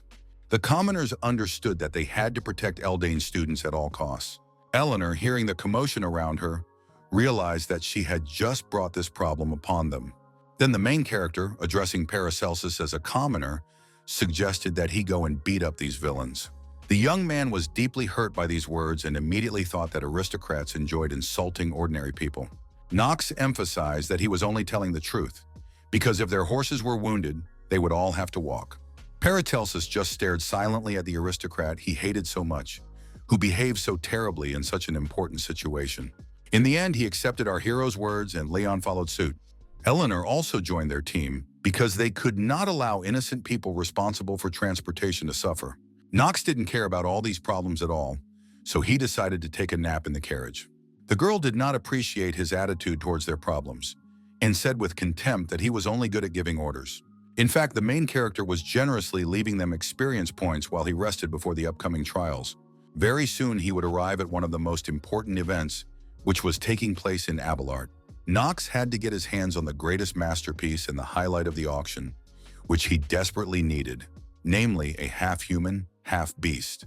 The commoners understood that they had to protect Eldane's students at all costs. Eleanor, hearing the commotion around her, realized that she had just brought this problem upon them. Then the main character, addressing Paracelsus as a commoner, suggested that he go and beat up these villains. The young man was deeply hurt by these words and immediately thought that aristocrats enjoyed insulting ordinary people. Knox emphasized that he was only telling the truth, because if their horses were wounded, they would all have to walk. Paracelsus just stared silently at the aristocrat he hated so much, who behaved so terribly in such an important situation. In the end, he accepted our hero's words and Leon followed suit. Eleanor also joined their team because they could not allow innocent people responsible for transportation to suffer. Knox didn't care about all these problems at all, so he decided to take a nap in the carriage. The girl did not appreciate his attitude towards their problems and said with contempt that he was only good at giving orders. In fact, the main character was generously leaving them experience points while he rested before the upcoming trials. Very soon he would arrive at one of the most important events, which was taking place in Abelard. Knox had to get his hands on the greatest masterpiece and the highlight of the auction, which he desperately needed, namely a half-human, half-beast.